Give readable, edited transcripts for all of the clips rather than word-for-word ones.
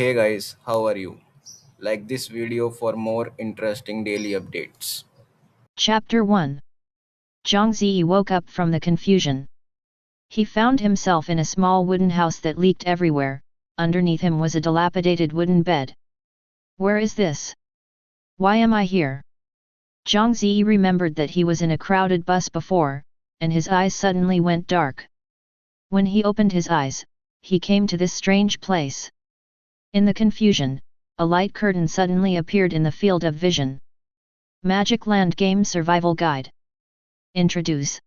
Hey guys, how are you? Like this video for more interesting daily updates. Chapter 1. Zhang Ze woke up from the confusion. He found himself in a small wooden house that leaked everywhere. Underneath him was a dilapidated wooden bed. Where is this? Why am I here? Zhang Ze remembered that he was in a crowded bus before, and his eyes suddenly went dark. When he opened his eyes, he came to this strange place. In the confusion, a light curtain suddenly appeared in the field of vision. Magic Land Game Survival Guide. Introduce.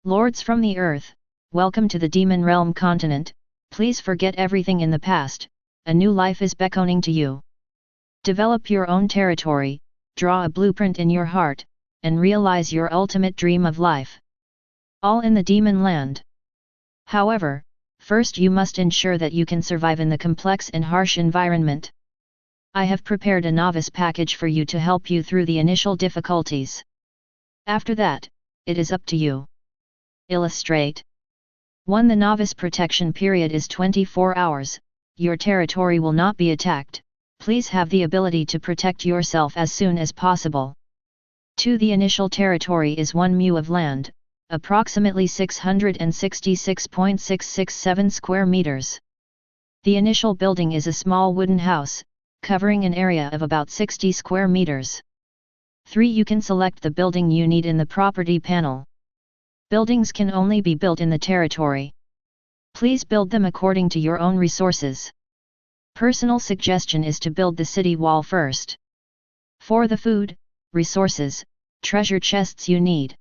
Lords from the Earth, welcome to the Demon Realm Continent. Please forget everything in the past, a new life is beckoning to you. Develop your own territory, draw a blueprint in your heart, and realize your ultimate dream of life. All in the Demon Land. However, first you must ensure that you can survive in the complex and harsh environment. I have prepared a novice package for you to help you through the initial difficulties. After that, it is up to you. Illustrate. 1. The novice protection period is 24 hours, your territory will not be attacked, please have the ability to protect yourself as soon as possible. 2. The initial territory is 1 mu of land, approximately 666.667 square meters. The initial building is a small wooden house, covering an area of about 60 square meters. 3. You can select the building you need in the property panel. Buildings can only be built in the territory. Please build them according to your own resources. Personal suggestion is to build the city wall first. 4. The food, resources, treasure chests you need.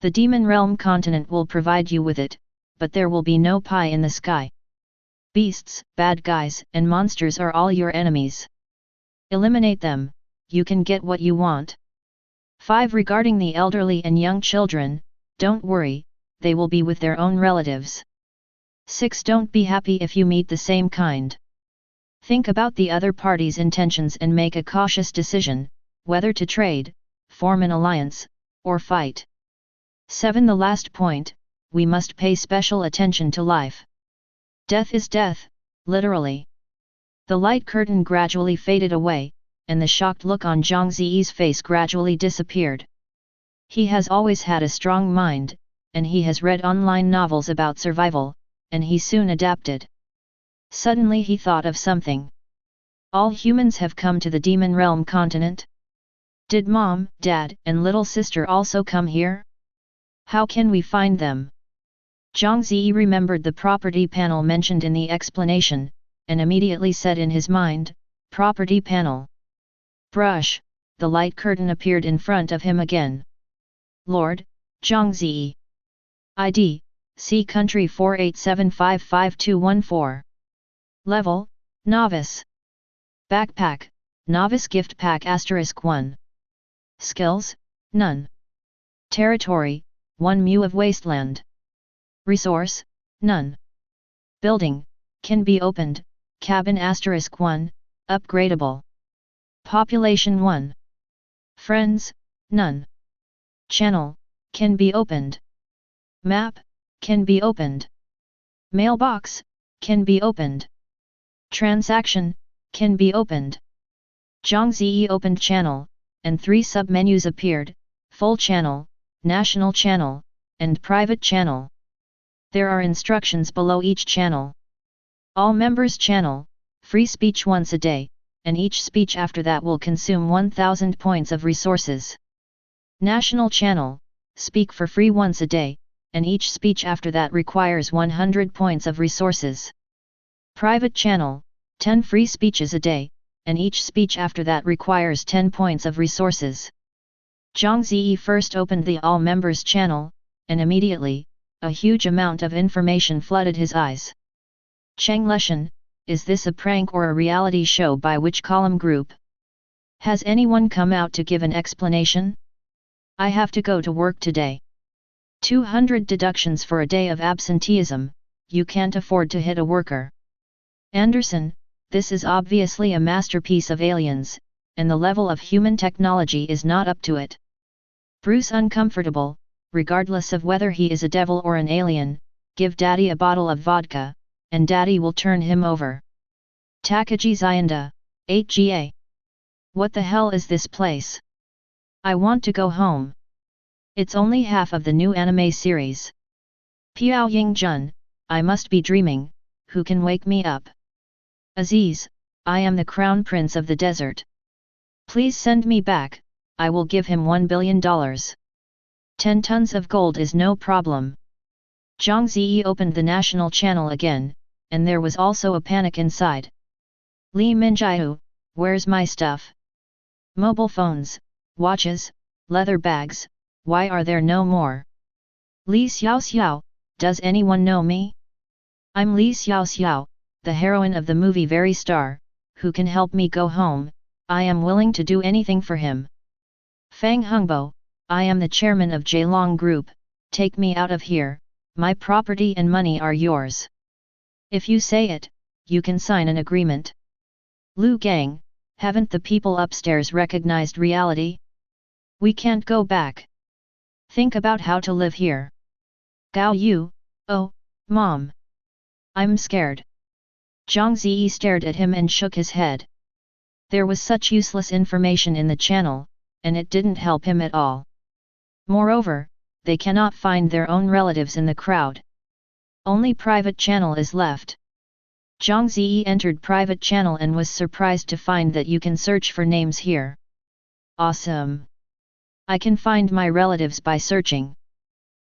The Demon Realm Continent will provide you with it, but there will be no pie in the sky. Beasts, bad guys, and monsters are all your enemies. Eliminate them, you can get what you want. 5. Regarding the elderly and young children, don't worry, they will be with their own relatives. 6. Don't be happy if you meet the same kind. Think about the other party's intentions and make a cautious decision, whether to trade, form an alliance, or fight. 7. The last point, we must pay special attention to life. Death is death, literally. The light curtain gradually faded away, and the shocked look on Zhang Ze's face gradually disappeared. He has always had a strong mind, and he has read online novels about survival, and he soon adapted. Suddenly he thought of something. All humans have come to the Demon Realm Continent? Did Mom, Dad, and little sister also come here? How can we find them? Zhang Ze remembered the property panel mentioned in the explanation, and immediately said in his mind, property panel. Brush, the light curtain appeared in front of him again. Lord, Zhang Ze. ID, C country 487552214. Level, Novice. Backpack, Novice Gift Pack *1. Skills, none. Territory, 1 mu of wasteland. Resource, none. Building, can be opened, cabin *1, upgradable. Population 1. Friends, none. Channel, can be opened. Map, can be opened. Mailbox, can be opened. Transaction, can be opened. Zhang Ze opened channel, and 3 submenus appeared, full channel, national channel, and private channel. There are instructions below each channel. All members channel, free speech once a day, and each speech after that will consume 1000 points of resources. National channel, speak for free once a day, and each speech after that requires 100 points of resources. Private channel, 10 free speeches a day, and each speech after that requires 10 points of resources. Zhang Ze first opened the all members channel, and immediately, a huge amount of information flooded his eyes. Cheng Leshan, is this a prank or a reality show by which column group? Has anyone come out to give an explanation? I have to go to work today. 200 deductions for a day of absenteeism, you can't afford to hit a worker. Anderson, this is obviously a masterpiece of aliens, and the level of human technology is not up to it. Bruce uncomfortable, regardless of whether he is a devil or an alien, give Daddy a bottle of vodka, and Daddy will turn him over. Takagi Zyanda, 8GA. What the hell is this place? I want to go home. It's only half of the new anime series. Piao Ying Jun, I must be dreaming, who can wake me up? Aziz, I am the crown prince of the desert. Please send me back, I will give him $1 billion. 10 tons of gold is no problem. Zhang Ze opened the national channel again, and there was also a panic inside. Li Minjiu, where's my stuff? Mobile phones, watches, leather bags, why are there no more? Li Xiao, does anyone know me? I'm Li Xiao, the heroine of the movie Very Star, who can help me go home, I am willing to do anything for him. Fang Hongbo, I am the chairman of Jailong Group, take me out of here, my property and money are yours. If you say it, you can sign an agreement. Lu Gang, haven't the people upstairs recognized reality? We can't go back. Think about how to live here. Gao Yu, oh, Mom. I'm scared. Zhang Ze stared at him and shook his head. There was such useless information in the channel, and it didn't help him at all. Moreover, they cannot find their own relatives in the crowd. Only private channel is left. Zhang Ze entered private channel and was surprised to find that you can search for names here. Awesome! I can find my relatives by searching.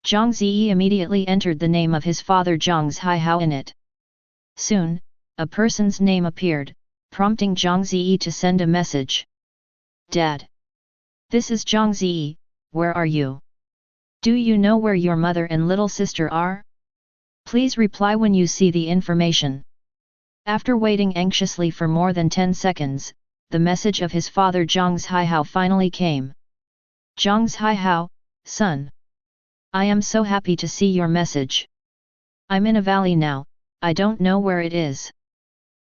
Zhang Ze immediately entered the name of his father Zhang Ze in it. Soon, a person's name appeared, prompting Zhang Ze to send a message. Dad! This is Zhang Ze, where are you? Do you know where your mother and little sister are? Please reply when you see the information. After waiting anxiously for more than 10 seconds, the message of his father Zhang Ze finally came. Zhang Ze, son. I am so happy to see your message. I'm in a valley now, I don't know where it is.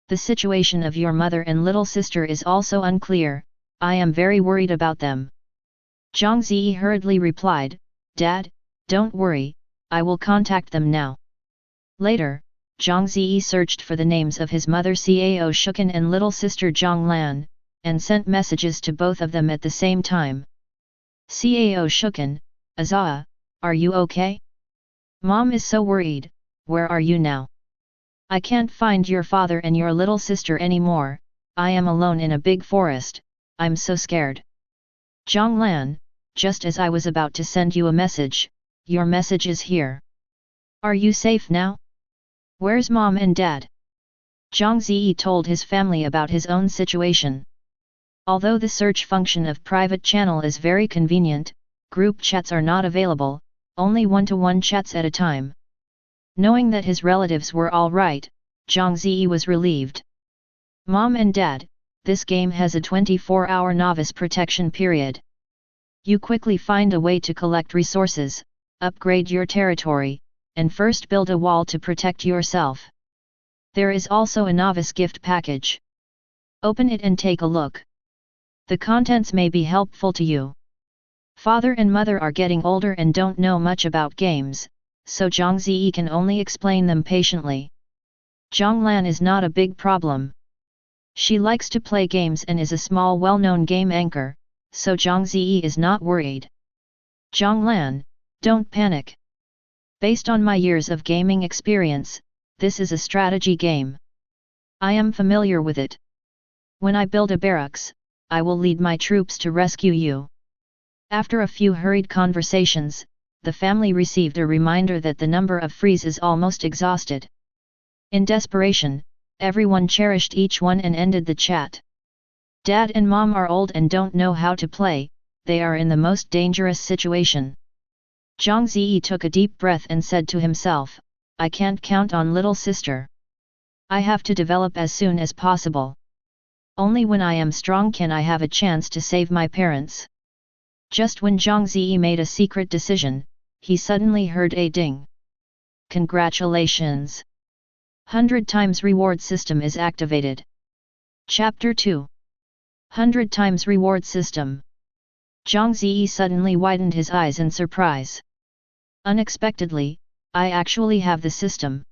The situation of your mother and little sister is also unclear, I am very worried about them. Zhang Ze hurriedly replied, Dad, don't worry, I will contact them now. Later, Zhang Ze searched for the names of his mother Cao Shuken and little sister Zhang Lan, and sent messages to both of them at the same time. Cao Shuken, Azaa, are you okay? Mom is so worried, where are you now? I can't find your father and your little sister anymore, I am alone in a big forest, I'm so scared. Zhang Lan, just as I was about to send you a message, your message is here. Are you safe now? Where's Mom and Dad? Zhang Ze told his family about his own situation. Although the search function of private channel is very convenient, group chats are not available, only one-to-one chats at a time. Knowing that his relatives were all right, Zhang Ze was relieved. Mom and Dad, this game has a 24-hour novice protection period. You quickly find a way to collect resources, upgrade your territory, and first build a wall to protect yourself. There is also a novice gift package. Open it and take a look. The contents may be helpful to you. Father and mother are getting older and don't know much about games, so Zhang Ze can only explain them patiently. Zhang Lan is not a big problem. She likes to play games and is a small well-known game anchor, so Zhang Ze is not worried. Zhang Lan, don't panic. Based on my years of gaming experience, this is a strategy game. I am familiar with it. When I build a barracks, I will lead my troops to rescue you. After a few hurried conversations, the family received a reminder that the number of frees is almost exhausted. In desperation, everyone cherished each one and ended the chat. Dad and Mom are old and don't know how to play, they are in the most dangerous situation. Zhang Ze took a deep breath and said to himself, I can't count on little sister. I have to develop as soon as possible. Only when I am strong can I have a chance to save my parents. Just when Zhang Ze made a secret decision, he suddenly heard a ding. Congratulations! 100 times reward system is activated. Chapter 2. 100 times reward system. Zhang Ze suddenly widened his eyes in surprise. Unexpectedly, I actually have the system.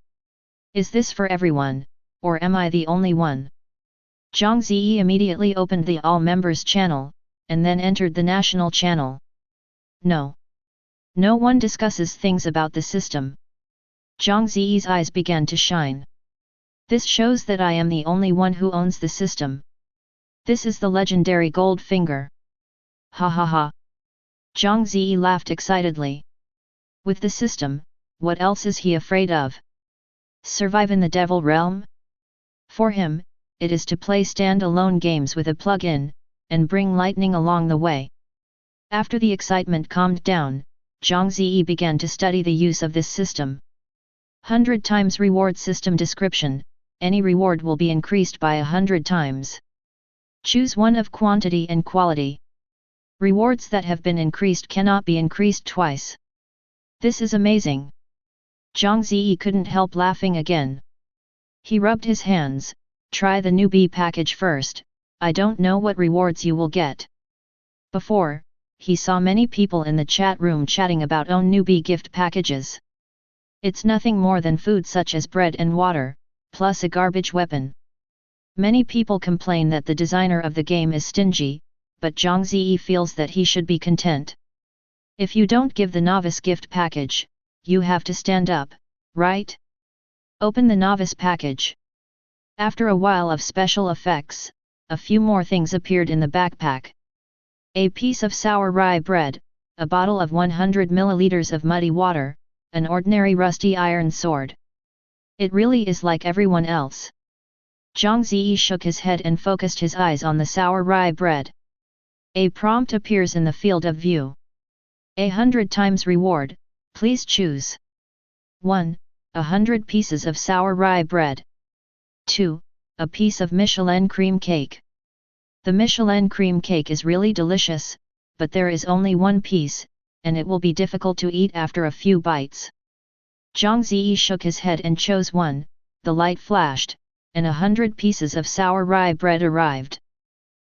Is this for everyone, or am I the only one? Zhang Ze immediately opened the All Members channel, and then entered the national channel. No. No one discusses things about the system. Zhang Ze's eyes began to shine. This shows that I am the only one who owns the system. This is the legendary gold finger. Ha ha ha. Zhang Ze laughed excitedly. With the system, what else is he afraid of? Survive in the devil realm? For him, it is to play stand-alone games with a plug-in, and bring lightning along the way. After the excitement calmed down, Zhang Ze began to study the use of this system. 100 times reward system description, any reward will be increased by 100 times. Choose one of quantity and quality. Rewards that have been increased cannot be increased twice. This is amazing. Zhang Ze couldn't help laughing again. He rubbed his hands. Try the newbie package first, I don't know what rewards you will get. Before, he saw many people in the chat room chatting about own newbie gift packages. It's nothing more than food such as bread and water, plus a garbage weapon. Many people complain that the designer of the game is stingy, but Zhang Ze feels that he should be content. If you don't give the novice gift package, you have to stand up, right? Open the novice package. After a while of special effects, a few more things appeared in the backpack. A piece of sour rye bread, a bottle of 100 milliliters of muddy water, an ordinary rusty iron sword. It really is like everyone else. Zhang Ze shook his head and focused his eyes on the sour rye bread. A prompt appears in the field of view. 100 times reward, please choose. 1. 100 pieces of sour rye bread. 2. A piece of Michelin cream cake. The Michelin cream cake is really delicious, but there is only one piece, and it will be difficult to eat after a few bites. Zhang Ze shook his head and chose 1, the light flashed, and 100 pieces of sour rye bread arrived.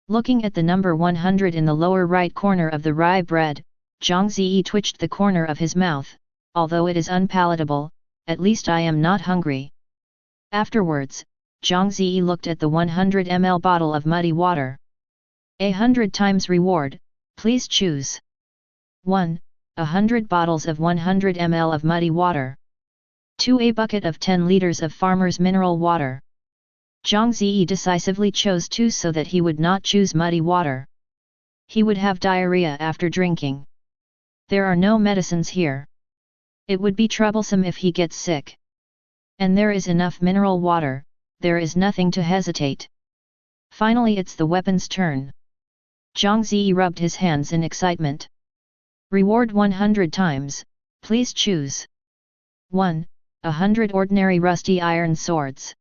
Looking at the number 100 in the lower right corner of the rye bread, Zhang Ze twitched the corner of his mouth. Although it is unpalatable, at least I am not hungry. Afterwards, Zhang Ze looked at the 100 ml bottle of muddy water. 100 times reward, please choose. 1. 100 bottles of 100 ml of muddy water. 2. A bucket of 10 liters of farmer's mineral water. Zhang Ze decisively chose 2 so that he would not choose muddy water. He would have diarrhea after drinking. There are no medicines here. It would be troublesome if he gets sick. And there is enough mineral water, there is nothing to hesitate. Finally it's the weapon's turn. Zhang Ze rubbed his hands in excitement. Reward 100 times, please choose. 1. 100 ordinary rusty iron swords.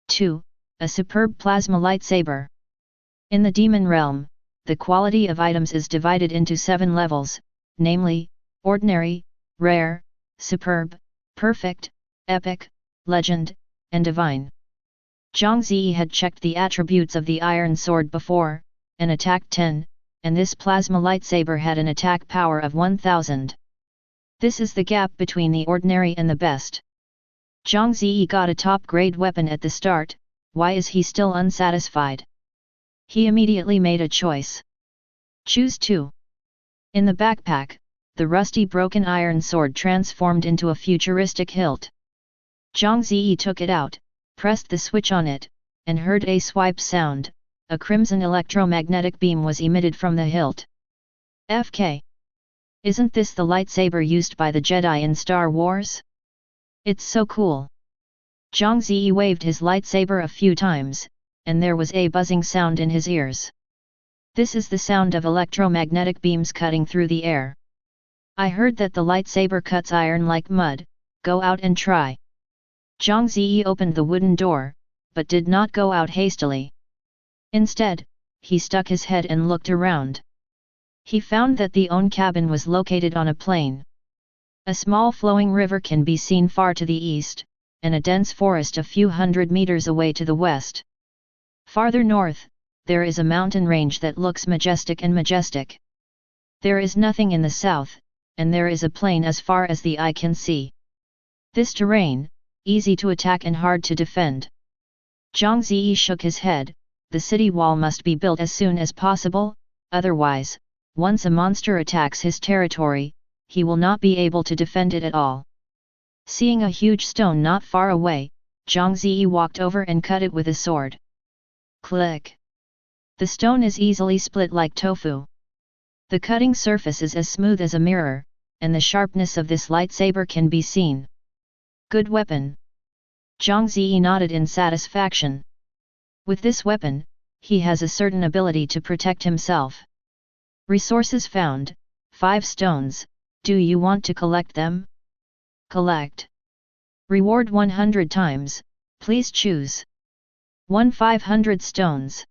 2. A superb plasma lightsaber. In the demon realm, the quality of items is divided into 7 levels, namely, ordinary, rare, superb, perfect, epic, legend, and divine. Zhang Ze had checked the attributes of the iron sword before, an attack 10, and this plasma lightsaber had an attack power of 1000. This is the gap between the ordinary and the best. Zhang Ze got a top-grade weapon at the start, why is he still unsatisfied? He immediately made a choice. Choose 2. In the backpack, the rusty broken iron sword transformed into a futuristic hilt. Zhang Ze took it out, pressed the switch on it, and heard a swipe sound. A crimson electromagnetic beam was emitted from the hilt. FK. Isn't this the lightsaber used by the Jedi in Star Wars? It's so cool. Zhang Ze waved his lightsaber a few times, and there was a buzzing sound in his ears. This is the sound of electromagnetic beams cutting through the air. I heard that the lightsaber cuts iron like mud, go out and try. Zhang Ze opened the wooden door, but did not go out hastily. Instead, he stuck his head and looked around. He found that the own cabin was located on a plain. A small flowing river can be seen far to the east, and a dense forest a few hundred meters away to the west. Farther north, there is a mountain range that looks majestic and majestic. There is nothing in the south, and there is a plain as far as the eye can see. This terrain, easy to attack and hard to defend. Zhang Ze shook his head, the city wall must be built as soon as possible, otherwise, once a monster attacks his territory, he will not be able to defend it at all. Seeing a huge stone not far away, Zhang Ze walked over and cut it with a sword. Click! The stone is easily split like tofu. The cutting surface is as smooth as a mirror, and the sharpness of this lightsaber can be seen. Good weapon. Zhang Ze nodded in satisfaction. With this weapon, he has a certain ability to protect himself. Resources found, 5 stones, do you want to collect them? Collect. Reward 100 times, please choose. 1 500 stones.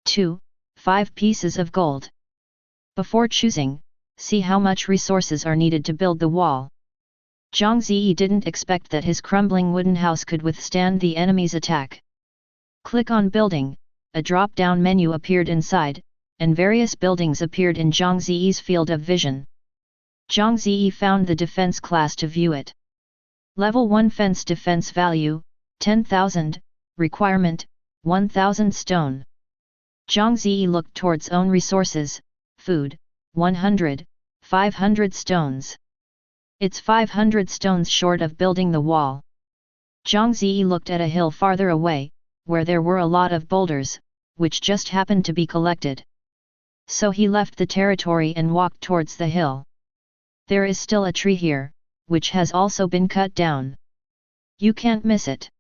2, 5 pieces of gold. Before choosing, see how much resources are needed to build the wall. Zhang Ze didn't expect that his crumbling wooden house could withstand the enemy's attack. Click on building, a drop-down menu appeared inside, and various buildings appeared in Zhang Ze's field of vision. Zhang Ze found the defense class to view it. Level 1 fence defense value, 10,000, requirement, 1,000 stone. Zhang Ze looked towards own resources, food, 100, 500 stones. It's 500 stones short of building the wall. Zhang Ze looked at a hill farther away, where there were a lot of boulders, which just happened to be collected. So he left the territory and walked towards the hill. There is still a tree here, which has also been cut down. You can't miss it.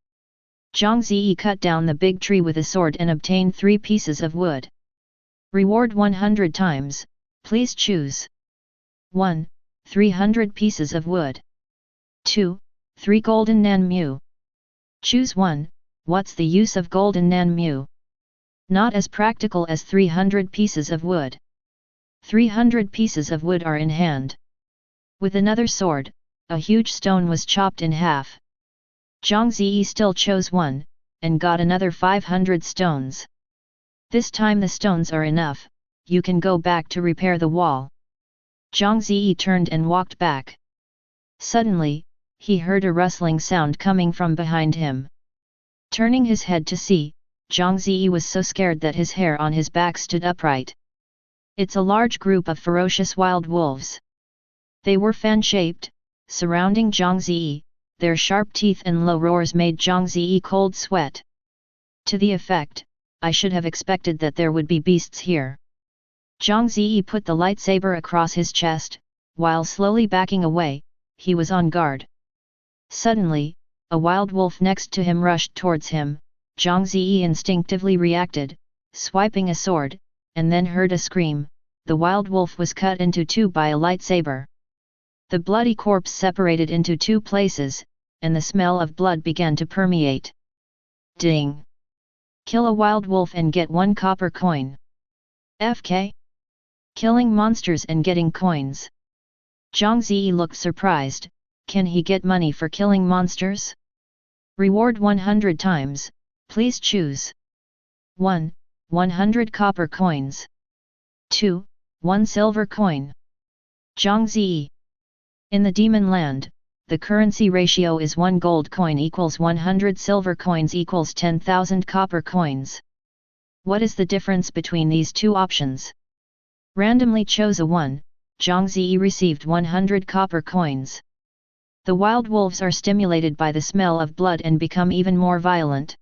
Zhang Ze cut down the big tree with a sword and obtained 3 pieces of wood. Reward 100 times, please choose. 1. 300 pieces of wood. 2. 3 golden nanmu. Choose one. What's the use of golden nanmu? Not as practical as 300 pieces of wood. 300 pieces of wood are in hand. With another sword, a huge stone was chopped in half. Zhang Ze still chose one, and got another 500 stones. This time the stones are enough, you can go back to repair the wall. Zhang Ze turned and walked back. Suddenly, he heard a rustling sound coming from behind him. Turning his head to see, Zhang Ze was so scared that his hair on his back stood upright. It's a large group of ferocious wild wolves. They were fan-shaped, surrounding Zhang Ze, their sharp teeth and low roars made Zhang Ze cold sweat. To the effect, I should have expected that there would be beasts here. Zhang Ze put the lightsaber across his chest, while slowly backing away, he was on guard. Suddenly, a wild wolf next to him rushed towards him. Zhang Ze instinctively reacted, swiping a sword, and then heard a scream. The wild wolf was cut into 2 by a lightsaber. The bloody corpse separated into 2 places, and the smell of blood began to permeate. Ding! Kill a wild wolf and get 1 copper coin. FK? Killing monsters and getting coins. Zhang Ze looked surprised. Can he get money for killing monsters? Reward 100 times, please choose. 1. 100 copper coins. 2. 1 silver coin. Zhang Ze. In the Demonland, the currency ratio is 1 gold coin equals 100 silver coins equals 10,000 copper coins. What is the difference between these 2 options? Randomly chose a 1, Zhang Ze received 100 copper coins. The wild wolves are stimulated by the smell of blood and become even more violent.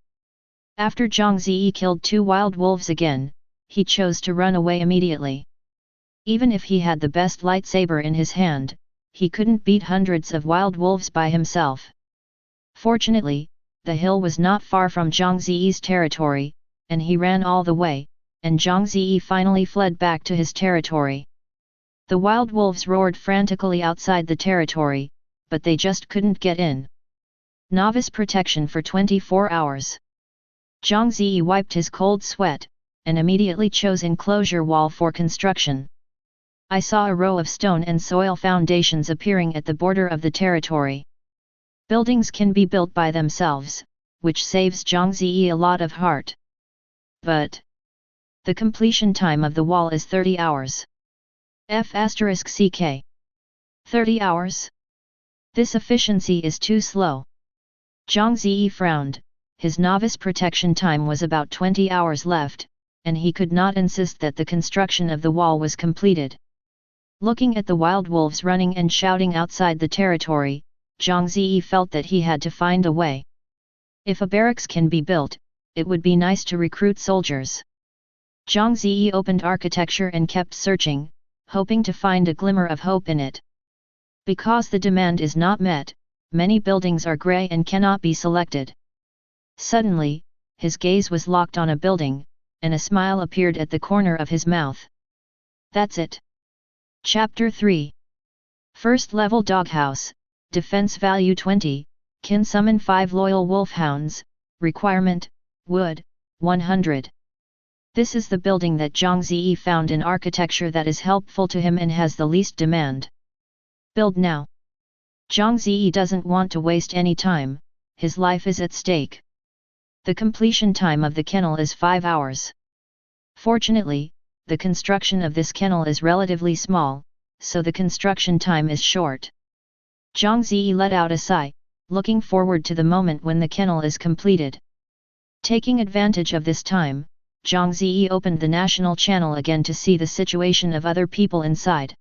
After Zhang Ze killed 2 wild wolves again, he chose to run away immediately. Even if he had the best lightsaber in his hand, he couldn't beat hundreds of wild wolves by himself. Fortunately, the hill was not far from Zhang Ze's territory, and he ran all the way, and Zhang Ze finally fled back to his territory. The wild wolves roared frantically outside the territory, but they just couldn't get in. Novice protection for 24 hours. Zhang Ze wiped his cold sweat, and immediately chose enclosure wall for construction. I saw a row of stone and soil foundations appearing at the border of the territory. Buildings can be built by themselves, which saves Zhang Ze a lot of heart. But the completion time of the wall is 30 hours. F***ck. 30 hours? This efficiency is too slow. Zhang Ze frowned, his novice protection time was about 20 hours left, and he could not insist that the construction of the wall was completed. Looking at the wild wolves running and shouting outside the territory, Zhang Ze felt that he had to find a way. If a barracks can be built, it would be nice to recruit soldiers. Zhang Ze opened architecture and kept searching, hoping to find a glimmer of hope in it. Because the demand is not met, many buildings are grey and cannot be selected. Suddenly, his gaze was locked on a building, and a smile appeared at the corner of his mouth. That's it. Chapter 3. First level doghouse, defense value 20, can summon 5 loyal wolfhounds, requirement, wood, 100. This is the building that Zhang Ze found in architecture that is helpful to him and has the least demand. Build now. Zhang Ze doesn't want to waste any time, his life is at stake. The completion time of the kennel is 5 hours. Fortunately, the construction of this kennel is relatively small, so the construction time is short. Zhang Ze let out a sigh, looking forward to the moment when the kennel is completed. Taking advantage of this time, Zhang Ze opened the national channel again to see the situation of other people inside.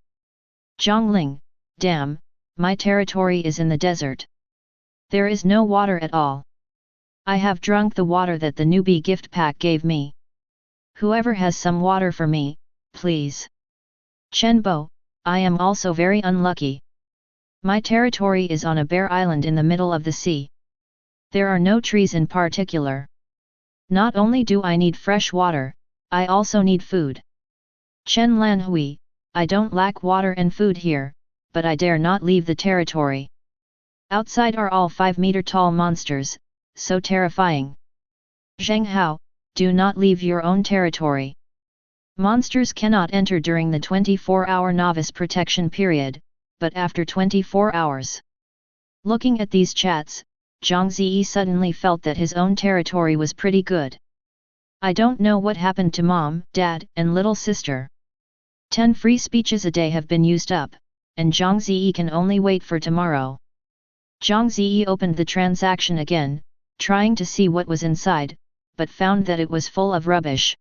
Zhongling, damn, my territory is in the desert. There is no water at all. I have drunk the water that the newbie gift pack gave me. Whoever has some water for me, please. Chenbo, I am also very unlucky. My territory is on a bare island in the middle of the sea. There are no trees in particular. Not only do I need fresh water, I also need food. Chen Lanhui, I don't lack water and food here, but I dare not leave the territory. Outside are all 5-meter tall monsters, so terrifying. Zhang Hao, do not leave your own territory. Monsters cannot enter during the 24-hour novice protection period, but after 24 hours. Looking at these chats, Zhang Ze suddenly felt that his own territory was pretty good. I don't know what happened to mom, dad, and little sister. 10 free speeches a day have been used up, and Zhang Ze can only wait for tomorrow. Zhang Ze opened the transaction again, trying to see what was inside, but found that it was full of rubbish.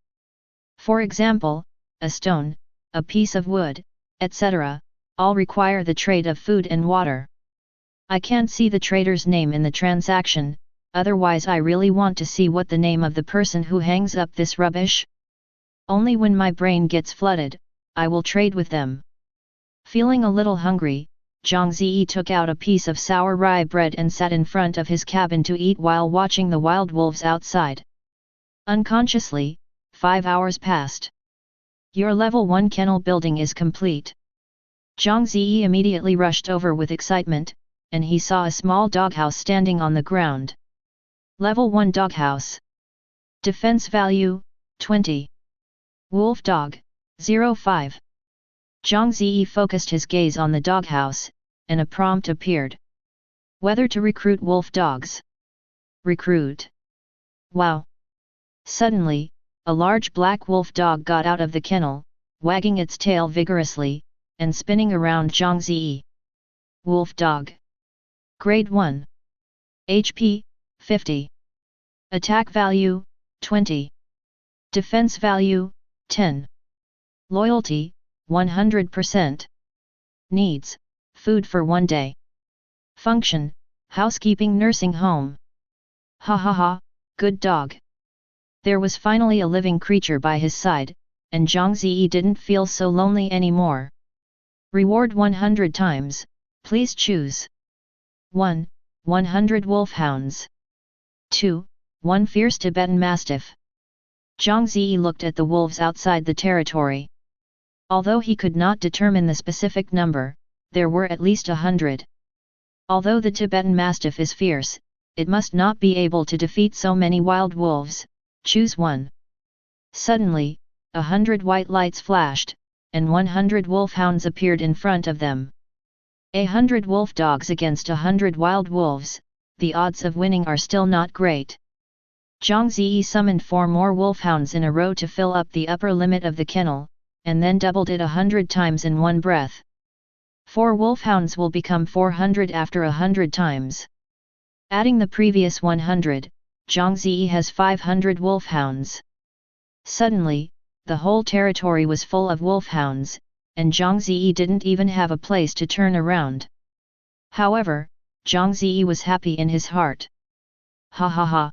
For example, a stone, a piece of wood, etc., all require the trade of food and water. I can't see the trader's name in the transaction, otherwise I really want to see what the name of the person who hangs up this rubbish. Only when my brain gets flooded, I will trade with them. Feeling a little hungry, Zhang Ze took out a piece of sour rye bread and sat in front of his cabin to eat while watching the wild wolves outside. Unconsciously, 5 hours passed. Your level 1 kennel building is complete. Zhang Ze immediately rushed over with excitement, and he saw a small doghouse standing on the ground. Level 1 doghouse. Defense value, 20. Wolf dog, 05. Zhang Ze focused his gaze on the doghouse, and a prompt appeared. Whether to recruit wolf dogs. Recruit. Wow. Suddenly, a large black wolf dog got out of the kennel, wagging its tail vigorously, and spinning around Zhang Ze. Wolf dog. Grade 1. HP, 50. Attack value, 20. Defense value, 10. Loyalty, 100%. Needs, food for 1 day. Function, housekeeping nursing home. Ha ha ha, good dog. There was finally a living creature by his side, and Zhang Ze didn't feel so lonely anymore. Reward 100 times, please choose. 1. 100 wolfhounds. 2. 1 fierce Tibetan mastiff. Zhang Ze looked at the wolves outside the territory. Although he could not determine the specific number, there were at least 100. Although the Tibetan mastiff is fierce, it must not be able to defeat so many wild wolves. Choose 1. Suddenly, 100 white lights flashed, and 100 wolfhounds appeared in front of them. 100 wolf dogs against 100 wild wolves, the odds of winning are still not great. Zhang Ze summoned 4 more wolfhounds in a row to fill up the upper limit of the kennel, and then doubled it 100 times in one breath. 4 wolfhounds will become 400 after 100 times. Adding the previous 100, Zhang Ze has 500 wolfhounds. Suddenly, the whole territory was full of wolfhounds, and Zhang Ze didn't even have a place to turn around. However, Zhang Ze was happy in his heart. Ha ha ha!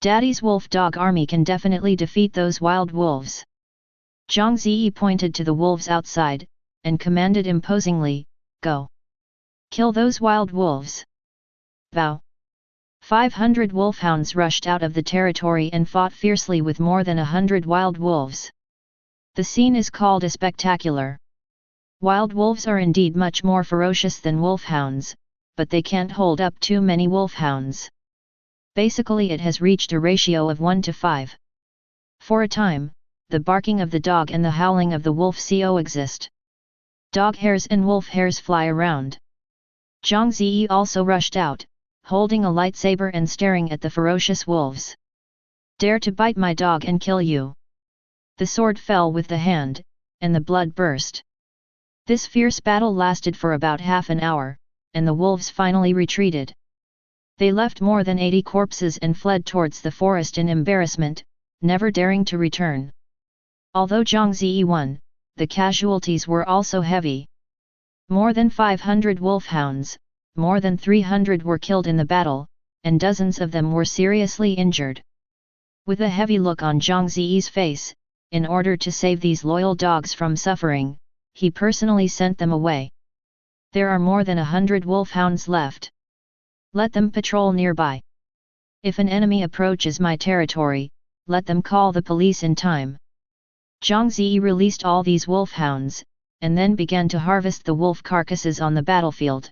Daddy's wolf dog army can definitely defeat those wild wolves. Zhang Ze pointed to the wolves outside, and commanded imposingly, "Go! Kill those wild wolves!" Vow! 500 wolfhounds rushed out of the territory and fought fiercely with more than 100 wild wolves. The scene is called a spectacular. Wild wolves are indeed much more ferocious than wolfhounds, but they can't hold up too many wolfhounds. Basically it has reached a ratio of 1 to 5. For a time, the barking of the dog and the howling of the wolf coexist. Dog hairs and wolf hairs fly around. Zhang Ze also rushed out, holding a lightsaber and staring at the ferocious wolves. "Dare to bite my dog and kill you!" The sword fell with the hand, and the blood burst. This fierce battle lasted for about half an hour, and the wolves finally retreated. They left more than 80 corpses and fled towards the forest in embarrassment, never daring to return. Although Zhang Ze won, the casualties were also heavy. More than 500 wolfhounds, more than 300 were killed in the battle, and dozens of them were seriously injured. With a heavy look on Zhang Ze's face, in order to save these loyal dogs from suffering, he personally sent them away. There are more than 100 wolfhounds left. Let them patrol nearby. If an enemy approaches my territory, let them call the police in time. Zhang Ze released all these wolfhounds, and then began to harvest the wolf carcasses on the battlefield.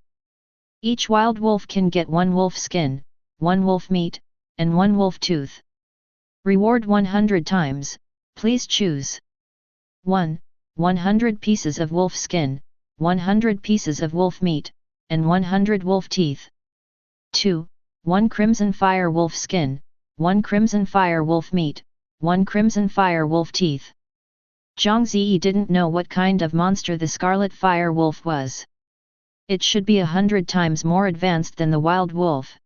Each wild wolf can get 1 wolf skin, 1 wolf meat, and 1 wolf tooth. Reward 100 times, please choose. 1. 100 pieces of wolf skin, 100 pieces of wolf meat, and 100 wolf teeth. 2. 1 crimson fire wolf skin, 1 crimson fire wolf meat, 1 crimson fire wolf teeth. Zhang Ze didn't know what kind of monster the scarlet fire wolf was. It should be 100 times more advanced than the wild wolf.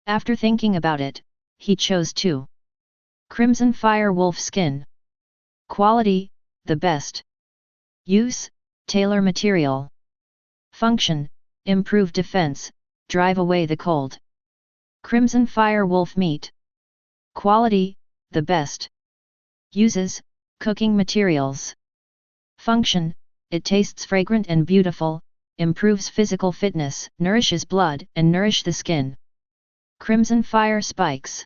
After thinking about it, he chose 2. Crimson fire wolf skin. Quality, the best. Use, tailor material. Function, improve defense, drive away the cold. Crimson fire wolf meat. Quality, the best. Uses, cooking materials. Function, it tastes fragrant and beautiful, improves physical fitness, nourishes blood and nourish the skin. Crimson fire spikes.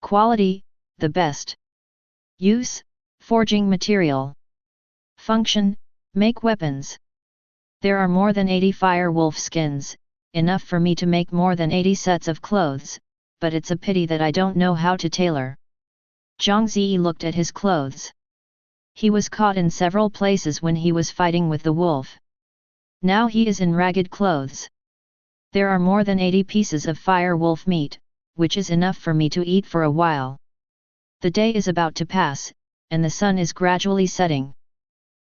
Quality, the best. Use, forging material. Function, make weapons. There are more than 80 fire wolf skins, enough for me to make more than 80 sets of clothes, but it's a pity that I don't know how to tailor. Zhang Ze looked at his clothes. He was caught in several places when he was fighting with the wolf. Now he is in ragged clothes. There are more than 80 pieces of fire wolf meat, which is enough for me to eat for a while. The day is about to pass, and the sun is gradually setting.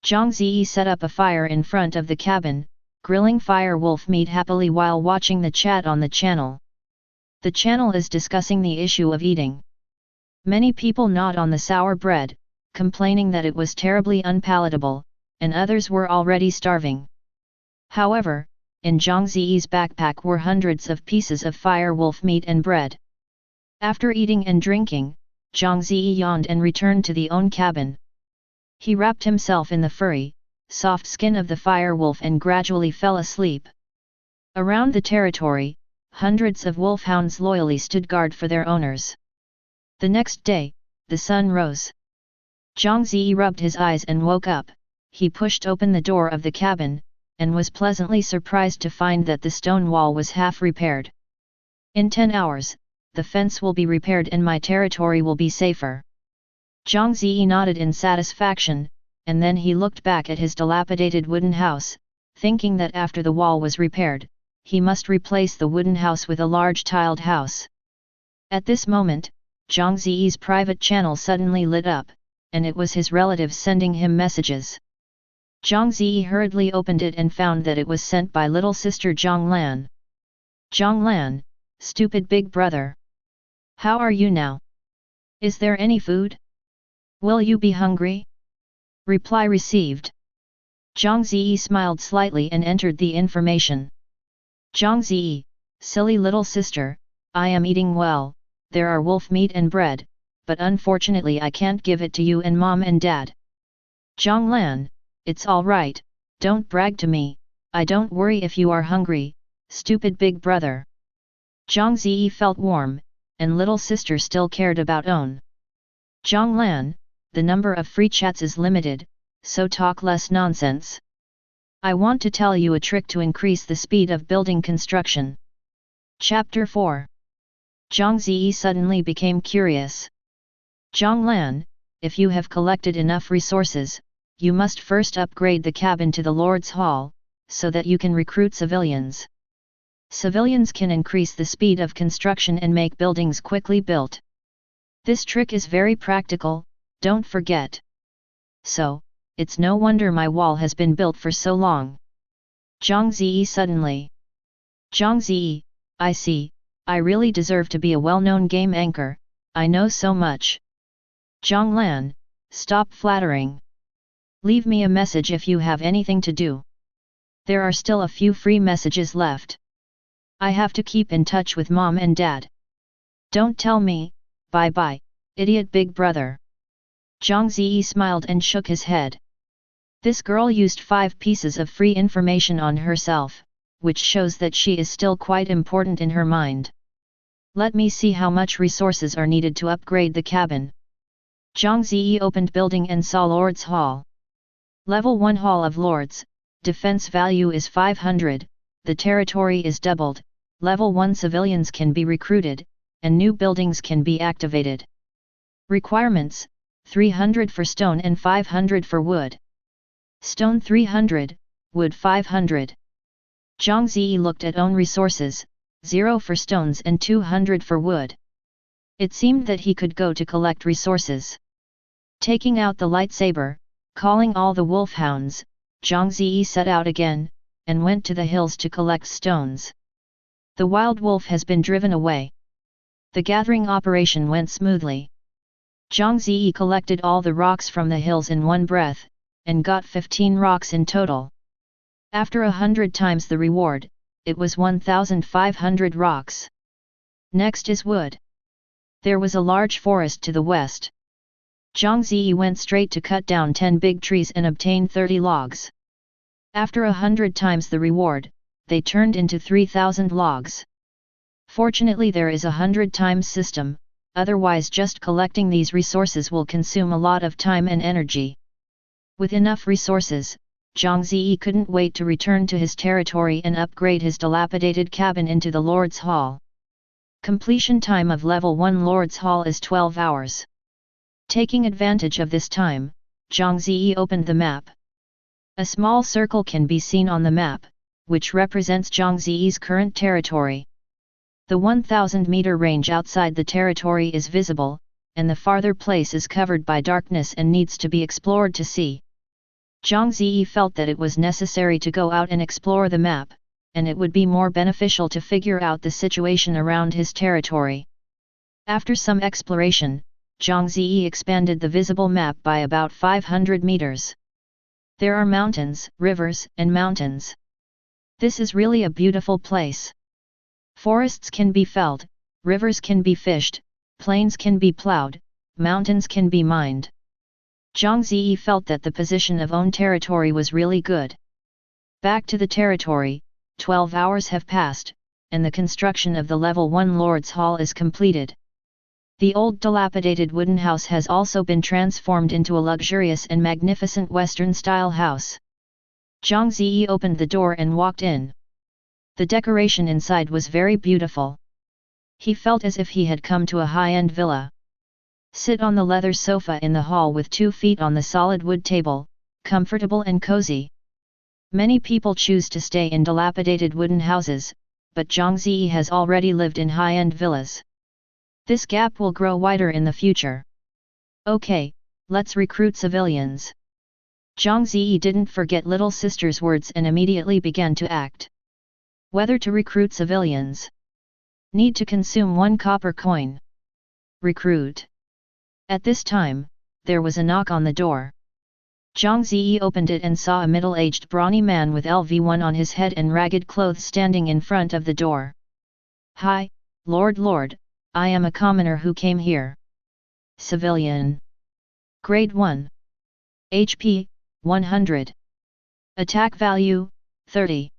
Zhang Ze set up a fire in front of the cabin, grilling fire wolf meat happily while watching the chat on the channel. The channel is discussing the issue of eating. Many people gnawed on the sour bread, complaining that it was terribly unpalatable, and others were already starving. However, in Zhang Ze's backpack were hundreds of pieces of fire wolf meat and bread. After eating and drinking, Zhang Ze yawned and returned to the own cabin. He wrapped himself in the furry, soft skin of the fire wolf and gradually fell asleep. Around the territory, hundreds of wolfhounds loyally stood guard for their owners. The next day, the sun rose. Zhang Ze rubbed his eyes and woke up. He pushed open the door of the cabin, and was pleasantly surprised to find that the stone wall was half repaired. In 10 hours, the fence will be repaired and my territory will be safer. Zhang Ze nodded in satisfaction, and then he looked back at his dilapidated wooden house, thinking that after the wall was repaired, he must replace the wooden house with a large tiled house. At this moment, Zhang Ze's private channel suddenly lit up, and it was his relatives sending him messages. Zhang Ze hurriedly opened it and found that it was sent by little sister Zhang Lan. Zhang Lan, stupid big brother. How are you now? Is there any food? Will you be hungry? Reply received. Zhang Ze smiled slightly and entered the information. Zhang Ze, silly little sister, I am eating well, there are wolf meat and bread, but unfortunately I can't give it to you and mom and dad. Zhang Lan, it's alright, don't brag to me, I don't worry if you are hungry, stupid big brother. Zhang Ze felt warm, and little sister still cared about own. Zhang Lan, the number of free chats is limited, so talk less nonsense. I want to tell you a trick to increase the speed of building construction. Chapter 4. Zhang Ze suddenly became curious. Zhang Lan, if you have collected enough resources, you must first upgrade the cabin to the Lord's Hall, so that you can recruit civilians. Civilians can increase the speed of construction and make buildings quickly built. This trick is very practical, don't forget. So, it's no wonder my wall has been built for so long. Zhang Ze suddenly. Zhang Ze, I see, I really deserve to be a well-known game anchor, I know so much. Zhang Lan, stop flattering. Leave me a message if you have anything to do. There are still a few free messages left. I have to keep in touch with mom and dad. Don't tell me, bye-bye, idiot big brother. Zhang Ze smiled and shook his head. This girl used 5 pieces of free information on herself, which shows that she is still quite important in her mind. Let me see how much resources are needed to upgrade the cabin. Zhang Ze opened building and saw Lord's Hall. Level 1 Hall of Lords, defense value is 500, the territory is doubled, level 1 civilians can be recruited, and new buildings can be activated. Requirements, 300 for stone and 500 for wood. Stone 300, wood 500. Zhang Ze looked at own resources, 0 for stones and 200 for wood. It seemed that he could go to collect resources. Taking out the lightsaber, calling all the wolfhounds, Zhang Ze set out again, and went to the hills to collect stones. The wild wolf has been driven away. The gathering operation went smoothly. Zhang Ze collected all the rocks from the hills in one breath, and got 15 rocks in total. After 100 times the reward, it was 1,500 rocks. Next is wood. There was a large forest to the west. Zhang Ze went straight to cut down 10 big trees and obtain 30 logs. After 100 times the reward, they turned into 3,000 logs. Fortunately there is a 100 times system, otherwise just collecting these resources will consume a lot of time and energy. With enough resources, Zhang Ze couldn't wait to return to his territory and upgrade his dilapidated cabin into the Lord's Hall. Completion time of level 1 Lord's Hall is 12 hours. Taking advantage of this time, Zhang Ze opened the map. A small circle can be seen on the map, which represents Zhang Ze's current territory. The 1,000-meter range outside the territory is visible, and the farther place is covered by darkness and needs to be explored to see. Zhang Ze felt that it was necessary to go out and explore the map, and it would be more beneficial to figure out the situation around his territory. After some exploration, Zhang Ze expanded the visible map by about 500 meters. There are mountains, rivers, and mountains. This is really a beautiful place. Forests can be felled, rivers can be fished, plains can be plowed, mountains can be mined. Zhang Ze felt that the position of own territory was really good. Back to the territory, 12 hours have passed, and the construction of the level 1 Lord's Hall is completed. The old dilapidated wooden house has also been transformed into a luxurious and magnificent Western-style house. Zhang Ze opened the door and walked in. The decoration inside was very beautiful. He felt as if he had come to a high-end villa. Sit on the leather sofa in the hall with 2 feet on the solid wood table, comfortable and cozy. Many people choose to stay in dilapidated wooden houses, but Zhang Ze has already lived in high-end villas. This gap will grow wider in the future. Okay, let's recruit civilians. Zhang Ze didn't forget little sister's words and immediately began to act. Whether to recruit civilians. Need to consume 1 copper coin. Recruit. At this time, there was a knock on the door. Zhang Ze opened it and saw a middle-aged brawny man with LV1 on his head and ragged clothes standing in front of the door. Hi, Lord, I am a commoner who came here. Civilian. Grade 1. HP, 100. Attack value, 30.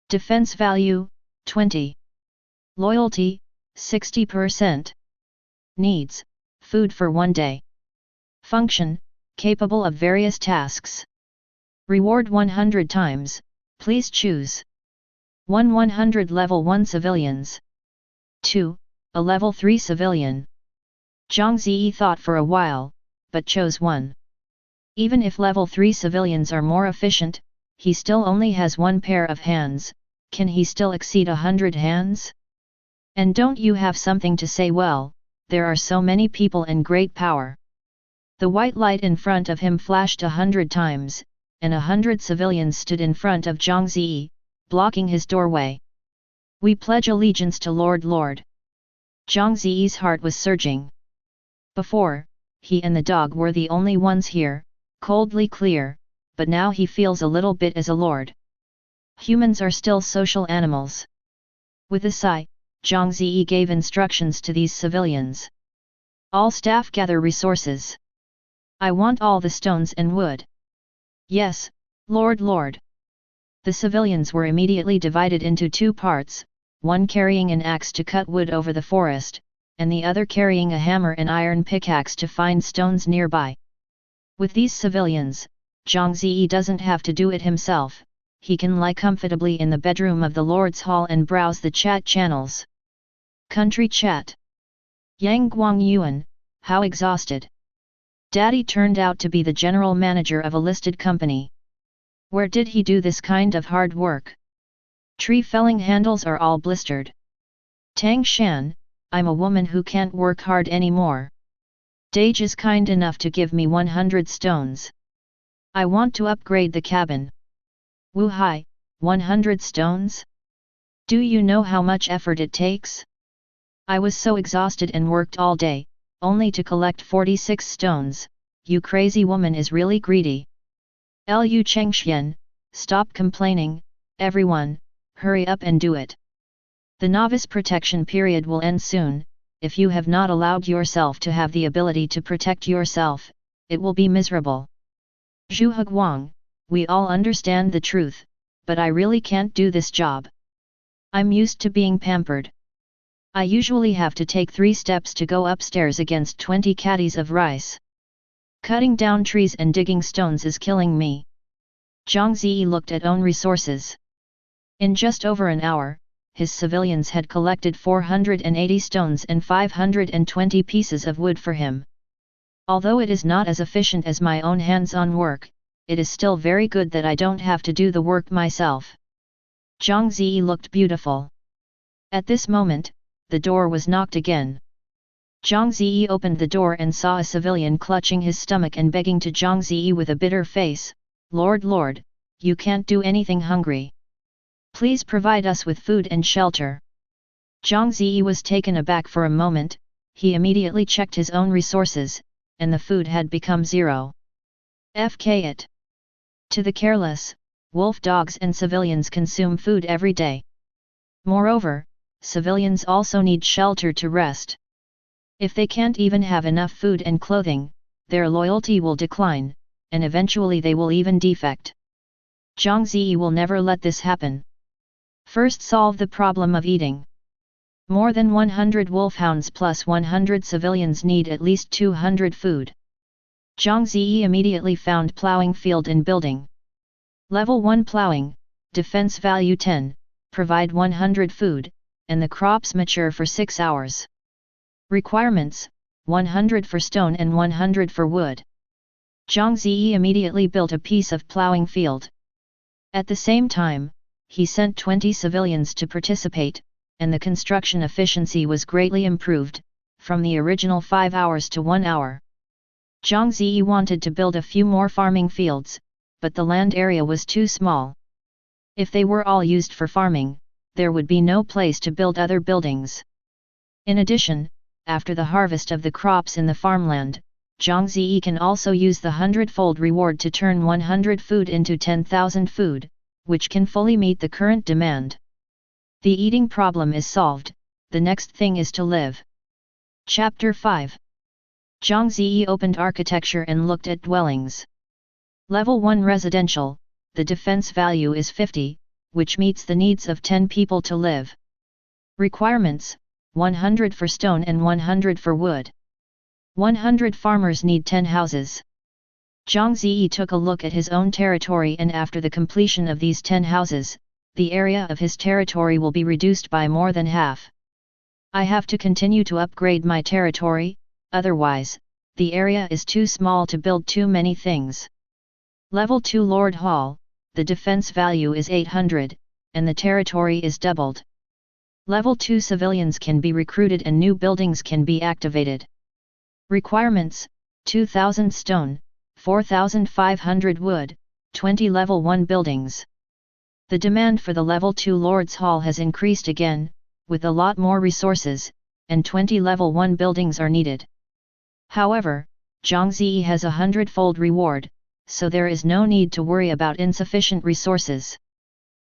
Defense value, 20. Loyalty, 60%. Needs, food for 1 day. Function, capable of various tasks. Reward 100 times, please choose. 100 level 1 civilians. 2, a level 3 civilian. Zhang Ze thought for a while, but chose 1. Even if level 3 civilians are more efficient, he still only has 1 pair of hands. Can he still exceed 100 hands? And don't you have something to say? Well, there are so many people and great power. The white light in front of him flashed 100 times, and 100 civilians stood in front of Zhang Ze, blocking his doorway. We pledge allegiance to Lord. Zhang Ze's heart was surging. Before, he and the dog were the only ones here, coldly clear, but now he feels a little bit as a lord. Humans are still social animals. With a sigh, Zhang Ze gave instructions to these civilians. All staff gather resources. I want all the stones and wood. Yes, Lord. The civilians were immediately divided into 2 parts, one carrying an axe to cut wood over the forest, and the other carrying a hammer and iron pickaxe to find stones nearby. With these civilians, Zhang Ze doesn't have to do it himself. He can lie comfortably in the bedroom of the Lord's Hall and browse the chat channels. Country chat. Yang Guangyuan, how exhausted. Daddy turned out to be the general manager of a listed company. Where did he do this kind of hard work? Tree felling handles are all blistered. Tang Shan, I'm a woman who can't work hard anymore. Dage is kind enough to give me 100 stones. I want to upgrade the cabin. Wu Hai, 100 stones? Do you know how much effort it takes? I was so exhausted and worked all day, only to collect 46 stones. You crazy woman is really greedy. Lu Chengxian, stop complaining, everyone, hurry up and do it. The novice protection period will end soon. If you have not allowed yourself to have the ability to protect yourself, it will be miserable. Zhu Huguang, we all understand the truth, but I really can't do this job. I'm used to being pampered. I usually have to take 3 steps to go upstairs against 20 caddies of rice. Cutting down trees and digging stones is killing me. Zhang Ze looked at own resources. In just over an hour, his civilians had collected 480 stones and 520 pieces of wood for him. Although it is not as efficient as my own hands-on work, it is still very good that I don't have to do the work myself. Zhang Ze looked beautiful. At this moment, the door was knocked again. Zhang Ze opened the door and saw a civilian clutching his stomach and begging to Zhang Ze with a bitter face, Lord, you can't do anything hungry. Please provide us with food and shelter. Zhang Ze was taken aback for a moment. He immediately checked his own resources, and the food had become 0. FK it. To the careless, wolf dogs and civilians consume food every day. Moreover, civilians also need shelter to rest. If they can't even have enough food and clothing, their loyalty will decline, and eventually they will even defect. Zhang Ze will never let this happen. First solve the problem of eating. More than 100 wolfhounds plus 100 civilians need at least 200 food. Zhang Ze immediately found plowing field and building. Level 1 plowing, defense value 10, provide 100 food, and the crops mature for 6 hours. Requirements, 100 for stone and 100 for wood. Zhang Ze immediately built a piece of plowing field. At the same time, he sent 20 civilians to participate, and the construction efficiency was greatly improved, from the original 5 hours to 1 hour. Zhang Ze wanted to build a few more farming fields, but the land area was too small. If they were all used for farming, there would be no place to build other buildings. In addition, after the harvest of the crops in the farmland, Zhang Ze can also use the hundredfold reward to turn 100 food into 10,000 food, which can fully meet the current demand. The eating problem is solved, the next thing is to live. Chapter 5. Zhang Ze opened architecture and looked at dwellings. Level 1 residential, the defense value is 50, which meets the needs of 10 people to live. Requirements, 100 for stone and 100 for wood. 100 farmers need 10 houses. Zhang Ze took a look at his own territory, and after the completion of these 10 houses, the area of his territory will be reduced by more than half. I have to continue to upgrade my territory, otherwise, the area is too small to build too many things. Level 2 Lord Hall, the defense value is 800, and the territory is doubled. Level 2 civilians can be recruited and new buildings can be activated. Requirements, 2000 stone, 4500 wood, 20 level 1 buildings. The demand for the level 2 Lord's Hall has increased again, with a lot more resources, and 20 level 1 buildings are needed. However, Zhang Ze has a hundredfold reward, so there is no need to worry about insufficient resources.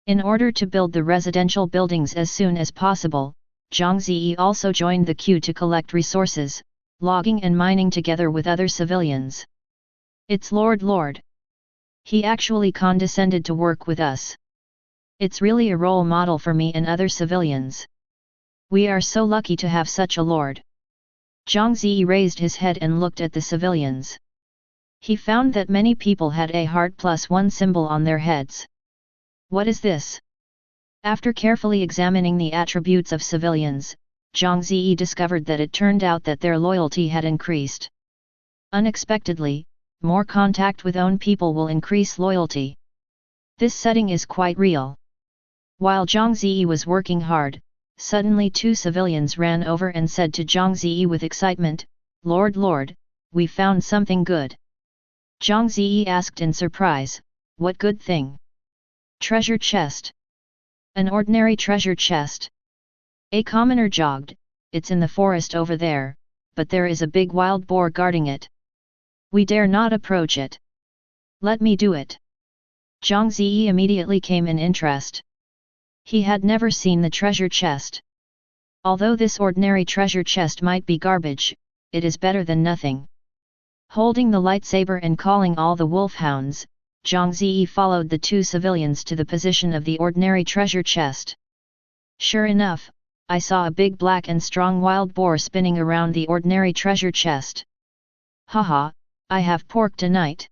In order to build the residential buildings as soon as possible, Zhang Ze also joined the queue to collect resources, logging and mining together with other civilians. It's Lord. He actually condescended to work with us. It's really a role model for me and other civilians. We are so lucky to have such a lord. Zhang Ze raised his head and looked at the civilians. He found that many people had a heart +1 symbol on their heads. What is this? After carefully examining the attributes of civilians, Zhang Ze discovered that it turned out that their loyalty had increased. Unexpectedly, more contact with own people will increase loyalty. This setting is quite real. While Zhang Ze was working hard, suddenly 2 civilians ran over and said to Zhang Ze with excitement, Lord, we found something good. Zhang Ze asked in surprise, what good thing? Treasure chest. An ordinary treasure chest. A commoner jogged, it's in the forest over there, but there is a big wild boar guarding it. We dare not approach it. Let me do it. Zhang Ze immediately came in interest. He had never seen the treasure chest. Although this ordinary treasure chest might be garbage, it is better than nothing. Holding the lightsaber and calling all the wolfhounds, Zhang Ze followed the 2 civilians to the position of the ordinary treasure chest. Sure enough, I saw a big black and strong wild boar spinning around the ordinary treasure chest. Haha, I have pork tonight.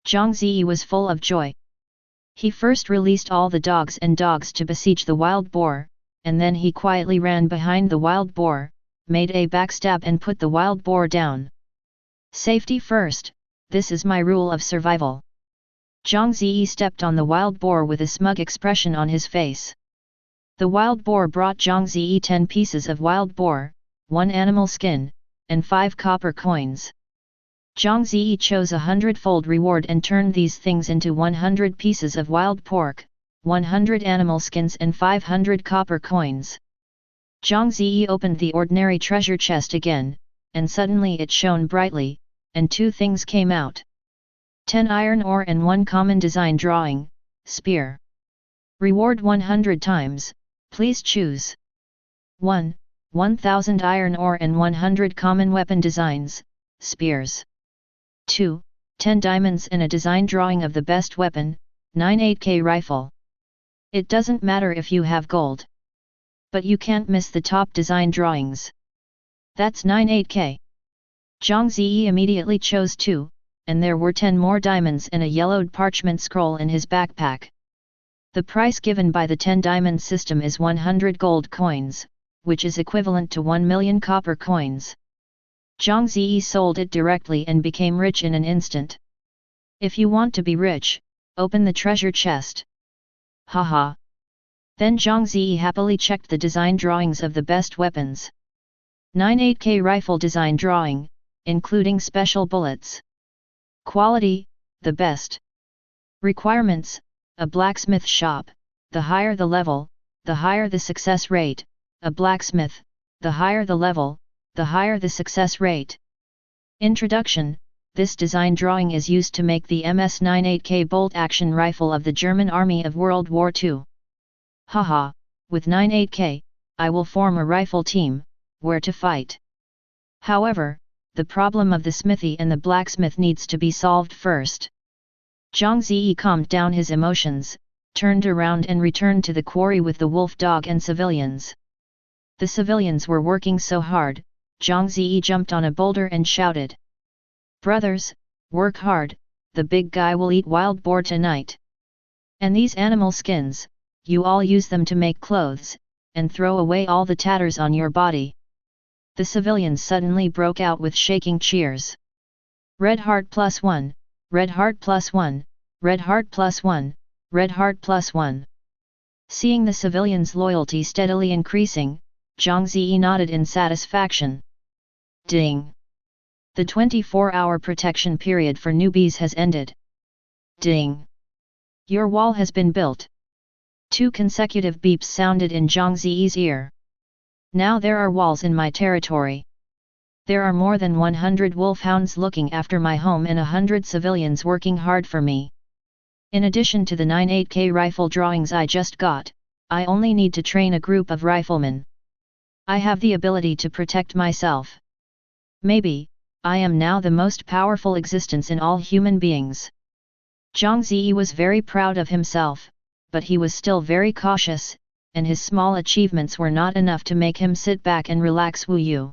Zhang Ze was full of joy. He first released all the dogs to besiege the wild boar, and then he quietly ran behind the wild boar, made a backstab and put the wild boar down. Safety first, this is my rule of survival. Zhang Ze stepped on the wild boar with a smug expression on his face. The wild boar brought Zhang Ze 10 pieces of wild boar, 1 animal skin, and 5 copper coins. Zhang Ze chose a hundredfold reward and turned these things into 100 pieces of wild pork, 100 animal skins and 500 copper coins. Zhang Ze opened the ordinary treasure chest again, and suddenly it shone brightly, and 2 things came out. 10 iron ore and 1 common design drawing, spear. Reward 100 times, please choose. 1. 1000 iron ore and 100 common weapon designs, spears. 2. 10 diamonds and a design drawing of the best weapon, 98K rifle. It doesn't matter if you have gold. But you can't miss the top design drawings. That's 98K. Zhang Ze immediately chose 2, and there were 10 more diamonds and a yellowed parchment scroll in his backpack. The price given by the 10 diamond system is 100 gold coins, which is equivalent to 1 million copper coins. Zhang Ze sold it directly and became rich in an instant. If you want to be rich, open the treasure chest. Haha. Then Zhang Ze happily checked the design drawings of the best weapons. 98K rifle design drawing, including special bullets. Quality, the best. Requirements, a blacksmith shop, the higher the level, the higher the success rate, a blacksmith, the higher the level, the higher the success rate. Introduction: this design drawing is used to make the MS-98K bolt-action rifle of the German Army of World War II. Haha, with 98K, I will form a rifle team, where to fight. However, the problem of the smithy and the blacksmith needs to be solved first. Zhang Ze calmed down his emotions, turned around and returned to the quarry with the wolf dog and civilians. The civilians were working so hard, Zhang Ze jumped on a boulder and shouted, "Brothers, work hard, the big guy will eat wild boar tonight. And these animal skins, you all use them to make clothes, and throw away all the tatters on your body." The civilians suddenly broke out with shaking cheers. Red heart +1, red heart +1, red heart +1, red heart +1. Seeing the civilians' loyalty steadily increasing, Zhang Ze nodded in satisfaction. Ding! The 24-hour protection period for newbies has ended. Ding! Your wall has been built. 2 consecutive beeps sounded in Zhang Ze's ear. Now there are walls in my territory. There are more than 100 wolfhounds looking after my home and 100 civilians working hard for me. In addition to the 98K rifle drawings I just got, I only need to train a group of riflemen. I have the ability to protect myself. Maybe, I am now the most powerful existence in all human beings. Zhang Ze was very proud of himself, but he was still very cautious, and his small achievements were not enough to make him sit back and relax. Wu Yu.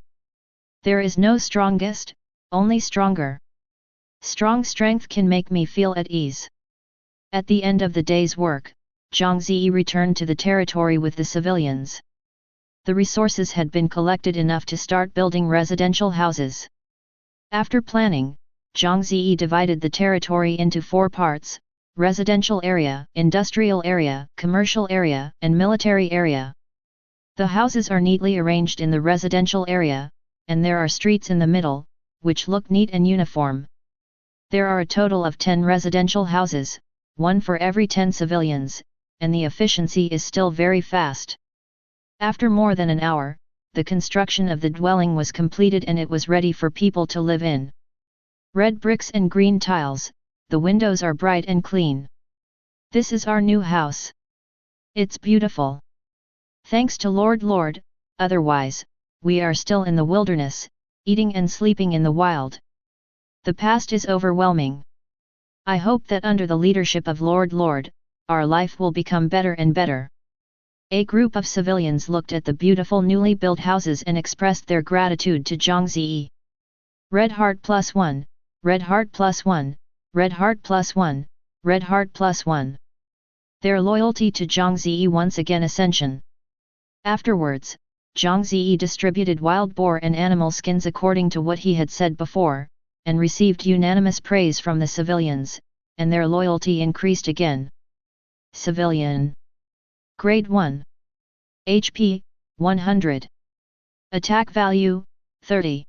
There is no strongest, only stronger. Strong strength can make me feel at ease. At the end of the day's work, Zhang Ze returned to the territory with the civilians. The resources had been collected enough to start building residential houses. After planning, Zhang Ze divided the territory into 4 parts: residential area, industrial area, commercial area, and military area. The houses are neatly arranged in the residential area, and there are streets in the middle, which look neat and uniform. There are a total of 10 residential houses, 1 for every 10 civilians, and the efficiency is still very fast. After more than an hour, the construction of the dwelling was completed and it was ready for people to live in. Red bricks and green tiles, the windows are bright and clean. This is our new house. It's beautiful. Thanks to Lord, otherwise, we are still in the wilderness, eating and sleeping in the wild. The past is overwhelming. I hope that under the leadership of Lord, our life will become better and better. A group of civilians looked at the beautiful newly built houses and expressed their gratitude to Zhang Ze. Red heart +1, red heart +1, red heart +1, red heart +1. Their loyalty to Zhang Ze once again ascension. Afterwards, Zhang Ze distributed wild boar and animal skins according to what he had said before, and received unanimous praise from the civilians, and their loyalty increased again. Civilian. Grade 1. HP, 100. Attack value, 30.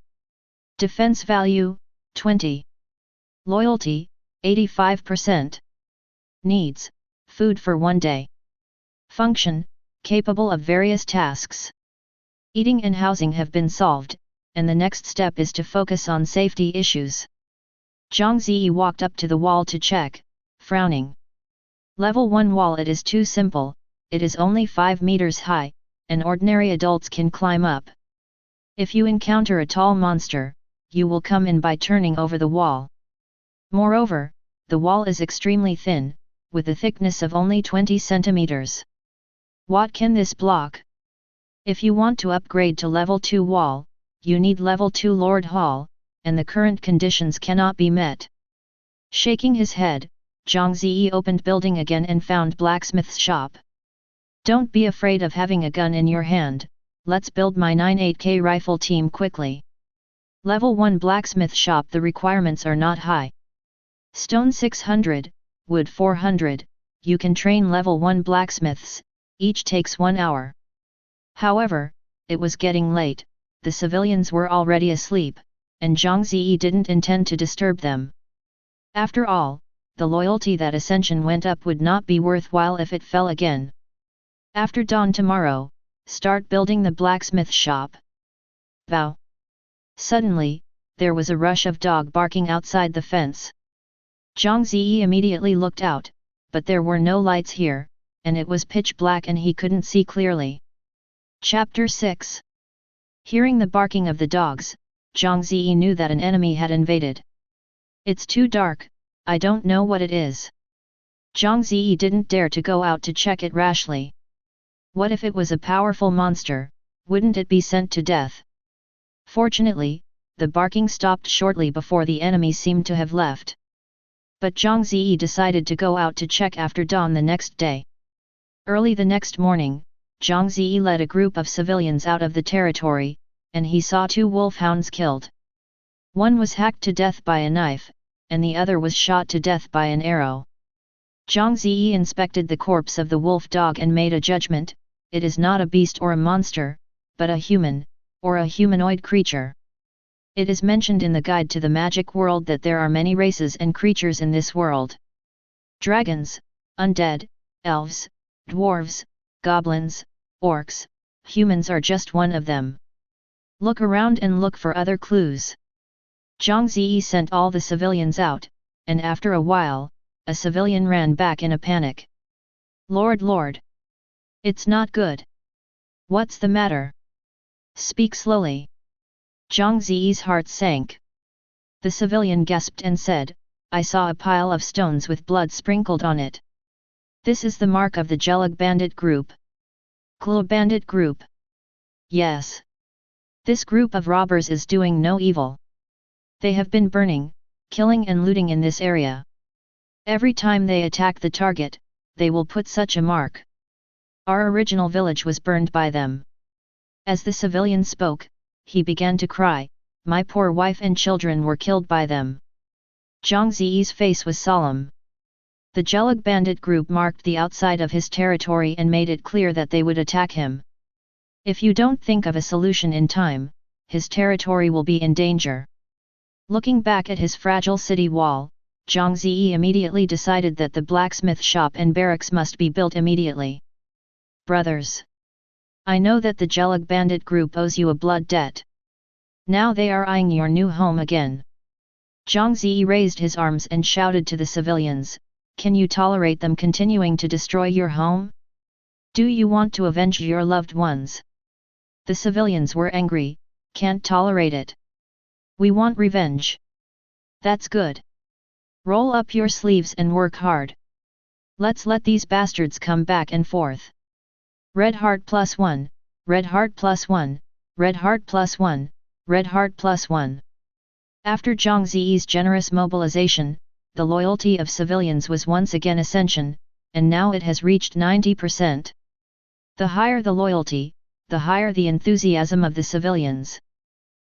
Defense value, 20. Loyalty, 85%. Needs, food for 1 day. Function, capable of various tasks. Eating and housing have been solved, and the next step is to focus on safety issues. Zhang Ze walked up to the wall to check, frowning. Level 1 wall. It is too simple, it is only 5 meters high, and ordinary adults can climb up. If you encounter a tall monster, you will come in by turning over the wall. Moreover, the wall is extremely thin, with a thickness of only 20 centimeters. What can this block? If you want to upgrade to level 2 wall, you need level 2 Lord Hall, and the current conditions cannot be met. Shaking his head, Zhang Ze opened building again and found blacksmith's shop. Don't be afraid of having a gun in your hand, let's build my 98K rifle team quickly. Level 1 blacksmith shop. The requirements are not high. Stone 600, wood 400, you can train level 1 blacksmiths, each takes 1 hour. However, it was getting late, the civilians were already asleep, and Zhang Ze didn't intend to disturb them. After all, the loyalty that ascension went up would not be worthwhile if it fell again. After dawn tomorrow, start building the blacksmith shop. Bow. Suddenly, there was a rush of dog barking outside the fence. Zhang Ze immediately looked out, but there were no lights here, and it was pitch black and he couldn't see clearly. Chapter 6. Hearing the barking of the dogs, Zhang Ze knew that an enemy had invaded. It's too dark, I don't know what it is. Zhang Ze didn't dare to go out to check it rashly. What if it was a powerful monster, wouldn't it be sent to death? Fortunately, the barking stopped shortly before the enemy seemed to have left. But Zhang Ze decided to go out to check after dawn the next day. Early the next morning, Zhang Ze led a group of civilians out of the territory, and he saw 2 wolfhounds killed. One was hacked to death by a knife, and the other was shot to death by an arrow. Zhang Ze inspected the corpse of the wolf dog and made a judgment: it is not a beast or a monster, but a human, or a humanoid creature. It is mentioned in the guide to the magic world that there are many races and creatures in this world. Dragons, undead, elves, dwarves, goblins, orcs, humans are just one of them. Look around and look for other clues. Zhang Ze sent all the civilians out, and after a while, a civilian ran back in a panic. Lord! It's not good. What's the matter? Speak slowly. Zhang Ze's heart sank. The civilian gasped and said, I saw a pile of stones with blood sprinkled on it. This is the mark of the Gelug bandit group. Clue bandit group? Yes. This group of robbers is doing no evil. They have been burning, killing and looting in this area. Every time they attack the target, they will put such a mark. Our original village was burned by them. As the civilian spoke, he began to cry, my poor wife and children were killed by them. Zhang Ze's face was solemn. The Gelug bandit group marked the outside of his territory and made it clear that they would attack him. If you don't think of a solution in time, his territory will be in danger. Looking back at his fragile city wall, Zhang Ze immediately decided that the blacksmith shop and barracks must be built immediately. Brothers, I know that the Gelug bandit group owes you a blood debt. Now they are eyeing your new home again. Zhang Ze raised his arms and shouted to the civilians, can you tolerate them continuing to destroy your home? Do you want to avenge your loved ones? The civilians were angry, can't tolerate it. We want revenge. That's good. Roll up your sleeves and work hard. Let's let these bastards come back and forth. Red heart +1, red heart +1, red heart +1, red heart +1. After Zhang Ze's generous mobilization, the loyalty of civilians was once again ascension, and now it has reached 90%. The higher the loyalty, the higher the enthusiasm of the civilians.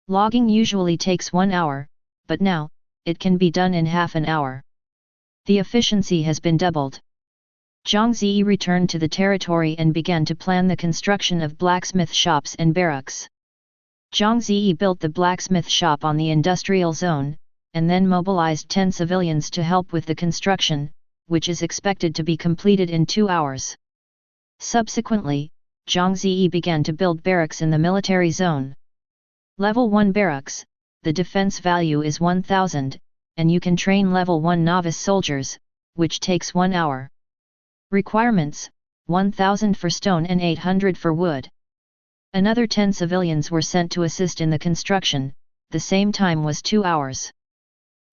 Logging usually takes 1 hour, but now, it can be done in half an hour. The efficiency has been doubled. Zhang Ze returned to the territory and began to plan the construction of blacksmith shops and barracks. Zhang Ze built the blacksmith shop on the industrial zone, and then mobilized 10 civilians to help with the construction, which is expected to be completed in 2 hours. Subsequently, Zhang Ze began to build barracks in the military zone. Level 1 barracks, the defense value is 1000, and you can train level 1 novice soldiers, which takes 1 hour. Requirements, 1000 for stone and 800 for wood. Another 10 civilians were sent to assist in the construction, the same time was 2 hours.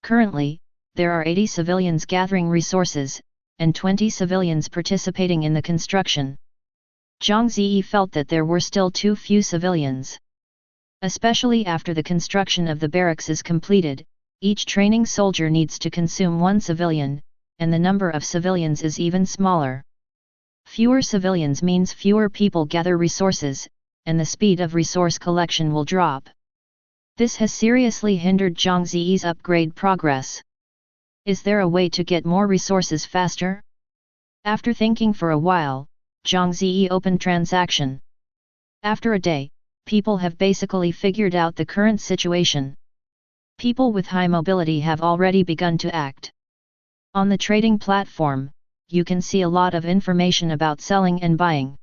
Currently, there are 80 civilians gathering resources, and 20 civilians participating in the construction. Zhang Ze felt that there were still too few civilians. Especially after the construction of the barracks is completed, each training soldier needs to consume 1 civilian, and the number of civilians is even smaller. Fewer civilians means fewer people gather resources, and the speed of resource collection will drop. This has seriously hindered Zhang Ze's upgrade progress. Is there a way to get more resources faster? After thinking for a while, Zhang Ze opened transaction. After a day, people have basically figured out the current situation. People with high mobility have already begun to act. On the trading platform, you can see a lot of information about selling and buying.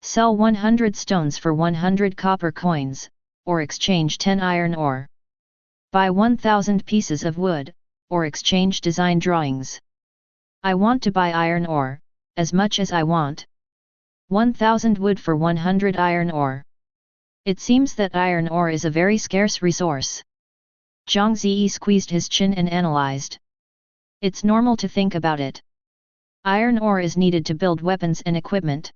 Sell 100 stones for 100 copper coins, or exchange 10 iron ore. Buy 1000 pieces of wood, or exchange design drawings. I want to buy iron ore, as much as I want. 1000 wood for 100 iron ore. It seems that iron ore is a very scarce resource. Zhang Ze squeezed his chin and analyzed. It's normal to think about it. Iron ore is needed to build weapons and equipment.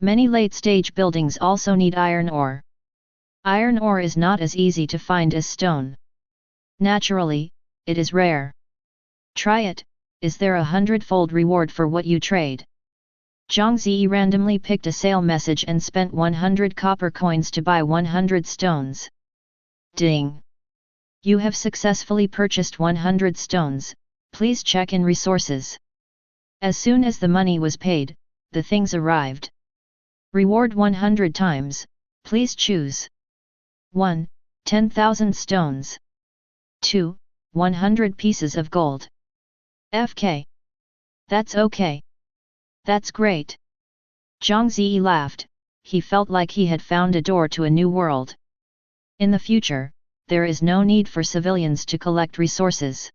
Many late-stage buildings also need iron ore. Iron ore is not as easy to find as stone. Naturally, it is rare. Try it. Is there a hundredfold reward for what you trade? Zhang Ze randomly picked a sale message and spent 100 copper coins to buy 100 stones. Ding! You have successfully purchased 100 stones, please check in resources. As soon as the money was paid, the things arrived. Reward 100 times, please choose. 1. 10,000 stones. 2. 100 pieces of gold. FK. That's okay. That's great. Zhang Ze laughed, he felt like he had found a door to a new world. In the future, there is no need for civilians to collect resources.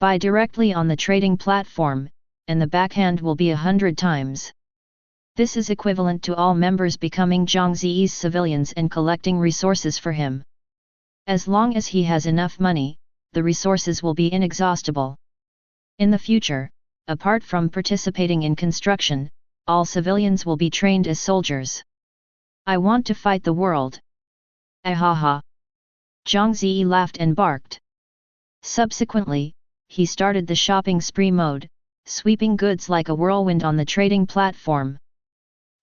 Buy directly on the trading platform, and the backhand will be 100 times. This is equivalent to all members becoming Zhang Ze's civilians and collecting resources for him. As long as he has enough money, the resources will be inexhaustible. In the future, apart from participating in construction, all civilians will be trained as soldiers. I want to fight the world. Ahaha! Zhang Ze laughed and barked. Subsequently, he started the shopping spree mode, sweeping goods like a whirlwind on the trading platform.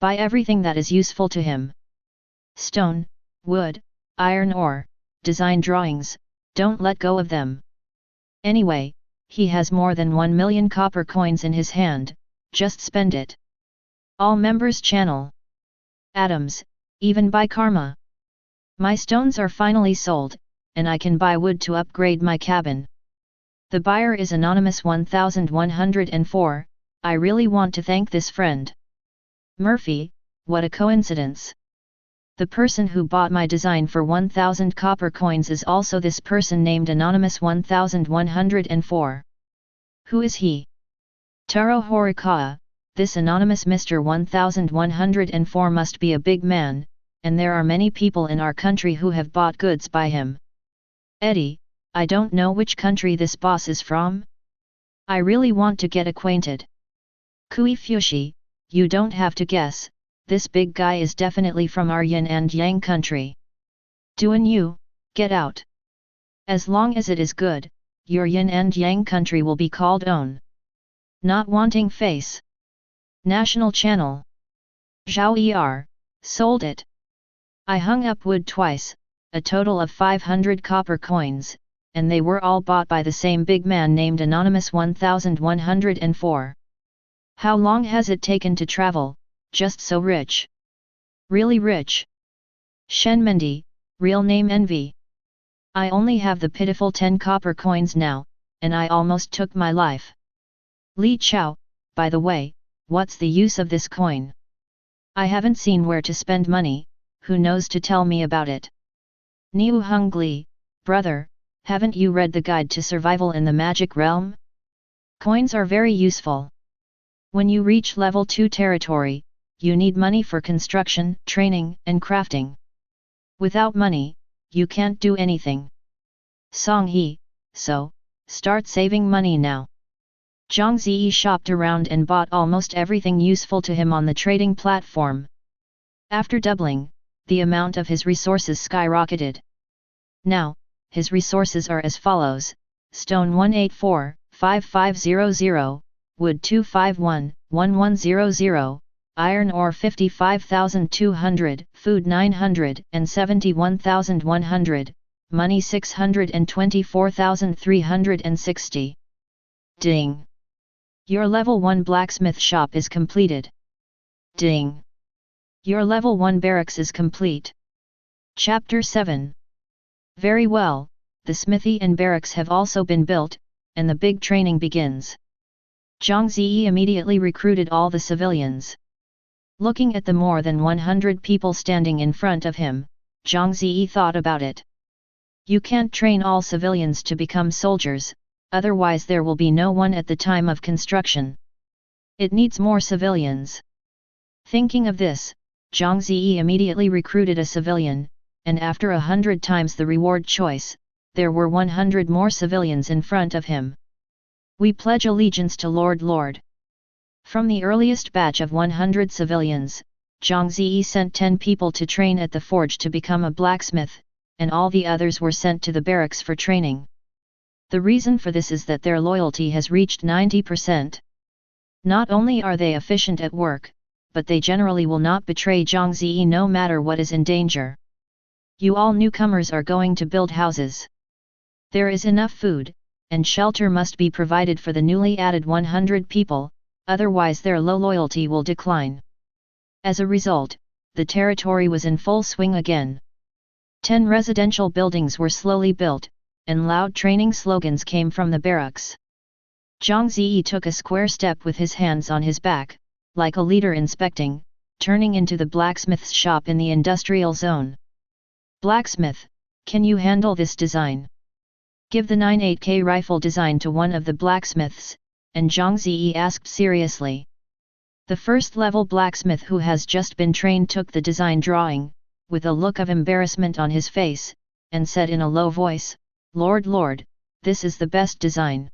Buy everything that is useful to him. Stone, wood, iron ore, design drawings, don't let go of them. Anyway, he has more than 1 million copper coins in his hand, just spend it. All members channel. Atoms, even by karma. My stones are finally sold, and I can buy wood to upgrade my cabin. The buyer is Anonymous 1104, I really want to thank this friend. Murphy, what a coincidence. The person who bought my design for 1000 copper coins is also this person named Anonymous 1104. Who is he? Taro Horikawa, this anonymous Mr. 1104 must be a big man, and there are many people in our country who have bought goods by him. Eddie, I don't know which country this boss is from. I really want to get acquainted. Kui Fushi, you don't have to guess, this big guy is definitely from our yin and yang country. Duan Yu, get out. As long as it is good, your yin and yang country will be called own. Not wanting face. National channel. Zhao Er, sold it. I hung up wood twice, a total of 500 copper coins, and they were all bought by the same big man named Anonymous 1104. How long has it taken to travel, just so rich? Really rich. Shen Mendi, real name Envy. I only have the pitiful 10 copper coins now, and I almost took my life. Li Chao, by the way, what's the use of this coin? I haven't seen where to spend money, who knows to tell me about it? Niu Hungli, brother, haven't you read the Guide to Survival in the Magic Realm? Coins are very useful. When you reach level 2 territory, you need money for construction, training, and crafting. Without money, you can't do anything. Song He, so, start saving money now. Zhang Ze shopped around and bought almost everything useful to him on the trading platform. After doubling, the amount of his resources skyrocketed. Now, his resources are as follows: stone 184, 5500, wood 251, 1100, iron ore 55,200, food 900 and 71,100, money 624,360. Ding! Your level 1 blacksmith shop is completed. Ding! Your level 1 barracks is complete. Chapter 7. Very well, the smithy and barracks have also been built, and the big training begins. Zhang Ze immediately recruited all the civilians. Looking at the more than 100 people standing in front of him, Zhang Ze thought about it. You can't train all civilians to become soldiers, otherwise there will be no one at the time of construction. It needs more civilians. Thinking of this, Zhang Ze immediately recruited a civilian, and after 100 times the reward choice, there were 100 more civilians in front of him. We pledge allegiance to Lord. From the earliest batch of 100 civilians, Zhang Ze sent 10 people to train at the forge to become a blacksmith, and all the others were sent to the barracks for training. The reason for this is that their loyalty has reached 90%. Not only are they efficient at work, but they generally will not betray Zhang Ze no matter what is in danger. You all newcomers are going to build houses. There is enough food, and shelter must be provided for the newly added 100 people, otherwise their low loyalty will decline. As a result, the territory was in full swing again. 10 residential buildings were slowly built, and loud training slogans came from the barracks. Zhang Ze took a square step with his hands on his back, like a leader inspecting, turning into the blacksmith's shop in the industrial zone. Blacksmith, can you handle this design? Give the 98K rifle design to one of the blacksmiths, and Zhang Ze asked seriously. The first-level blacksmith who has just been trained took the design drawing, with a look of embarrassment on his face, and said in a low voice, Lord, this is the best design.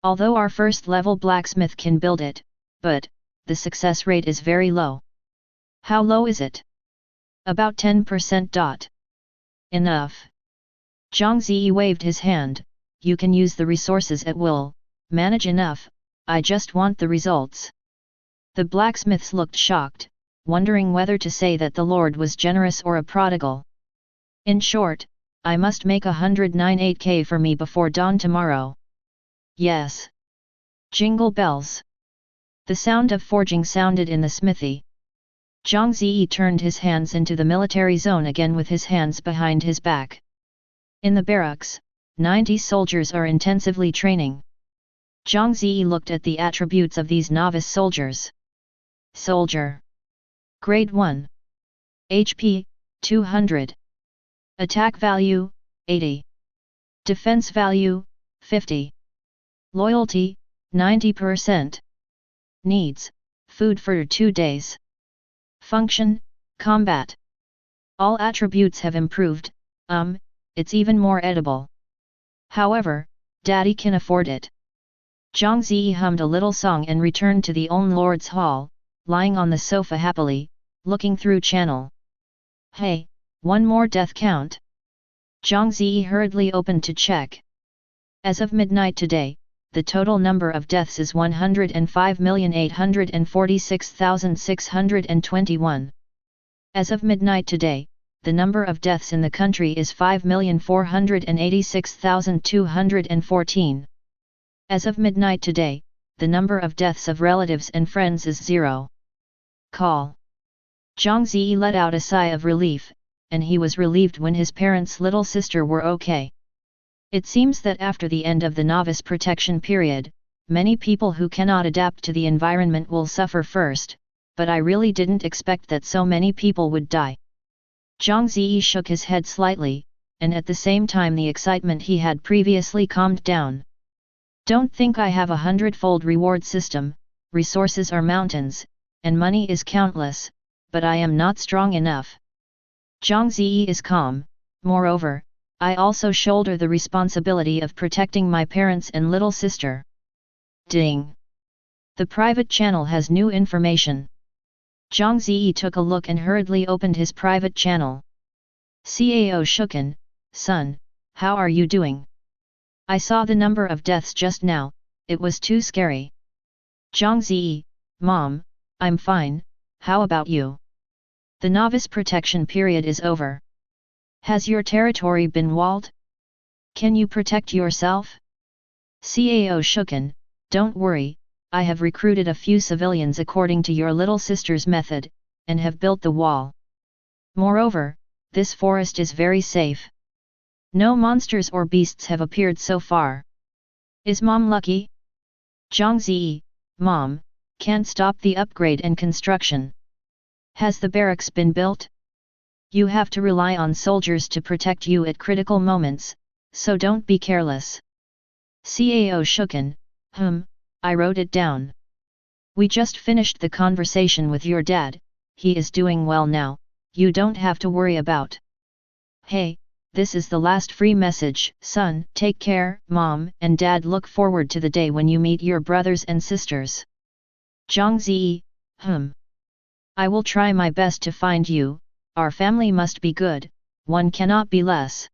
Although our first-level blacksmith can build it, but the success rate is very low. How low is it? About 10%. Enough. Zhang Ze waved his hand, you can use the resources at will, manage enough, I just want the results. The blacksmiths looked shocked, wondering whether to say that the Lord was generous or a prodigal. In short, I must make 198K for me before dawn tomorrow. Yes. Jingle bells. The sound of forging sounded in the smithy. Zhang Ze turned his hands into the military zone again with his hands behind his back. In the barracks, 90 soldiers are intensively training. Zhang Ze looked at the attributes of these novice soldiers. Soldier. Grade 1. HP, 200. Attack value, 80. Defense value, 50. Loyalty, 90%. Needs, food for 2 days. Function, combat. All attributes have improved, it's even more edible. However, Daddy can afford it. Zhang Ze hummed a little song and returned to the own Lord's Hall, lying on the sofa happily, looking through channel. Hey, one more death count. Zhang Ze hurriedly opened to check. As of midnight today, the total number of deaths is 105,846,621. As of midnight today, the number of deaths in the country is 5,486,214. As of midnight today, the number of deaths of relatives and friends is 0. Call. Zhang Ze let out a sigh of relief, and he was relieved when his parents' little sister were okay. It seems that after the end of the novice protection period, many people who cannot adapt to the environment will suffer first, but I really didn't expect that so many people would die. Zhang Ze shook his head slightly, and at the same time the excitement he had previously calmed down. Don't think I have a hundredfold reward system, resources are mountains, and money is countless, but I am not strong enough. Zhang Ze is calm, moreover, I also shoulder the responsibility of protecting my parents and little sister. Ding! The private channel has new information. Zhang Ze took a look and hurriedly opened his private channel. Cao Shukan, son, how are you doing? I saw the number of deaths just now, it was too scary. Zhang Ze, Mom, I'm fine, how about you? The novice protection period is over. Has your territory been walled? Can you protect yourself? Cao Shukan, don't worry, I have recruited a few civilians according to your little sister's method, and have built the wall. Moreover, this forest is very safe. No monsters or beasts have appeared so far. Is Mom lucky? Zhang Ze, Mom, can't stop the upgrade and construction. Has the barracks been built? You have to rely on soldiers to protect you at critical moments, so don't be careless. Cao Shuken, I wrote it down. We just finished the conversation with your dad, he is doing well now, you don't have to worry about. Hey, this is the last free message, son, take care, mom and dad look forward to the day when you meet your brothers and sisters. Zhang Ze, I will try my best to find you, our family must be good, one cannot be less.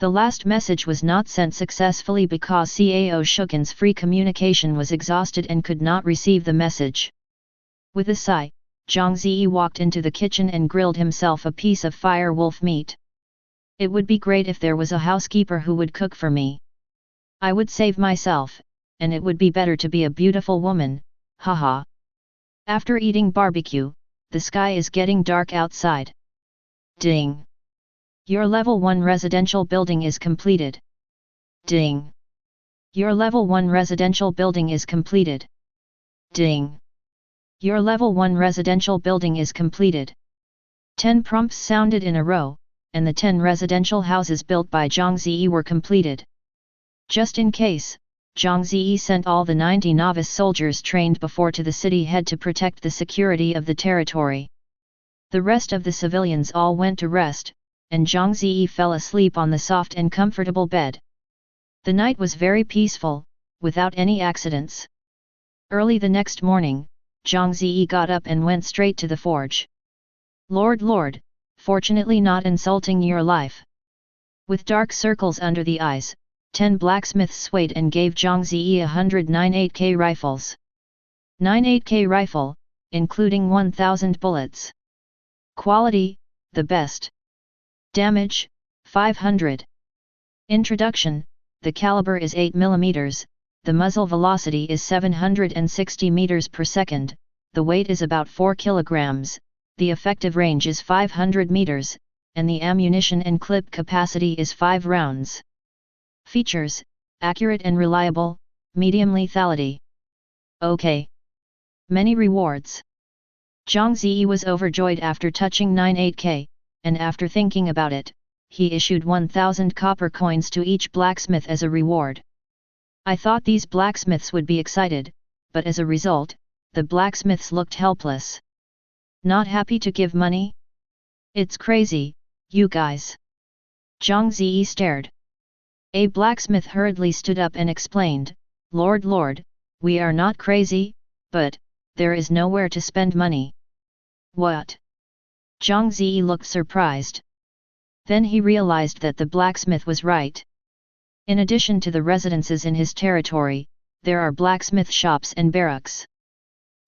The last message was not sent successfully because Cao Shuken's free communication was exhausted and could not receive the message. With a sigh, Zhang Ze walked into the kitchen and grilled himself a piece of fire wolf meat. It would be great if there was a housekeeper who would cook for me. I would save myself, and it would be better to be a beautiful woman, haha. After eating barbecue, the sky is getting dark outside. Ding! Your level 1 residential building is completed. Ding! Your level 1 residential building is completed. Ding! Your level 1 residential building is completed. 10 prompts sounded in a row, and the 10 residential houses built by Zhang Ze were completed. Just in case, Zhang Ze sent all the 90 novice soldiers trained before to the city head to protect the security of the territory. The rest of the civilians all went to rest, and Zhang Ze fell asleep on the soft and comfortable bed. The night was very peaceful, without any accidents. Early the next morning, Zhang Ze got up and went straight to the forge. Lord, fortunately not insulting your life. With dark circles under the eyes, 10 blacksmiths swayed and gave Zhang Ze 109 8K rifles. 9 8K rifle, including 1000 bullets. Quality, the best. Damage, 500. Introduction, the caliber is 8 mm, the muzzle velocity is 760 meters per second, the weight is about 4 kilograms, the effective range is 500 meters, and the ammunition and clip capacity is 5 rounds. Features, accurate and reliable, medium lethality. OK. Many rewards. Zhang Ze was overjoyed after touching 9 8K, and after thinking about it, he issued 1000 copper coins to each blacksmith as a reward. I thought these blacksmiths would be excited, but as a result, the blacksmiths looked helpless. Not happy to give money? It's crazy, you guys. Zhang Ze stared. A blacksmith hurriedly stood up and explained, Lord, we are not crazy, but there is nowhere to spend money. What? Zhang Ze looked surprised. Then he realized that the blacksmith was right. In addition to the residences in his territory, there are blacksmith shops and barracks.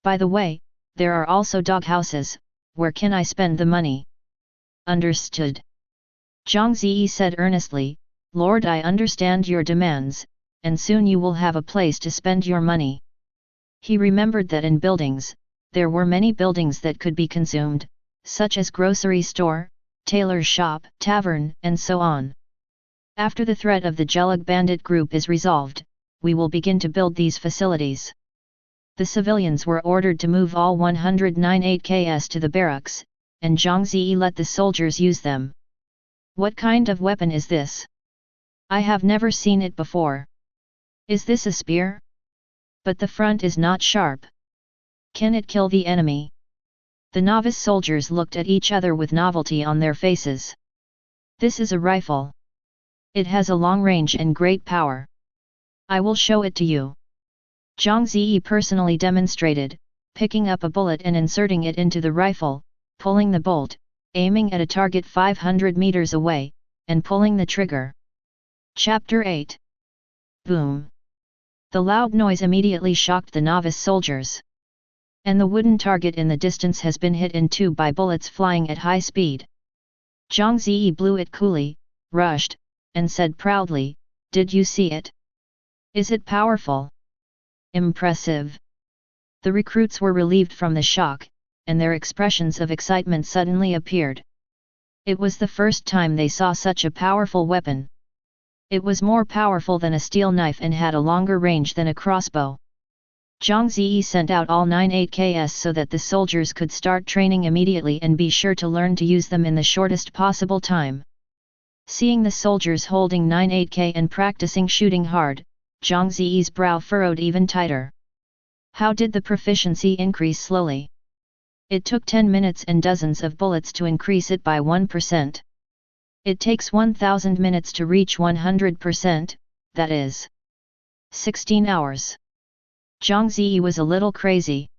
By the way, there are also doghouses, where can I spend the money? Understood. Zhang Ze said earnestly, Lord, I understand your demands, and soon you will have a place to spend your money. He remembered that in buildings, there were many buildings that could be consumed, such as grocery store, tailor's shop, tavern, and so on. After the threat of the Jelug bandit group is resolved, we will begin to build these facilities. The civilians were ordered to move all 109 8Ks to the barracks, and Zhang Ze let the soldiers use them. What kind of weapon is this? I have never seen it before. Is this a spear? But the front is not sharp. Can it kill the enemy? The novice soldiers looked at each other with novelty on their faces. This is a rifle. It has a long range and great power. I will show it to you. Zhang Ze personally demonstrated, picking up a bullet and inserting it into the rifle, pulling the bolt, aiming at a target 500 meters away, and pulling the trigger. Chapter 8. Boom. The loud noise immediately shocked the novice soldiers. And the wooden target in the distance has been hit in two by bullets flying at high speed. Zhang Ze blew it coolly, rushed, and said proudly, Did you see it? Is it powerful? Impressive. The recruits were relieved from the shock, and their expressions of excitement suddenly appeared. It was the first time they saw such a powerful weapon. It was more powerful than a steel knife and had a longer range than a crossbow. Zhang Ze sent out all 98Ks so that the soldiers could start training immediately and be sure to learn to use them in the shortest possible time. Seeing the soldiers holding 98K and practicing shooting hard, Zhang Ze's brow furrowed even tighter. How did the proficiency increase slowly? It took 10 minutes and dozens of bullets to increase it by 1%. It takes 1000 minutes to reach 100%, that is 16 hours. Zhang Ze was a little crazy.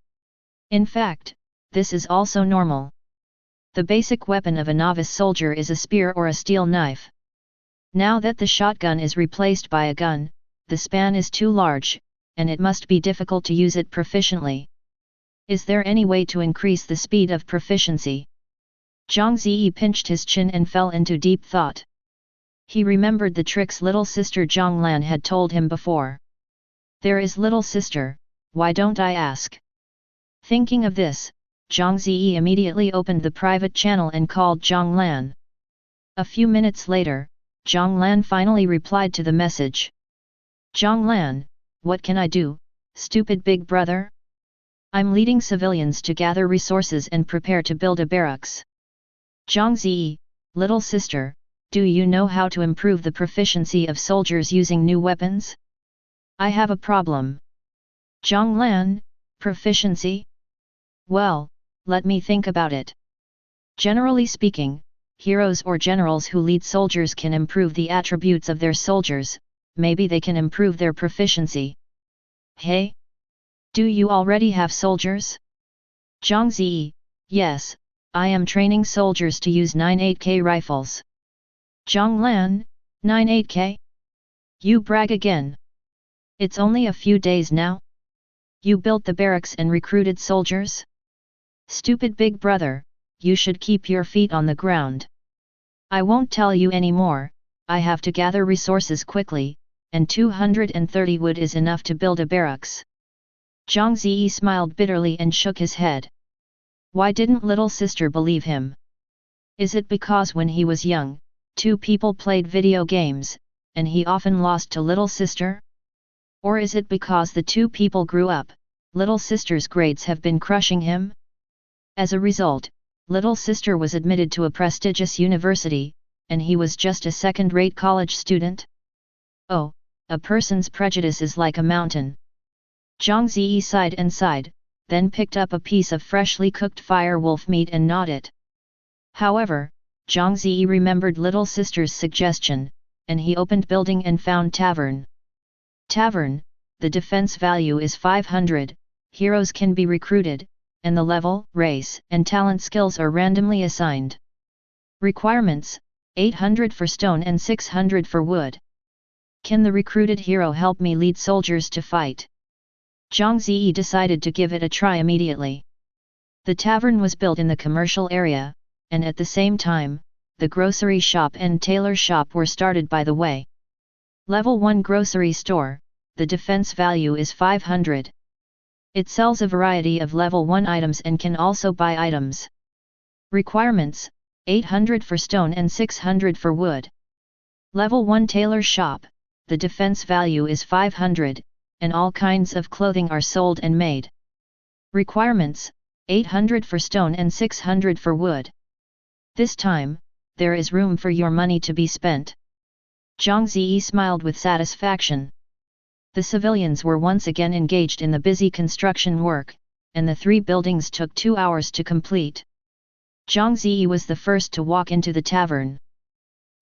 In fact, this is also normal. The basic weapon of a novice soldier is a spear or a steel knife. Now that the shotgun is replaced by a gun, the span is too large, and it must be difficult to use it proficiently. Is there any way to increase the speed of proficiency? Zhang Ze pinched his chin and fell into deep thought. He remembered the tricks little sister Zhang Lan had told him before. There is little sister, why don't I ask? Thinking of this, Zhang Ze immediately opened the private channel and called Zhang Lan. A few minutes later, Zhang Lan finally replied to the message. Zhang Lan, what can I do, stupid big brother? I'm leading civilians to gather resources and prepare to build a barracks. Zhang Ze, little sister, do you know how to improve the proficiency of soldiers using new weapons? I have a problem. Zhang Lan, proficiency? Well, let me think about it. Generally speaking, heroes or generals who lead soldiers can improve the attributes of their soldiers, maybe they can improve their proficiency. Hey? Do you already have soldiers? Zhang Ze, yes, I am training soldiers to use 98K rifles. Zhang Lan, 98K? You brag again. It's only a few days now? You built the barracks and recruited soldiers? Stupid big brother, you should keep your feet on the ground. I won't tell you any more, I have to gather resources quickly, and 230 wood is enough to build a barracks. Zhang Ze smiled bitterly and shook his head. Why didn't little sister believe him? Is it because when he was young, two people played video games, and he often lost to little sister? Or is it because the two people grew up, little sister's grades have been crushing him? As a result, little sister was admitted to a prestigious university, and he was just a second-rate college student? Oh, a person's prejudice is like a mountain. Zhang Ze sighed and sighed, then picked up a piece of freshly cooked fire wolf meat and gnawed it. However, Zhang Ze remembered little sister's suggestion, and he opened building and found tavern. Tavern, the defense value is 500, heroes can be recruited, and the level, race, and talent skills are randomly assigned. Requirements, 800 for stone and 600 for wood. Can the recruited hero help me lead soldiers to fight? Zhang Ze decided to give it a try immediately. The tavern was built in the commercial area, and at the same time, the grocery shop and tailor shop were started by the way. Level 1 grocery store, the defense value is 500. It sells a variety of level 1 items and can also buy items. Requirements, 800 for stone and 600 for wood. Level 1 tailor shop, the defense value is 500, and all kinds of clothing are sold and made. Requirements, 800 for stone and 600 for wood. This time, there is room for your money to be spent. Zhang Ze smiled with satisfaction. The civilians were once again engaged in the busy construction work, and the 3 buildings took 2 hours to complete. Zhang Ze was the first to walk into the tavern.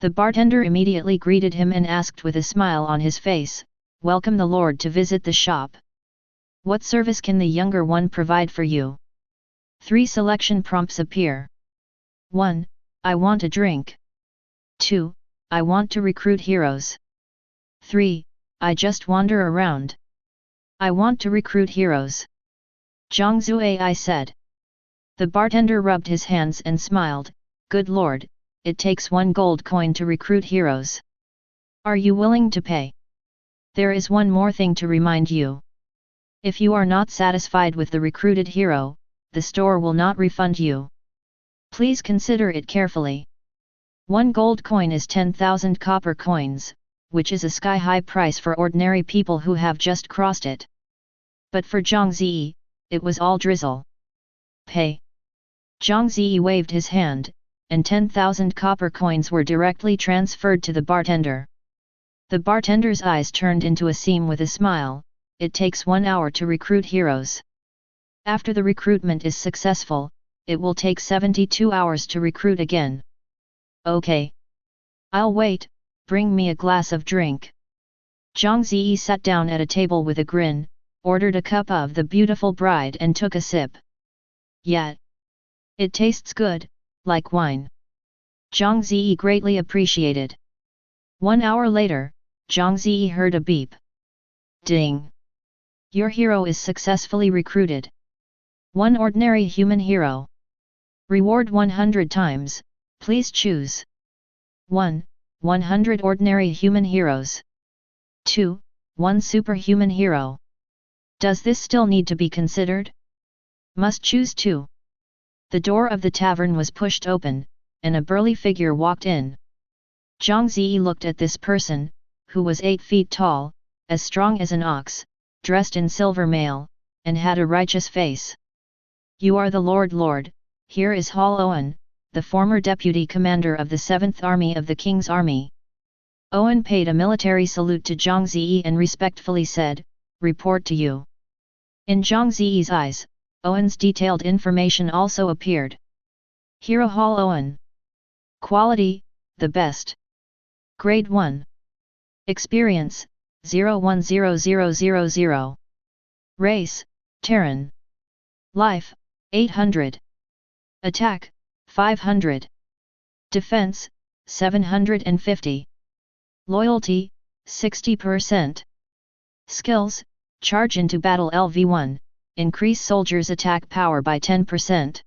The bartender immediately greeted him and asked with a smile on his face, "Welcome the Lord to visit the shop. What service can the younger one provide for you?" 3 selection prompts appear. 1. I want a drink. 2. I want to recruit heroes. 3. I just wander around. I want to recruit heroes. Zhang Ze said. The bartender rubbed his hands and smiled, "Good Lord, it takes 1 gold coin to recruit heroes. Are you willing to pay? There is one more thing to remind you. If you are not satisfied with the recruited hero, the store will not refund you. Please consider it carefully. 1 gold coin is 10,000 copper coins, which is a sky-high price for ordinary people who have just crossed it. But for Zhang Ze, it was all drizzle. Pay. Zhang Ze waved his hand, and 10,000 copper coins were directly transferred to the bartender. The bartender's eyes turned into a seam with a smile. It takes 1 hour to recruit heroes. After the recruitment is successful, it will take 72 hours to recruit again. Okay. I'll wait, bring me a glass of drink. Zhang Ze sat down at a table with a grin, ordered a cup of the beautiful bride and took a sip. Yeah. It tastes good, like wine. Zhang Ze greatly appreciated. 1 hour later, Zhang Ze heard a beep. Ding! Your hero is successfully recruited. One ordinary human hero. Reward 100 times, please choose. 1. 100 ordinary human heroes. 2. 1 superhuman hero. Does this still need to be considered? Must choose 2. The door of the tavern was pushed open, and a burly figure walked in. Zhang Ze looked at this person, who was 8 feet tall, as strong as an ox, dressed in silver mail, and had a righteous face. You are the Lord. Here is Hall Owen, the former deputy commander of the 7th Army of the King's Army. Owen paid a military salute to Zhang Ze and respectfully said, report to you. In Zhang Ze's eyes, Owen's detailed information also appeared. Hero Hall Owen. Quality, the best. Grade 1. Experience, 010000. Race, Terran. Life, 800. Attack, 500. Defense, 750. Loyalty, 60%. Skills, charge into battle LV1, increase soldiers' attack power by 10%.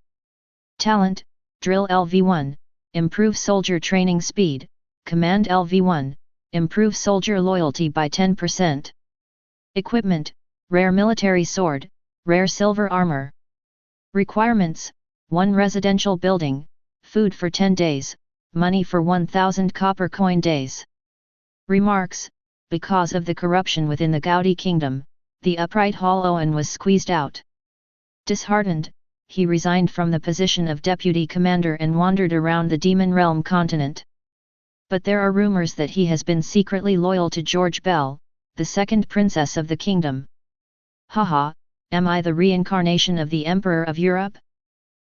Talent, drill LV1, improve soldier training speed, command LV1, improve soldier loyalty by 10%. Equipment, rare military sword, rare silver armor. Requirements, 1 residential building, food for 10 days, money for 1,000 copper coin days. Remarks, because of the corruption within the Gaudi kingdom, the upright Hall Owen was squeezed out. Disheartened, he resigned from the position of deputy commander and wandered around the Demon Realm continent. But there are rumors that he has been secretly loyal to George Bell, the second princess of the kingdom. Haha, am I the reincarnation of the Emperor of Europe?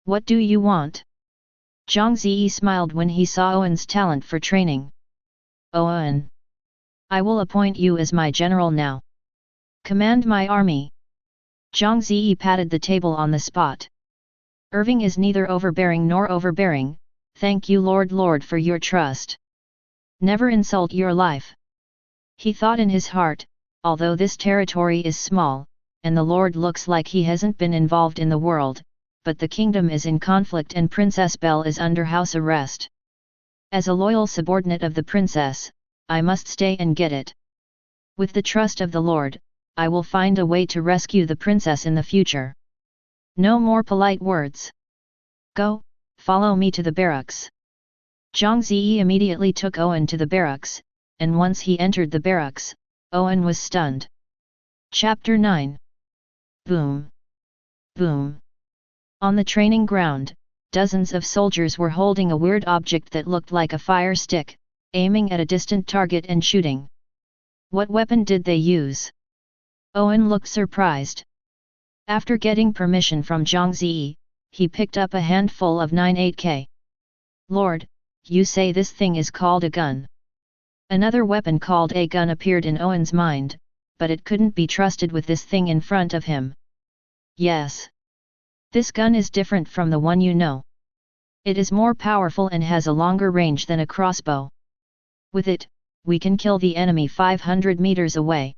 What do you want? Zhang Ze smiled when he saw Owen's talent for training. Owen. I will appoint you as my general now. Command my army. Zhang Ze patted the table on the spot. Irving is neither overbearing nor overbearing, thank you Lord for your trust. Never insult your life. He thought in his heart, although this territory is small, and the Lord looks like he hasn't been involved in the world, but the kingdom is in conflict and Princess Belle is under house arrest. As a loyal subordinate of the princess, I must stay and get it. With the trust of the Lord, I will find a way to rescue the princess in the future. No more polite words. Go, follow me to the barracks. Zhang Ze immediately took Owen to the barracks, and once he entered the barracks, Owen was stunned. Chapter 9. Boom. Boom. On the training ground, dozens of soldiers were holding a weird object that looked like a fire stick, aiming at a distant target and shooting. What weapon did they use? Owen looked surprised. After getting permission from Zhang Ze, he picked up a handful of 98K. Lord, you say this thing is called a gun. Another weapon called a gun appeared in Owen's mind, but it couldn't be trusted with this thing in front of him. Yes. This gun is different from the one you know. It is more powerful and has a longer range than a crossbow. With it, we can kill the enemy 500 meters away.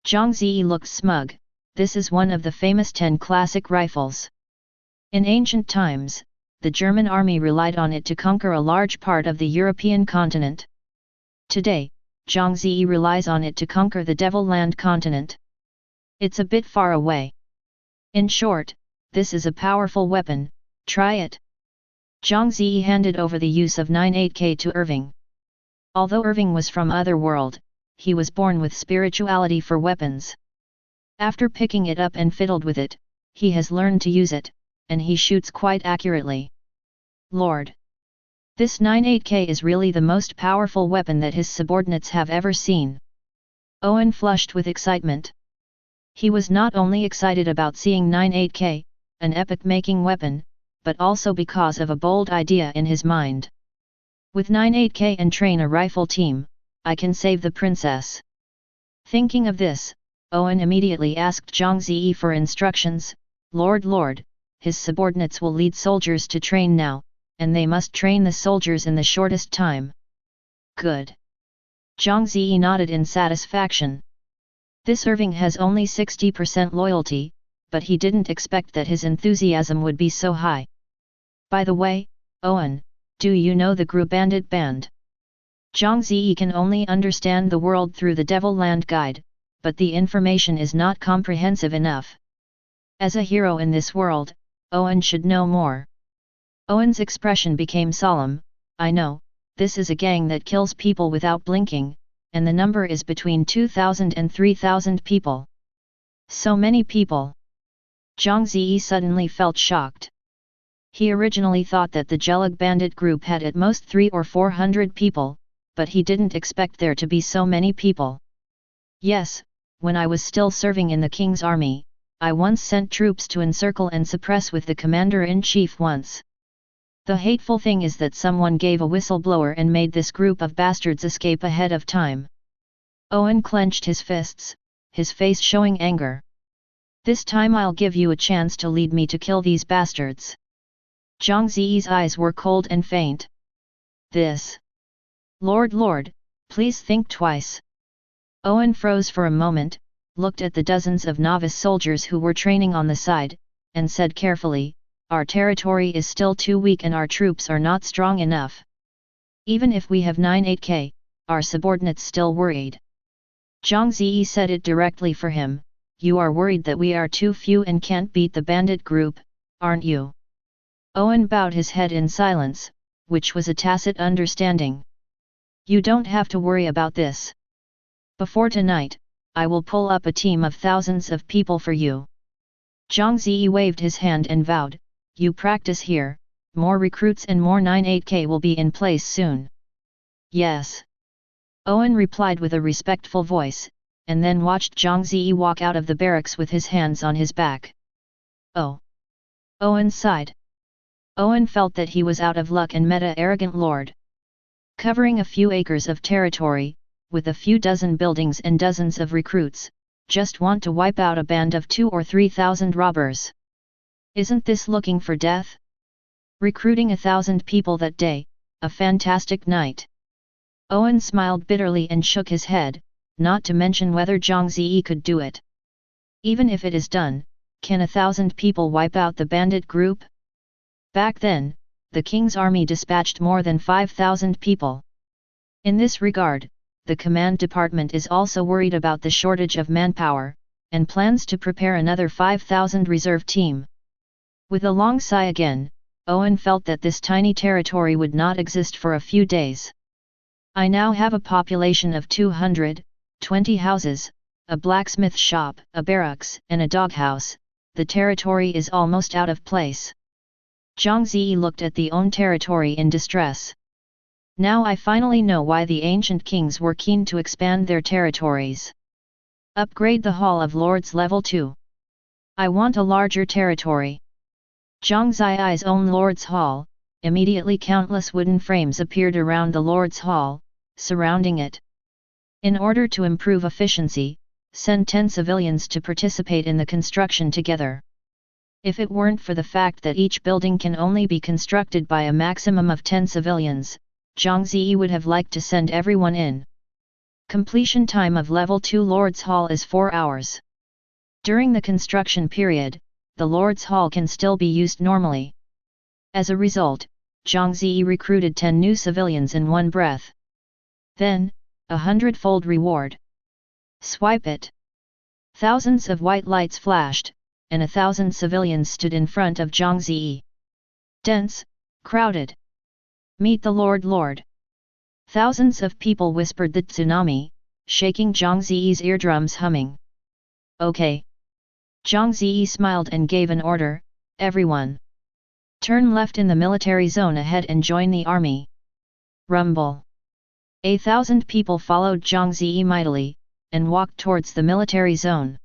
Zhang Ze looked smug. This is one of the famous 10 classic rifles. In ancient times, the German army relied on it to conquer a large part of the European continent. Today, Zhang Ze relies on it to conquer the Demonland Continent. It's a bit far away. In short, this is a powerful weapon, try it. Zhang Ze handed over the use of 98K to Irving. Although Irving was from other world, he was born with spirituality for weapons. After picking it up and fiddled with it, he has learned to use it, and he shoots quite accurately. Lord! This 98K is really the most powerful weapon that his subordinates have ever seen. Owen flushed with excitement. He was not only excited about seeing 98K, an epoch-making weapon, but also because of a bold idea in his mind. With 98K and train a rifle team, I can save the princess. Thinking of this, Owen immediately asked Zhang Ze for instructions. Lord, his subordinates will lead soldiers to train now, and they must train the soldiers in the shortest time. Good. Zhang Ze nodded in satisfaction. This Irving has only 60% loyalty, but he didn't expect that his enthusiasm would be so high. By the way, Owen, do you know the Gru Bandit Band? Zhang Ze can only understand the world through the Demonland Guide, but the information is not comprehensive enough. As a hero in this world, Owen should know more. Owen's expression became solemn. I know, this is a gang that kills people without blinking, and the number is between 2,000 and 3,000 people. So many people. Zhang Ze suddenly felt shocked. He originally thought that the Gelug bandit group had at most 300 or 400 people, but he didn't expect there to be so many people. Yes, when I was still serving in the king's army, I once sent troops to encircle and suppress with the commander-in-chief once. The hateful thing is that someone gave a whistleblower and made this group of bastards escape ahead of time. Owen clenched his fists, his face showing anger. This time I'll give you a chance to lead me to kill these bastards. Zhang Ze's eyes were cold and faint. This. Lord, please think twice. Owen froze for a moment, looked at the dozens of novice soldiers who were training on the side, and said carefully, our territory is still too weak and our troops are not strong enough. Even if we have 98K, our subordinates still worried. Zhang Ze said it directly for him, you are worried that we are too few and can't beat the bandit group, aren't you? Owen bowed his head in silence, which was a tacit understanding. You don't have to worry about this. Before tonight, I will pull up a team of thousands of people for you. Zhang Ze waved his hand and vowed, you practice here, more recruits and more 98K will be in place soon. Yes. Owen replied with a respectful voice, and then watched Zhang Ze walk out of the barracks with his hands on his back. Oh. Owen sighed. Owen felt that he was out of luck and met an arrogant lord. Covering a few acres of territory, with a few dozen buildings and dozens of recruits, just want to wipe out a band of 2,000 or 3,000 robbers. Isn't this looking for death? Recruiting 1,000 people that day, a fantastic night. Owen smiled bitterly and shook his head, not to mention whether Zhang Ze could do it. Even if it is done, can 1,000 people wipe out the bandit group? Back then, the king's army dispatched more than 5,000 people. In this regard, the command department is also worried about the shortage of manpower, and plans to prepare another 5,000 reserve team. With a long sigh again, Owen felt that this tiny territory would not exist for a few days. I now have a population of 220 houses, a blacksmith shop, a barracks, and a doghouse. The territory is almost out of place. Zhang Ze looked at the own territory in distress. Now I finally know why the ancient kings were keen to expand their territories. Upgrade the Hall of Lords level 2. I want a larger territory. Zhang Ze's own Lord's Hall, immediately countless wooden frames appeared around the Lord's Hall, surrounding it. In order to improve efficiency, send 10 civilians to participate in the construction together. If it weren't for the fact that each building can only be constructed by a maximum of 10 civilians, Zhang Ze would have liked to send everyone in. Completion time of level 2 Lord's Hall is 4 hours. During the construction period, the Lord's Hall can still be used normally. As a result, Zhang Ze recruited 10 new civilians in one breath. Then, a hundredfold reward. Swipe it. Thousands of white lights flashed, and 1,000 civilians stood in front of Zhang Ze. Dense, crowded. Meet the Lord. Thousands of people whispered the tsunami, shaking Zhang Ze's eardrums humming. Okay. Zhang Ze smiled and gave an order, everyone. Turn left in the military zone ahead and join the army. Rumble. 1,000 people followed Zhang Ze mightily, and walked towards the military zone.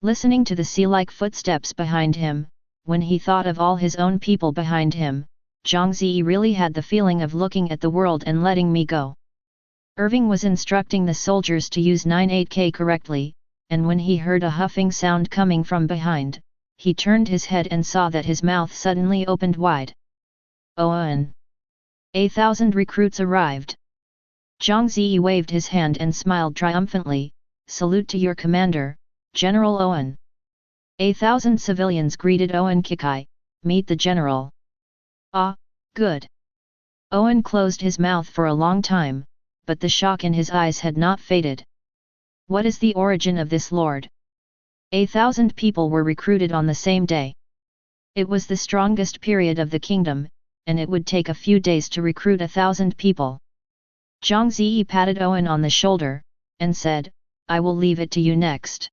Listening to the sea-like footsteps behind him, when he thought of all his own people behind him, Zhang Ze really had the feeling of looking at the world and letting me go. Irving was instructing the soldiers to use 98K correctly, and when he heard a huffing sound coming from behind, he turned his head and saw that his mouth suddenly opened wide. Owen! 1,000 recruits arrived. Zhang Ze waved his hand and smiled triumphantly, salute to your commander, General Owen. 1,000 civilians greeted Owen Kikai, meet the general. Ah, good. Owen closed his mouth for a long time, but the shock in his eyes had not faded. What is the origin of this lord? 1,000 people were recruited on the same day. It was the strongest period of the kingdom, and it would take a few days to recruit 1,000 people. Zhang Ze patted Owen on the shoulder, and said, I will leave it to you next.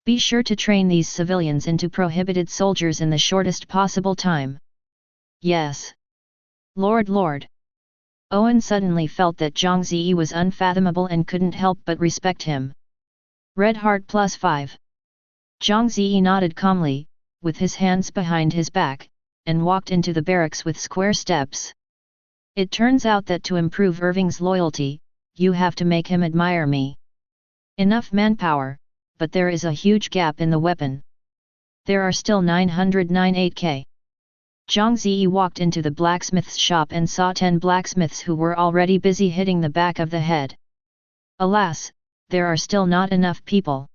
Be sure to train these civilians into prohibited soldiers in the shortest possible time. Yes. Lord. Owen suddenly felt that Zhang Ze was unfathomable and couldn't help but respect him. Red heart +5. Zhang Ze nodded calmly, with his hands behind his back, and walked into the barracks with square steps. It turns out that to improve Irving's loyalty, you have to make him admire me. Enough manpower, but there is a huge gap in the weapon. There are still 998K. Zhang Ze walked into the blacksmith's shop and saw 10 blacksmiths who were already busy hitting the back of the head. Alas, there are still not enough people.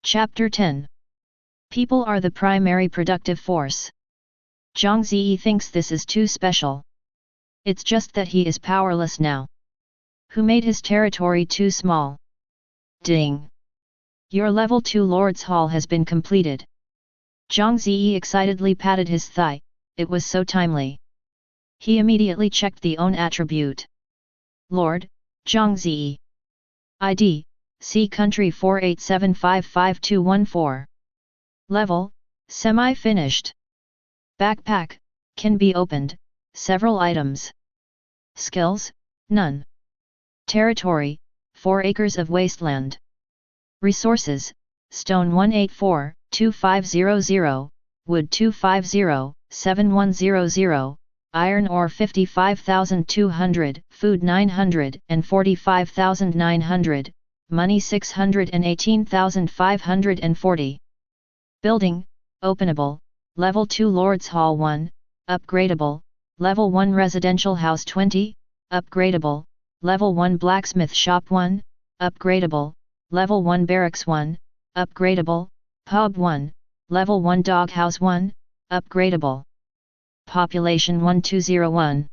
Chapter 10. People are the primary productive force. Zhang Ze thinks this is too special. It's just that he is powerless now. Who made his territory too small? Ding! Your level 2 Lord's Hall has been completed. Zhang Ze excitedly patted his thigh, it was so timely. He immediately checked the own attribute. Lord, Zhang Ze. ID, C country 48755214. Level, semi-finished. Backpack, can be opened, several items. Skills, none. Territory, 4 acres of wasteland. Resources, stone 184, 2500, wood 250, 7100, iron ore 55,200, food 900 and 45,900, money 618,540. Building, openable, level 2 Lord's Hall 1, upgradable, level 1 residential house 20, upgradable, level 1 blacksmith shop 1, upgradable, level 1 barracks 1, upgradable, pub 1, level 1 doghouse 1, upgradable. Population 1201.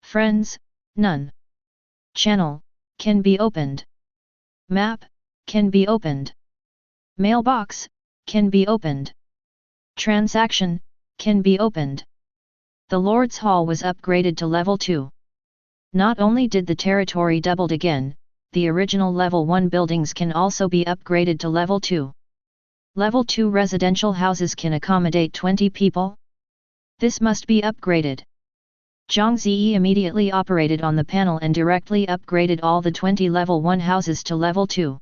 Friends, none. Channel, can be opened. Map, can be opened. Mailbox, can be opened. Transaction, can be opened. The Lord's Hall was upgraded to level 2. Not only did the territory doubled again, the original level 1 buildings can also be upgraded to level 2. Level 2 residential houses can accommodate 20 people. This must be upgraded. Zhang Ze immediately operated on the panel and directly upgraded all the 20 level 1 houses to level 2.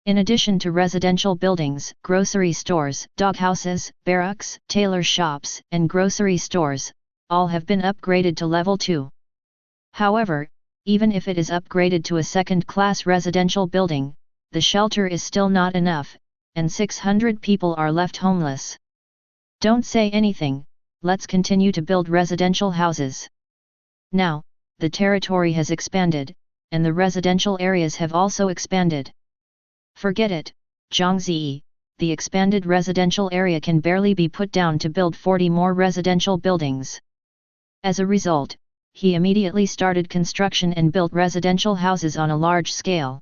In addition to residential buildings, grocery stores, doghouses, barracks, tailor shops, and grocery stores, all have been upgraded to level 2. However, even if it is upgraded to a second-class residential building, the shelter is still not enough, and 600 people are left homeless. Don't say anything, let's continue to build residential houses. Now, the territory has expanded, and the residential areas have also expanded. Forget it, Zhang Ze, the expanded residential area can barely be put down to build 40 more residential buildings. As a result, he immediately started construction and built residential houses on a large scale.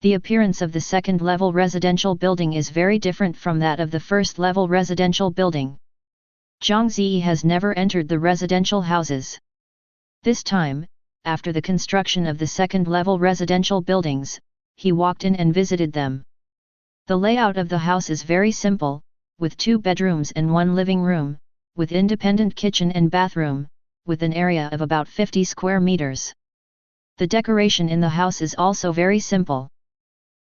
The appearance of the second-level residential building is very different from that of the first-level residential building. Zhang Ze has never entered the residential houses. This time, after the construction of the second-level residential buildings, he walked in and visited them. The layout of the house is very simple, with 2 bedrooms and 1 living room, with independent kitchen and bathroom, with an area of about 50 square meters. The decoration in the house is also very simple.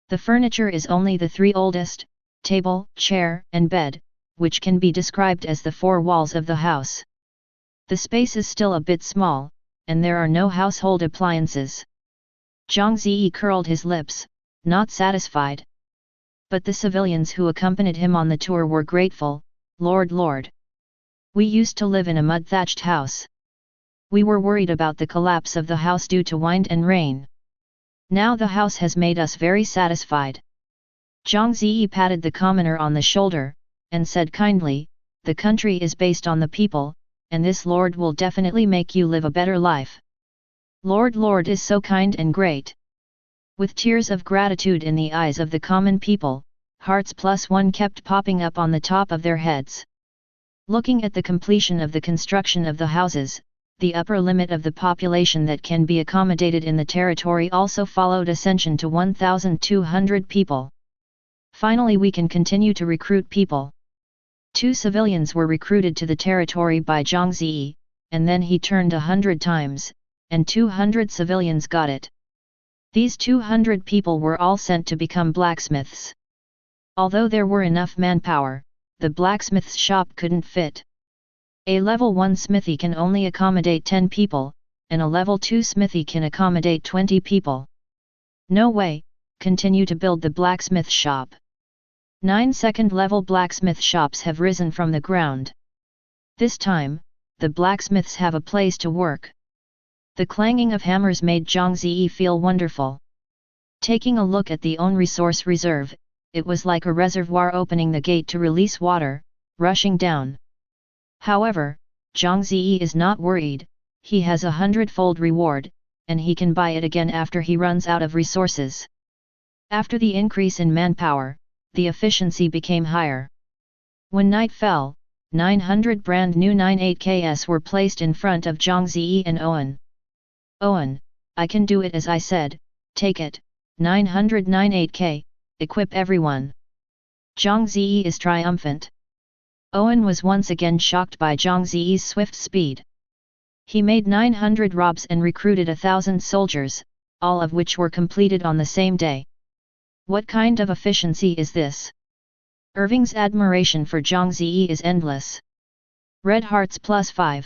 The furniture is only the 3 oldest, table, chair, and bed, which can be described as the 4 walls of the house. The space is still a bit small, and there are no household appliances. Zhang Ze curled his lips, not satisfied. But the civilians who accompanied him on the tour were grateful. Lord. We used to live in a mud-thatched house. We were worried about the collapse of the house due to wind and rain. Now the house has made us very satisfied. Zhang Ze patted the commoner on the shoulder, and said kindly, the country is based on the people, and this Lord will definitely make you live a better life. Lord is so kind and great. With tears of gratitude in the eyes of the common people, hearts +1 kept popping up on the top of their heads. Looking at the completion of the construction of the houses, the upper limit of the population that can be accommodated in the territory also followed ascension to 1,200 people. Finally we can continue to recruit people. 2 civilians were recruited to the territory by Zhang Ze, and then he turned 100 times, and 200 civilians got it. These 200 people were all sent to become blacksmiths. Although there were enough manpower, the blacksmith's shop couldn't fit. A level 1 smithy can only accommodate 10 people, and a level 2 smithy can accommodate 20 people. No way, continue to build the blacksmith shop. 9 second-level blacksmith shops have risen from the ground. This time, the blacksmiths have a place to work. The clanging of hammers made Zhang Ze feel wonderful. Taking a look at the own resource reserve, it was like a reservoir opening the gate to release water, rushing down. However, Zhang Ze is not worried, he has a 100-fold reward, and he can buy it again after he runs out of resources. After the increase in manpower, the efficiency became higher. When night fell, 900 brand new 98Ks were placed in front of Zhang Ze and Owen. Owen, I can do it as I said, take it, 998K, equip everyone. Zhang Ze is triumphant. Owen was once again shocked by Zhang Ze's swift speed. He made 900 robs and recruited 1,000 soldiers, all of which were completed on the same day. What kind of efficiency is this? Irving's admiration for Zhang Ze is endless. Red hearts +5.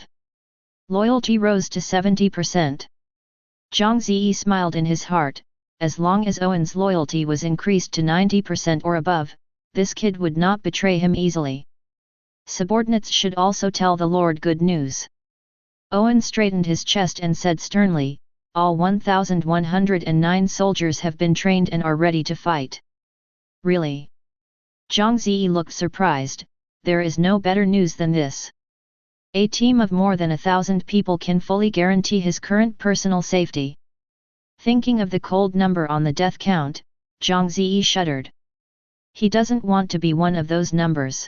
Loyalty rose to 70%. Zhang Ze smiled in his heart, as long as Owen's loyalty was increased to 90% or above, this kid would not betray him easily. Subordinates should also tell the Lord good news. Owen straightened his chest and said sternly, all 1,109 soldiers have been trained and are ready to fight. Really? Zhang Ze looked surprised, there is no better news than this. A team of more than 1,000 people can fully guarantee his current personal safety. Thinking of the cold number on the death count, Zhang Ze shuddered. He doesn't want to be one of those numbers.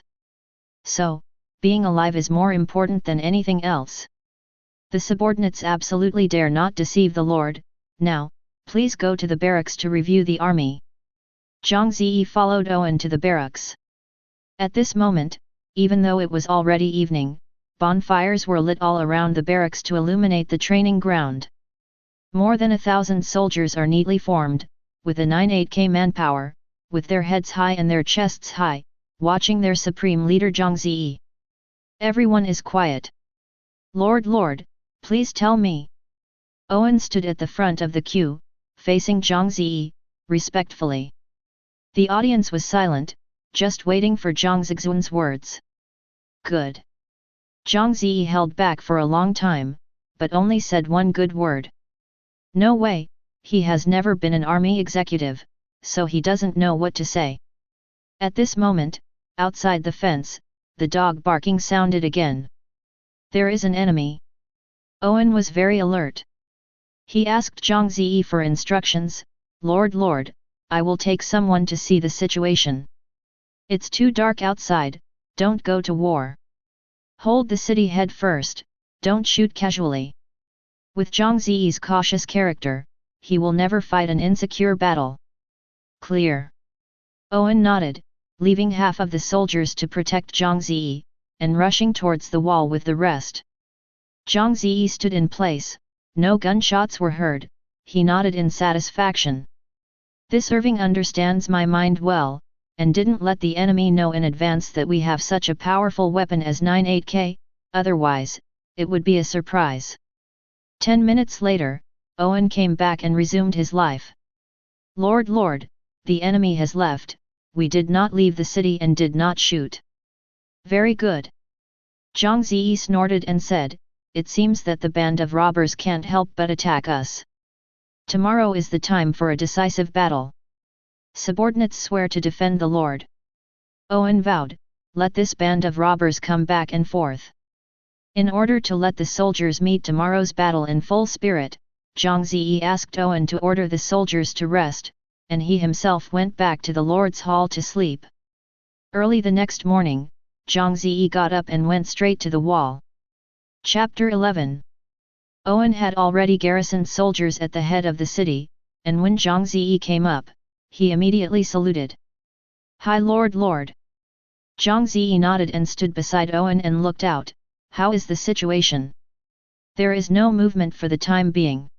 So, being alive is more important than anything else. The subordinates absolutely dare not deceive the Lord. Now, please go to the barracks to review the army. Zhang Ze followed Owen to the barracks. At this moment, even though it was already evening, bonfires were lit all around the barracks to illuminate the training ground. More than 1,000 soldiers are neatly formed, with a 98K manpower, with their heads high and their chests high, watching their supreme leader Zhang Ze. Everyone is quiet. Lord, please tell me. Owen stood at the front of the queue, facing Zhang Ze, respectfully. The audience was silent, just waiting for Zhang Zexuan's words. Good. Zhang Ze held back for a long time, but only said one good word. No way, he has never been an army executive, so he doesn't know what to say. At this moment, outside the fence, the dog barking sounded again. There is an enemy. Owen was very alert. He asked Zhang Ze for instructions. Lord, I will take someone to see the situation. It's too dark outside, don't go to war. Hold the city head first, don't shoot casually. With Zhang Ze's cautious character, he will never fight an insecure battle. Clear. Owen nodded, leaving half of the soldiers to protect Zhang Ze, and rushing towards the wall with the rest. Zhang Ze stood in place, no gunshots were heard, he nodded in satisfaction. This Irving understands my mind well, and didn't let the enemy know in advance that we have such a powerful weapon as 98K, otherwise, it would be a surprise. 10 minutes later, Owen came back and resumed his life. Lord, the enemy has left, we did not leave the city and did not shoot. Very good. Zhang Ze snorted and said, it seems that the band of robbers can't help but attack us. Tomorrow is the time for a decisive battle. Subordinates swear to defend the Lord. Owen vowed, let this band of robbers come back and forth. In order to let the soldiers meet tomorrow's battle in full spirit, Zhang Ze asked Owen to order the soldiers to rest, and he himself went back to the Lord's hall to sleep. Early the next morning, Zhang Ze got up and went straight to the wall. Chapter 11. Owen had already garrisoned soldiers at the head of the city, and when Zhang Ze came up, he immediately saluted. Hi Lord. Zhang Ze nodded and stood beside Owen and looked out. How is the situation? There is no movement for the time being.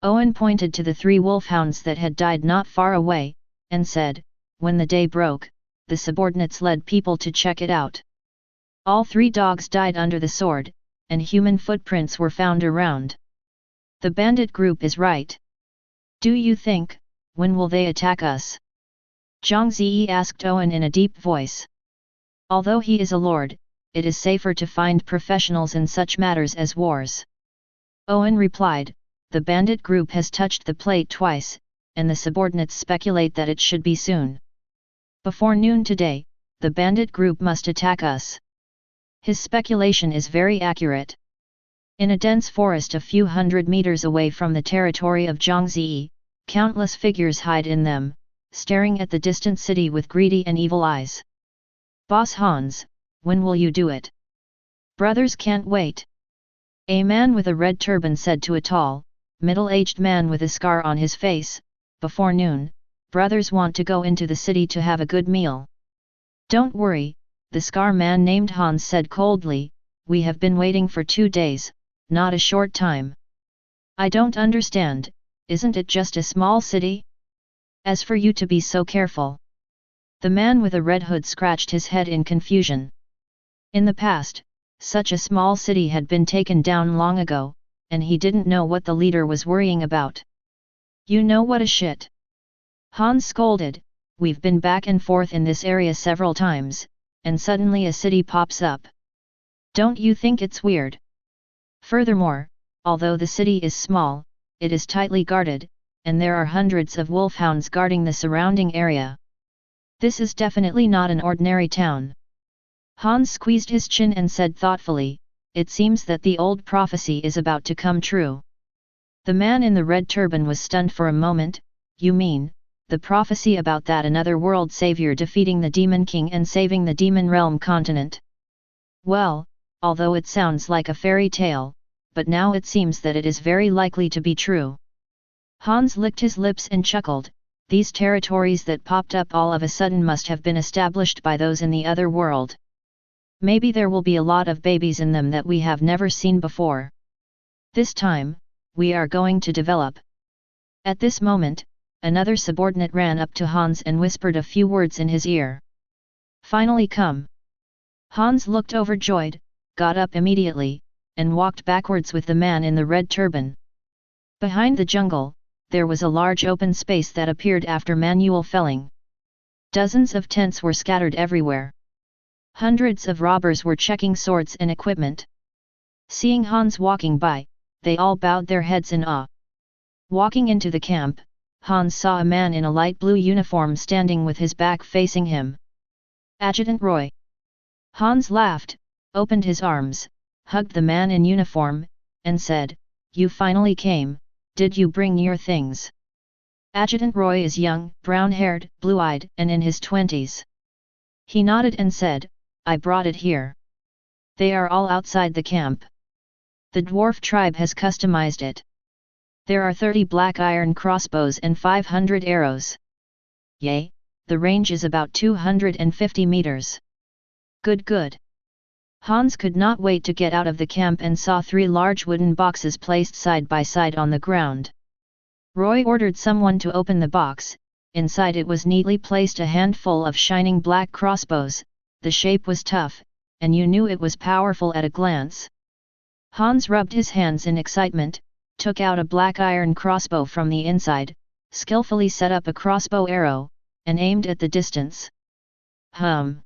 Owen pointed to the 3 wolfhounds that had died not far away, and said, when the day broke, the subordinates led people to check it out. All 3 dogs died under the sword, and human footprints were found around. The bandit group is right. Do you think, when will they attack us? Zhang Ze asked Owen in a deep voice. Although he is a lord, it is safer to find professionals in such matters as wars. Owen replied, the bandit group has touched the plate twice, and the subordinates speculate that it should be soon. Before noon today, the bandit group must attack us. His speculation is very accurate. In a dense forest a few hundred meters away from the territory of Zhang Ze, countless figures hide in them, staring at the distant city with greedy and evil eyes. Boss Hans, when will you do it? Brothers can't wait. A man with a red turban said to a tall, middle-aged man with a scar on his face, before noon, brothers want to go into the city to have a good meal. Don't worry, the scar man named Hans said coldly, we have been waiting for 2 days, not a short time. I don't understand, isn't it just a small city? As for you to be so careful. The man with a red hood scratched his head in confusion. In the past, such a small city had been taken down long ago, and he didn't know what the leader was worrying about. You know what a shit. Hans scolded, we've been back and forth in this area several times, and suddenly a city pops up. Don't you think it's weird? Furthermore, although the city is small, it is tightly guarded, and there are hundreds of wolfhounds guarding the surrounding area. This is definitely not an ordinary town. Hans squeezed his chin and said thoughtfully, it seems that the old prophecy is about to come true. The man in the red turban was stunned for a moment. You mean, the prophecy about that another world savior defeating the Demon King and saving the Demon Realm continent? Well, although it sounds like a fairy tale, but now it seems that it is very likely to be true. Hans licked his lips and chuckled, these territories that popped up all of a sudden must have been established by those in the other world. Maybe there will be a lot of babies in them that we have never seen before. This time, we are going to develop. At this moment, another subordinate ran up to Hans and whispered a few words in his ear. Finally come. Hans looked overjoyed, got up immediately, and walked backwards with the man in the red turban. Behind the jungle, there was a large open space that appeared after manual felling. Dozens of tents were scattered everywhere. Hundreds of robbers were checking swords and equipment. Seeing Hans walking by, they all bowed their heads in awe. Walking into the camp, Hans saw a man in a light blue uniform standing with his back facing him. Adjutant Roy. Hans laughed, opened his arms, hugged the man in uniform, and said, "You finally came, did you bring your things?" Adjutant Roy is young, brown-haired, blue-eyed, and in his 20s. He nodded and said, "I brought it here. They are all outside the camp. The dwarf tribe has customized it. There are 30 black iron crossbows and 500 arrows." "Yay, the range is about 250 meters. Good. Hans could not wait to get out of the camp and saw 3 large wooden boxes placed side by side on the ground. Roy ordered someone to open the box. Inside it was neatly placed a handful of shining black crossbows. The shape was tough, and you knew it was powerful at a glance. Hans rubbed his hands in excitement, took out a black iron crossbow from the inside, skillfully set up a crossbow arrow, and aimed at the distance. Hum!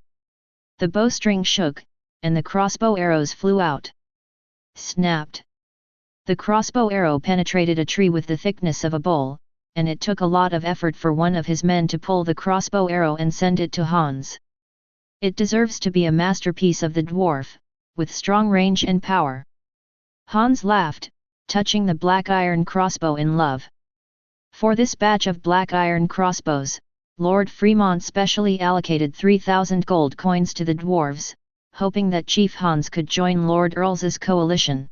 The bowstring shook, and the crossbow arrows flew out. Snapped! The crossbow arrow penetrated a tree with the thickness of a bowl, and it took a lot of effort for one of his men to pull the crossbow arrow and send it to Hans. It deserves to be a masterpiece of the dwarf, with strong range and power. Hans laughed, touching the black iron crossbow in love. For this batch of black iron crossbows, Lord Fremont specially allocated 3,000 gold coins to the dwarves, hoping that Chief Hans could join Lord Earl's coalition.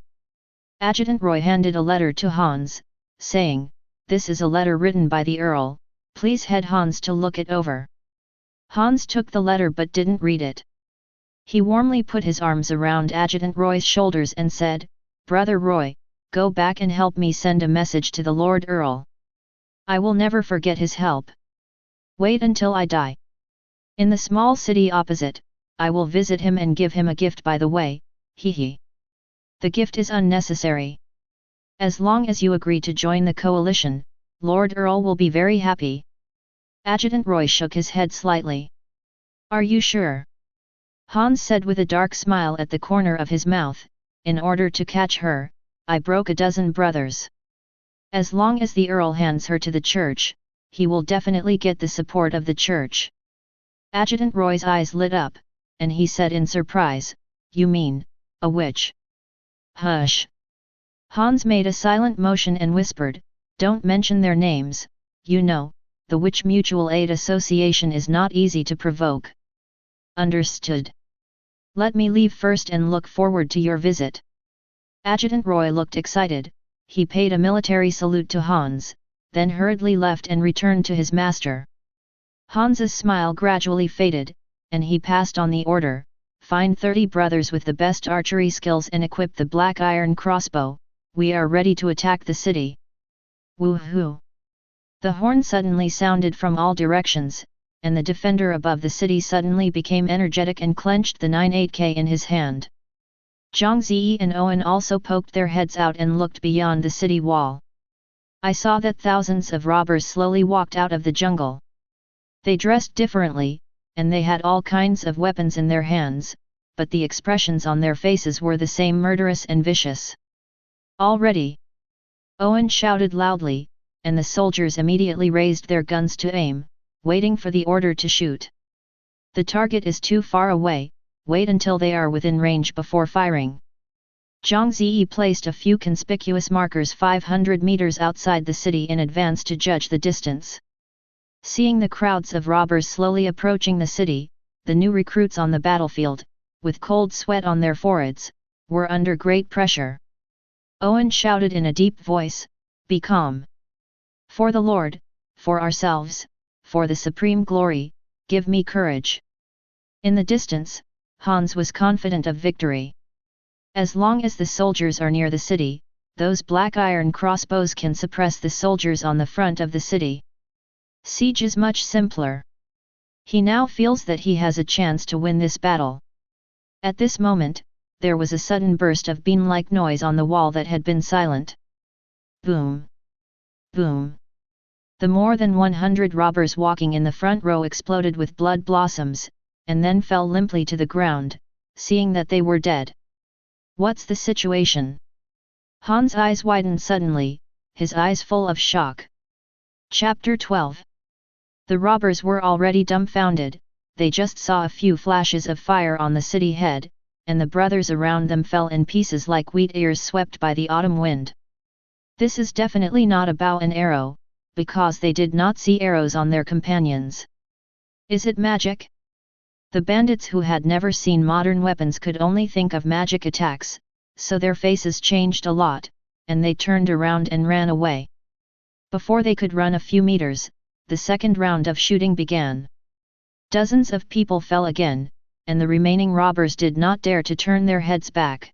Adjutant Roy handed a letter to Hans, saying, "This is a letter written by the Earl, please head Hans to look it over." Hans took the letter but didn't read it. He warmly put his arms around Adjutant Roy's shoulders and said, "Brother Roy, go back and help me send a message to the Lord Earl. I will never forget his help. Wait until I die. In the small city opposite, I will visit him and give him a gift by the way, hee. The gift is unnecessary. As long as you agree to join the coalition, Lord Earl will be very happy." Adjutant Roy shook his head slightly. "Are you sure?" Hans said with a dark smile at the corner of his mouth, "In order to catch her, I broke a dozen brothers. As long as the Earl hands her to the church, he will definitely get the support of the church." Adjutant Roy's eyes lit up, and he said in surprise, "You mean, a witch?" "Hush!" Hans made a silent motion and whispered, "Don't mention their names, you know, the Witch Mutual Aid Association is not easy to provoke." "Understood. Let me leave first and look forward to your visit." Adjutant Roy looked excited, he paid a military salute to Hans, then hurriedly left and returned to his master. Hans's smile gradually faded, and he passed on the order, "Find 30 brothers with the best archery skills and equip the black iron crossbow, we are ready to attack the city." Woohoo! The horn suddenly sounded from all directions, and the defender above the city suddenly became energetic and clenched the 9.8K in his hand. Zhang Ze and Owen also poked their heads out and looked beyond the city wall. I saw that thousands of robbers slowly walked out of the jungle. They dressed differently, and they had all kinds of weapons in their hands, but the expressions on their faces were the same, murderous and vicious. "All ready!" Owen shouted loudly, and the soldiers immediately raised their guns to aim, waiting for the order to shoot. "The target is too far away, wait until they are within range before firing." Zhang Ze placed a few conspicuous markers 500 meters outside the city in advance to judge the distance. Seeing the crowds of robbers slowly approaching the city, the new recruits on the battlefield, with cold sweat on their foreheads, were under great pressure. Owen shouted in a deep voice, "Be calm. For the Lord, for ourselves, for the supreme glory, give me courage." In the distance, Hans was confident of victory. As long as the soldiers are near the city, those black iron crossbows can suppress the soldiers on the front of the city. Siege is much simpler. He now feels that he has a chance to win this battle. At this moment, there was a sudden burst of beam-like noise on the wall that had been silent. Boom! Boom! The more than 100 robbers walking in the front row exploded with blood blossoms, and then fell limply to the ground, seeing that they were dead. What's the situation? Hans' eyes widened suddenly, his eyes full of shock. Chapter 12. The robbers were already dumbfounded, they just saw a few flashes of fire on the city head, and the brothers around them fell in pieces like wheat ears swept by the autumn wind. This is definitely not a bow and arrow, because they did not see arrows on their companions. Is it magic? The bandits who had never seen modern weapons could only think of magic attacks, so their faces changed a lot, and they turned around and ran away. Before they could run a few meters, the second round of shooting began. Dozens of people fell again, and the remaining robbers did not dare to turn their heads back.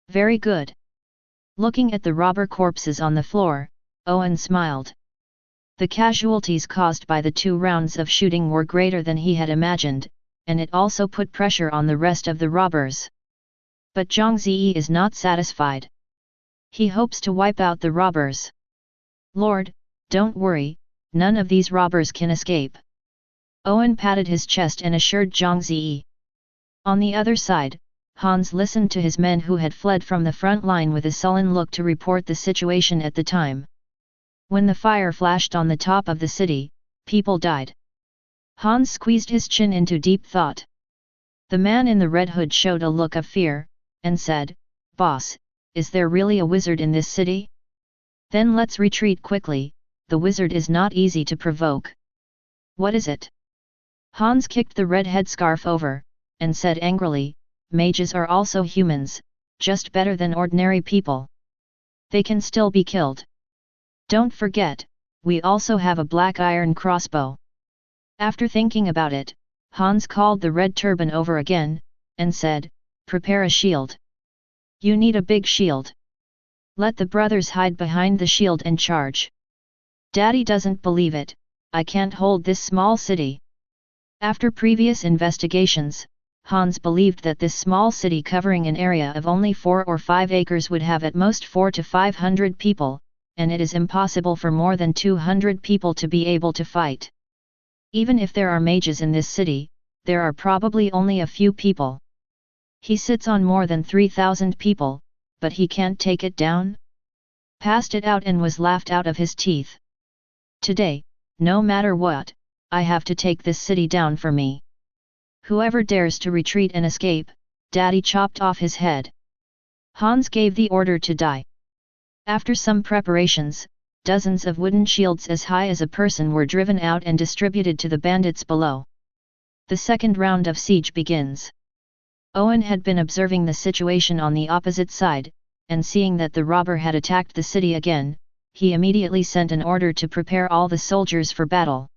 Very good. Looking at the robber corpses on the floor, Owen smiled. The casualties caused by the 2 rounds of shooting were greater than he had imagined, and it also put pressure on the rest of the robbers. But Zhang Ze is not satisfied. He hopes to wipe out the robbers. Lord, don't worry, none of these robbers can escape. Owen patted his chest and assured Zhang Ze. On the other side, Hans listened to his men who had fled from the front line with a sullen look to report the situation at the time. When the fire flashed on the top of the city, people died. Hans squeezed his chin into deep thought. The man in the red hood showed a look of fear, and said, "Boss, is there really a wizard in this city? Then let's retreat quickly, the wizard is not easy to provoke." "What is it?" Hans kicked the red headscarf over, and said angrily, "Mages are also humans, just better than ordinary people. They can still be killed. Don't forget, we also have a black iron crossbow." After thinking about it, Hans called the red turban over again, and said, "Prepare a shield. You need a big shield. Let the brothers hide behind the shield and charge. Daddy doesn't believe it, I can't hold this small city." After previous investigations, Hans believed that this small city covering an area of only 4 or 5 acres would have at most 400 to 500 people, and it is impossible for more than 200 people to be able to fight. Even if there are mages in this city, there are probably only a few people. He sits on more than 3,000 people, but he can't take it down? Passed it out and was laughed out of his teeth. Today, no matter what, I have to take this city down for me. Whoever dares to retreat and escape, Daddy chopped off his head. Hans gave the order to die. After some preparations, dozens of wooden shields as high as a person were driven out and distributed to the bandits below. The second round of siege begins. Owen had been observing the situation on the opposite side, and seeing that the robber had attacked the city again, he immediately sent an order to prepare all the soldiers for battle.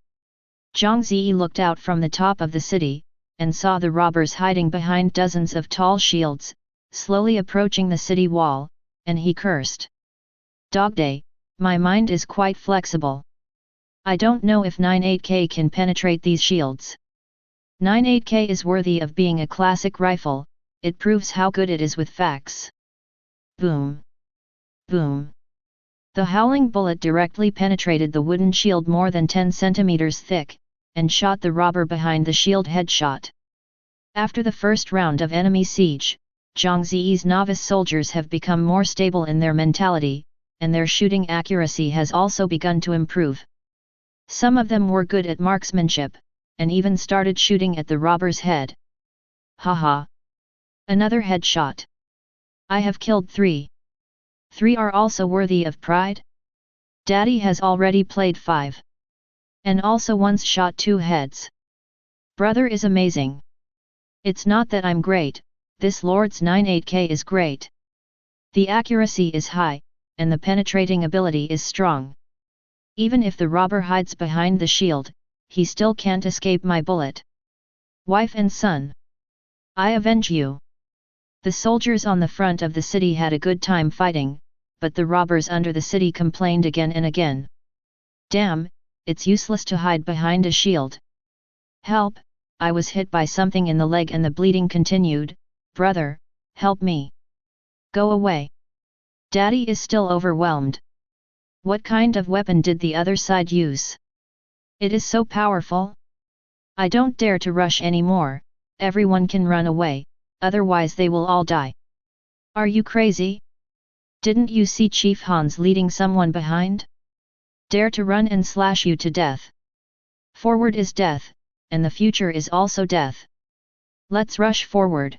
Zhang Ze looked out from the top of the city, and saw the robbers hiding behind dozens of tall shields, slowly approaching the city wall, and he cursed. "Dog day, my mind is quite flexible. I don't know if 98K can penetrate these shields. 98K is worthy of being a classic rifle, it proves how good it is with facts." Boom! Boom! The howling bullet directly penetrated the wooden shield more than 10 centimeters thick, and shot the robber behind the shield headshot. After the first round of enemy siege, Zhang Ze's novice soldiers have become more stable in their mentality, and their shooting accuracy has also begun to improve. Some of them were good at marksmanship, and even started shooting at the robber's head. Haha! Another headshot. I have killed 3. 3 are also worthy of pride? Daddy has already played 5. And also once shot 2 heads. Brother is amazing. It's not that I'm great, this Lord's 98K is great. The accuracy is high, and the penetrating ability is strong. Even if the robber hides behind the shield, he still can't escape my bullet. Wife and son, I avenge you. The soldiers on the front of the city had a good time fighting, but the robbers under the city complained again and again. Damn, it's useless to hide behind a shield. Help, I was hit by something in the leg and the bleeding continued. Brother, help me. Go away. Daddy is still overwhelmed. What kind of weapon did the other side use? It is so powerful. I don't dare to rush anymore, everyone can run away, otherwise they will all die. Are you crazy? Didn't you see Chief Hans leading someone behind? Dare to run and slash you to death. Forward is death, and the future is also death. Let's rush forward.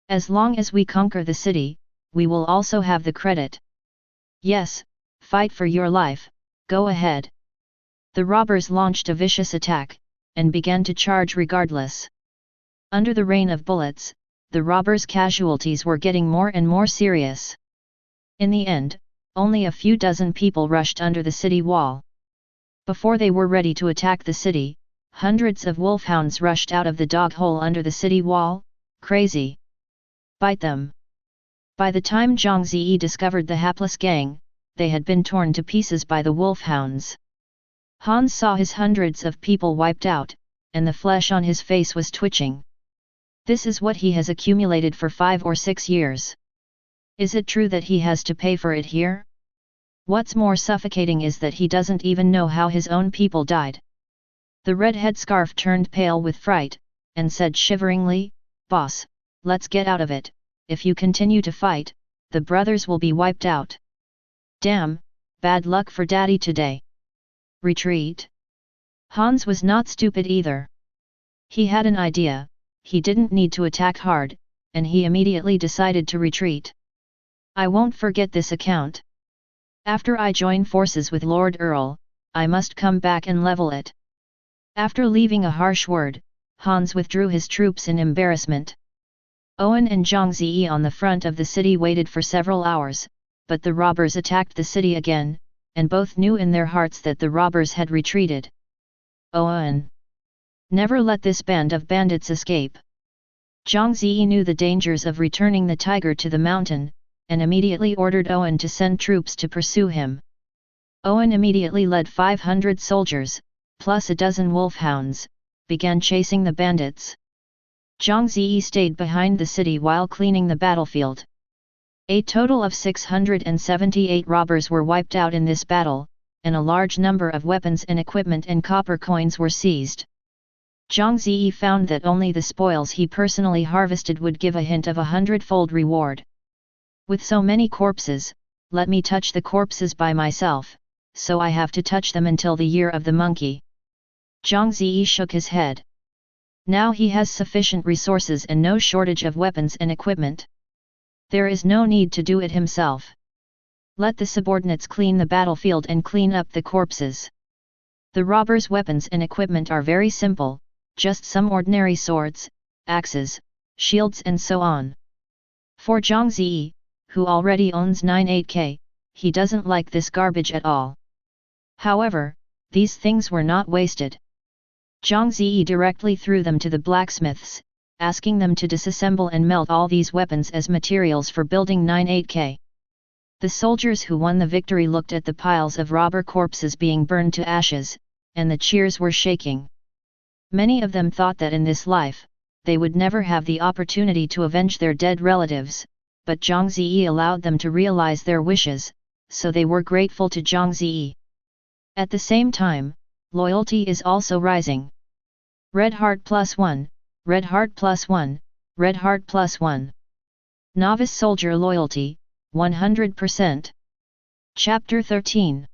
As long as we conquer the city, we will also have the credit. Yes, fight for your life, go ahead. The robbers launched a vicious attack, and began to charge regardless. Under the rain of bullets, the robbers' casualties were getting more and more serious. In the end, only a few dozen people rushed under the city wall. Before they were ready to attack the city, hundreds of wolfhounds rushed out of the dog hole under the city wall, crazy. Bite them. By the time Zhang Ze discovered the hapless gang, they had been torn to pieces by the wolfhounds. Hans saw his hundreds of people wiped out, and the flesh on his face was twitching. This is what he has accumulated for 5 or 6 years. Is it true that he has to pay for it here? What's more suffocating is that he doesn't even know how his own people died. The red headscarf turned pale with fright, and said shiveringly, "Boss, let's get out of it. If you continue to fight, the brothers will be wiped out." Damn, bad luck for daddy today. Retreat? Hans was not stupid either. He had an idea, he didn't need to attack hard, and he immediately decided to retreat. I won't forget this account. After I join forces with Lord Earl, I must come back and level it. After leaving a harsh word, Hans withdrew his troops in embarrassment. Owen and Zhang Ze on the front of the city waited for several hours, but the robbers attacked the city again, and both knew in their hearts that the robbers had retreated. Owen! Never let this band of bandits escape. Zhang Ze knew the dangers of returning the tiger to the mountain, and immediately ordered Owen to send troops to pursue him. Owen immediately led 500 soldiers, plus a dozen wolfhounds, began chasing the bandits. Zhang Ze stayed behind the city while cleaning the battlefield. A total of 678 robbers were wiped out in this battle, and a large number of weapons and equipment and copper coins were seized. Zhang Ze found that only the spoils he personally harvested would give a hint of a hundredfold reward. With so many corpses, let me touch the corpses by myself, so I have to touch them until the year of the monkey. Zhang Ze shook his head. Now he has sufficient resources and no shortage of weapons and equipment. There is no need to do it himself. Let the subordinates clean the battlefield and clean up the corpses. The robbers' weapons and equipment are very simple, just some ordinary swords, axes, shields and so on. For Zhang Ze, who already owns 98k, he doesn't like this garbage at all. However, these things were not wasted. Zhang Ze directly threw them to the blacksmiths, asking them to disassemble and melt all these weapons as materials for building 98k. The soldiers who won the victory looked at the piles of robber corpses being burned to ashes, and the cheers were shaking. Many of them thought that in this life, they would never have the opportunity to avenge their dead relatives, but Zhang Ze allowed them to realize their wishes, so they were grateful to Zhang Ze. At the same time, loyalty is also rising. Red Heart +1, Red Heart +1, Red Heart +1. Novice Soldier Loyalty, 100%. Chapter 13.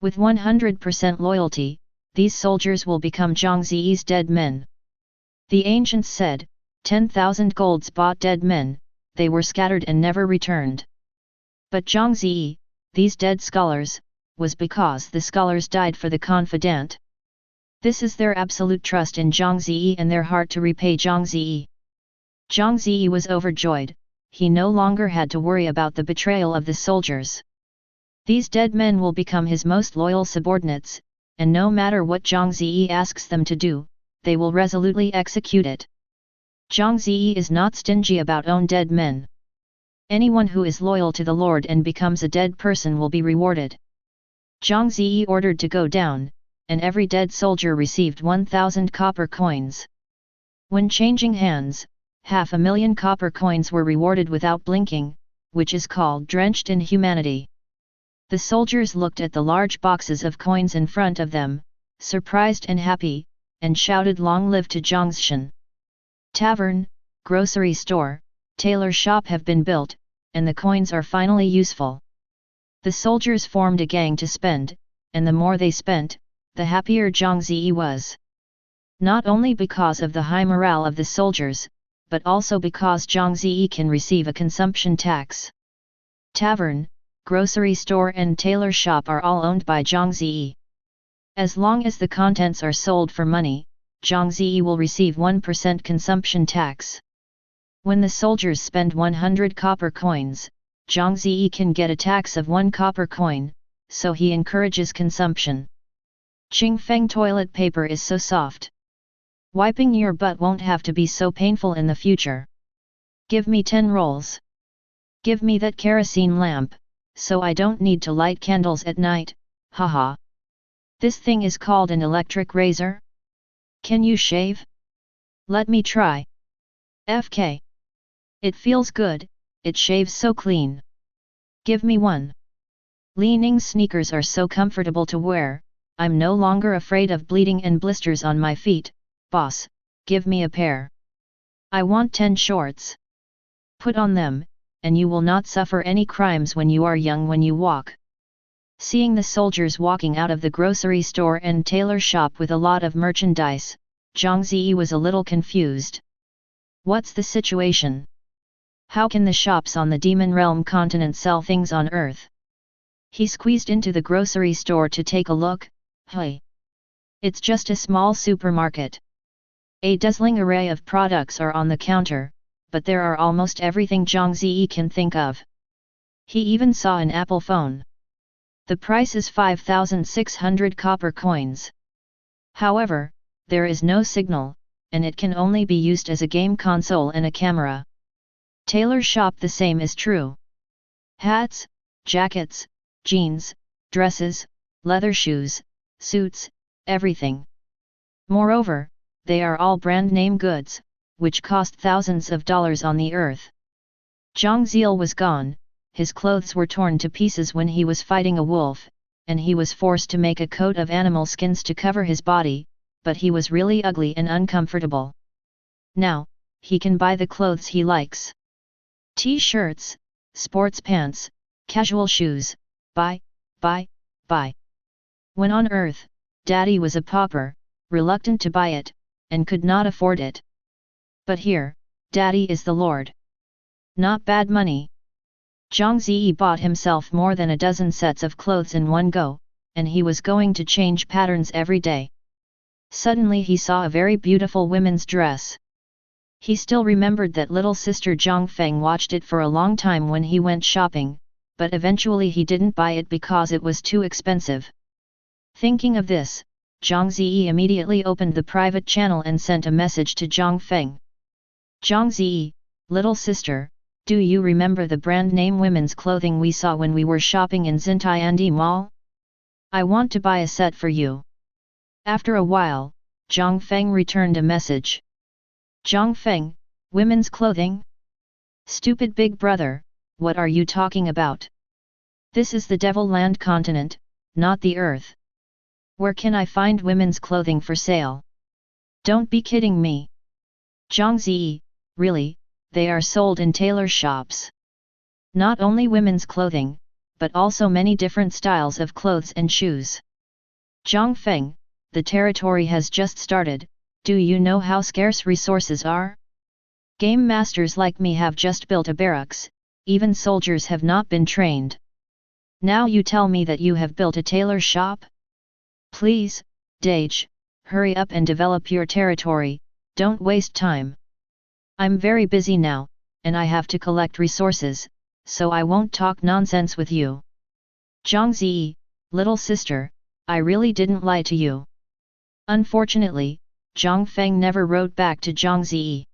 With 100% loyalty, these soldiers will become Zhang Ze's dead men. The ancients said, 10,000 golds bought dead men, they were scattered and never returned. But Zhang Ze, these dead scholars, was because the scholars died for the confidant. This is their absolute trust in Zhang Ze and their heart to repay Zhang Ze. Zhang Ze was overjoyed, he no longer had to worry about the betrayal of the soldiers. These dead men will become his most loyal subordinates, and no matter what Zhang Ze asks them to do, they will resolutely execute it. Zhang Ze is not stingy about own dead men. Anyone who is loyal to the Lord and becomes a dead person will be rewarded. Zhang Ze ordered to go down, and every dead soldier received 1,000 copper coins. When changing hands, 500,000 copper coins were rewarded without blinking, which is called drenched in humanity. The soldiers looked at the large boxes of coins in front of them, surprised and happy, and shouted long live to Zhongshan. Tavern, grocery store, tailor shop have been built, and the coins are finally useful. The soldiers formed a gang to spend, and the more they spent, the happier Zhang Ze was. Not only because of the high morale of the soldiers, but also because Zhang Ze can receive a consumption tax. Tavern, grocery store and tailor shop are all owned by Zhang Ze. As long as the contents are sold for money, Zhang Ze will receive 1% consumption tax. When the soldiers spend 100 copper coins, Zhang Ze can get a tax of 1 copper coin, so he encourages consumption. Qingfeng toilet paper is so soft. Wiping your butt won't have to be so painful in the future. Give me 10 rolls. Give me that kerosene lamp, so I don't need to light candles at night, haha. This thing is called an electric razor? Can you shave? Let me try. FK. It feels good, it shaves so clean. Give me one. Li-Ning sneakers are so comfortable to wear, I'm no longer afraid of bleeding and blisters on my feet, boss, give me a pair. I want 10 shorts. Put on them, and you will not suffer any crimes when you are young when you walk. Seeing the soldiers walking out of the grocery store and tailor shop with a lot of merchandise, Zhang Ze was a little confused. What's the situation? How can the shops on the Demon Realm continent sell things on Earth? He squeezed into the grocery store to take a look. Hey! It's just a small supermarket. A dazzling array of products are on the counter, but there are almost everything Zhang Ze can think of. He even saw an Apple phone. The price is 5,600 copper coins. However, there is no signal, and it can only be used as a game console and a camera. Tailor shop the same is true. Hats, jackets, jeans, dresses, leather shoes, suits, everything. Moreover, they are all brand name goods, which cost thousands of dollars on the earth. Zhang Ze was gone, his clothes were torn to pieces when he was fighting a wolf, and he was forced to make a coat of animal skins to cover his body, but he was really ugly and uncomfortable. Now, he can buy the clothes he likes. T-shirts, sports pants, casual shoes, buy. When on Earth, Daddy was a pauper, reluctant to buy it, and could not afford it. But here, Daddy is the Lord. Not bad money. Zhang Ze bought himself more than a dozen sets of clothes in one go, and he was going to change patterns every day. Suddenly he saw a very beautiful women's dress. He still remembered that little sister Zhang Feng watched it for a long time when he went shopping, but eventually he didn't buy it because it was too expensive. Thinking of this, Zhang Ze immediately opened the private channel and sent a message to Zhang Feng. Zhang Ze, little sister, do you remember the brand name women's clothing we saw when we were shopping in Xintiandi Mall? I want to buy a set for you. After a while, Zhang Feng returned a message. Zhang Feng, women's clothing? Stupid big brother, what are you talking about? This is the Demonland Continent, not the Earth. Where can I find women's clothing for sale? Don't be kidding me. Zhang Ze, really, they are sold in tailor shops. Not only women's clothing, but also many different styles of clothes and shoes. Zhang Feng, the territory has just started, do you know how scarce resources are? Game masters like me have just built a barracks, even soldiers have not been trained. Now you tell me that you have built a tailor shop? Please, Dage, hurry up and develop your territory, don't waste time. I'm very busy now, and I have to collect resources, so I won't talk nonsense with you. Zhang Ze, little sister, I really didn't lie to you. Unfortunately, Zhang Feng never wrote back to Zhang Ze.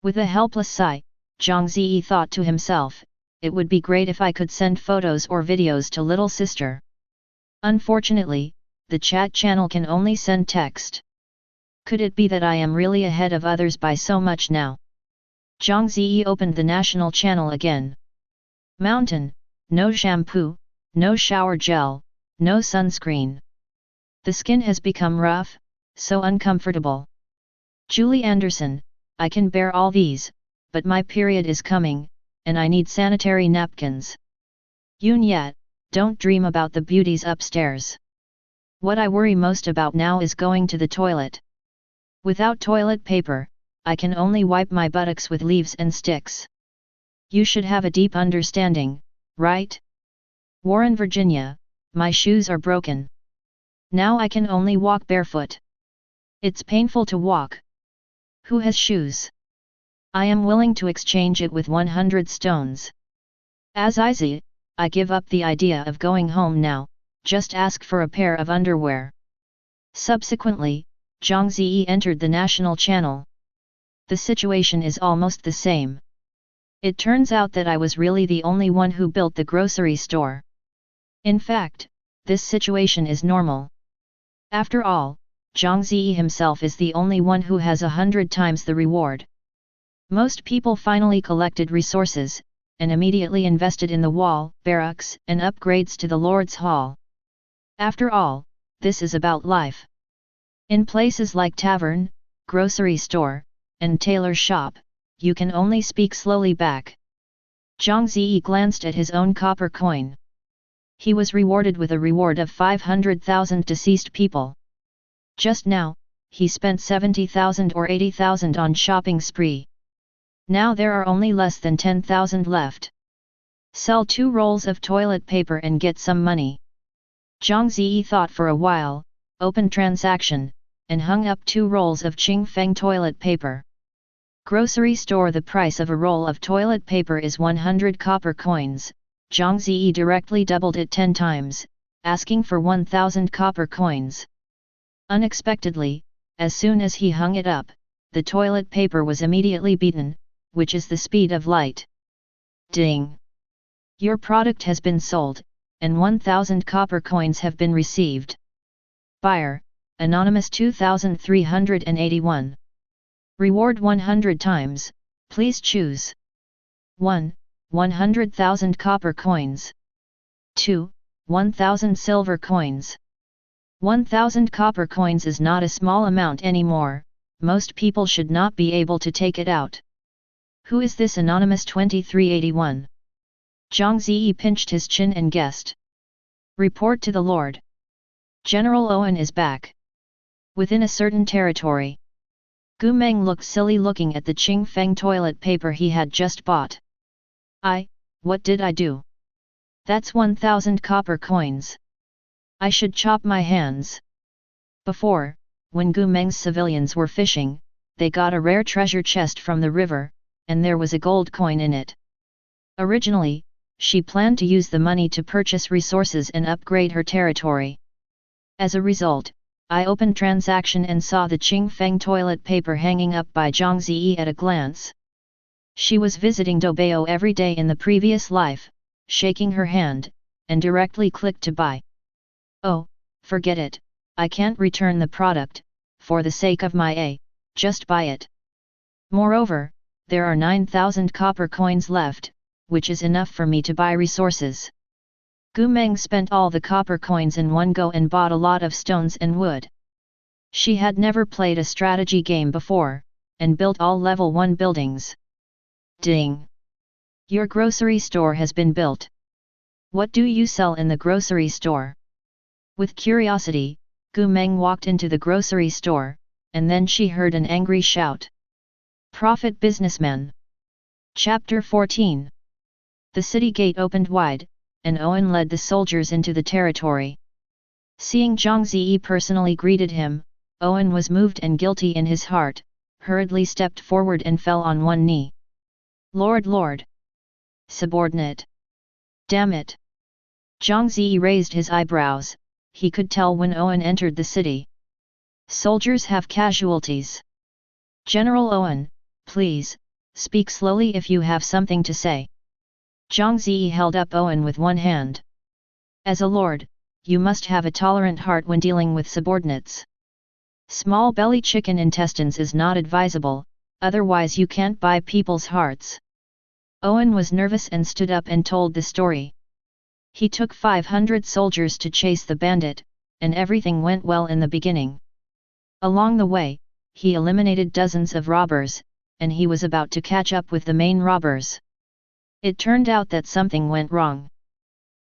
With a helpless sigh, Zhang Ze thought to himself, it would be great if I could send photos or videos to little sister. Unfortunately, the chat channel can only send text. Could it be that I am really ahead of others by so much now? Zhang Ze opened the national channel again. Mountain, no shampoo, no shower gel, no sunscreen. The skin has become rough, so uncomfortable. Julie Anderson, I can bear all these, but my period is coming, and I need sanitary napkins. Yoon Yat, don't dream about the beauties upstairs. What I worry most about now is going to the toilet. Without toilet paper, I can only wipe my buttocks with leaves and sticks. You should have a deep understanding, right? Warren, Virginia, my shoes are broken. Now I can only walk barefoot. It's painful to walk. Who has shoes? I am willing to exchange it with 100 stones. As I give up the idea of going home now, just ask for a pair of underwear. Subsequently, Zhang Ze entered the national channel. The situation is almost the same. It turns out that I was really the only one who built the grocery store. In fact, this situation is normal. After all, Zhang Ze himself is the only one who has 100 times the reward. Most people finally collected resources, and immediately invested in the wall, barracks, and upgrades to the Lord's Hall. After all, this is about life. In places like tavern, grocery store, and tailor shop, you can only speak slowly back. Zhang Ze glanced at his own copper coin. He was rewarded with a reward of 500,000 deceased people. Just now, he spent 70,000 or 80,000 on shopping spree. Now there are only less than 10,000 left. Sell 2 rolls of toilet paper and get some money. Zhang Ze thought for a while, opened transaction, and hung up 2 rolls of Qingfeng toilet paper. Grocery store. The price of a roll of toilet paper is 100 copper coins. Zhang Ze directly doubled it 10 times, asking for 1,000 copper coins. Unexpectedly, as soon as he hung it up, the toilet paper was immediately beaten, which is the speed of light. Ding! Your product has been sold, and 1,000 copper coins have been received. Buyer, Anonymous 2381. Reward 100 times, please choose. 1. 100,000 copper coins. 2. 1,000 silver coins. 1,000 copper coins is not a small amount anymore, most people should not be able to take it out. Who is this Anonymous 2381? Zhang Ze pinched his chin and guessed. Report to the Lord. General Owen is back. Within a certain territory. Gu Meng looked silly looking at the Qingfeng toilet paper he had just bought. What did I do? That's 1,000 copper coins. I should chop my hands. Before, when Gu Meng's civilians were fishing, they got a rare treasure chest from the river, and there was a gold coin in it. Originally, she planned to use the money to purchase resources and upgrade her territory. As a result, I opened transaction and saw the Qingfeng toilet paper hanging up by Zhang Ze at a glance. She was visiting Dobao every day in the previous life, shaking her hand, and directly clicked to buy. Oh, forget it, I can't return the product, for the sake of my just buy it. Moreover, there are 9,000 copper coins left, which is enough for me to buy resources. Gu Meng spent all the copper coins in one go and bought a lot of stones and wood. She had never played a strategy game before, and built all level 1 buildings. Ding! Your grocery store has been built. What do you sell in the grocery store? With curiosity, Gu Meng walked into the grocery store, and then she heard an angry shout. Profit businessman. Chapter 14. The city gate opened wide, and Owen led the soldiers into the territory. Seeing Zhang Ze personally greeted him, Owen was moved and guilty in his heart, hurriedly stepped forward and fell on one knee. Lord! Subordinate! Damn it! Zhang Ze raised his eyebrows, he could tell when Owen entered the city. Soldiers have casualties. General Owen, please, speak slowly if you have something to say. Zhang Ze held up Owen with one hand. As a lord, you must have a tolerant heart when dealing with subordinates. Small belly chicken intestines is not advisable, otherwise you can't buy people's hearts. Owen was nervous and stood up and told the story. He took 500 soldiers to chase the bandit, and everything went well in the beginning. Along the way, he eliminated dozens of robbers, and he was about to catch up with the main robbers. It turned out that something went wrong.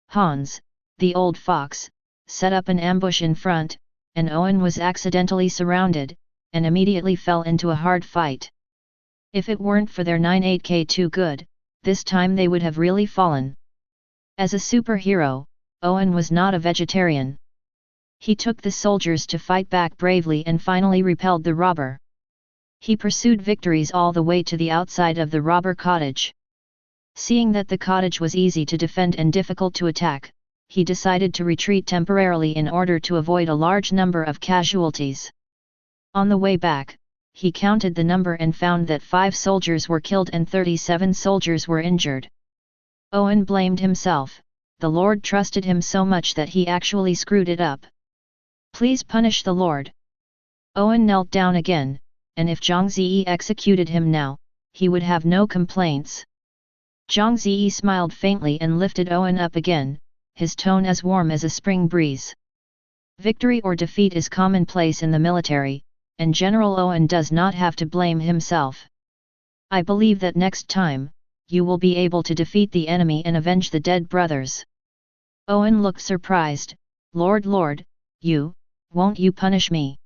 Hans, the old fox, set up an ambush in front, and Owen was accidentally surrounded, and immediately fell into a hard fight. If it weren't for their 98k too good, this time they would have really fallen. As a superhero, Owen was not a vegetarian. He took the soldiers to fight back bravely and finally repelled the robber. He pursued victories all the way to the outside of the robber cottage. Seeing that the cottage was easy to defend and difficult to attack, he decided to retreat temporarily in order to avoid a large number of casualties. On the way back, he counted the number and found that 5 soldiers were killed and 37 soldiers were injured. Owen blamed himself. The Lord trusted him so much that he actually screwed it up. Please punish the Lord. Owen knelt down again, and if Zhang Ze executed him now, he would have no complaints. Zhang Ze smiled faintly and lifted Owen up again, his tone as warm as a spring breeze. Victory or defeat is commonplace in the military, and General Owen does not have to blame himself. I believe that next time, you will be able to defeat the enemy and avenge the dead brothers. Owen looked surprised. Lord, won't you punish me?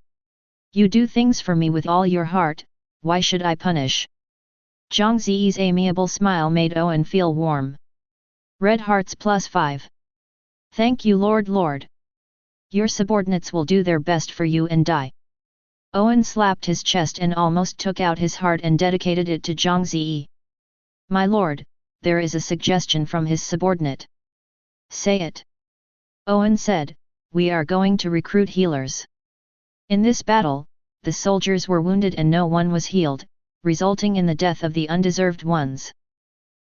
You do things for me with all your heart, why should I punish? Zhang Ze's amiable smile made Owen feel warm. Red hearts +5. Thank you Lord. Your subordinates will do their best for you and die. Owen slapped his chest and almost took out his heart and dedicated it to Zhang Ze. My lord, there is a suggestion from his subordinate. Say it. Owen said, we are going to recruit healers. In this battle, the soldiers were wounded and no one was healed, resulting in the death of the undeserved ones.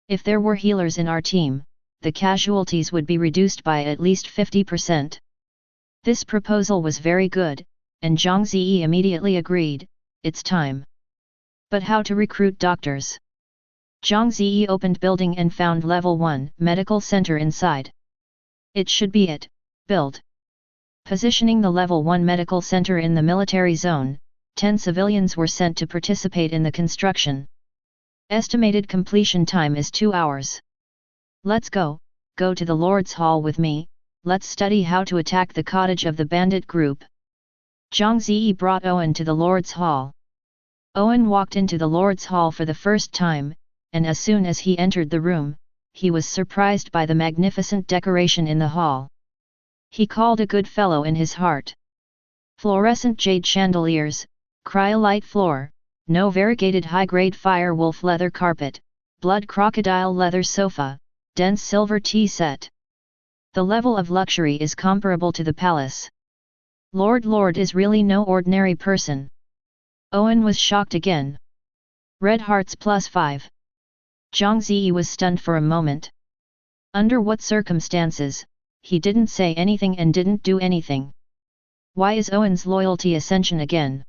If there were healers in our team, the casualties would be reduced by at least 50%. This proposal was very good, and Zhang Ze immediately agreed, it's time. But how to recruit doctors? Zhang Ze opened building and found level 1 medical center inside. It should be it, build. Positioning the level 1 medical center in the military zone, 10 civilians were sent to participate in the construction. Estimated completion time is 2 hours. Let's go to the Lord's Hall with me, let's study how to attack the cottage of the bandit group. Zhang Ze brought Owen to the Lord's Hall. Owen walked into the Lord's Hall for the first time, and as soon as he entered the room, he was surprised by the magnificent decoration in the hall. He called a good fellow in his heart. Fluorescent jade chandeliers, cryolite floor, no variegated high-grade fire wolf leather carpet, blood crocodile leather sofa, dense silver tea set. The level of luxury is comparable to the palace. Lord is really no ordinary person. Owen was shocked again. Red hearts +5. Zhang Ze was stunned for a moment. Under what circumstances, he didn't say anything and didn't do anything. Why is Owen's loyalty ascension again?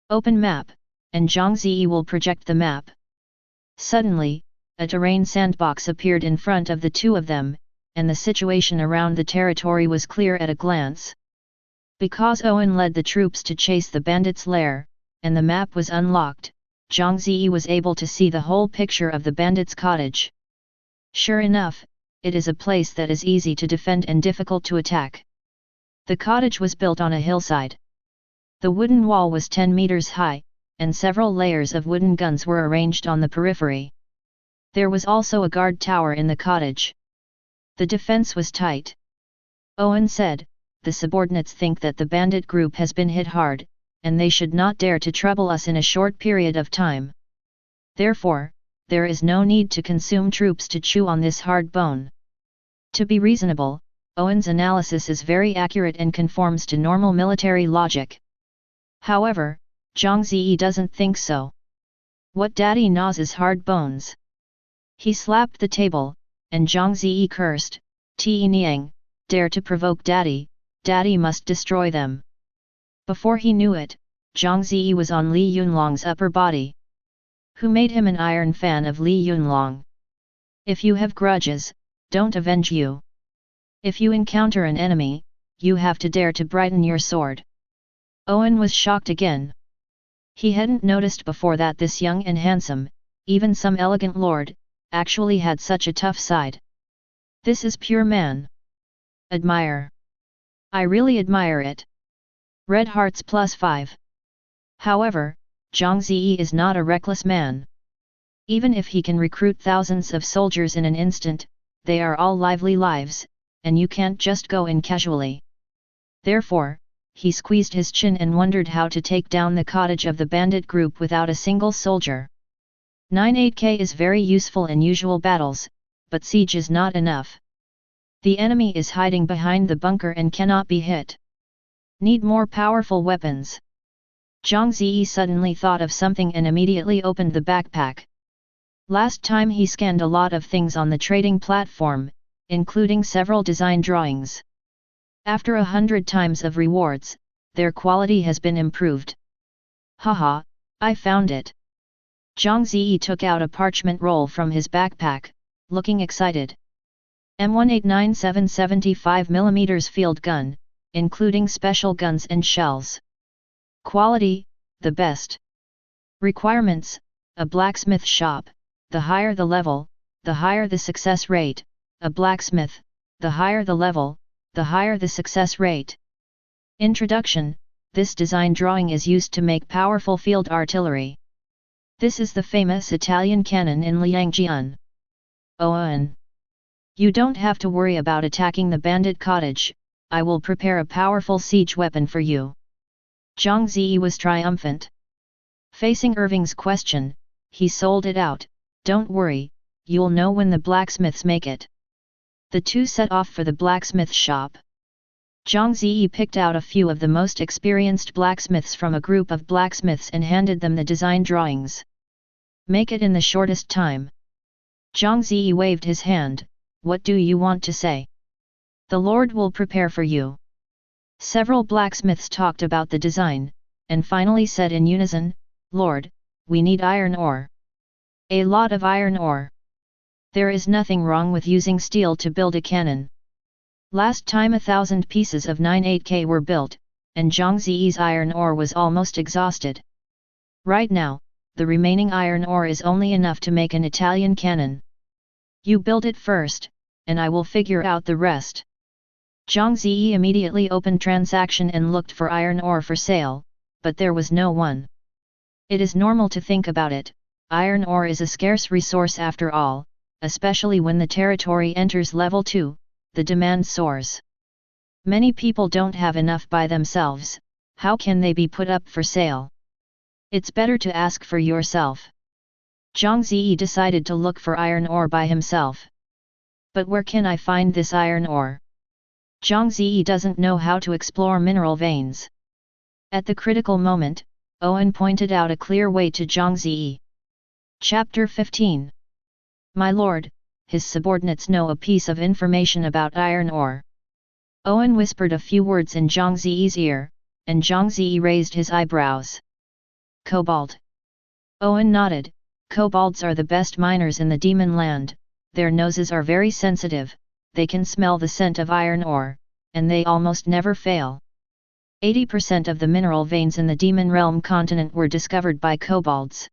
Open map, and Zhang Ze will project the map. Suddenly, a terrain sandbox appeared in front of the two of them, and the situation around the territory was clear at a glance. Because Owen led the troops to chase the bandits' lair, and the map was unlocked, Zhang Ze was able to see the whole picture of the bandits' cottage. Sure enough, it is a place that is easy to defend and difficult to attack. The cottage was built on a hillside. The wooden wall was 10 meters high, and several layers of wooden guns were arranged on the periphery. There was also a guard tower in the cottage. The defense was tight. Owen said, the subordinates think that the bandit group has been hit hard, and they should not dare to trouble us in a short period of time. Therefore, there is no need to consume troops to chew on this hard bone. To be reasonable, Owen's analysis is very accurate and conforms to normal military logic. However, Zhang Ze doesn't think so. What daddy gnaws is hard bones. He slapped the table, and Zhang Ze cursed, Ti Niang, dare to provoke daddy, daddy must destroy them. Before he knew it, Zhang Ze was on Li Yunlong's upper body. Who made him an iron fan of Li Yunlong? If you have grudges, don't avenge you. If you encounter an enemy, you have to dare to brighten your sword. Owen was shocked again. He hadn't noticed before that this young and handsome, even some elegant lord, actually had such a tough side. This is pure man. Admire. I really admire it. Red hearts +5. However, Zhang Ze is not a reckless man. Even if he can recruit thousands of soldiers in an instant, they are all lively lives, and you can't just go in casually. Therefore, he squeezed his chin and wondered how to take down the cottage of the bandit group without a single soldier. 98K is very useful in usual battles, but siege is not enough. The enemy is hiding behind the bunker and cannot be hit. Need more powerful weapons. Zhang Ze suddenly thought of something and immediately opened the backpack. Last time he scanned a lot of things on the trading platform, including several design drawings. After 100 times of rewards, their quality has been improved. Haha, I found it. Zhang Ze took out a parchment roll from his backpack, looking excited. M1897 75mm field gun, including special guns and shells. Quality, the best. Requirements, a blacksmith shop, the higher the level, the higher the success rate, a blacksmith, the higher the level, the higher the success rate. Introduction, this design drawing is used to make powerful field artillery. This is the famous Italian cannon in Liangjian. Owen. You don't have to worry about attacking the bandit cottage, I will prepare a powerful siege weapon for you. Zhang Ze was triumphant. Facing Irving's question, he sold it out, don't worry, you'll know when the blacksmiths make it. The two set off for the blacksmith shop. Zhang Ze picked out a few of the most experienced blacksmiths from a group of blacksmiths and handed them the design drawings. Make it in the shortest time. Zhang Ze waved his hand, what do you want to say? The Lord will prepare for you. Several blacksmiths talked about the design, and finally said in unison, Lord, we need iron ore. A lot of iron ore. There is nothing wrong with using steel to build a cannon. Last time 1,000 pieces of 98K were built, and Zhang Ze's iron ore was almost exhausted. Right now, the remaining iron ore is only enough to make an Italian cannon. You build it first, and I will figure out the rest. Zhang Ze immediately opened transaction and looked for iron ore for sale, but there was no one. It is normal to think about it, iron ore is a scarce resource after all, especially when the territory enters level 2, the demand soars. Many people don't have enough by themselves, how can they be put up for sale? It's better to ask for yourself. Zhang Ze decided to look for iron ore by himself. But where can I find this iron ore? Zhang Ze doesn't know how to explore mineral veins. At the critical moment, Owen pointed out a clear way to Zhang Ze. Chapter 15. My lord, his subordinates know a piece of information about iron ore. Owen whispered a few words in Zhang Ze's ear, and Zhang Ze raised his eyebrows. Cobalt. Owen nodded, kobolds are the best miners in the Demonland, their noses are very sensitive, they can smell the scent of iron ore, and they almost never fail. 80% of the mineral veins in the Demon Realm continent were discovered by kobolds.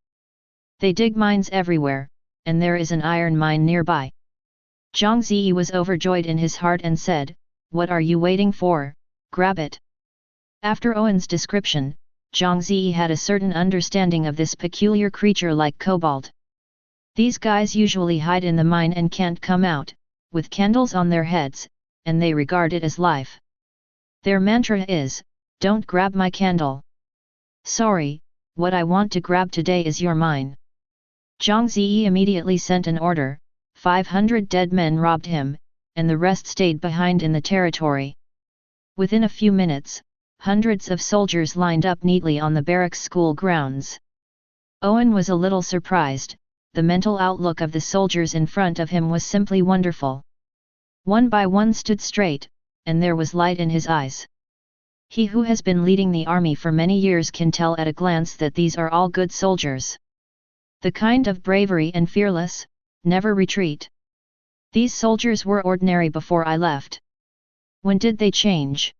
They dig mines everywhere, and there is an iron mine nearby. Zhang Ze was overjoyed in his heart and said, what are you waiting for, grab it. After Owen's description, Zhang Ze had a certain understanding of this peculiar creature like kobold. These guys usually hide in the mine and can't come out, with candles on their heads, and they regard it as life. Their mantra is, don't grab my candle. Sorry, what I want to grab today is your mine. Zhang Ze immediately sent an order, 500 dead men robbed him, and the rest stayed behind in the territory. Within a few minutes, hundreds of soldiers lined up neatly on the barracks school grounds. Owen was a little surprised, the mental outlook of the soldiers in front of him was simply wonderful. One by one stood straight, and there was light in his eyes. He who has been leading the army for many years can tell at a glance that these are all good soldiers. The kind of bravery and fearless, never retreat. These soldiers were ordinary before I left. When did they change?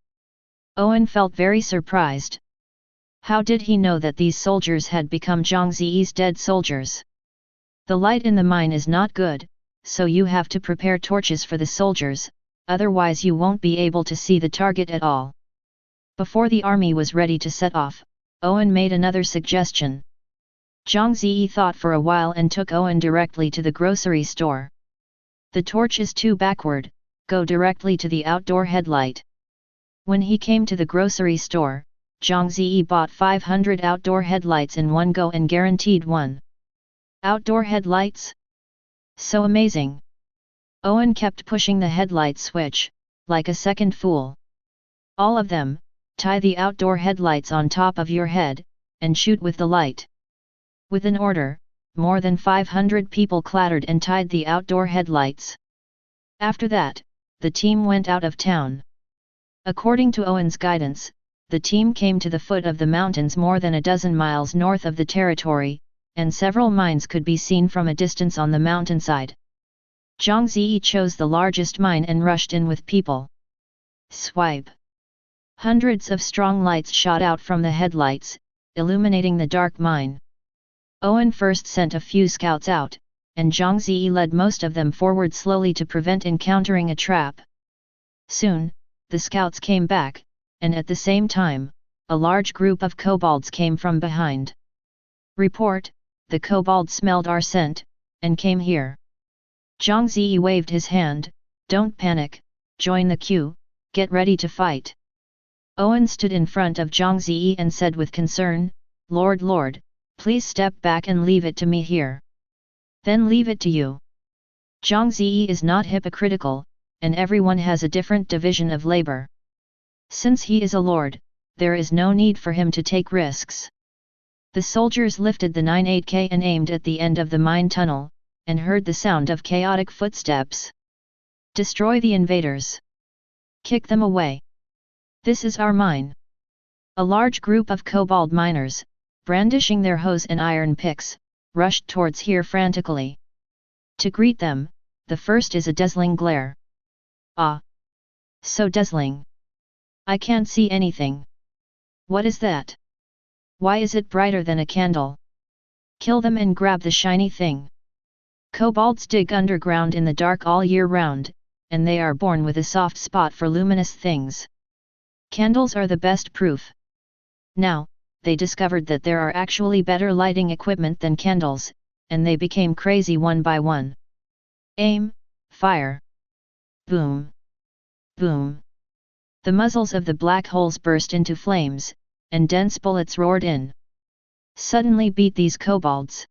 Owen felt very surprised. How did he know that these soldiers had become Zhang Ze's dead soldiers? The light in the mine is not good, so you have to prepare torches for the soldiers, otherwise you won't be able to see the target at all. Before the army was ready to set off, Owen made another suggestion. Zhang Ze thought for a while and took Owen directly to the grocery store. The torch is too backward, go directly to the outdoor headlight. When he came to the grocery store, Zhang Ze bought 500 outdoor headlights in one go and guaranteed one. Outdoor headlights? So amazing! Owen kept pushing the headlight switch, like a second fool. All of them, tie the outdoor headlights on top of your head, and shoot with the light. With an order, more than 500 people clattered and tied the outdoor headlights. After that, the team went out of town. According to Owen's guidance, the team came to the foot of the mountains more than a dozen miles north of the territory, and several mines could be seen from a distance on the mountainside. Zhang Ze chose the largest mine and rushed in with people. Swipe! Hundreds of strong lights shot out from the headlights, illuminating the dark mine. Owen first sent a few scouts out, and Zhang Ze led most of them forward slowly to prevent encountering a trap. Soon, the scouts came back, and at the same time, a large group of kobolds came from behind. Report, the kobolds smelled our scent, and came here. Zhang Ze waved his hand, don't panic, join the queue, get ready to fight. Owen stood in front of Zhang Ze and said with concern, Lord, please step back and leave it to me here. Then leave it to you. Zhang Ze is not hypocritical, and everyone has a different division of labor. Since he is a lord, there is no need for him to take risks. The soldiers lifted the 98K and aimed at the end of the mine tunnel, and heard the sound of chaotic footsteps. Destroy the invaders. Kick them away. This is our mine. A large group of kobold miners, brandishing their hoes and iron picks, rushed towards here frantically. To greet them, the first is a dazzling glare. Ah! So dazzling! I can't see anything. What is that? Why is it brighter than a candle? Kill them and grab the shiny thing. Kobolds dig underground in the dark all year round, and they are born with a soft spot for luminous things. Candles are the best proof. Now, they discovered that there are actually better lighting equipment than candles, and they became crazy one by one. Aim, fire. Boom. Boom. The muzzles of the black holes burst into flames, and dense bullets roared in. Suddenly beat these kobolds.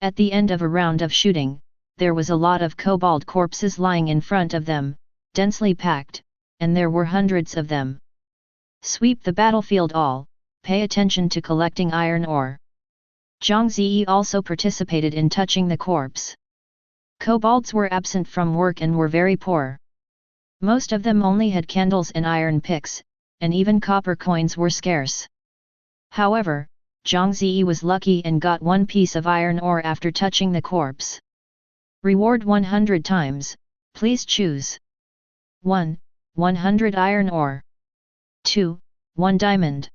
At the end of a round of shooting, there was a lot of kobold corpses lying in front of them, densely packed, and there were hundreds of them. Sweep the battlefield all, pay attention to collecting iron ore. Zhang Ze also participated in touching the corpse. Kobolds were absent from work and were very poor. Most of them only had candles and iron picks, and even copper coins were scarce. However, Zhang Ze was lucky and got one piece of iron ore after touching the corpse. Reward 100 times, please choose. 1. 100 iron ore. 2. 1 diamond.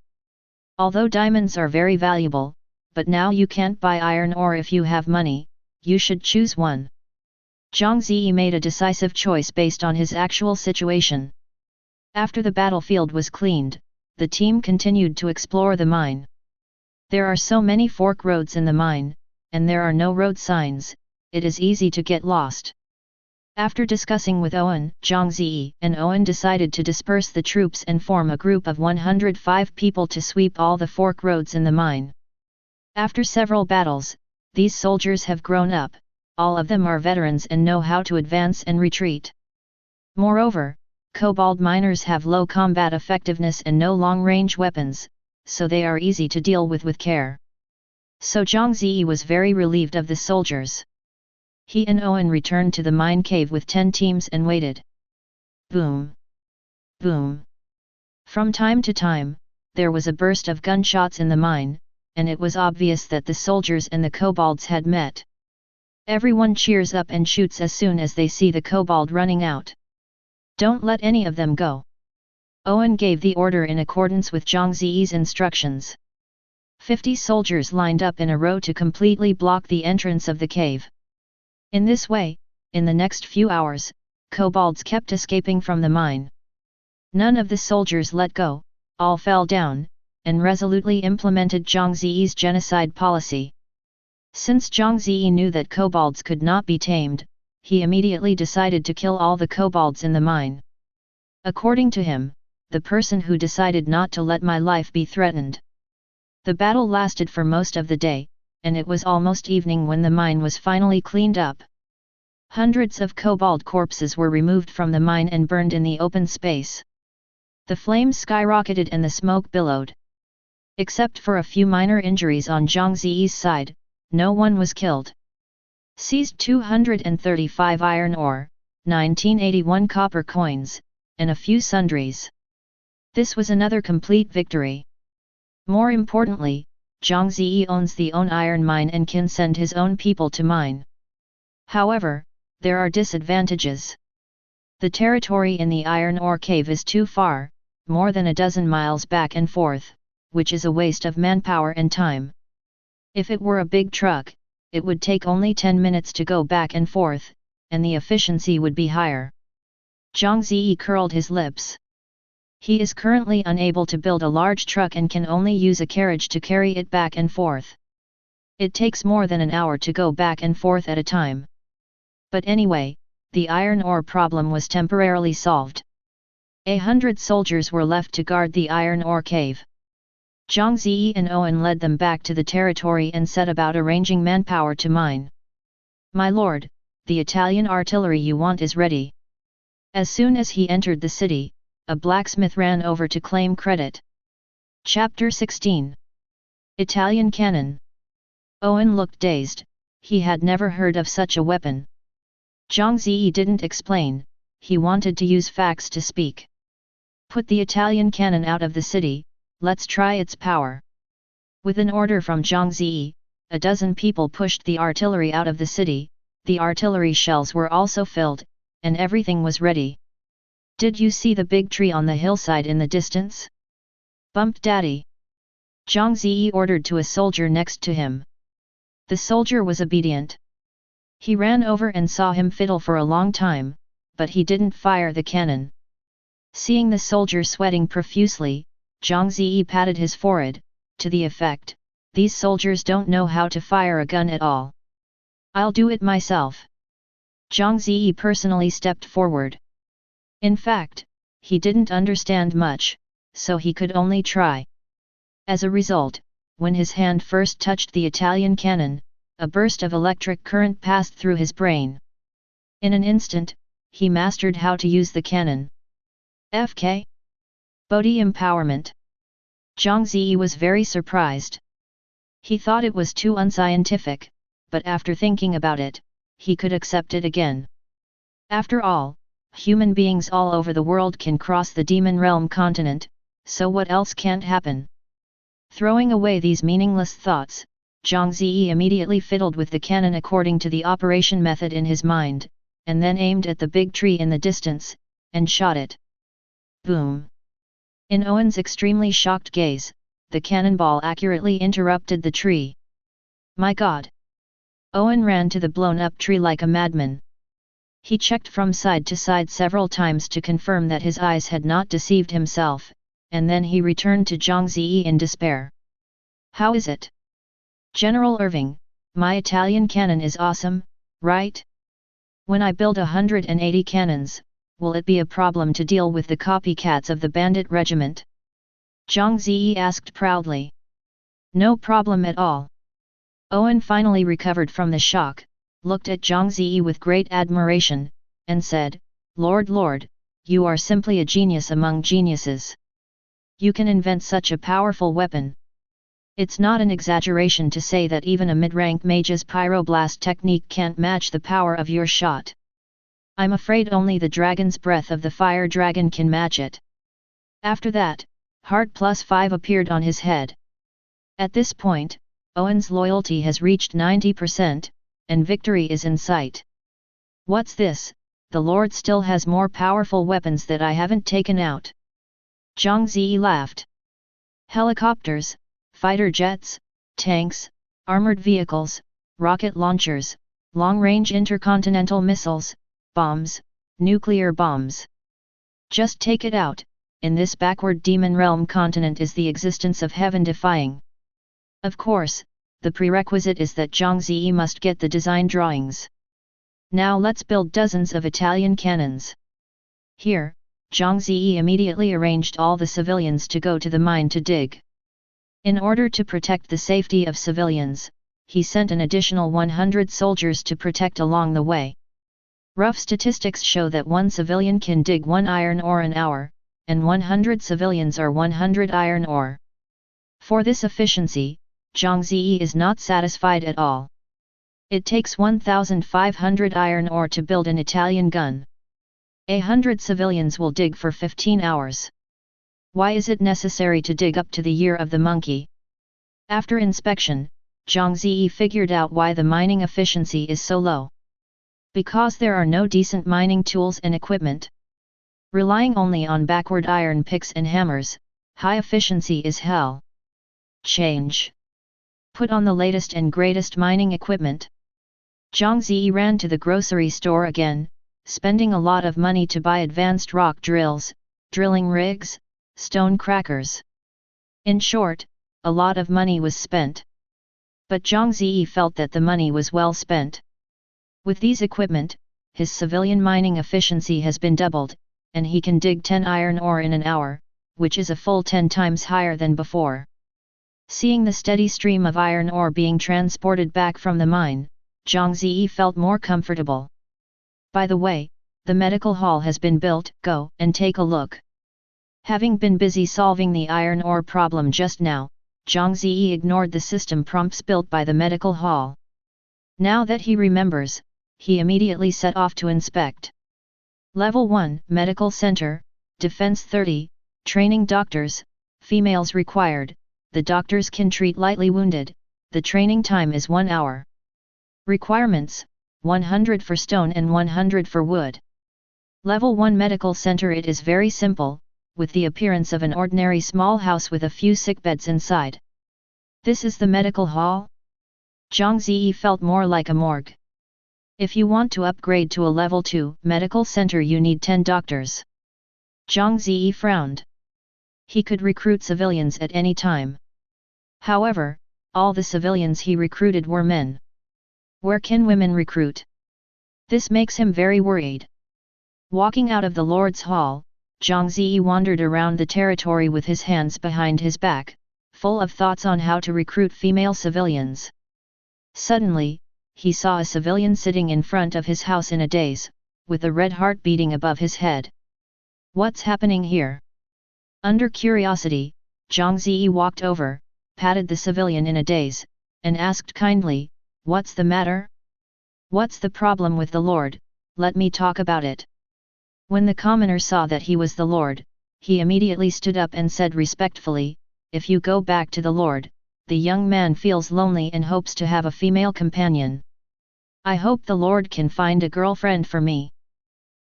Although diamonds are very valuable, but now you can't buy iron ore if you have money, you should choose one. Zhang Ze made a decisive choice based on his actual situation. After the battlefield was cleaned, the team continued to explore the mine. There are so many fork roads in the mine, and there are no road signs, it is easy to get lost. After discussing with Owen, Zhang Ze and Owen decided to disperse the troops and form a group of 105 people to sweep all the fork roads in the mine. After several battles, these soldiers have grown up, all of them are veterans and know how to advance and retreat. Moreover, kobold miners have low combat effectiveness and no long-range weapons, so they are easy to deal with care. So Zhang Ze was very relieved of the soldiers. He and Owen returned to the mine cave with 10 teams and waited. Boom! Boom! From time to time, there was a burst of gunshots in the mine, and it was obvious that the soldiers and the kobolds had met. Everyone cheers up and shoots as soon as they see the kobold running out. Don't let any of them go. Owen gave the order in accordance with Zhang Ze's instructions. 50 soldiers lined up in a row to completely block the entrance of the cave. In this way, in the next few hours, kobolds kept escaping from the mine. None of the soldiers let go, all fell down, and resolutely implemented Zhang Ze's genocide policy. Since Zhang Ze knew that kobolds could not be tamed, he immediately decided to kill all the kobolds in the mine. According to him, the person who decided not to let my life be threatened. The battle lasted for most of the day, and it was almost evening when the mine was finally cleaned up. Hundreds of kobold corpses were removed from the mine and burned in the open space. The flames skyrocketed and the smoke billowed. Except for a few minor injuries on Zhang Ze's side, no one was killed. Seized 235 iron ore, 1981 copper coins, and a few sundries. This was another complete victory. More importantly, Zhang Ze owns the own iron mine and can send his own people to mine. However, there are disadvantages. The territory in the iron ore cave is too far, more than a dozen miles back and forth, which is a waste of manpower and time. If it were a big truck, it would take only 10 minutes to go back and forth, and the efficiency would be higher. Zhang Ze curled his lips. He is currently unable to build a large truck and can only use a carriage to carry it back and forth. It takes more than an hour to go back and forth at a time. But anyway, the iron ore problem was temporarily solved. 100 soldiers were left to guard the iron ore cave. Zhang Ze and Owen led them back to the territory and set about arranging manpower to mine. "My lord, the Italian artillery you want is ready." As soon as he entered the city, a blacksmith ran over to claim credit. Chapter 16. Italian Cannon. Owen looked dazed, he had never heard of such a weapon. Zhang Ze didn't explain, he wanted to use facts to speak. "Put the Italian cannon out of the city, let's try its power." With an order from Zhang Ze, a dozen people pushed the artillery out of the city, the artillery shells were also filled, and everything was ready. "Did you see the big tree on the hillside in the distance?" bumped Daddy. Zhang Ze ordered to a soldier next to him. The soldier was obedient. He ran over and saw him fiddle for a long time, but he didn't fire the cannon. Seeing the soldier sweating profusely, Zhang Ze patted his forehead, to the effect, "These soldiers don't know how to fire a gun at all. I'll do it myself." Zhang Ze personally stepped forward. In fact, he didn't understand much, so he could only try. As a result, when his hand first touched the Italian cannon, a burst of electric current passed through his brain. In an instant, he mastered how to use the cannon. FK? Bodhi empowerment. Zhang Ze was very surprised. He thought it was too unscientific, but after thinking about it, he could accept it again. After all, human beings all over the world can cross the demon realm continent, so what else can't happen? Throwing away these meaningless thoughts, Zhang Ze immediately fiddled with the cannon according to the operation method in his mind, and then aimed at the big tree in the distance, and shot it. Boom! In Owen's extremely shocked gaze, the cannonball accurately interrupted the tree. My God! Owen ran to the blown-up tree like a madman. He checked from side to side several times to confirm that his eyes had not deceived himself, and then he returned to Zhang Ze in despair. "How is it? General Irving, my Italian cannon is awesome, right? When I build 180 cannons, will it be a problem to deal with the copycats of the bandit regiment?" Zhang Ze asked proudly. "No problem at all." Owen finally recovered from the shock, looked at Zhang Ze with great admiration, and said, Lord, you are simply a genius among geniuses. You can invent such a powerful weapon. It's not an exaggeration to say that even a mid-rank mage's pyroblast technique can't match the power of your shot. I'm afraid only the dragon's breath of the fire dragon can match it." After that, heart +5 appeared on his head. At this point, Owen's loyalty has reached 90%, and victory is in sight. "What's this? The Lord still has more powerful weapons that I haven't taken out." Zhang Ze laughed. "Helicopters, fighter jets, tanks, armored vehicles, rocket launchers, long-range intercontinental missiles, bombs, nuclear bombs. Just take it out, in this backward demon realm continent is the existence of heaven-defying. Of course, the prerequisite is that Zhang Ze must get the design drawings. Now let's build dozens of Italian cannons." Here, Zhang Ze immediately arranged all the civilians to go to the mine to dig. In order to protect the safety of civilians, he sent an additional 100 soldiers to protect along the way. Rough statistics show that one civilian can dig 1 iron ore an hour, and 100 civilians are 100 iron ore. For this efficiency, Zhang Ze is not satisfied at all. It takes 1,500 iron ore to build an Italian gun. 100 civilians will dig for 15 hours. Why is it necessary to dig up to the year of the monkey? After inspection, Zhang Ze figured out why the mining efficiency is so low. Because there are no decent mining tools and equipment. Relying only on backward iron picks and hammers, high efficiency is hell. Change. Put on the latest and greatest mining equipment. Zhang Ze ran to the grocery store again, spending a lot of money to buy advanced rock drills, drilling rigs, stone crackers. In short, a lot of money was spent. But Zhang Ze felt that the money was well spent. With these equipment, his civilian mining efficiency has been doubled, and he can dig 10 iron ore in an hour, which is a full 10 times higher than before. Seeing the steady stream of iron ore being transported back from the mine, Zhang Ze felt more comfortable. By the way, the medical hall has been built, go and take a look. Having been busy solving the iron ore problem just now, Zhang Ze ignored the system prompts built by the medical hall. Now that he remembers, he immediately set off to inspect. Level 1 Medical Center, Defense 30, Training Doctors, Females required, the doctors can treat lightly wounded, the training time is 1 hour. Requirements, 100 for stone and 100 for wood. Level 1 Medical Center. It is very simple, with the appearance of an ordinary small house with a few sickbeds inside. This is the medical hall? Zhang Ze felt more like a morgue. If you want to upgrade to a level 2 medical center you need 10 doctors. Zhang Ze frowned. He could recruit civilians at any time. However, all the civilians he recruited were men. Where can women recruit? This makes him very worried. Walking out of the Lord's Hall, Zhang Ze wandered around the territory with his hands behind his back, full of thoughts on how to recruit female civilians. Suddenly, he saw a civilian sitting in front of his house in a daze, with a red heart beating above his head. What's happening here? Under curiosity, Zhang Ze walked over, patted the civilian in a daze, and asked kindly, "What's the matter? What's the problem with the Lord? Let me talk about it." When the commoner saw that he was the Lord, he immediately stood up and said respectfully, "If you go back to the Lord, the young man feels lonely and hopes to have a female companion. I hope the Lord can find a girlfriend for me."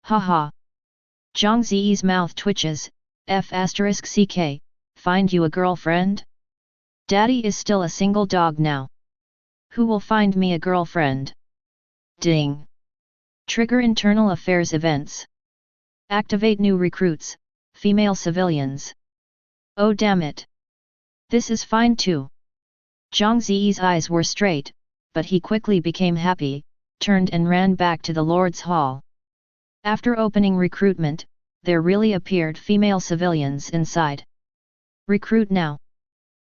Haha. Zhang Ze's mouth twitches, F***ck, find you a girlfriend? Daddy is still a single dog now. Who will find me a girlfriend? Ding. Trigger internal affairs events. Activate new recruits, female civilians. Oh damn it. This is fine too. Zhang Ze's eyes were straight, but he quickly became happy, turned and ran back to the Lord's Hall. After opening recruitment, there really appeared female civilians inside. Recruit now.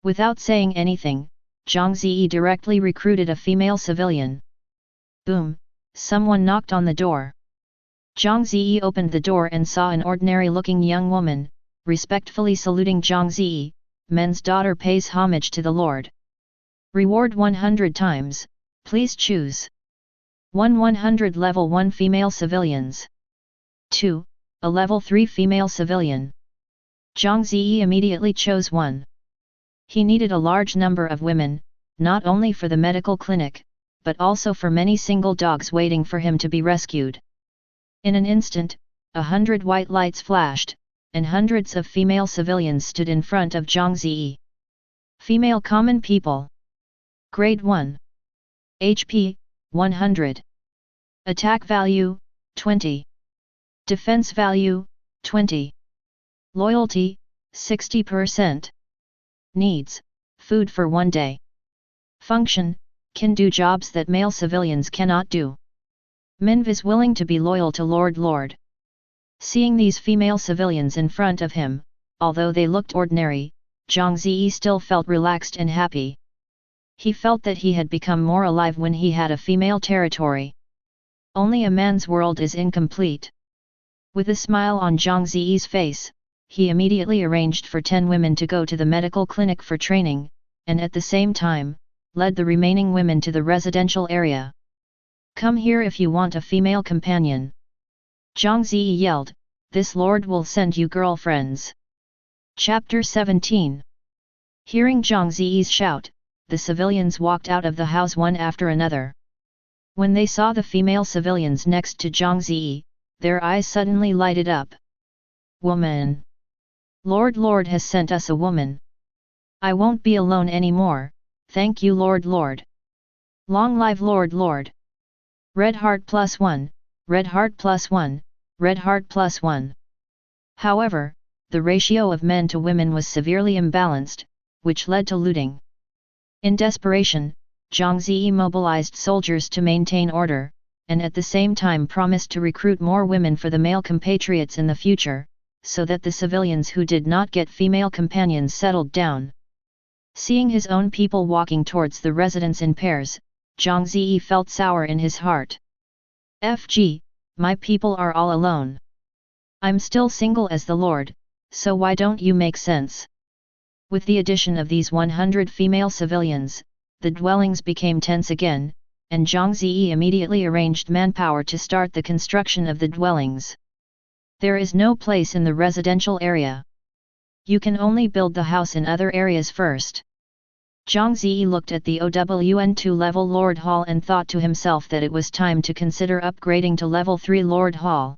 Without saying anything, Zhang Ze directly recruited a female civilian. Boom, someone knocked on the door. Zhang Ze opened the door and saw an ordinary-looking young woman, respectfully saluting Zhang Ze, "Men's daughter pays homage to the Lord. Reward 100 times, please choose." 100 Level 1 female civilians. 2. A Level 3 female civilian. Zhang Ze immediately chose one. He needed a large number of women, not only for the medical clinic, but also for many single dogs waiting for him to be rescued. In an instant, 100 white lights flashed, and hundreds of female civilians stood in front of Zhang Ze. Female common people. Grade 1. HP, 100. Attack value, 20. Defense value, 20. Loyalty, 60%. Needs, food for 1 day. Function, can do jobs that male civilians cannot do. Minv is willing to be loyal to Lord. Seeing these female civilians in front of him, although they looked ordinary, Zhang Ze still felt relaxed and happy. He felt that he had become more alive when he had a female territory. Only a man's world is incomplete. With a smile on Zhang Ze's face, he immediately arranged for 10 women to go to the medical clinic for training, and at the same time, led the remaining women to the residential area. Come here if you want a female companion. Zhang Ze yelled, this lord will send you girlfriends. Chapter 17. Hearing Zhang Ze's shout, the civilians walked out of the house one after another. When they saw the female civilians next to Zhang Ze, their eyes suddenly lighted up. Woman! Lord has sent us a woman. I won't be alone anymore, thank you Lord. Long live Lord. Red heart +1, red heart +1, red heart +1. However, the ratio of men to women was severely imbalanced, which led to looting. In desperation, Zhang Ze mobilized soldiers to maintain order, and at the same time promised to recruit more women for the male compatriots in the future, so that the civilians who did not get female companions settled down. Seeing his own people walking towards the residence in pairs, Zhang Ze felt sour in his heart. FG, my people are all alone. I'm still single as the Lord, so why don't you make sense? With the addition of these 100 female civilians, the dwellings became tense again, and Zhang Ze immediately arranged manpower to start the construction of the dwellings. There is no place in the residential area. You can only build the house in other areas first. Zhang Ze looked at the OWN2 level Lord Hall and thought to himself that it was time to consider upgrading to level 3 Lord Hall.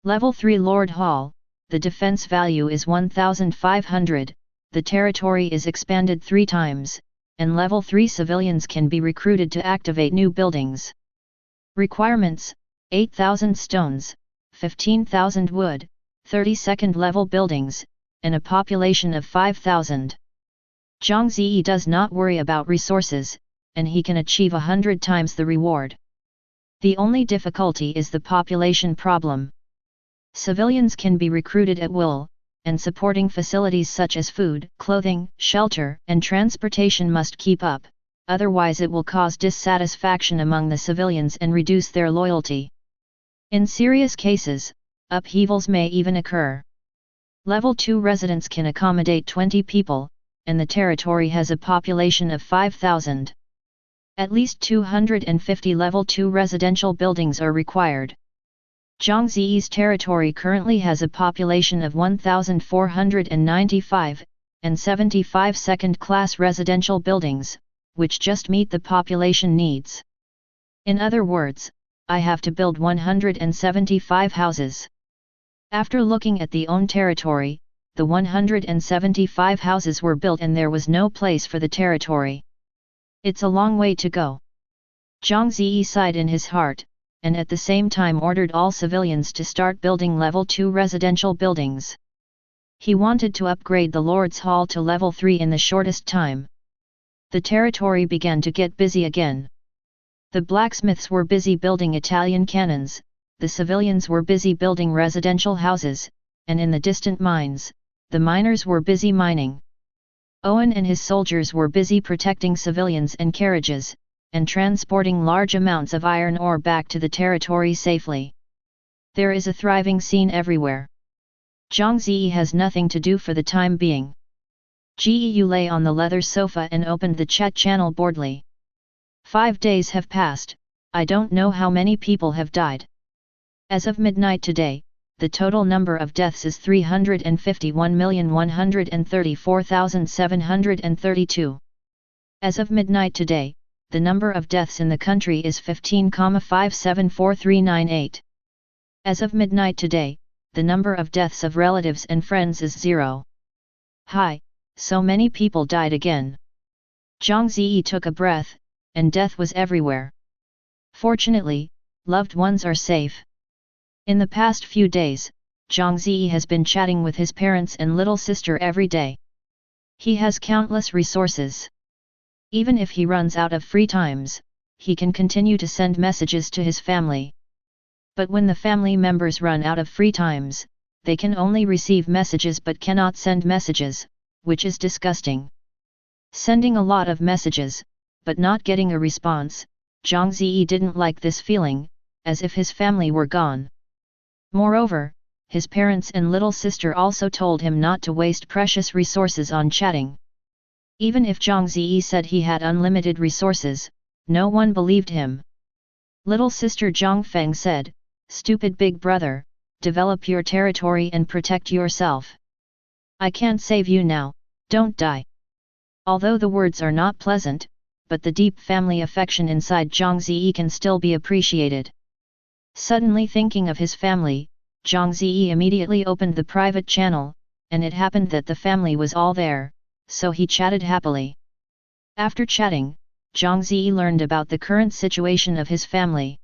Level 3 Lord Hall, the defense value is 1500, the territory is expanded 3 times, and level 3 civilians can be recruited to activate new buildings. Requirements: 8,000 stones, 15,000 wood, 32nd level buildings, and a population of 5,000. Zhang Ze does not worry about resources, and he can achieve 100 times the reward. The only difficulty is the population problem. Civilians can be recruited at will, and supporting facilities such as food, clothing, shelter, and transportation must keep up, otherwise it will cause dissatisfaction among the civilians and reduce their loyalty. In serious cases, upheavals may even occur. Level 2 residents can accommodate 20 people, and the territory has a population of 5,000. At least 250 level 2 residential buildings are required. Zhang Ze's territory currently has a population of 1,495, and 75 second-class residential buildings, which just meet the population needs. In other words, I have to build 175 houses. After looking at the own territory, the 175 houses were built and there was no place for the territory. It's a long way to go. Zhang Ze sighed in his heart, and at the same time ordered all civilians to start building level 2 residential buildings. He wanted to upgrade the Lord's Hall to level 3 in the shortest time. The territory began to get busy again. The blacksmiths were busy building Italian cannons, the civilians were busy building residential houses, and in the distant mines, the miners were busy mining. Owen and his soldiers were busy protecting civilians and carriages, and transporting large amounts of iron ore back to the territory safely. There is a thriving scene everywhere. Zhang Ze has nothing to do for the time being. Geu lay on the leather sofa and opened the chat channel boredly. 5 days have passed, I don't know how many people have died. As of midnight today, the total number of deaths is 351,134,732. As of midnight today, the number of deaths in the country is 15,574,398. As of midnight today, the number of deaths of relatives and friends is 0. Hi, so many people died again. Zhang Ze took a breath, and death was everywhere. Fortunately, loved ones are safe. In the past few days, Zhang Ze has been chatting with his parents and little sister every day. He has countless resources. Even if he runs out of free times, he can continue to send messages to his family. But when the family members run out of free times, they can only receive messages but cannot send messages, which is disgusting. Sending a lot of messages, but not getting a response, Zhang Ze didn't like this feeling, as if his family were gone. Moreover, his parents and little sister also told him not to waste precious resources on chatting. Even if Zhang Ze said he had unlimited resources, no one believed him. Little sister Zhang Feng said, "Stupid big brother, develop your territory and protect yourself. I can't save you now, don't die." Although the words are not pleasant, but the deep family affection inside Zhang Ze can still be appreciated. Suddenly thinking of his family, Zhang Ze immediately opened the private channel, and it happened that the family was all there, so he chatted happily. After chatting, Zhang Ze learned about the current situation of his family.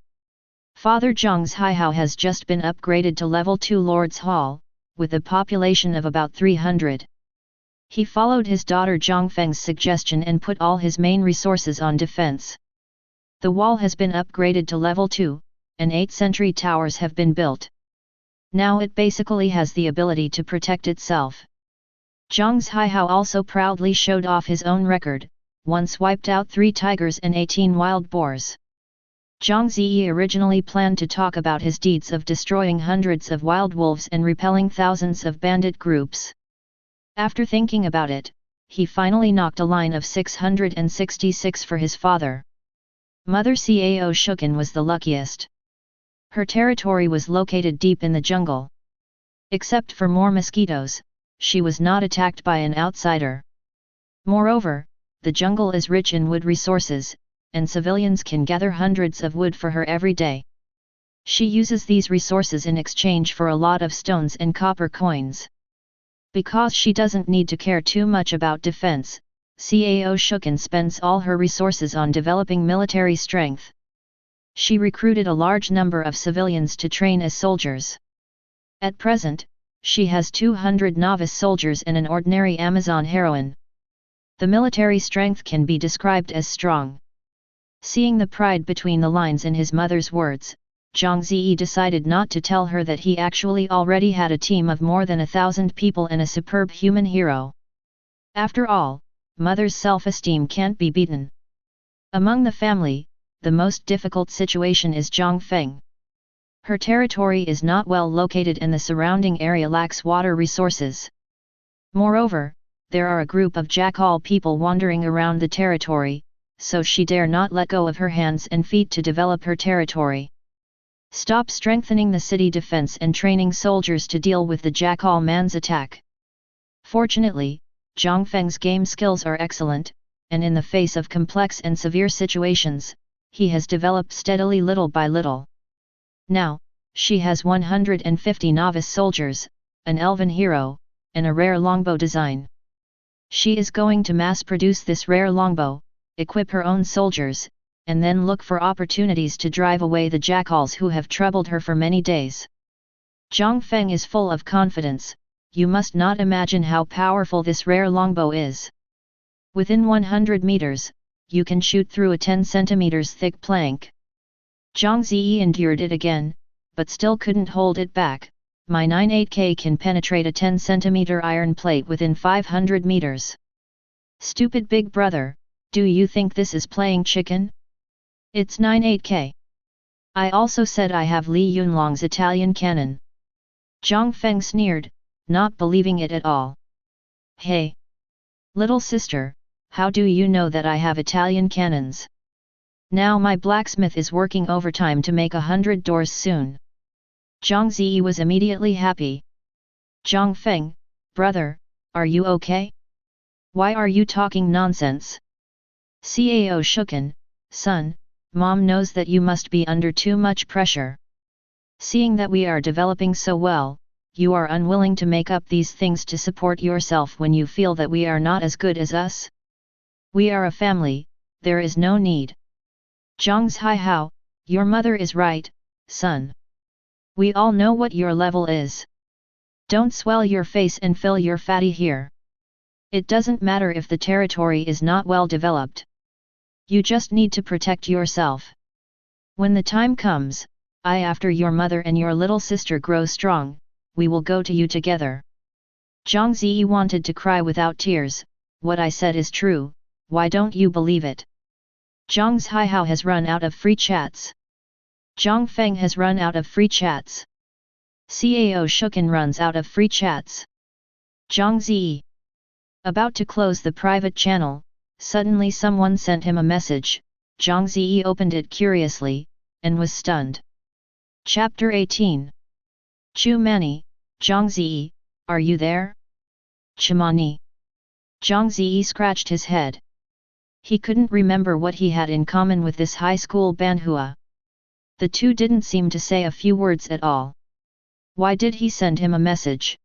Father Zhang's Haihao has just been upgraded to level 2 Lord's Hall, with a population of about 300. He followed his daughter Zhang Feng's suggestion and put all his main resources on defense. The wall has been upgraded to level 2, and 8 sentry towers have been built. Now it basically has the ability to protect itself. Zhang's Haihao also proudly showed off his own record, once wiped out 3 tigers and 18 wild boars. Zhang Ze originally planned to talk about his deeds of destroying hundreds of wild wolves and repelling thousands of bandit groups. After thinking about it, he finally knocked a line of 666 for his father. Mother Cao Shukin was the luckiest. Her territory was located deep in the jungle. Except for more mosquitoes, she was not attacked by an outsider. Moreover, the jungle is rich in wood resources, and civilians can gather hundreds of wood for her every day. She uses these resources in exchange for a lot of stones and copper coins. Because she doesn't need to care too much about defense, Cao Shukin spends all her resources on developing military strength. She recruited a large number of civilians to train as soldiers. At present, she has 200 novice soldiers and an ordinary Amazon heroine. The military strength can be described as strong. Seeing the pride between the lines in his mother's words, Zhang Ze decided not to tell her that he actually already had a team of more than 1,000 people and a superb human hero. After all, mother's self-esteem can't be beaten. Among the family, the most difficult situation is Zhang Feng. Her territory is not well located and the surrounding area lacks water resources. Moreover, there are a group of jackal people wandering around the territory, so she dare not let go of her hands and feet to develop her territory. Stop strengthening the city defense and training soldiers to deal with the jackal man's attack. Fortunately, Zhang Feng's game skills are excellent, and in the face of complex and severe situations, he has developed steadily little by little. Now, she has 150 novice soldiers, an elven hero, and a rare longbow design. She is going to mass-produce this rare longbow, equip her own soldiers, and then look for opportunities to drive away the jackals who have troubled her for many days. Zhang Feng is full of confidence. You must not imagine how powerful this rare longbow is. Within 100 meters, you can shoot through a 10 centimeters thick plank. Zhang Ze endured it again, but still couldn't hold it back. My 98K can penetrate a 10 centimeter iron plate within 500 meters. Stupid big brother, do you think this is playing chicken? It's 98K. I also said I have Li Yunlong's Italian cannon. Zhang Feng sneered, not believing it at all. Hey! Little sister, how do you know that I have Italian cannons? Now my blacksmith is working overtime to make 100 doors soon. Zhang Ze was immediately happy. Zhang Feng, brother, are you okay? Why are you talking nonsense? Cao Shukin, son, mom knows that you must be under too much pressure. Seeing that we are developing so well, you are unwilling to make up these things to support yourself when you feel that we are not as good as us? We are a family, there is no need. Zhang's Haihao, your mother is right, son. We all know what your level is. Don't swell your face and fill your fatty here. It doesn't matter if the territory is not well developed. You just need to protect yourself. When the time comes, after your mother and your little sister grow strong, we will go to you together. Zhang Ze wanted to cry without tears. What I said is true, why don't you believe it? Zhang's Haihao has run out of free chats. Zhang Feng has run out of free chats. Cao Shukan runs out of free chats. Zhang Ze. About to close the private channel, suddenly someone sent him a message. Zhang Ze opened it curiously, and was stunned. Chapter 18. Chu Mani, Zhang Ze, are you there? Chimani. Zhang Ze scratched his head. He couldn't remember what he had in common with this high school Banhua. The two didn't seem to say a few words at all. Why did he send him a message?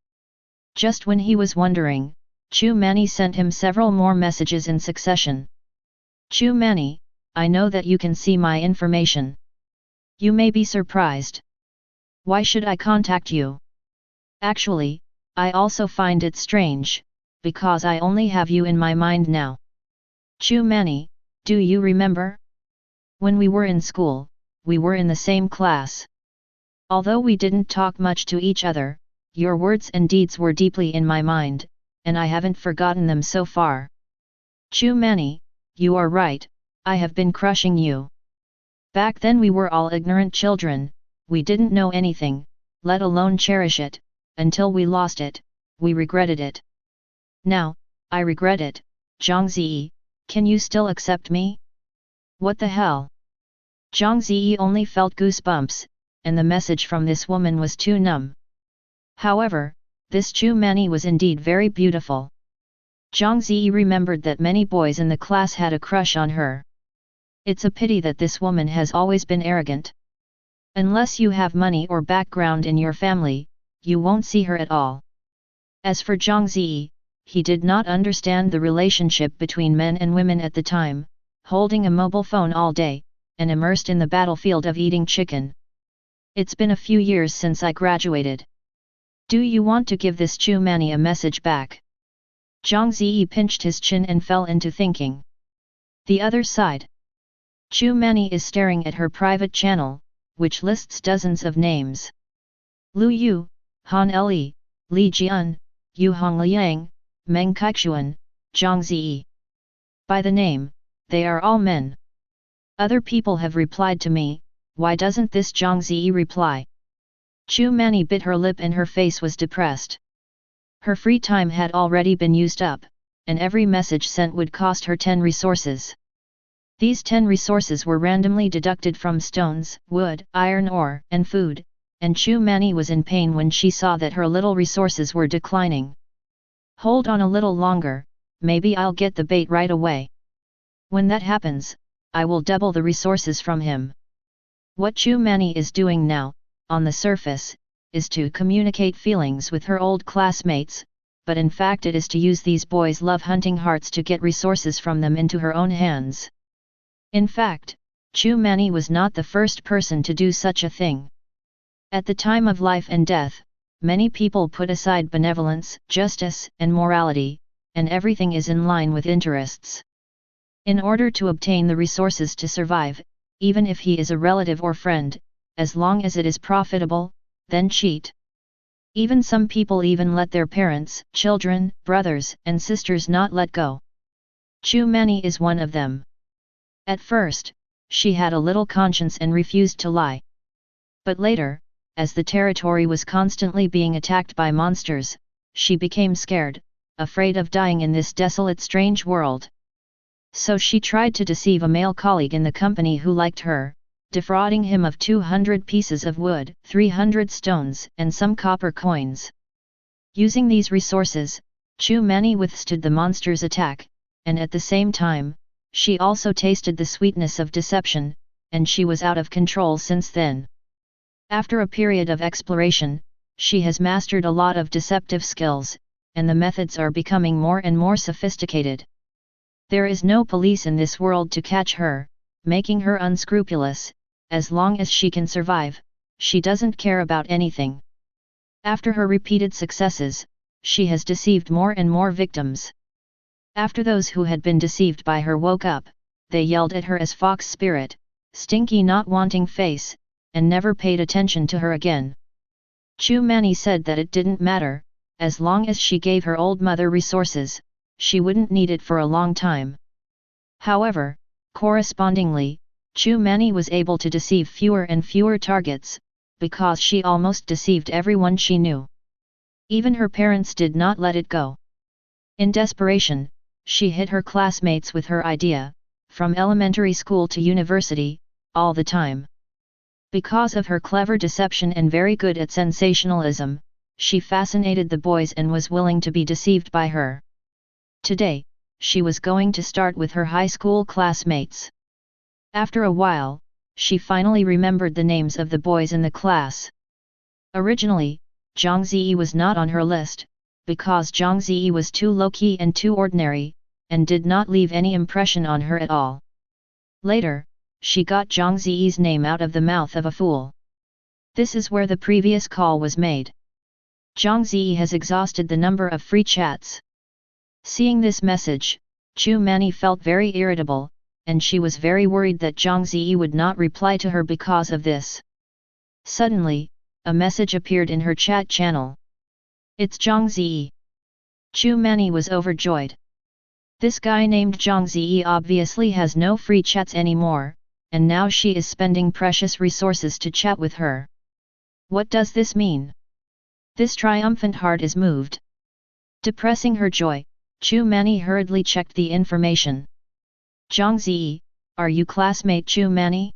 Just when he was wondering, Chu Mani sent him several more messages in succession. Chu Mani, I know that you can see my information. You may be surprised. Why should I contact you? Actually, I also find it strange, because I only have you in my mind now. Chu Mani, do you remember? When we were in school, we were in the same class. Although we didn't talk much to each other, your words and deeds were deeply in my mind, and I haven't forgotten them so far. Chu Mani, you are right, I have been crushing you. Back then we were all ignorant children, we didn't know anything, let alone cherish it, until we lost it, we regretted it. Now, I regret it. Zhang Ze, can you still accept me? What the hell? Zhang Ze only felt goosebumps, and the message from this woman was too numb. However, this Chu Mani was indeed very beautiful. Zhang Ze remembered that many boys in the class had a crush on her. It's a pity that this woman has always been arrogant. Unless you have money or background in your family, you won't see her at all. As for Zhang Ze, he did not understand the relationship between men and women at the time, holding a mobile phone all day, and immersed in the battlefield of eating chicken. It's been a few years since I graduated. Do you want to give this Chu Mani a message back? Zhang Ze pinched his chin and fell into thinking. The other side. Chu Mani is staring at her private channel, which lists dozens of names. Lu Yu, Han Li, Li Jian, Yu Hongliang, Meng Kaixuan, Zhang Ze. By the name, they are all men. Other people have replied to me, why doesn't this Zhang Ze reply? Chu Mani bit her lip and her face was depressed. Her free time had already been used up, and every message sent would cost her 10 resources. These 10 resources were randomly deducted from stones, wood, iron ore, and food, and Chu Mani was in pain when she saw that her little resources were declining. Hold on a little longer, maybe I'll get the bait right away. When that happens, I will double the resources from him. What Chu Mani is doing now, on the surface, is to communicate feelings with her old classmates, but in fact it is to use these boys' love-hunting hearts to get resources from them into her own hands. In fact, Chu Mani was not the first person to do such a thing. At the time of life and death, many people put aside benevolence, justice, and morality, and everything is in line with interests. In order to obtain the resources to survive, even if he is a relative or friend, as long as it is profitable, then cheat. Even some people even let their parents, children, brothers, and sisters not let go. Chu Mani is one of them. At first, she had a little conscience and refused to lie. But later, as the territory was constantly being attacked by monsters, she became scared, afraid of dying in this desolate strange world. So she tried to deceive a male colleague in the company who liked her, defrauding him of 200 pieces of wood, 300 stones, and some copper coins. Using these resources, Chu Mani withstood the monster's attack, and at the same time, she also tasted the sweetness of deception, and she was out of control since then. After a period of exploration, she has mastered a lot of deceptive skills, and the methods are becoming more and more sophisticated. There is no police in this world to catch her, making her unscrupulous. As long as she can survive, she doesn't care about anything. After her repeated successes, she has deceived more and more victims. After those who had been deceived by her woke up, they yelled at her as fox spirit, stinky not wanting face, and never paid attention to her again. Chu Mani said that it didn't matter, as long as she gave her old mother resources, she wouldn't need it for a long time. However, correspondingly, Chu Mani was able to deceive fewer and fewer targets, because she almost deceived everyone she knew. Even her parents did not let it go. In desperation, she hit her classmates with her idea, from elementary school to university, all the time. Because of her clever deception and very good at sensationalism, she fascinated the boys and was willing to be deceived by her. Today, she was going to start with her high school classmates. After a while, she finally remembered the names of the boys in the class. Originally, Zhang Ze was not on her list, because Zhang Ze was too low-key and too ordinary, and did not leave any impression on her at all. Later, she got Zhang Ze's name out of the mouth of a fool. This is where the previous call was made. Zhang Ze has exhausted the number of free chats. Seeing this message, Chu Mani felt very irritable, and she was very worried that Zhang Ze would not reply to her because of this. Suddenly, a message appeared in her chat channel. It's Zhang Ze. Chu Mani was overjoyed. This guy named Zhang Ze obviously has no free chats anymore, and now she is spending precious resources to chat with her. What does this mean? This triumphant heart is moved. Depressing her joy, Chu Mani hurriedly checked the information. Zhang Ze, are you classmate Chu Mani?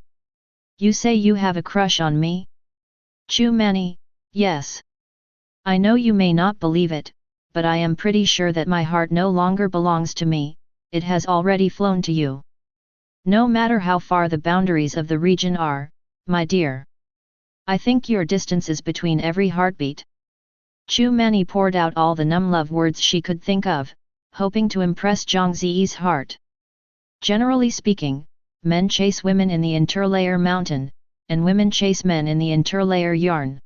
You say you have a crush on me? Chu Mani, yes. I know you may not believe it, but I am pretty sure that my heart no longer belongs to me, it has already flown to you. No matter how far the boundaries of the region are, my dear. I think your distance is between every heartbeat. Chu Mani poured out all the numb love words she could think of, hoping to impress Zhang Ze's heart. Generally speaking, men chase women in the interlayer mountain, and women chase men in the interlayer yarn.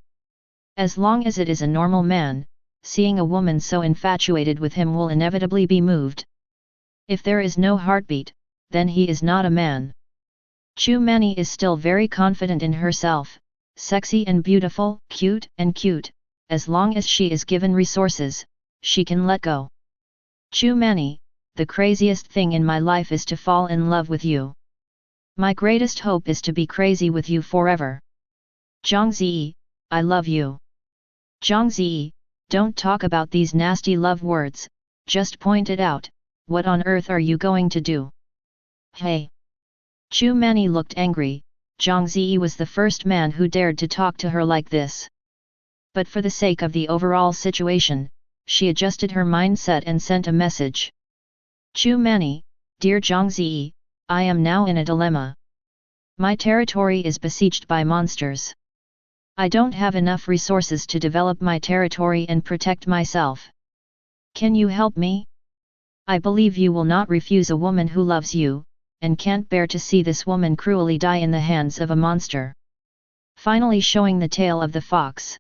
As long as it is a normal man, seeing a woman so infatuated with him will inevitably be moved. If there is no heartbeat, then he is not a man. Chu Mani is still very confident in herself, sexy and beautiful, cute, as long as she is given resources, she can let go. Chu Mani, the craziest thing in my life is to fall in love with you. My greatest hope is to be crazy with you forever. Zhang Ze, I love you. Zhang Ze, don't talk about these nasty love words, just point it out, what on earth are you going to do? Hey! Chu Mani looked angry, Zhang Ze was the first man who dared to talk to her like this. But for the sake of the overall situation, she adjusted her mindset and sent a message. Chu Mani, dear Zhang Ze, I am now in a dilemma. My territory is besieged by monsters. I don't have enough resources to develop my territory and protect myself. Can you help me? I believe you will not refuse a woman who loves you, and can't bear to see this woman cruelly die in the hands of a monster. Finally showing the tail of the fox.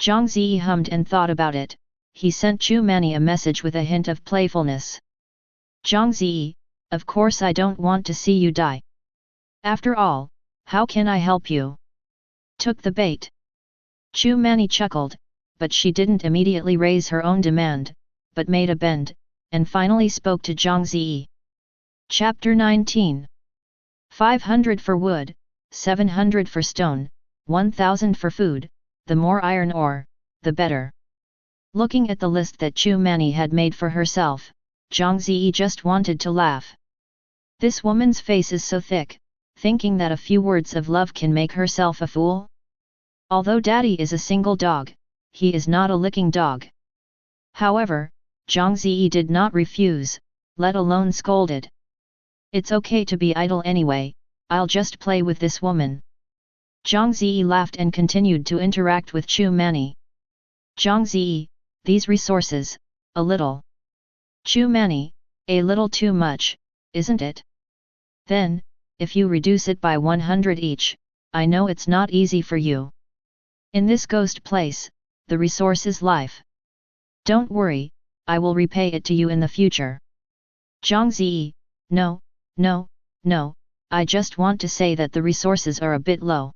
Zhang Ze hummed and thought about it, he sent Chu Mani a message with a hint of playfulness. Zhang Ze, of course I don't want to see you die. After all, how can I help you? Took the bait. Chu Mani chuckled, but she didn't immediately raise her own demand, but made a bend, and finally spoke to Zhang Ze. Chapter 19. 500 for wood, 700 for stone, 1000 for food, the more iron ore, the better. Looking at the list that Chu Mani had made for herself, Zhang Ze just wanted to laugh. This woman's face is so thick, thinking that a few words of love can make herself a fool? Although Daddy is a single dog, he is not a licking dog. However, Zhang Ze did not refuse, let alone scolded. It's okay to be idle anyway, I'll just play with this woman. Zhang Ze laughed and continued to interact with Chu Mani. Zhang Ze, these resources, a little. Chu Mani, a little too much, isn't it? Then, if you reduce it by 100 each, I know it's not easy for you. In this ghost place, the resource is life. Don't worry, I will repay it to you in the future. Zhang Ze, no, I just want to say that the resources are a bit low.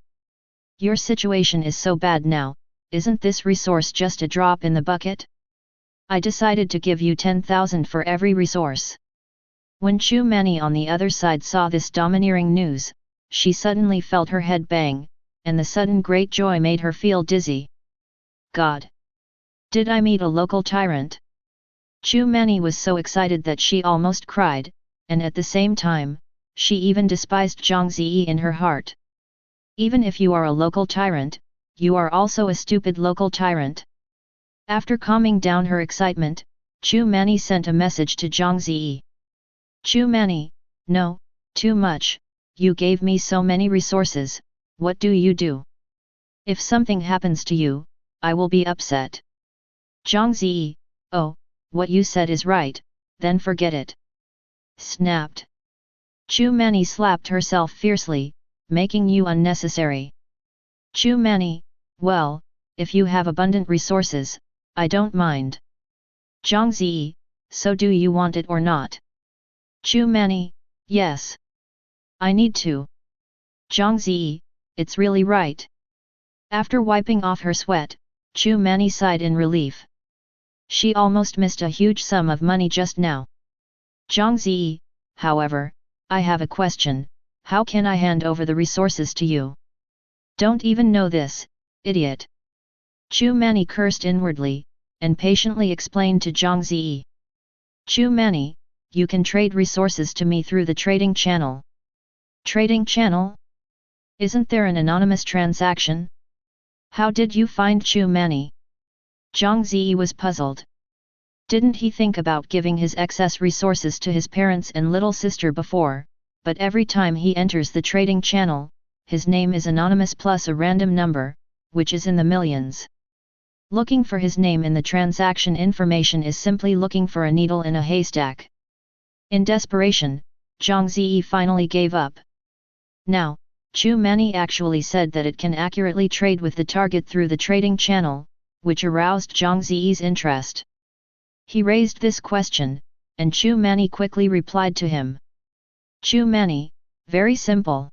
Your situation is so bad now, isn't this resource just a drop in the bucket? I decided to give you 10,000 for every resource. When Chu Mani on the other side saw this domineering news, she suddenly felt her head bang, and the sudden great joy made her feel dizzy. God! Did I meet a local tyrant? Chu Mani was so excited that she almost cried, and at the same time, she even despised Zhang Ze in her heart. Even if you are a local tyrant, you are also a stupid local tyrant. After calming down her excitement, Chu Mani sent a message to Zhang Ze. Chu Mani, no, too much, you gave me so many resources, what do you do? If something happens to you, I will be upset. Zhang Ze, oh, what you said is right, then forget it. Snapped. Chu Mani slapped herself fiercely, making you unnecessary. Chu Mani, well, if you have abundant resources, I don't mind. Zhang Ze, so do you want it or not? Chu Mani, yes. I need to. Zhang Ze, it's really right. After wiping off her sweat, Chu Mani sighed in relief. She almost missed a huge sum of money just now. Zhang Ze, however, I have a question, how can I hand over the resources to you? Don't even know this, idiot. Chu Mani cursed inwardly, and patiently explained to Zhang Ze. Chu Mani, you can trade resources to me through the trading channel. Trading channel? Isn't there an anonymous transaction? How did you find Chu Mani? Zhang Ze was puzzled. Didn't he think about giving his excess resources to his parents and little sister before, but every time he enters the trading channel, his name is anonymous plus a random number, which is in the millions. Looking for his name in the transaction information is simply looking for a needle in a haystack. In desperation, Zhang Ze finally gave up. Now, Chu Mani actually said that it can accurately trade with the target through the trading channel, which aroused Zhang Ze's interest. He raised this question, and Chu Mani quickly replied to him. Chu Mani, very simple.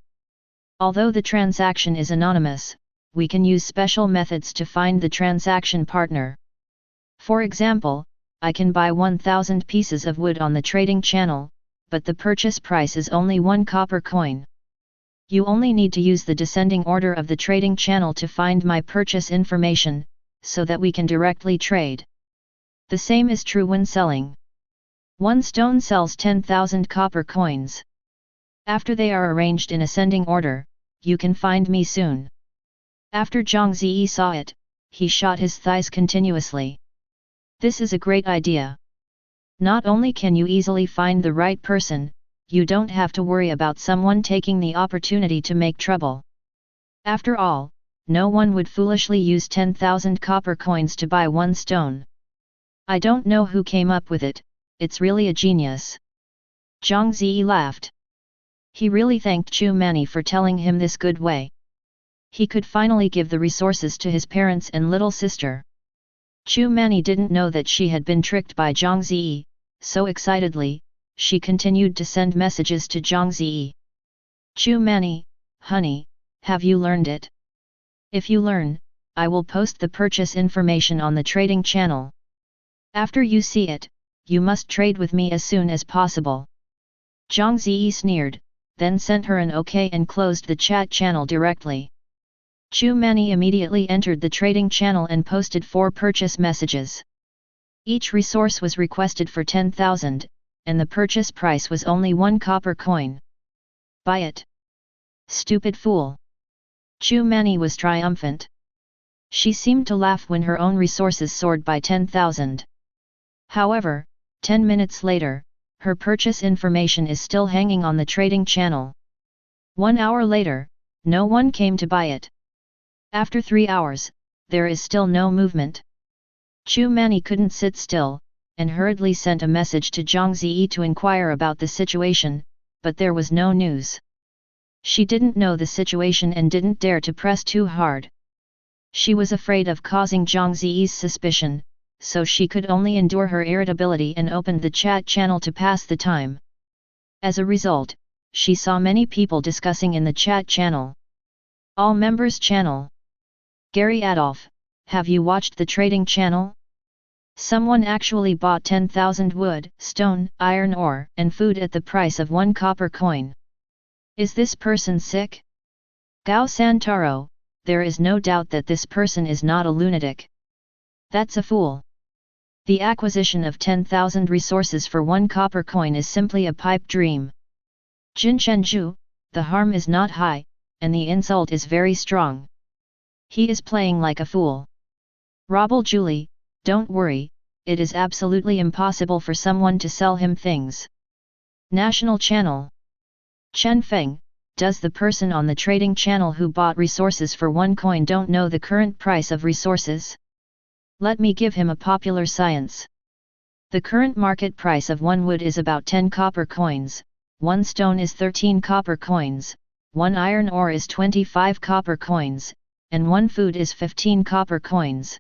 Although the transaction is anonymous, we can use special methods to find the transaction partner. For example, I can buy 1,000 pieces of wood on the trading channel, but the purchase price is only 1 copper coin. You only need to use the descending order of the trading channel to find my purchase information, so that we can directly trade. The same is true when selling. One stone sells 10,000 copper coins. After they are arranged in ascending order, you can find me soon. After Zhang Ze saw it, he shot his thighs continuously. This is a great idea. Not only can you easily find the right person, you don't have to worry about someone taking the opportunity to make trouble. After all, no one would foolishly use 10,000 copper coins to buy 1 stone. I don't know who came up with it, it's really a genius. Zhang Ze laughed. He really thanked Chu Mani for telling him this good way. He could finally give the resources to his parents and little sister. Chu Mani didn't know that she had been tricked by Zhang Ze, so excitedly, she continued to send messages to Zhang Ze. Chu Mani, honey, have you learned it? If you learn, I will post the purchase information on the trading channel. After you see it, you must trade with me as soon as possible. Zhang Ze sneered, then sent her an OK and closed the chat channel directly. Chu Mani immediately entered the trading channel and posted 4 purchase messages. Each resource was requested for 10,000, and the purchase price was only 1 copper coin. Buy it. Stupid fool. Chu Mani was triumphant. She seemed to laugh when her own resources soared by 10,000. However, 10 minutes later, her purchase information is still hanging on the trading channel. 1 hour later, no one came to buy it. After 3 hours, there is still no movement. Chu Mani couldn't sit still, and hurriedly sent a message to Zhang Ze to inquire about the situation, but there was no news. She didn't know the situation and didn't dare to press too hard. She was afraid of causing Zhang Ze's suspicion, so she could only endure her irritability and opened the chat channel to pass the time. As a result, she saw many people discussing in the chat channel. All members channel. Gary Adolf, have you watched the trading channel? Someone actually bought 10,000 wood, stone, iron ore, and food at the price of 1 copper coin. Is this person sick? Gao Santaro, there is no doubt that this person is not a lunatic. That's a fool. The acquisition of 10,000 resources for 1 copper coin is simply a pipe dream. Jin Chenju, the harm is not high, and the insult is very strong. He is playing like a fool. Robble Julie, don't worry, it is absolutely impossible for someone to sell him things. National Channel. Chen Feng, does the person on the trading channel who bought resources for 1 coin don't know the current price of resources? Let me give him a popular science. The current market price of 1 wood is about 10 copper coins, 1 stone is 13 copper coins, 1 iron ore is 25 copper coins, and 1 food is 15 copper coins.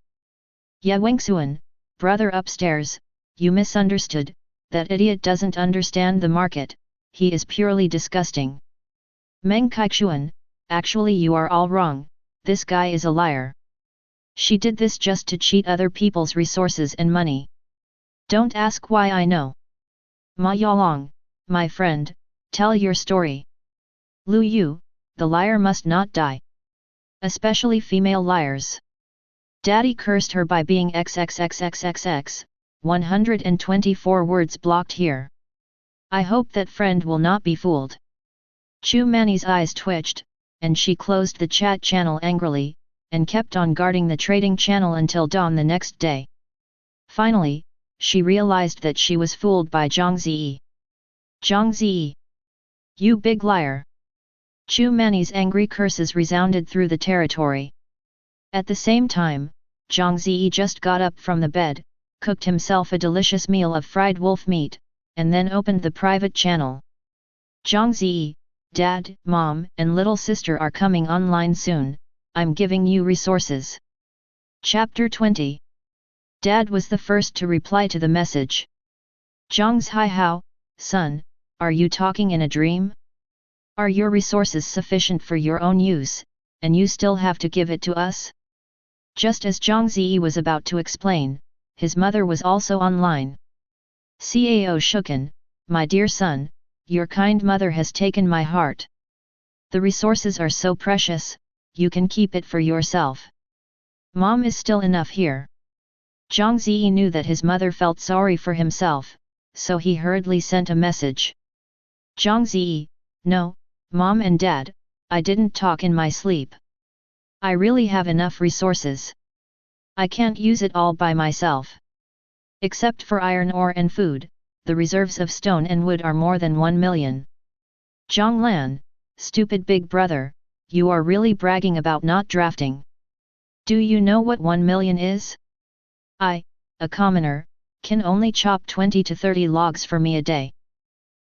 Ye Wingxuan, brother upstairs, you misunderstood, that idiot doesn't understand the market, he is purely disgusting. Meng Kaichuan, actually you are all wrong, this guy is a liar. She did this just to cheat other people's resources and money. Don't ask why I know. Ma Yalong, my friend, tell your story. Lu Yu, the liar must not die. Especially female liars. Daddy cursed her by being XXXXXX, 124 words blocked here. I hope that friend will not be fooled. Chu Mani's eyes twitched, and she closed the chat channel angrily, and kept on guarding the trading channel until dawn the next day. Finally, she realized that she was fooled by Zhang Ze. Zhang Ze! You big liar! Chu Mani's angry curses resounded through the territory. At the same time, Zhang Ze just got up from the bed, cooked himself a delicious meal of fried wolf meat, and then opened the private channel. Zhang Ze, Dad, Mom, and little sister are coming online soon, I'm giving you resources. Chapter 20. Dad was the first to reply to the message. Zhang's Hai Hao, son, are you talking in a dream? Are your resources sufficient for your own use, and you still have to give it to us? Just as Zhang Ze was about to explain, his mother was also online. Cao Shuken, my dear son, your kind mother has taken my heart. The resources are so precious, you can keep it for yourself. Mom is still enough here. Zhang Ze knew that his mother felt sorry for himself, so he hurriedly sent a message. Zhang Ze, no, Mom and Dad, I didn't talk in my sleep. I really have enough resources. I can't use it all by myself. Except for iron ore and food, the reserves of stone and wood are more than 1 million. Zhang Lan, stupid big brother, you are really bragging about not drafting. Do you know what 1 million is? I, a commoner, can only chop 20 to 30 logs for me a day.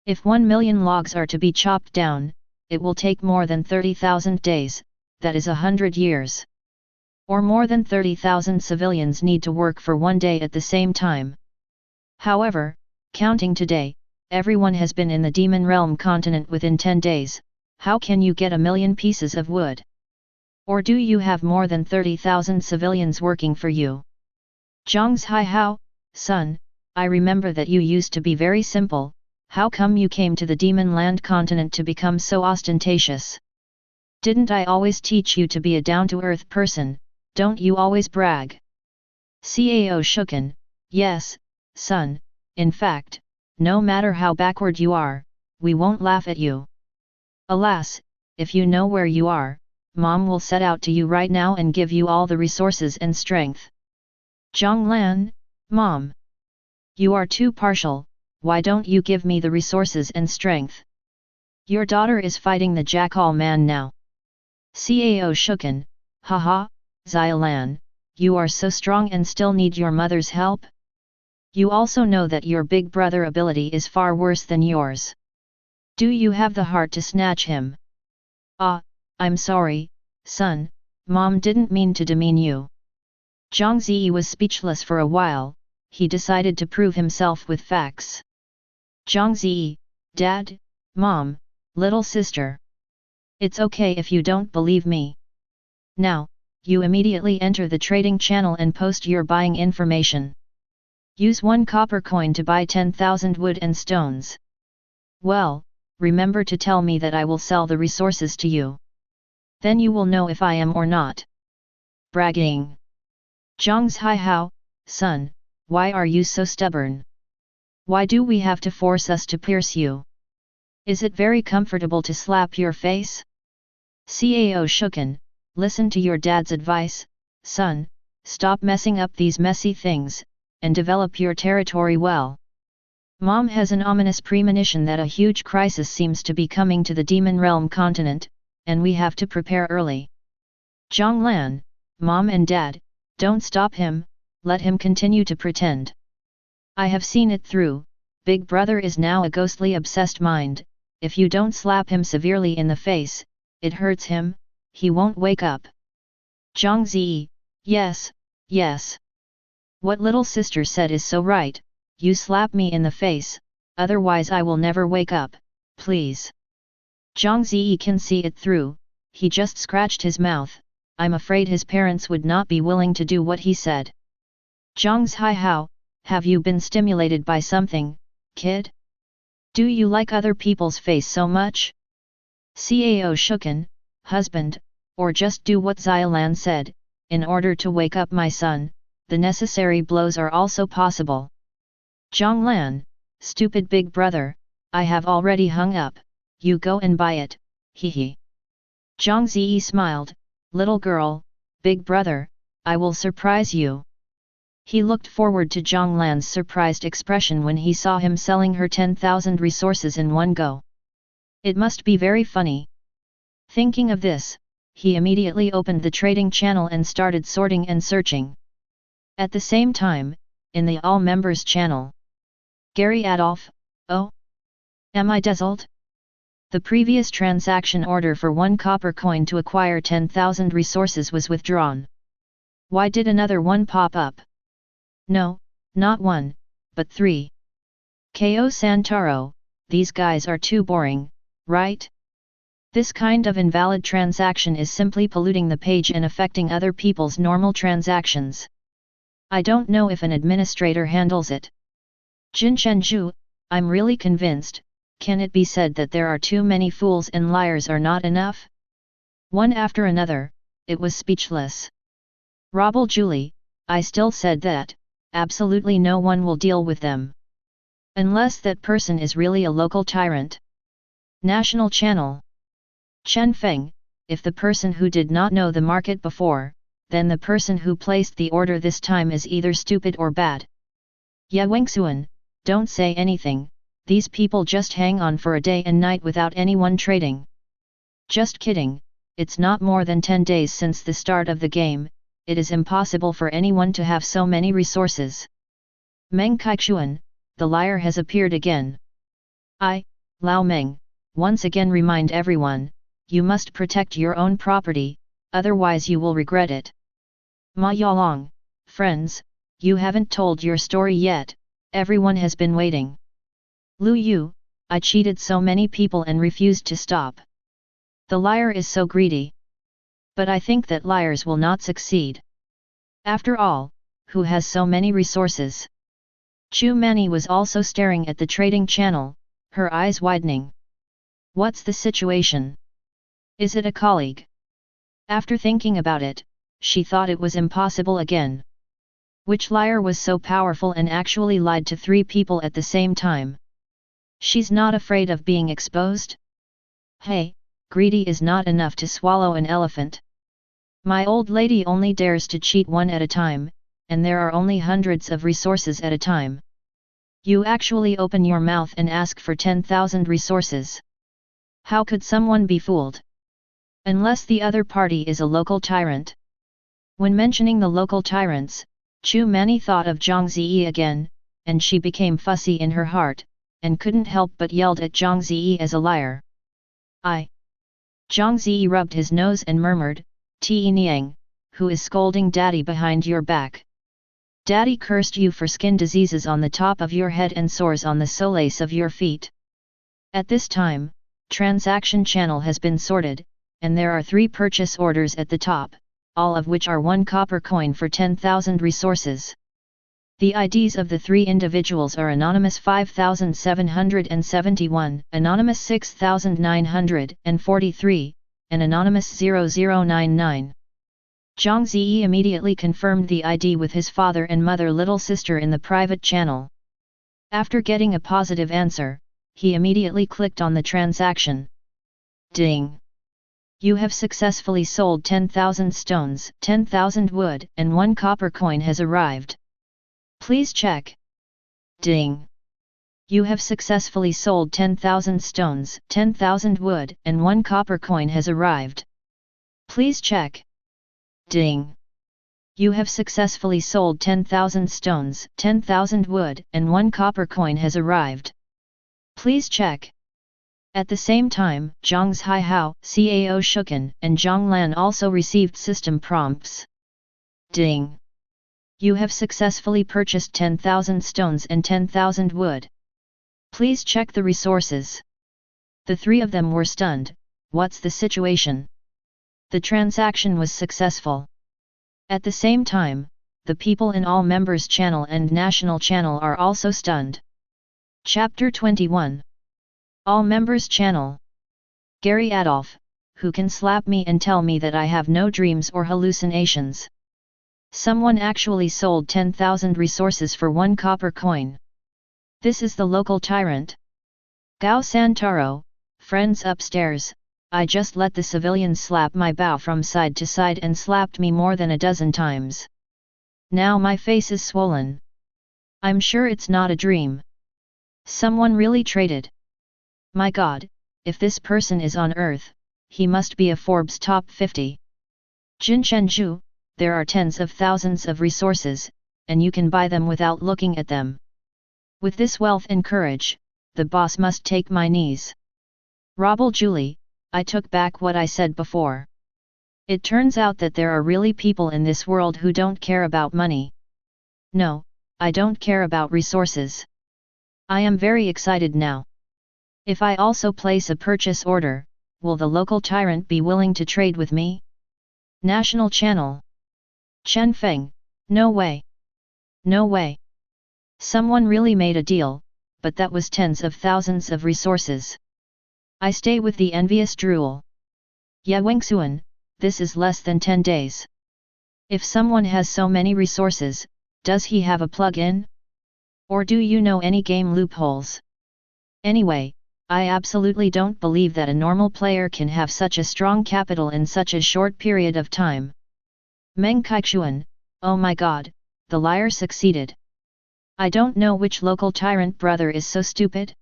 If 1 million logs are to be chopped down, it will take more than 30,000 days, that is 100 years. Or more than 30,000 civilians need to work for 1 day at the same time. However, counting today, everyone has been in the Demon Realm continent within 10 days, how can you get 1 million pieces of wood? Or do you have more than 30,000 civilians working for you? Zhang's Hai Hao, son, I remember that you used to be very simple, how come you came to the Demonland Continent to become so ostentatious? Didn't I always teach you to be a down-to-earth person, don't you always brag? Cao Shuken, yes, son, in fact, no matter how backward you are, we won't laugh at you. Alas, if you know where you are, Mom will set out to you right now and give you all the resources and strength. Zhang Lan, Mom. You are too partial, why don't you give me the resources and strength? Your daughter is fighting the Jackal man now. Cao Shuken, haha, Xiaolan, you are so strong and still need your mother's help? You also know that your big brother ability is far worse than yours. Do you have the heart to snatch him? Ah, I'm sorry, son, Mom didn't mean to demean you. Zhang Ze was speechless for a while, he decided to prove himself with facts. Zhang Ze, Dad, Mom, little sister. It's okay if you don't believe me. Now, you immediately enter the trading channel and post your buying information. Use 1 copper coin to buy 10,000 wood and stones. Well, remember to tell me that I will sell the resources to you. Then you will know if I am or not. Bragging. Zhang Ze, how, son, why are you so stubborn? Why do we have to force us to pierce you? Is it very comfortable to slap your face? Cao Shuken, listen to your dad's advice, son, stop messing up these messy things, and develop your territory well. Mom has an ominous premonition that a huge crisis seems to be coming to the Demon Realm continent, and we have to prepare early. Zhang Lan, Mom and Dad, don't stop him, let him continue to pretend. I have seen it through, Big Brother is now a ghostly obsessed mind, if you don't slap him severely in the face, it hurts him, he won't wake up. Zhang Ze, yes, yes. What little sister said is so right, you slap me in the face, otherwise I will never wake up, please. Zhang Ze can see it through, he just scratched his mouth, I'm afraid his parents would not be willing to do what he said. Zhang Ze, how, have you been stimulated by something, kid? Do you like other people's face so much? Cao Shuken, husband, or just do what Xiaolan said, in order to wake up my son, the necessary blows are also possible. Zhang Lan, stupid big brother, I have already hung up, you go and buy it, hee. Zhang Ze smiled, little girl, big brother, I will surprise you. He looked forward to Zhang Lan's surprised expression when he saw him selling her 10,000 resources in one go. It must be very funny. Thinking of this, he immediately opened the trading channel and started sorting and searching. At the same time, in the All Members channel. Gary Adolf, oh? Am I dazzled? The previous transaction order for 1 copper coin to acquire 10,000 resources was withdrawn. Why did another one pop up? No, not 1, but 3. Ko Santaro, these guys are too boring, right? This kind of invalid transaction is simply polluting the page and affecting other people's normal transactions. I don't know if an administrator handles it. Jin Chenju, I'm really convinced, can it be said that there are too many fools and liars are not enough? One after another, it was speechless. Robble Julie, I still said that, absolutely no one will deal with them. Unless that person is really a local tyrant. National channel. Chen Feng, if the person who did not know the market before, then the person who placed the order this time is either stupid or bad. Ye Wengxuan, don't say anything, these people just hang on for a day and night without anyone trading. Just kidding, it's not more than 10 days since the start of the game, it is impossible for anyone to have so many resources. Meng Kaichuan, the liar has appeared again. Lao Meng, once again remind everyone, you must protect your own property, otherwise you will regret it. Ma Yalong, friends, you haven't told your story yet, everyone has been waiting. Lu Yu, I cheated so many people and refused to stop. The liar is so greedy. But I think that liars will not succeed. After all, who has so many resources? Chu Mani was also staring at the trading channel, her eyes widening. What's the situation? Is it a colleague? After thinking about it, she thought it was impossible again. Which liar was so powerful and actually lied to 3 people at the same time? She's not afraid of being exposed? Hey, greedy is not enough to swallow an elephant. My old lady only dares to cheat 1 at a time, and there are only hundreds of resources at a time. You actually open your mouth and ask for 10,000 resources. How could someone be fooled? Unless the other party is a local tyrant. When mentioning the local tyrants, Chu Mani thought of Zhang Ze again, and she became fussy in her heart, and couldn't help but yelled at Zhang Ze as a liar. Zhang Ze rubbed his nose and murmured, Ti Niang, who is scolding daddy behind your back? Daddy cursed you for skin diseases on the top of your head and sores on the soles of your feet. At this time, transaction channel has been sorted, and there are 3 purchase orders at the top, all of which are 1 copper coin for 10,000 resources. The IDs of the three individuals are Anonymous 5771, Anonymous 6943, and Anonymous 0099. Zhang Ze immediately confirmed the ID with his father and mother little sister in the private channel. After getting a positive answer, he immediately clicked on the transaction. Ding! You have successfully sold 10,000 stones, 10,000 wood, and 1 copper coin has arrived. Please check. Ding! You have successfully sold 10,000 stones, 10,000 wood, and 1 copper coin has arrived. Please check. Ding! You have successfully sold 10,000 stones, 10,000 wood, and 1 copper coin has arrived. Please check. At the same time, Zhang Ze, Cao Shuken, and Zhang Lan also received system prompts. Ding! You have successfully purchased 10,000 stones and 10,000 wood. Please check the resources. The three of them were stunned. What's the situation? The transaction was successful. At the same time, the people in all members channel and national channel are also stunned. Chapter 21. All members channel. Gary Adolf, who can slap me and tell me that I have no dreams or hallucinations? Someone actually sold 10,000 resources for 1 copper coin. This is the local tyrant. Gao Santaro, friends upstairs, I just let the civilians slap my bow from side to side and slapped me more than a dozen times. Now my face is swollen. I'm sure it's not a dream. Someone really traded. My god, if this person is on Earth, he must be a Forbes top 50. Jinshenju, there are tens of thousands of resources, and you can buy them without looking at them. With this wealth and courage, the boss must take my knees. Robble Julie, I took back what I said before. It turns out that there are really people in this world who don't care about money. No, I don't care about resources. I am very excited now. If I also place a purchase order, will the local tyrant be willing to trade with me? National channel. Chen Feng, no way. No way. Someone really made a deal, but that was tens of thousands of resources. I stay with the envious drool. Ya Wengxuan, this is less than 10 days. If someone has so many resources, does he have a plug-in? Or do you know any game loopholes? Anyway, I absolutely don't believe that a normal player can have such a strong capital in such a short period of time. Meng Kaichuan, oh my god, the liar succeeded. I don't know which local tyrant brother is so stupid.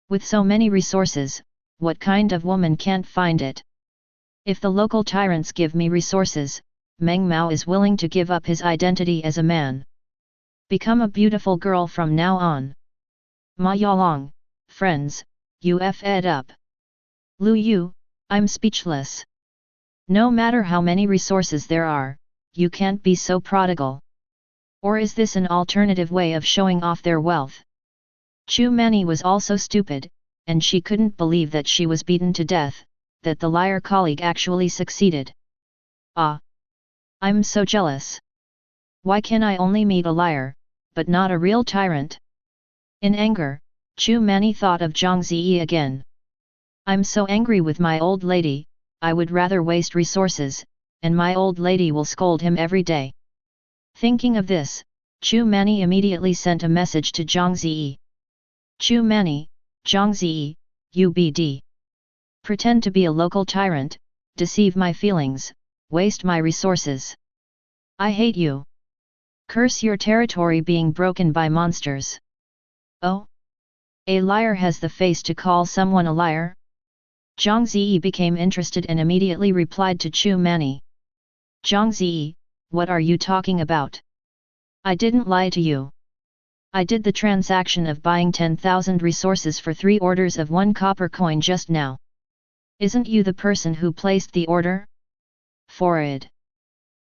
With so many resources, what kind of woman can't find it? If the local tyrants give me resources, Meng Mao is willing to give up his identity as a man. Become a beautiful girl from now on. Ma Yalong, friends, you f-ed up. Lu Yu, I'm speechless. No matter how many resources there are, you can't be so prodigal. Or is this an alternative way of showing off their wealth? Chu Mani was also stupid, and she couldn't believe that she was beaten to death, that the liar colleague actually succeeded. Ah! I'm so jealous. Why can I only meet a liar, but not a real tyrant? In anger, Chu Mani thought of Zhang Ze again. I'm so angry with my old lady, I would rather waste resources, and my old lady will scold him every day. Thinking of this, Chu Mani immediately sent a message to Zhang Ze. Chu Mani, Zhang Ze, UBD. Pretend to be a local tyrant, deceive my feelings, waste my resources. I hate you. Curse your territory being broken by monsters. Oh? A liar has the face to call someone a liar? Zhang Ze became interested and immediately replied to Chu Mani. Zhang Ze, what are you talking about? I didn't lie to you. I did the transaction of buying 10,000 resources for 3 orders of 1 copper coin just now. Isn't you the person who placed the order? Forward.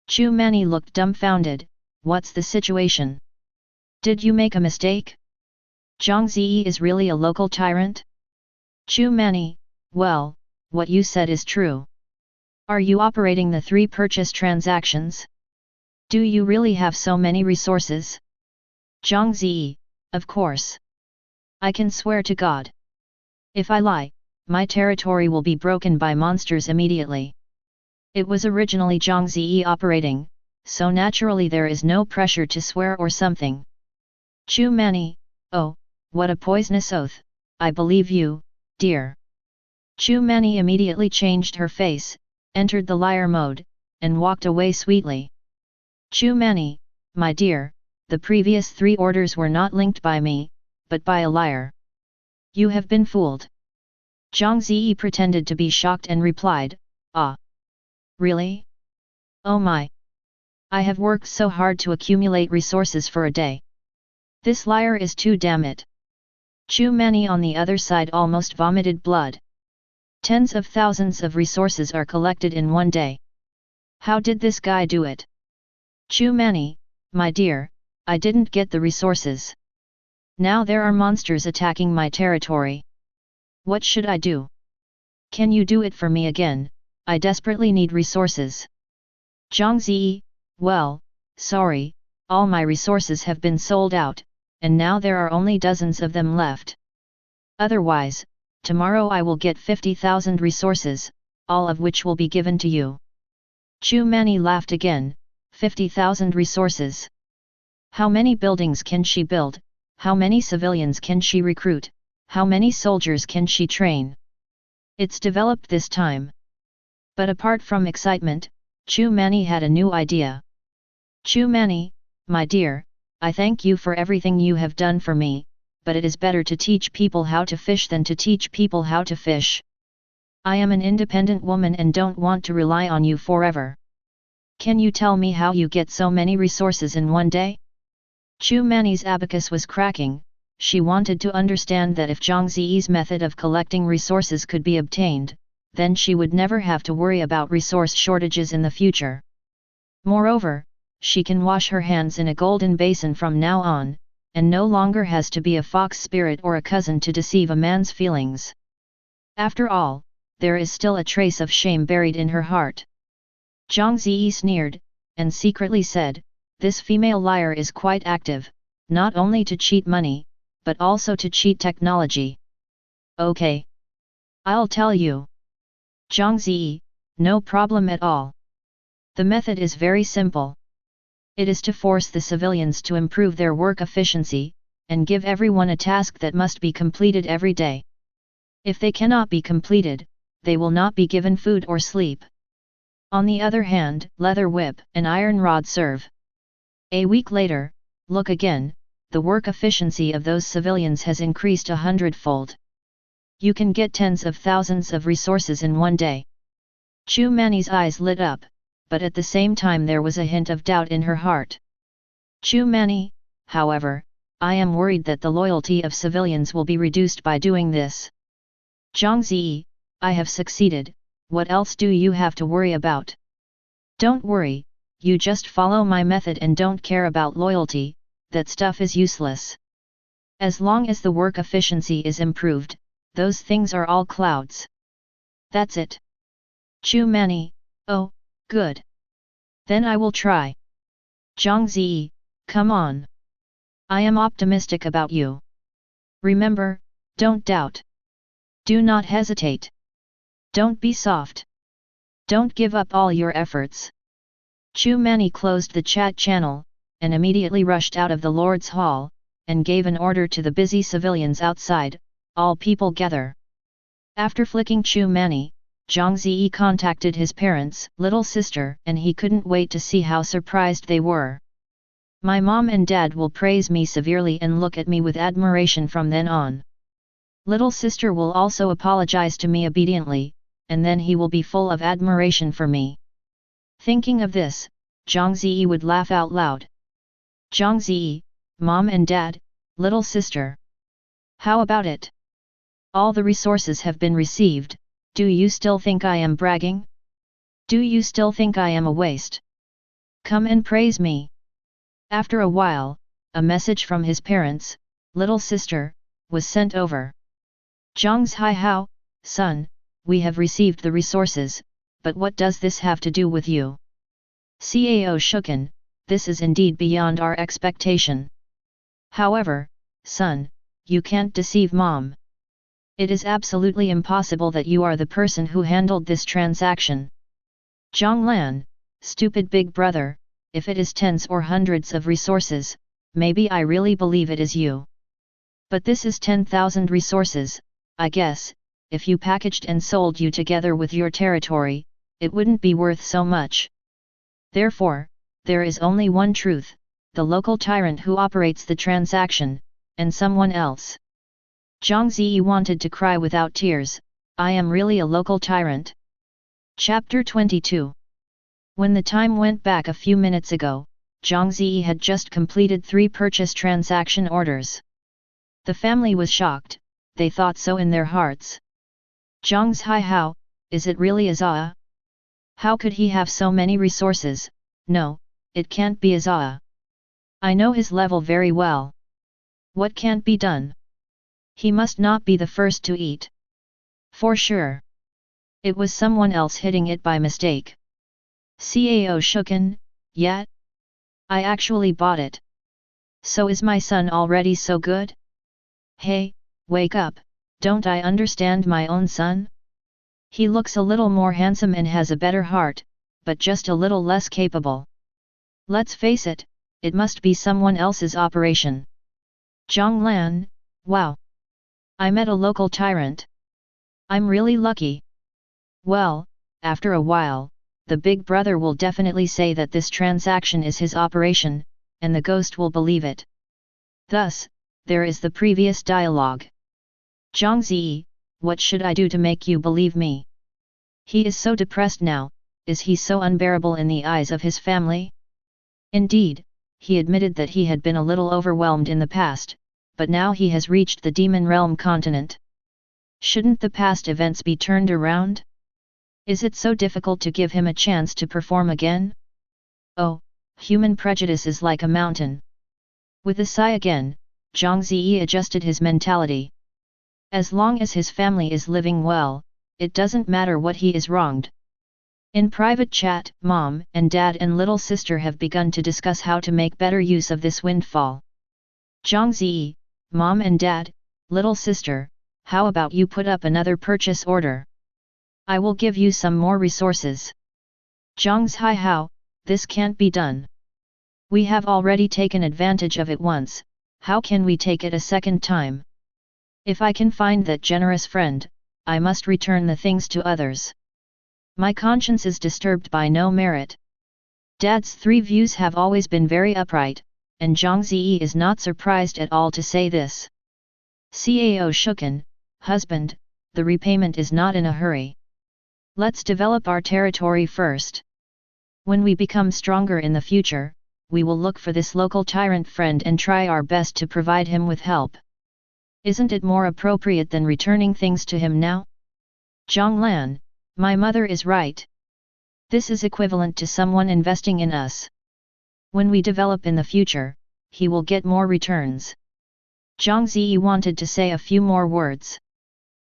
Chu Mani looked dumbfounded. What's the situation? Did you make a mistake? Zhang Ze is really a local tyrant? Chu Mani, well, what you said is true. Are you operating the 3 purchase transactions? Do you really have so many resources? Zhang Ze, of course. I can swear to God. If I lie, my territory will be broken by monsters immediately. It was originally Zhang Ze operating, so naturally there is no pressure to swear or something. Chu Mani, oh, what a poisonous oath, I believe you, dear. Chu Mani immediately changed her face, entered the liar mode, and walked away sweetly. Chu Mani, my dear, the previous 3 orders were not linked by me, but by a liar. You have been fooled. Zhang Ze pretended to be shocked and replied, ah. Really? Oh my! I have worked so hard to accumulate resources for a day. This liar is too damn it. Chu Mani on the other side almost vomited blood. Tens of thousands of resources are collected in one day. How did this guy do it? Chu Mani, my dear, I didn't get the resources. Now there are monsters attacking my territory. What should I do? Can you do it for me again? I desperately need resources. Zhang Ze, well, sorry, all my resources have been sold out, and now there are only dozens of them left. Otherwise, tomorrow I will get 50,000 resources, all of which will be given to you. Chu Mani laughed again, 50,000 resources. How many buildings can she build? How many civilians can she recruit? How many soldiers can she train? It's developed this time. But apart from excitement, Chu Mani had a new idea. Chu Mani, my dear, I thank you for everything you have done for me, but it is better to teach people how to fish than to teach people how to fish. I am an independent woman and don't want to rely on you forever. Can you tell me how you get so many resources in one day? Chu Mani's abacus was cracking. She wanted to understand that if Zhang Ze's method of collecting resources could be obtained, then she would never have to worry about resource shortages in the future. Moreover, she can wash her hands in a golden basin from now on, and no longer has to be a fox spirit or a cousin to deceive a man's feelings. After all, there is still a trace of shame buried in her heart. Zhang Ze sneered, and secretly said, this female liar is quite active, not only to cheat money, but also to cheat technology. Okay. I'll tell you. Zhang Ze, no problem at all. The method is very simple. It is to force the civilians to improve their work efficiency, and give everyone a task that must be completed every day. If they cannot be completed, they will not be given food or sleep. On the other hand, leather whip and iron rod serve. A week later, look again, the work efficiency of those civilians has increased 100-fold. You can get tens of thousands of resources in one day. Chu Mani's eyes lit up, but at the same time there was a hint of doubt in her heart. Chu Mani, however, I am worried that the loyalty of civilians will be reduced by doing this. Zhang Ze, I have succeeded, what else do you have to worry about? Don't worry, you just follow my method and don't care about loyalty, that stuff is useless. As long as the work efficiency is improved, those things are all clouds. That's it. Chu Mani, oh, good. Then I will try. Zhang Ze, come on. I am optimistic about you. Remember, don't doubt. Do not hesitate. Don't be soft. Don't give up all your efforts. Chu Mani closed the chat channel, and immediately rushed out of the Lord's Hall, and gave an order to the busy civilians outside, all people gather. After flicking Chu Mani, Zhang Ze contacted his parents, little sister, and he couldn't wait to see how surprised they were. My mom and dad will praise me severely and look at me with admiration from then on. Little sister will also apologize to me obediently, and then he will be full of admiration for me. Thinking of this, Zhang Ze would laugh out loud. Zhang Ze, mom and dad, little sister. How about it? All the resources have been received, do you still think I am bragging? Do you still think I am a waste? Come and praise me. After a while, a message from his parents, little sister, was sent over. Zhang Ze how, son, we have received the resources, but what does this have to do with you? Cao Shuken, this is indeed beyond our expectation. However, son, you can't deceive mom. It is absolutely impossible that you are the person who handled this transaction. Zhang, stupid big brother, if it is tens or hundreds of resources, maybe I really believe it is you. But this is 10,000 resources, I guess. If you packaged and sold you together with your territory, it wouldn't be worth so much. Therefore, there is only one truth, the local tyrant who operates the transaction, and someone else. Zhang Ze wanted to cry without tears, I am really a local tyrant. Chapter 22. When the time went back a few minutes ago, Zhang Ze had just completed 3 purchase transaction orders. The family was shocked, they thought so in their hearts. Zhang Ze, how, is it really Azaa? How could he have so many resources? No, it can't be Azaa. I know his level very well. What can't be done? He must not be the first to eat. For sure. It was someone else hitting it by mistake. Cao Shuken, yet? I actually bought it. So is my son already so good? Hey, wake up, don't I understand my own son? He looks a little more handsome and has a better heart, but just a little less capable. Let's face it, it must be someone else's operation. Zhang, wow. I met a local tyrant. I'm really lucky. Well, after a while, the big brother will definitely say that this transaction is his operation, and the ghost will believe it. Thus, there is the previous dialogue. Zhang Ze, what should I do to make you believe me? He is so depressed now, is he so unbearable in the eyes of his family? Indeed, he admitted that he had been a little overwhelmed in the past, but now he has reached the Demon Realm continent. Shouldn't the past events be turned around? Is it so difficult to give him a chance to perform again? Oh, human prejudice is like a mountain. With a sigh again, Zhang Ze adjusted his mentality. As long as his family is living well, it doesn't matter what he is wronged. In private chat, mom and dad and little sister have begun to discuss how to make better use of this windfall. Zhang Ze, mom and dad, little sister, how about you put up another purchase order? I will give you some more resources. Zhang Ze, how, this can't be done. We have already taken advantage of it once, how can we take it a second time? If I can find that generous friend, I must return the things to others. My conscience is disturbed by no merit. Dad's 3 views have always been very upright, and Zhang Ze is not surprised at all to say this. Cao Shuken, husband, the repayment is not in a hurry. Let's develop our territory first. When we become stronger in the future, we will look for this local tyrant friend and try our best to provide him with help. Isn't it more appropriate than returning things to him now? Zhang, my mother is right. This is equivalent to someone investing in us. When we develop in the future, he will get more returns. Zhang Ze wanted to say a few more words.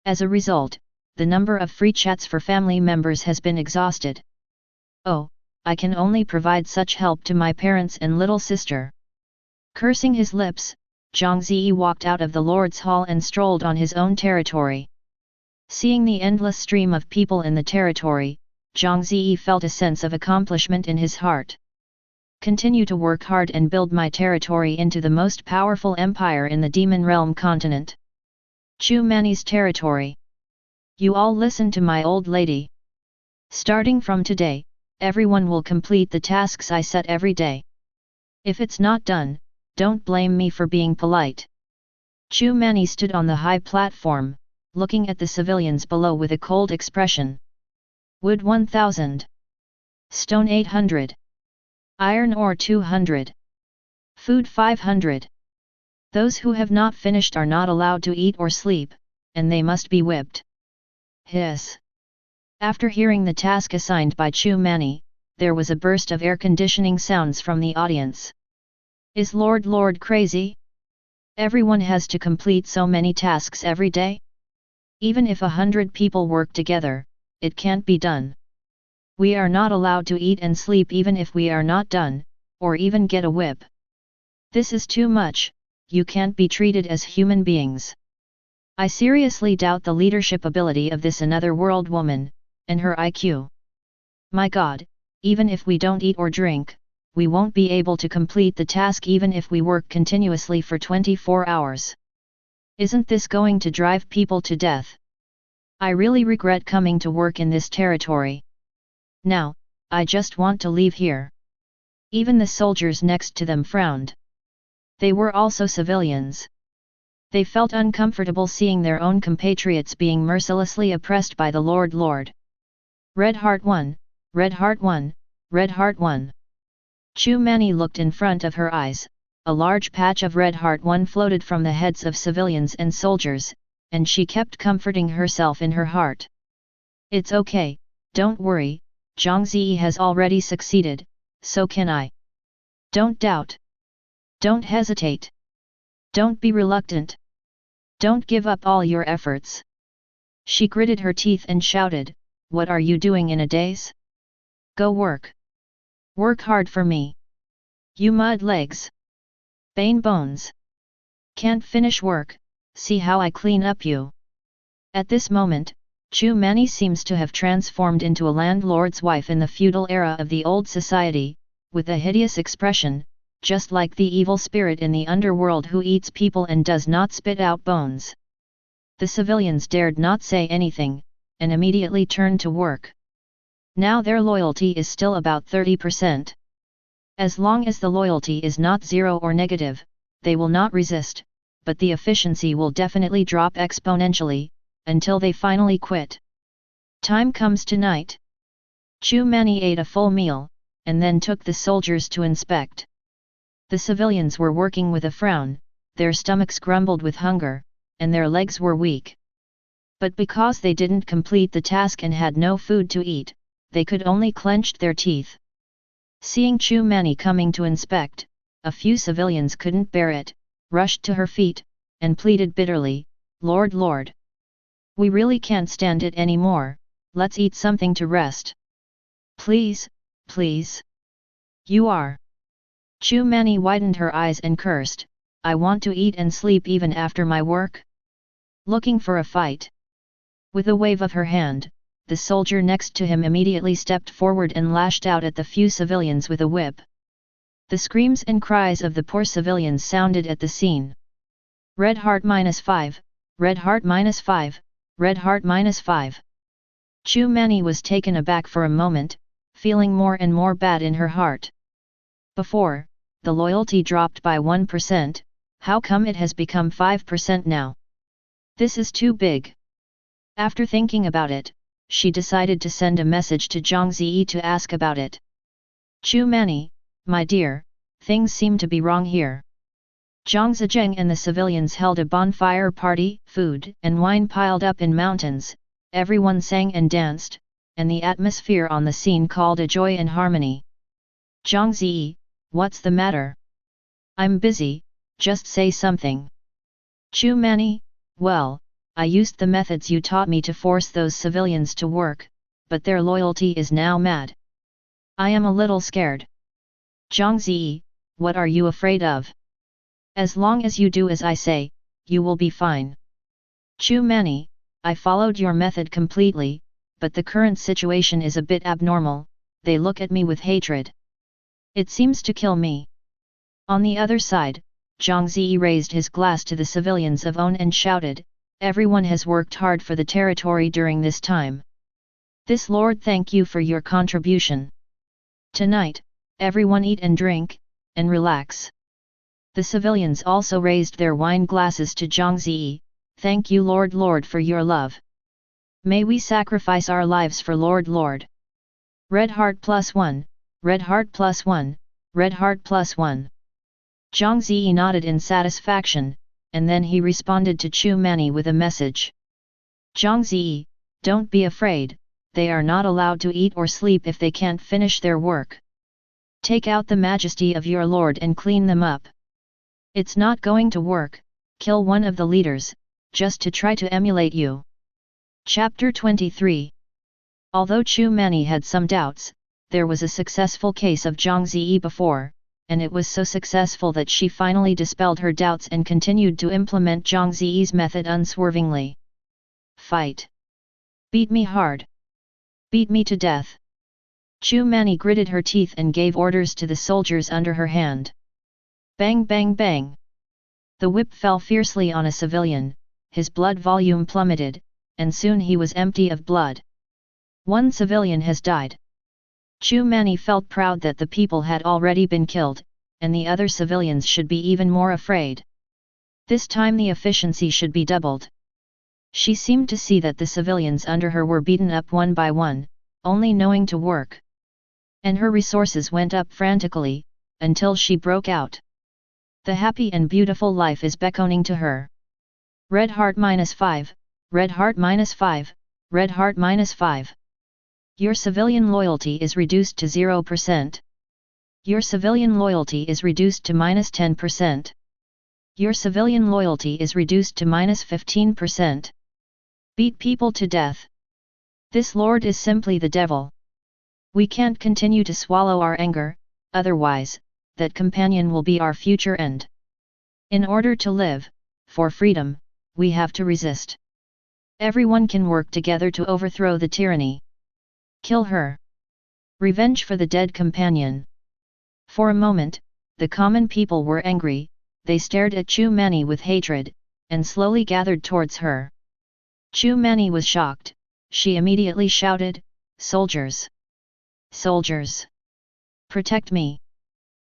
As a result, the number of free chats for family members has been exhausted. Oh, I can only provide such help to my parents and little sister. Cursing his lips, Zhang Ze walked out of the Lord's Hall and strolled on his own territory. Seeing the endless stream of people in the territory, Zhang Ze felt a sense of accomplishment in his heart. Continue to work hard and build my territory into the most powerful empire in the Demon Realm continent. Chu Mani's territory. You all listen to my old lady. Starting from today, everyone will complete the tasks I set every day. If it's not done, don't blame me for being polite. Chu Mani stood on the high platform, looking at the civilians below with a cold expression. Wood 1000. Stone 800. Iron ore 200. Food 500. Those who have not finished are not allowed to eat or sleep, and they must be whipped. Hiss. After hearing the task assigned by Chu Mani, there was a burst of air conditioning sounds from the audience. Is Lord crazy? Everyone has to complete so many tasks every day? Even if 100 people work together, it can't be done. We are not allowed to eat and sleep even if we are not done, or even get a whip. This is too much, you can't be treated as human beings. I seriously doubt the leadership ability of this another world woman, and her IQ. My God, even if we don't eat or drink, we won't be able to complete the task even if we work continuously for 24 hours. Isn't this going to drive people to death? I really regret coming to work in this territory. Now, I just want to leave here. Even the soldiers next to them frowned. They were also civilians. They felt uncomfortable seeing their own compatriots being mercilessly oppressed by the Lord. Red Heart 1, Red Heart 1, Red Heart 1. Chu Mani looked in front of her eyes, a large patch of Red Heart 1 floated from the heads of civilians and soldiers, and she kept comforting herself in her heart. It's okay, don't worry, Zhang Ze has already succeeded, so can I. Don't doubt. Don't hesitate. Don't be reluctant. Don't give up all your efforts. She gritted her teeth and shouted, what are you doing in a daze? Go work. Work hard for me. You mud legs. Bane bones. Can't finish work, see how I clean up you. At this moment, Chu Mani seems to have transformed into a landlord's wife in the feudal era of the old society, with a hideous expression, just like the evil spirit in the underworld who eats people and does not spit out bones. The civilians dared not say anything, and immediately turned to work. Now their loyalty is still about 30%. As long as the loyalty is not zero or negative, they will not resist, but the efficiency will definitely drop exponentially, until they finally quit. Time comes tonight. Chu Mani ate a full meal, and then took the soldiers to inspect. The civilians were working with a frown, their stomachs grumbled with hunger, and their legs were weak. But because they didn't complete the task and had no food to eat, they could only clench their teeth. Seeing Chu Mani coming to inspect, a few civilians couldn't bear it, rushed to her feet, and pleaded bitterly, Lord. We really can't stand it anymore, let's eat something to rest. Please. You are. Chu Mani widened her eyes and cursed, I want to eat and sleep even after my work? Looking for a fight? With a wave of her hand, the soldier next to him immediately stepped forward and lashed out at the few civilians with a whip. The screams and cries of the poor civilians sounded at the scene. Red Heart -5, Red Heart -5, Red Heart -5. Chu Mani was taken aback for a moment, feeling more and more bad in her heart. Before, the loyalty dropped by 1%, how come it has become 5% now? This is too big. After thinking about it, she decided to send a message to Zhang Ze to ask about it. Chu Mani, my dear, things seem to be wrong here. Zhang Zejeng and the civilians held a bonfire party, food and wine piled up in mountains, everyone sang and danced, and the atmosphere on the scene called a joy and harmony. Zhang Ze, what's the matter? I'm busy, just say something. Chu Mani, well, I used the methods you taught me to force those civilians to work, but their loyalty is now mad. I am a little scared. Zhang Ze, what are you afraid of? As long as you do as I say, you will be fine. Chu Mani, I followed your method completely, but the current situation is a bit abnormal, they look at me with hatred. It seems to kill me. On the other side, Zhang Ze raised his glass to the civilians of On and shouted, everyone has worked hard for the territory during this time. This Lord thank you for your contribution. Tonight, everyone eat and drink, and relax. The civilians also raised their wine glasses to Zhang Ze, thank you Lord for your love. May we sacrifice our lives for Lord. Red Heart +1, Red Heart +1, Red Heart +1. Zhang Ze nodded in satisfaction, and then he responded to Chu Mani with a message. Zhang Ze, don't be afraid, they are not allowed to eat or sleep if they can't finish their work. Take out the majesty of your lord and clean them up. It's not going to work, kill one of the leaders, just to try to emulate you. Chapter 23. Although Chu Mani had some doubts, there was a successful case of Zhang Ze before, and it was so successful that she finally dispelled her doubts and continued to implement Zhang Ze's method unswervingly. Fight! Beat me hard! Beat me to death! Chu Mani gritted her teeth and gave orders to the soldiers under her hand. Bang bang bang! The whip fell fiercely on a civilian, his blood volume plummeted, and soon he was empty of blood. One civilian has died. Chu Mani felt proud that the people had already been killed, and the other civilians should be even more afraid. This time the efficiency should be doubled. She seemed to see that the civilians under her were beaten up one by one, only knowing to work. And her resources went up frantically, until she broke out. The happy and beautiful life is beckoning to her. Red heart -5, red heart -5, red heart -5. Your civilian loyalty is reduced to 0%. Your civilian loyalty is reduced to -10%. Your civilian loyalty is reduced to -15%. Beat people to death. This lord is simply the devil. We can't continue to swallow our anger, otherwise, that companion will be our future end. In order to live, for freedom, we have to resist. Everyone can work together to overthrow the tyranny. Kill her. Revenge for the dead companion. For a moment, the common people were angry, they stared at Chu Mani with hatred, and slowly gathered towards her. Chu Mani was shocked, she immediately shouted, "Soldiers! Soldiers! Protect me!"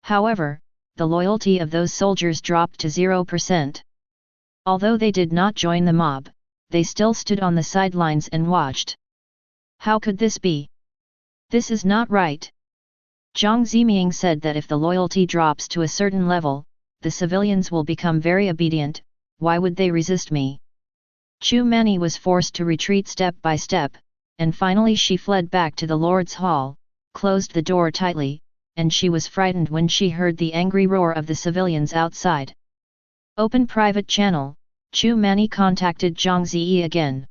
However, the loyalty of those soldiers dropped to 0%. Although they did not join the mob, they still stood on the sidelines and watched. How could this be? This is not right. Zhang Ze said that if the loyalty drops to a certain level, the civilians will become very obedient. Why would they resist me? Chu Mani was forced to retreat step by step, and finally she fled back to the Lord's Hall, closed the door tightly, and she was frightened when she heard the angry roar of the civilians outside. Open private channel, Chu Mani contacted Zhang Ze again.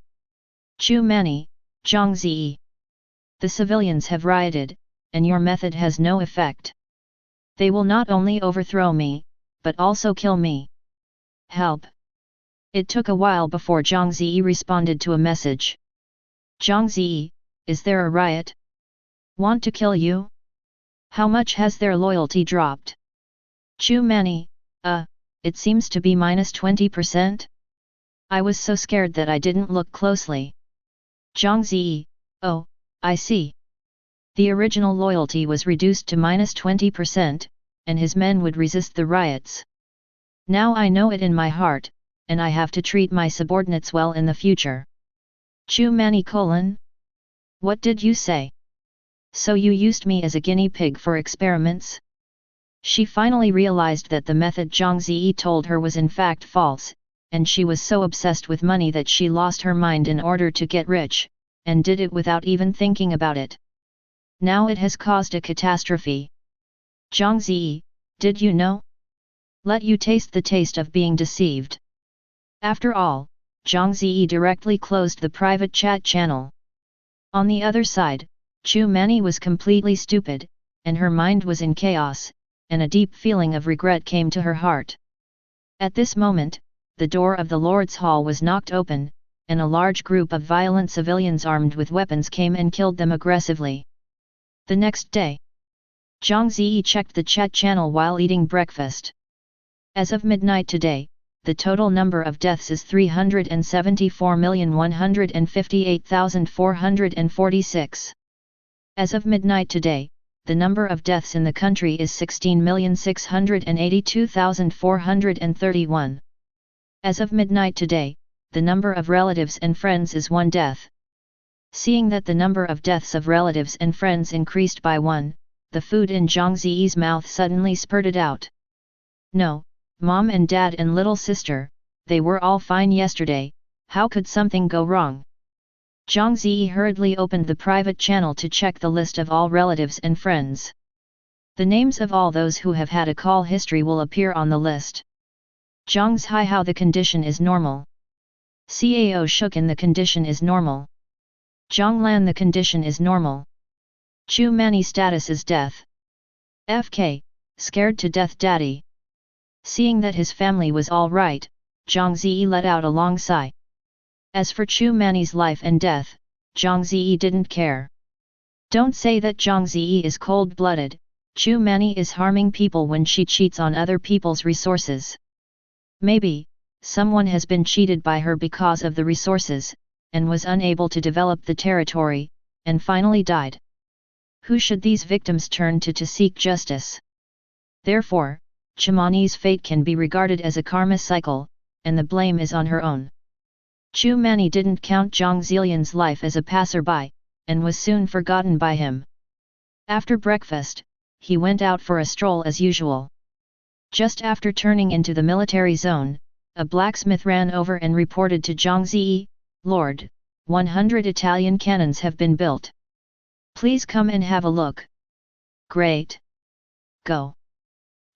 Chu Mani, Zhang Ze. The civilians have rioted, and your method has no effect. They will not only overthrow me, but also kill me. Help! It took a while before Zhang Ze responded to a message. Zhang Ze, is there a riot? Want to kill you? How much has their loyalty dropped? Chu Mani, it seems to be -20%? I was so scared that I didn't look closely. Zhang Ze, oh, I see. The original loyalty was reduced to -20%, and his men would resist the riots. Now I know it in my heart, and I have to treat my subordinates well in the future. Chu Mani : What did you say? So you used me as a guinea pig for experiments? She finally realized that the method Zhang Ze told her was in fact false, and she was so obsessed with money that she lost her mind in order to get rich, and did it without even thinking about it. Now it has caused a catastrophe. Zhang Ze, did you know? Let you taste the taste of being deceived. After all, Zhang Ze directly closed the private chat channel. On the other side, Chu Mani was completely stupid, and her mind was in chaos, and a deep feeling of regret came to her heart. At this moment, the door of the Lord's Hall was knocked open, and a large group of violent civilians armed with weapons came and killed them aggressively. The next day, Zhang Ze checked the chat channel while eating breakfast. As of midnight today, the total number of deaths is 374,158,446. As of midnight today, the number of deaths in the country is 16,682,431. As of midnight today, the number of relatives and friends is 1 death. Seeing that the number of deaths of relatives and friends increased by 1, the food in Zhang Ze's mouth suddenly spurted out. No, Mom and Dad and little sister, they were all fine yesterday, how could something go wrong? Zhang Ze hurriedly opened the private channel to check the list of all relatives and friends. The names of all those who have had a call history will appear on the list. Zhang Ze, how the condition is normal. Cao Shukin, the condition is normal. Zhang Lan, the condition is normal. Chu Mani, status is death. FK, Scared to death, daddy. Seeing that his family was all right, Zhang Ze let out a long sigh. As for Chu Mani's life and death, Zhang Ze didn't care. Don't say that Zhang Ze is cold-blooded. Chu Mani is harming people when she cheats on other people's resources. Maybe, someone has been cheated by her because of the resources, and was unable to develop the territory, and finally died. Who should these victims turn to seek justice? Therefore, Chumani's fate can be regarded as a karma cycle, and the blame is on her own. Chu Mani didn't count Zhang Zelian's life as a passerby, and was soon forgotten by him. After breakfast, he went out for a stroll as usual. Just after turning into the military zone, a blacksmith ran over and reported to Zhang Ze, "Lord, 100 Italian cannons have been built. Please come and have a look." "Great. Go."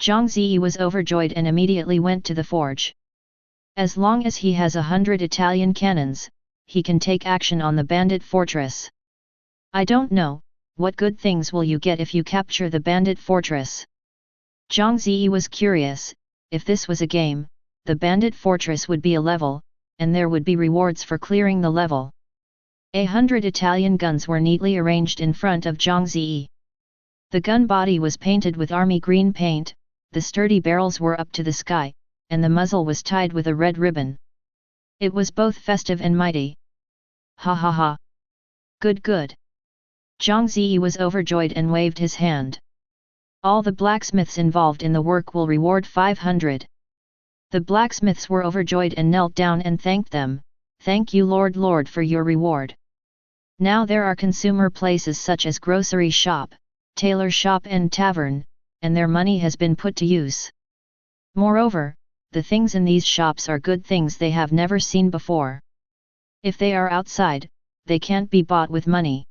Zhang Ze was overjoyed and immediately went to the forge. As long as he has 100 Italian cannons, he can take action on the bandit fortress. "I don't know, what good things will you get if you capture the bandit fortress?" Zhang Ze was curious. If this was a game, the bandit fortress would be a level, and there would be rewards for clearing the level. 100 Italian guns were neatly arranged in front of Zhang Ze. The gun body was painted with army green paint, the sturdy barrels were up to the sky, and the muzzle was tied with a red ribbon. It was both festive and mighty. "Ha ha ha! Good good!" Zhang Ze was overjoyed and waved his hand. "All the blacksmiths involved in the work will reward 500. The blacksmiths were overjoyed and knelt down and thanked them. "Thank you, Lord, for your reward." Now there are consumer places such as grocery shop, tailor shop and tavern, and their money has been put to use. Moreover, the things in these shops are good things they have never seen before. If they are outside, they can't be bought with money.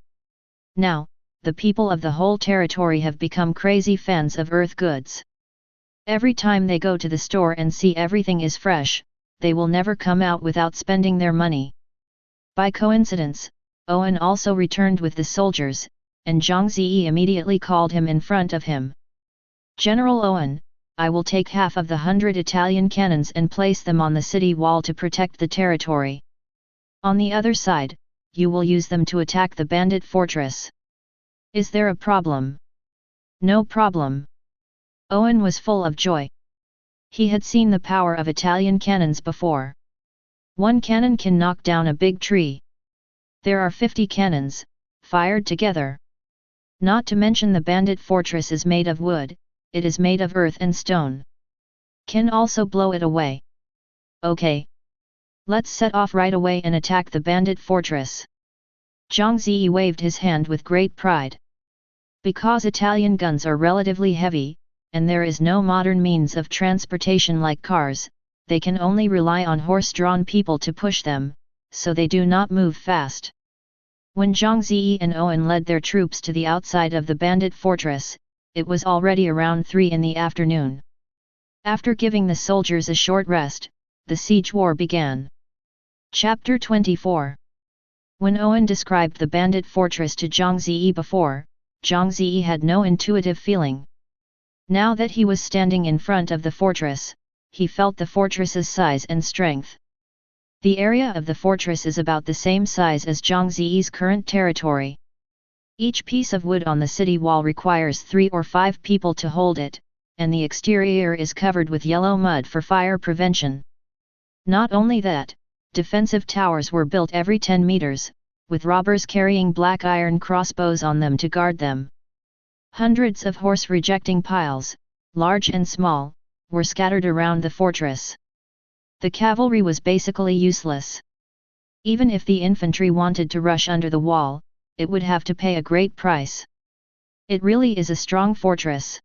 Now, the people of the whole territory have become crazy fans of earth goods. Every time they go to the store and see everything is fresh, they will never come out without spending their money. By coincidence, Owen also returned with the soldiers, and Zhang Ze immediately called him in front of him. "General Owen, I will take half of the 100 Italian cannons and place them on the city wall to protect the territory. On the other side, you will use them to attack the bandit fortress. Is there a problem?" "No problem." Owen was full of joy. He had seen the power of Italian cannons before. One cannon can knock down a big tree. There are 50 cannons, fired together. Not to mention the bandit fortress is made of wood, it is made of earth and stone. Can also blow it away. "Okay. Let's set off right away and attack the bandit fortress." Zhang Ze waved his hand with great pride. Because Italian guns are relatively heavy, and there is no modern means of transportation like cars, they can only rely on horse-drawn people to push them, so they do not move fast. When Zhang Ze and Owen led their troops to the outside of the bandit fortress, it was already around 3 in the afternoon. After giving the soldiers a short rest, the siege war began. Chapter 24. When Owen described the bandit fortress to Zhang Ze before, Zhang Ze had no intuitive feeling. Now that he was standing in front of the fortress, he felt the fortress's size and strength. The area of the fortress is about the same size as Zhang Ze's current territory. Each piece of wood on the city wall requires 3 or 5 people to hold it, and the exterior is covered with yellow mud for fire prevention. Not only that, defensive towers were built every 10 meters, with robbers carrying black iron crossbows on them to guard them. Hundreds of horse-rejecting piles, large and small, were scattered around the fortress. The cavalry was basically useless. Even if the infantry wanted to rush under the wall, it would have to pay a great price. It really is a strong fortress.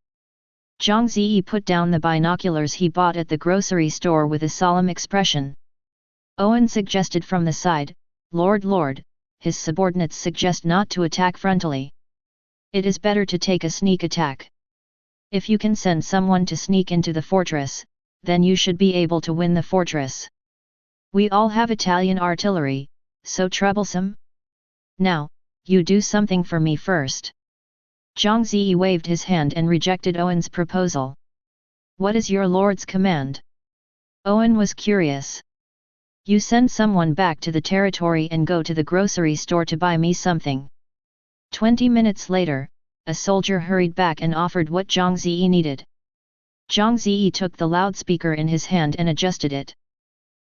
Zhang Ze put down the binoculars he bought at the grocery store with a solemn expression. Owen suggested from the side, Lord, his subordinates suggest not to attack frontally. It is better to take a sneak attack. If you can send someone to sneak into the fortress, then you should be able to win the fortress. We all have Italian artillery, so troublesome? Now, you do something for me first." Zhang Ze waved his hand and rejected Owen's proposal. What is your lord's command? Owen was curious. You send someone back to the territory and go to the grocery store to buy me something. 20 minutes later, a soldier hurried back and offered what Zhang Ze needed. Zhang Ze took the loudspeaker in his hand and adjusted it.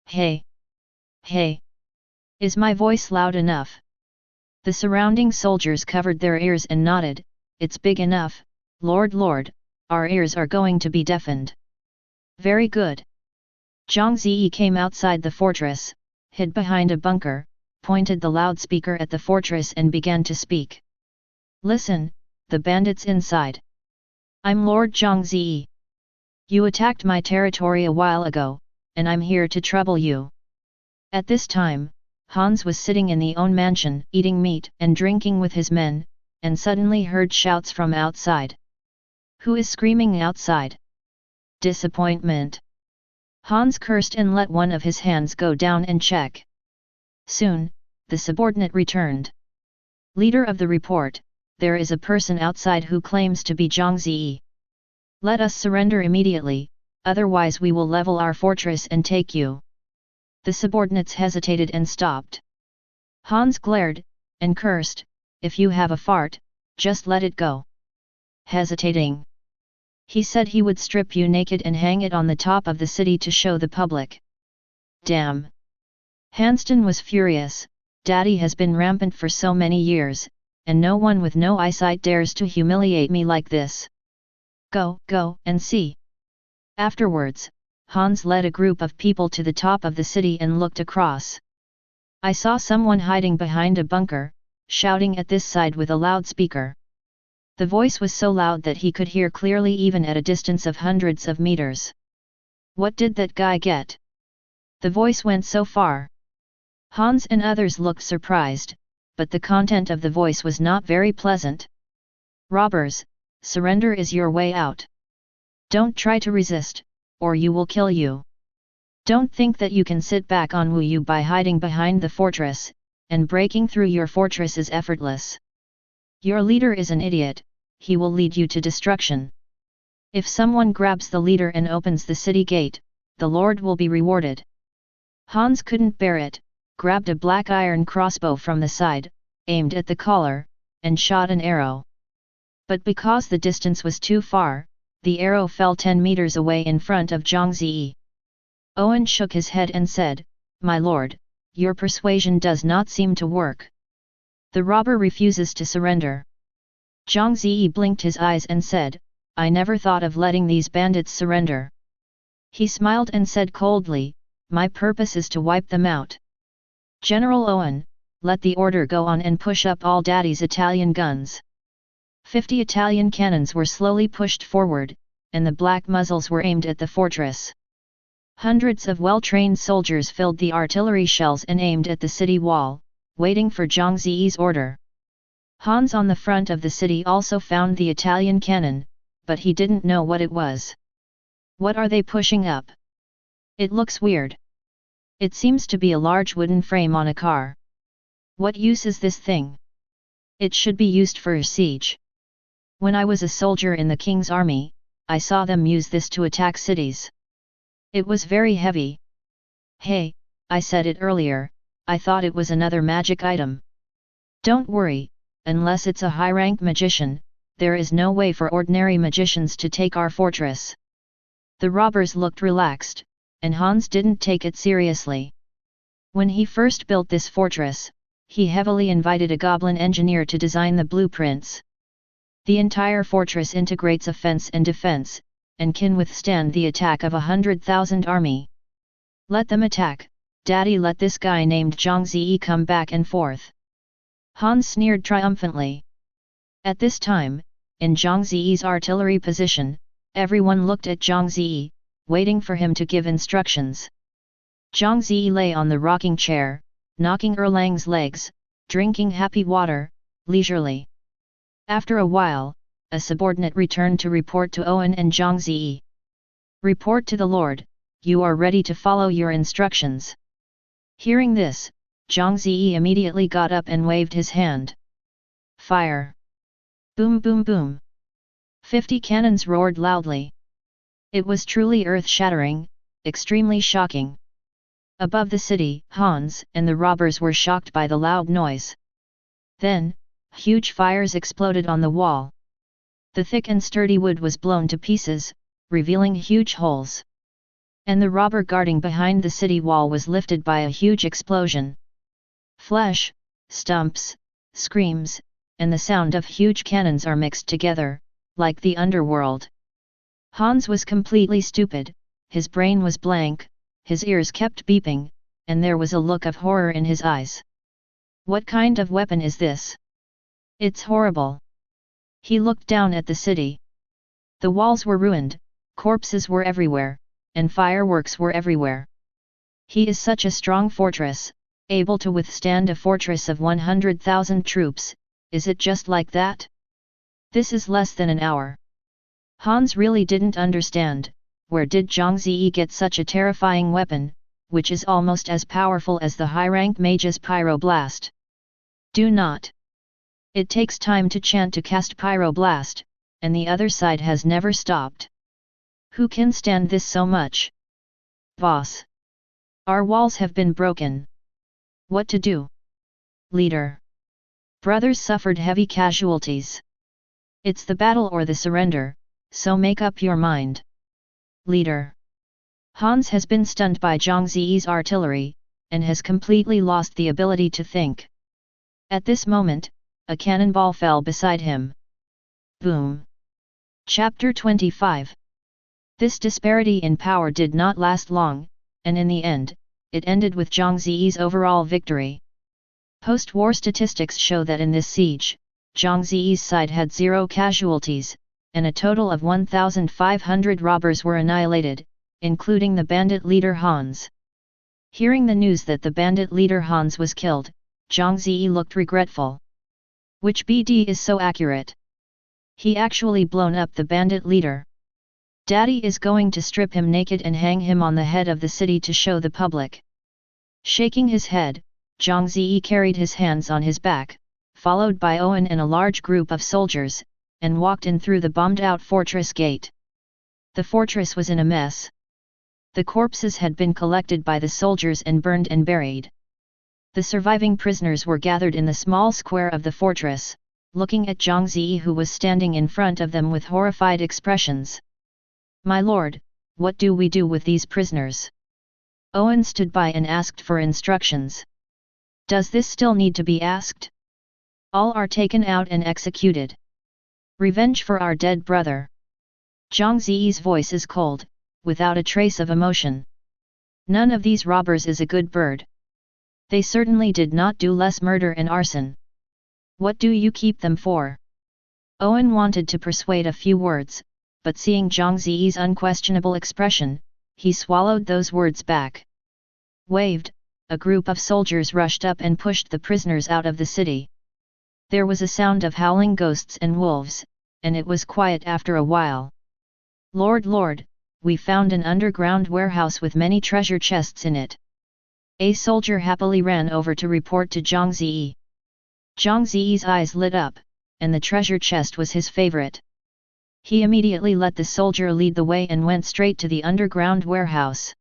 Hey! Hey! Is my voice loud enough? The surrounding soldiers covered their ears and nodded. It's big enough, Lord, our ears are going to be deafened. Very good. Zhang Ze came outside the fortress, hid behind a bunker, pointed the loudspeaker at the fortress and began to speak. Listen, the bandits inside. I'm Lord Zhang Ze. You attacked my territory a while ago, and I'm here to trouble you. At this time, Hans was sitting in the own mansion, eating meat and drinking with his men, and suddenly heard shouts from outside. Who is screaming outside? Disappointment. Hans cursed and let one of his hands go down and check. Soon, the subordinate returned. Leader of the report, there is a person outside who claims to be Zhang Ze. Let us surrender immediately, otherwise we will level our fortress and take you. The subordinates hesitated and stopped. Hans glared, and cursed, if you have a fart, just let it go. Hesitating. He said he would strip you naked and hang it on the top of the city to show the public. Damn! Hanston was furious. Daddy has been rampant for so many years, and no one with no eyesight dares to humiliate me like this. Go, and see. Afterwards, Hans led a group of people to the top of the city and looked across. I saw someone hiding behind a bunker, shouting at this side with a loudspeaker. The voice was so loud that he could hear clearly even at a distance of hundreds of meters. What did that guy get? The voice went so far. Hans and others looked surprised, but the content of the voice was not very pleasant. Robbers, surrender is your way out. Don't try to resist, or you will kill you. Don't think that you can sit back on Wu Yu by hiding behind the fortress, and breaking through your fortress is effortless. Your leader is an idiot, he will lead you to destruction. If someone grabs the leader and opens the city gate, the Lord will be rewarded. Hans couldn't bear it, grabbed a black iron crossbow from the side, aimed at the collar, and shot an arrow. But because the distance was too far, the arrow fell 10 meters away in front of Zhang Ze. Owen shook his head and said, My lord, your persuasion does not seem to work. The robber refuses to surrender. Zhang Ze blinked his eyes and said, I never thought of letting these bandits surrender. He smiled and said coldly, My purpose is to wipe them out. General Owen, let the order go on and push up all Daddy's Italian guns. 50 Italian cannons were slowly pushed forward, and the black muzzles were aimed at the fortress. Hundreds of well-trained soldiers filled the artillery shells and aimed at the city wall, waiting for Zhang Ze's order. Hans on the front of the city also found the Italian cannon, but he didn't know what it was. What are they pushing up? It looks weird. It seems to be a large wooden frame on a car. What use is this thing? It should be used for a siege. When I was a soldier in the king's army, I saw them use this to attack cities. It was very heavy. Hey, I said it earlier, I thought it was another magic item. Don't worry, unless it's a high-rank magician, there is no way for ordinary magicians to take our fortress. The robbers looked relaxed, and Hans didn't take it seriously. When he first built this fortress, he heavily invited a goblin engineer to design the blueprints. The entire fortress integrates offense and defense, and can withstand the attack of 100,000 army. Let them attack, Daddy, let this guy named Zhang Ze come back and forth. Hans sneered triumphantly. At this time, in Zhang Ze's artillery position, everyone looked at Zhang Ze, waiting for him to give instructions. Zhang Ze lay on the rocking chair, knocking Erlang's legs, drinking happy water, leisurely. After a while, a subordinate returned to report to Owen and Zhang Ze. Report to the Lord, you are ready to follow your instructions. Hearing this, Zhang Ze immediately got up and waved his hand. Fire! Boom boom boom. 50 cannons roared loudly. It was truly earth-shattering, extremely shocking. Above the city, Hans and the robbers were shocked by the loud noise. Then, huge fires exploded on the wall. The thick and sturdy wood was blown to pieces, revealing huge holes. And the robber guarding behind the city wall was lifted by a huge explosion. Flesh, stumps, screams, and the sound of huge cannons are mixed together, like the underworld. Hans was completely stupid, his brain was blank, his ears kept beeping, and there was a look of horror in his eyes. What kind of weapon is this? It's horrible. He looked down at the city. The walls were ruined, corpses were everywhere, and fireworks were everywhere. He is such a strong fortress, able to withstand a fortress of 100,000 troops, is it just like that? This is less than an hour. Hans really didn't understand, where did Zhang Ze get such a terrifying weapon, which is almost as powerful as the high-rank mage's pyroblast. Do not. It takes time to chant to cast pyroblast, and the other side has never stopped. Who can stand this so much? Boss. Our walls have been broken. What to do? Leader. Brothers suffered heavy casualties. It's the battle or the surrender, so make up your mind. Leader. Hans has been stunned by Zhang Ze's artillery, and has completely lost the ability to think. At this moment, a cannonball fell beside him. Boom. Chapter 25. This disparity in power did not last long, and in the end, it ended with Zhang Ze's overall victory. Post-war statistics show that in this siege, Zhang Ze's side had 0 casualties, and a total of 1,500 robbers were annihilated, including the bandit leader Hans. Hearing the news that the bandit leader Hans was killed, Zhang Ze looked regretful. Which BD is so accurate? He actually blown up the bandit leader. Daddy is going to strip him naked and hang him on the head of the city to show the public. Shaking his head, Zhang Ze carried his hands on his back, followed by Owen and a large group of soldiers, and walked in through the bombed-out fortress gate. The fortress was in a mess. The corpses had been collected by the soldiers and burned and buried. The surviving prisoners were gathered in the small square of the fortress, looking at Zhang Ze who was standing in front of them with horrified expressions. My lord, what do we do with these prisoners? Owen stood by and asked for instructions. Does this still need to be asked? All are taken out and executed. Revenge for our dead brother. Zhang Ze's voice is cold, without a trace of emotion. None of these robbers is a good bird. They certainly did not do less murder and arson. What do you keep them for? Owen wanted to persuade a few words, but seeing Zhang Ze's unquestionable expression, he swallowed those words back. Waved, a group of soldiers rushed up and pushed the prisoners out of the city. There was a sound of howling ghosts and wolves, and it was quiet after a while. Lord, we found an underground warehouse with many treasure chests in it. A soldier happily ran over to report to Zhang Ze. Zhang Ze's eyes lit up, and the treasure chest was his favorite. He immediately let the soldier lead the way and went straight to the underground warehouse.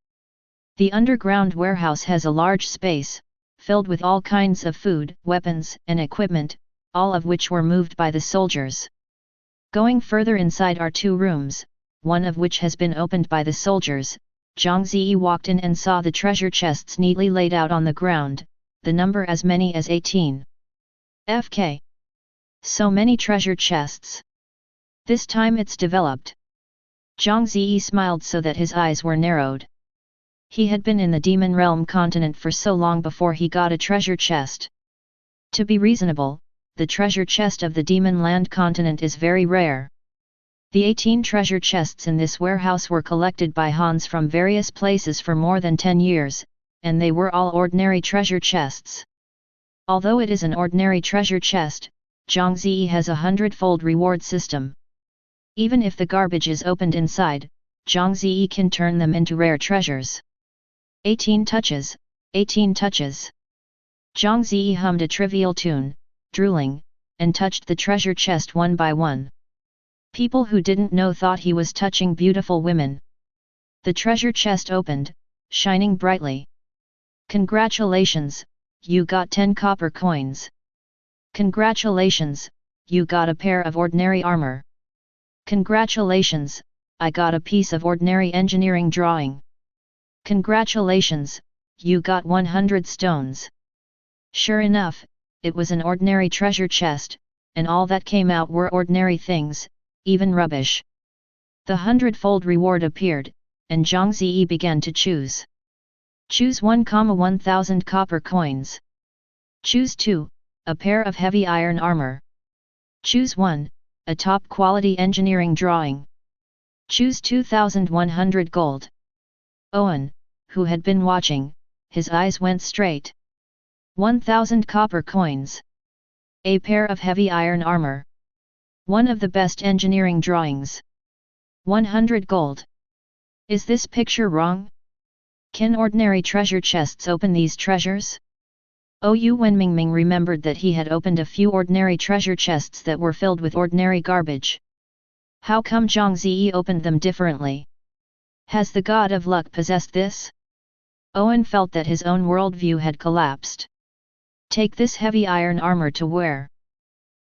The underground warehouse has a large space, filled with all kinds of food, weapons, and equipment, all of which were moved by the soldiers. Going further inside are 2 rooms, one of which has been opened by the soldiers. Zhang Ze walked in and saw the treasure chests neatly laid out on the ground, the number as many as 18. FK. So many treasure chests. This time it's developed. Zhang Ze smiled so that his eyes were narrowed. He had been in the Demon Realm continent for so long before he got a treasure chest. To be reasonable, the treasure chest of the Demonland Continent is very rare. The 18 treasure chests in this warehouse were collected by Hans from various places for more than 10 years, and they were all ordinary treasure chests. Although it is an ordinary treasure chest, Zhang Ze has a 100-fold reward system. Even if the garbage is opened inside, Zhang Ze can turn them into rare treasures. 18 touches, 18 touches. Zhang Ze hummed a trivial tune, drooling, and touched the treasure chest one by one. People who didn't know thought he was touching beautiful women. The treasure chest opened, shining brightly. Congratulations, you got 10 copper coins. Congratulations, you got a pair of ordinary armor. Congratulations, I got a piece of ordinary engineering drawing. Congratulations, you got 100 stones. Sure enough, it was an ordinary treasure chest, and all that came out were ordinary things, even rubbish. The hundredfold reward appeared, and Zhang Ze began to choose. Choose 1,1000 copper coins. Choose 2, a pair of heavy iron armor. Choose 1, a top quality engineering drawing. Choose 2,100 gold. Owen, who had been watching, his eyes went straight. 1,000 copper coins. A pair of heavy iron armor. One of the best engineering drawings. 100 gold. Is this picture wrong? Can ordinary treasure chests open these treasures? Yu Wenmingming remembered that he had opened a few ordinary treasure chests that were filled with ordinary garbage. How come Zhang Ze opened them differently? Has the god of luck possessed this? Owen felt that his own worldview had collapsed. Take this heavy iron armor to wear.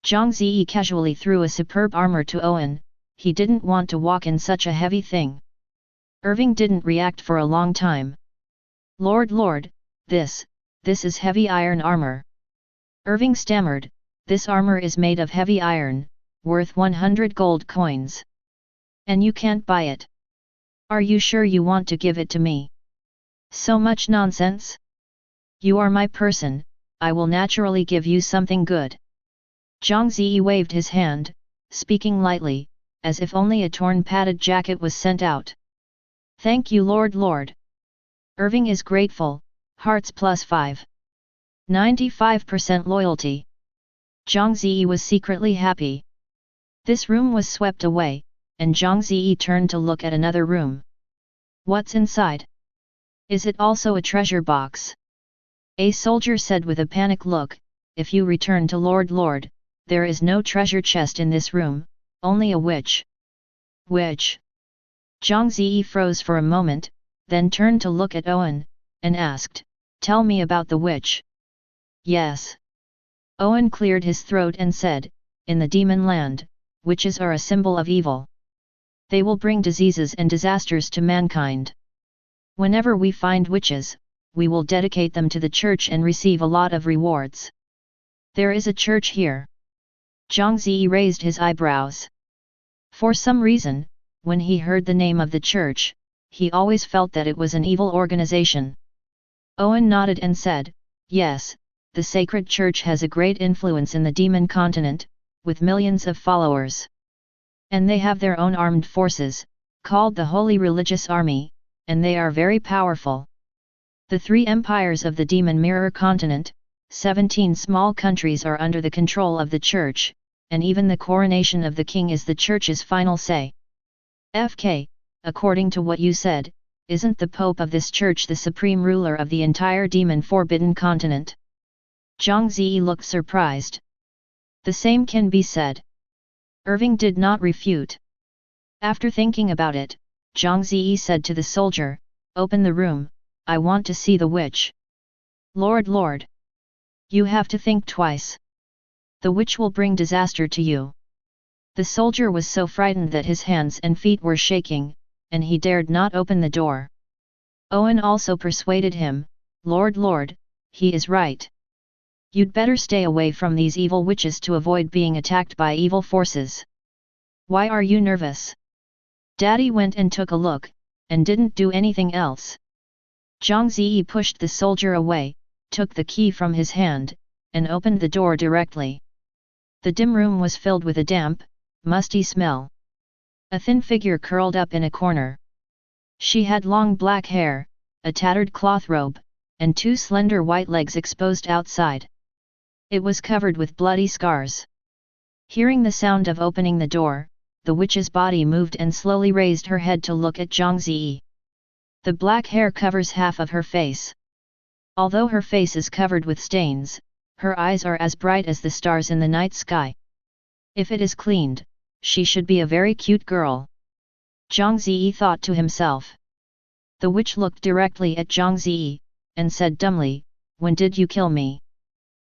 Zhang Ze casually threw a superb armor to Owen. He didn't want to walk in such a heavy thing. Irving didn't react for a long time. Lord, this is heavy iron armor. Irving stammered, this armor is made of heavy iron, worth 100 gold coins. And you can't buy it. Are you sure you want to give it to me? So much nonsense? You are my person, I will naturally give you something good. Zhang Ze waved his hand, speaking lightly, as if only a torn padded jacket was sent out. Thank you Lord. Irving is grateful, hearts +5. 95% loyalty. Zhang Ze was secretly happy. This room was swept away, and Zhang Ze turned to look at another room. What's inside? Is it also a treasure box? A soldier said with a panic look, if you return to Lord, there is no treasure chest in this room, only a witch. Witch? Zhang Ze froze for a moment, then turned to look at Owen, and asked, tell me about the witch. Yes. Owen cleared his throat and said, in the Demonland, witches are a symbol of evil. They will bring diseases and disasters to mankind. Whenever we find witches, we will dedicate them to the church and receive a lot of rewards. There is a church here. Zhang Ze raised his eyebrows. For some reason, when he heard the name of the church, he always felt that it was an evil organization. Owen nodded and said, yes, the sacred church has a great influence in the Demon Continent, with millions of followers. And they have their own armed forces, called the Holy Religious Army, and they are very powerful. The 3 empires of the Demon Mirror Continent, 17 small countries are under the control of the church, and even the coronation of the king is the church's final say. FK, according to what you said, isn't the Pope of this church the supreme ruler of the entire Demon Forbidden Continent? Zhang Ze looked surprised. The same can be said. Irving did not refute. After thinking about it, Zhang Ze said to the soldier, open the room, I want to see the witch. Lord. You have to think twice. The witch will bring disaster to you. The soldier was so frightened that his hands and feet were shaking, and he dared not open the door. Owen also persuaded him, Lord, he is right. You'd better stay away from these evil witches to avoid being attacked by evil forces. Why are you nervous? Daddy went and took a look, and didn't do anything else. Zhang Ze pushed the soldier away, took the key from his hand, and opened the door directly. The dim room was filled with a damp, musty smell. A thin figure curled up in a corner. She had long black hair, a tattered cloth robe, and 2 slender white legs exposed outside. It was covered with bloody scars. Hearing the sound of opening the door, the witch's body moved and slowly raised her head to look at Zhang Ze. The black hair covers half of her face. Although her face is covered with stains, Her eyes are as bright as the stars in the night sky. If it is cleaned, she should be a very cute girl. Zhang Ze thought to himself. The witch looked directly at Zhang Ze, and said dumbly, "When did you kill me?"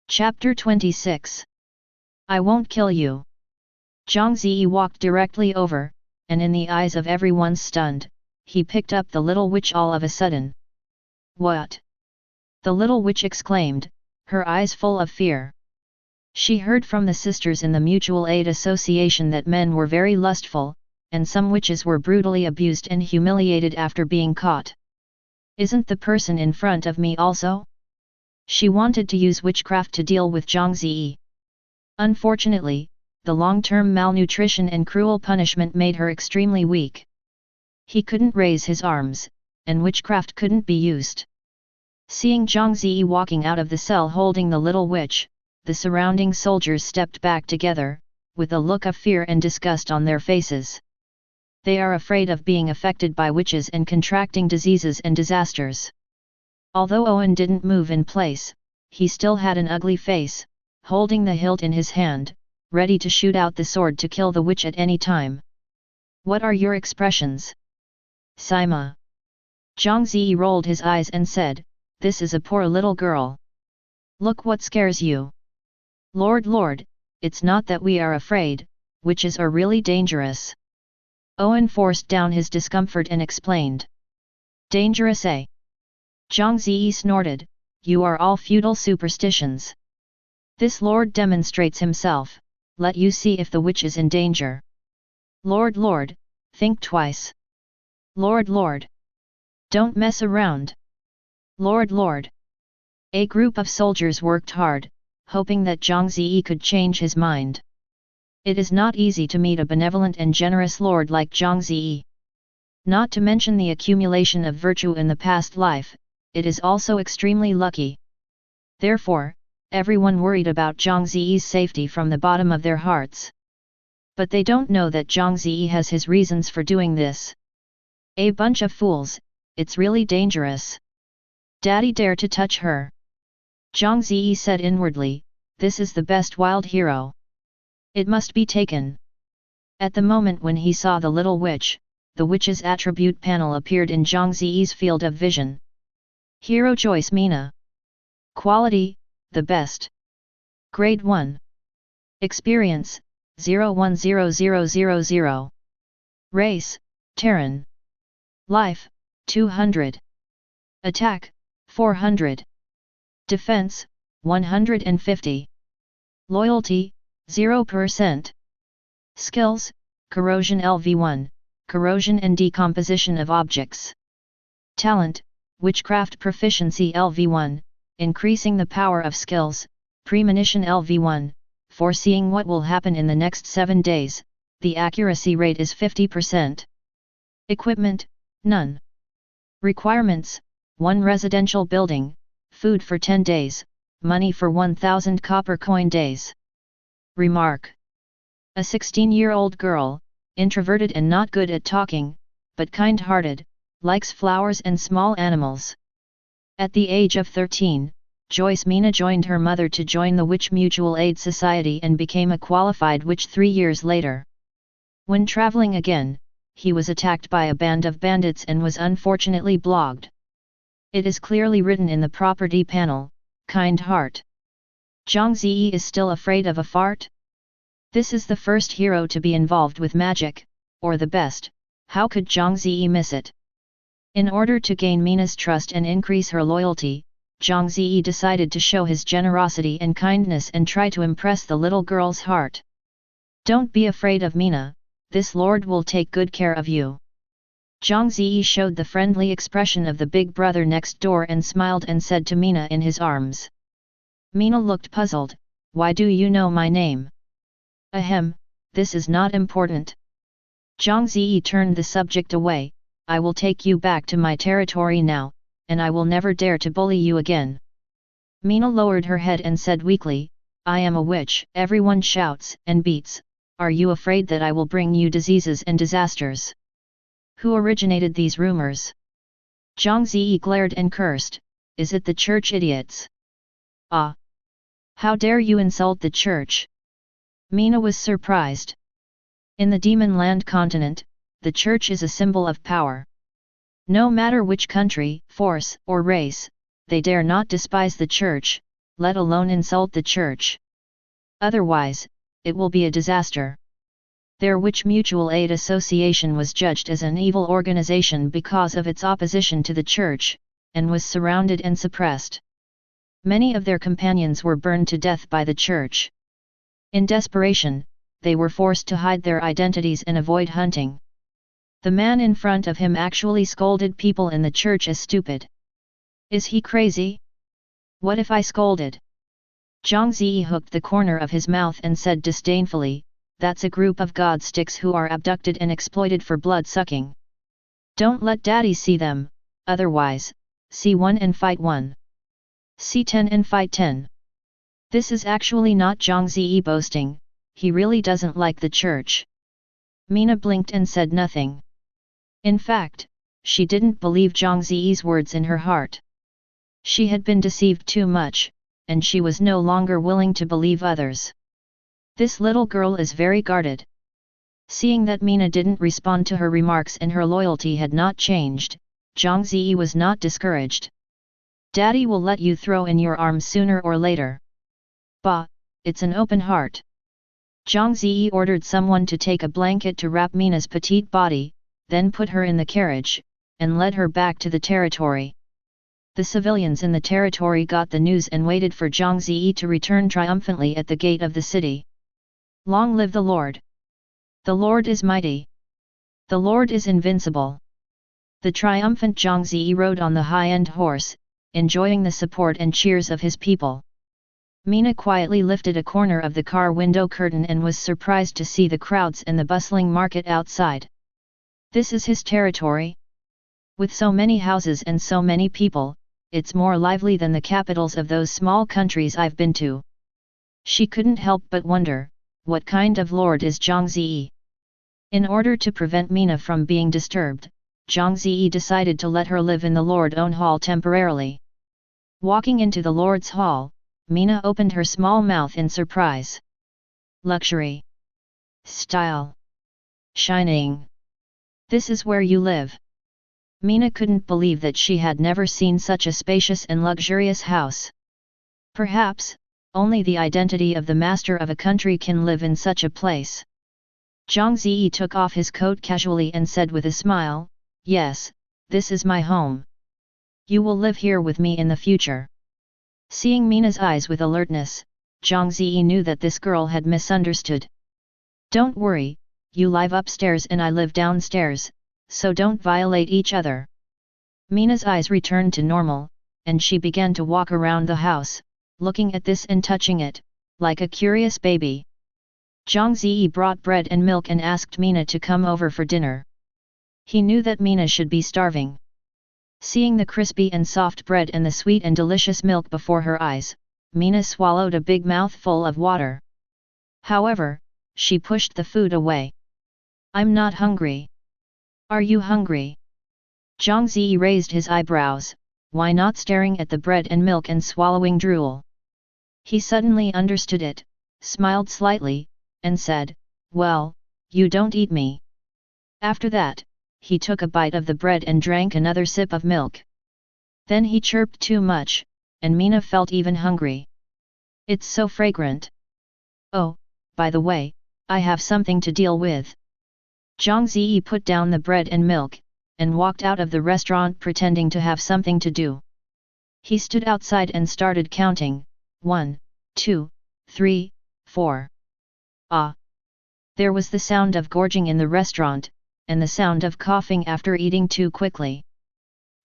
Chapter 26. I won't kill you. Zhang Ze walked directly over, and in the eyes of everyone stunned, he picked up the little witch all of a sudden. What? The little witch exclaimed, her eyes full of fear. She heard from the sisters in the Mutual Aid Association that men were very lustful, and some witches were brutally abused and humiliated after being caught. Isn't the person in front of me also? She wanted to use witchcraft to deal with Zhang Ze. Unfortunately, the long-term malnutrition and cruel punishment made her extremely weak. He couldn't raise his arms, and witchcraft couldn't be used. Seeing Zhang Ze walking out of the cell holding the little witch, the surrounding soldiers stepped back together, with a look of fear and disgust on their faces. They are afraid of being affected by witches and contracting diseases and disasters. Although Owen didn't move in place, he still had an ugly face, holding the hilt in his hand, ready to shoot out the sword to kill the witch at any time. What are your expressions? Sima. Zhang Ze rolled his eyes and said, "This is a poor little girl. Look what scares you." Lord, it's not that we are afraid, witches are really dangerous. Owen forced down his discomfort and explained. Dangerous, eh? Zhang Ze snorted, "You are all feudal superstitions. This lord demonstrates himself, let you see if the witch is in danger. Lord, think twice. Lord, don't mess around. Lord." A group of soldiers worked hard, hoping that Zhang Ze could change his mind. It is not easy to meet a benevolent and generous lord like Zhang Ze. Not to mention the accumulation of virtue in the past life, it is also extremely lucky. Therefore, everyone worried about Zhang Ze's safety from the bottom of their hearts. But they don't know that Zhang Ze has his reasons for doing this. A bunch of fools, it's really dangerous. Daddy dare to touch her. Zhang Ze said inwardly, this is the best wild hero. It must be taken. At the moment when he saw the little witch, the witch's attribute panel appeared in Zhang Ze's field of vision. Hero choice Mina. Quality, the best. Grade 1. Experience, 010000. Race, Terran. Life, 200. Attack, 400. Defense, 150. Loyalty, 0%. Skills, Corrosion LV1, Corrosion and Decomposition of Objects. Talent, Witchcraft Proficiency LV1, Increasing the Power of Skills, Premonition LV1, Foreseeing what will happen in the next 7 days, the accuracy rate is 50%. Equipment, none. Requirements, 1 residential building, food for 10 days, money for 1000 copper coin days. Remark. A 16-year-old girl, introverted and not good at talking, but kind-hearted, likes flowers and small animals. At the age of 13, Joyce Mina joined her mother to join the Witch Mutual Aid Society and became a qualified witch 3 years later. When traveling again, he was attacked by a band of bandits and was unfortunately blogged. It is clearly written in the property panel, kind heart. Zhang Ze is still afraid of a fart? This is the first hero to be involved with magic, or the best, how could Zhang Ze miss it? In order to gain Mina's trust and increase her loyalty, Zhang Ze decided to show his generosity and kindness and try to impress the little girl's heart. Don't be afraid of Mina, this lord will take good care of you. Zhang Ze showed the friendly expression of the big brother next door and smiled and said to Mina in his arms. Mina looked puzzled, why do you know my name? Ahem, this is not important. Zhang Ze turned the subject away, I will take you back to my territory now, and I will never dare to bully you again. Mina lowered her head and said weakly, I am a witch. Everyone shouts and beats, are you afraid that I will bring you diseases and disasters? Who originated these rumors? Zhang Ze glared and cursed, is it the church idiots? Ah! How dare you insult the church? Mina was surprised. In the Demonland Continent, the church is a symbol of power. No matter which country, force, or race, they dare not despise the church, let alone insult the church. Otherwise, it will be a disaster. Their Witch Mutual Aid Association was judged as an evil organization because of its opposition to the church, and was surrounded and suppressed. Many of their companions were burned to death by the church. In desperation, they were forced to hide their identities and avoid hunting. The man in front of him actually scolded people in the church as stupid. Is he crazy? What if I scolded? Zhang Ze hooked the corner of his mouth and said disdainfully, that's a group of god sticks who are abducted and exploited for blood-sucking. Don't let daddy see them, otherwise, see 1 and fight 1. See 10 and fight 10. This is actually not Zhang Ze boasting, he really doesn't like the church. Mina blinked and said nothing. In fact, she didn't believe Zhang Ze's words in her heart. She had been deceived too much, and she was no longer willing to believe others. This little girl is very guarded. Seeing that Mina didn't respond to her remarks and her loyalty had not changed, Zhang Ze was not discouraged. Daddy will let you throw in your arms sooner or later. Bah, it's an open heart. Zhang Ze ordered someone to take a blanket to wrap Mina's petite body, then put her in the carriage, and led her back to the territory. The civilians in the territory got the news and waited for Zhang Ze to return triumphantly at the gate of the city. Long live the Lord! The Lord is mighty! The Lord is invincible! The triumphant Zhang Ze rode on the high-end horse, enjoying the support and cheers of his people. Mina quietly lifted a corner of the car window curtain and was surprised to see the crowds and the bustling market outside. This is his territory? With so many houses and so many people, it's more lively than the capitals of those small countries I've been to. She couldn't help but wonder, what kind of lord is Zhang Ze? In order to prevent Mina from being disturbed, Zhang Ze decided to let her live in the Lord's own hall temporarily. Walking into the Lord's hall, Mina opened her small mouth in surprise. Luxury. Style. Shining. This is where you live. Mina couldn't believe that she had never seen such a spacious and luxurious house. Perhaps, only the identity of the master of a country can live in such a place. Zhang Ze took off his coat casually and said with a smile, yes, this is my home. You will live here with me in the future. Seeing Mina's eyes with alertness, Zhang Ze knew that this girl had misunderstood. Don't worry, you live upstairs and I live downstairs, so don't violate each other. Mina's eyes returned to normal, and she began to walk around the house, looking at this and touching it, like a curious baby. Zhang Ze brought bread and milk and asked Mina to come over for dinner. He knew that Mina should be starving. Seeing the crispy and soft bread and the sweet and delicious milk before her eyes, Mina swallowed a big mouthful of water. However, she pushed the food away. I'm not hungry. Are you hungry? Zhang Ze raised his eyebrows, why not staring at the bread and milk and swallowing drool? He suddenly understood it, smiled slightly, and said, well, you don't eat me. After that, he took a bite of the bread and drank another sip of milk. Then he chirped too much, and Mina felt even hungry. It's so fragrant. Oh, by the way, I have something to deal with. Zhang Ze put down the bread and milk, and walked out of the restaurant pretending to have something to do. He stood outside and started counting, 1, 2, 3, 4. Ah! There was the sound of gorging in the restaurant, and the sound of coughing after eating too quickly.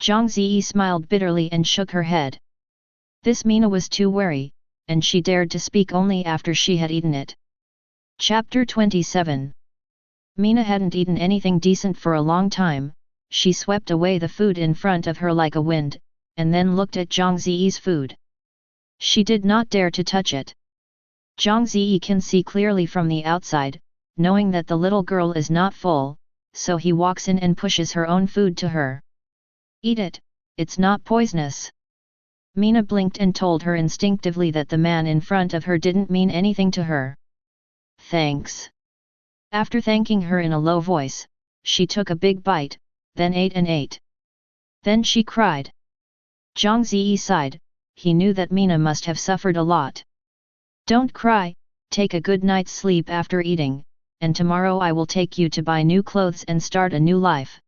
Zhang Ze smiled bitterly and shook her head. This Mina was too wary, and she dared to speak only after she had eaten it. Chapter 27. Mina hadn't eaten anything decent for a long time. She swept away the food in front of her like a wind, and then looked at Zhang Ze's food. She did not dare to touch it. Zhang Ze can see clearly from the outside, knowing that the little girl is not full, so he walks in and pushes her own food to her. Eat it, it's not poisonous. Mina blinked and told her instinctively that the man in front of her didn't mean anything to her. Thanks. After thanking her in a low voice, she took a big bite, then ate and ate. Then she cried. Zhang Ze sighed, he knew that Mina must have suffered a lot. Don't cry, take a good night's sleep after eating, and tomorrow I will take you to buy new clothes and start a new life.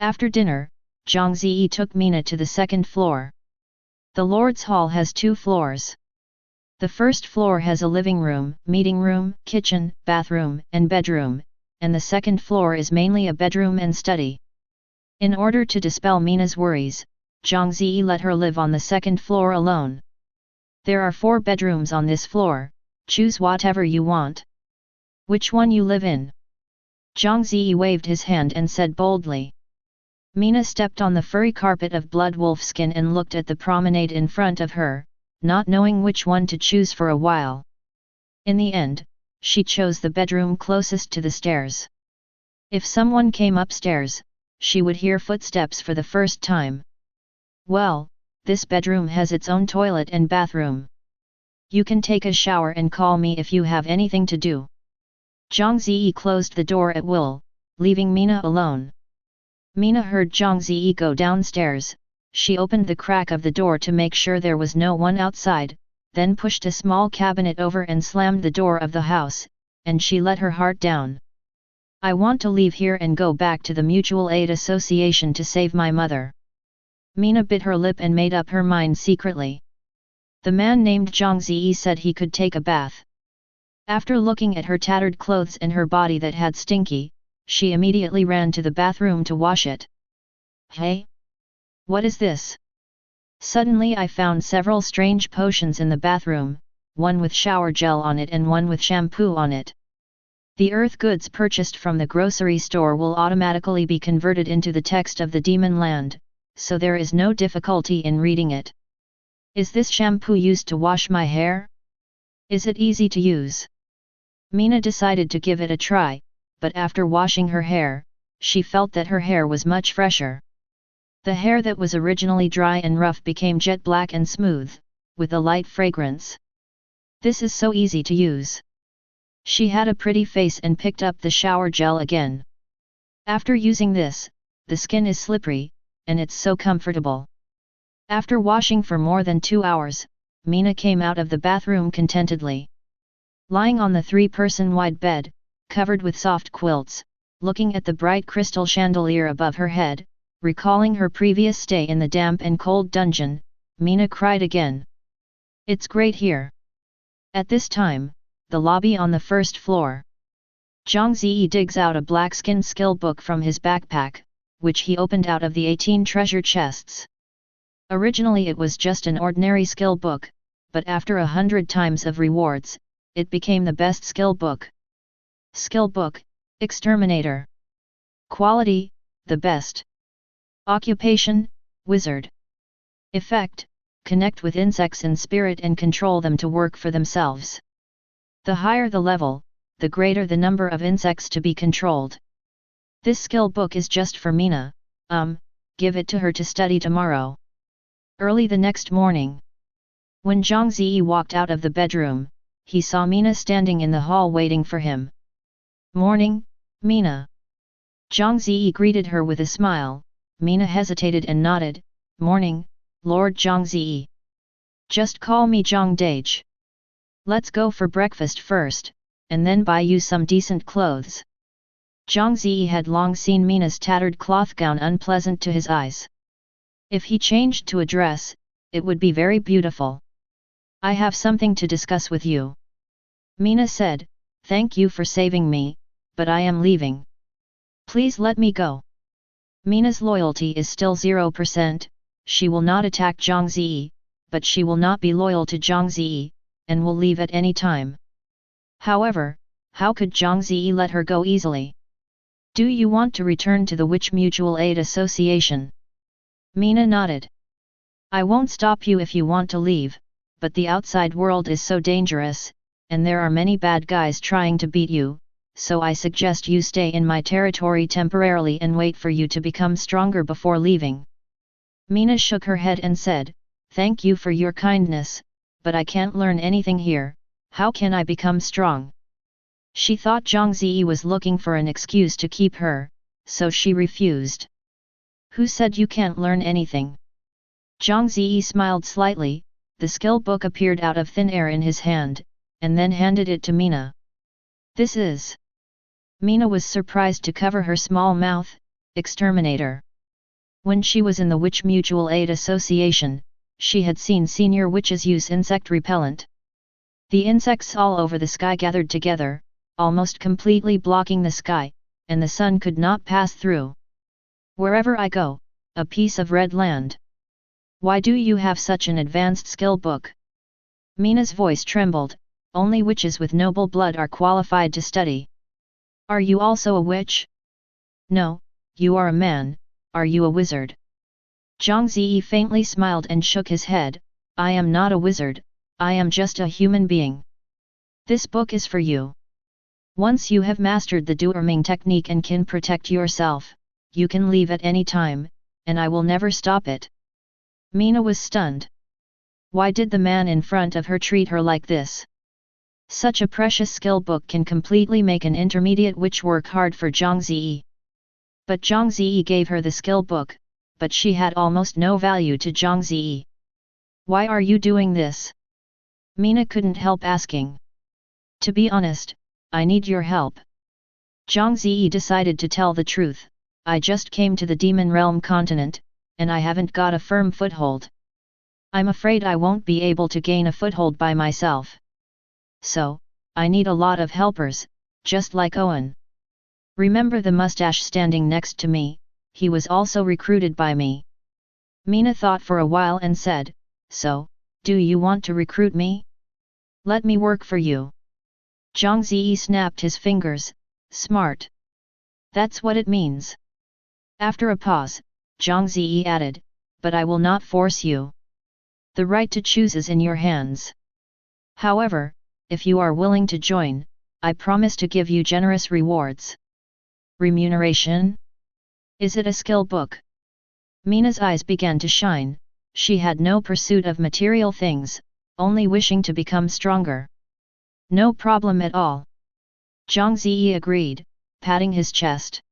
After dinner, Zhang Ze took Mina to the second floor. The Lord's Hall has 2 floors. The first floor has a living room, meeting room, kitchen, bathroom, and bedroom, and the second floor is mainly a bedroom and study. In order to dispel Mina's worries, Zhang Ze let her live on the second floor alone. There are 4 bedrooms on this floor, choose whatever you want. Which one you live in? Zhang Ze waved his hand and said boldly. Mina stepped on the furry carpet of blood wolf skin and looked at the promenade in front of her, not knowing which one to choose for a while. In the end, she chose the bedroom closest to the stairs. If someone came upstairs, she would hear footsteps for the first time. Well, this bedroom has its own toilet and bathroom. You can take a shower and call me if you have anything to do. Zhang Ze closed the door at will, leaving Mina alone. Mina heard Zhang Ze go downstairs. She opened the crack of the door to make sure there was no one outside, then pushed a small cabinet over and slammed the door of the house, and she let her heart down. I want to leave here and go back to the Mutual Aid Association to save my mother. Mina bit her lip and made up her mind secretly. The man named Zhang Ze said he could take a bath. After looking at her tattered clothes and her body that had stinky, she immediately ran to the bathroom to wash it. Hey? What is this? Suddenly I found several strange potions in the bathroom, one with shower gel on it and one with shampoo on it. The earth goods purchased from the grocery store will automatically be converted into the text of the Demonland, so there is no difficulty in reading it. Is this shampoo used to wash my hair? Is it easy to use? Mina decided to give it a try, but after washing her hair, she felt that her hair was much fresher. The hair that was originally dry and rough became jet black and smooth, with a light fragrance. This is so easy to use. She had a pretty face and picked up the shower gel again. After using this, the skin is slippery, and it's so comfortable. After washing for more than 2 hours, Mina came out of the bathroom contentedly. Lying on the 3-person wide bed, covered with soft quilts, looking at the bright crystal chandelier above her head, recalling her previous stay in the damp and cold dungeon, Mina cried again. It's great here. At this time, the lobby on the first floor. Zhang Ze digs out a blackskin skill book from his backpack, which he opened out of the 18 treasure chests. Originally it was just an ordinary skill book, but after 100 times of rewards, it became the best skill book. Skill book, Exterminator. Quality, the best. Occupation, Wizard. Effect, connect with insects in spirit and control them to work for themselves. The higher the level, the greater the number of insects to be controlled. This skill book is just for Mina, give it to her to study tomorrow. Early the next morning. When Zhang Ze walked out of the bedroom, he saw Mina standing in the hall waiting for him. Morning, Mina. Zhang Ze greeted her with a smile. Mina hesitated and nodded. Morning, Lord Zhang Ze. Just call me Zhang Dage. Let's go for breakfast first, and then buy you some decent clothes. Zhang Ze had long seen Mina's tattered cloth gown unpleasant to his eyes. If he changed to a dress, it would be very beautiful. I have something to discuss with you. Mina said, thank you for saving me, but I am leaving. Please let me go. Mina's loyalty is still 0%, she will not attack Zhang Ze, but she will not be loyal to Zhang Ze, and will leave at any time. However, how could Zhang Ze let her go easily? Do you want to return to the Witch Mutual Aid Association? Mina nodded. I won't stop you if you want to leave, but the outside world is so dangerous, and there are many bad guys trying to beat you, so I suggest you stay in my territory temporarily and wait for you to become stronger before leaving. Mina shook her head and said, "Thank you for your kindness, but I can't learn anything here, how can I become strong?" She thought Zhang Ze was looking for an excuse to keep her, so she refused. "Who said you can't learn anything?" Zhang Ze smiled slightly. The skill book appeared out of thin air in his hand, and then handed it to Mina. "This is..." Mina was surprised to cover her small mouth. "Exterminator." When she was in the Witch Mutual Aid Association, she had seen senior witches use insect repellent. The insects all over the sky gathered together, almost completely blocking the sky, and the sun could not pass through. "Wherever I go, a piece of red land. Why do you have such an advanced skill book?" Mina's voice trembled. "Only witches with noble blood are qualified to study." "Are you also a witch?" "No, you are a man, are you a wizard?" Zhang Ze faintly smiled and shook his head. "I am not a wizard, I am just a human being. This book is for you. Once you have mastered the Duerming technique and can protect yourself, you can leave at any time, and I will never stop it." Mina was stunned. Why did the man in front of her treat her like this? Such a precious skill book can completely make an intermediate witch work hard for Zhang Ze. But Zhang Ze gave her the skill book, but she had almost no value to Zhang Ze. "Why are you doing this?" Mina couldn't help asking. "To be honest, I need your help." Zhang Ze decided to tell the truth. "I just came to the Demon Realm continent, and I haven't got a firm foothold. I'm afraid I won't be able to gain a foothold by myself. So, I need a lot of helpers, just like Owen. Remember the mustache standing next to me, he was also recruited by me." Mina thought for a while and said, "So, do you want to recruit me? Let me work for you." Zhang Ze snapped his fingers. "Smart. That's what it means." After a pause, Zhang Ze added, "But I will not force you. The right to choose is in your hands. However, if you are willing to join, I promise to give you generous rewards." "Remuneration? Is it a skill book?" Mina's eyes began to shine. She had no pursuit of material things, only wishing to become stronger. "No problem at all." Zhang Ze agreed, patting his chest.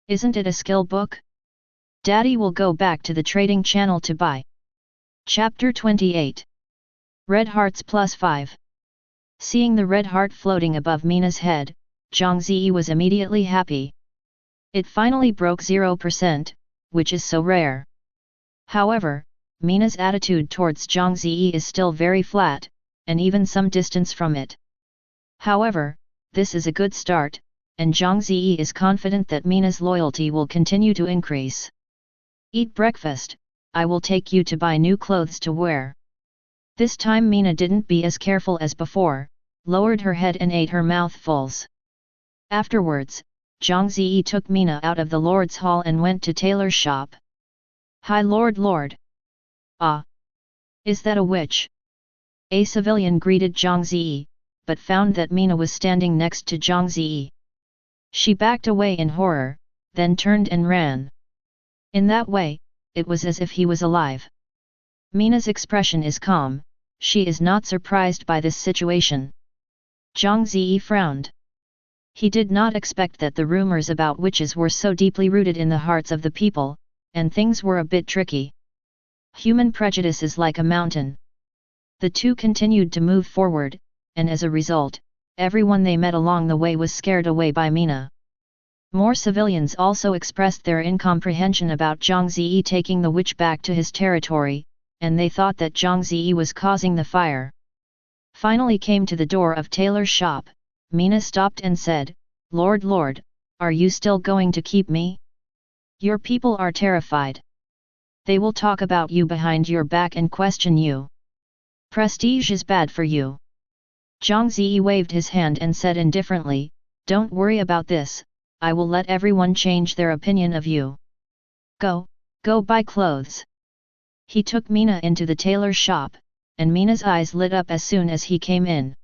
"Isn't it a skill book? Daddy will go back to the trading channel to buy." Chapter 28. Red Hearts +5. Seeing the red heart floating above Mina's head, Zhang Ze was immediately happy. It finally broke 0%, which is so rare. However, Mina's attitude towards Zhang Ze is still very flat, and even some distance from it. However, this is a good start, and Zhang Ze is confident that Mina's loyalty will continue to increase. "Eat breakfast, I will take you to buy new clothes to wear." This time Mina didn't be as careful as before, lowered her head and ate her mouthfuls. Afterwards, Zhang Ze took Mina out of the Lord's Hall and went to tailor's shop. "Hi Lord. Ah! Is that a witch?" A civilian greeted Zhang Ze, but found that Mina was standing next to Zhang Ze. She backed away in horror, then turned and ran. In that way, it was as if he was alive. Mina's expression is calm, she is not surprised by this situation. Zhang Ze frowned. He did not expect that the rumors about witches were so deeply rooted in the hearts of the people, and things were a bit tricky. Human prejudice is like a mountain. The two continued to move forward, and as a result, everyone they met along the way was scared away by Mina. More civilians also expressed their incomprehension about Zhang Ze taking the witch back to his territory, and they thought that Zhang Ze was causing the fire. Finally came to the door of tailor's shop, Mina stopped and said, Lord, are you still going to keep me? Your people are terrified. They will talk about you behind your back and question you. Prestige is bad for you." Zhang Ze waved his hand and said indifferently, "Don't worry about this, I will let everyone change their opinion of you. Go buy clothes." He took Mina into the tailor's shop, and Mina's eyes lit up as soon as he came in.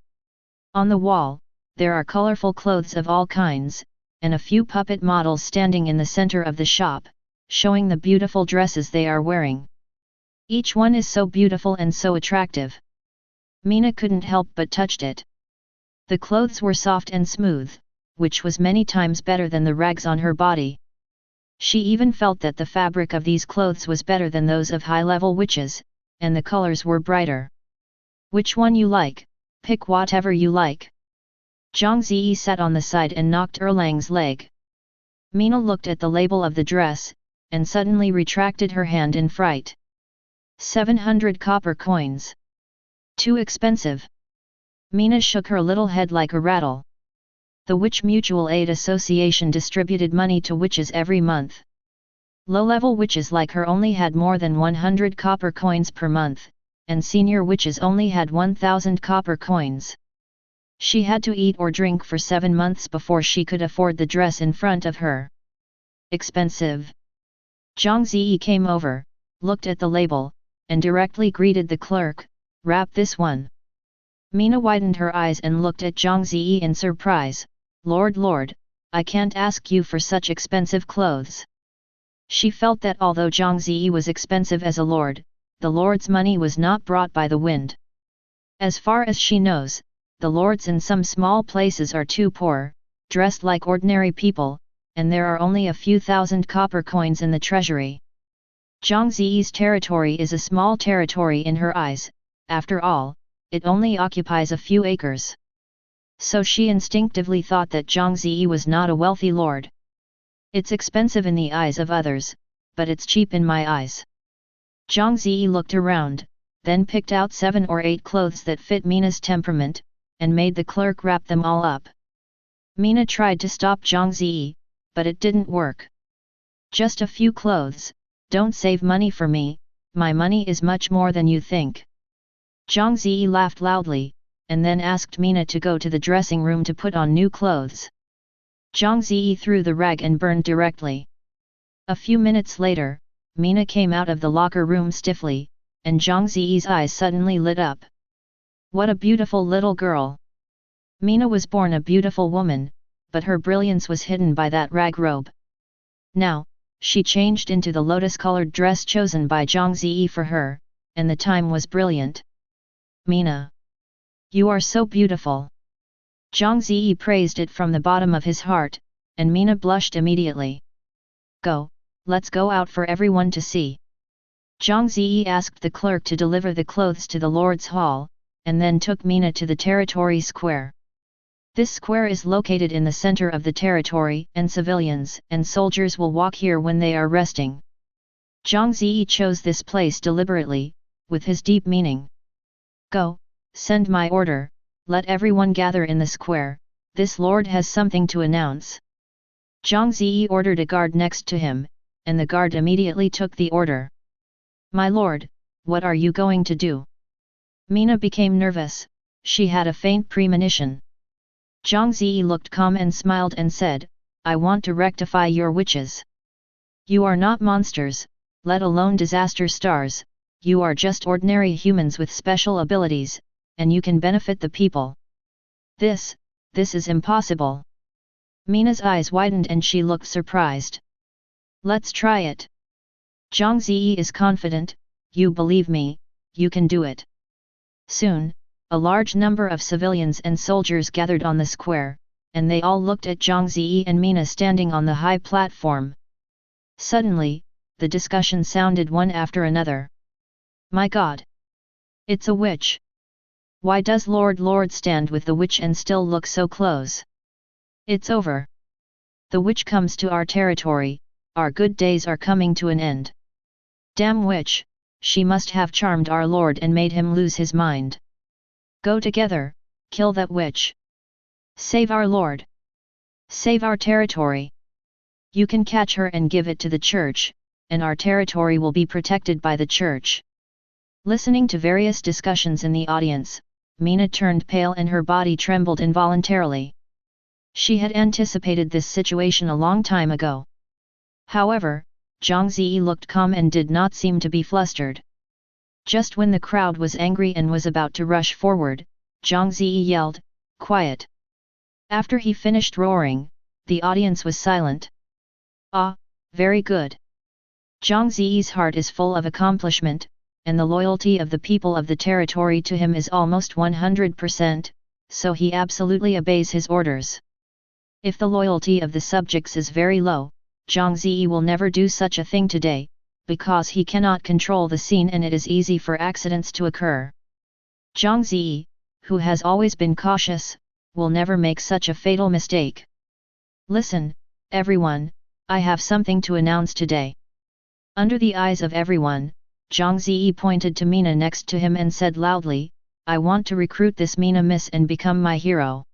On the wall, there are colorful clothes of all kinds, and a few puppet models standing in the center of the shop, showing the beautiful dresses they are wearing. Each one is so beautiful and so attractive. Mina couldn't help but touched it. The clothes were soft and smooth, which was many times better than the rags on her body. She even felt that the fabric of these clothes was better than those of high-level witches, and the colors were brighter. Which one you like, pick whatever you like. Zhang Ze sat on the side and knocked Erlang's leg. Mina looked at the label of the dress, and suddenly retracted her hand in fright. 700 copper coins. Too expensive. Mina shook her little head like a rattle. The Witch Mutual Aid Association distributed money to witches every month. Low-level witches like her only had more than 100 copper coins per month, and senior witches only had 1,000 copper coins. She had to eat or drink for 7 months before she could afford the dress in front of her. Expensive. Zhang Ze came over, looked at the label, and directly greeted the clerk, "Wrap this one." Mina widened her eyes and looked at Zhang Ze in surprise. Lord, I can't ask you for such expensive clothes." She felt that although Zhang Ze was expensive as a lord, the lord's money was not brought by the wind. As far as she knows, the lords in some small places are too poor, dressed like ordinary people, and there are only a few thousand copper coins in the treasury. Zhang Ze's territory is a small territory in her eyes, after all, it only occupies a few acres. So she instinctively thought that Zhang Ze was not a wealthy lord. It's expensive in the eyes of others, but it's cheap in my eyes. Zhang Ze looked around, then picked out 7 or 8 clothes that fit Mina's temperament, and made the clerk wrap them all up. Mina tried to stop Zhang Ze, but it didn't work. "Just a few clothes, don't save money for me, my money is much more than you think." Zhang Ze laughed loudly, and then asked Mina to go to the dressing room to put on new clothes. Zhang Ze threw the rag and burned directly. A few minutes later, Mina came out of the locker room stiffly, and Zhang Ze's eyes suddenly lit up. What a beautiful little girl! Mina was born a beautiful woman, but her brilliance was hidden by that rag robe. Now, she changed into the lotus-colored dress chosen by Zhang Ze for her, and the time was brilliant. "Mina! You are so beautiful!" Zhang Ze praised it from the bottom of his heart, and Mina blushed immediately. "Go, let's go out for everyone to see." Zhang Ze asked the clerk to deliver the clothes to the Lord's Hall, and then took Mina to the territory square. This square is located in the center of the territory, and civilians and soldiers will walk here when they are resting. Zhang Ze chose this place deliberately, with his deep meaning. "Go, send my order, let everyone gather in the square, this lord has something to announce." Zhang Ze ordered a guard next to him, and the guard immediately took the order. "My lord, what are you going to do?" Mina became nervous, she had a faint premonition. Zhang Ze looked calm and smiled and said, "I want to rectify your witches. You are not monsters, let alone disaster stars, you are just ordinary humans with special abilities, and you can benefit the people. This is impossible." Mina's eyes widened and she looked surprised. "Let's try it." Zhang Ze is confident, "You believe me, you can do it." Soon, a large number of civilians and soldiers gathered on the square, and they all looked at Zhang Ze and Mina standing on the high platform. Suddenly, the discussion sounded one after another. "My God! It's a witch! Why does Lord stand with the witch and still look so close? It's over! The witch comes to our territory, our good days are coming to an end. Damn witch, she must have charmed our lord and made him lose his mind. Go together, kill that witch. Save our lord. Save our territory. You can catch her and give it to the church, and our territory will be protected by the church." Listening to various discussions in the audience, Mina turned pale and her body trembled involuntarily. She had anticipated this situation a long time ago. However, Zhang Ze looked calm and did not seem to be flustered. Just when the crowd was angry and was about to rush forward, Zhang Ze yelled, "Quiet!" After he finished roaring, the audience was silent. "Ah, very good." Zhang Ze's heart is full of accomplishment, and the loyalty of the people of the territory to him is almost 100%, so he absolutely obeys his orders. If the loyalty of the subjects is very low, Zhang Ze will never do such a thing today, because he cannot control the scene and it is easy for accidents to occur. Zhang Ze, who has always been cautious, will never make such a fatal mistake. Listen, everyone, I have something to announce today. Under the eyes of everyone, Zhang Ze pointed to Mina next to him and said loudly, I want to recruit this Mina Miss and become my hero.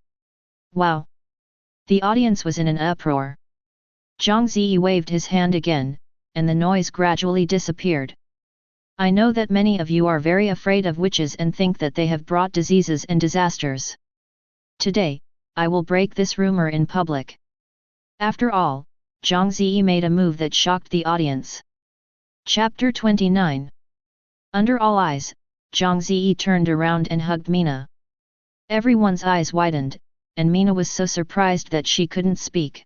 Wow! The audience was in an uproar. Zhang Ze waved his hand again, and the noise gradually disappeared. I know that many of you are very afraid of witches and think that they have brought diseases and disasters. Today, I will break this rumor in public. After all, Zhang Ze made a move that shocked the audience. Chapter 29. Under all eyes, Zhang Ze turned around and hugged Mina. Everyone's eyes widened, and Mina was so surprised that she couldn't speak.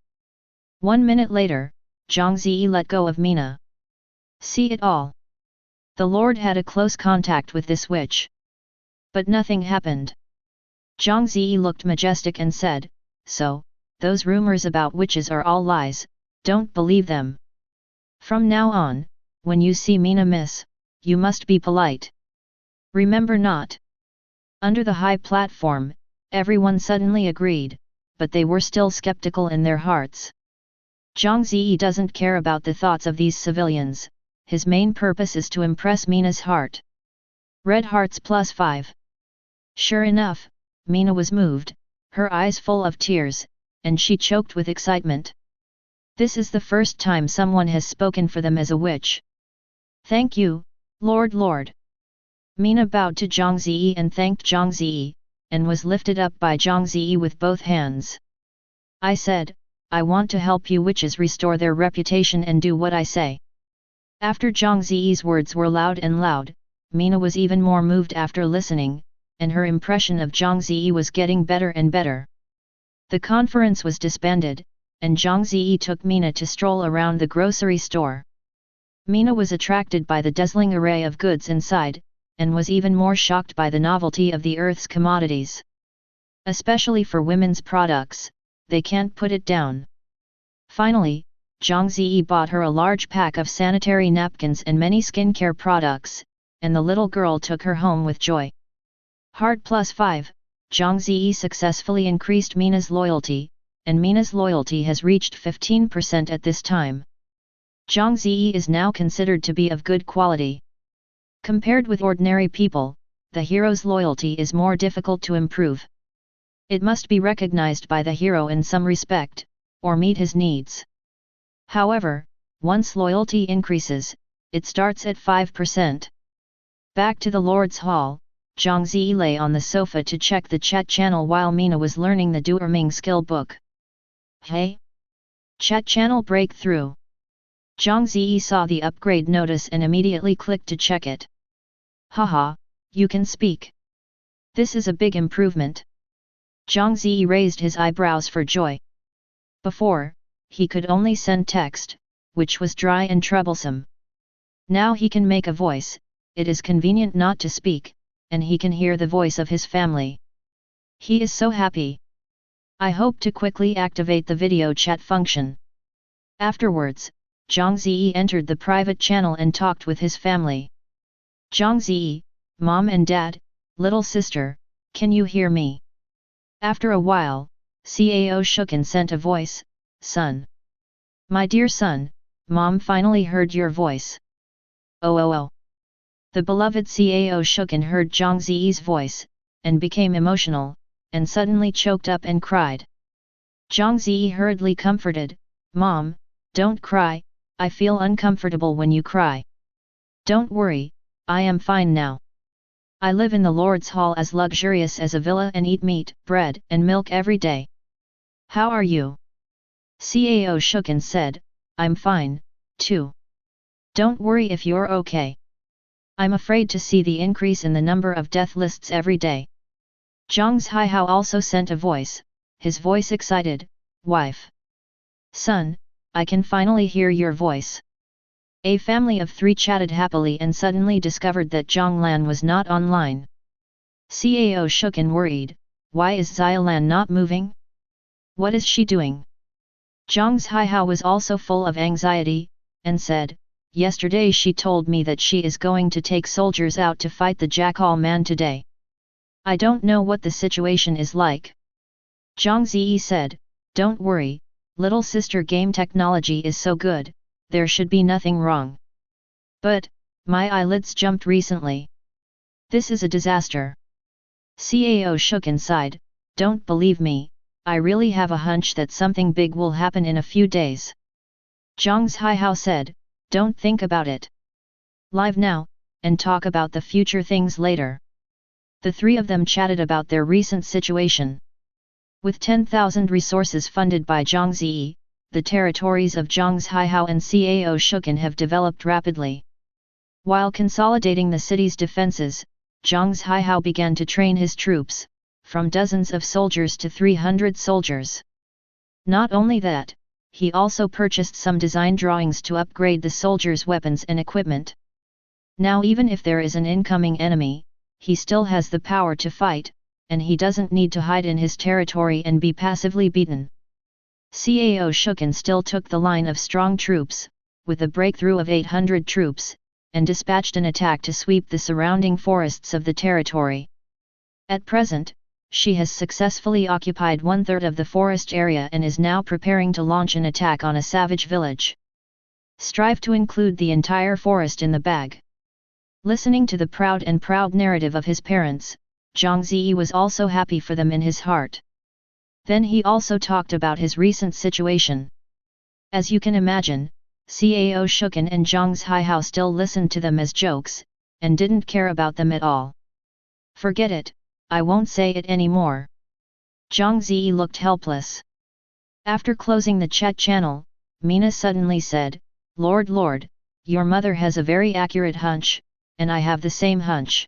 1 minute later, Zhang Ze let go of Mina. See it all. The Lord had a close contact with this witch. But nothing happened. Zhang Ze looked majestic and said, so, those rumors about witches are all lies, don't believe them. From now on, when you see Mina Miss, you must be polite. Remember not. Under the high platform, everyone suddenly agreed, but they were still skeptical in their hearts. Zhang Ze doesn't care about the thoughts of these civilians, his main purpose is to impress Mina's heart. Red hearts +5. Sure enough, Mina was moved, her eyes full of tears, and she choked with excitement. This is the first time someone has spoken for them as a witch. Thank you, Lord. Mina bowed to Zhang Ze and thanked Zhang Ze, and was lifted up by Zhang Ze with both hands. I said, I want to help you witches restore their reputation and do what I say. After Zhang Ze's words were loud and loud, Mina was even more moved after listening, and her impression of Zhang Ze was getting better and better. The conference was disbanded, and Zhang Ze took Mina to stroll around the grocery store. Mina was attracted by the dazzling array of goods inside, and was even more shocked by the novelty of the earth's commodities. Especially for women's products, they can't put it down. Finally, Zhang Ze bought her a large pack of sanitary napkins and many skincare products, and the little girl took her home with joy. Hard +5, Zhang Ze successfully increased Mina's loyalty, and Mina's loyalty has reached 15% at this time. Zhang Ze is now considered to be of good quality. Compared with ordinary people, the hero's loyalty is more difficult to improve. It must be recognized by the hero in some respect, or meet his needs. However, once loyalty increases, it starts at 5%. Back to the Lord's Hall, Zhang Ze lay on the sofa to check the chat channel while Mina was learning the Duerming skill book. Hey! Chat channel breakthrough. Zhang Ze saw the upgrade notice and immediately clicked to check it. Haha, you can speak. This is a big improvement. Zhang Ze raised his eyebrows for joy. Before, he could only send text, which was dry and troublesome. Now he can make a voice, it is convenient not to speak, and he can hear the voice of his family. He is so happy. I hope to quickly activate the video chat function. Afterwards, Zhang Ze entered the private channel and talked with his family. Zhang Ze, Mom and Dad, little sister, can you hear me? After a while, Cao shook and sent a voice, Son. My dear son, Mom finally heard your voice. Oh. The beloved Cao shook and heard Zhang Ze's voice, and became emotional, and suddenly choked up and cried. Zhang Ze hurriedly comforted, Mom, don't cry, I feel uncomfortable when you cry. Don't worry, I am fine now. I live in the Lord's Hall as luxurious as a villa and eat meat, bread and milk every day. How are you? Cao shook and said, I'm fine, too. Don't worry if you're okay. I'm afraid to see the increase in the number of death lists every day. Zhang Zhaihao also sent a voice, his voice excited, Wife. Son, I can finally hear your voice. A family of 3 chatted happily and suddenly discovered that Zhang Lan was not online. Cao shook and worried, why is Xiaolan not moving? What is she doing? Zhang Ze was also full of anxiety, and said, yesterday she told me that she is going to take soldiers out to fight the Jackal man today. I don't know what the situation is like. Zhang Ze said, don't worry, little sister, game technology is so good, there should be nothing wrong. But, my eyelids jumped recently. This is a disaster. Cao shook and sighed, don't believe me, I really have a hunch that something big will happen in a few days. Zhang Ze said, don't think about it. Live now, and talk about the future things later. The 3 of them chatted about their recent situation. With 10,000 resources funded by Zhang Ze, the territories of Zhang Ze and Cao Shuken have developed rapidly. While consolidating the city's defenses, Zhang Ze began to train his troops, from dozens of soldiers to 300 soldiers. Not only that, he also purchased some design drawings to upgrade the soldiers' weapons and equipment. Now even if there is an incoming enemy, he still has the power to fight, and he doesn't need to hide in his territory and be passively beaten. Cao Shuken still took the line of strong troops, with a breakthrough of 800 troops, and dispatched an attack to sweep the surrounding forests of the territory. At present, she has successfully occupied 1/3 of the forest area and is now preparing to launch an attack on a savage village. Strive to include the entire forest in the bag. Listening to the proud narrative of his parents, Zhang Ze was also happy for them in his heart. Then he also talked about his recent situation. As you can imagine, Cao Shuken and Zhang Ze still listened to them as jokes, and didn't care about them at all. Forget it, I won't say it anymore. Zhang Ze looked helpless. After closing the chat channel, Mina suddenly said, Lord, your mother has a very accurate hunch, and I have the same hunch.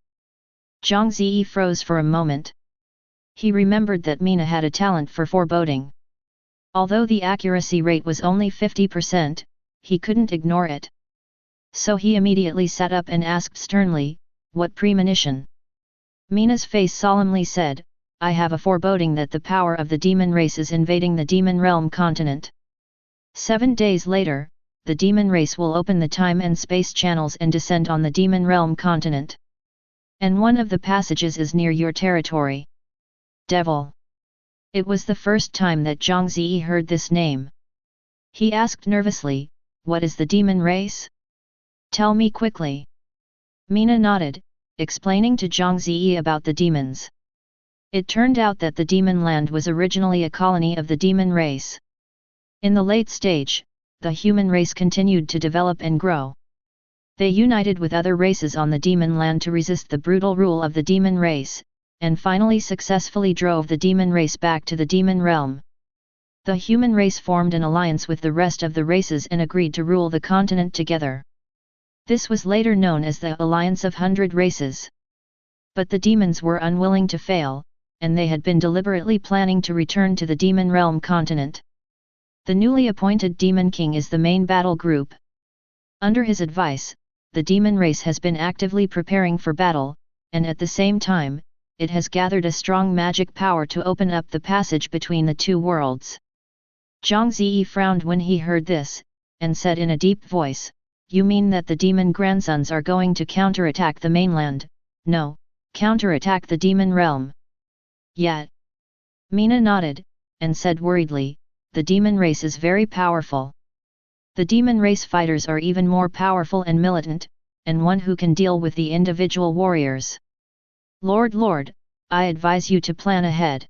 Zhang Ze froze for a moment. He remembered that Mina had a talent for foreboding. Although the accuracy rate was only 50%, he couldn't ignore it. So he immediately sat up and asked sternly, what premonition? Mina's face solemnly said, I have a foreboding that the power of the demon race is invading the demon realm continent. 7 days later, the demon race will open the time and space channels and descend on the demon realm continent. And one of the passages is near your territory. Devil. It was the first time that Zhang Ze heard this name. He asked nervously, what is the demon race? Tell me quickly. Mina nodded, explaining to Zhang Ze about the demons. It turned out that the Demonland was originally a colony of the demon race. In the late stage, the human race continued to develop and grow. They united with other races on the Demonland to resist the brutal rule of the demon race, and finally successfully drove the demon race back to the demon realm. The human race formed an alliance with the rest of the races and agreed to rule the continent together. This was later known as the Alliance of 100 Races. But the demons were unwilling to fail, and they had been deliberately planning to return to the demon realm continent. The newly appointed Demon King is the main battle group. Under his advice, the demon race has been actively preparing for battle, and at the same time, it has gathered a strong magic power to open up the passage between the 2 worlds. Zhang Ze frowned when he heard this, and said in a deep voice, you mean that the demon grandsons are going to counterattack the mainland? No, counterattack the demon realm. Yet. Mina nodded, and said worriedly, the demon race is very powerful. The demon race fighters are even more powerful and militant, and one who can deal with the individual warriors. Lord, I advise you to plan ahead.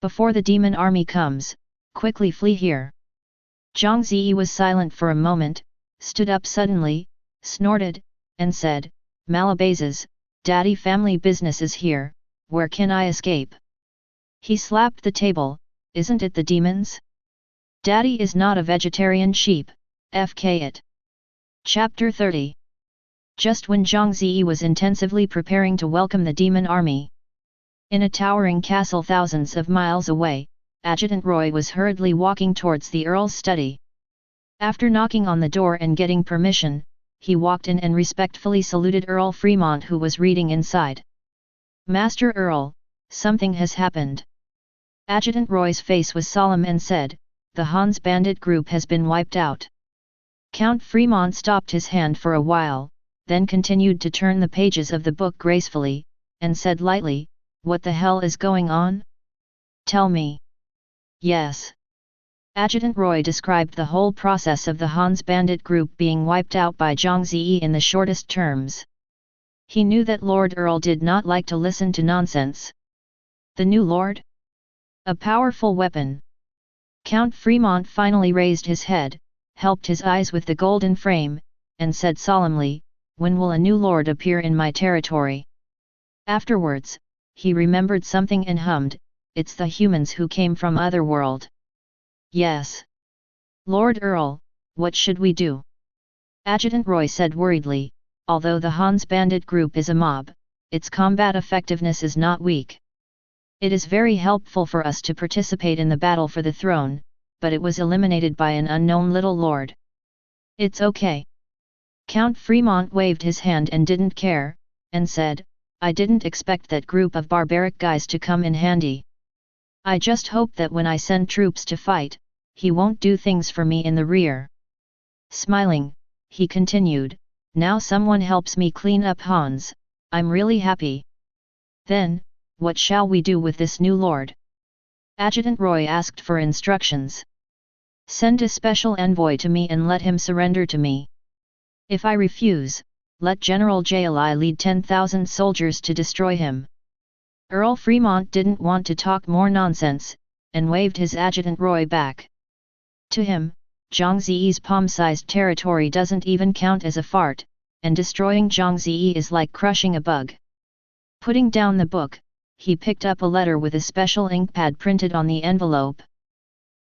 Before the demon army comes, quickly flee here. Zhang Ze was silent for a moment, stood up suddenly, snorted, and said, Malabazes, daddy family business is here, where can I escape? He slapped the table, isn't it the demons? Daddy is not a vegetarian sheep, FK it. Chapter 30. Just when Zhang Ze was intensively preparing to welcome the demon army. In a towering castle thousands of miles away, Adjutant Roy was hurriedly walking towards the Earl's study. After knocking on the door and getting permission, he walked in and respectfully saluted Earl Fremont, who was reading inside. "Master Earl, something has happened." Adjutant Roy's face was solemn and said, "The Hans bandit group has been wiped out." Count Fremont stopped his hand for a while, then continued to turn the pages of the book gracefully, and said lightly, "What the hell is going on? Tell me." "Yes." Adjutant Roy described the whole process of the Hans bandit group being wiped out by Zhang Ze in the shortest terms. He knew that Lord Earl did not like to listen to nonsense. The new lord? A powerful weapon. Count Fremont finally raised his head, helped his eyes with the golden frame, and said solemnly, "When will a new lord appear in my territory?" Afterwards, he remembered something and hummed, "It's the humans who came from Otherworld." "Yes. Lord Earl, what should we do?" Adjutant Roy said worriedly, "Although the Hans bandit group is a mob, its combat effectiveness is not weak. It is very helpful for us to participate in the battle for the throne, but it was eliminated by an unknown little lord. It's okay." Count Fremont waved his hand and didn't care, and said, "I didn't expect that group of barbaric guys to come in handy. I just hope that when I send troops to fight, he won't do things for me in the rear." Smiling, he continued, "Now someone helps me clean up Hans, I'm really happy." "Then, what shall we do with this new lord?" Adjutant Roy asked for instructions. "Send a special envoy to me and let him surrender to me. If I refuse, let General Jali lead 10,000 soldiers to destroy him." Earl Fremont didn't want to talk more nonsense, and waved his Adjutant Roy back. To him, Zhang Ze's palm-sized territory doesn't even count as a fart, and destroying Zhang Ze is like crushing a bug. Putting down the book, he picked up a letter with a special inkpad printed on the envelope.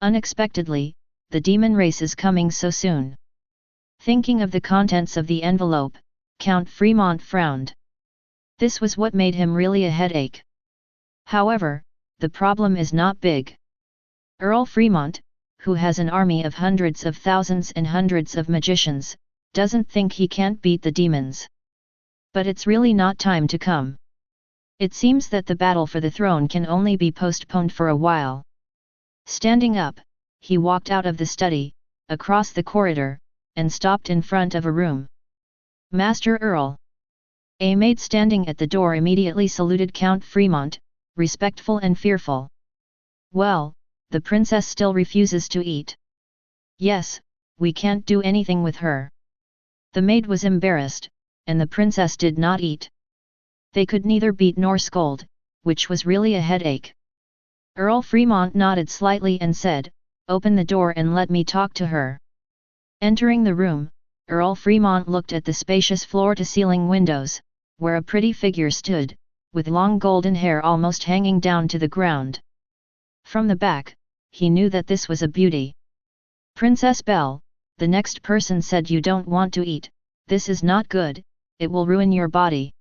Unexpectedly, the demon race is coming so soon. Thinking of the contents of the envelope, Count Fremont frowned. This was what made him really a headache. However, the problem is not big. Earl Fremont, who has an army of hundreds of thousands and hundreds of magicians, doesn't think he can't beat the demons. But it's really not time to come. It seems that the battle for the throne can only be postponed for a while. Standing up, he walked out of the study, across the corridor, and stopped in front of a room. "Master Earl." A maid standing at the door immediately saluted Count Fremont, respectful and fearful. "Well, the princess still refuses to eat." "Yes, we can't do anything with her." The maid was embarrassed, and the princess did not eat. They could neither beat nor scold, which was really a headache. Earl Fremont nodded slightly and said, "Open the door and let me talk to her." Entering the room, Earl Fremont looked at the spacious floor-to-ceiling windows, where a pretty figure stood, with long golden hair almost hanging down to the ground. From the back, he knew that this was a beauty. "Princess Belle," the next person said, "you don't want to eat, this is not good, it will ruin your body."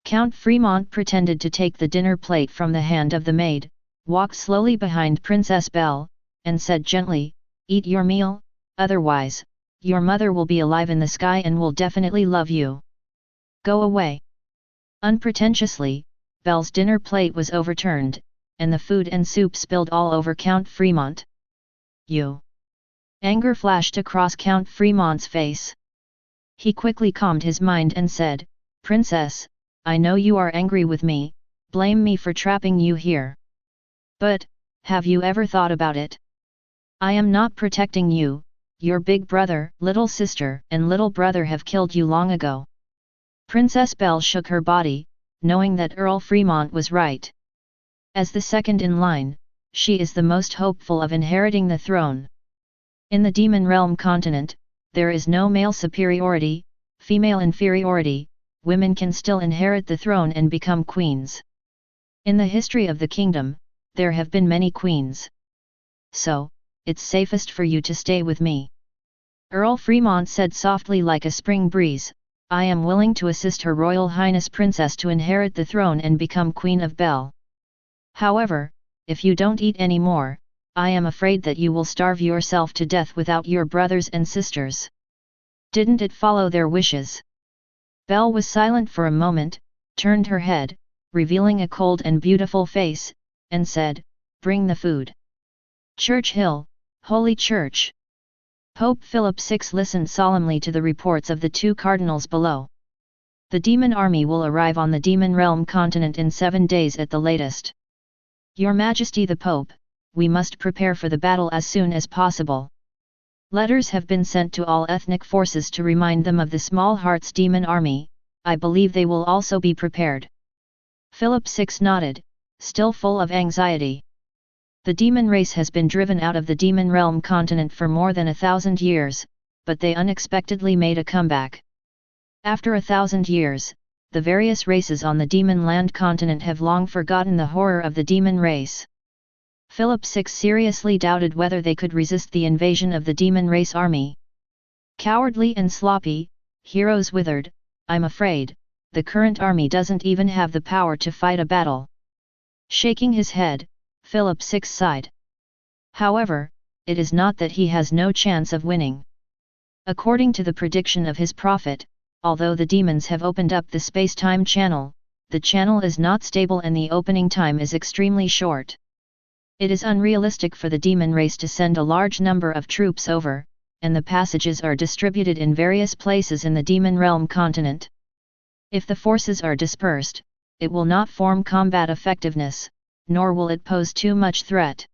Count Fremont pretended to take the dinner plate from the hand of the maid, walked slowly behind Princess Belle, and said gently, "Eat your meal, otherwise, your mother will be alive in the sky and will definitely love you. Go away." Unpretentiously, Belle's dinner plate was overturned, and the food and soup spilled all over Count Fremont. "You!" Anger flashed across Count Fremont's face. He quickly calmed his mind and said, "Princess, I know you are angry with me, blame me for trapping you here. But, have you ever thought about it? I am not protecting you, your big brother, little sister and little brother have killed you long ago." Princess Belle shook her body, knowing that Earl Fremont was right. As the second in line, she is the most hopeful of inheriting the throne. In the Demon Realm continent, there is no male superiority, female inferiority, women can still inherit the throne and become queens. In the history of the kingdom, there have been many queens. So, it's safest for you to stay with me." Earl Fremont said softly like a spring breeze, "I am willing to assist Her Royal Highness Princess to inherit the throne and become Queen of Bel. However, if you don't eat any more, I am afraid that you will starve yourself to death without your brothers and sisters. Didn't it follow their wishes? Belle was silent for a moment, turned her head, revealing a cold and beautiful face, and said, "Bring the food." Church Hill, Holy Church. Pope Philip VI listened solemnly to the reports of the two cardinals below. The demon army will arrive on the demon realm continent in 7 days at the latest. Your Majesty the Pope, we must prepare for the battle as soon as possible. Letters have been sent to all ethnic forces to remind them of the Small Hearts demon army. I believe they will also be prepared. Philip VI nodded, still full of anxiety. The demon race has been driven out of the demon realm continent for more than 1,000 years, but they unexpectedly made a comeback. After 1,000 years, the various races on the Demonland Continent have long forgotten the horror of the demon race. Philip VI seriously doubted whether they could resist the invasion of the demon race army. Cowardly and sloppy, heroes withered, I'm afraid, the current army doesn't even have the power to fight a battle. Shaking his head, Philip VI sighed. However, it is not that he has no chance of winning. According to the prediction of his prophet, although the demons have opened up the space-time channel, the channel is not stable and the opening time is extremely short. It is unrealistic for the demon race to send a large number of troops over, and the passages are distributed in various places in the demon realm continent. If the forces are dispersed, it will not form combat effectiveness, nor will it pose too much threat.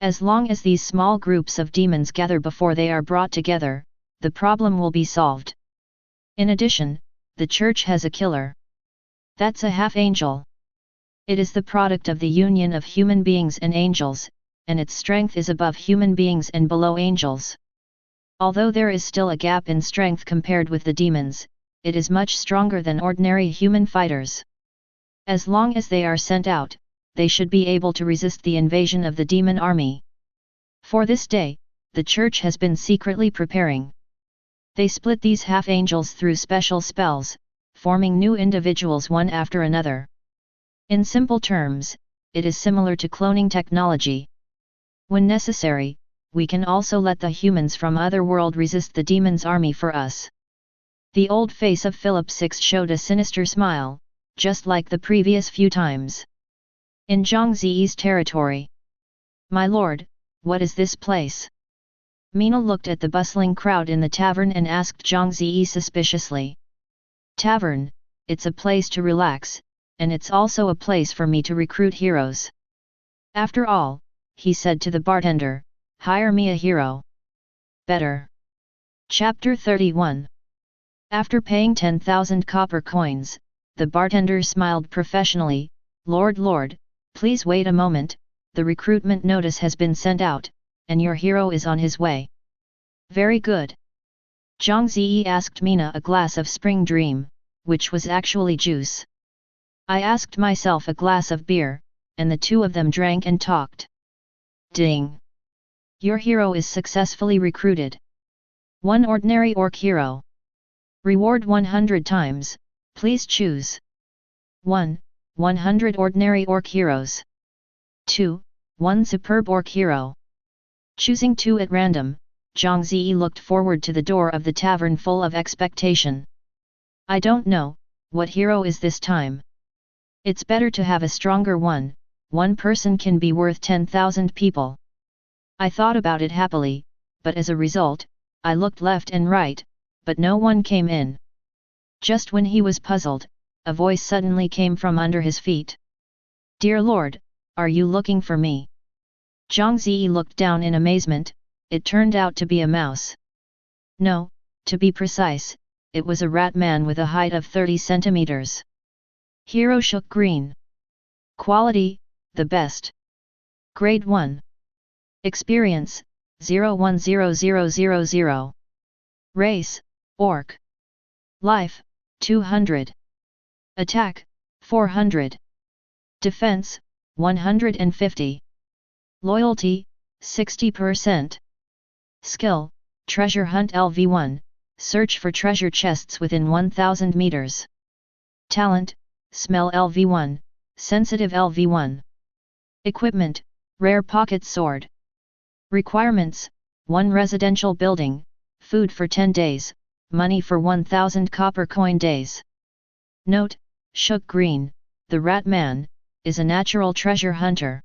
As long as these small groups of demons gather before they are brought together, the problem will be solved. In addition, the church has a killer. That's a half-angel. It is the product of the union of human beings and angels, and its strength is above human beings and below angels. Although there is still a gap in strength compared with the demons, it is much stronger than ordinary human fighters. As long as they are sent out, they should be able to resist the invasion of the demon army. For this day, the church has been secretly preparing. They split these half-angels through special spells, forming new individuals one after another. In simple terms, it is similar to cloning technology. When necessary, we can also let the humans from other world resist the demon's army for us. The old face of Philip VI showed a sinister smile, just like the previous few times. In Zhang Ze's territory. My lord, what is this place? Mina looked at the bustling crowd in the tavern and asked Zhang Ze suspiciously. Tavern, it's a place to relax, and it's also a place for me to recruit heroes. After all, he said to the bartender, hire me a hero. Better. Chapter 31. After paying 10,000 copper coins, the bartender smiled professionally. Lord, please wait a moment, the recruitment notice has been sent out, and your hero is on his way. Very good. Zhang Ze asked Mina a glass of Spring Dream, which was actually juice. I asked myself a glass of beer, and the two of them drank and talked. Ding! Your hero is successfully recruited. One ordinary orc hero. Reward 100 times, please choose. 1. 100 ordinary orc heroes. 2. 1 superb orc hero. Choosing 2 at random, Zhang Ze looked forward to the door of the tavern full of expectation. I don't know, what hero is this time? It's better to have a stronger one. One person can be worth 10,000 people. I thought about it happily, but as a result, I looked left and right, but no one came in. Just when he was puzzled, a voice suddenly came from under his feet. Dear Lord, are you looking for me? Zhang Ze looked down in amazement. It turned out to be a mouse. No, to be precise, it was a rat man with a height of 30 centimeters. Hero shook green. Quality, the best. Grade 1. Experience, 010000. Race, Orc. Life, 200. Attack, 400. Defense, 150. Loyalty, 60%. Skill, Treasure Hunt LV1, search for treasure chests within 1000 meters. Talent, Smell LV1, Sensitive LV1. Equipment, Rare Pocket Sword, Requirements: 1 residential building, food for 10 days, money for 1000 copper coin days. Note: Shook Green, the rat man, is a natural treasure hunter.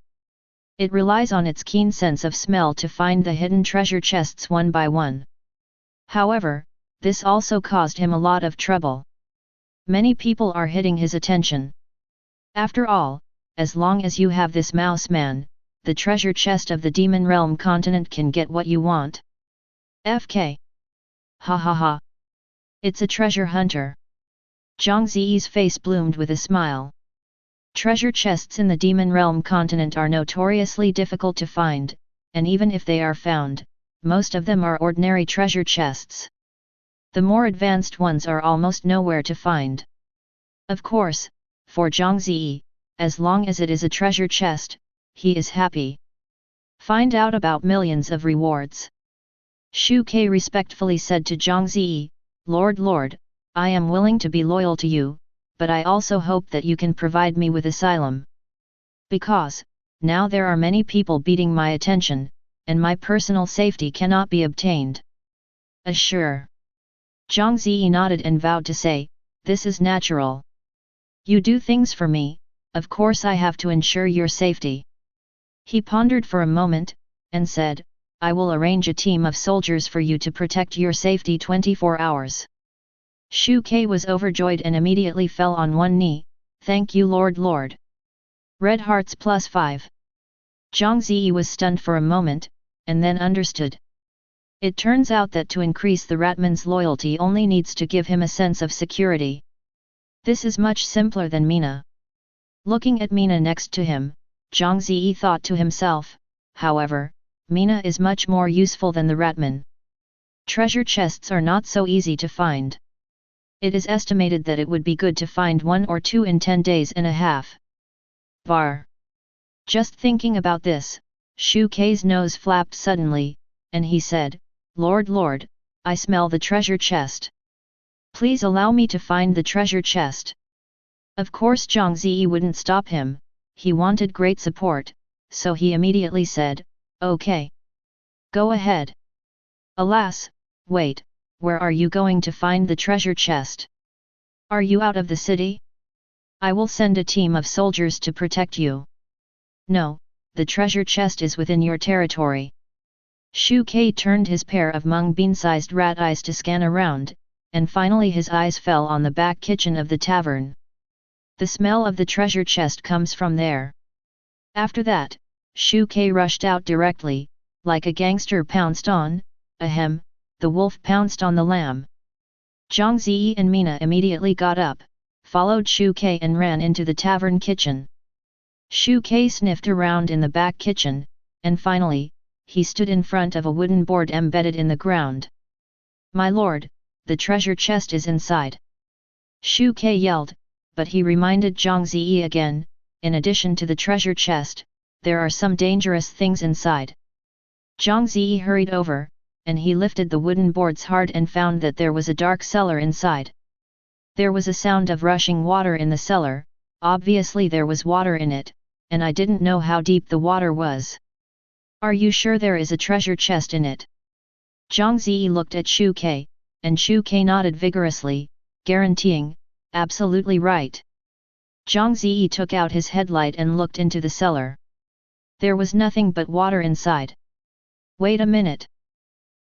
It relies on its keen sense of smell to find the hidden treasure chests one by one. However, this also caused him a lot of trouble. Many people are hitting his attention. After all, as long as you have this mouse man, the treasure chest of the Demon Realm continent can get what you want. FK. Ha ha ha. It's a treasure hunter. Zhang Ze's face bloomed with a smile. Treasure chests in the Demon Realm continent are notoriously difficult to find, and even if they are found, most of them are ordinary treasure chests. The more advanced ones are almost nowhere to find. Of course, for Zhang Ze, as long as it is a treasure chest, he is happy. Find out about millions of rewards. Shu Ke respectfully said to Zhang Ze, Lord, I am willing to be loyal to you, but I also hope that you can provide me with asylum. Because, now there are many people beating my attention, and my personal safety cannot be obtained. Sure. Zhang Ze nodded and vowed to say, this is natural. You do things for me, of course I have to ensure your safety. He pondered for a moment, and said, I will arrange a team of soldiers for you to protect your safety 24 hours. Shu Ke was overjoyed and immediately fell on one knee, thank you Lord. Red hearts +5. Zhang Ze was stunned for a moment, and then understood. It turns out that to increase the Ratman's loyalty only needs to give him a sense of security. This is much simpler than Mina. Looking at Mina next to him, Zhang Ze thought to himself, however, Mina is much more useful than the Ratman. Treasure chests are not so easy to find. It is estimated that it would be good to find 1 or 2 in 10 days and a half. Var. Just thinking about this, Shu Ke's nose flapped suddenly, and he said, Lord, I smell the treasure chest. Please allow me to find the treasure chest. Of course Zhang Ze wouldn't stop him, he wanted great support, so he immediately said, okay. Go ahead. Alas, wait, where are you going to find the treasure chest? Are you out of the city? I will send a team of soldiers to protect you. No, the treasure chest is within your territory. Shu Ke turned his pair of mung bean-sized rat eyes to scan around, and finally his eyes fell on the back kitchen of the tavern. The smell of the treasure chest comes from there. After that, Shu Ke rushed out directly, like a gangster pounced on, the wolf pounced on the lamb. Zhang Ze and Mina immediately got up, followed Shu Ke and ran into the tavern kitchen. Shu Ke sniffed around in the back kitchen, and finally, he stood in front of a wooden board embedded in the ground. My lord, the treasure chest is inside. Shu Ke yelled, but he reminded Zhang Ze again, in addition to the treasure chest, there are some dangerous things inside. Zhang Ze hurried over, and he lifted the wooden boards hard and found that there was a dark cellar inside. There was a sound of rushing water in the cellar, obviously there was water in it, and I didn't know how deep the water was. Are you sure there is a treasure chest in it? Zhang Ze looked at Shu Ke, and Shu Ke nodded vigorously, guaranteeing, absolutely right. Zhang Ze took out his headlight and looked into the cellar. There was nothing but water inside. Wait a minute.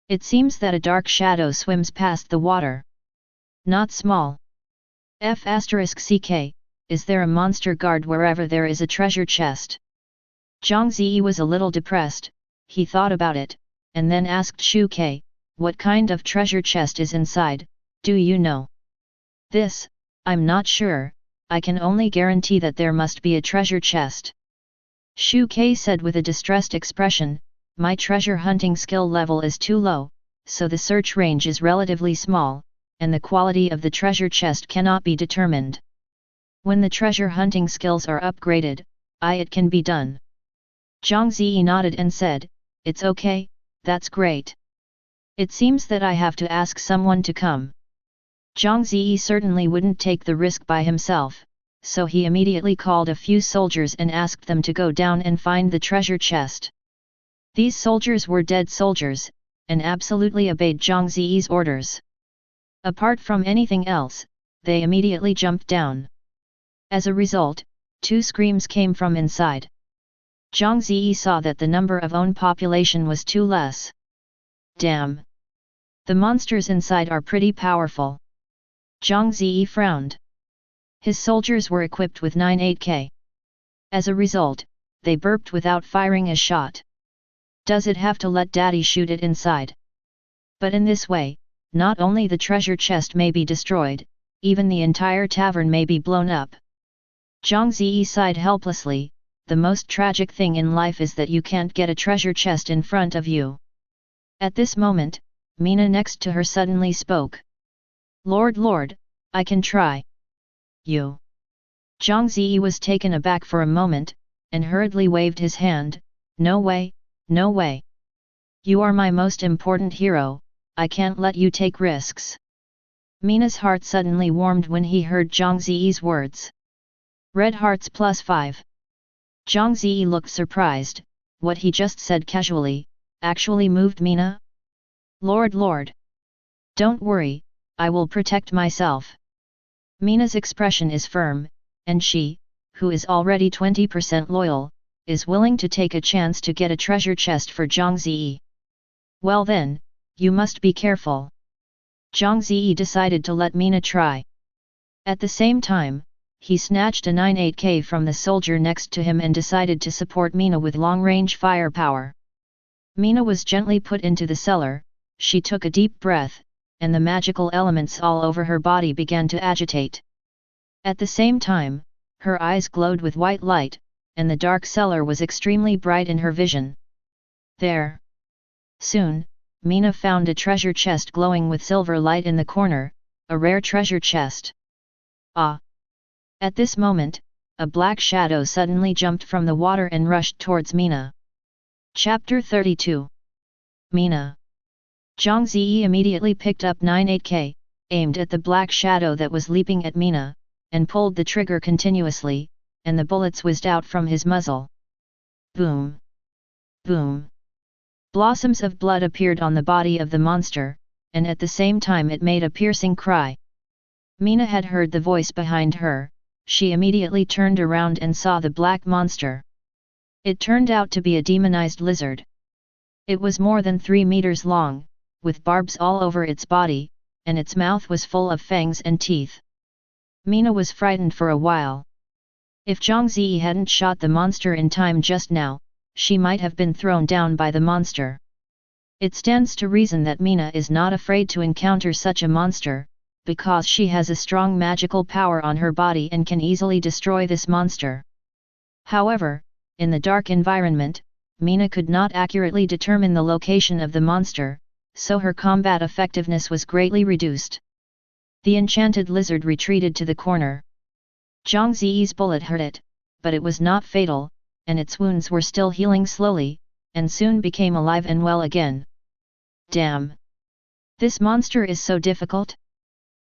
It seems that a dark shadow swims past the water. Not small. F***ck, is there a monster guard wherever there is a treasure chest? Zhang Ze was a little depressed, he thought about it, and then asked Shu Ke, what kind of treasure chest is inside, do you know? This, I'm not sure, I can only guarantee that there must be a treasure chest. Shu Ke said with a distressed expression, my treasure hunting skill level is too low, so the search range is relatively small, and the quality of the treasure chest cannot be determined. When the treasure hunting skills are upgraded, it can be done. Zhang Ze nodded and said, it's okay, that's great. It seems that I have to ask someone to come. Zhang Ze certainly wouldn't take the risk by himself, so he immediately called a few soldiers and asked them to go down and find the treasure chest. These soldiers were dead soldiers, and absolutely obeyed Zhang Ze's orders. Apart from anything else, they immediately jumped down. As a result, 2 screams came from inside. Zhang Ze saw that the number of own population was too less. Damn! The monsters inside are pretty powerful. Zhang Ze frowned. His soldiers were equipped with 98K. As a result, they burped without firing a shot. Does it have to let daddy shoot it inside? But in this way, not only the treasure chest may be destroyed, even the entire tavern may be blown up. Zhang Ze sighed helplessly. The most tragic thing in life is that you can't get a treasure chest in front of you. At this moment, Mina next to her suddenly spoke. Lord, I can try. You. Zhang Ze was taken aback for a moment, and hurriedly waved his hand. No way, no way. You are my most important hero, I can't let you take risks. Mina's heart suddenly warmed when he heard Zhang Ze's words. Red hearts +5. Zhang Ze looked surprised. What he just said casually, actually moved Mina? Lord. Don't worry, I will protect myself. Mina's expression is firm, and she, who is already 20% loyal, is willing to take a chance to get a treasure chest for Zhang Ze. Well then, you must be careful. Zhang Ze decided to let Mina try. At the same time, he snatched a 98K from the soldier next to him and decided to support Mina with long-range firepower. Mina was gently put into the cellar, she took a deep breath, and the magical elements all over her body began to agitate. At the same time, her eyes glowed with white light, and the dark cellar was extremely bright in her vision. There. Soon, Mina found a treasure chest glowing with silver light in the corner, a rare treasure chest. Ah! At this moment, a black shadow suddenly jumped from the water and rushed towards Mina. Chapter 32. Mina. Zhang Ze immediately picked up 98K, aimed at the black shadow that was leaping at Mina, and pulled the trigger continuously, and the bullets whizzed out from his muzzle. Boom! Boom! Blossoms of blood appeared on the body of the monster, and at the same time it made a piercing cry. Mina had heard the voice behind her. She immediately turned around and saw the black monster. It turned out to be a demonized lizard. It was more than 3 meters long, with barbs all over its body, and its mouth was full of fangs and teeth. Mina was frightened for a while. If Zhang Ze hadn't shot the monster in time just now, she might have been thrown down by the monster. It stands to reason that Mina is not afraid to encounter such a monster, because she has a strong magical power on her body and can easily destroy this monster. However, in the dark environment, Mina could not accurately determine the location of the monster, so her combat effectiveness was greatly reduced. The enchanted lizard retreated to the corner. Zhang Ze's bullet hurt it, but it was not fatal, and its wounds were still healing slowly, and soon became alive and well again. Damn! This monster is so difficult?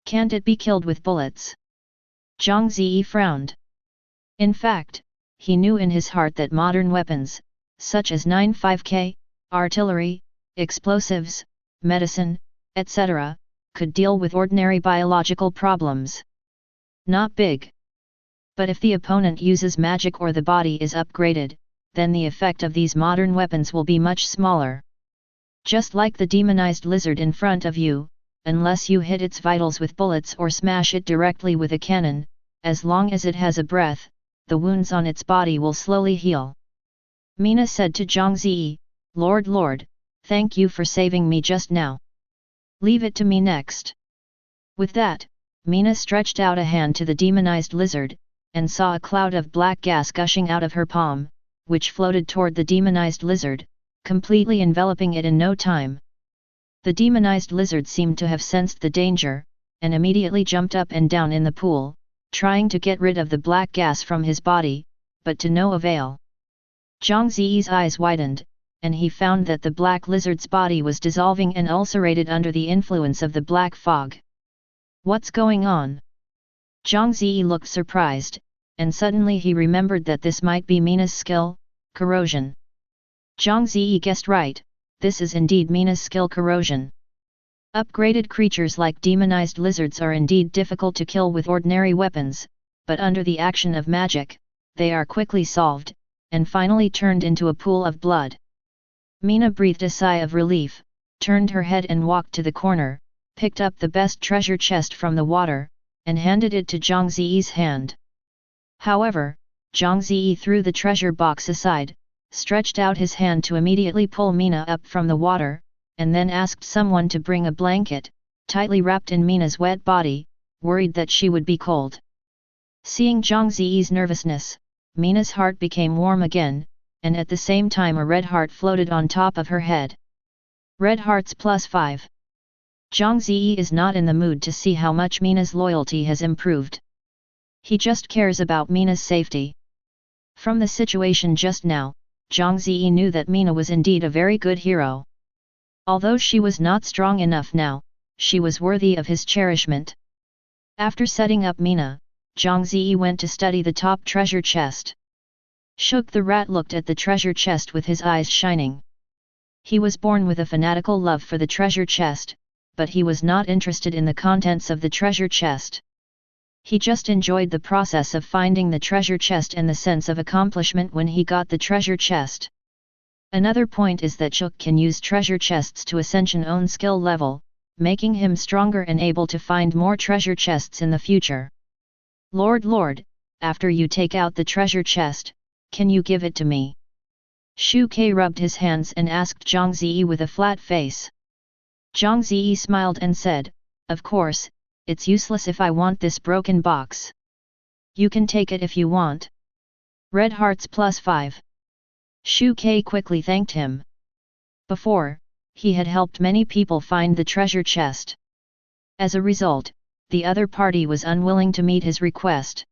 Can't it be killed with bullets? Zhang Ze frowned. In fact, he knew in his heart that modern weapons, such as 95K, artillery, explosives, medicine, etc., could deal with ordinary biological problems. Not big. But if the opponent uses magic or the body is upgraded, then the effect of these modern weapons will be much smaller. Just like the demonized lizard in front of you, unless you hit its vitals with bullets or smash it directly with a cannon, as long as it has a breath, the wounds on its body will slowly heal. Mina said to Zhang Ze, Lord, thank you for saving me just now. Leave it to me next. With that, Mina stretched out a hand to the demonized lizard, and saw a cloud of black gas gushing out of her palm, which floated toward the demonized lizard, completely enveloping it in no time. The demonized lizard seemed to have sensed the danger, and immediately jumped up and down in the pool, trying to get rid of the black gas from his body, but to no avail. Zhang Ze's eyes widened, and he found that the black lizard's body was dissolving and ulcerated under the influence of the black fog. What's going on? Zhang Ze looked surprised, and suddenly he remembered that this might be Mina's skill, corrosion. Zhang Ze guessed right, this is indeed Mina's skill corrosion. Upgraded creatures like demonized lizards are indeed difficult to kill with ordinary weapons, but under the action of magic, they are quickly solved, and finally turned into a pool of blood. Mina breathed a sigh of relief, turned her head and walked to the corner, picked up the best treasure chest from the water, and handed it to Zhang Ze's hand. However, Zhang Ze threw the treasure box aside, stretched out his hand to immediately pull Mina up from the water, and then asked someone to bring a blanket, tightly wrapped in Mina's wet body, worried that she would be cold. Seeing Zhang Ze's nervousness, Mina's heart became warm again, and at the same time a red heart floated on top of her head. Red hearts +5. Zhang Ze is not in the mood to see how much Mina's loyalty has improved. He just cares about Mina's safety. From the situation just now, Zhang Ze knew that Mina was indeed a very good hero. Although she was not strong enough now, she was worthy of his cherishment. After setting up Mina, Zhang Ze went to study the top treasure chest. Shook the rat looked at the treasure chest with his eyes shining. He was born with a fanatical love for the treasure chest, but he was not interested in the contents of the treasure chest. He just enjoyed the process of finding the treasure chest and the sense of accomplishment when he got the treasure chest. Another point is that Shook can use treasure chests to ascension own skill level, making him stronger and able to find more treasure chests in the future. Lord, after you take out the treasure chest, can you give it to me? Shu Ke rubbed his hands and asked Zhang Ze with a flat face. Zhang Ze smiled and said, of course, it's useless if I want this broken box. You can take it if you want. Red hearts +5. Shu Ke quickly thanked him. Before, he had helped many people find the treasure chest. As a result, the other party was unwilling to meet his request.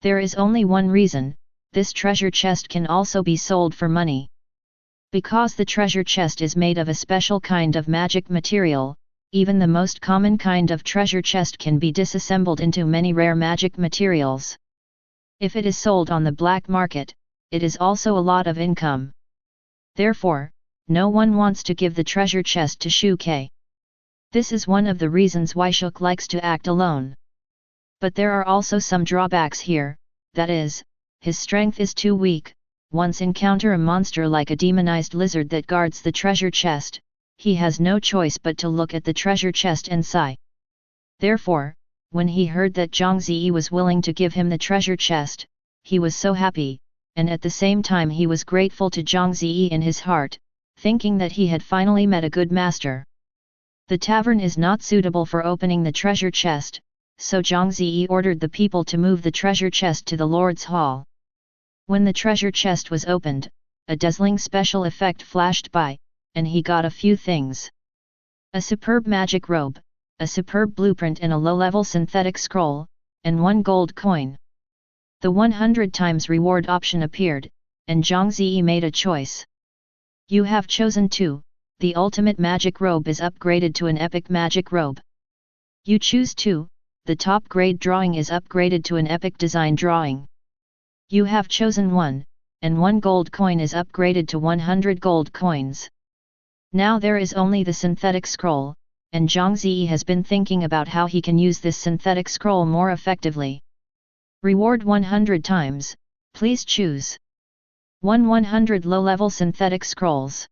There is only one reason, this treasure chest can also be sold for money. Because the treasure chest is made of a special kind of magic material, even the most common kind of treasure chest can be disassembled into many rare magic materials. If it is sold on the black market, it is also a lot of income. Therefore, no one wants to give the treasure chest to Shu Ke. This is one of the reasons why Shook likes to act alone. But there are also some drawbacks here, that is, his strength is too weak. Once encounter a monster like a demonized lizard that guards the treasure chest, he has no choice but to look at the treasure chest and sigh. Therefore, when he heard that Zhang Ze was willing to give him the treasure chest, he was so happy, and at the same time he was grateful to Zhang Ze in his heart, thinking that he had finally met a good master. The tavern is not suitable for opening the treasure chest, so Zhang Ze ordered the people to move the treasure chest to the Lord's Hall. When the treasure chest was opened, a dazzling special effect flashed by, and he got a few things. A superb magic robe, a superb blueprint and a low-level synthetic scroll, and 1 gold coin. The 100 times reward option appeared, and Zhang Ze made a choice. You have chosen 2, the ultimate magic robe is upgraded to an epic magic robe. You choose 2, the top grade drawing is upgraded to an epic design drawing. You have chosen 1, and 1 gold coin is upgraded to 100 gold coins. Now there is only the synthetic scroll, and Zhang Ze has been thinking about how he can use this synthetic scroll more effectively. Reward 100 times, please choose. 1 100 low-level synthetic scrolls.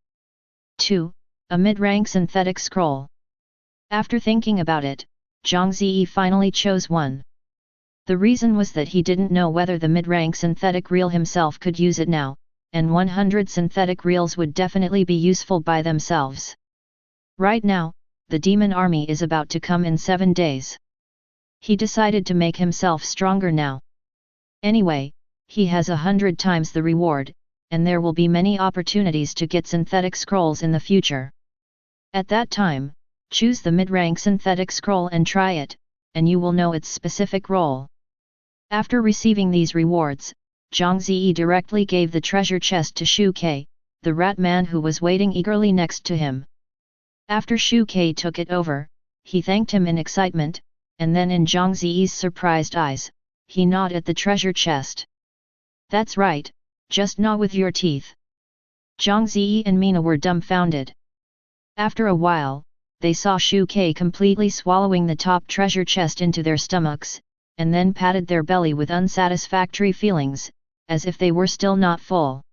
2. A mid-rank synthetic scroll. After thinking about it, Zhang Ze finally chose 1. The reason was that he didn't know whether the mid-rank synthetic reel himself could use it now, and 100 synthetic reels would definitely be useful by themselves. Right now, the demon army is about to come in 7 days. He decided to make himself stronger now. Anyway, he has 100 times the reward, and there will be many opportunities to get synthetic scrolls in the future. At that time, choose the mid-rank synthetic scroll and try it, and you will know its specific role. After receiving these rewards, Zhang Ze directly gave the treasure chest to Shu Ke, the rat man who was waiting eagerly next to him. After Shu Ke took it over, he thanked him in excitement, and then in Zhang Ze's surprised eyes, he gnawed at the treasure chest. That's right, just gnaw with your teeth. Zhang Ze and Mina were dumbfounded. After a while, they saw Shu Ke completely swallowing the top treasure chest into their stomachs, and then patted their belly with unsatisfactory feelings, as if they were still not full.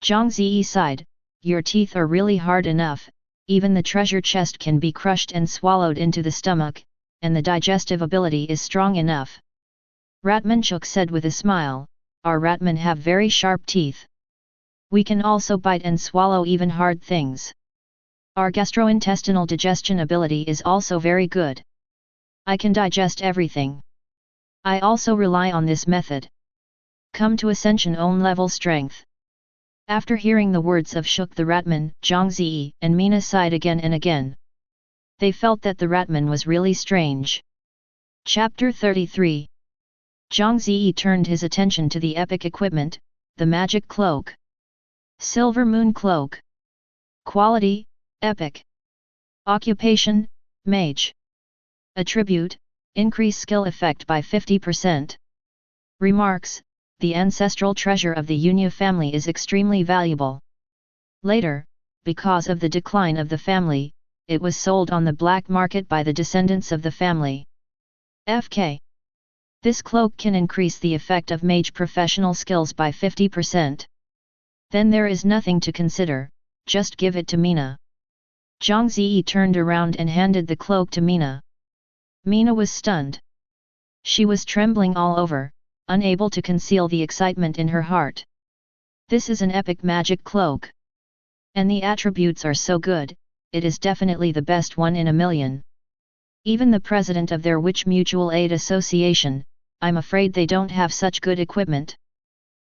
Zhang Ze sighed, "Your teeth are really hard enough, even the treasure chest can be crushed and swallowed into the stomach, and the digestive ability is strong enough." Ratmanchuk said with a smile, "Our Ratmen have very sharp teeth. We can also bite and swallow even hard things. Our gastrointestinal digestion ability is also very good. I can digest everything. I also rely on this method. Come to Ascension own level strength." After hearing the words of Shuk the Ratman, Zhang Ze and Mina sighed again and again. They felt that the Ratman was really strange. Chapter 33. Zhang Ze turned his attention to the epic equipment, the magic cloak. Silver Moon Cloak. Quality, epic. Occupation, mage. Attribute, increase skill effect by 50%. Remarks, the ancestral treasure of the Yunya family is extremely valuable. Later, because of the decline of the family, it was sold on the black market by the descendants of the family. FK. This cloak can increase the effect of mage professional skills by 50%. Then there is nothing to consider, just give it to Mina. Zhang Ze turned around and handed the cloak to Mina. Mina was stunned. She was trembling all over, unable to conceal the excitement in her heart. This is an epic magic cloak. And the attributes are so good, it is definitely the best one in a million. Even the president of their Witch Mutual Aid Association, I'm afraid they don't have such good equipment.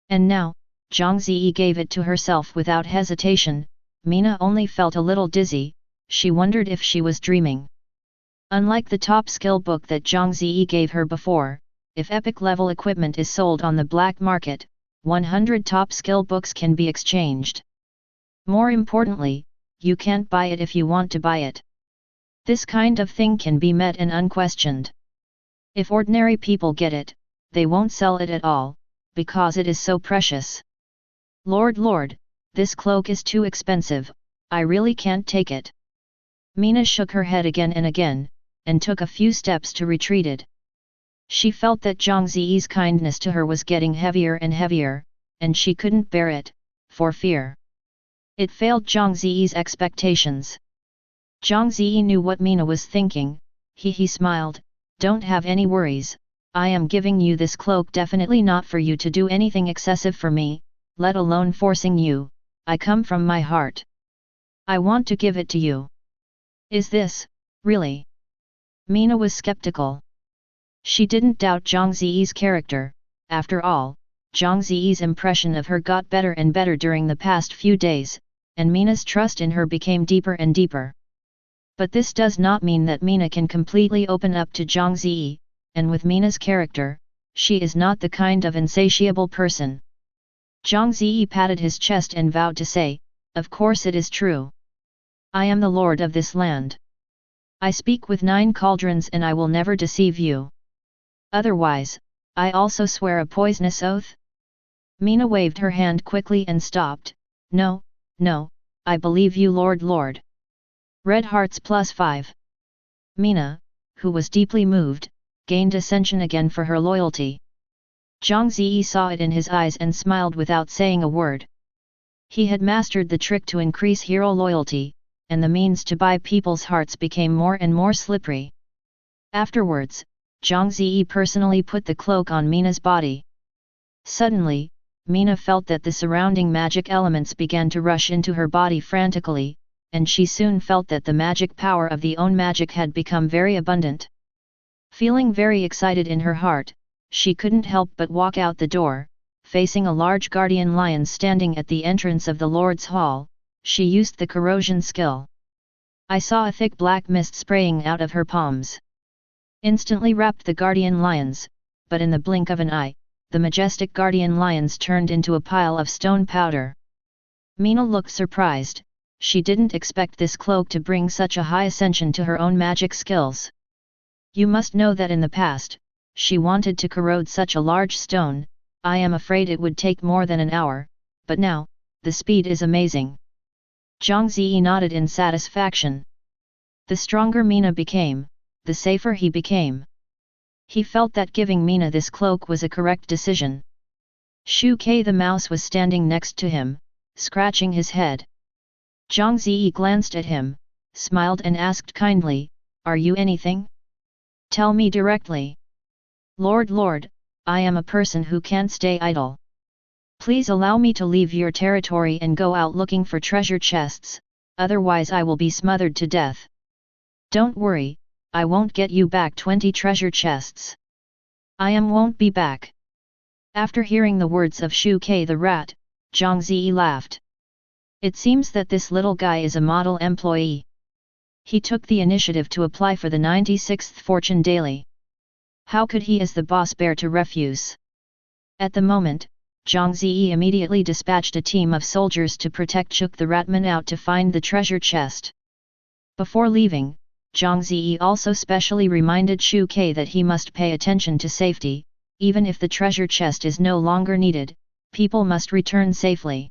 And now, Zhang Ze gave it to herself without hesitation. Mina only felt a little dizzy, she wondered if she was dreaming. Unlike the top skill book that Zhang Ze gave her before, if epic level equipment is sold on the black market, 100 top skill books can be exchanged. More importantly, you can't buy it if you want to buy it. This kind of thing can be met and unquestioned. If ordinary people get it, they won't sell it at all, because it is so precious. Lord, this cloak is too expensive, I really can't take it. Mina shook her head again and again, and took a few steps to retreated. She felt that Zhang Ze's kindness to her was getting heavier and heavier, and she couldn't bear it, for fear. It failed Zhang Ze's expectations. Zhang Ze knew what Mina was thinking, he smiled, "Don't have any worries, I am giving you this cloak definitely not for you to do anything excessive for me, let alone forcing you, I come from my heart. I want to give it to you." "Is this, really?" Mina was skeptical. She didn't doubt Zhang Ze's character, after all, Zhang Ze's impression of her got better and better during the past few days, and Mina's trust in her became deeper and deeper. But this does not mean that Mina can completely open up to Zhang Ze, and with Mina's character, she is not the kind of insatiable person. Zhang Ze patted his chest and vowed to say, "Of course it is true. I am the lord of this land. I speak with 9 cauldrons and I will never deceive you. Otherwise, I also swear a poisonous oath." Mina waved her hand quickly and stopped. No, I believe you Lord. Red hearts +5. Mina, who was deeply moved, gained ascension again for her loyalty. Zhang Ze saw it in his eyes and smiled without saying a word. He had mastered the trick to increase hero loyalty, and the means to buy people's hearts became more and more slippery. Afterwards, Zhang Ze personally put the cloak on Mina's body. Suddenly, Mina felt that the surrounding magic elements began to rush into her body frantically, and she soon felt that the magic power of the own magic had become very abundant. Feeling very excited in her heart, she couldn't help but walk out the door, facing a large guardian lion standing at the entrance of the Lord's Hall. She used the corrosion skill. I saw a thick black mist spraying out of her palms. Instantly wrapped the guardian lions, but in the blink of an eye, the majestic guardian lions turned into a pile of stone powder. Mina looked surprised, she didn't expect this cloak to bring such a high ascension to her own magic skills. You must know that in the past, she wanted to corrode such a large stone, I am afraid it would take more than an hour, but now, the speed is amazing. Zhang Ze nodded in satisfaction. The stronger Mina became, the safer he became. He felt that giving Mina this cloak was a correct decision. Shu Ke the mouse was standing next to him, scratching his head. Zhang Ze glanced at him, smiled and asked kindly, "Are you anything? Tell me directly." Lord, I am a person who can't stay idle. Please allow me to leave your territory and go out looking for treasure chests, otherwise I will be smothered to death. Don't worry, I won't get you back 20 treasure chests. Won't be back. After hearing the words of Shu Ke the rat, Zhang Ze laughed. It seems that this little guy is a model employee. He took the initiative to apply for the 96th fortune daily. How could he as the boss bear to refuse? At the moment, Zhang Ze immediately dispatched a team of soldiers to protect Chook the Ratman out to find the treasure chest. Before leaving, Zhang Ze also specially reminded Shu Ke that he must pay attention to safety. Even if the treasure chest is no longer needed, people must return safely.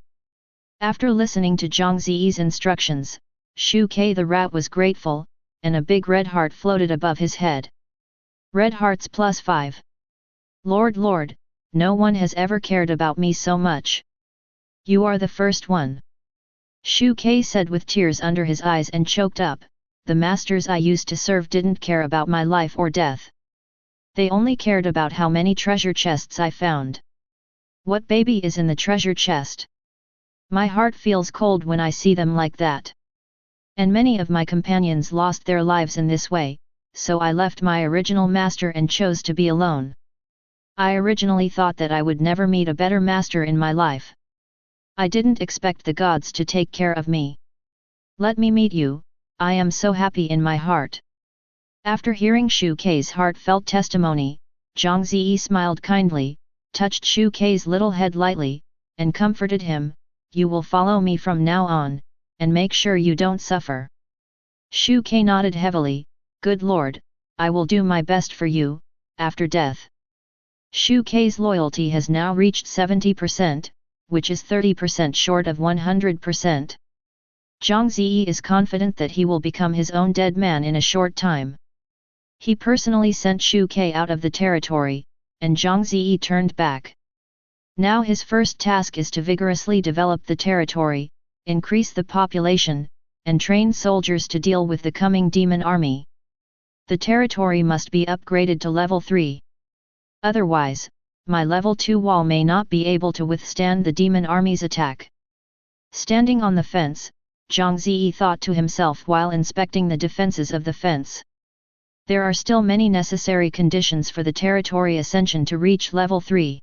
After listening to Zhang Ze's instructions, Shu Ke the rat was grateful, and a big red heart floated above his head. Red hearts +5. Lord, no one has ever cared about me so much. You are the first one. Shu Ke said with tears under his eyes and choked up, the masters I used to serve didn't care about my life or death. They only cared about how many treasure chests I found. What baby is in the treasure chest? My heart feels cold when I see them like that. And many of my companions lost their lives in this way, so I left my original master and chose to be alone. I originally thought that I would never meet a better master in my life. I didn't expect the gods to take care of me. Let me meet you, I am so happy in my heart. After hearing Shu Ke's heartfelt testimony, Zhang Ze smiled kindly, touched Shu Ke's little head lightly, and comforted him, "You will follow me from now on, and make sure you don't suffer." Shu Ke nodded heavily, "Good Lord, I will do my best for you." After death, Shu Ke's loyalty has now reached 70%, which is 30% short of 100%. Zhang Ze is confident that he will become his own dead man in a short time. He personally sent Shu Ke out of the territory, and Zhang Ze turned back. Now his first task is to vigorously develop the territory, increase the population, and train soldiers to deal with the coming demon army. The territory must be upgraded to level 3. Otherwise, my level 2 wall may not be able to withstand the demon army's attack. Standing on the fence, Zhang Ze thought to himself while inspecting the defenses of the fence. There are still many necessary conditions for the territory ascension to reach level 3.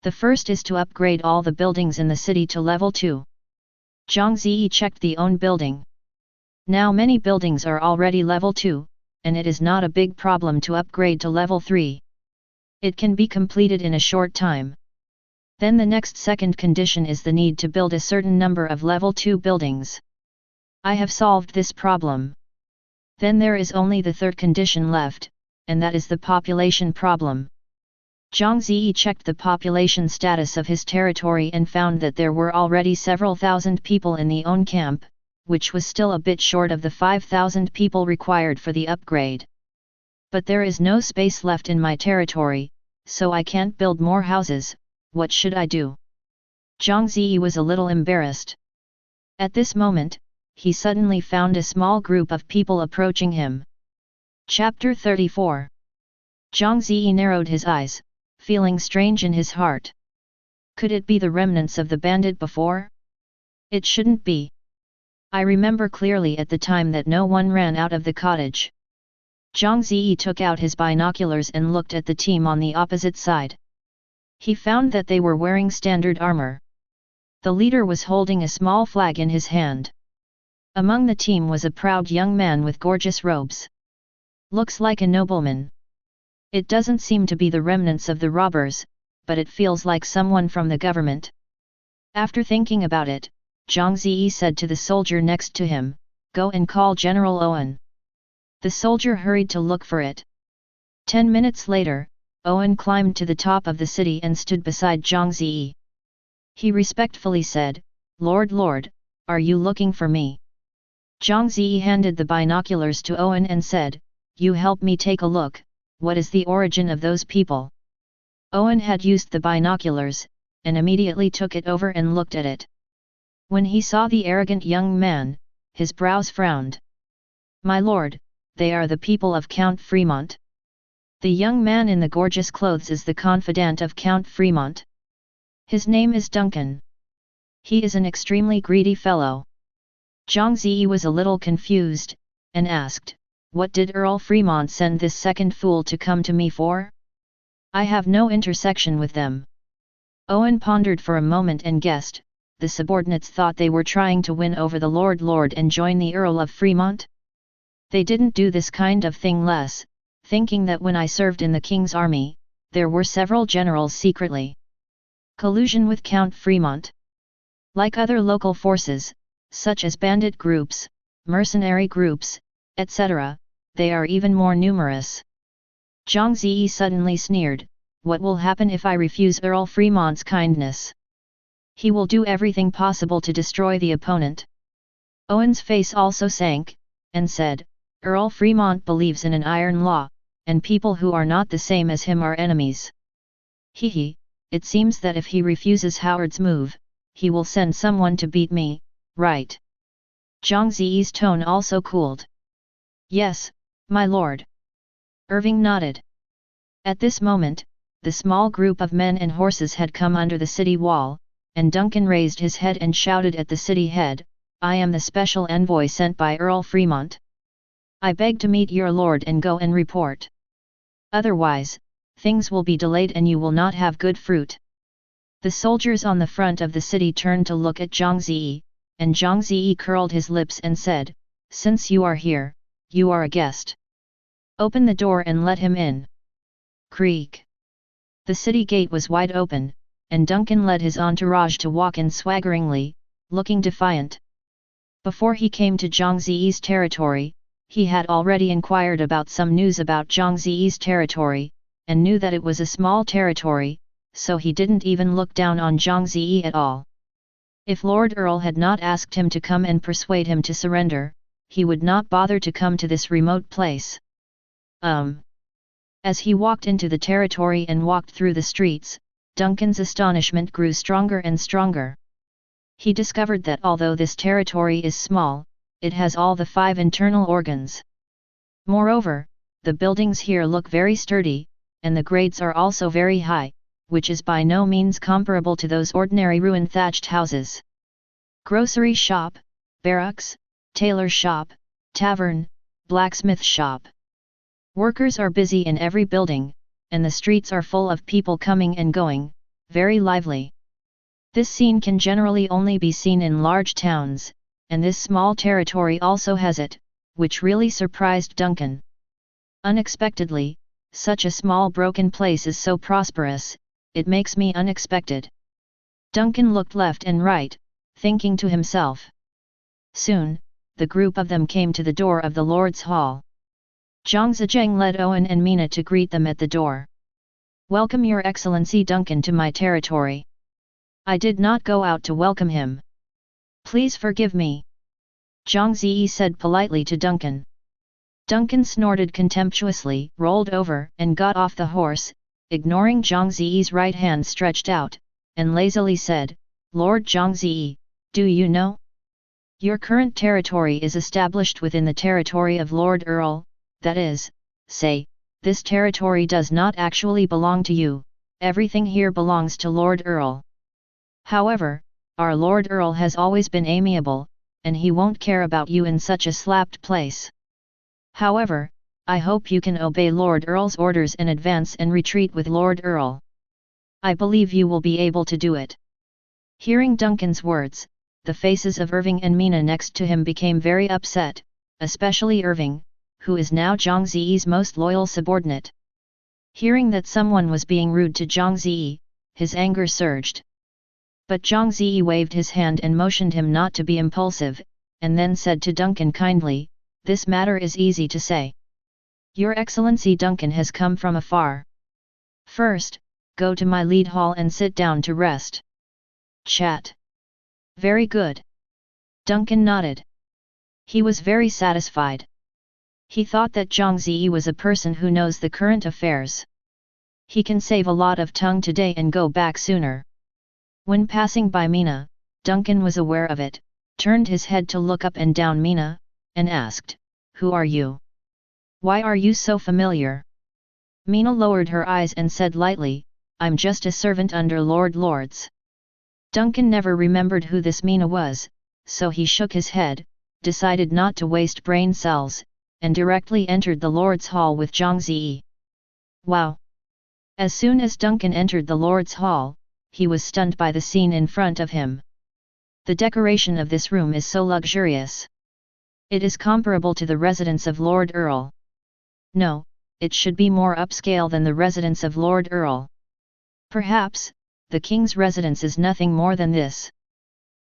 The first is to upgrade all the buildings in the city to level 2. Zhang Ze checked the own building. Now many buildings are already level 2, and it is not a big problem to upgrade to level 3. It can be completed in a short time. Then the next second condition is the need to build a certain number of level 2 buildings. I have solved this problem. Then there is only the third condition left, and that is the population problem. Zhang Ze checked the population status of his territory and found that there were already several thousand people in the own camp, which was still a bit short of the 5,000 people required for the upgrade. But there is no space left in my territory, so I can't build more houses. What should I do? Zhang Ze was a little embarrassed. At this moment, he suddenly found a small group of people approaching him. Chapter 34. Zhang Ze narrowed his eyes, feeling strange in his heart. Could it be the remnants of the bandit before? It shouldn't be. I remember clearly at the time that no one ran out of the cottage. Zhang Ze took out his binoculars and looked at the team on the opposite side. He found that they were wearing standard armor. The leader was holding a small flag in his hand. Among the team was a proud young man with gorgeous robes. Looks like a nobleman. It doesn't seem to be the remnants of the robbers, but it feels like someone from the government. After thinking about it, Zhang Ze said to the soldier next to him, "Go and call General Owen." The soldier hurried to look for it. 10 minutes later, Owen climbed to the top of the city and stood beside Zhang Ze. He respectfully said, Lord, are you looking for me?" Zhang Ze handed the binoculars to Owen and said, "You help me take a look, what is the origin of those people?" Owen had used the binoculars, and immediately took it over and looked at it. When he saw the arrogant young man, his brows frowned. "My lord, they are the people of Count Fremont." The young man in the gorgeous clothes is the confidant of Count Fremont. His name is Duncan. He is an extremely greedy fellow. Zhang Ze was a little confused, and asked, "What did Earl Fremont send this second fool to come to me for? I have no intersection with them." Owen pondered for a moment and guessed, the subordinates thought they were trying to win over the Lord and join the Earl of Fremont? They didn't do this kind of thing less, thinking that when I served in the King's army, there were several generals secretly. Collusion with Count Fremont. Like other local forces, such as bandit groups, mercenary groups, etc., they are even more numerous. Zhang Ze suddenly sneered, "What will happen if I refuse Earl Fremont's kindness? He will do everything possible to destroy the opponent." Owen's face also sank, and said, "Earl Fremont believes in an iron law, and people who are not the same as him are enemies. He, it seems that if he refuses Howard's move, he will send someone to beat me, right?" Zhang Ze's tone also cooled. "Yes, my lord." Irving nodded. At this moment, the small group of men and horses had come under the city wall, and Duncan raised his head and shouted at the city head, "I am the special envoy sent by Earl Fremont. I beg to meet your lord and go and report. Otherwise, things will be delayed and you will not have good fruit." The soldiers on the front of the city turned to look at Zhang Ze, and Zhang Ze curled his lips and said, "Since you are here, you are a guest. Open the door and let him in." Creak. The city gate was wide open, and Duncan led his entourage to walk in swaggeringly, looking defiant. Before he came to Zhang Ze's territory, he had already inquired about some news about Zhang Ze's territory, and knew that it was a small territory, so he didn't even look down on Zhang Ze at all. If Lord Earl had not asked him to come and persuade him to surrender, he would not bother to come to this remote place. As he walked into the territory and walked through the streets, Duncan's astonishment grew stronger and stronger. He discovered that although this territory is small, it has all the 5 internal organs. Moreover, the buildings here look very sturdy, and the grades are also very high, which is by no means comparable to those ordinary ruin-thatched houses. Grocery shop, barracks, tailor shop, tavern, blacksmith shop. Workers are busy in every building, and the streets are full of people coming and going, very lively. This scene can generally only be seen in large towns, and this small territory also has it, which really surprised Duncan. Unexpectedly, such a small broken place is so prosperous, it makes me unexpected. Duncan looked left and right, thinking to himself. Soon, the group of them came to the door of the Lord's Hall. Zhang Ze led Owen and Mina to greet them at the door. "Welcome Your Excellency Duncan to my territory. I did not go out to welcome him. Please forgive me," Zhang Ze said politely to Duncan. Duncan snorted contemptuously, rolled over and got off the horse, ignoring Zhang Ze's right hand stretched out, and lazily said, "Lord Zhang Ze, do you know? Your current territory is established within the territory of Lord Earl, that is, say, this territory does not actually belong to you, everything here belongs to Lord Earl. However, our Lord Earl has always been amiable, and he won't care about you in such a slapped place. However, I hope you can obey Lord Earl's orders and advance and retreat with Lord Earl. I believe you will be able to do it." Hearing Duncan's words, the faces of Irving and Mina next to him became very upset, especially Irving, who is now Zhang Ze's most loyal subordinate. Hearing that someone was being rude to Zhang Ze, his anger surged. But Zhang Ze waved his hand and motioned him not to be impulsive, and then said to Duncan kindly, "This matter is easy to say. Your Excellency Duncan has come from afar. First, go to my lead hall and sit down to rest. Chat." Very good. Duncan nodded. He was very satisfied. He thought that Zhang Ze was a person who knows the current affairs. He can save a lot of tongue today and go back sooner. When passing by Mina, Duncan was aware of it, turned his head to look up and down Mina, and asked, "Who are you? Why are you so familiar?" Mina lowered her eyes and said lightly, "I'm just a servant under Lords." Duncan never remembered who this Mina was, so he shook his head, decided not to waste brain cells, and directly entered the Lord's Hall with Zhang Ze. Wow! As soon as Duncan entered the Lord's Hall, he was stunned by the scene in front of him. The decoration of this room is so luxurious. It is comparable to the residence of Lord Earl. No, it should be more upscale than the residence of Lord Earl. Perhaps, the king's residence is nothing more than this.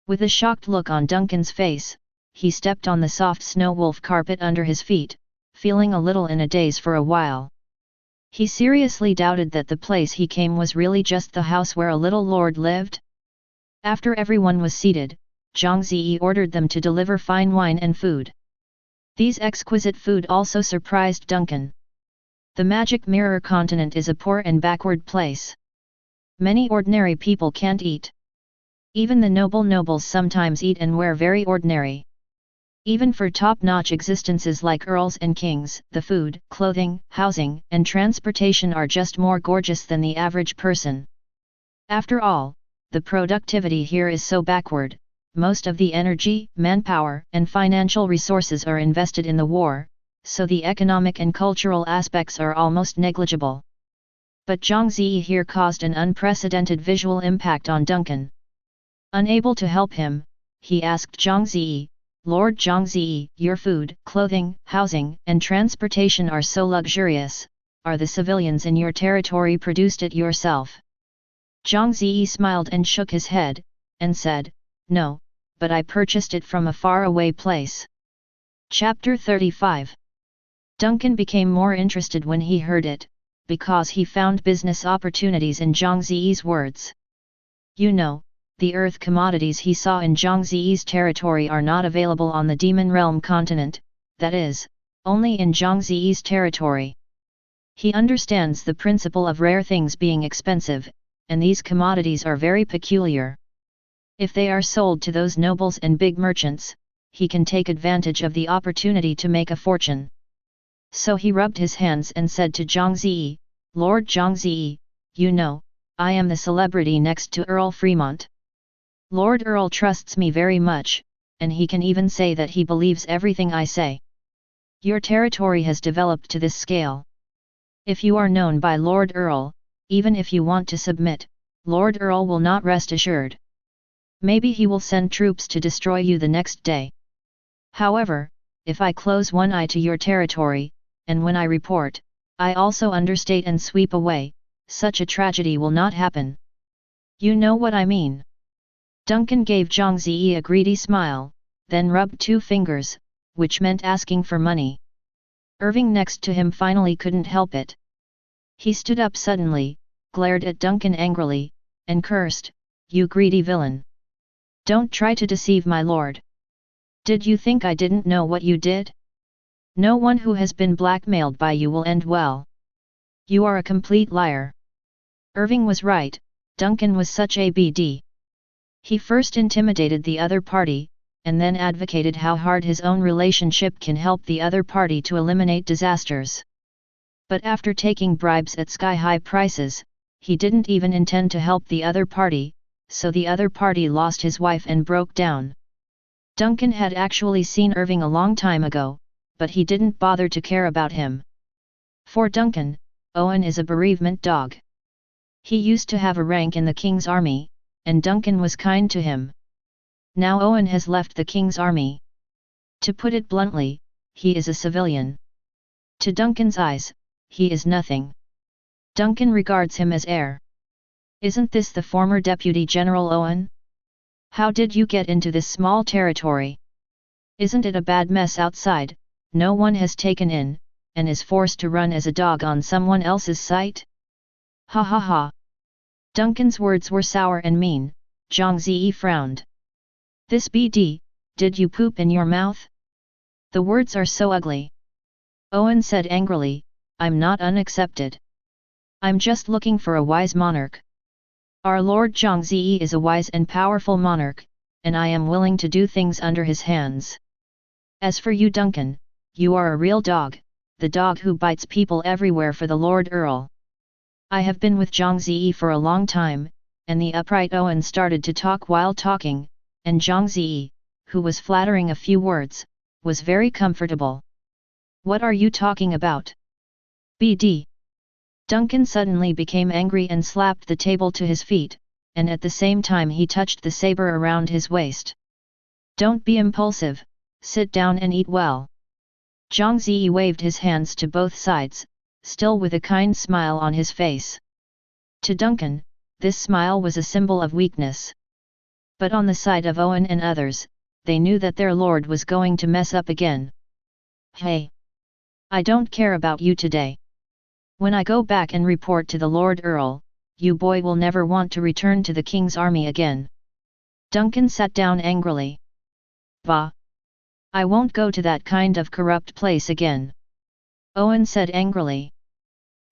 With a shocked look on Duncan's face, he stepped on the soft snow wolf carpet under his feet, feeling a little in a daze for a while. He seriously doubted that the place he came was really just the house where a little lord lived. After everyone was seated, Zhang Ze ordered them to deliver fine wine and food. These exquisite food also surprised Duncan. The Magic Mirror Continent is a poor and backward place. Many ordinary people can't eat. Even the nobles sometimes eat and wear very ordinary. Even for top-notch existences like earls and kings, the food, clothing, housing, and transportation are just more gorgeous than the average person. After all, the productivity here is so backward. Most of the energy, manpower, and financial resources are invested in the war, so the economic and cultural aspects are almost negligible. But Zhang Ze here caused an unprecedented visual impact on Duncan. Unable to help him, he asked Zhang Ze, "Lord Zhang Ze, your food, clothing, housing, and transportation are so luxurious, are the civilians in your territory produced it yourself?" Zhang Ze smiled and shook his head, and said, "No, but I purchased it from a faraway place." Chapter 35. Duncan became more interested when he heard it, because he found business opportunities in Zhang Ze's words. You know, the earth commodities he saw in Zhang Ze's territory are not available on the Demon Realm continent, that is, only in Zhang Ze's territory. He understands the principle of rare things being expensive, and these commodities are very peculiar. If they are sold to those nobles and big merchants, he can take advantage of the opportunity to make a fortune. So he rubbed his hands and said to Zhang Ze, "Lord Zhang Ze, you know, I am the celebrity next to Earl Fremont. Lord Earl trusts me very much, and he can even say that he believes everything I say. Your territory has developed to this scale. If you are known by Lord Earl, even if you want to submit, Lord Earl will not rest assured. Maybe he will send troops to destroy you the next day. However, if I close one eye to your territory, and when I report, I also understate and sweep away, such a tragedy will not happen. You know what I mean." Duncan gave Zhang Ze a greedy smile, then rubbed two fingers, which meant asking for money. Irving next to him finally couldn't help it. He stood up suddenly, glared at Duncan angrily, and cursed, "You greedy villain! Don't try to deceive my lord. Did you think I didn't know what you did? No one who has been blackmailed by you will end well. You are a complete liar." Irving was right, Duncan was such a BD. He first intimidated the other party, and then advocated how hard his own relationship can help the other party to eliminate disasters. But after taking bribes at sky-high prices, he didn't even intend to help the other party, so the other party lost his wife and broke down. Duncan had actually seen Irving a long time ago, but he didn't bother to care about him. For Duncan, Owen is a bereavement dog. He used to have a rank in the king's army, and Duncan was kind to him. Now Owen has left the king's army. To put it bluntly, he is a civilian. To Duncan's eyes, he is nothing. Duncan regards him as heir. Isn't this the former Deputy General Owen? How did you get into this small territory? Isn't it a bad mess outside, no one has taken in, and is forced to run as a dog on someone else's site? Ha ha ha! Duncan's words were sour and mean. Zhang Ze frowned. This BD, did you poop in your mouth? The words are so ugly. Owen said angrily, I'm not unaccepted. I'm just looking for a wise monarch. Our Lord Zhang Ze is a wise and powerful monarch, and I am willing to do things under his hands. As for you Duncan, you are a real dog, the dog who bites people everywhere for the Lord Earl. I have been with Zhang Ze for a long time, and the upright Owen started to talk while talking, and Zhang Ze, who was flattering a few words, was very comfortable. What are you talking about? BD. Duncan suddenly became angry and slapped the table to his feet, and at the same time he touched the saber around his waist. Don't be impulsive, sit down and eat well. Zhang Ze waved his hands to both sides, still with a kind smile on his face. To Duncan, this smile was a symbol of weakness. But on the side of Owen and others, they knew that their lord was going to mess up again. Hey! I don't care about you today. When I go back and report to the Lord Earl, you boy will never want to return to the king's army again. Duncan sat down angrily. Bah! I won't go to that kind of corrupt place again. Owen said angrily.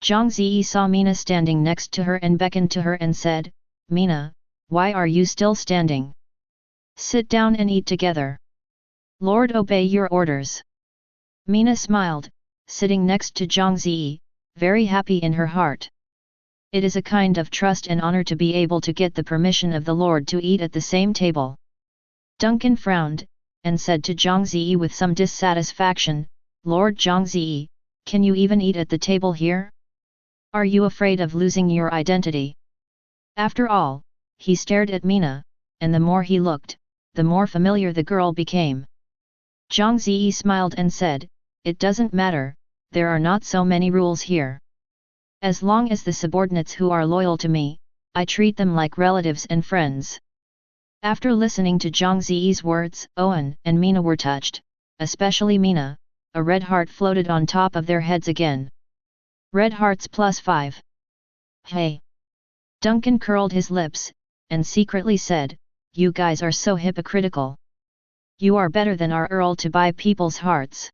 Zhang Ze saw Mina standing next to her and beckoned to her and said, Mina, why are you still standing? Sit down and eat together. Lord, obey your orders. Mina smiled, sitting next to Zhang Ze, very happy in her heart. It is a kind of trust and honor to be able to get the permission of the Lord to eat at the same table. Duncan frowned, and said to Zhang Ze with some dissatisfaction, Lord Zhang Ze, can you even eat at the table here? Are you afraid of losing your identity? After all, he stared at Mina, and the more he looked, the more familiar the girl became. Zhang Ze smiled and said, it doesn't matter, there are not so many rules here. As long as the subordinates who are loyal to me, I treat them like relatives and friends. After listening to Zhang Ze's words, Owen and Mina were touched, especially Mina, a red heart floated on top of their heads again. Red hearts +5. Hey! Duncan curled his lips, and secretly said, you guys are so hypocritical. You are better than our Earl to buy people's hearts.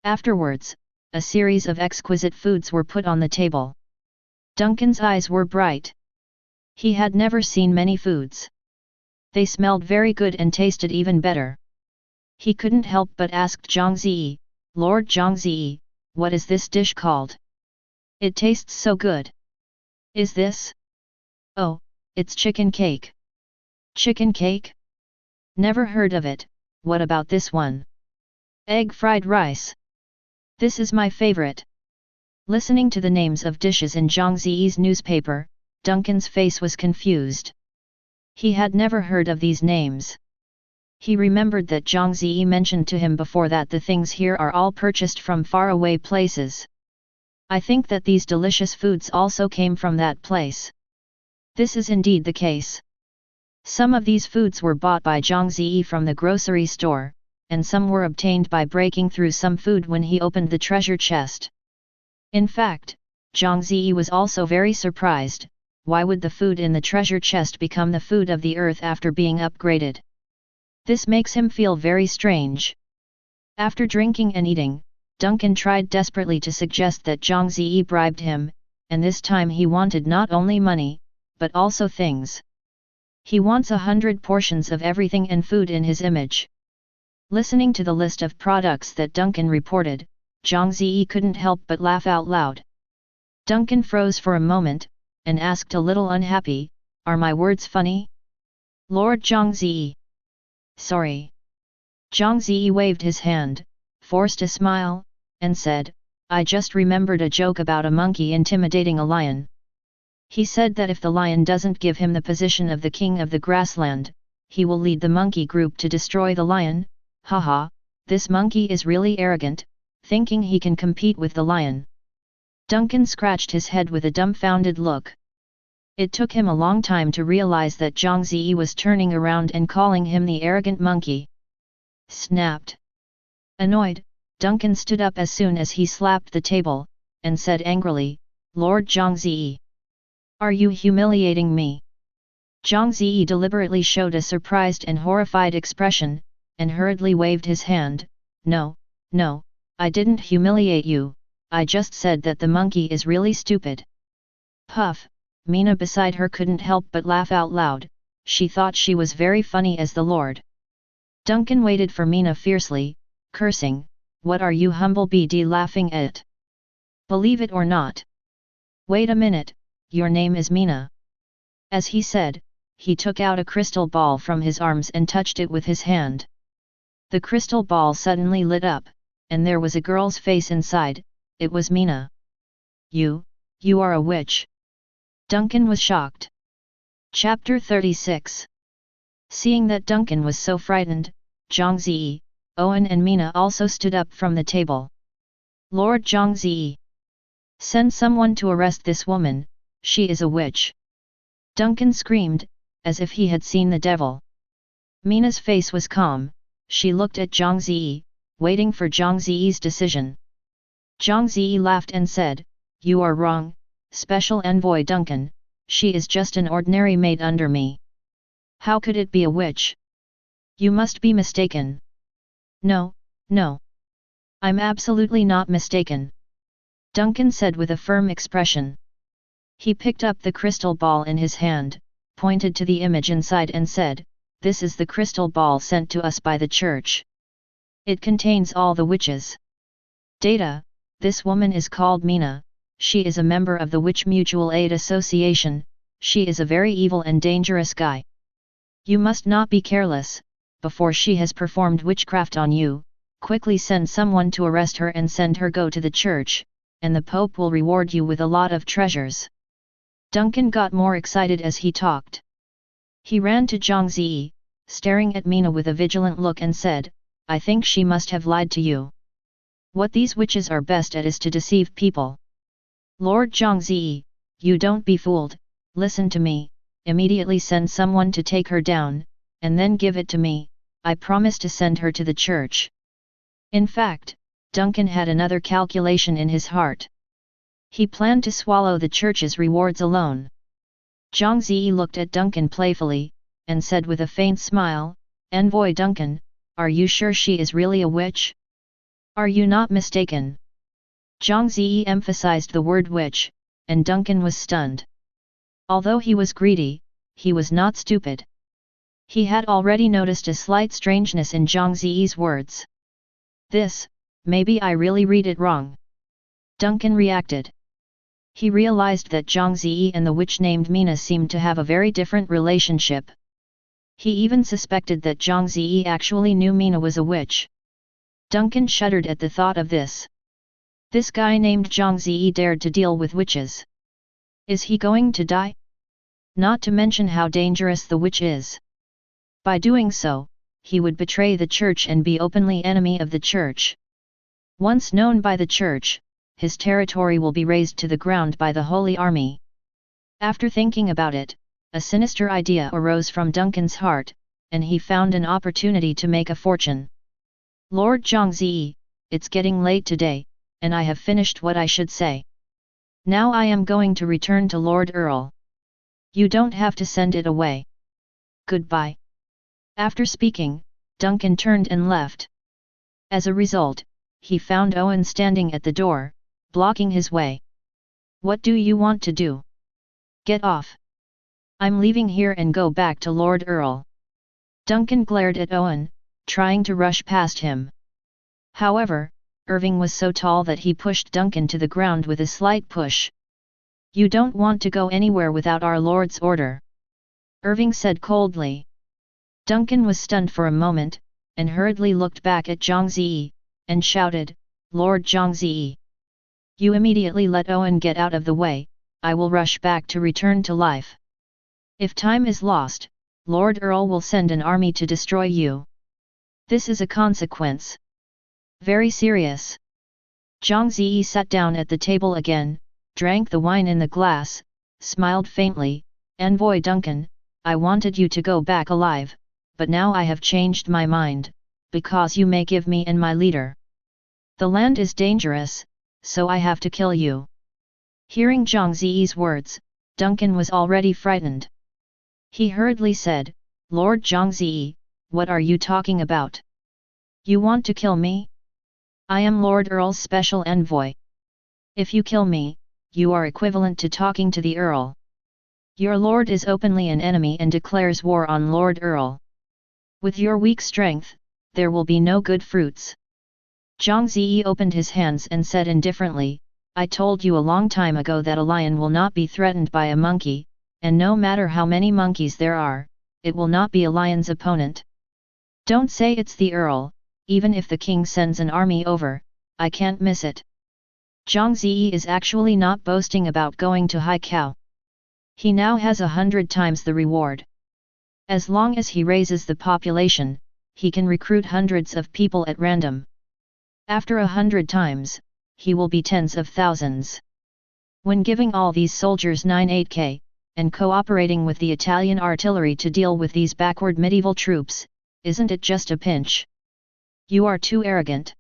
Afterwards, a series of exquisite foods were put on the table. Duncan's eyes were bright. He had never seen many foods. They smelled very good and tasted even better. He couldn't help but ask Zhang Ze, Lord Zhang Ze, what is this dish called? It tastes so good. Is this? Oh, it's chicken cake. Chicken cake? Never heard of it, what about this one? Egg fried rice. This is my favorite. Listening to the names of dishes in Zhang Ze's newspaper, Duncan's face was confused. He had never heard of these names. He remembered that Zhang Ze mentioned to him before that the things here are all purchased from faraway places. I think that these delicious foods also came from that place. This is indeed the case. Some of these foods were bought by Zhang Ze from the grocery store, and some were obtained by breaking through some food when he opened the treasure chest. In fact, Zhang Ze was also very surprised. Why would the food in the treasure chest become the food of the earth after being upgraded? This makes him feel very strange. After drinking and eating, Duncan tried desperately to suggest that Zhang Ze bribed him, and this time he wanted not only money, but also things. He wants 100 portions of everything and food in his image. Listening to the list of products that Duncan reported, Zhang Ze couldn't help but laugh out loud. Duncan froze for a moment, and asked a little unhappy, are my words funny? Lord Zhang Ze. Sorry. Zhang Ze waved his hand, forced a smile, and said, I just remembered a joke about a monkey intimidating a lion. He said that if the lion doesn't give him the position of the king of the grassland, he will lead the monkey group to destroy the lion. Haha, this monkey is really arrogant, thinking he can compete with the lion. Duncan scratched his head with a dumbfounded look. It took him a long time to realize that Zhang Ze was turning around and calling him the arrogant monkey. Snapped. Annoyed, Duncan stood up as soon as he slapped the table, and said angrily, Lord Zhang Ze. Are you humiliating me? Zhang Ze deliberately showed a surprised and horrified expression, and hurriedly waved his hand. No, no, I didn't humiliate you, I just said that the monkey is really stupid. Puff, Mina beside her couldn't help but laugh out loud, she thought she was very funny as the Lord. Duncan waited for Mina fiercely, cursing, what are you humble BD laughing at? Believe it or not. Wait a minute, your name is Mina. As he said, he took out a crystal ball from his arms and touched it with his hand. The crystal ball suddenly lit up, and there was a girl's face inside, it was Mina. You are a witch. Duncan was shocked. Chapter 36. Seeing that Duncan was so frightened, Zhang Ze, Owen and Mina also stood up from the table. Lord Zhang Ze, send someone to arrest this woman, she is a witch. Duncan screamed, as if he had seen the devil. Mina's face was calm, she looked at Zhang Ze, waiting for Zhang Ze's decision. Zhang Ze laughed and said, you are wrong, Special Envoy Duncan, she is just an ordinary maid under me. How could it be a witch? You must be mistaken. No, no. I'm absolutely not mistaken. Duncan said with a firm expression. He picked up the crystal ball in his hand, pointed to the image inside and said, this is the crystal ball sent to us by the church. It contains all the witches. Data, this woman is called Mina, she is a member of the Witch Mutual Aid Association, she is a very evil and dangerous guy. You must not be careless, before she has performed witchcraft on you, quickly send someone to arrest her and send her go to the church, and the Pope will reward you with a lot of treasures. Duncan got more excited as he talked. He ran to Zhang Ze, staring at Mina with a vigilant look and said, I think she must have lied to you. What these witches are best at is to deceive people. Lord Zhang Ze, you don't be fooled, listen to me, immediately send someone to take her down, and then give it to me, I promise to send her to the church. In fact, Duncan had another calculation in his heart. He planned to swallow the church's rewards alone. Zhang Ze looked at Duncan playfully, and said with a faint smile, Envoy Duncan, are you sure she is really a witch? Are you not mistaken? Zhang Ze emphasized the word witch, and Duncan was stunned. Although he was greedy, he was not stupid. He had already noticed a slight strangeness in Zhang Ze's words. Maybe I really read it wrong. Duncan reacted. He realized that Zhang Ze and the witch named Mina seemed to have a very different relationship. He even suspected that Zhang Ze actually knew Mina was a witch. Duncan shuddered at the thought of this. This guy named Zhang Ze dared to deal with witches. Is he going to die? Not to mention how dangerous the witch is. By doing so, he would betray the church and be openly enemy of the church. Once known by the church, his territory will be razed to the ground by the Holy Army. After thinking about it, a sinister idea arose from Duncan's heart, and he found an opportunity to make a fortune. Lord Zhang Ze, it's getting late today, and I have finished what I should say. Now I am going to return to Lord Earl. You don't have to send it away. Goodbye. After speaking, Duncan turned and left. As a result, he found Owen standing at the door, blocking his way. What do you want to do? Get off. I'm leaving here and go back to Lord Earl. Duncan glared at Owen, trying to rush past him. However, Irving was so tall that he pushed Duncan to the ground with a slight push. You don't want to go anywhere without our Lord's order. Irving said coldly. Duncan was stunned for a moment, and hurriedly looked back at Zhang Ze, and shouted, Lord Zhang Ze. You immediately let Owen get out of the way, I will rush back to return to life. If time is lost, Lord Earl will send an army to destroy you. This is a consequence. Very serious. Zhang Ze sat down at the table again, drank the wine in the glass, smiled faintly, Envoy Duncan, I wanted you to go back alive, but now I have changed my mind, because you may give me and my leader. The land is dangerous, so I have to kill you. Hearing Zhang Ze's words, Duncan was already frightened. He hurriedly said, Lord Zhang Ze, what are you talking about? You want to kill me? I am Lord Earl's special envoy. If you kill me, you are equivalent to talking to the Earl. Your lord is openly an enemy and declares war on Lord Earl. With your weak strength, there will be no good fruits. Zhang Ze opened his hands and said indifferently, I told you a long time ago that a lion will not be threatened by a monkey, and no matter how many monkeys there are, it will not be a lion's opponent. Don't say it's the Earl, even if the king sends an army over, I can't miss it. Zhang Ze is actually not boasting about going to Haikou. He now has 100 times the reward. As long as he raises the population, he can recruit hundreds of people at random. After 100 times, he will be tens of thousands. When giving all these soldiers 98k, and cooperating with the Italian artillery to deal with these backward medieval troops, isn't it just a pinch? You are too arrogant.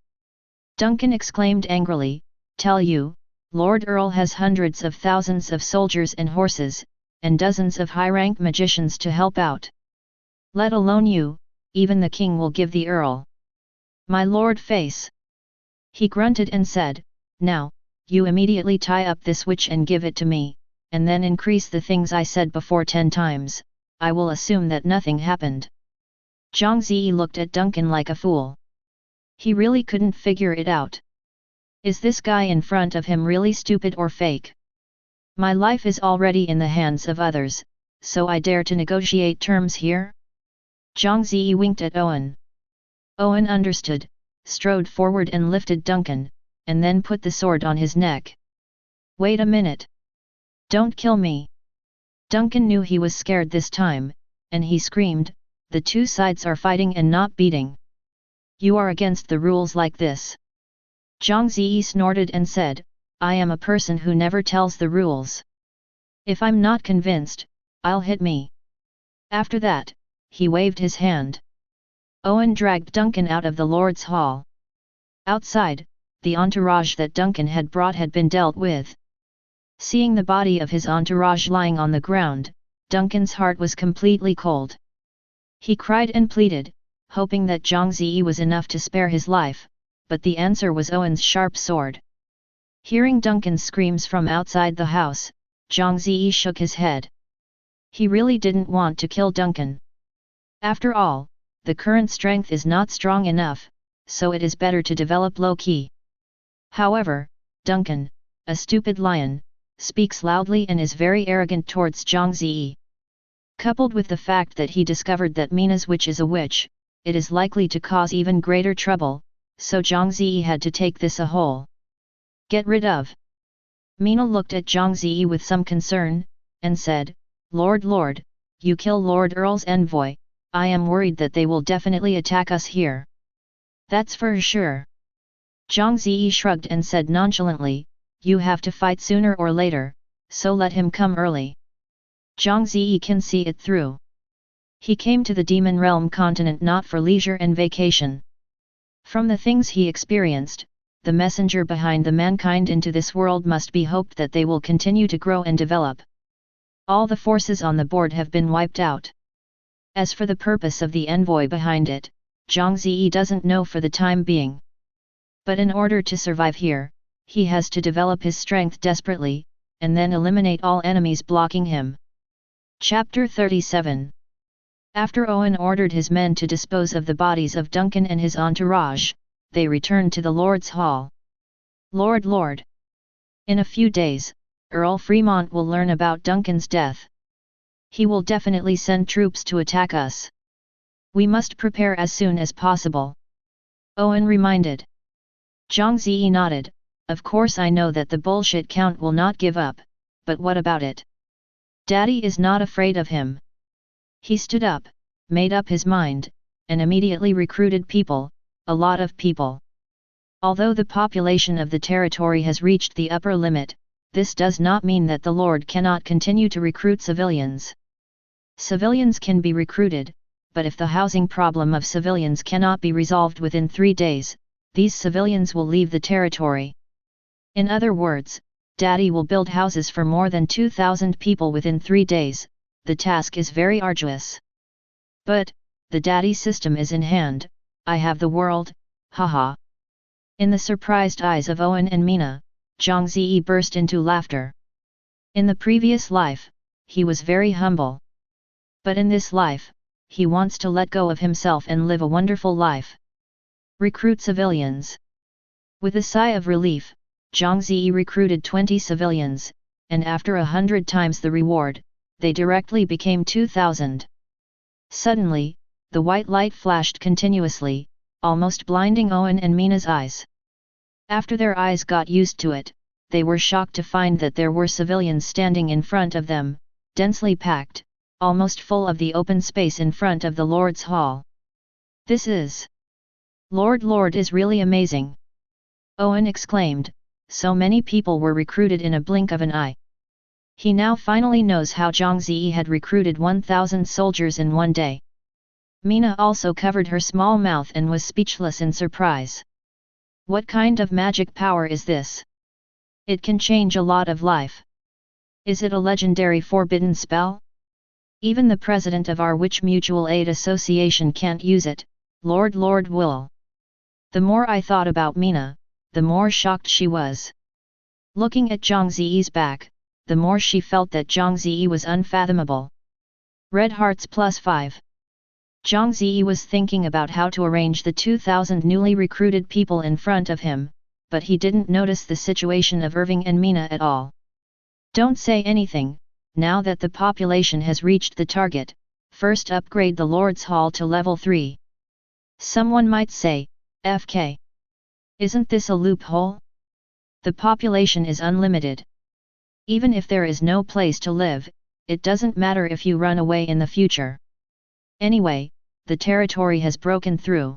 Duncan exclaimed angrily, tell you, Lord Earl has hundreds of thousands of soldiers and horses, and dozens of high-rank magicians to help out. Let alone you, even the king will give the Earl. My lord face. He grunted and said, now, you immediately tie up this witch and give it to me, and then increase the things I said before 10 times, I will assume that nothing happened. Zhang Ze looked at Duncan like a fool. He really couldn't figure it out. Is this guy in front of him really stupid or fake? My life is already in the hands of others, so I dare to negotiate terms here? Zhang Ze winked at Owen. Owen understood, strode forward and lifted Duncan, and then put the sword on his neck. Wait a minute. Don't kill me. Duncan knew he was scared this time, and he screamed, the two sides are fighting and not beating. You are against the rules like this. Zhang Ze snorted and said, I am a person who never tells the rules. If I'm not convinced, I'll hit me. After that, he waved his hand. Owen dragged Duncan out of the Lord's Hall. Outside, the entourage that Duncan had brought had been dealt with. Seeing the body of his entourage lying on the ground, Duncan's heart was completely cold. He cried and pleaded, hoping that Zhang Ze was enough to spare his life, but the answer was Owen's sharp sword. Hearing Duncan's screams from outside the house, Zhang Ze shook his head. He really didn't want to kill Duncan. After all, the current strength is not strong enough, so it is better to develop low-key. However, Duncan, a stupid lion, speaks loudly and is very arrogant towards Zhang Ze. Coupled with the fact that he discovered that Mina's witch is a witch, it is likely to cause even greater trouble, so Zhang Ze had to take this a whole. Get rid of. Mina looked at Zhang Ze with some concern, and said, Lord, you kill Lord Earl's envoy, I am worried that they will definitely attack us here. That's for sure. Zhang Ze shrugged and said nonchalantly, you have to fight sooner or later, so let him come early. Zhang Ze can see it through. He came to the Demon Realm continent not for leisure and vacation. From the things he experienced, the messenger behind the mankind into this world must be hoped that they will continue to grow and develop. All the forces on the board have been wiped out. As for the purpose of the envoy behind it, Zhang Ze doesn't know for the time being. But in order to survive here, he has to develop his strength desperately, and then eliminate all enemies blocking him. Chapter 37. After Owen ordered his men to dispose of the bodies of Duncan and his entourage, they returned to the Lord's Hall. Lord. In a few days, Earl Fremont will learn about Duncan's death. He will definitely send troops to attack us. We must prepare as soon as possible. Owen reminded. Zhang Ze nodded, of course I know that the bullshit count will not give up, but what about it? Daddy is not afraid of him. He stood up, made up his mind, and immediately recruited people, a lot of people. Although the population of the territory has reached the upper limit, this does not mean that the Lord cannot continue to recruit civilians. Civilians can be recruited, but if the housing problem of civilians cannot be resolved within 3 days, these civilians will leave the territory. In other words, Daddy will build houses for more than 2,000 people within 3 days, the task is very arduous. But, the daddy system is in hand, I have the world, haha. In the surprised eyes of Owen and Mina, Zhang Ze burst into laughter. In the previous life, he was very humble. But in this life, he wants to let go of himself and live a wonderful life. Recruit civilians. With a sigh of relief, Zhang Ze recruited 20 civilians, and after 100 times the reward, they directly became 2,000. Suddenly, the white light flashed continuously, almost blinding Owen and Mina's eyes. After their eyes got used to it, they were shocked to find that there were civilians standing in front of them, densely packed, almost full of the open space in front of the Lord's Hall. This is... Lord is really amazing! Owen exclaimed, so many people were recruited in a blink of an eye. He now finally knows how Zhang Ze had recruited 1,000 soldiers in one day. Mina also covered her small mouth and was speechless in surprise. What kind of magic power is this? It can change a lot of life. Is it a legendary forbidden spell? Even the president of our Witch Mutual Aid Association can't use it, Lord will. The more I thought about Mina, the more shocked she was. Looking at Zhang Ze's back, the more she felt that Zhang Ze was unfathomable. Red hearts +5. Zhang Ze was thinking about how to arrange the 2,000 newly recruited people in front of him, but he didn't notice the situation of Irving and Mina at all. Don't say anything, now that the population has reached the target, first upgrade the Lord's Hall to level 3. Someone might say, FK. Isn't this a loophole? The population is unlimited. Even if there is no place to live, it doesn't matter if you run away in the future. Anyway, the territory has broken through.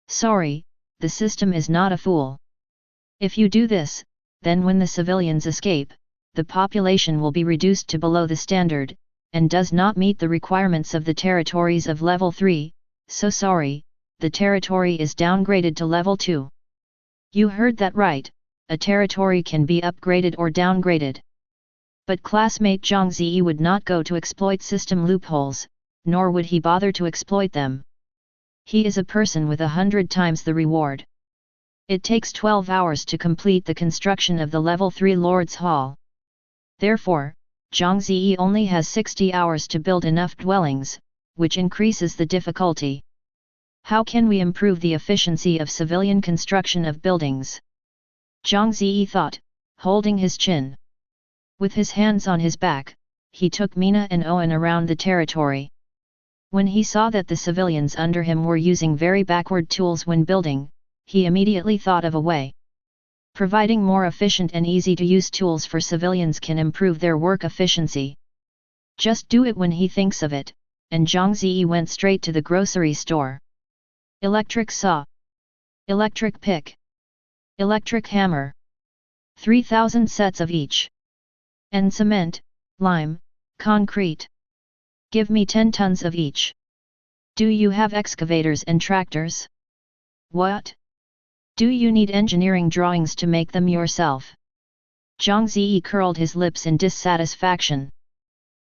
Sorry, the system is not a fool. If you do this, then when the civilians escape, the population will be reduced to below the standard, and does not meet the requirements of the territories of level 3, so sorry, the territory is downgraded to level 2. You heard that right, a territory can be upgraded or downgraded. But classmate Zhang Ze would not go to exploit system loopholes, nor would he bother to exploit them. He is a person with 100 times the reward. It takes 12 hours to complete the construction of the level 3 Lord's Hall. Therefore, Zhang Ze only has 60 hours to build enough dwellings, which increases the difficulty. How can we improve the efficiency of civilian construction of buildings? Zhang Ze thought, holding his chin. With his hands on his back, he took Mina and Owen around the territory. When he saw that the civilians under him were using very backward tools when building, he immediately thought of a way. Providing more efficient and easy-to-use tools for civilians can improve their work efficiency. Just do it when he thinks of it, and Zhang Ze went straight to the grocery store. Electric saw. Electric pick. Electric hammer. 3,000 sets of each. And cement, lime, concrete. Give me 10 tons of each. Do you have excavators and tractors? What? Do you need engineering drawings to make them yourself? Zhang Ze curled his lips in dissatisfaction.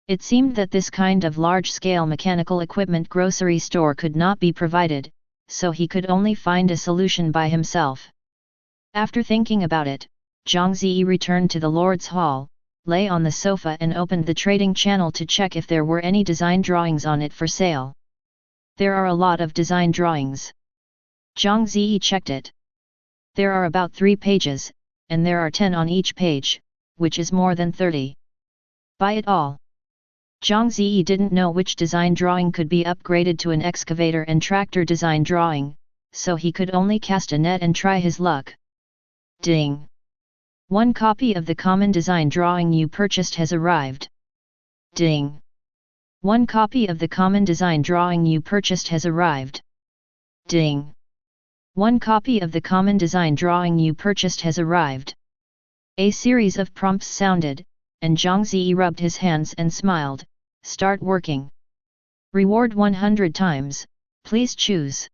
It seemed that this kind of large-scale mechanical equipment grocery store could not be provided, so he could only find a solution by himself. After thinking about it, Zhang Ze returned to the Lord's Hall, lay on the sofa and opened the trading channel to check if there were any design drawings on it for sale. There are a lot of design drawings. Zhang Ze checked it. There are about 3 pages, and there are 10 on each page, which is more than 30. Buy it all. Zhang Ze didn't know which design drawing could be upgraded to an excavator and tractor design drawing, so he could only cast a net and try his luck. Ding! 1 copy of the common design drawing you purchased has arrived. Ding! 1 copy of the common design drawing you purchased has arrived. Ding! 1 copy of the common design drawing you purchased has arrived. A series of prompts sounded, and Zhang Ze rubbed his hands and smiled. Start working. Reward 100 times, please choose.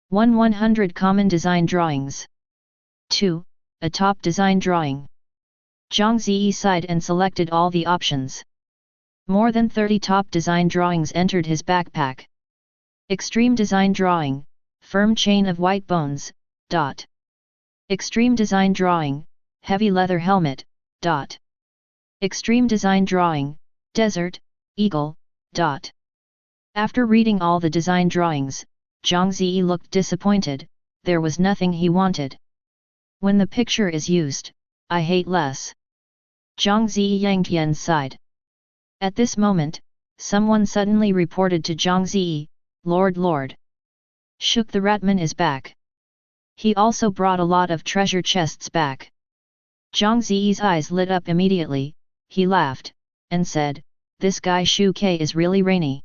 100 common design drawings. 2. A top design drawing. Zhang Ze sighed and selected all the options. More than 30 top design drawings entered his backpack. Extreme design drawing, firm chain of white bones, dot. Extreme design drawing, heavy leather helmet, dot. Extreme design drawing, desert, eagle, dot. After reading all the design drawings, Zhang Ze looked disappointed. There was nothing he wanted. When the picture is used, I hate less. Zhang Ze yanked Yen sighed. At this moment, someone suddenly reported to Zhang Ze, Lord. Shook the Ratman is back. He also brought a lot of treasure chests back. Zhang Ze's eyes lit up immediately. He laughed, and said, this guy Shu Ke is really rainy.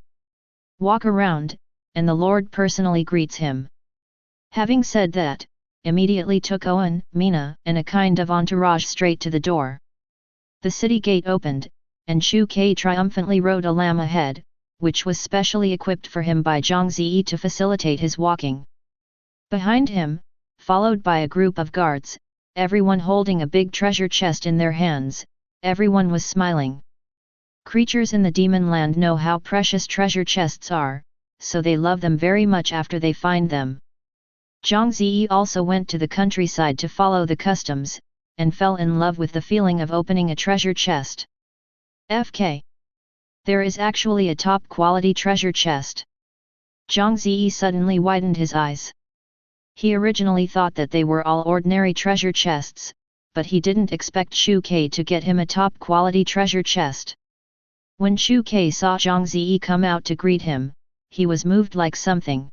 Walk around, and the Lord personally greets him. Having said that, immediately took Owen, Mina, and a kind of entourage straight to the door. The city gate opened, and Shu Ke triumphantly rode a lamb ahead, which was specially equipped for him by Zhang Ze to facilitate his walking. Behind him, followed by a group of guards, everyone holding a big treasure chest in their hands, everyone was smiling. Creatures in the Demonland know how precious treasure chests are, so they love them very much after they find them. Zhang Ze also went to the countryside to follow the customs, and fell in love with the feeling of opening a treasure chest. FK. There is actually a top-quality treasure chest. Zhang Ze suddenly widened his eyes. He originally thought that they were all ordinary treasure chests, but he didn't expect Shu Ke to get him a top-quality treasure chest. When Shu Ke saw Zhang Ze come out to greet him, he was moved like something.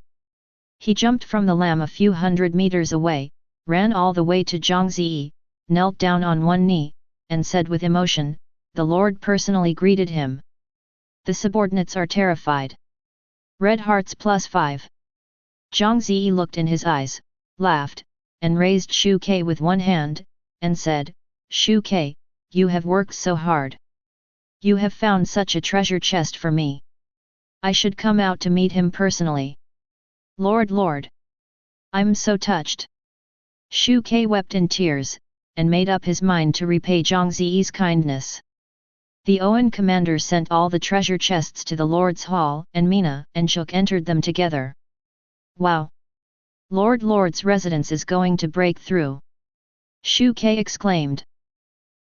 He jumped from the lamb a few hundred meters away, ran all the way to Zhang Ze, knelt down on one knee, and said with emotion, the Lord personally greeted him. The subordinates are terrified. Red hearts +5. Zhang Ze looked in his eyes, laughed, and raised Shu Ke with one hand, and said, Shu Ke, you have worked so hard. You have found such a treasure chest for me. I should come out to meet him personally. Lord. I'm so touched. Shu Ke wept in tears, and made up his mind to repay Zhang Ze's kindness. The Owen commander sent all the treasure chests to the Lord's Hall, and Mina and Chook entered them together. Wow! Lord's residence is going to break through. Shu Ke exclaimed.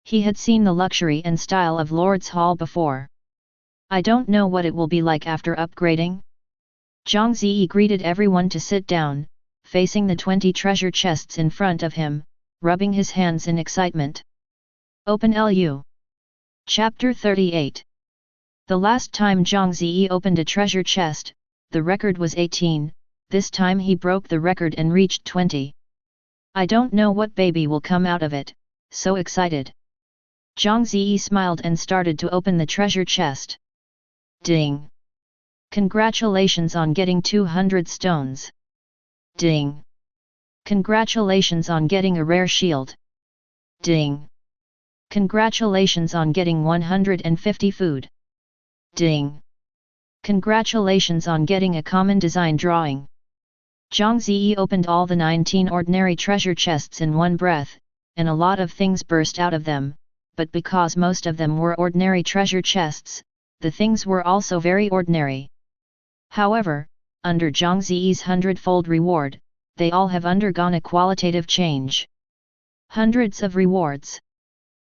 He had seen the luxury and style of Lord's Hall before. I don't know what it will be like after upgrading. Zhang Ze greeted everyone to sit down, facing the 20 treasure chests in front of him, rubbing his hands in excitement. Open LU. Chapter 38. The last time Zhang Ze opened a treasure chest, the record was 18, this time he broke the record and reached 20. I don't know what baby will come out of it, so excited. Zhang Ze smiled and started to open the treasure chest. Ding! Congratulations on getting 200 stones. Ding! Congratulations on getting a rare shield. Ding! Congratulations on getting 150 food. Ding! Congratulations on getting a common design drawing. Zhang Ze opened all the 19 ordinary treasure chests in one breath, and a lot of things burst out of them, but because most of them were ordinary treasure chests, the things were also very ordinary. However, under Zhang Ze's hundredfold reward, they all have undergone a qualitative change. Hundreds of rewards.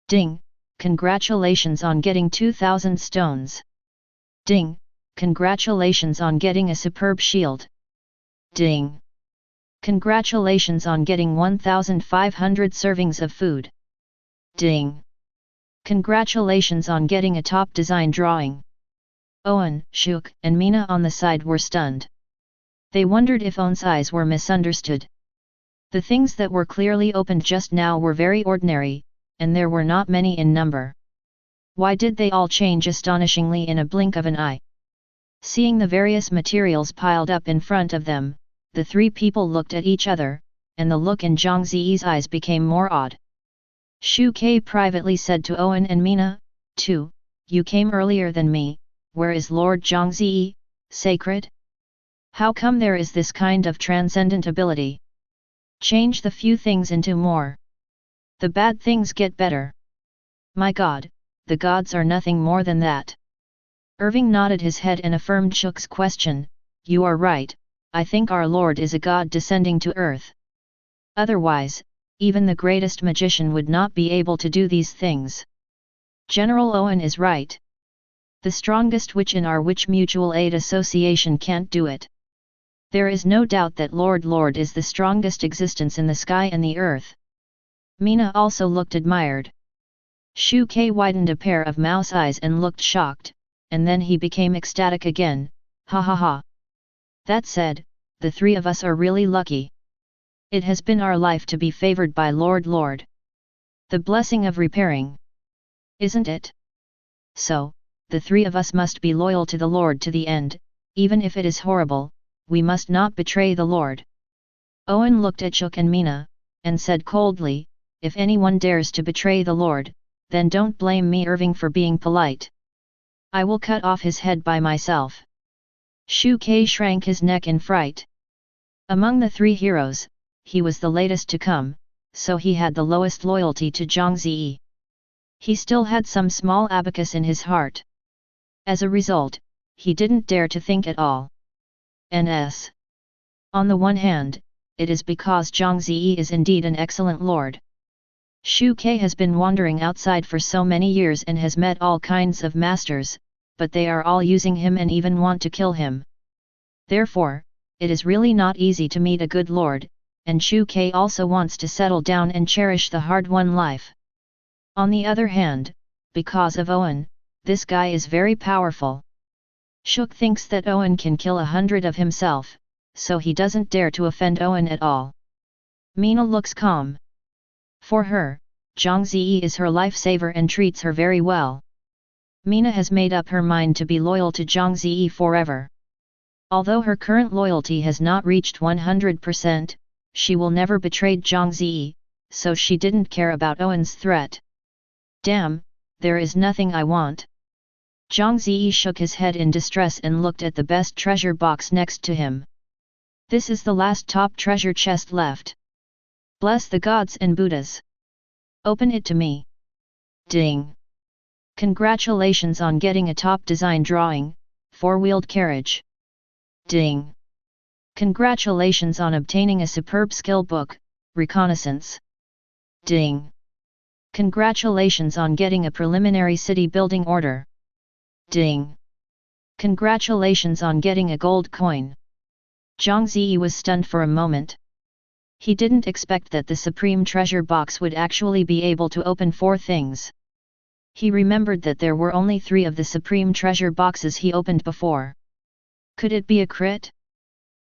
Ding! Congratulations on getting 2000 stones. Ding! Congratulations on getting a superb shield. Ding! Congratulations on getting 1500 servings of food. Ding! Congratulations on getting a top design drawing. Owen, Shuk, and Mina on the side were stunned. They wondered if Owen's eyes were misunderstood. The things that were clearly opened just now were very ordinary, and there were not many in number. Why did they all change astonishingly in a blink of an eye? Seeing the various materials piled up in front of them, the three people looked at each other, and the look in Zhang Ze's eyes became more odd. Shu Ke privately said to Owen and Mina, "2, you came earlier than me, where is Lord Zhang Ze, sacred? How come there is this kind of transcendent ability? Change the few things into more. The bad things get better. My God, the gods are nothing more than that." Irving nodded his head and affirmed Shook's question, "You are right, I think our Lord is a god descending to earth. Otherwise, even the greatest magician would not be able to do these things. General Owen is right. The strongest witch in our Witch Mutual Aid Association can't do it. There is no doubt that Lord is the strongest existence in the sky and the earth." Mina also looked admired. Shu Ke widened a pair of mouse eyes and looked shocked, and then he became ecstatic again, "Ha ha ha. That said, the three of us are really lucky. It has been our life to be favored by Lord. The blessing of repairing. Isn't it? So, the three of us must be loyal to the Lord to the end, even if it is horrible, we must not betray the Lord." Owen looked at Shook and Mina, and said coldly, "If anyone dares to betray the Lord, then don't blame me Irving for being polite. I will cut off his head by myself." Shu Ke shrank his neck in fright. Among the three heroes, he was the latest to come, so he had the lowest loyalty to Zhang Ze. He still had some small abacus in his heart. As a result, he didn't dare to think at all. Ns. On the one hand, it is because Zhang Ze is indeed an excellent lord. Shu Ke has been wandering outside for so many years and has met all kinds of masters, but they are all using him and even want to kill him. Therefore, it is really not easy to meet a good lord, and Shu Ke also wants to settle down and cherish the hard-won life. On the other hand, because of Owen, this guy is very powerful. Shook thinks that Owen can kill 100 of himself, so he doesn't dare to offend Owen at all. Mina looks calm. For her, Zhang Ze is her lifesaver and treats her very well. Mina has made up her mind to be loyal to Zhang Ze forever. Although her current loyalty has not reached 100%, she will never betray Zhang Ze, so she didn't care about Owen's threat. "Damn, there is nothing I want." Zhang Ze shook his head in distress and looked at the best treasure box next to him. "This is the last top treasure chest left. Bless the gods and Buddhas. Open it to me." Ding! Congratulations on getting a top design drawing, four-wheeled carriage. Ding! Congratulations on obtaining a superb skill book, reconnaissance. Ding! Congratulations on getting a preliminary city building order. Ding! Congratulations on getting a gold coin. Zhang Ze was stunned for a moment. He didn't expect that the Supreme Treasure Box would actually be able to open 4 things. He remembered that there were only 3 of the Supreme Treasure Boxes he opened before. Could it be a crit?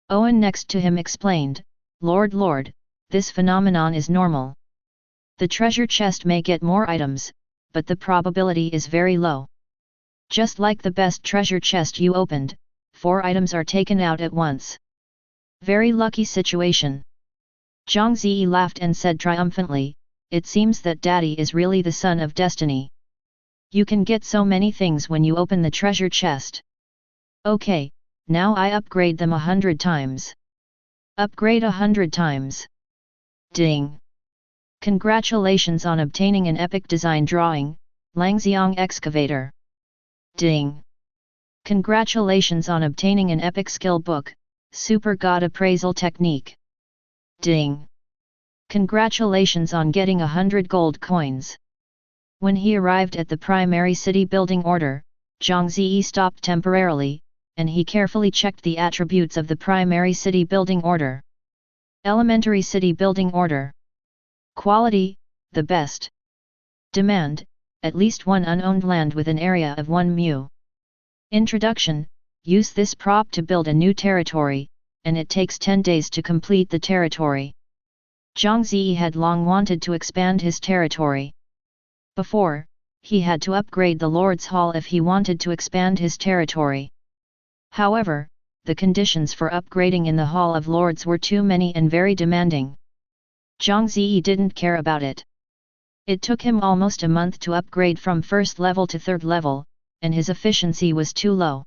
Owen next to him explained, Lord, this phenomenon is normal. The treasure chest may get more items, but the probability is very low. Just like the best treasure chest you opened, 4 items are taken out at once. Very lucky situation." Zhang Ze laughed and said triumphantly, "It seems that Daddy is really the son of destiny. You can get so many things when you open the treasure chest. Okay, now I upgrade them 100 times. Upgrade 100 times. Ding! Congratulations on obtaining an epic design drawing, Langxiang Excavator. Ding! Congratulations on obtaining an epic skill book, Super God Appraisal Technique. Ding! Congratulations on getting 100 gold coins." When he arrived at the primary city building order, Zhang Ze stopped temporarily, and he carefully checked the attributes of the primary city building order. Elementary city building order. Quality, the best. Demand, at least 1 unowned land with an area of 1 mu. Introduction, use this prop to build a new territory, and it takes 10 days to complete the territory. Zhang Ze had long wanted to expand his territory. Before, he had to upgrade the Lord's Hall if he wanted to expand his territory. However, the conditions for upgrading in the Hall of Lords were too many and very demanding. Zhang Ze didn't care about it. It took him almost a month to upgrade from 1st level to 3rd level, and his efficiency was too low.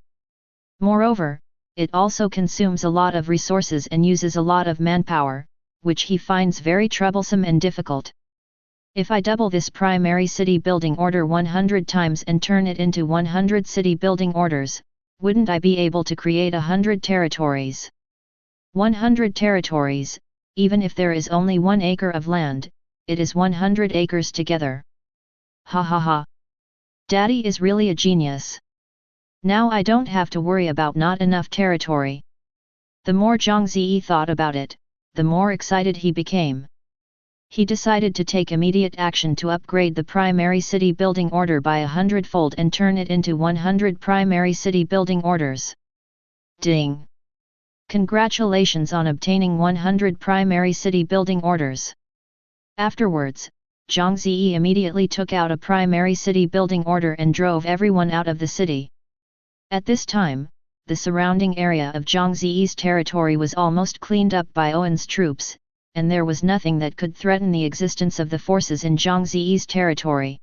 Moreover, it also consumes a lot of resources and uses a lot of manpower, which he finds very troublesome and difficult. If I double this primary city building order 100 times and turn it into 100 city building orders, wouldn't I be able to create 100 territories? 100 territories, even if there is only 1 acre of land, it is 100 acres together. Ha ha ha. Daddy is really a genius. Now I don't have to worry about not enough territory. The more Zhang Ze thought about it, the more excited he became. He decided to take immediate action to upgrade the primary city building order by 100-fold and turn it into 100 primary city building orders. Ding! Congratulations on obtaining 100 primary city building orders. Afterwards, Zhang Ze immediately took out a primary city building order and drove everyone out of the city. At this time, the surrounding area of Zhang Ze's territory was almost cleaned up by Owen's troops, and there was nothing that could threaten the existence of the forces in Zhang Ze's territory.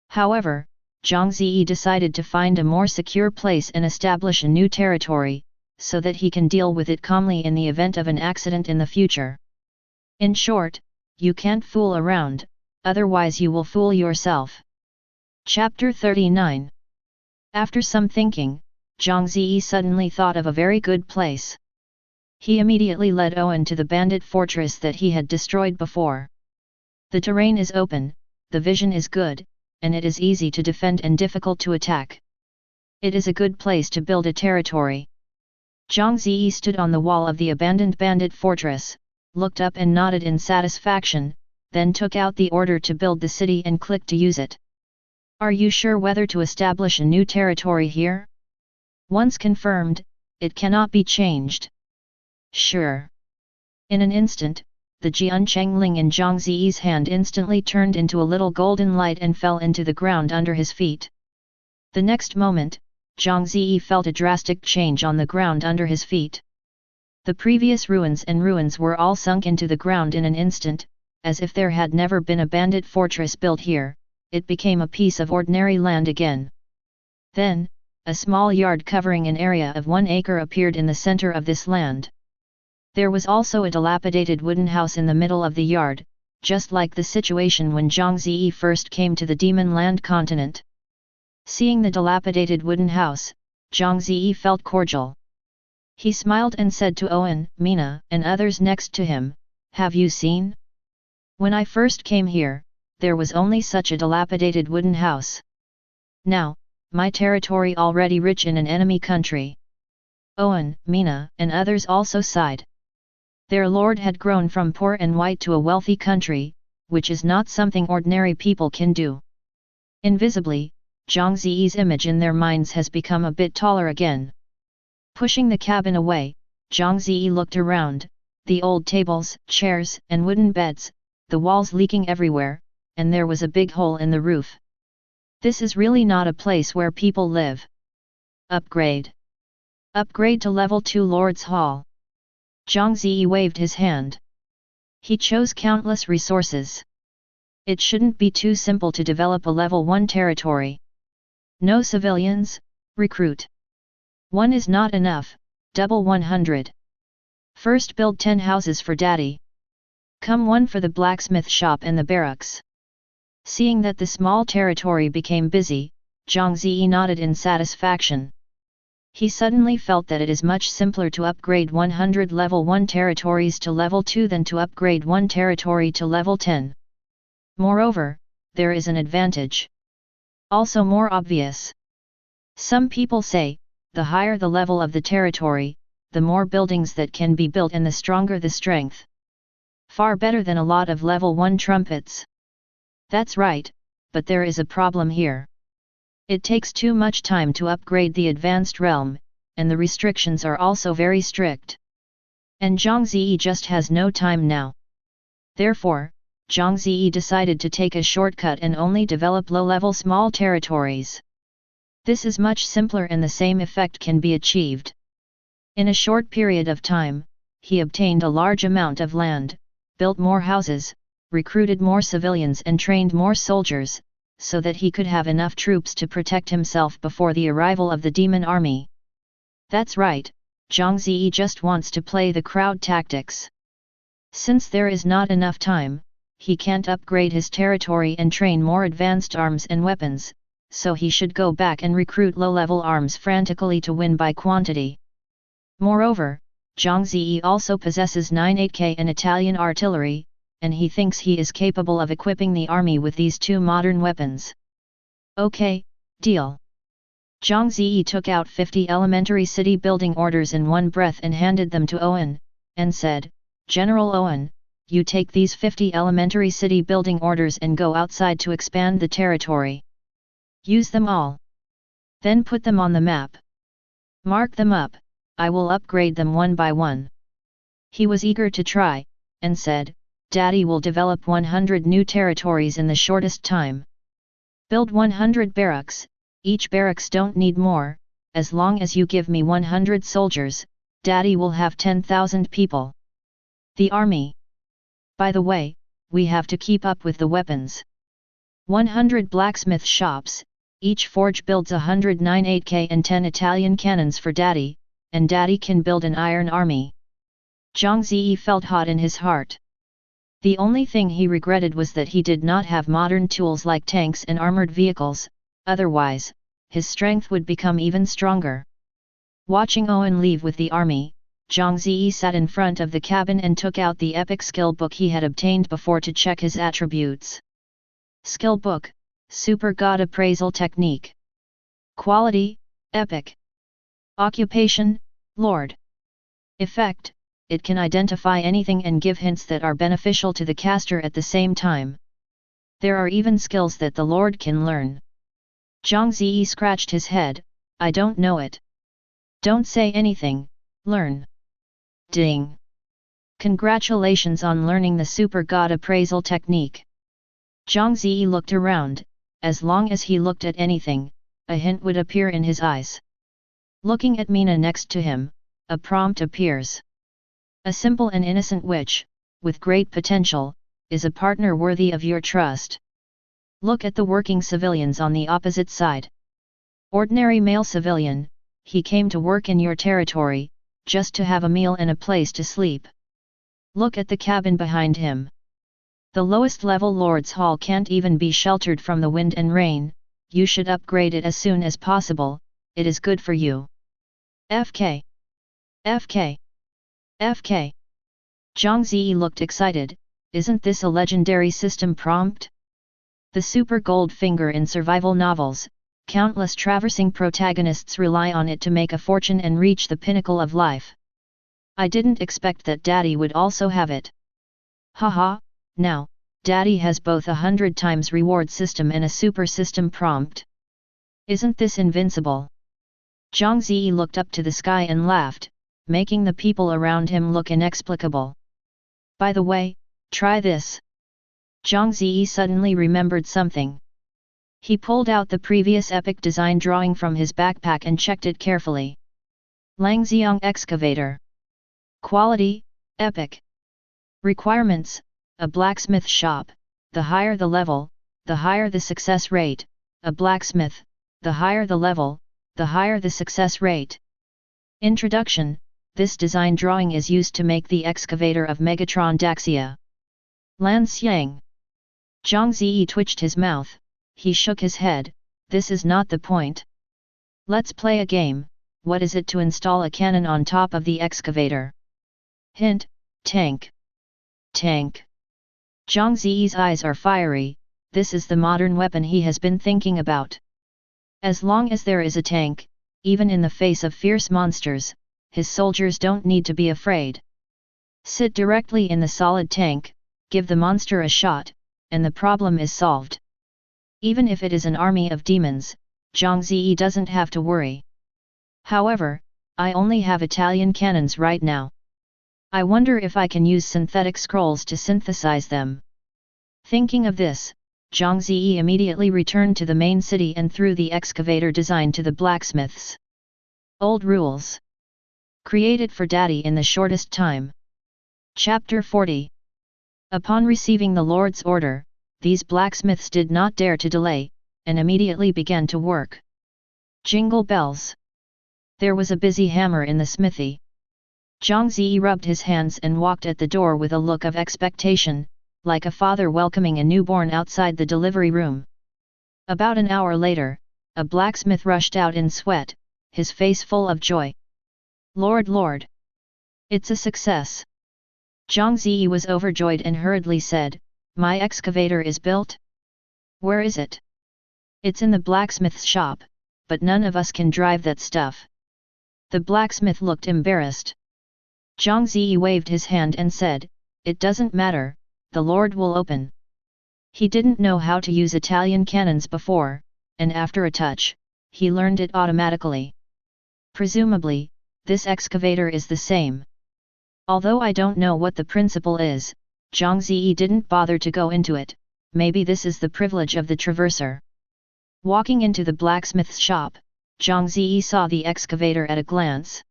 However, Zhang Ze decided to find a more secure place and establish a new territory, so that he can deal with it calmly in the event of an accident in the future. In short, you can't fool around, otherwise you will fool yourself. Chapter 39. After some thinking, Zhang Ze suddenly thought of a very good place. He immediately led Owen to the bandit fortress that he had destroyed before. The terrain is open, the vision is good, and it is easy to defend and difficult to attack. It is a good place to build a territory. Zhang Ze stood on the wall of the abandoned bandit fortress, looked up and nodded in satisfaction, then took out the order to build the city and clicked to use it. Are you sure whether to establish a new territory here? Once confirmed, it cannot be changed. Sure. In an instant, the Jian Chengling in Zhang Ze's hand instantly turned into a little golden light and fell into the ground under his feet. The next moment, Zhang Ze felt a drastic change on the ground under his feet. The previous ruins were all sunk into the ground in an instant, as if there had never been a bandit fortress built here. It became a piece of ordinary land again. Then, a small yard covering an area of 1 acre appeared in the center of this land. There was also a dilapidated wooden house in the middle of the yard, just like the situation when Zhang Ze first came to the Demonland Continent. Seeing the dilapidated wooden house, Zhang Ze felt cordial. He smiled and said to Owen, Mina, and others next to him, "Have you seen? When I first came here, there was only such a dilapidated wooden house. Now, my territory already rich in an enemy country." Owen, Mina, and others also sighed. Their lord had grown from poor and white to a wealthy country, which is not something ordinary people can do. Invisibly, Zhang Ze's image in their minds has become a bit taller again. Pushing the cabin away, Zhang Ze looked around, the old tables, chairs, and wooden beds, the walls leaking everywhere, and there was a big hole in the roof. This is really not a place where people live. Upgrade. Upgrade to level 2 Lord's Hall. Zhang Ze waved his hand. He chose countless resources. It shouldn't be too simple to develop a level 1 territory. No civilians, recruit. 1 is not enough, double 100. First build 10 houses for daddy. Come 1 for the blacksmith shop and the barracks. Seeing that the small territory became busy, Zhang Ze nodded in satisfaction. He suddenly felt that it is much simpler to upgrade 100 level 1 territories to level 2 than to upgrade 1 territory to level 10. Moreover, there is an advantage. Also more obvious. Some people say, the higher the level of the territory, the more buildings that can be built and the stronger the strength. Far better than a lot of level 1 trumpets. That's right, but there is a problem here. It takes too much time to upgrade the advanced realm, and the restrictions are also very strict. And Zhang Ze just has no time now. Therefore, Zhang Ze decided to take a shortcut and only develop low-level small territories. This is much simpler and the same effect can be achieved. In a short period of time, he obtained a large amount of land, built more houses, recruited more civilians and trained more soldiers, so that he could have enough troops to protect himself before the arrival of the demon army. That's right, Zhang Ze just wants to play the crowd tactics. Since there is not enough time, he can't upgrade his territory and train more advanced arms and weapons, so he should go back and recruit low-level arms frantically to win by quantity. Moreover, Zhang Ze also possesses 98K and Italian artillery, and he thinks he is capable of equipping the army with these two modern weapons. Okay, deal. Zhang Ze took out 50 elementary city building orders in one breath and handed them to Owen, and said, General Owen, you take these 50 elementary city building orders and go outside to expand the territory. Use them all. Then put them on the map. Mark them up, I will upgrade them one by one. He was eager to try, and said, Daddy will develop 100 new territories in the shortest time. Build 100 barracks, each barracks don't need more, as long as you give me 100 soldiers, Daddy will have 10,000 people. The army. By the way, we have to keep up with the weapons. 100 blacksmith shops, each forge builds 109 8K and 10 Italian cannons for Daddy, and Daddy can build an iron army. Zhang Ze felt hot in his heart. The only thing he regretted was that he did not have modern tools like tanks and armored vehicles, otherwise, his strength would become even stronger. Watching Owen leave with the army, Zhang Ze sat in front of the cabin and took out the epic skill book he had obtained before to check his attributes. Skill book, Super God Appraisal Technique. Quality, Epic. Occupation, Lord. Effect, it can identify anything and give hints that are beneficial to the caster at the same time. There are even skills that the Lord can learn. Zhang Ze scratched his head, I don't know it. Don't say anything, learn. Ding. Congratulations on learning the Super God Appraisal Technique. Zhang Ze looked around, as long as he looked at anything, a hint would appear in his eyes. Looking at Mina next to him, a prompt appears. A simple and innocent witch, with great potential, is a partner worthy of your trust. Look at the working civilians on the opposite side. Ordinary male civilian, he came to work in your territory, just to have a meal and a place to sleep. Look at the cabin behind him. The lowest level Lord's Hall can't even be sheltered from the wind and rain, you should upgrade it as soon as possible, it is good for you. FK. FK. FK. Zhang Ze looked excited, isn't this a legendary system prompt? The super gold finger in survival novels, countless traversing protagonists rely on it to make a fortune and reach the pinnacle of life. I didn't expect that Daddy would also have it. Haha, now, Daddy has both 100 times reward system and a super system prompt. Isn't this invincible? Zhang Ze looked up to the sky and laughed, making the people around him look inexplicable. By the way, try this. Zhang Ze suddenly remembered something. He pulled out the previous epic design drawing from his backpack and checked it carefully. Langxiang Excavator. Quality, Epic. Requirements, a blacksmith shop, the higher the level, the higher the success rate, a blacksmith, the higher the level, the higher the success rate. Introduction, this design drawing is used to make the excavator of Megatron Daxia. Lan Xiang. Zhang Ze twitched his mouth, he shook his head, this is not the point. Let's play a game, what is it to install a cannon on top of the excavator? Hint, tank. Tank. Zhang Ze's eyes are fiery, this is the modern weapon he has been thinking about. As long as there is a tank, even in the face of fierce monsters, his soldiers don't need to be afraid. Sit directly in the solid tank, give the monster a shot, and the problem is solved. Even if it is an army of demons, Zhang Ze doesn't have to worry. However, I only have Italian cannons right now. I wonder if I can use synthetic scrolls to synthesize them. Thinking of this, Zhang Ze immediately returned to the main city and threw the excavator design to the blacksmiths. Old rules. Created for Daddy in the shortest time. Chapter 40. Upon receiving the Lord's order, these blacksmiths did not dare to delay, and immediately began to work. Jingle bells. There was a busy hammer in the smithy. Zhang Ze rubbed his hands and walked at the door with a look of expectation, like a father welcoming a newborn outside the delivery room. About an hour later, a blacksmith rushed out in sweat, his face full of joy. Lord, Lord! It's a success! Zhang Ze was overjoyed and hurriedly said, "My excavator is built? Where is it?" "It's in the blacksmith's shop, but none of us can drive that stuff." The blacksmith looked embarrassed. Zhang Ze waved his hand and said, "It doesn't matter, the Lord will open." He didn't know how to use Italian cannons before, and after a touch, he learned it automatically. Presumably, this excavator is the same. Although I don't know what the principle is, Zhang Ze didn't bother to go into it. Maybe this is the privilege of the traverser. Walking into the blacksmith's shop, Zhang Ze saw the excavator at a glance.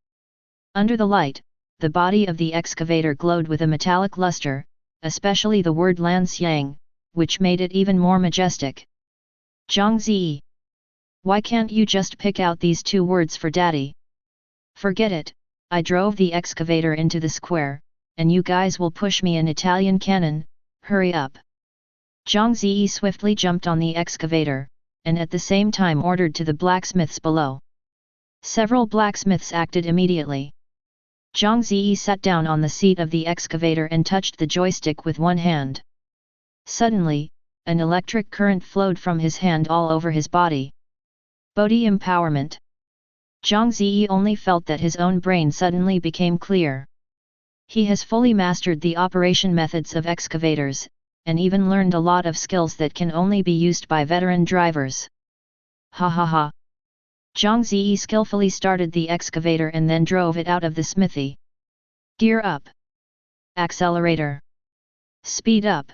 Under the light, the body of the excavator glowed with a metallic luster, especially the word Lanxiang, which made it even more majestic. "Zhang Ze, why can't you just pick out these 2 words for daddy?" "Forget it, I drove the excavator into the square, and you guys will push me an Italian cannon, hurry up." Zhang Ze swiftly jumped on the excavator, and at the same time ordered to the blacksmiths below. Several blacksmiths acted immediately. Zhang Ze sat down on the seat of the excavator and touched the joystick with one hand. Suddenly, an electric current flowed from his hand all over his body. Bodhi empowerment. Zhang Ze only felt that his own brain suddenly became clear. He has fully mastered the operation methods of excavators, and even learned a lot of skills that can only be used by veteran drivers. Ha ha ha! Zhang Ze skillfully started the excavator and then drove it out of the smithy. Gear up! Accelerator! Speed up!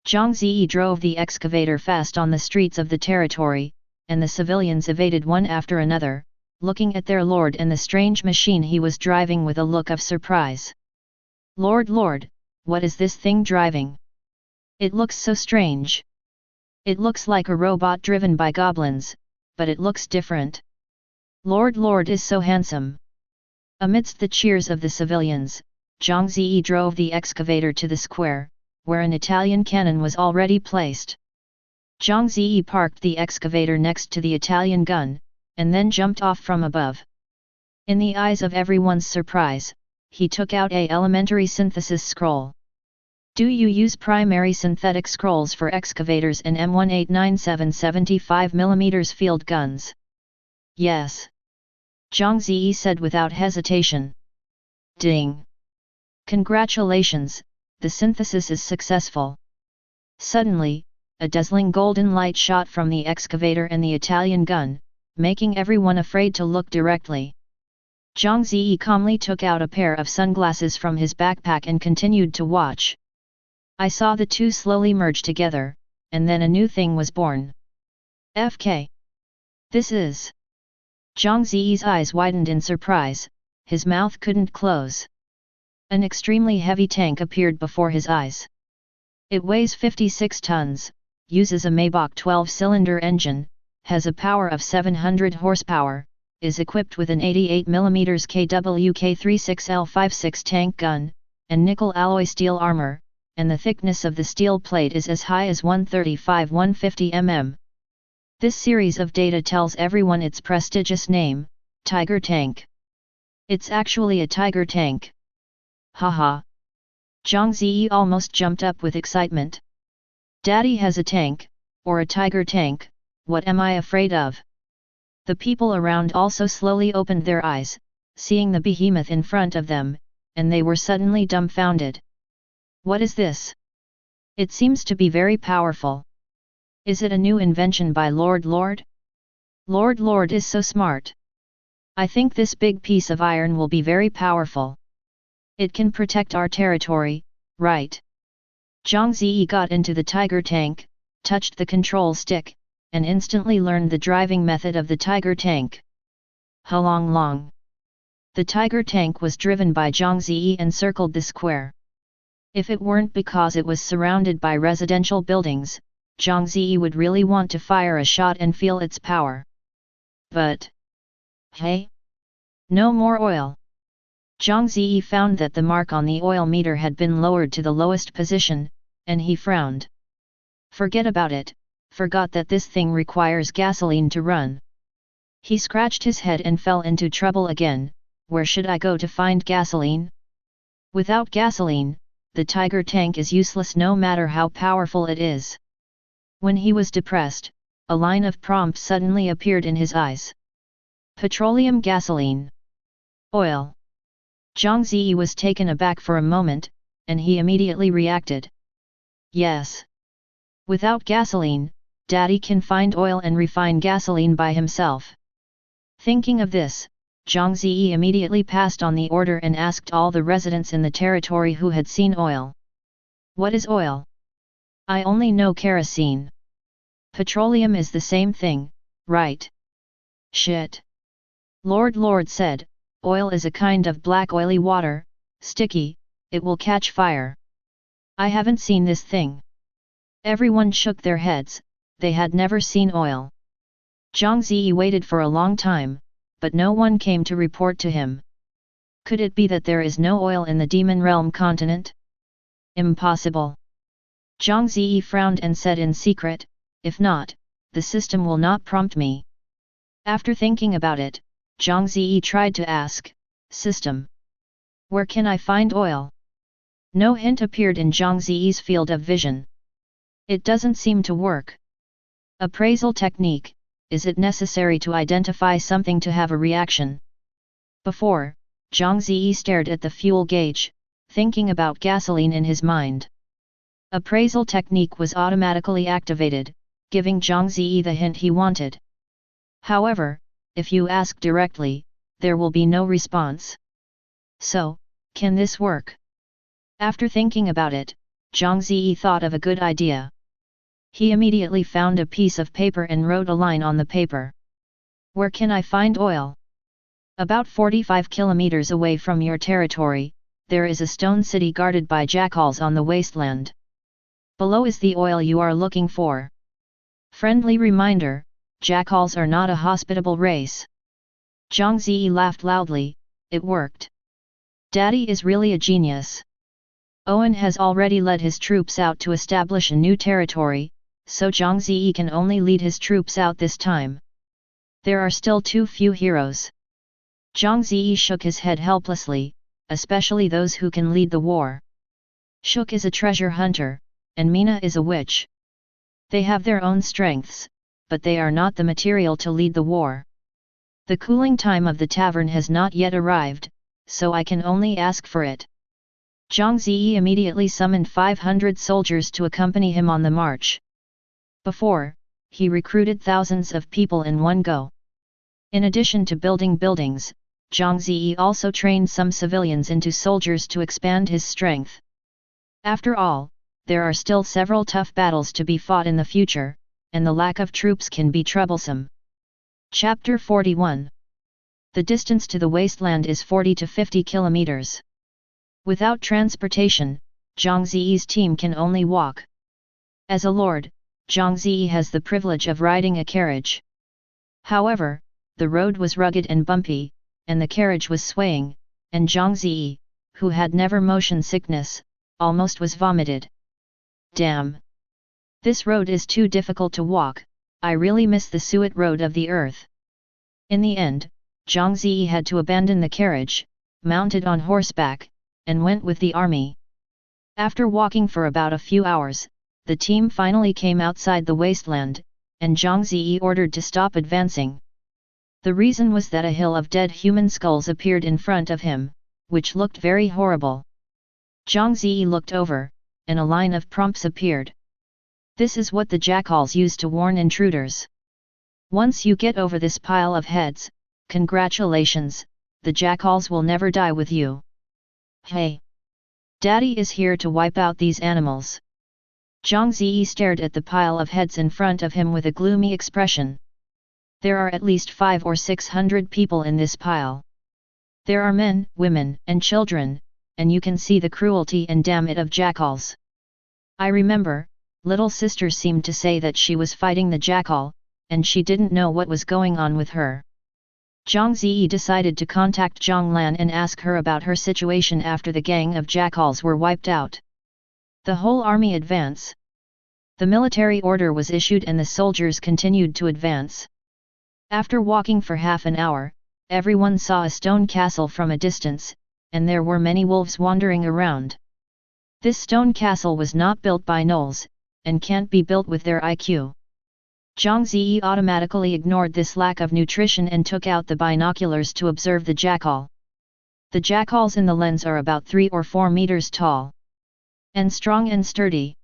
Zhang Ze drove the excavator fast on the streets of the territory, and the civilians evaded one after another, looking at their lord and the strange machine he was driving with a look of surprise. "Lord, Lord, what is this thing driving? It looks so strange. It looks like a robot driven by goblins, but it looks different. Lord, Lord is so handsome." Amidst the cheers of the civilians, Zhang Ze drove the excavator to the square, where an Italian cannon was already placed. Zhang Ze parked the excavator next to the Italian gun, and then jumped off from above. In the eyes of everyone's surprise, he took out a elementary synthesis scroll. "Do you use primary synthetic scrolls for excavators and M1897 75mm field guns?" "Yes." Zhang Ze said without hesitation. Ding! "Congratulations, the synthesis is successful." Suddenly, a dazzling golden light shot from the excavator and the Italian gun, making everyone afraid to look directly. Zhang Ze calmly took out a pair of sunglasses from his backpack and continued to watch. I saw the two slowly merge together, and then a new thing was born. FK. This is... Zhang Ze's eyes widened in surprise, his mouth couldn't close. An extremely heavy tank appeared before his eyes. It weighs 56 tons, uses a Maybach 12-cylinder engine, has a power of 700 horsepower, is equipped with an 88mm KWK-36L56 tank gun, and nickel alloy steel armor, and the thickness of the steel plate is as high as 135-150 mm. This series of data tells everyone its prestigious name, Tiger Tank. It's actually a Tiger Tank. Haha. Zhang Ze almost jumped up with excitement. Daddy has a tank, or a Tiger Tank, what am I afraid of? The people around also slowly opened their eyes, seeing the behemoth in front of them, and they were suddenly dumbfounded. What is this? It seems to be very powerful. Is it a new invention by Lord Lord? Lord Lord is so smart. I think this big piece of iron will be very powerful. It can protect our territory, right? Zhang Ze got into the Tiger Tank, touched the control stick, and instantly learned the driving method of the Tiger Tank. Halong long. The Tiger Tank was driven by Zhang Ze and circled the square. If it weren't because it was surrounded by residential buildings, Zhang Ze would really want to fire a shot and feel its power. But... hey? No more oil. Zhang Ze found that the mark on the oil meter had been lowered to the lowest position, and he frowned. Forget about it, forgot that this thing requires gasoline to run. He scratched his head and fell into trouble again. Where should I go to find gasoline? Without gasoline, the tiger tank is useless no matter how powerful it is. When he was depressed, a line of prompts suddenly appeared in his eyes. Petroleum gasoline. Oil. Zhang Ze was taken aback for a moment, and he immediately reacted. Yes. Without gasoline, Daddy can find oil and refine gasoline by himself. Thinking of this, Zhang Ze immediately passed on the order and asked all the residents in the territory who had seen oil. What is oil? I only know kerosene. Petroleum is the same thing, right? Shit. Lord said, oil is a kind of black oily water, sticky, it will catch fire. I haven't seen this thing. Everyone shook their heads, they had never seen oil. Zhang Ze waited for a long time, but no one came to report to him. Could it be that there is no oil in the Demon Realm continent? Impossible. Zhang Ze frowned and said in secret, if not, the system will not prompt me. After thinking about it, Zhang Ze tried to ask, system. Where can I find oil? No hint appeared in Zhang Ze's field of vision. It doesn't seem to work. Appraisal technique. Is it necessary to identify something to have a reaction? Before, Zhang Ze stared at the fuel gauge, thinking about gasoline in his mind. Appraisal technique was automatically activated, giving Zhang Ze the hint he wanted. However, if you ask directly, there will be no response. So, can this work? After thinking about it, Zhang Ze thought of a good idea. He immediately found a piece of paper and wrote a line on the paper. Where can I find oil? About 45 kilometers away from your territory, there is a stone city guarded by jackals on the wasteland. Below is the oil you are looking for. Friendly reminder, jackals are not a hospitable race. Zhang Ze laughed loudly, it worked. Daddy is really a genius. Owen has already led his troops out to establish a new territory, so Zhang Ze can only lead his troops out this time. There are still too few heroes. Zhang Ze shook his head helplessly, especially those who can lead the war. Shuk is a treasure hunter, and Mina is a witch. They have their own strengths, but they are not the material to lead the war. The cooling time of the tavern has not yet arrived, so I can only ask for it. Zhang Ze immediately summoned 500 soldiers to accompany him on the march. Before, he recruited thousands of people in one go. In addition to building buildings, Zhang Ze also trained some civilians into soldiers to expand his strength. After all, there are still several tough battles to be fought in the future, and the lack of troops can be troublesome. Chapter 41. The distance to the wasteland is 40 to 50 kilometers. Without transportation, Zhang Ze's team can only walk. As a lord, Zhang Ze has the privilege of riding a carriage. However, the road was rugged and bumpy, and the carriage was swaying, and Zhang Ze, who had never motion sickness, almost was vomited. Damn! This road is too difficult to walk, I really miss the suet road of the earth. In the end, Zhang Ze had to abandon the carriage, mounted on horseback, and went with the army. After walking for about a few hours, the team finally came outside the wasteland, and Zhang Ze ordered to stop advancing. The reason was that a hill of dead human skulls appeared in front of him, which looked very horrible. Zhang Ze looked over, and a line of prompts appeared. This is what the jackals use to warn intruders. Once you get over this pile of heads, congratulations, the jackals will never die with you. Hey! Daddy is here to wipe out these animals. Zhang Ze stared at the pile of heads in front of him with a gloomy expression. There are at least 500 or 600 people in this pile. There are men, women, and children, and you can see the cruelty and damn it of jackals. I remember, little sister seemed to say that she was fighting the jackal, and she didn't know what was going on with her. Zhang Ze decided to contact Zhang Lan and ask her about her situation after the gang of jackals were wiped out. The whole army advance. The military order was issued and the soldiers continued to advance. After walking for half an hour, everyone saw a stone castle from a distance, and there were many wolves wandering around. This stone castle was not built by gnolls, and can't be built with their IQ. Zhang Ze automatically ignored this lack of nutrition and took out the binoculars to observe the jackal. The jackals in the lens are about 3 or 4 meters tall. And strong and sturdy.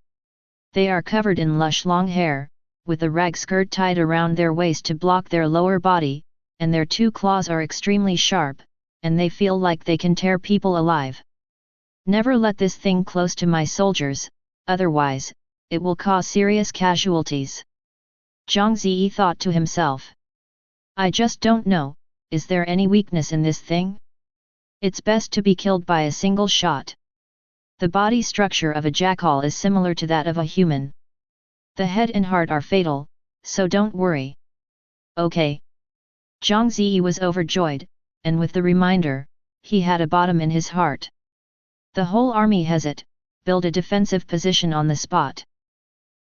They are covered in lush long hair, with a rag skirt tied around their waist to block their lower body, and their 2 claws are extremely sharp, and they feel like they can tear people alive. Never let this thing close to my soldiers, otherwise, it will cause serious casualties. Zhang Ze thought to himself. I just don't know, is there any weakness in this thing? It's best to be killed by a single shot. The body structure of a jackal is similar to that of a human. The head and heart are fatal, so don't worry. Okay. Zhang Ze was overjoyed, and with the reminder, he had a bottom in his heart. The whole army has it, build a defensive position on the spot.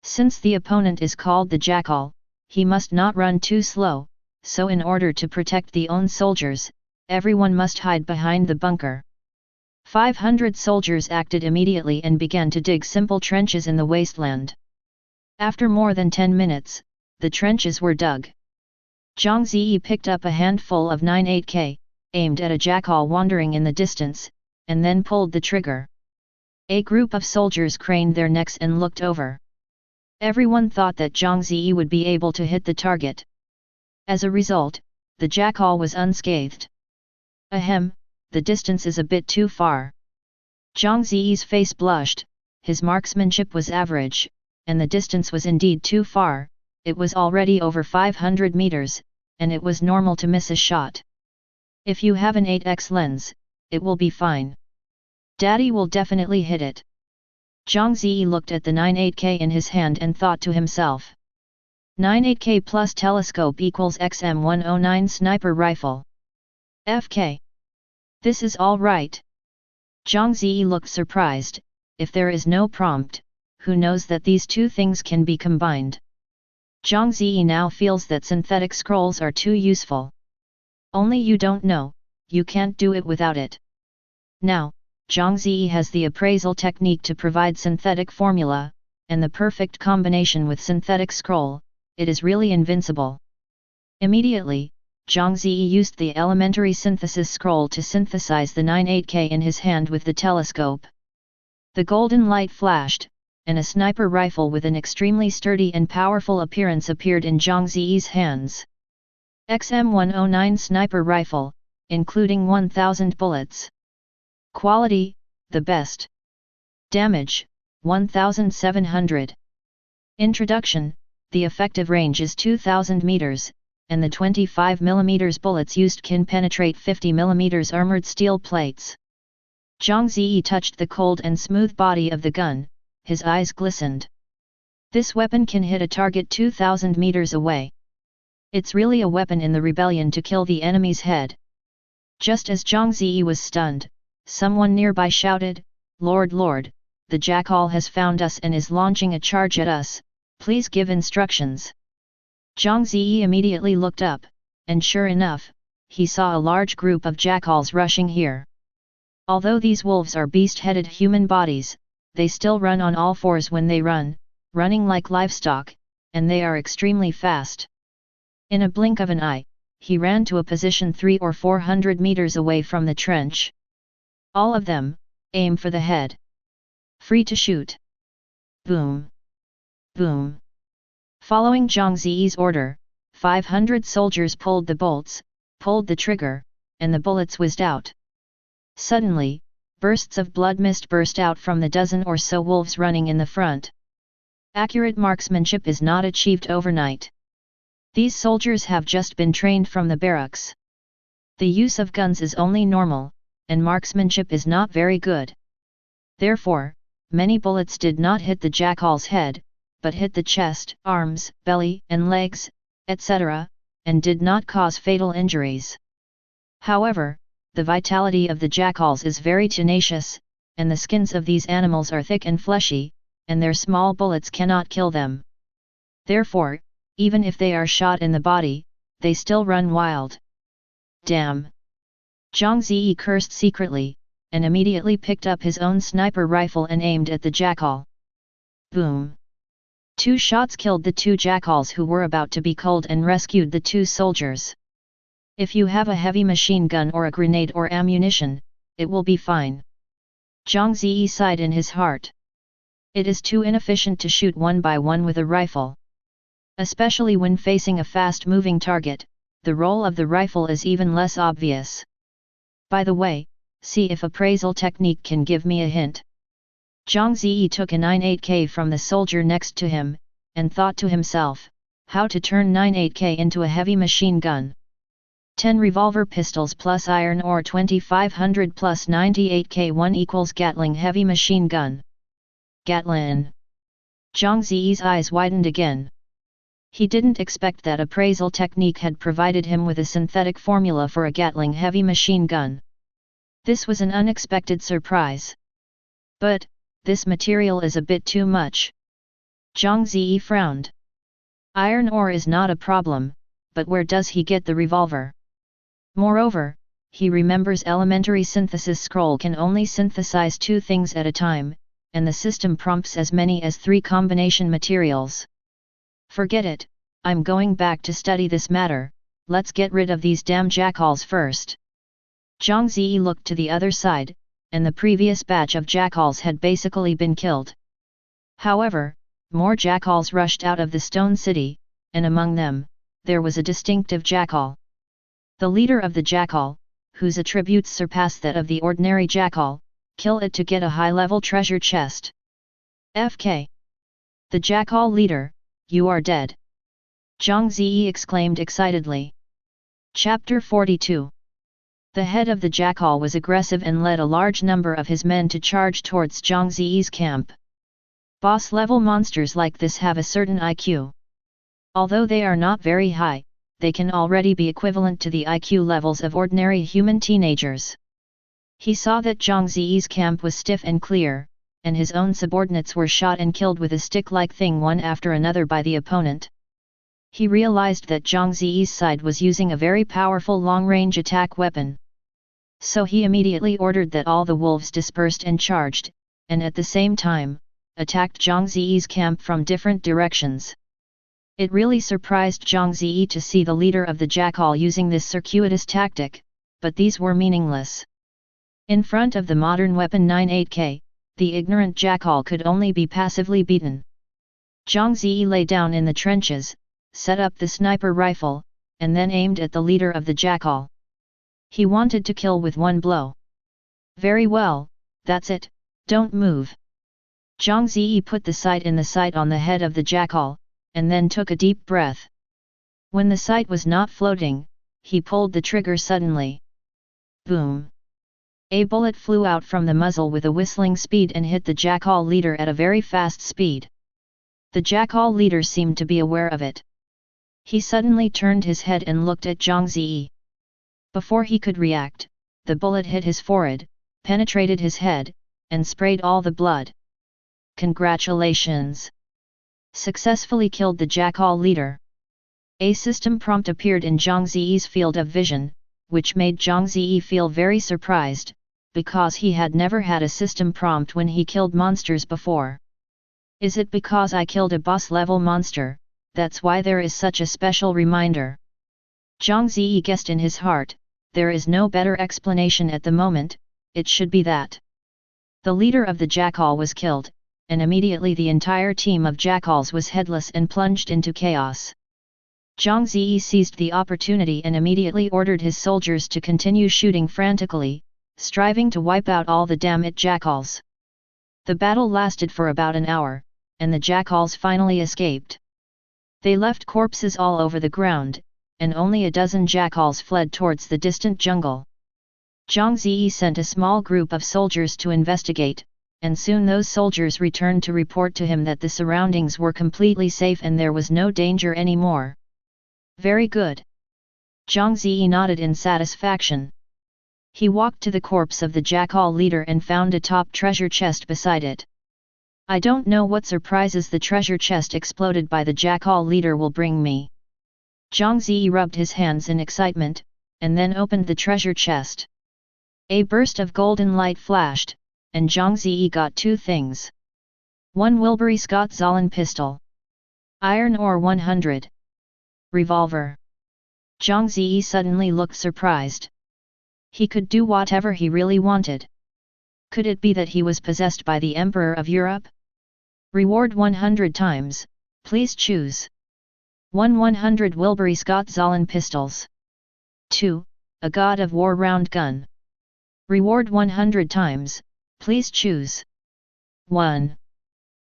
Since the opponent is called the jackal, he must not run too slow, so in order to protect the own soldiers, everyone must hide behind the bunker. 500 soldiers acted immediately and began to dig simple trenches in the wasteland. After more than 10 minutes, the trenches were dug. Zhang Ze picked up a handful of 98K, aimed at a jackal wandering in the distance, and then pulled the trigger. A group of soldiers craned their necks and looked over. Everyone thought that Zhang Ze would be able to hit the target. As a result, the jackal was unscathed. Ahem, the distance is a bit too far. Zhang Ze's face blushed, his marksmanship was average, and the distance was indeed too far, it was already over 500 meters, and it was normal to miss a shot. If you have an 8x lens, it will be fine. Daddy will definitely hit it. Zhang Ze looked at the 98K in his hand and thought to himself. 98K plus telescope equals XM109 sniper rifle. FK. This is all right. Zhang Ze looked surprised, if there is no prompt, who knows that these two things can be combined. Zhang Ze now feels that synthetic scrolls are too useful. Only you don't know, you can't do it without it. Now, Zhang Ze has the appraisal technique to provide synthetic formula, and the perfect combination with synthetic scroll, it is really invincible. Immediately, Zhang Ze used the elementary synthesis scroll to synthesize the 98K in his hand with the telescope. The golden light flashed, and a sniper rifle with an extremely sturdy and powerful appearance appeared in Zhang Ze's hands. XM109 sniper rifle, including 1000 bullets. Quality, the best. Damage, 1700. Introduction, the effective range is 2000 meters, and the 25 mm bullets used can penetrate 50 mm armored steel plates. Zhang Ze touched the cold and smooth body of the gun, his eyes glistened. This weapon can hit a target 2000 meters away. It's really a weapon in the rebellion to kill the enemy's head. Just as Zhang Ze was stunned, someone nearby shouted, "Lord, Lord, the jackal has found us and is launching a charge at us, please give instructions." Zhang Ze immediately looked up, and sure enough, he saw a large group of jackals rushing here. Although these wolves are beast-headed human bodies, they still run on all fours when they run, running like livestock, and they are extremely fast. In a blink of an eye, he ran to a position 300 or 400 meters away from the trench. All of them, aim for the head. Free to shoot. Boom. Boom. Following Zhang Ze's order, 500 soldiers pulled the bolts, pulled the trigger, and the bullets whizzed out. Suddenly, bursts of blood mist burst out from the dozen or so wolves running in the front. Accurate marksmanship is not achieved overnight. These soldiers have just been trained from the barracks. The use of guns is only normal, and marksmanship is not very good. Therefore, many bullets did not hit the jackal's head, but hit the chest, arms, belly and legs, etc., and did not cause fatal injuries. However, the vitality of the jackals is very tenacious, and the skins of these animals are thick and fleshy, and their small bullets cannot kill them. Therefore, even if they are shot in the body, they still run wild. Damn! Zhang Ze cursed secretly, and immediately picked up his own sniper rifle and aimed at the jackal. Boom! 2 shots killed the 2 jackals who were about to be culled and rescued the 2 soldiers. If you have a heavy machine gun or a grenade or ammunition, it will be fine. Zhang Ze sighed in his heart. It is too inefficient to shoot one by one with a rifle. Especially when facing a fast-moving target, the role of the rifle is even less obvious. By the way, see if appraisal technique can give me a hint. Zhang Ze took a 98K from the soldier next to him, and thought to himself, how to turn 98K into a heavy machine gun. 10 revolver pistols plus iron ore 2500 plus 98K1 equals Gatling heavy machine gun. Gatling. Zhang Ze's eyes widened again. He didn't expect that appraisal technique had provided him with a synthetic formula for a Gatling heavy machine gun. This was an unexpected surprise. But, this material is a bit too much. Zhang Ze frowned. Iron ore is not a problem, but where does he get the revolver? Moreover, he remembers elementary synthesis scroll can only synthesize 2 things at a time, and the system prompts as many as 3 combination materials. Forget it, I'm going back to study this matter, let's get rid of these damn jackals first. Zhang Ze looked to the other side, and the previous batch of jackals had basically been killed. However, more jackals rushed out of the stone city, and among them, there was a distinctive jackal. The leader of the jackal, whose attributes surpass that of the ordinary jackal, kill it to get a high-level treasure chest. FK. The jackal leader, you are dead. Zhang Ze exclaimed excitedly. Chapter 42. The head of the jackal was aggressive and led a large number of his men to charge towards Zhang Ze's camp. Boss-level monsters like this have a certain IQ. Although they are not very high, they can already be equivalent to the IQ levels of ordinary human teenagers. He saw that Zhang Ze's camp was stiff and clear, and his own subordinates were shot and killed with a stick-like thing one after another by the opponent. He realized that Zhang Ze's side was using a very powerful long-range attack weapon. So he immediately ordered that all the wolves dispersed and charged, and at the same time, attacked Zhang Ze's camp from different directions. It really surprised Zhang Ze to see the leader of the jackal using this circuitous tactic, but these were meaningless. In front of the modern weapon 98K, the ignorant jackal could only be passively beaten. Zhang Ze lay down in the trenches, set up the sniper rifle, and then aimed at the leader of the jackal. He wanted to kill with one blow. Very well, that's it, don't move. Zhang Ze put the sight in the sight on the head of the jackal, and then took a deep breath. When the sight was not floating, he pulled the trigger suddenly. Boom! A bullet flew out from the muzzle with a whistling speed and hit the jackal leader at a very fast speed. The jackal leader seemed to be aware of it. He suddenly turned his head and looked at Zhang Ze. Before he could react, the bullet hit his forehead, penetrated his head, and sprayed all the blood. Congratulations! Successfully killed the jackal leader. A system prompt appeared in Zhang Ze's field of vision, which made Zhang Ze feel very surprised, because he had never had a system prompt when he killed monsters before. Is it because I killed a boss-level monster, that's why there is such a special reminder? Zhang Ze guessed in his heart, there is no better explanation at the moment, it should be that. The leader of the jackal was killed, and immediately the entire team of jackals was headless and plunged into chaos. Zhang Ze seized the opportunity and immediately ordered his soldiers to continue shooting frantically, striving to wipe out all the damned jackals. The battle lasted for about an hour, and the jackals finally escaped. They left corpses all over the ground, and only a dozen jackals fled towards the distant jungle. Zhang Ze sent a small group of soldiers to investigate, and soon those soldiers returned to report to him that the surroundings were completely safe and there was no danger anymore. Very good. Zhang Ze nodded in satisfaction. He walked to the corpse of the jackal leader and found a top treasure chest beside it. I don't know what surprises the treasure chest exploded by the jackal leader will bring me. Zhang Ze rubbed his hands in excitement, and then opened the treasure chest. A burst of golden light flashed, and Zhang Ze got two things. One Wilbury Scott Zollen pistol. Iron ore 100. Revolver. Zhang Ze suddenly looked surprised. He could do whatever he really wanted. Could it be that he was possessed by the Emperor of Europe? Reward 100 times, please choose. 100 Wilbury Scott Zollen pistols. 2. A God of War round gun. Reward 100 times, please choose. 1.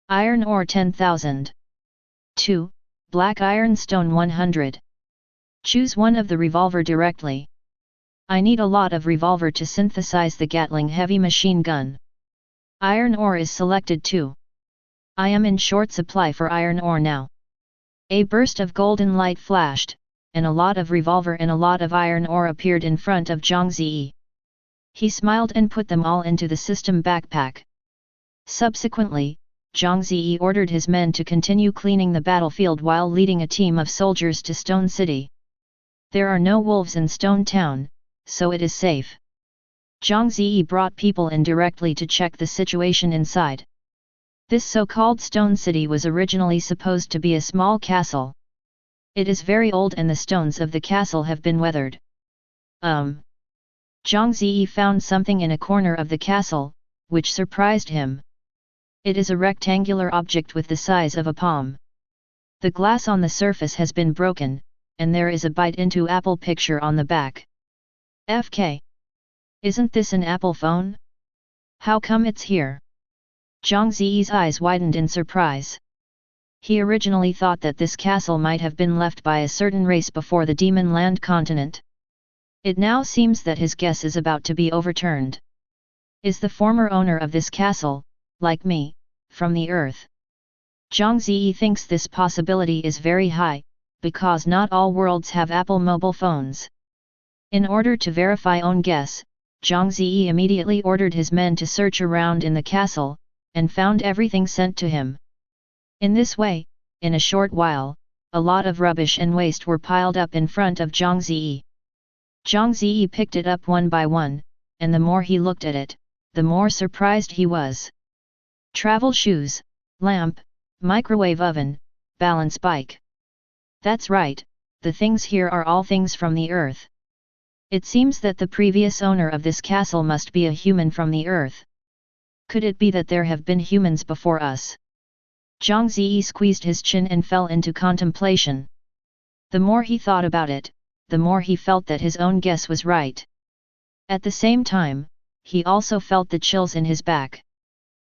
Iron ore 10,000. 2. Black iron stone 100. Choose one of the revolver directly. I need a lot of revolver to synthesize the Gatling heavy machine gun. Iron ore is selected too. I am in short supply for iron ore now. A burst of golden light flashed, and a lot of revolver and a lot of iron ore appeared in front of Zhang Ze. He smiled and put them all into the system backpack. Subsequently, Zhang Ze ordered his men to continue cleaning the battlefield while leading a team of soldiers to Stone City. There are no wolves in Stone Town, so it is safe. Zhang Ze brought people in directly to check the situation inside. This so-called Stone City was originally supposed to be a small castle. It is very old and the stones of the castle have been weathered. Zhang Ze found something in a corner of the castle, which surprised him. It is a rectangular object with the size of a palm. The glass on the surface has been broken, and there is a bite into apple picture on the back. FK. Isn't this an Apple phone? How come it's here? Zhang Ze's eyes widened in surprise. He originally thought that this castle might have been left by a certain race before the Demonland Continent. It now seems that his guess is about to be overturned. Is the former owner of this castle, like me, from the Earth? Zhang Ze thinks this possibility is very high, because not all worlds have Apple mobile phones. In order to verify own guess, Zhang Ze immediately ordered his men to search around in the castle, and found everything sent to him. In this way, in a short while, a lot of rubbish and waste were piled up in front of Zhang Ze. Zhang Ze picked it up one by one, and the more he looked at it, the more surprised he was. Travel shoes, lamp, microwave oven, balance bike. That's right, the things here are all things from the Earth. It seems that the previous owner of this castle must be a human from the Earth. Could it be that there have been humans before us? Zhang Ze squeezed his chin and fell into contemplation. The more he thought about it, the more he felt that his own guess was right. At the same time, he also felt the chills in his back.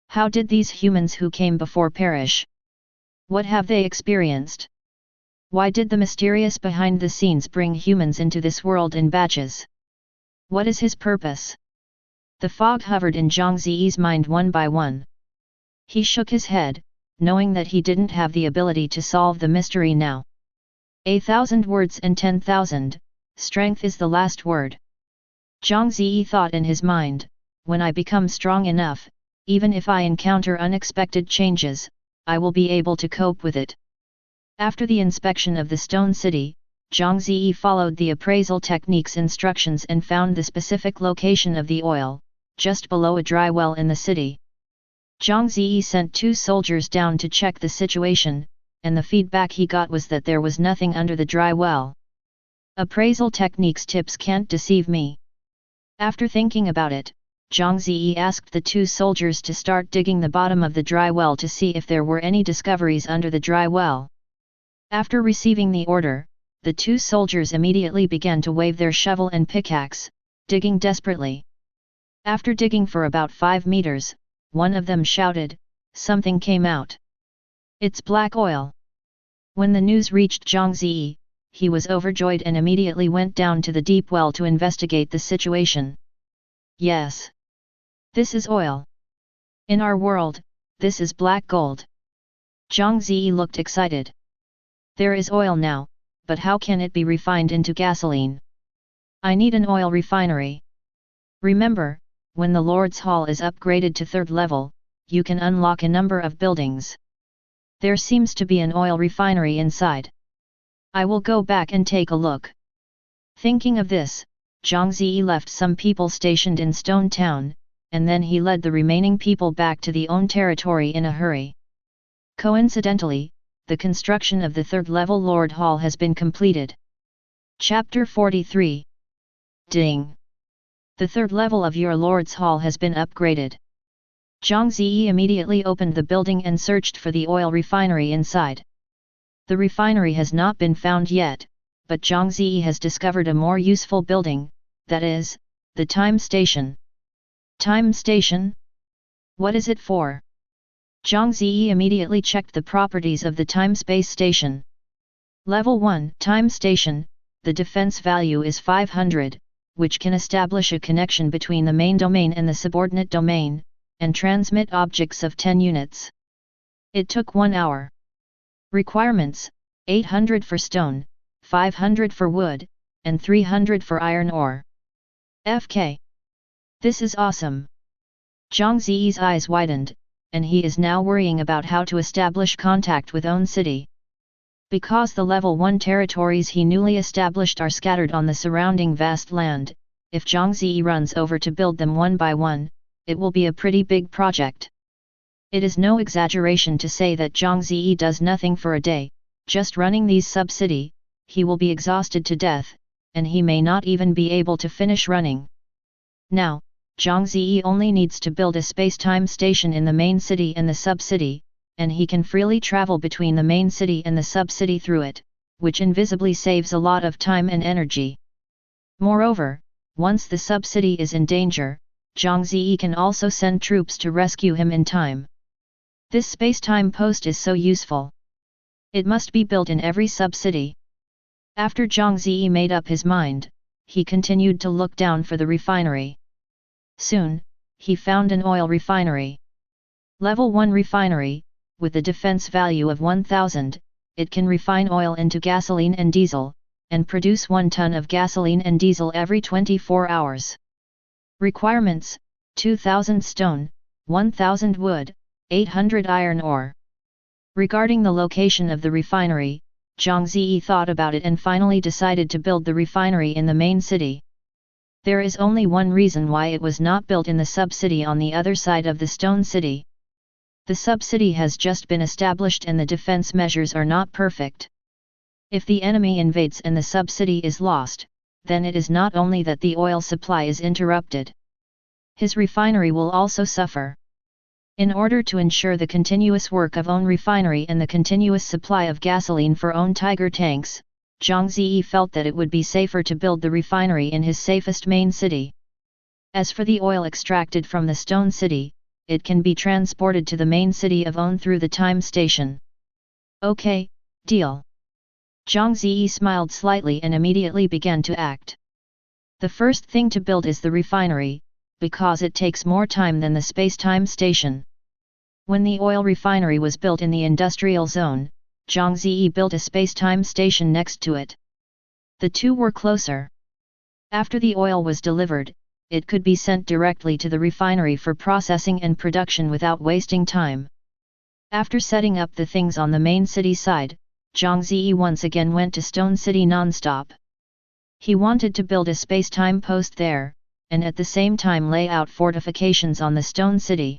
How did these humans who came before perish? What have they experienced? Why did the mysterious behind the scenes bring humans into this world in batches? What is his purpose? The fog hovered in Zhang Ze's mind one by one. He shook his head, knowing that he didn't have the ability to solve the mystery now. 1,000 words and 10,000, strength is the last word. Zhang Ze thought in his mind, when I become strong enough, even if I encounter unexpected changes, I will be able to cope with it. After the inspection of the Stone City, Zhang Ze followed the appraisal technique's instructions and found the specific location of the oil, just below a dry well in the city. Zhang Ze sent 2 soldiers down to check the situation, and the feedback he got was that there was nothing under the dry well. Appraisal technique's tips can't deceive me. After thinking about it, Zhang Ze asked the 2 soldiers to start digging the bottom of the dry well to see if there were any discoveries under the dry well. After receiving the order, the 2 soldiers immediately began to wave their shovel and pickaxe, digging desperately. After digging for about 5 meters, one of them shouted, "Something came out. It's black oil." When the news reached Zhang Ze, he was overjoyed and immediately went down to the deep well to investigate the situation. Yes. This is oil. In our world, this is black gold. Zhang Ze looked excited. There is oil now, but how can it be refined into gasoline? I need an oil refinery. Remember, when the Lord's Hall is upgraded to 3rd level, you can unlock a number of buildings. There seems to be an oil refinery inside. I will go back and take a look. Thinking of this, Zhang Ze left some people stationed in Stone Town, and then he led the remaining people back to the own territory in a hurry. Coincidentally, the construction of the 3rd level Lord Hall has been completed. Chapter 43. Ding! The 3rd level of your Lord's Hall has been upgraded. Zhang Ze immediately opened the building and searched for the oil refinery inside. The refinery has not been found yet, but Zhang Ze has discovered a more useful building, that is, the time station. Time station? What is it for? Zhang Ze immediately checked the properties of the time-space station. Level 1 Time Station, the defense value is 500, which can establish a connection between the main domain and the subordinate domain, and transmit objects of 10 units. It took 1 hour. Requirements: 800 for stone, 500 for wood, and 300 for iron ore. FK. This is awesome. Zhang Ze's eyes widened, and he is now worrying about how to establish contact with own city. Because the level 1 territories he newly established are scattered on the surrounding vast land, if Zhang Ze runs over to build them one by one, it will be a pretty big project. It is no exaggeration to say that Zhang Ze does nothing for a day, just running these sub-city, he will be exhausted to death, and he may not even be able to finish running. Now, Zhang Ze only needs to build a space-time station in the main city and the sub-city, and he can freely travel between the main city and the sub-city through it, which invisibly saves a lot of time and energy. Moreover, once the sub-city is in danger, Zhang Ze can also send troops to rescue him in time. This space-time post is so useful. It must be built in every sub-city. After Zhang Ze made up his mind, he continued to look down for the refinery. Soon, he found an oil refinery. Level 1 refinery, with a defense value of 1000, it can refine oil into gasoline and diesel, and produce 1 ton of gasoline and diesel every 24 hours. Requirements: 2000 stone, 1000 wood, 800 iron ore. Regarding the location of the refinery, Zhang Ze thought about it and finally decided to build the refinery in the main city. There is only one reason why it was not built in the sub-city on the other side of the stone city. The sub-city has just been established and the defense measures are not perfect. If the enemy invades and the sub-city is lost, then it is not only that the oil supply is interrupted. His refinery will also suffer. In order to ensure the continuous work of own refinery and the continuous supply of gasoline for own Tiger tanks, Zhang Ze felt that it would be safer to build the refinery in his safest main city. As for the oil extracted from the stone city, it can be transported to the main city of On through the time station. Okay, deal. Zhang Ze smiled slightly and immediately began to act. The first thing to build is the refinery, because it takes more time than the space-time station. When the oil refinery was built in the industrial zone, Zhang Ze built a space-time station next to it. The two were closer. After the oil was delivered, it could be sent directly to the refinery for processing and production without wasting time. After setting up the things on the main city side, Zhang Ze once again went to Stone City non-stop. He wanted to build a space-time post there, and at the same time lay out fortifications on the Stone City.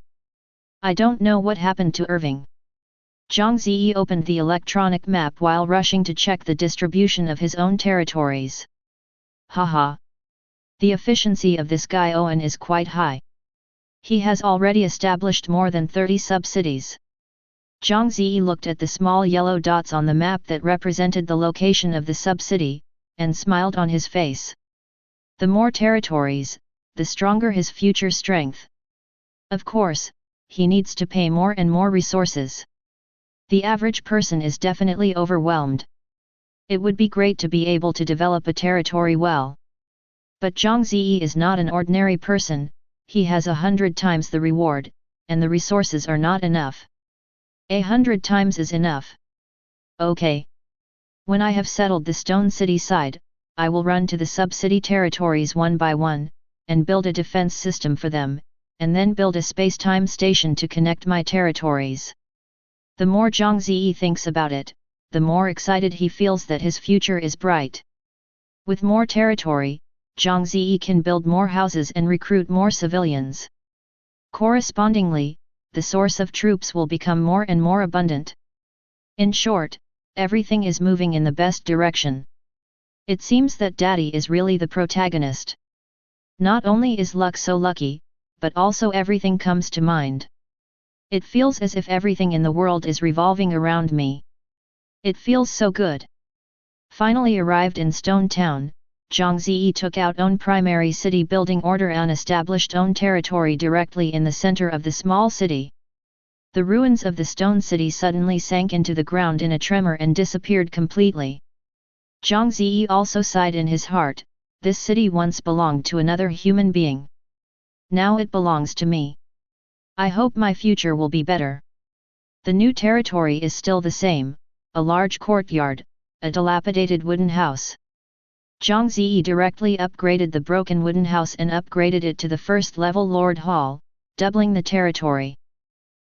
I don't know what happened to Irving. Zhang Ze opened the electronic map while rushing to check the distribution of his own territories. Haha! The efficiency of this guy Owen is quite high. He has already established more than 30 sub-cities. Zhang Ze looked at the small yellow dots on the map that represented the location of the sub-city, and smiled on his face. The more territories, the stronger his future strength. Of course, he needs to pay more and more resources. The average person is definitely overwhelmed. It would be great to be able to develop a territory well. But Zhang Ze is not an ordinary person, he has 100 times the reward, and the resources are not enough. 100 times is enough. Okay. When I have settled the Stone City side, I will run to the sub-city territories one by one, and build a defense system for them, and then build a space-time station to connect my territories. The more Zhang Ze thinks about it, the more excited he feels that his future is bright. With more territory, Zhang Ze can build more houses and recruit more civilians. Correspondingly, the source of troops will become more and more abundant. In short, everything is moving in the best direction. It seems that Daddy is really the protagonist. Not only is luck so lucky, but also everything comes to mind. It feels as if everything in the world is revolving around me. It feels so good. Finally arrived in Stone Town, Zhang Ze took out own primary city building order and established own territory directly in the center of the small city. The ruins of the stone city suddenly sank into the ground in a tremor and disappeared completely. Zhang Ze also sighed in his heart, this city once belonged to another human being. Now it belongs to me. I hope my future will be better. The new territory is still the same, a large courtyard, a dilapidated wooden house. Zhang Ze directly upgraded the broken wooden house and upgraded it to the first-level Lord Hall, doubling the territory.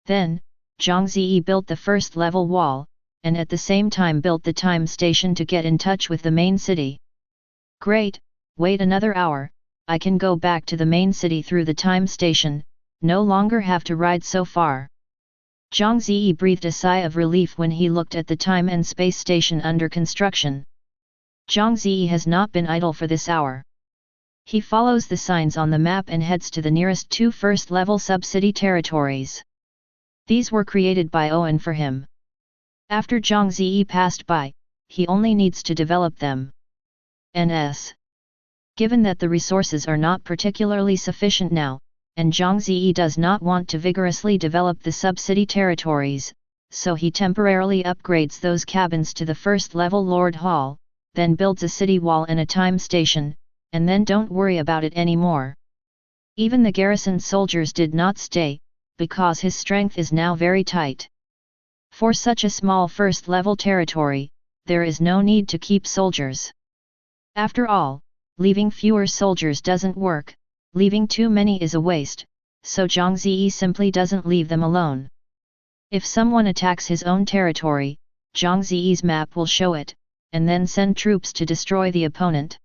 Then, Zhang Ze built the first-level wall, and at the same time built the time station to get in touch with the main city. Great, wait another hour, I can go back to the main city through the time station, no longer have to ride so far. Zhang Ze breathed a sigh of relief when he looked at the time and space station under construction. Zhang Ze has not been idle for this hour. He follows the signs on the map and heads to the nearest two first-level sub-city territories. These were created by Owen for him. After Zhang Ze passed by, he only needs to develop them. NS. Given that the resources are not particularly sufficient now, and Zhang Ze does not want to vigorously develop the sub-city territories, so he temporarily upgrades those cabins to the first-level Lord Hall, then builds a city wall and a time station, and then don't worry about it anymore. Even the garrison soldiers did not stay, because his strength is now very tight. For such a small first-level territory, there is no need to keep soldiers. After all, leaving fewer soldiers doesn't work, leaving too many is a waste, so Zhang Ze simply doesn't leave them alone. If someone attacks his own territory, Zhang Ze's map will show it, and then send troops to destroy the opponent.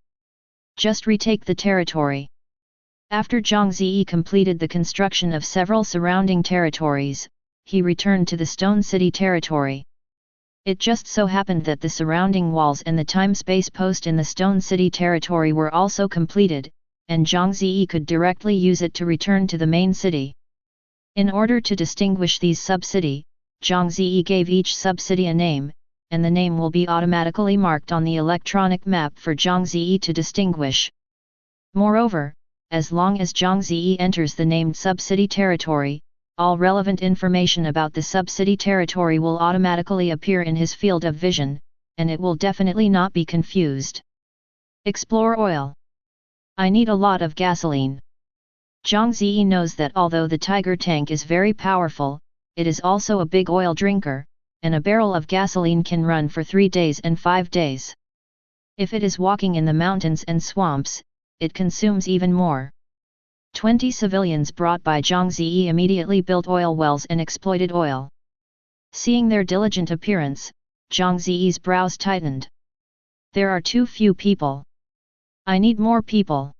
Just retake the territory. After Zhang Ze completed the construction of several surrounding territories, he returned to the Stone City territory. It just so happened that the surrounding walls and the time-space post in the Stone City territory were also completed, and Zhang Ze could directly use it to return to the main city. In order to distinguish these sub-city, Zhang Ze gave each sub-city a name, and the name will be automatically marked on the electronic map for Zhang Ze to distinguish. Moreover, as long as Zhang Ze enters the named sub-city territory, all relevant information about the sub-city territory will automatically appear in his field of vision, and it will definitely not be confused. Explore oil. I need a lot of gasoline. Zhang Ze knows that although the Tiger tank is very powerful, it is also a big oil drinker, and a barrel of gasoline can run for 3 days and 5 days. If it is walking in the mountains and swamps, it consumes even more. 20 civilians brought by Zhang Ze immediately built oil wells and exploited oil. Seeing their diligent appearance, Zhang Ze's brows tightened. There are too few people. I need more people.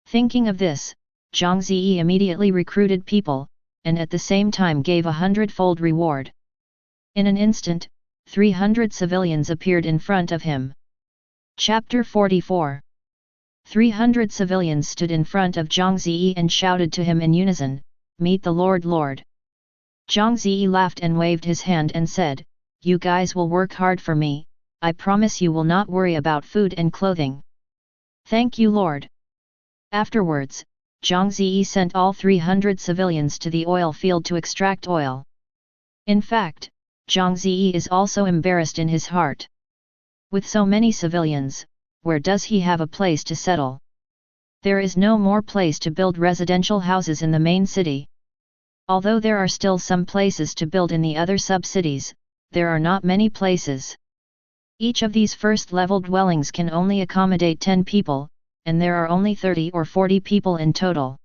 Thinking of this, Zhang Ze immediately recruited people, and at the same time gave a 100-fold reward. In an instant, 300 civilians appeared in front of him. Chapter 44. 300 civilians stood in front of Zhang Ze and shouted to him in unison, "Meet the Lord Lord." Zhang Ze laughed and waved his hand and said, "You guys will work hard for me, I promise you will not worry about food and clothing." "Thank you Lord." Afterwards, Zhang Ze sent all 300 civilians to the oil field to extract oil. In fact, Zhang Ze is also embarrassed in his heart. With so many civilians, where does he have a place to settle? There is no more place to build residential houses in the main city. Although there are still some places to build in the other sub-cities, there are not many places. Each of these first-level dwellings can only accommodate 10 people, and there are only 30 or 40 people in total.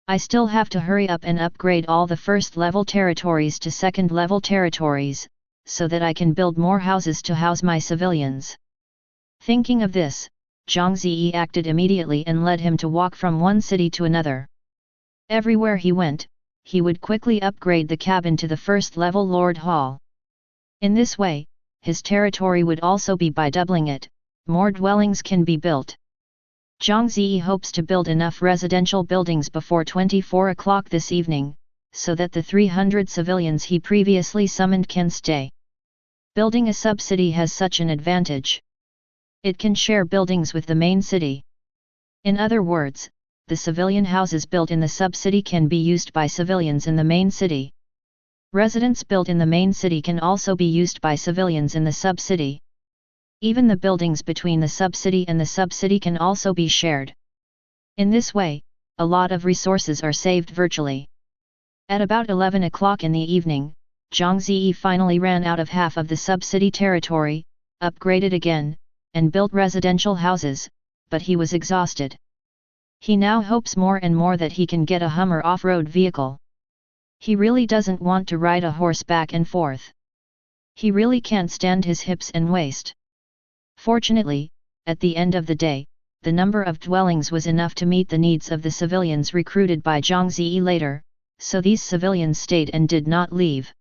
I still have to hurry up and upgrade all the first level territories to second level territories, so that I can build more houses to house my civilians. Thinking of this, Zhang Ze acted immediately and led him to walk from one city to another. Everywhere he went, he would quickly upgrade the cabin to the first level Lord Hall. In this way, his territory would also be by doubling it, more dwellings can be built. Zhang Ze hopes to build enough residential buildings before 24 o'clock this evening, so that the 300 civilians he previously summoned can stay. Building a sub-city has such an advantage. It can share buildings with the main city. In other words, the civilian houses built in the sub-city can be used by civilians in the main city. Residents built in the main city can also be used by civilians in the sub-city. Even the buildings between the sub-city and the sub-city can also be shared. In this way, a lot of resources are saved virtually. At about 11 o'clock in the evening, Zhang Ze finally ran out of half of the sub-city territory, upgraded again, and built residential houses, but he was exhausted. He now hopes more and more that he can get a Hummer off-road vehicle. He really doesn't want to ride a horse back and forth. He really can't stand his hips and waist. Fortunately, at the end of the day, the number of dwellings was enough to meet the needs of the civilians recruited by Zhang Ze later, so these civilians stayed and did not leave.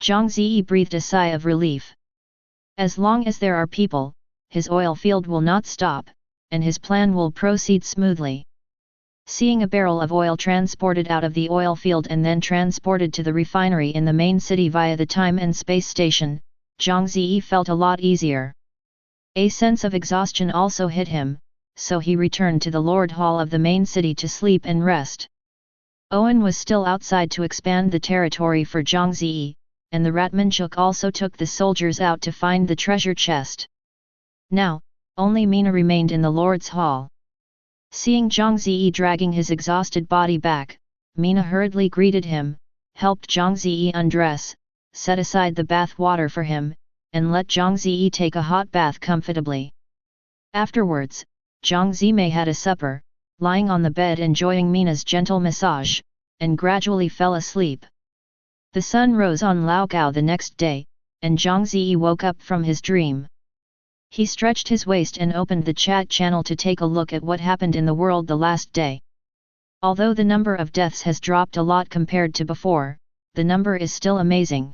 Zhang Ze breathed a sigh of relief. As long as there are people, his oil field will not stop, and his plan will proceed smoothly. Seeing a barrel of oil transported out of the oil field and then transported to the refinery in the main city via the time and space station, Zhang Ze felt a lot easier. A sense of exhaustion also hit him, so he returned to the Lord Hall of the main city to sleep and rest. Owen was still outside to expand the territory for Zhang Ze, and the Ratmanchuk also took the soldiers out to find the treasure chest. Now, only Mina remained in the Lord's Hall. Seeing Zhang Ze dragging his exhausted body back, Mina hurriedly greeted him, helped Zhang Ze undress, set aside the bath water for him, and let Zhang Ze take a hot bath comfortably. Afterwards, Zhang Ze had a supper, lying on the bed enjoying Mina's gentle massage, and gradually fell asleep. The sun rose on Laogao the next day, and Zhang Ze woke up from his dream. He stretched his waist and opened the chat channel to take a look at what happened in the world the last day. Although the number of deaths has dropped a lot compared to before, the number is still amazing.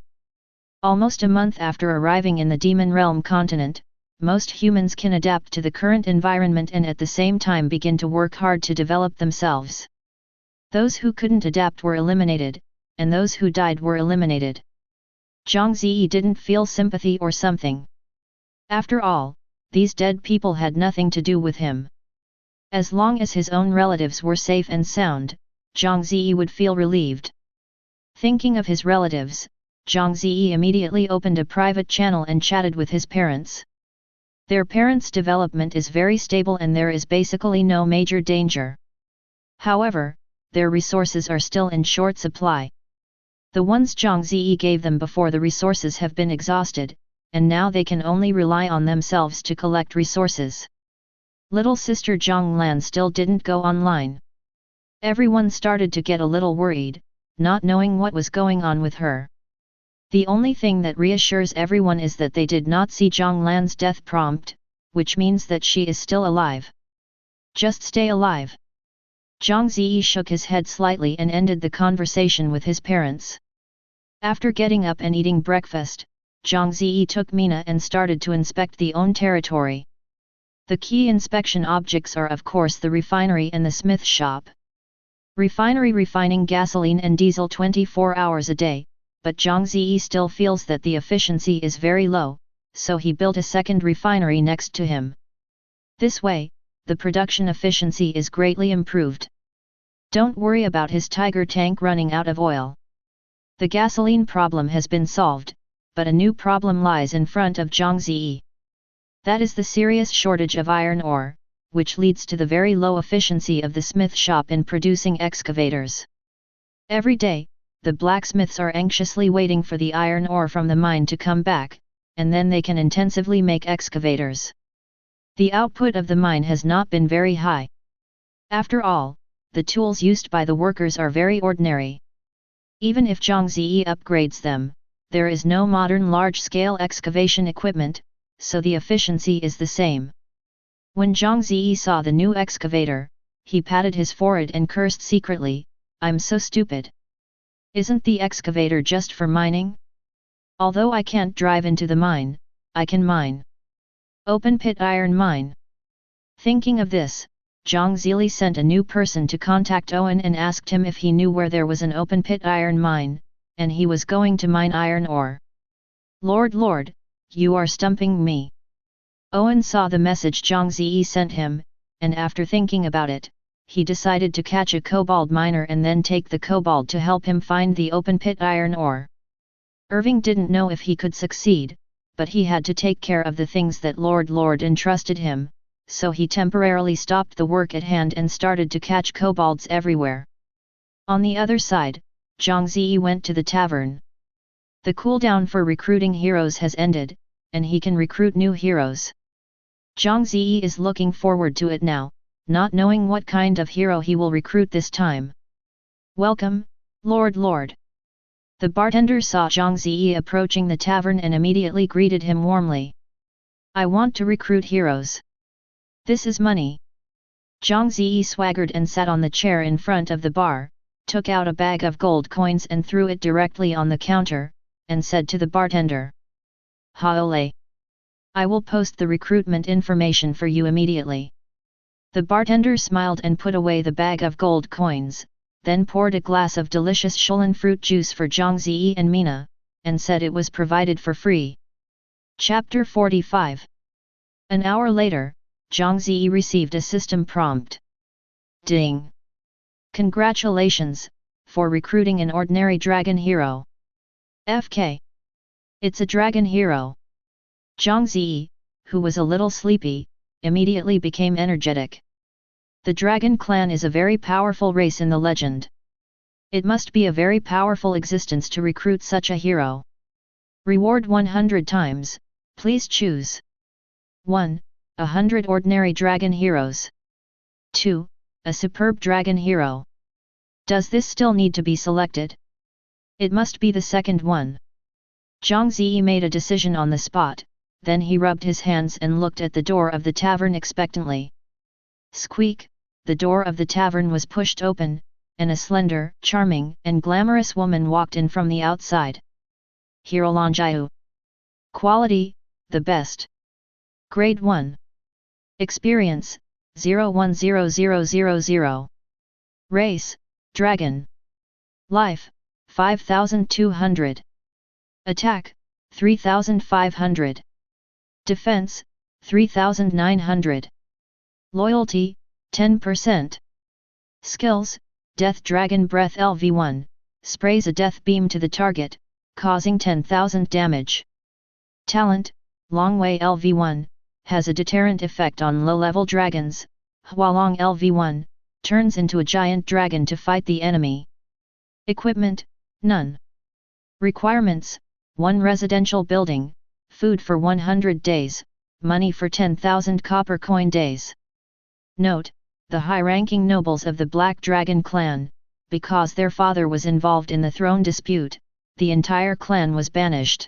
Almost a month after arriving in the Demon Realm continent, most humans can adapt to the current environment and at the same time begin to work hard to develop themselves. Those who couldn't adapt were eliminated, and those who died were eliminated. Zhang Ze didn't feel sympathy or something. After all, these dead people had nothing to do with him. As long as his own relatives were safe and sound, Zhang Ze would feel relieved. Thinking of his relatives, Zhang Ze immediately opened a private channel and chatted with his parents. Their parents' development is very stable and there is basically no major danger. However, their resources are still in short supply. The ones Zhang Ze gave them before the resources have been exhausted, and now they can only rely on themselves to collect resources. Little sister Zhang Lan still didn't go online. Everyone started to get a little worried, not knowing what was going on with her. The only thing that reassures everyone is that they did not see Zhang Lan's death prompt, which means that she is still alive. Just stay alive. Zhang Ze shook his head slightly and ended the conversation with his parents. After getting up and eating breakfast, Zhang Ze took Mina and started to inspect the own territory. The key inspection objects are of course the refinery and the smith shop. Refinery refining gasoline and diesel 24 hours a day, but Zhang Ze still feels that the efficiency is very low, so he built a second refinery next to him. This way, the production efficiency is greatly improved. Don't worry about his tiger tank running out of oil. The gasoline problem has been solved, but a new problem lies in front of Zhang Ze. That is the serious shortage of iron ore, which leads to the very low efficiency of the smith shop in producing excavators. Every day, the blacksmiths are anxiously waiting for the iron ore from the mine to come back, and then they can intensively make excavators. The output of the mine has not been very high. After all, the tools used by the workers are very ordinary. Even if Zhang Ze upgrades them, there is no modern large-scale excavation equipment, so the efficiency is the same. When Zhang Ze saw the new excavator, he patted his forehead and cursed secretly, "I'm so stupid. Isn't the excavator just for mining? Although I can't drive into the mine, I can mine. Open pit iron mine." Thinking of this, Zhang Ze sent a new person to contact Owen and asked him if he knew where there was an open pit iron mine, and he was going to mine iron ore. Lord, you are stumping me." Owen saw the message Zhang Ze sent him, and after thinking about it, he decided to catch a kobold miner and then take the kobold to help him find the open pit iron ore. Irving didn't know if he could succeed, but he had to take care of the things that Lord entrusted him, so he temporarily stopped the work at hand and started to catch kobolds everywhere. On the other side, Zhang Ze went to the tavern. The cooldown for recruiting heroes has ended, and he can recruit new heroes. Zhang Ze is looking forward to it now, not knowing what kind of hero he will recruit this time. "Welcome, Lord." The bartender saw Zhang Ze approaching the tavern and immediately greeted him warmly. "I want to recruit heroes. This is money." Zhang Ze swaggered and sat on the chair in front of the bar, took out a bag of gold coins and threw it directly on the counter, and said to the bartender, "Haole. I will post the recruitment information for you immediately." The bartender smiled and put away the bag of gold coins, then poured a glass of delicious Michelin fruit juice for Zhang Ze and Mina, and said it was provided for free. Chapter 45. An hour later, Zhang Ze received a system prompt. Ding! Congratulations, for recruiting an ordinary dragon hero. FK. It's a dragon hero. Zhang Ze, who was a little sleepy, immediately became energetic. The dragon clan is a very powerful race in the legend. It must be a very powerful existence to recruit such a hero. Reward 100 times, please choose. 1. 100 ordinary dragon heroes. 2. A superb dragon hero. Does this still need to be selected? It must be the second one. Zhang Ze made a decision on the spot, then he rubbed his hands and looked at the door of the tavern expectantly. Squeak! The door of the tavern was pushed open, and a slender, charming, and glamorous woman walked in from the outside. Hero Longjaiu. Quality, the best. Grade 1. Experience, 010000. Race, Dragon. Life, 5200. Attack, 3500. Defense, 3900. Loyalty, 10%. Skills, Death Dragon Breath LV1, sprays a death beam to the target, causing 10,000 damage. Talent, Long Way LV1, has a deterrent effect on low-level dragons. Hualong LV1, turns into a giant dragon to fight the enemy. Equipment, none. Requirements, 1 residential building, food for 100 days, money for 10,000 copper coin days. Note, the high-ranking nobles of the Black Dragon clan, because their father was involved in the throne dispute, the entire clan was banished.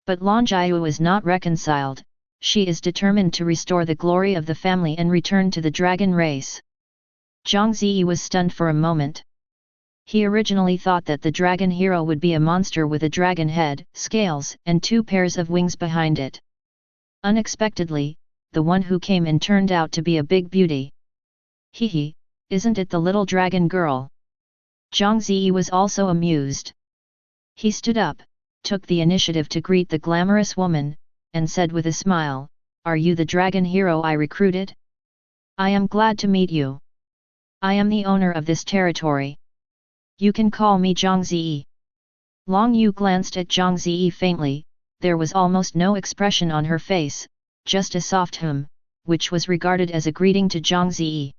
But Longjaiu is not reconciled, she is determined to restore the glory of the family and return to the dragon race. Zhang Ze was stunned for a moment. He originally thought that the dragon hero would be a monster with a dragon head, scales, and 2 pairs of wings behind it. Unexpectedly, the one who came in turned out to be a big beauty. Hehe, isn't it the little dragon girl? Zhang Ze was also amused. He stood up, took the initiative to greet the glamorous woman, and said with a smile, "Are you the dragon hero I recruited? I am glad to meet you. I am the owner of this territory. You can call me Zhang Ze." Long Yu glanced at Zhang Ze faintly, there was almost no expression on her face, just a soft hum, which was regarded as a greeting to Zhang Ze.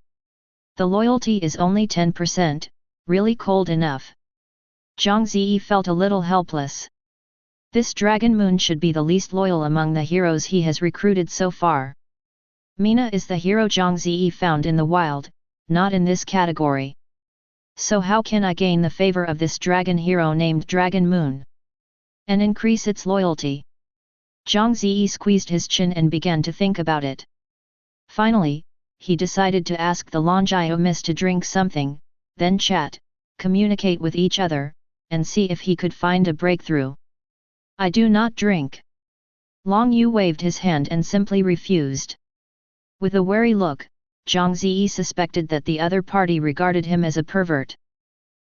The loyalty is only 10%, really cold enough. Zhang Ze felt a little helpless. This Dragon Moon should be the least loyal among the heroes he has recruited so far. Mina is the hero Zhang Ze found in the wild, not in this category. So how can I gain the favor of this dragon hero named Dragon Moon? And increase its loyalty? Zhang Ze squeezed his chin and began to think about it. Finally, he decided to ask the Longjio Miss to drink something, then chat, communicate with each other, and see if he could find a breakthrough. I do not drink. Long Yu waved his hand and simply refused. With a wary look, Zhang Ze suspected that the other party regarded him as a pervert.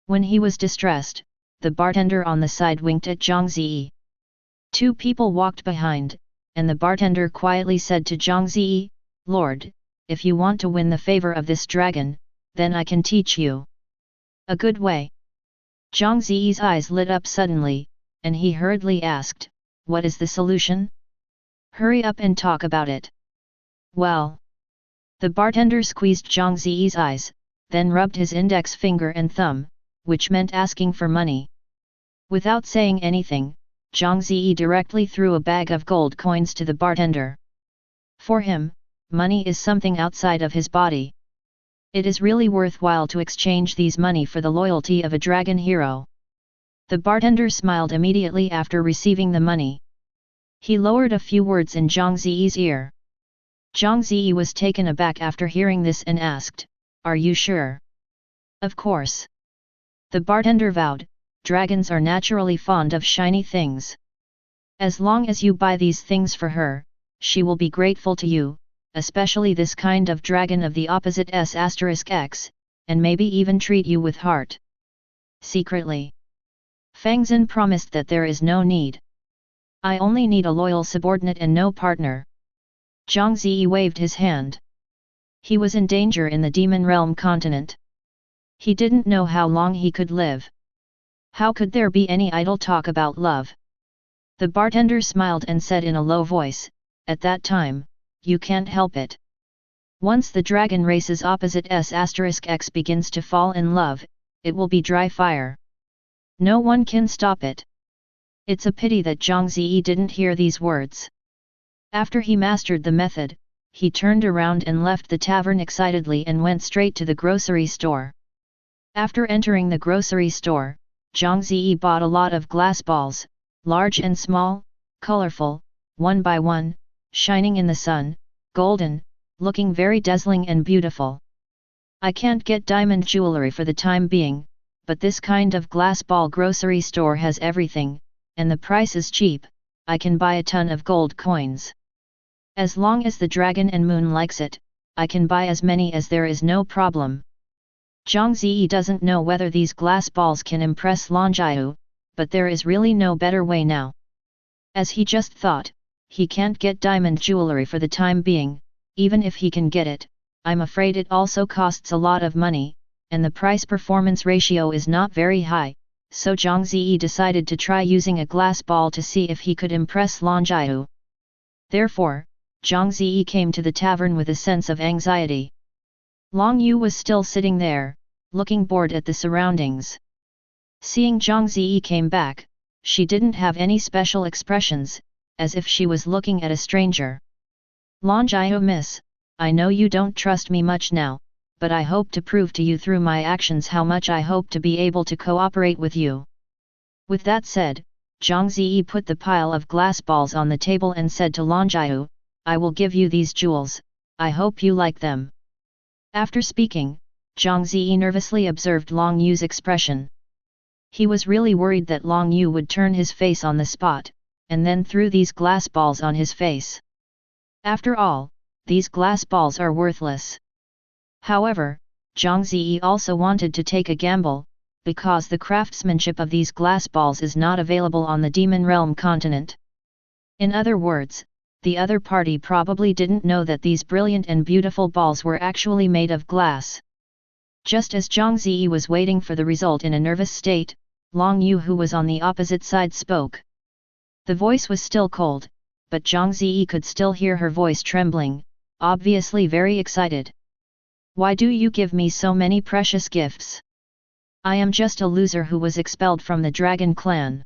When he was distressed, the bartender on the side winked at Zhang Ze. Two people walked behind, and the bartender quietly said to Zhang Ze, "Lord, if you want to win the favor of this dragon, then I can teach you a good way." Zhang Ze's eyes lit up suddenly, and he hurriedly asked, "What is the solution? Hurry up and talk about it." "Well." The bartender squeezed Zhang Ze's eyes, then rubbed his index finger and thumb, which meant asking for money. Without saying anything, Zhang Ze directly threw a bag of gold coins to the bartender. For him, money is something outside of his body. It is really worthwhile to exchange these money for the loyalty of a dragon hero. The bartender smiled immediately after receiving the money. He lowered a few words in Zhang Ze's ear. Zhang Ze was taken aback after hearing this and asked, "Are you sure?" "Of course." The bartender vowed, "Dragons are naturally fond of shiny things. As long as you buy these things for her, she will be grateful to you, especially this kind of dragon of the opposite S**X, and maybe even treat you with heart." Secretly, Fang Zhen promised that there is no need. "I only need a loyal subordinate and no partner." Zhang Ze waved his hand. He was in danger in the Demon Realm continent. He didn't know how long he could live. How could there be any idle talk about love? The bartender smiled and said in a low voice, "At that time, you can't help it. Once the dragon race's opposite S**X begins to fall in love, it will be dry fire. No one can stop it." It's a pity that Zhang Ze didn't hear these words. After he mastered the method, he turned around and left the tavern excitedly and went straight to the grocery store. After entering the grocery store, Zhang Ze bought a lot of glass balls, large and small, colorful, one by one, shining in the sun, golden, looking very dazzling and beautiful. "I can't get diamond jewelry for the time being, but this kind of glass ball grocery store has everything, and the price is cheap. I can buy a ton of gold coins. As long as the dragon and moon likes it, I can buy as many as there is no problem." Zhang Ze doesn't know whether these glass balls can impress Longjio, but there is really no better way now. As he just thought, he can't get diamond jewelry for the time being. Even if he can get it, I'm afraid it also costs a lot of money, and the price-performance ratio is not very high, so Zhang Ze decided to try using a glass ball to see if he could impress Longjio. Therefore, Zhang Ze came to the tavern with a sense of anxiety. Long Yu was still sitting there, looking bored at the surroundings. Seeing Zhang Ze came back, she didn't have any special expressions, as if she was looking at a stranger. "Longjio Miss, I know you don't trust me much now, but I hope to prove to you through my actions how much I hope to be able to cooperate with you." With that said, Zhang Ze put the pile of glass balls on the table and said to Longjio, "I will give you these jewels, I hope you like them." After speaking, Zhang Ze nervously observed Long Yu's expression. He was really worried that Long Yu would turn his face on the spot, and then threw these glass balls on his face. After all, these glass balls are worthless. However, Zhang Ze also wanted to take a gamble, because the craftsmanship of these glass balls is not available on the Demon Realm continent. In other words, the other party probably didn't know that these brilliant and beautiful balls were actually made of glass. Just as Zhang Ze was waiting for the result in a nervous state, Long Yu, who was on the opposite side, spoke. The voice was still cold, but Zhang Ze could still hear her voice trembling, obviously very excited. "Why do you give me so many precious gifts? I am just a loser who was expelled from the Dragon Clan.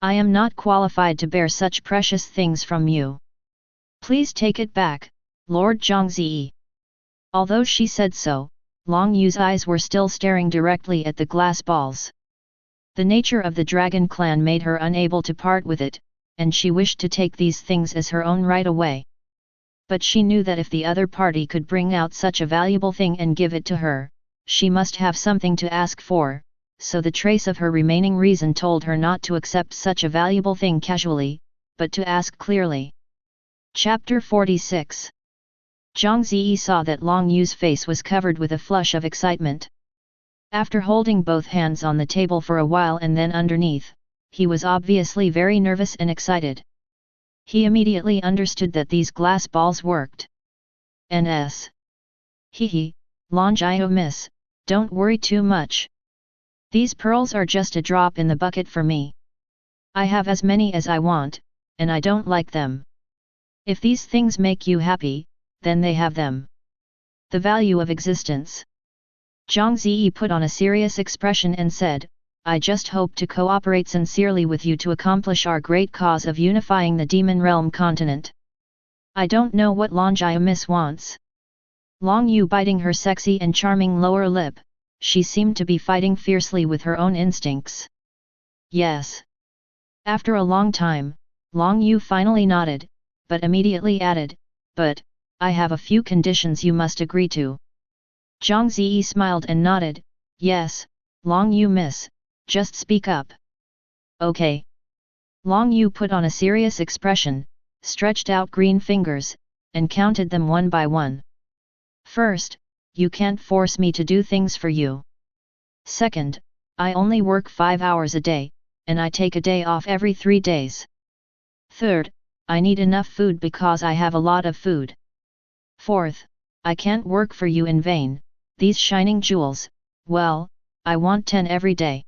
I am not qualified to bear such precious things from you. Please take it back, Lord Zhang Ze. Although she said so, Long Yu's eyes were still staring directly at the glass balls. The nature of the dragon clan made her unable to part with it, and she wished to take these things as her own right away. But she knew that if the other party could bring out such a valuable thing and give it to her, she must have something to ask for, so the trace of her remaining reason told her not to accept such a valuable thing casually, but to ask clearly. Chapter 46. Zhang Ze saw that Long Yu's face was covered with a flush of excitement. After holding both hands on the table for a while and then underneath, he was obviously very nervous and excited. He immediately understood that these glass balls worked. Ns. Hehe, Long Io miss, don't worry too much. These pearls are just a drop in the bucket for me. I have as many as I want, and I don't like them. If these things make you happy, then they have them. The value of existence. Zhang Ze put on a serious expression and said, I just hope to cooperate sincerely with you to accomplish our great cause of unifying the Demon Realm continent. I don't know what Long Io miss wants. Long Yu biting her sexy and charming lower lip, she seemed to be fighting fiercely with her own instincts. Yes. After a long time, Long Yu finally nodded, but immediately added, but, I have a few conditions you must agree to. Zhang Ze smiled and nodded, yes, Long Yu miss, just speak up. Okay. Long Yu put on a serious expression, stretched out green fingers, and counted them one by one. First, you can't force me to do things for you. Second, I only work 5 hours a day, and I take a day off every 3 days. Third, I need enough food because I have a lot of food. Fourth, I can't work for you in vain, these shining jewels, well, I want 10 every day.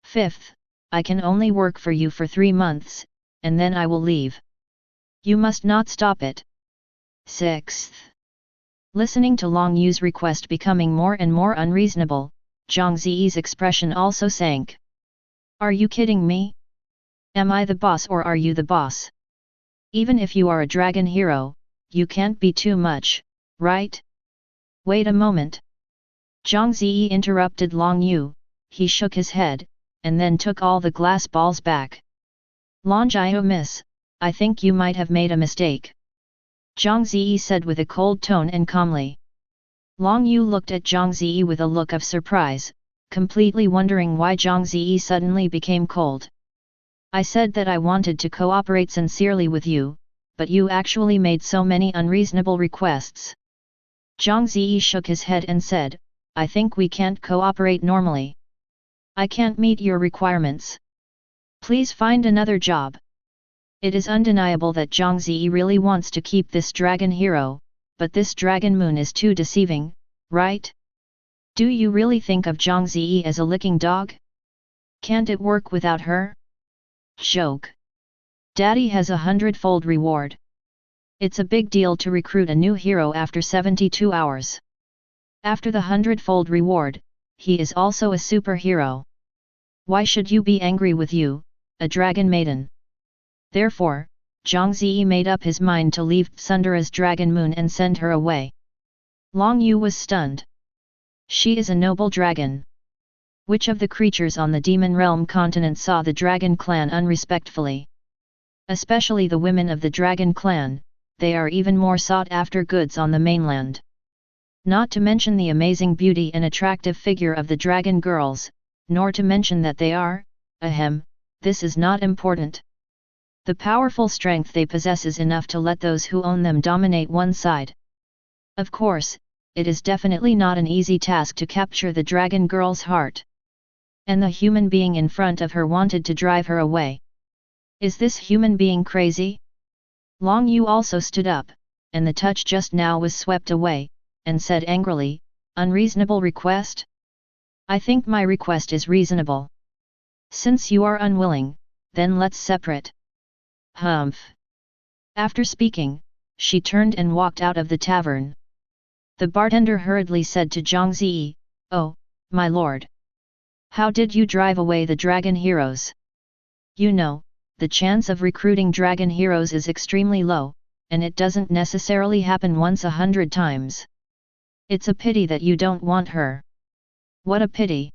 Fifth, I can only work for you for 3 months, and then I will leave. You must not stop it. Sixth. Listening to Long Yu's request becoming more and more unreasonable, Zhang Ze's expression also sank. Are you kidding me? Am I the boss or are you the boss? Even if you are a dragon hero, you can't be too much, right? Wait a moment. Zhang Ze interrupted Long Yu, he shook his head, and then took all the glass balls back. Long Io miss, I think you might have made a mistake. Zhang Ze said with a cold tone and calmly. Long Yu looked at Zhang Ze with a look of surprise, completely wondering why Zhang Ze suddenly became cold. I said that I wanted to cooperate sincerely with you, but you actually made so many unreasonable requests. Zhang Ze shook his head and said, I think we can't cooperate normally. I can't meet your requirements. Please find another job. It is undeniable that Zhang Ze really wants to keep this dragon hero, but this dragon moon is too deceiving, right? Do you really think of Zhang Ze as a licking dog? Can't it work without her? Joke. Daddy has a 100-fold reward. It's a big deal to recruit a new hero after 72 hours. After the 100-fold reward, he is also a superhero. Why should you be angry with you, a dragon maiden? Therefore, Zhang Ze made up his mind to leave Tsundera's dragon moon and send her away. Long Yu was stunned. She is a noble dragon. Which of the creatures on the Demon Realm continent saw the dragon clan unrespectfully? Especially the women of the dragon clan, they are even more sought-after goods on the mainland. Not to mention the amazing beauty and attractive figure of the dragon girls, nor to mention that they are, this is not important. The powerful strength they possess is enough to let those who own them dominate one side. Of course, it is definitely not an easy task to capture the dragon girl's heart. And the human being in front of her wanted to drive her away. Is this human being crazy? Long Yu also stood up, and the touch just now was swept away, and said angrily, unreasonable request? I think my request is reasonable. Since you are unwilling, then let's separate. Humph. After speaking, she turned and walked out of the tavern. The bartender hurriedly said to Zhang Ze, oh, my lord. How did you drive away the dragon heroes? You know, the chance of recruiting dragon heroes is extremely low, and it doesn't necessarily happen once 100 times. It's a pity that you don't want her. What a pity.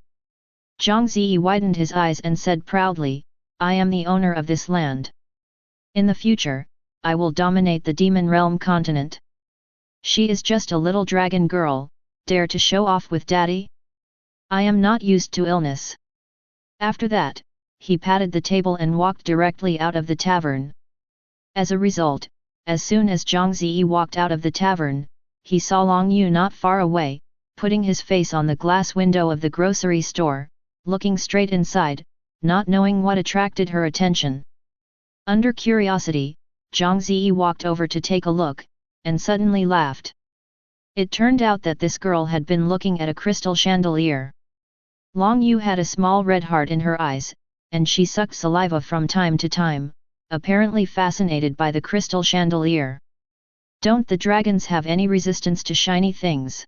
Zhang Ze widened his eyes and said proudly, I am the owner of this land. In the future, I will dominate the Demon Realm continent. She is just a little dragon girl, dare to show off with daddy? I am not used to illness. After that, he patted the table and walked directly out of the tavern. As a result, as soon as Zhang Ze walked out of the tavern, he saw Long Yu not far away, putting his face on the glass window of the grocery store, looking straight inside, not knowing what attracted her attention. Under curiosity, Zhang Ze walked over to take a look, and suddenly laughed. It turned out that this girl had been looking at a crystal chandelier. Long Yu had a small red heart in her eyes, and she sucked saliva from time to time, apparently fascinated by the crystal chandelier. Don't the dragons have any resistance to shiny things?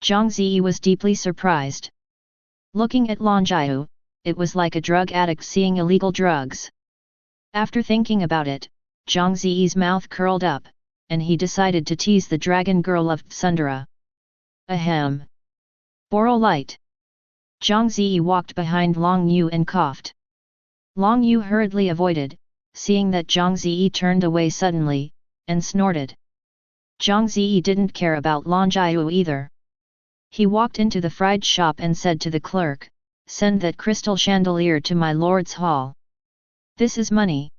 Zhang Ze was deeply surprised. Looking at Long Jiu, it was like a drug addict seeing illegal drugs. After thinking about it, Zhang Ze's mouth curled up, and he decided to tease the dragon girl of Tsundere. Ahem. Borolite. Zhang Ze walked behind Long Yu and coughed. Long Yu hurriedly avoided, seeing that Zhang Ze turned away suddenly, and snorted. Zhang Ze didn't care about Long Jiu either. He walked into the fried shop and said to the clerk, Send that crystal chandelier to my lord's hall. This is money.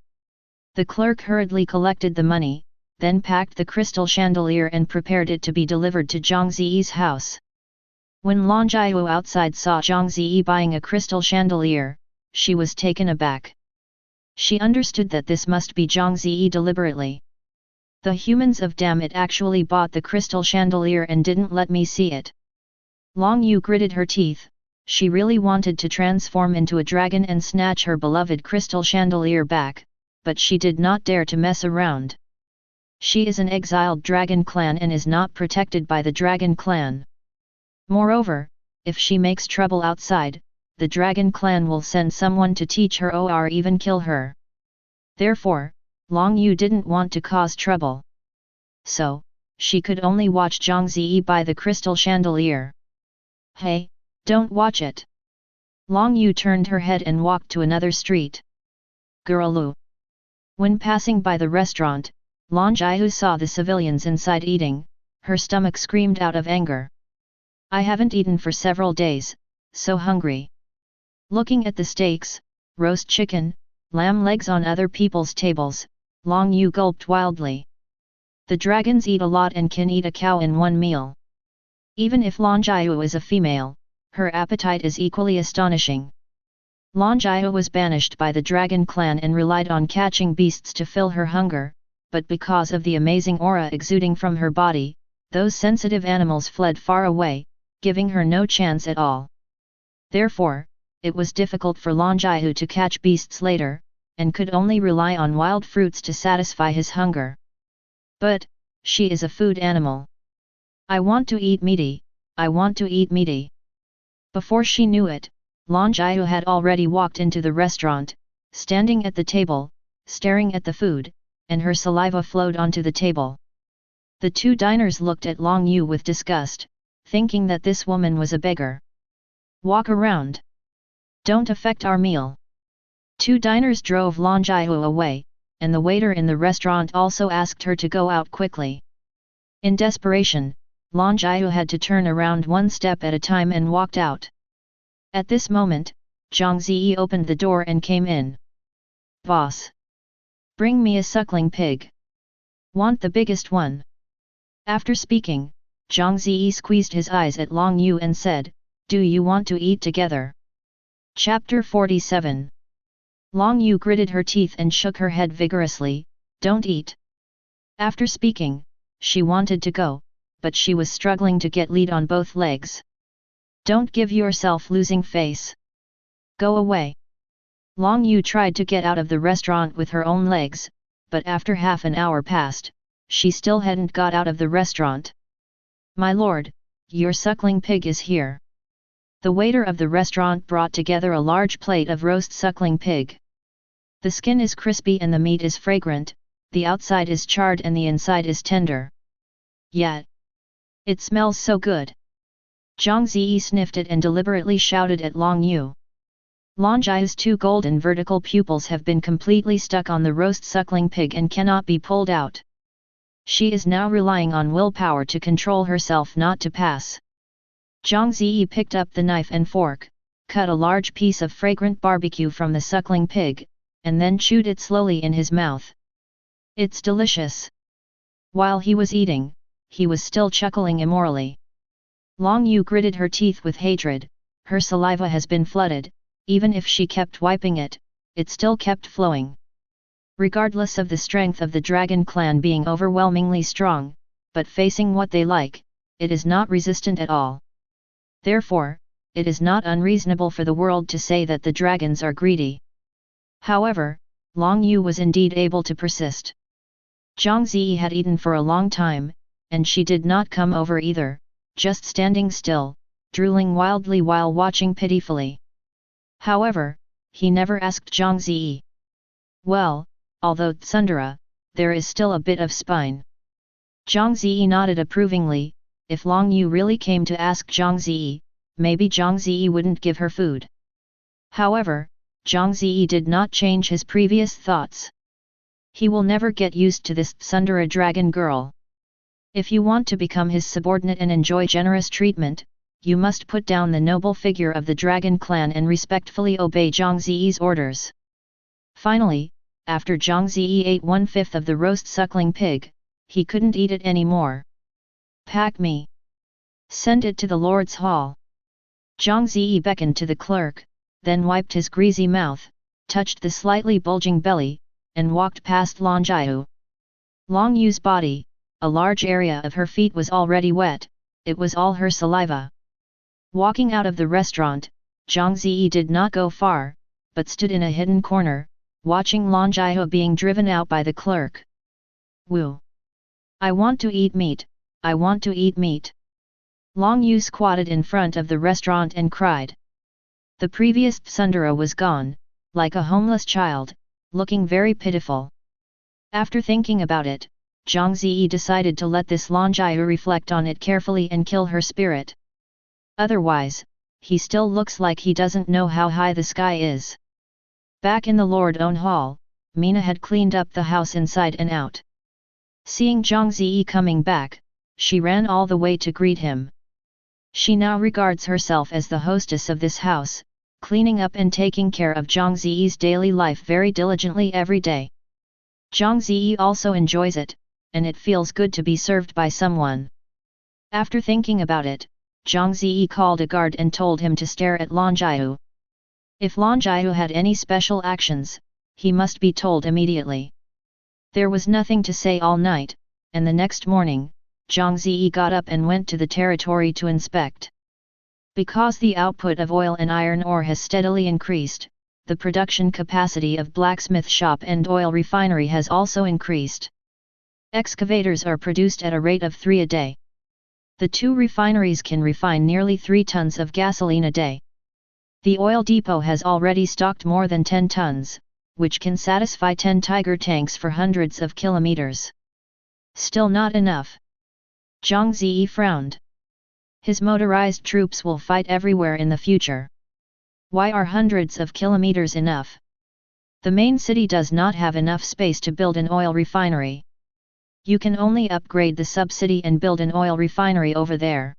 The clerk hurriedly collected the money, then packed the crystal chandelier and prepared it to be delivered to Zhang Ze's house. When Long Jiu outside saw Zhang Ze buying a crystal chandelier, she was taken aback. She understood that this must be Zhang Ze deliberately. The humans of Damn It actually bought the crystal chandelier and didn't let me see it. Long Yu gritted her teeth. She really wanted to transform into a dragon and snatch her beloved crystal chandelier back, but she did not dare to mess around. She is an exiled dragon clan and is not protected by the dragon clan. Moreover, if she makes trouble outside, the dragon clan will send someone to teach her or even kill her. Therefore, Long Yu didn't want to cause trouble. So, she could only watch Zhang Ze buy the crystal chandelier. Hey, don't watch it. Long Yu turned her head and walked to another street. Gurulu. When passing by the restaurant, Long Jiu saw the civilians inside eating, her stomach screamed out of anger. I haven't eaten for several days, so hungry. Looking at the steaks, roast chicken, lamb legs on other people's tables, Long Yu gulped wildly. The dragons eat a lot and can eat a cow in one meal. Even if Long Jiu is a female, her appetite is equally astonishing. Long Jiu was banished by the dragon clan and relied on catching beasts to fill her hunger, but because of the amazing aura exuding from her body, those sensitive animals fled far away, giving her no chance at all. Therefore, it was difficult for Long Jiu to catch beasts later, and could only rely on wild fruits to satisfy his hunger. But, she is a food animal. I want to eat meaty, I want to eat meaty. Before she knew it, Long Jiu had already walked into the restaurant, standing at the table, staring at the food, and her saliva flowed onto the table. The two diners looked at Long Yu with disgust, thinking that this woman was a beggar. Walk around. Don't affect our meal. Two diners drove Long Jiu away, and the waiter in the restaurant also asked her to go out quickly. In desperation, Long Jiu had to turn around one step at a time and walked out. At this moment, Zhang Ze opened the door and came in. Boss! Bring me a suckling pig. Want the biggest one? After speaking, Zhang Ze squeezed his eyes at Long Yu and said, Do you want to eat together? Chapter 47. Long Yu gritted her teeth and shook her head vigorously, Don't eat. After speaking, she wanted to go, but she was struggling to get lead on both legs. Don't give yourself losing face. Go away. Long Yu tried to get out of the restaurant with her own legs, but after half an hour passed, she still hadn't got out of the restaurant. My lord, your suckling pig is here. The waiter of the restaurant brought together a large plate of roast suckling pig. The skin is crispy and the meat is fragrant, the outside is charred and the inside is tender. Yet, it smells so good. Zhang Ze sniffed it and deliberately shouted at Long Yu. Long Jia's 2 golden vertical pupils have been completely stuck on the roast suckling pig and cannot be pulled out. She is now relying on willpower to control herself not to pass. Zhang Ze picked up the knife and fork, cut a large piece of fragrant barbecue from the suckling pig, and then chewed it slowly in his mouth. It's delicious. While he was eating, he was still chuckling immorally. Long Yu gritted her teeth with hatred. Her saliva has been flooded, even if she kept wiping it, it still kept flowing. Regardless of the strength of the dragon clan being overwhelmingly strong, but facing what they like, it is not resistant at all. Therefore, it is not unreasonable for the world to say that the dragons are greedy. However, Long Yu was indeed able to persist. Zhang Ze had eaten for a long time, and she did not come over either, just standing still, drooling wildly while watching pitifully. However, he never asked Zhang Ze. Well, although tsundere, there is still a bit of spine. Zhang Ze nodded approvingly. If Long Yu really came to ask Zhang Ze, maybe Zhang Ze wouldn't give her food. However, Zhang Ze did not change his previous thoughts. He will never get used to this tsundere dragon girl. If you want to become his subordinate and enjoy generous treatment, you must put down the noble figure of the dragon clan and respectfully obey Zhang Ze's orders. Finally, after Zhang Ze ate 1/5 of the roast suckling pig, he couldn't eat it anymore. Pack me. Send it to the Lord's Hall. Zhang Ze beckoned to the clerk, then wiped his greasy mouth, touched the slightly bulging belly, and walked past Long Jiu. Long Yu's body, a large area of her feet was already wet, it was all her saliva. Walking out of the restaurant, Zhang Ze did not go far, but stood in a hidden corner, watching Long Jiu being driven out by the clerk. Woo! I want to eat meat, I want to eat meat. Long Yu squatted in front of the restaurant and cried. The previous tsundere was gone, like a homeless child, looking very pitiful. After thinking about it, Zhang Ze decided to let this Long Jiu reflect on it carefully and kill her spirit. Otherwise, he still looks like he doesn't know how high the sky is. Back in the Lord Own Hall, Mina had cleaned up the house inside and out. Seeing Zhang Ze coming back, she ran all the way to greet him. She now regards herself as the hostess of this house, cleaning up and taking care of Zhang Ze's daily life very diligently every day. Zhang Ze also enjoys it, and it feels good to be served by someone. After thinking about it, Zhang Ze called a guard and told him to stare at Long Jiu. If Long Jiu had any special actions, he must be told immediately. There was nothing to say all night, and the next morning, Zhang Ze got up and went to the territory to inspect. Because the output of oil and iron ore has steadily increased, the production capacity of blacksmith shop and oil refinery has also increased. Excavators are produced at a rate of 3 a day. The 2 refineries can refine nearly 3 tons of gasoline a day. The oil depot has already stocked more than 10 tons, which can satisfy 10 Tiger tanks for hundreds of kilometers. Still not enough. Zhang Ze frowned. His motorized troops will fight everywhere in the future. Why are hundreds of kilometers enough? The main city does not have enough space to build an oil refinery. You can only upgrade the sub-city and build an oil refinery over there.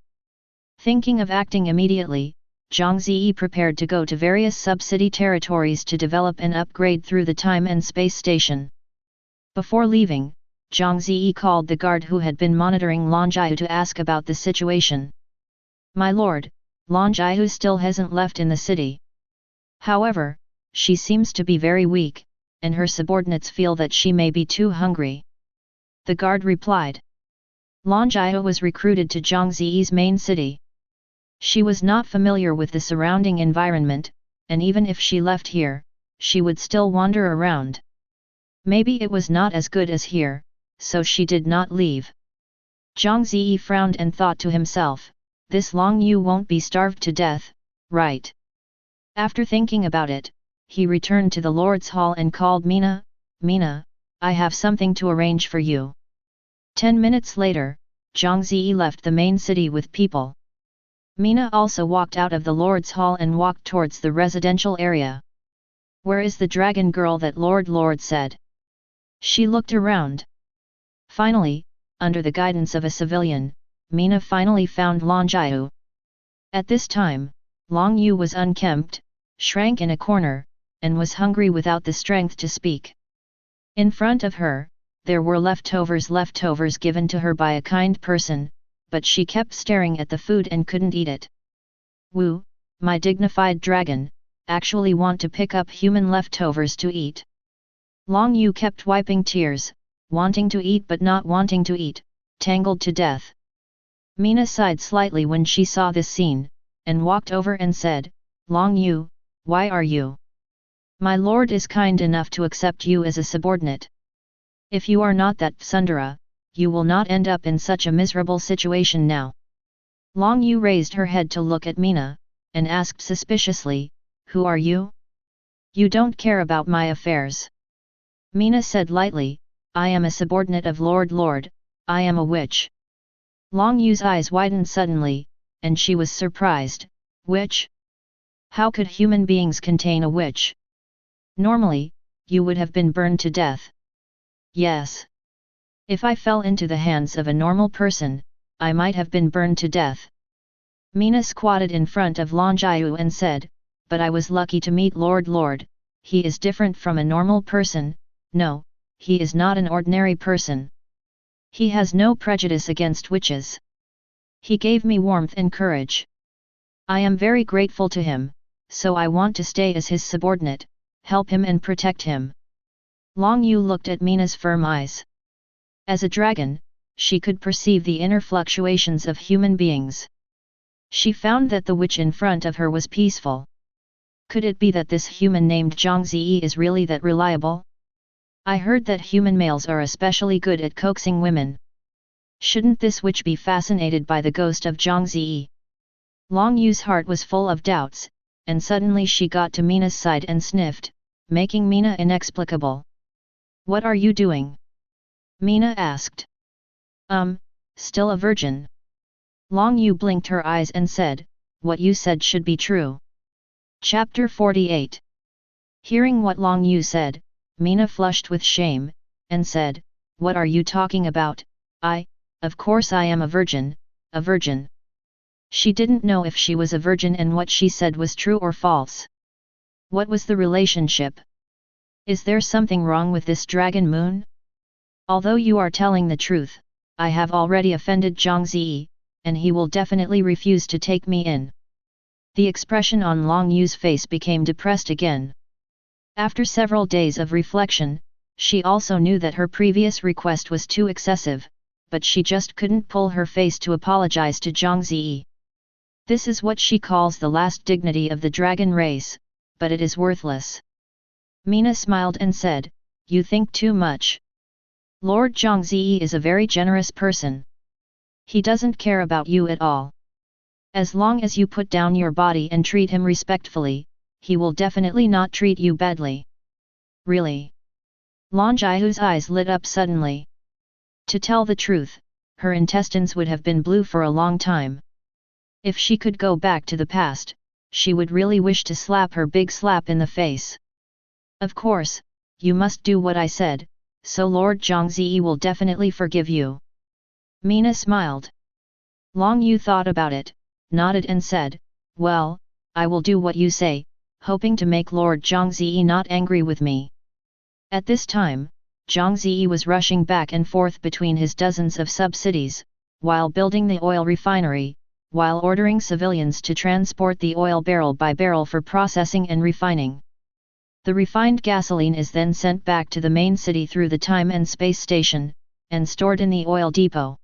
Thinking of acting immediately, Zhang Ze prepared to go to various sub-city territories to develop and upgrade through the time and space station. Before leaving, Zhang Ze called the guard who had been monitoring Long Jiu to ask about the situation. My lord, Long Jiu still hasn't left in the city. However, she seems to be very weak, and her subordinates feel that she may be too hungry. The guard replied. Long Jiu was recruited to Zhang Ze's main city. She was not familiar with the surrounding environment, and even if she left here, she would still wander around. Maybe it was not as good as here, so she did not leave. Zhang Ze frowned and thought to himself, this Long Yu won't be starved to death, right? After thinking about it, he returned to the Lord's Hall and called Mina. Mina, I have something to arrange for you. 10 minutes later, Zhang Ze left the main city with people. Mina also walked out of the Lord's Hall and walked towards the residential area. Where is the dragon girl that Lord said? She looked around. Finally, under the guidance of a civilian, Mina finally found Long Yu. At this time, Long Yu was unkempt, shrank in a corner, and was hungry without the strength to speak. In front of her, there were leftovers given to her by a kind person, but she kept staring at the food and couldn't eat it. Wu, my dignified dragon, actually want to pick up human leftovers to eat. Long Yu kept wiping tears, wanting to eat but not wanting to eat, tangled to death. Mina sighed slightly when she saw this scene, and walked over and said, Long Yu, why are you? My lord is kind enough to accept you as a subordinate. If you are not that Sundara, you will not end up in such a miserable situation now. Long Yu raised her head to look at Mina, and asked suspiciously, Who are you? You don't care about my affairs. Mina said lightly, I am a subordinate of Lord, I am a witch. Long Yu's eyes widened suddenly, and she was surprised, Witch? How could human beings contain a witch? Normally, you would have been burned to death. Yes. If I fell into the hands of a normal person, I might have been burned to death. Mina squatted in front of Long Yu and said, But I was lucky to meet Lord, he is different from a normal person, no, he is not an ordinary person. He has no prejudice against witches. He gave me warmth and courage. I am very grateful to him, so I want to stay as his subordinate, help him and protect him. Long Yu looked at Mina's firm eyes. As a dragon, she could perceive the inner fluctuations of human beings. She found that the witch in front of her was peaceful. Could it be that this human named Zhang Ze is really that reliable? I heard that human males are especially good at coaxing women. Shouldn't this witch be fascinated by the ghost of Zhang Ze? Long Yu's heart was full of doubts, and suddenly she got to Mina's side and sniffed, making Mina inexplicable. What are you doing? Mina asked. Still a virgin. Long Yu blinked her eyes and said, What you said should be true. Chapter 48. Hearing what Long Yu said, Mina flushed with shame, and said, What are you talking about? Of course I am a virgin, a virgin. She didn't know if she was a virgin and what she said was true or false. What was the relationship? Is there something wrong with this dragon moon? Although you are telling the truth, I have already offended Zhang Ze, and he will definitely refuse to take me in. The expression on Long Yu's face became depressed again. After several days of reflection, she also knew that her previous request was too excessive, but she just couldn't pull her face to apologize to Zhang Ze. This is what she calls the last dignity of the dragon race, but it is worthless. Mina smiled and said, You think too much. Lord Zhang Ze is a very generous person. He doesn't care about you at all. As long as you put down your body and treat him respectfully, he will definitely not treat you badly. Really? Long Yu's eyes lit up suddenly. To tell the truth, her intestines would have been blue for a long time. If she could go back to the past, she would really wish to slap her big slap in the face. Of course, you must do what I said, so Lord Zhang Ze will definitely forgive you. Mina smiled. Long Yu thought about it, nodded and said, Well, I will do what you say, hoping to make Lord Zhang Ze not angry with me. At this time, Zhang Ze was rushing back and forth between his dozens of sub-cities, while building the oil refinery, while ordering civilians to transport the oil barrel by barrel for processing and refining. The refined gasoline is then sent back to the main city through the time and space station, and stored in the oil depot.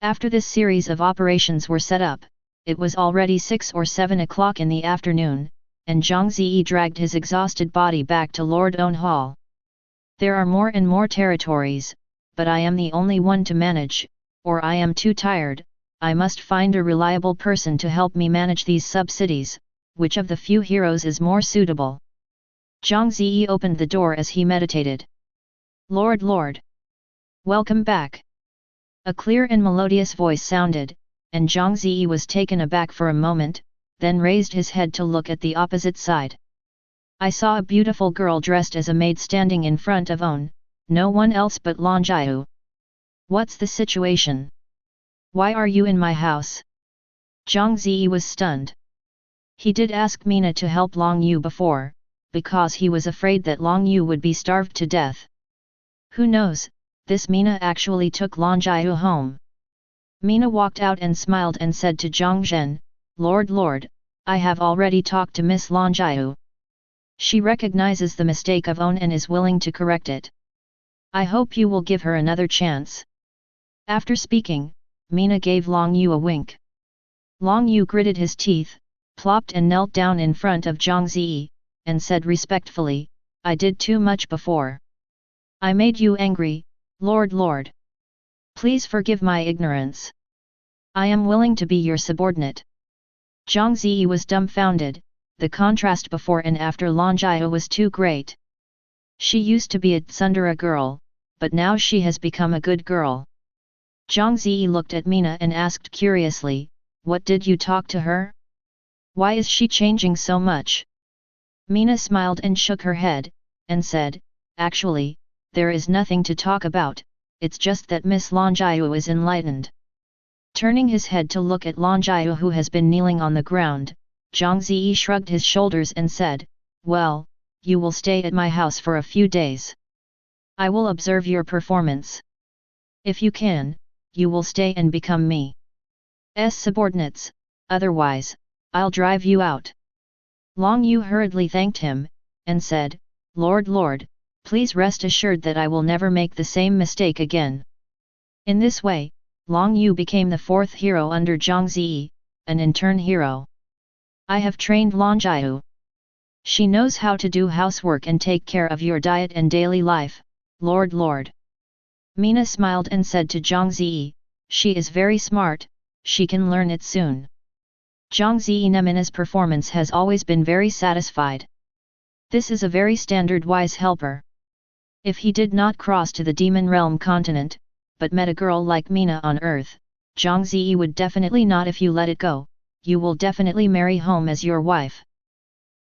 After this series of operations were set up, it was already 6 or 7 o'clock in the afternoon, and Zhang Ze dragged his exhausted body back to Lord Own Hall. There are more and more territories, but I am the only one to manage, or I am too tired. I must find a reliable person to help me manage these sub-cities. Which of the few heroes is more suitable? Zhang Ze opened the door as he meditated. Lord, Lord! Welcome back! A clear and melodious voice sounded, and Zhang Ze was taken aback for a moment, then raised his head to look at the opposite side. I saw a beautiful girl dressed as a maid standing in front of On, no one else but Long Jiu. What's the situation? Why are you in my house? Zhang Ze was stunned. He did ask Mina to help Long Yu before, because he was afraid that Long Yu would be starved to death. Who knows, this Mina actually took Long Jiu home. Mina walked out and smiled and said to Zhang Zhen, Lord, Lord, I have already talked to Miss Long Jiu. She recognizes the mistake of On and is willing to correct it. I hope you will give her another chance. After speaking, Mina gave Long Yu a wink. Long Yu gritted his teeth, plopped and knelt down in front of Zhang Ze, and said respectfully, I did too much before. I made you angry, Lord, Lord. Please forgive my ignorance. I am willing to be your subordinate. Zhang Ze was dumbfounded, the contrast before and after Long Jiu was too great. She used to be a tsundere girl, but now she has become a good girl. Zhang Ze looked at Mina and asked curiously, what did you talk to her? Why is she changing so much? Mina smiled and shook her head, and said, actually, there is nothing to talk about, it's just that Miss Long Jiu is enlightened. Turning his head to look at Long Jiu who has been kneeling on the ground, Zhang Ze shrugged his shoulders and said, well, you will stay at my house for a few days. I will observe your performance. If you can, you will stay and become me's subordinates, otherwise, I'll drive you out. Long Yu hurriedly thanked him, and said, Lord, Lord, please rest assured that I will never make the same mistake again. In this way, Long Yu became the fourth hero under Zhang Ze, an intern hero. I have trained Long Jiu. She knows how to do housework and take care of your diet and daily life, Lord, Lord. Mina smiled and said to Zhang Ze, she is very smart, she can learn it soon. Zhang Ze Mina's performance has always been very satisfied. This is a very standard wise helper. If he did not cross to the demon realm continent, but met a girl like Mina on earth, Zhang Ze would definitely not. If you let it go, you will definitely marry home as your wife.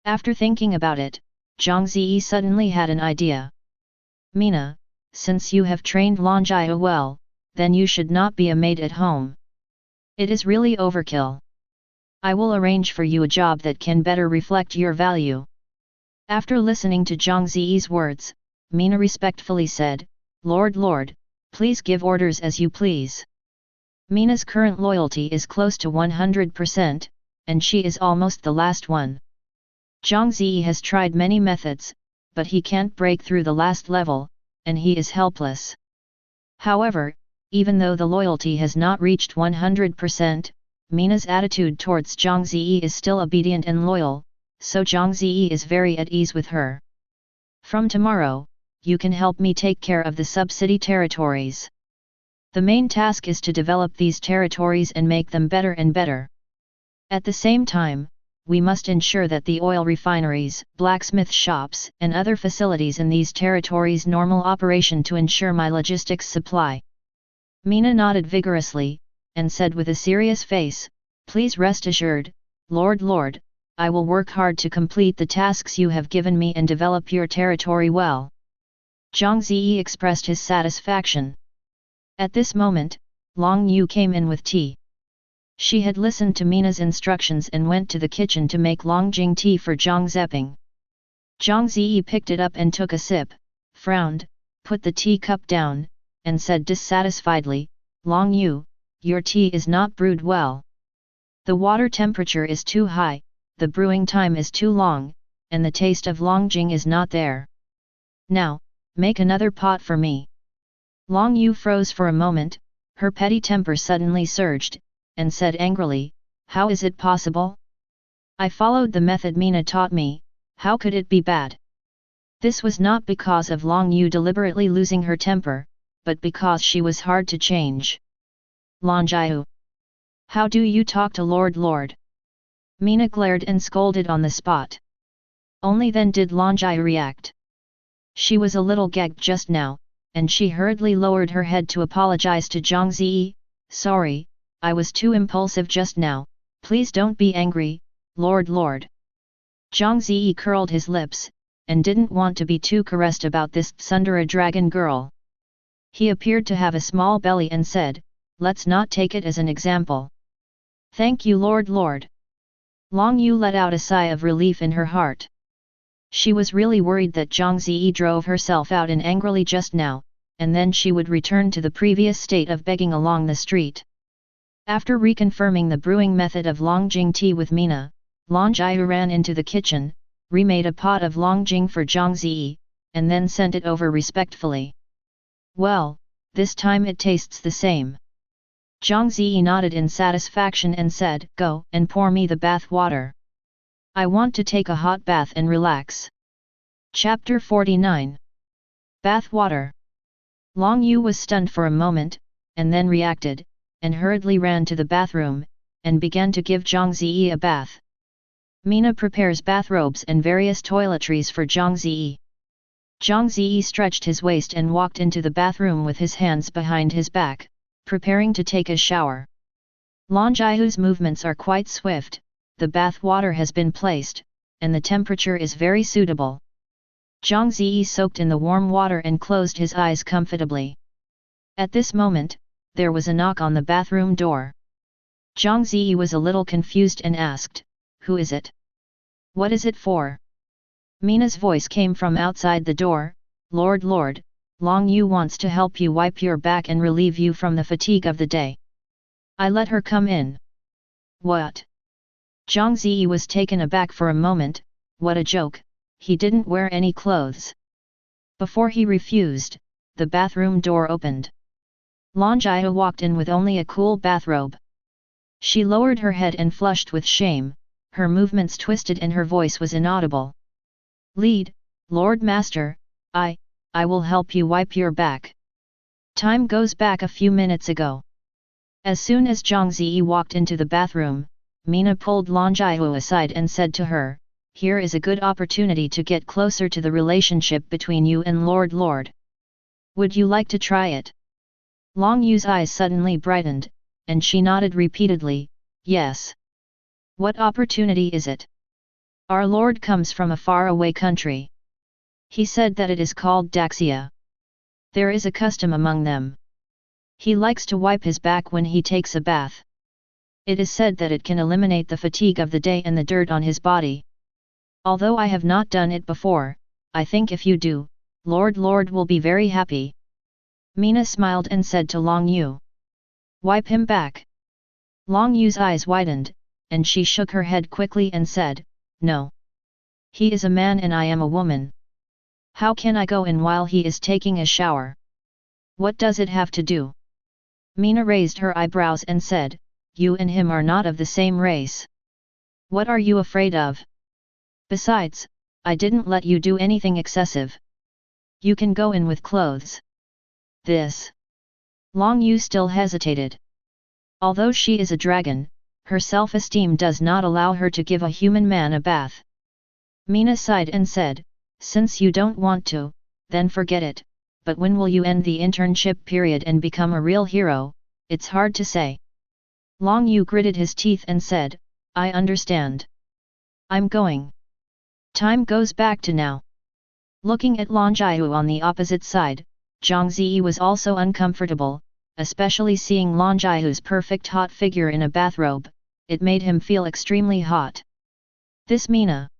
After thinking about it, Zhang Ze suddenly had an idea. Mina, since you have trained Long Jiu well, then you should not be a maid at home. It is really overkill. I will arrange for you a job that can better reflect your value. After listening to Zhang Ze's words, Mina respectfully said, Lord, Lord, please give orders as you please. Mina's current loyalty is close to 100%, and she is almost the last one. Zhang Ze has tried many methods, but he can't break through the last level, and he is helpless. However, even though the loyalty has not reached 100%, Mina's attitude towards Zhang Ze is still obedient and loyal, so Zhang Ze is very at ease with her. From tomorrow, you can help me take care of the sub-city territories. The main task is to develop these territories and make them better and better. At the same time, we must ensure that the oil refineries, blacksmith shops, and other facilities in these territories normal operation to ensure my logistics supply. Mina nodded vigorously, and said with a serious face, please rest assured, Lord, Lord, I will work hard to complete the tasks you have given me and develop your territory well. Zhang Ze expressed his satisfaction. At this moment, Long Yu came in with tea. She had listened to Mina's instructions and went to the kitchen to make Longjing tea for Zhang Zeping. Zhang Ze picked it up and took a sip, frowned, put the tea cup down, and said dissatisfiedly, Long Yu, your tea is not brewed well. The water temperature is too high, the brewing time is too long, and the taste of Longjing is not there. Now, make another pot for me. Long Yu froze for a moment, her petty temper suddenly surged, and said angrily, how is it possible? I followed the method Mina taught me, how could it be bad? This was not because of Long Yu deliberately losing her temper, but because she was hard to change. Long Jiu, how do you talk to Lord Lord? Mina glared and scolded on the spot. Only then did Long Jiu react. She was a little gagged just now, and she hurriedly lowered her head to apologize to Zhang Ze. Sorry, I was too impulsive just now, please don't be angry, Lord. Zhang Ze curled his lips, and didn't want to be too caressed about this Tsundere dragon girl. He appeared to have a small belly and said, let's not take it as an example. Thank you Lord. Long Yu let out a sigh of relief in her heart. She was really worried that Zhang Ze drove herself out in angrily just now, and then she would return to the previous state of begging along the street. After reconfirming the brewing method of Longjing tea with Mina, Long Jiu ran into the kitchen, remade a pot of Longjing for Zhang Ze, and then sent it over respectfully. Well, this time it tastes the same. Zhang Ze nodded in satisfaction and said, go and pour me the bath water. I want to take a hot bath and relax. Chapter 49. Bath water. Long Yu was stunned for a moment, and then reacted, and hurriedly ran to the bathroom, and began to give Zhang Ze a bath. Mina prepares bathrobes and various toiletries for Zhang Ze. Zhang Ze stretched his waist and walked into the bathroom with his hands behind his back, preparing to take a shower. Lan Jihu's movements are quite swift, the bath water has been placed, and the temperature is very suitable. Zhang Ze soaked in the warm water and closed his eyes comfortably. At this moment, there was a knock on the bathroom door. Zhang Ze was a little confused and asked, who is it? What is it for? Mina's voice came from outside the door, Lord, Long Yu wants to help you wipe your back and relieve you from the fatigue of the day. I let her come in. What? Zhang Ze was taken aback for a moment, what a joke, he didn't wear any clothes. Before he refused, the bathroom door opened. Lan Jiu walked in with only a cool bathrobe. She lowered her head and flushed with shame, her movements twisted and her voice was inaudible. Lead, Lord Master, I will help you wipe your back. Time goes back a few minutes ago. As soon as Zhang Ze walked into the bathroom, Mina pulled Lan Jiu aside and said to her, here is a good opportunity to get closer to the relationship between you and Lord. Would you like to try it? Long Yu's eyes suddenly brightened, and she nodded repeatedly, yes. What opportunity is it? Our Lord comes from a far-away country. He said that it is called Daxia. There is a custom among them. He likes to wipe his back when he takes a bath. It is said that it can eliminate the fatigue of the day and the dirt on his body. Although I have not done it before, I think if you do, Lord will be very happy. Mina smiled and said to Long Yu. Wipe him back. Long Yu's eyes widened, and she shook her head quickly and said, no. He is a man and I am a woman. How can I go in while he is taking a shower? What does it have to do? Mina raised her eyebrows and said, you and him are not of the same race. What are you afraid of? Besides, I didn't let you do anything excessive. You can go in with clothes. This. Long Yu still hesitated. Although she is a dragon, her self-esteem does not allow her to give a human man a bath. Mina sighed and said, since you don't want to, then forget it, but when will you end the internship period and become a real hero, it's hard to say. Long Yu gritted his teeth and said, I understand. I'm going. Time goes back to now. Looking at Lan Jiu on the opposite side, Zhang Ze was also uncomfortable, especially seeing Lan Jiu's perfect hot figure in a bathrobe, it made him feel extremely hot. This Mina.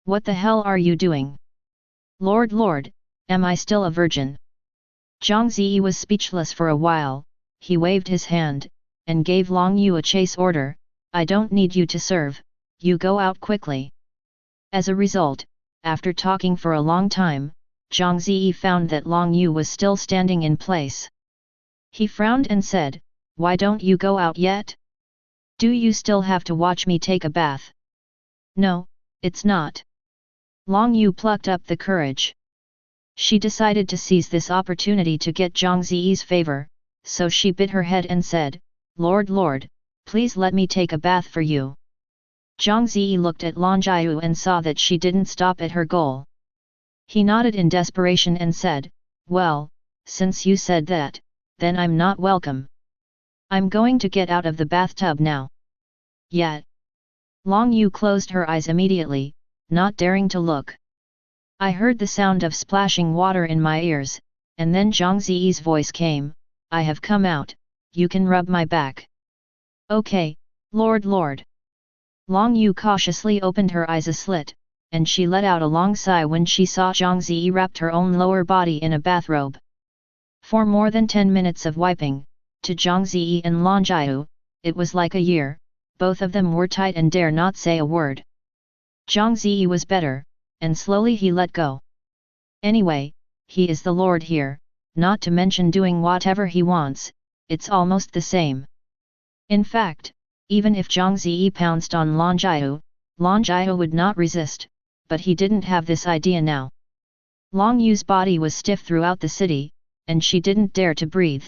What the hell are you doing? Lord, am I still a virgin? Zhang Ze was speechless for a while, he waved his hand, and gave Long Yu a chase order, I don't need you to serve, you go out quickly. As a result, after talking for a long time, Zhang Ze found that Long Yu was still standing in place. He frowned and said, why don't you go out yet? Do you still have to watch me take a bath? No, it's not. Long Yu plucked up the courage. She decided to seize this opportunity to get Zhang Ze's favor, so she bit her head and said, Lord, please let me take a bath for you. Zhang Ze looked at Lan Jiu and saw that she didn't stop at her goal. He nodded in desperation and said, well, since you said that, then I'm not welcome. I'm going to get out of the bathtub now. Yet. Long Yu closed her eyes immediately, not daring to look. I heard the sound of splashing water in my ears, and then Zhang Ze's voice came, I have come out, you can rub my back. Okay, Lord. Long Yu cautiously opened her eyes a slit, and she let out a long sigh when she saw Zhang Ze wrapped her own lower body in a bathrobe. For more than 10 minutes of wiping, to Zhang Ze and Lan Jiu, it was like a year, both of them were tight and dare not say a word. Zhang Ze was better, and slowly he let go. Anyway, he is the Lord here, not to mention doing whatever he wants, it's almost the same. In fact, even if Zhang Ze pounced on Lan Jiu would not resist, but he didn't have this idea now. Long Yu's body was stiff throughout the city, and she didn't dare to breathe.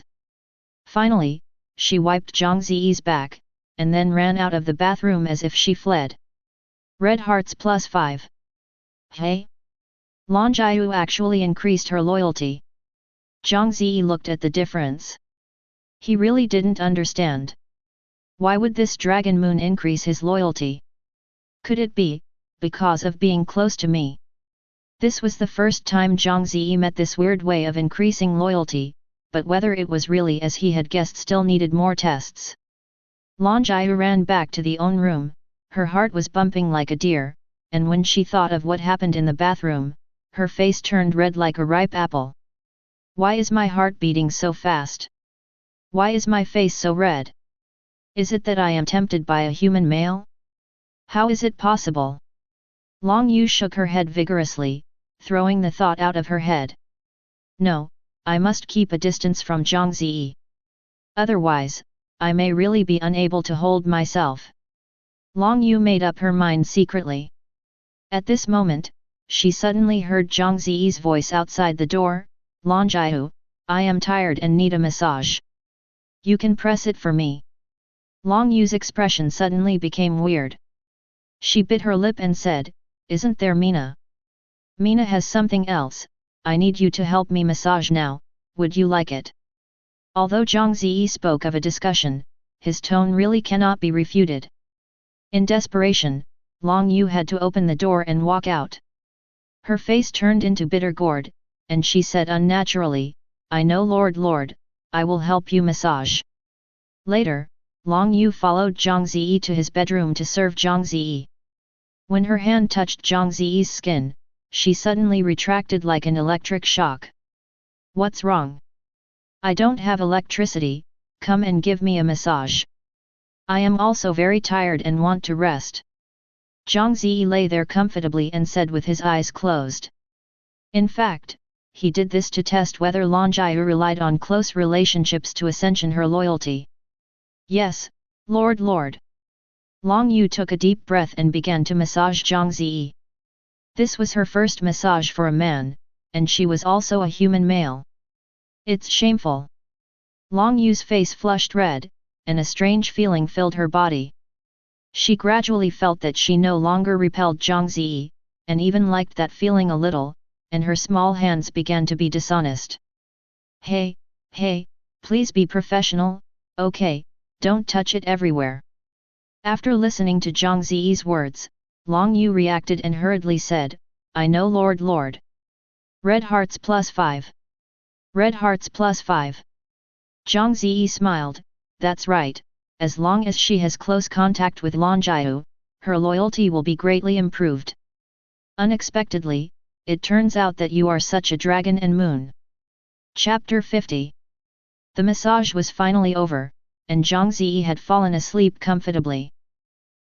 Finally, she wiped Zhang Ze's back, and then ran out of the bathroom as if she fled. Red hearts +5. Hey? Lan Jiu actually increased her loyalty. Zhang Ze looked at the difference. He really didn't understand. Why would this dragon moon increase his loyalty? Could it be, because of being close to me? This was the first time Zhang Ze met this weird way of increasing loyalty, but whether it was really as he had guessed still needed more tests. Lan Jiu ran back to the own room, her heart was bumping like a deer, and when she thought of what happened in the bathroom, her face turned red like a ripe apple. Why is my heart beating so fast? Why is my face so red? Is it that I am tempted by a human male? How is it possible? Long Yu shook her head vigorously, throwing the thought out of her head. No, I must keep a distance from Zhang Ze. Otherwise, I may really be unable to hold myself. Long Yu made up her mind secretly. At this moment, she suddenly heard Zhang Ze's voice outside the door, Lan Jiu, I am tired and need a massage. You can press it for me. Long Yu's expression suddenly became weird. She bit her lip and said, Isn't there Mina? Mina has something else, I need you to help me massage now, would you like it? Although Zhang Ze spoke of a discussion, his tone really cannot be refuted. In desperation, Long Yu had to open the door and walk out. Her face turned into bitter gourd, and she said unnaturally, I know Lord, I will help you massage. Later, Long Yu followed Zhang Ze to his bedroom to serve Zhang Ze. When her hand touched Zhang Ze's skin, she suddenly retracted like an electric shock. What's wrong? I don't have electricity, come and give me a massage. I am also very tired and want to rest. Zhang Ze lay there comfortably and said with his eyes closed. In fact, he did this to test whether Lan Jiu relied on close relationships to ascension her loyalty. Yes, Lord. Long Yu took a deep breath and began to massage Zhang Ze. This was her first massage for a man, and she was also a human male. It's shameful. Long Yu's face flushed red, and a strange feeling filled her body. She gradually felt that she no longer repelled Zhang Ze, and even liked that feeling a little, and her small hands began to be dishonest. Hey, please be professional, okay, don't touch it everywhere. After listening to Zhang Ze's words, Long Yu reacted and hurriedly said, I know Lord. Red hearts +5. Red hearts +5. Zhang Ze smiled, that's right, as long as she has close contact with Lan Jiu, her loyalty will be greatly improved. Unexpectedly, it turns out that you are such a dragon and moon. Chapter 50. The massage was finally over, and Zhang Ze had fallen asleep comfortably.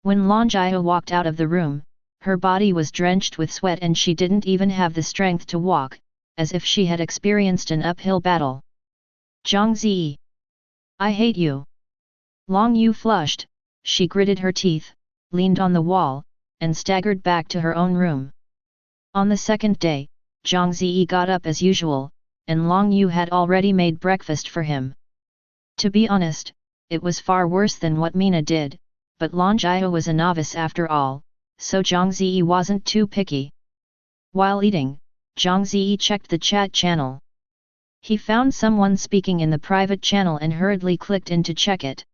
When Lan Jiu walked out of the room, her body was drenched with sweat and she didn't even have the strength to walk, as if she had experienced an uphill battle. Zhang Ze! I hate you! Long Yu flushed, she gritted her teeth, leaned on the wall, and staggered back to her own room. On the second day, Zhang Ze got up as usual, and Long Yu had already made breakfast for him. To be honest, it was far worse than what Mina did, but Lan Jiu was a novice after all, so Zhang Ze wasn't too picky. While eating, Zhang Ze checked the chat channel. He found someone speaking in the private channel and hurriedly clicked in to check it.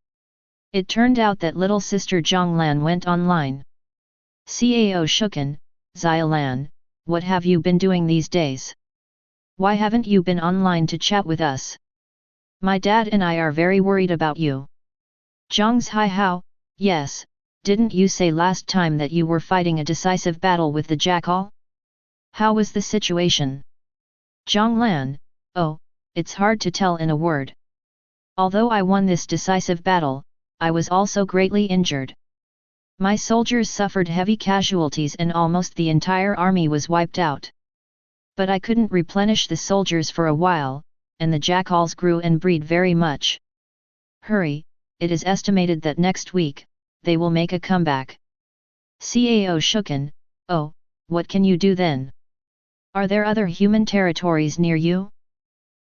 It turned out that little sister Zhang went online. Cao Shukan, Xiaolan, what have you been doing these days? Why haven't you been online to chat with us? My dad and I are very worried about you. Zhang Ze how, yes, didn't you say last time that you were fighting a decisive battle with the jackal? How was the situation? Zhang, oh, it's hard to tell in a word. Although I won this decisive battle, I was also greatly injured. My soldiers suffered heavy casualties and almost the entire army was wiped out. But I couldn't replenish the soldiers for a while, and the jackals grew and breed very much. Hurry, it is estimated that next week, they will make a comeback. Cao Shukan, oh, what can you do then? Are there other human territories near you?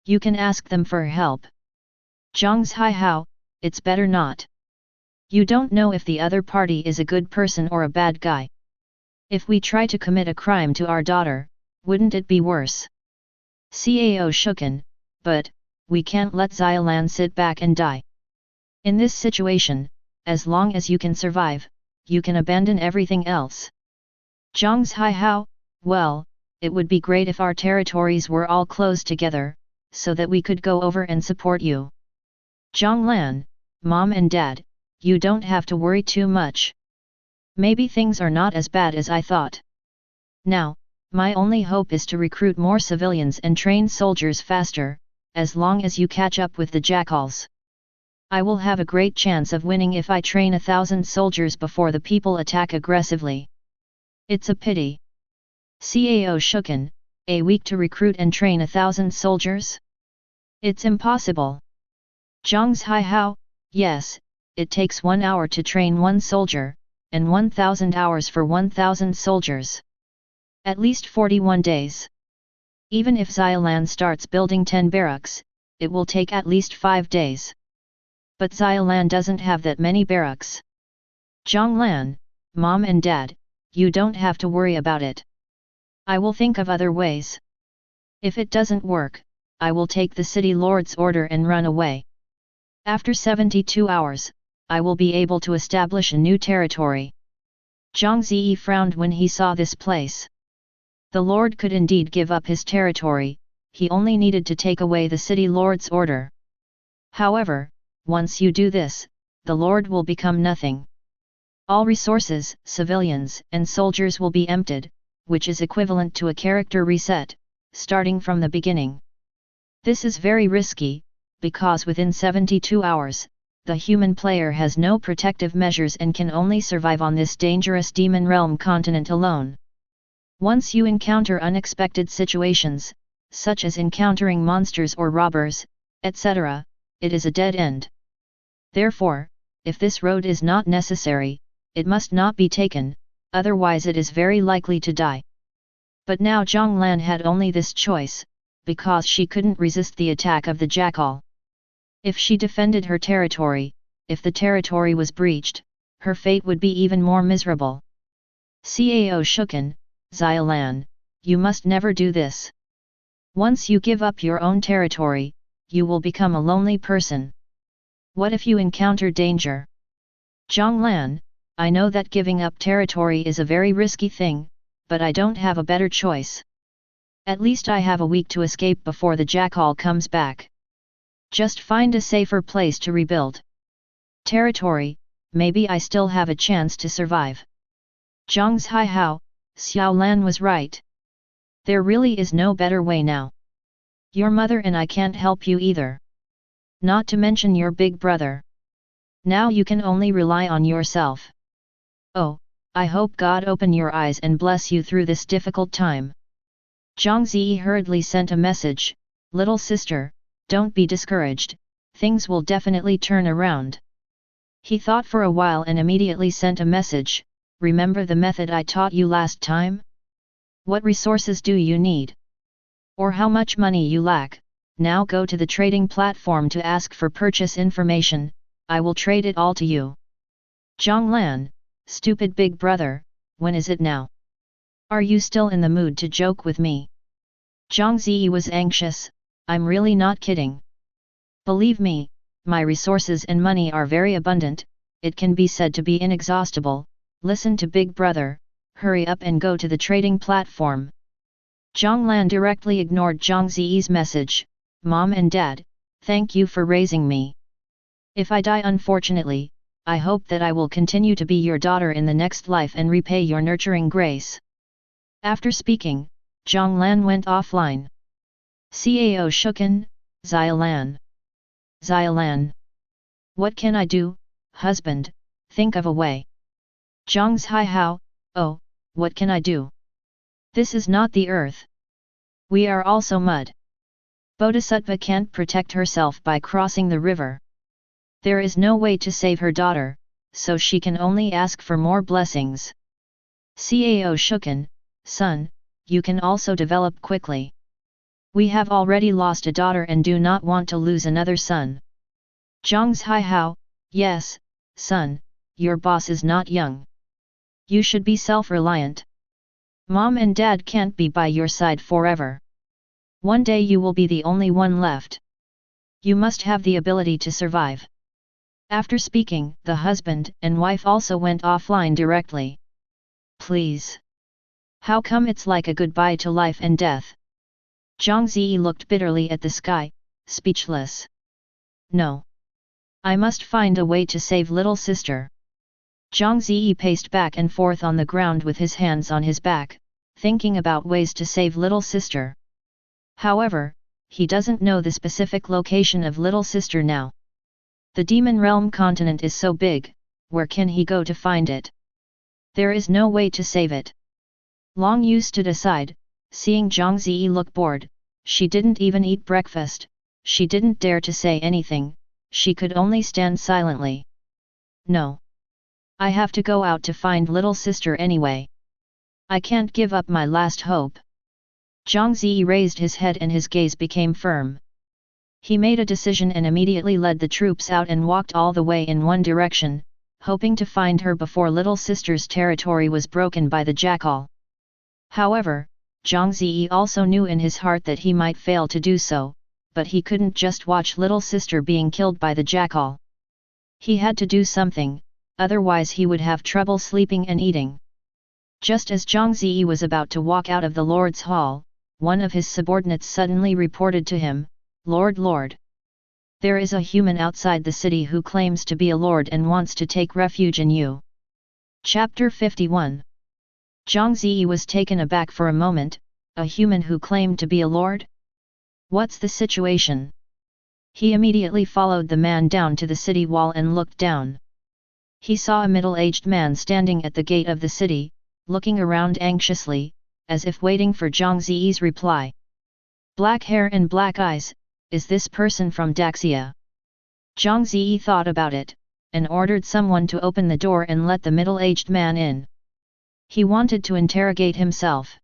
You can ask them for help. Zhang Ze how, it's better not. You don't know if the other party is a good person or a bad guy. If we try to commit a crime to our daughter, wouldn't it be worse? Cao Shukan, but, we can't let Xiaolan sit back and die. In this situation, as long as you can survive, you can abandon everything else. Zhang Ze how, well, it would be great if our territories were all close together, so that we could go over and support you. Zhang, Mom and Dad, you don't have to worry too much. Maybe things are not as bad as I thought. Now, my only hope is to recruit more civilians and train soldiers faster, as long as you catch up with the jackals. I will have a great chance of winning if I train 1,000 soldiers before the people attack aggressively. It's a pity. Cao Shukan, a week to recruit and train 1,000 soldiers? It's impossible. Zhang Ze how, yes, it takes 1 hour to train one soldier, and 1,000 hours for 1,000 soldiers. At least 41 days. Even if Xiaolan starts building 10 barracks, it will take at least 5 days. But Xiaolan doesn't have that many barracks. Zhang, Mom and Dad, you don't have to worry about it. I will think of other ways. If it doesn't work, I will take the city lord's order and run away. After 72 hours, I will be able to establish a new territory. Zhang Ze frowned when he saw this place. The lord could indeed give up his territory, he only needed to take away the city lord's order. However, once you do this, the lord will become nothing. All resources, civilians and soldiers will be emptied, which is equivalent to a character reset, starting from the beginning. This is very risky, because within 72 hours, the human player has no protective measures and can only survive on this dangerous demon realm continent alone. Once you encounter unexpected situations, such as encountering monsters or robbers, etc., it is a dead end. Therefore, if this road is not necessary, it must not be taken, otherwise it is very likely to die. But now Zhang had only this choice, because she couldn't resist the attack of the jackal. If she defended her territory, if the territory was breached, her fate would be even more miserable. Cao Shukan, Xiaolan, you must never do this. Once you give up your own territory, you will become a lonely person. What if you encounter danger? Zhang, I know that giving up territory is a very risky thing, but I don't have a better choice. At least I have a week to escape before the jackal comes back. Just find a safer place to rebuild territory, maybe I still have a chance to survive. Zhang Ze how, Xiaolan was right. There really is no better way now. Your mother and I can't help you either. Not to mention your big brother. Now you can only rely on yourself. Oh, I hope God open your eyes and bless you through this difficult time. Zhang Ze hurriedly sent a message, little sister, don't be discouraged, things will definitely turn around. He thought for a while and immediately sent a message, remember the method I taught you last time? What resources do you need? Or how much money you lack, now go to the trading platform to ask for purchase information, I will trade it all to you. Zhang, stupid big brother, when is it now? Are you still in the mood to joke with me? Zhang Ze was anxious, I'm really not kidding. Believe me, my resources and money are very abundant, it can be said to be inexhaustible. Listen to Big Brother, hurry up and go to the trading platform. Zhang Lan directly ignored Zhang Ze's message. Mom and Dad, thank you for raising me. If I die unfortunately, I hope that I will continue to be your daughter in the next life and repay your nurturing grace. After speaking, Zhang Lan went offline. Cao Shukan, Xialan. Xialan. What can I do, husband, think of a way. Zhang Ze Hao, oh, what can I do? This is not the earth. We are also mud. Bodhisattva can't protect herself by crossing the river. There is no way to save her daughter, so she can only ask for more blessings. Cao Shukan, son, you can also develop quickly. We have already lost a daughter and do not want to lose another son. Zhang Ze Hao, yes, son, your boss is not young. You should be self-reliant. Mom and Dad can't be by your side forever. One day you will be the only one left. You must have the ability to survive. After speaking, the husband and wife also went offline directly. Please. How come it's like a goodbye to life and death? Zhang Ze looked bitterly at the sky, speechless. No. I must find a way to save little sister. Zhang Ze paced back and forth on the ground with his hands on his back, thinking about ways to save little sister. However, he doesn't know the specific location of little sister now. The Demon Realm continent is so big, where can he go to find it? There is no way to save it. Long Yu stood aside, seeing Zhang Ze look bored. She didn't even eat breakfast, she didn't dare to say anything, she could only stand silently. No. I have to go out to find little sister anyway. I can't give up my last hope. Zhang Ze raised his head and his gaze became firm. He made a decision and immediately led the troops out and walked all the way in one direction, hoping to find her before little sister's territory was broken by the jackal. However, Zhang Ze also knew in his heart that he might fail to do so, but he couldn't just watch little sister being killed by the jackal. He had to do something, otherwise he would have trouble sleeping and eating. Just as Zhang Ze was about to walk out of the Lord's Hall, one of his subordinates suddenly reported to him, Lord. There is a human outside the city who claims to be a lord and wants to take refuge in you. Chapter 51. Zhang Ze was taken aback for a moment, a human who claimed to be a lord? What's the situation? He immediately followed the man down to the city wall and looked down. He saw a middle-aged man standing at the gate of the city, looking around anxiously, as if waiting for Zhang Ze's reply. Black hair and black eyes, is this person from Daxia? Zhang Ze thought about it, and ordered someone to open the door and let the middle-aged man in. He wanted to interrogate himself.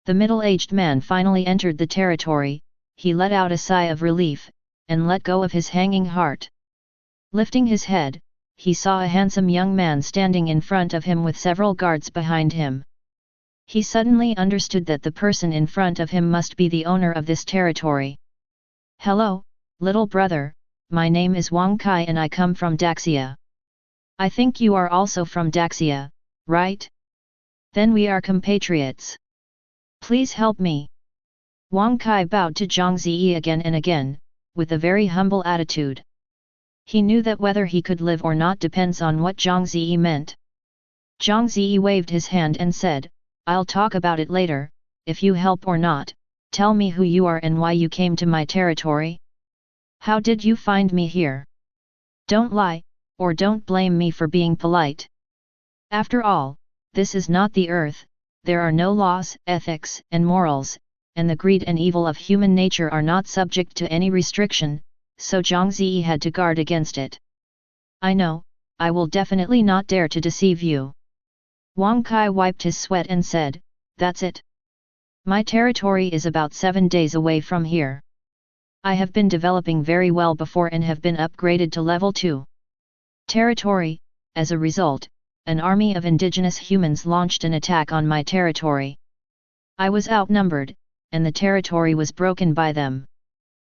The middle-aged man finally entered the territory, he let out a sigh of relief, and let go of his hanging heart. Lifting his head, he saw a handsome young man standing in front of him with several guards behind him. He suddenly understood that the person in front of him must be the owner of this territory. Hello, little brother, my name is Wang Kai and I come from Daxia. I think you are also from Daxia, right? Then we are compatriots. Please help me. Wang Kai bowed to Zhang Ze again and again, with a very humble attitude. He knew that whether he could live or not depends on what Zhang Ze meant. Zhang Ze waved his hand and said, I'll talk about it later, if you help or not, tell me who you are and why you came to my territory. How did you find me here? Don't lie, or don't blame me for being polite. After all, this is not the earth, there are no laws, ethics, and morals, and the greed and evil of human nature are not subject to any restriction, so Zhang Ze had to guard against it. I know, I will definitely not dare to deceive you. Wang Kai wiped his sweat and said, that's it. My territory is about 7 days away from here. I have been developing very well before and have been upgraded to level 2. Territory, as a result, an army of indigenous humans launched an attack on my territory. I was outnumbered, and the territory was broken by them.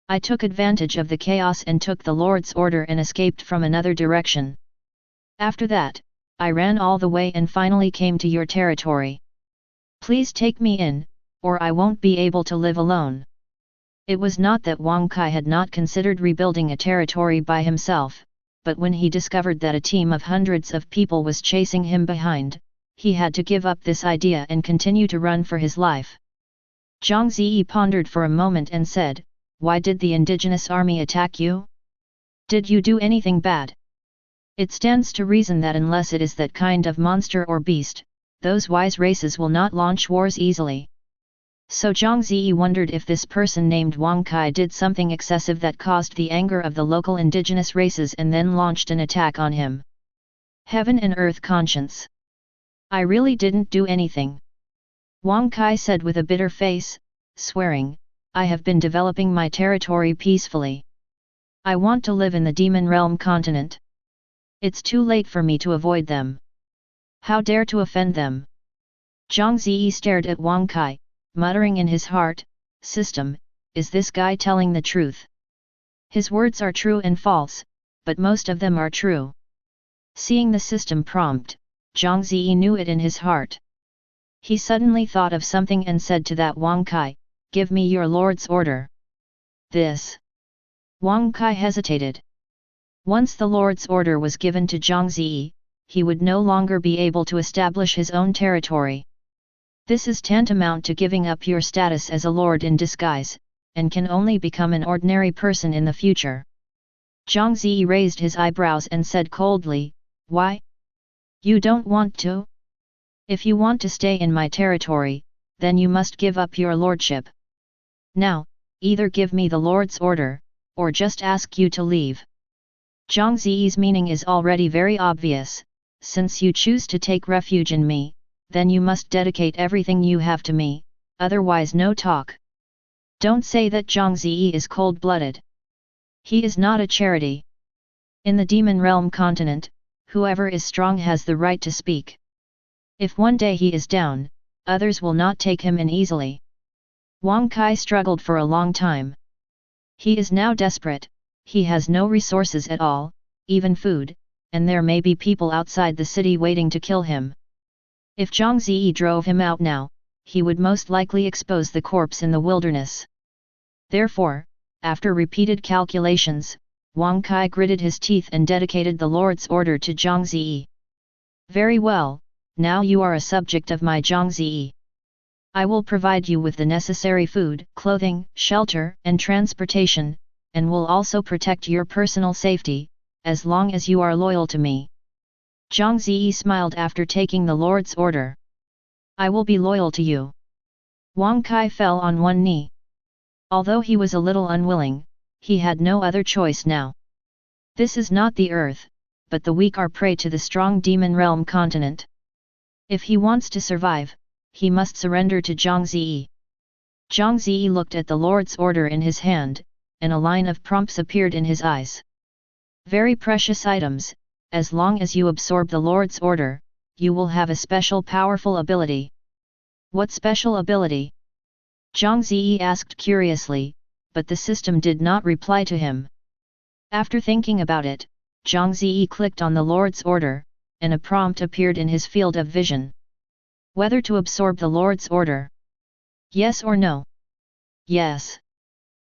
I took advantage of the chaos and took the Lord's order and escaped from another direction. After that, I ran all the way and finally came to your territory. Please take me in, or I won't be able to live alone." It was not that Wang Kai had not considered rebuilding a territory by himself, but when he discovered that a team of hundreds of people was chasing him behind, he had to give up this idea and continue to run for his life. Zhang Ze pondered for a moment and said, "Why did the indigenous army attack you? Did you do anything bad? It stands to reason that unless it is that kind of monster or beast, those wise races will not launch wars easily." So Zhang Ze wondered if this person named Wang Kai did something excessive that caused the anger of the local indigenous races and then launched an attack on him. Heaven and earth conscience. I really didn't do anything. Wang Kai said with a bitter face, swearing, "I have been developing my territory peacefully. I want to live in the Demon Realm continent. It's too late for me to avoid them. How dare to offend them?" Zhang Ze stared at Wang Kai, muttering in his heart, "System, is this guy telling the truth? His words are true and false, but most of them are true." Seeing the system prompt, Zhang Ze knew it in his heart. He suddenly thought of something and said to that Wang Kai, "Give me your lord's order." This. Wang Kai hesitated. Once the lord's order was given to Zhang Ze, he would no longer be able to establish his own territory. This is tantamount to giving up your status as a lord in disguise, and can only become an ordinary person in the future. Zhang Ze raised his eyebrows and said coldly, "Why? You don't want to? If you want to stay in my territory, then you must give up your lordship. Now, either give me the lord's order, or just ask you to leave." Zhang Ze's meaning is already very obvious. Since you choose to take refuge in me, then you must dedicate everything you have to me, otherwise no talk. Don't say that Zhang Ze is cold-blooded. He is not a charity. In the Demon Realm continent, whoever is strong has the right to speak. If one day he is down, others will not take him in easily. Wang Kai struggled for a long time. He is now desperate. He has no resources at all, even food, and there may be people outside the city waiting to kill him. If Zhang Ze drove him out now, he would most likely expose the corpse in the wilderness. Therefore, after repeated calculations, Wang Kai gritted his teeth and dedicated the Lord's order to Zhang Ze. "Very well, now you are a subject of my Zhang Ze. I will provide you with the necessary food, clothing, shelter, and transportation, and will also protect your personal safety, as long as you are loyal to me." Zhang Ze smiled after taking the Lord's order. "I will be loyal to you." Wang Kai fell on one knee. Although he was a little unwilling, he had no other choice now. This is not the earth, but the weak are prey to the strong Demon Realm continent. If he wants to survive, he must surrender to Zhang Ze. Zhang Ze looked at the Lord's order in his hand, and a line of prompts appeared in his eyes. "Very precious items, as long as you absorb the Lord's order, you will have a special powerful ability." "What special ability?" Zhang Ze asked curiously, but the system did not reply to him. After thinking about it, Zhang Ze clicked on the Lord's order, and a prompt appeared in his field of vision. Whether to absorb the Lord's order? Yes or no? Yes.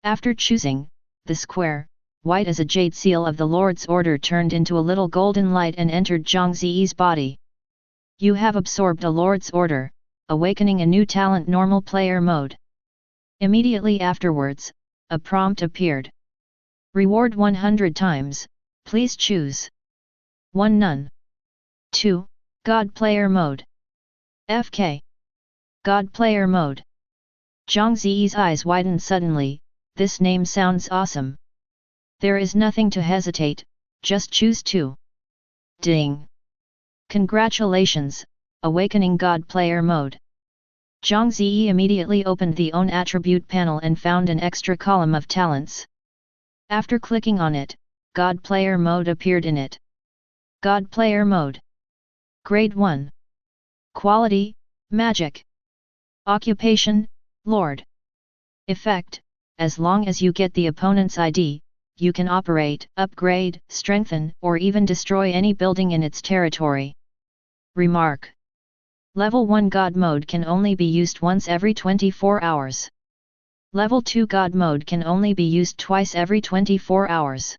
After choosing, the square, white as a jade seal of the Lord's order turned into a little golden light and entered Zhang Ze's body. "You have absorbed a Lord's order, awakening a new talent normal player mode." Immediately afterwards, a prompt appeared. "Reward 100 times, please choose." 1 None. 2. God player mode. FK. God player mode. Zhang Ze's eyes widened suddenly. This name sounds awesome. There is nothing to hesitate, just choose 2. Ding! Congratulations, awakening God player mode. Zhang Ze immediately opened the own attribute panel and found an extra column of talents. After clicking on it, God player mode appeared in it. God player mode. Grade 1. Quality, Magic. Occupation, Lord. Effect, as long as you get the opponent's ID, you can operate, upgrade, strengthen, or even destroy any building in its territory. Remark: Level 1 God Mode can only be used once every 24 hours. Level 2 God Mode can only be used twice every 24 hours.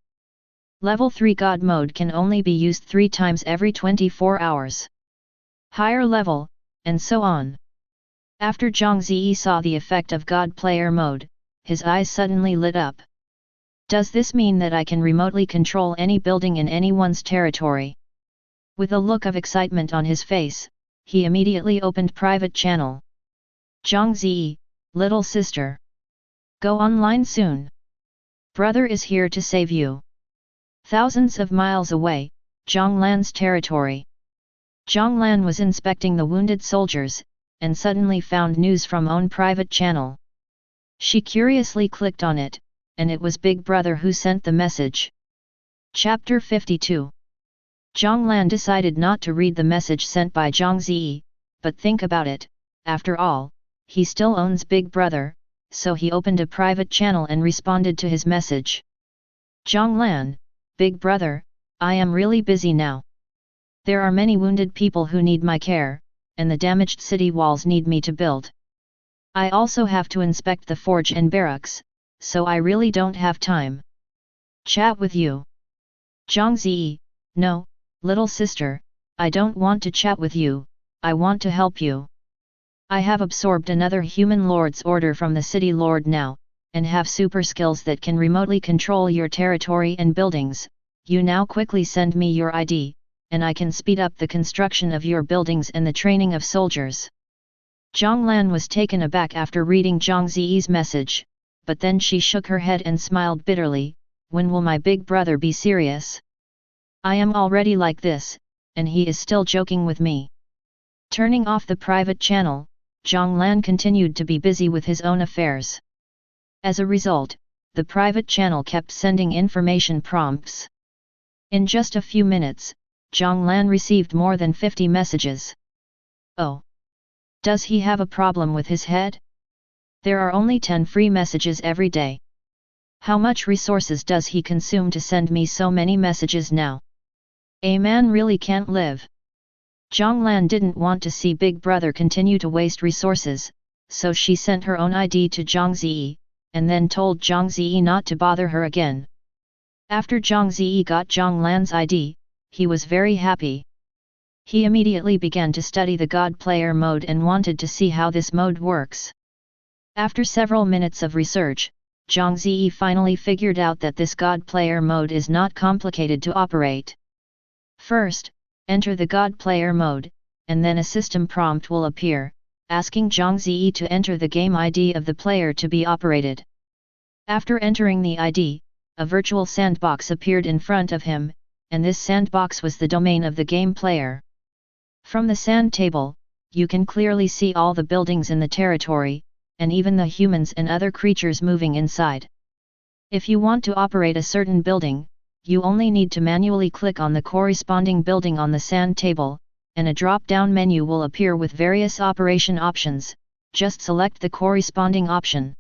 Level 3 God Mode can only be used 3 times every 24 hours. Higher level, and so on. After Zhang Ze saw the effect of God Player Mode, his eyes suddenly lit up. Does this mean that I can remotely control any building in anyone's territory? With a look of excitement on his face, he immediately opened private channel. Zhang Ze, little sister. Go online soon. Brother is here to save you. Thousands of miles away, Zhonglan's territory. Zhonglan was inspecting the wounded soldiers, and suddenly found news from own private channel. She curiously clicked on it, and it was Big Brother who sent the message. Chapter 52. Zhonglan decided not to read the message sent by Zhang Ze, but think about it, after all, he still owns Big Brother, so he opened a private channel and responded to his message. Zhonglan, Big Brother, I am really busy now. There are many wounded people who need my care, and the damaged city walls need me to build. I also have to inspect the forge and barracks, so I really don't have time. Chat with you. Zhang Ze, no, little sister, I don't want to chat with you, I want to help you. I have absorbed another human lord's order from the city lord now, and have super skills that can remotely control your territory and buildings. You now quickly send me your ID, and I can speed up the construction of your buildings and the training of soldiers. Zhonglan was taken aback after reading Zhang Ze's message, but then she shook her head and smiled bitterly. When will my big brother be serious? I am already like this, and he is still joking with me. Turning off the private channel, Zhonglan continued to be busy with his own affairs. As a result, the private channel kept sending information prompts. In just a few minutes, Zhonglan received more than 50 messages. Oh! Does he have a problem with his head? There are only 10 free messages every day. How much resources does he consume to send me so many messages now? A man really can't live. Zhonglan didn't want to see Big Brother continue to waste resources, so she sent her own ID to Zhang Ze, and then told Zhang Ze not to bother her again. After Zhang Ze got Zhonglan's ID, he was very happy. He immediately began to study the God Player mode and wanted to see how this mode works. After several minutes of research, Zhang Ze finally figured out that this God Player mode is not complicated to operate. First, enter the God Player mode, and then a system prompt will appear, asking Zhang Ze to enter the game ID of the player to be operated. After entering the ID, a virtual sandbox appeared in front of him, and this sandbox was the domain of the game player. From the sand table, you can clearly see all the buildings in the territory, and even the humans and other creatures moving inside. If you want to operate a certain building, you only need to manually click on the corresponding building on the sand table, and a drop-down menu will appear with various operation options. Just select the corresponding option.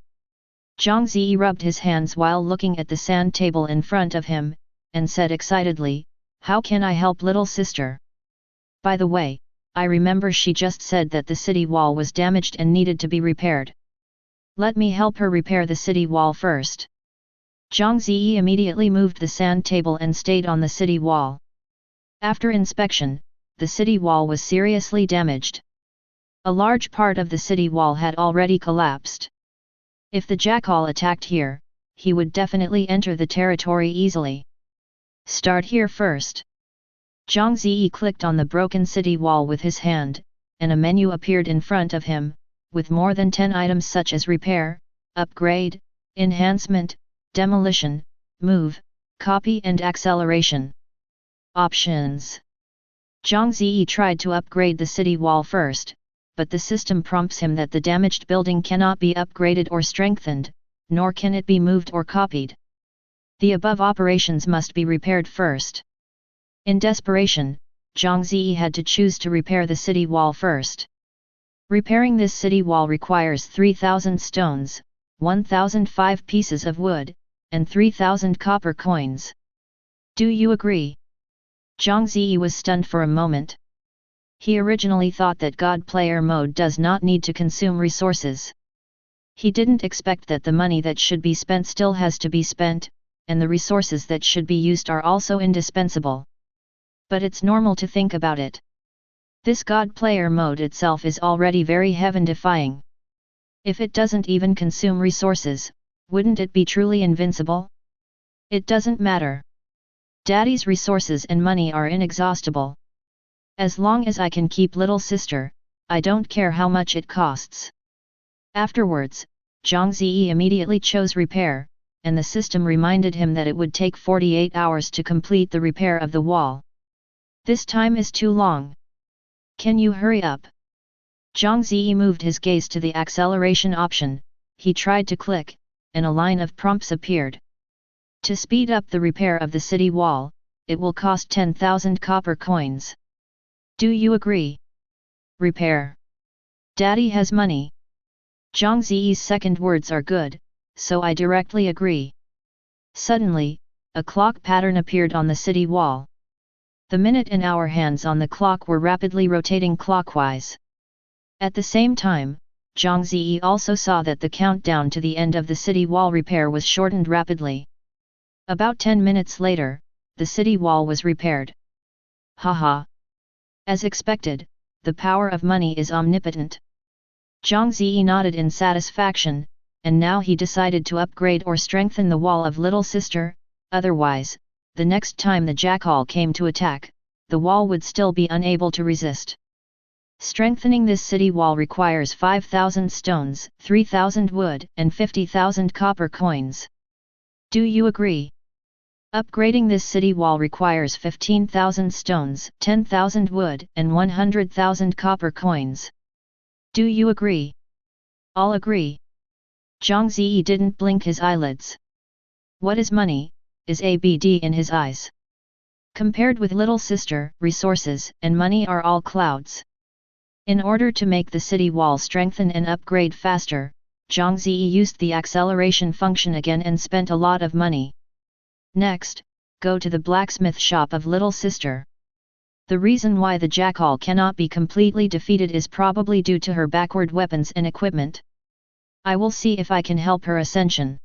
Zhang Ze rubbed his hands while looking at the sand table in front of him, and said excitedly, "How can I help, little sister? By the way, I remember she just said that the city wall was damaged and needed to be repaired. Let me help her repair the city wall first." Zhang Ze immediately moved the sand table and stayed on the city wall. After inspection, the city wall was seriously damaged. A large part of the city wall had already collapsed. If the jackal attacked here, he would definitely enter the territory easily. Start here first. Zhang Ze clicked on the broken city wall with his hand, and a menu appeared in front of him, with more than 10 items such as repair, upgrade, enhancement, demolition, move, copy and acceleration. Options. Zhang Ze tried to upgrade the city wall first, but the system prompts him that the damaged building cannot be upgraded or strengthened, nor can it be moved or copied. The above operations must be repaired first. In desperation, Zhang Ze had to choose to repair the city wall first. Repairing this city wall requires 3,000 stones, 1,005 pieces of wood, and 3,000 copper coins. Do you agree? Zhang Ze was stunned for a moment. He originally thought that God Player mode does not need to consume resources. He didn't expect that the money that should be spent still has to be spent, and the resources that should be used are also indispensable. But it's normal to think about it. This God Player mode itself is already very heaven-defying. If it doesn't even consume resources, wouldn't it be truly invincible? It doesn't matter. Daddy's resources and money are inexhaustible. As long as I can keep little sister, I don't care how much it costs. Afterwards, Zhang Ze immediately chose repair, and the system reminded him that it would take 48 hours to complete the repair of the wall. This time is too long. Can you hurry up? Zhang Ze moved his gaze to the acceleration option. He tried to click, and a line of prompts appeared. To speed up the repair of the city wall, it will cost 10,000 copper coins. Do you agree? Repair. Daddy has money. Zhang Ze's second words are good, so I directly agree. Suddenly, a clock pattern appeared on the city wall. The minute and hour hands on the clock were rapidly rotating clockwise. At the same time, Zhang Ze also saw that the countdown to the end of the city wall repair was shortened rapidly. About 10 minutes later, the city wall was repaired. Haha! As expected, the power of money is omnipotent. Zhang Ze nodded in satisfaction, and now he decided to upgrade or strengthen the wall of little sister, otherwise, the next time the jackal came to attack, the wall would still be unable to resist. Strengthening this city wall requires 5,000 stones, 3,000 wood, and 50,000 copper coins. Do you agree? Upgrading this city wall requires 15,000 stones, 10,000 wood, and 100,000 copper coins. Do you agree? All agree. Zhang Ze didn't blink his eyelids. What is money, is ABD in his eyes. Compared with little sister, resources and money are all clouds. In order to make the city wall strengthen and upgrade faster, Zhang Ze used the acceleration function again and spent a lot of money. Next, go to the blacksmith shop of little sister. The reason why the jackal cannot be completely defeated is probably due to her backward weapons and equipment. I will see if I can help her ascension.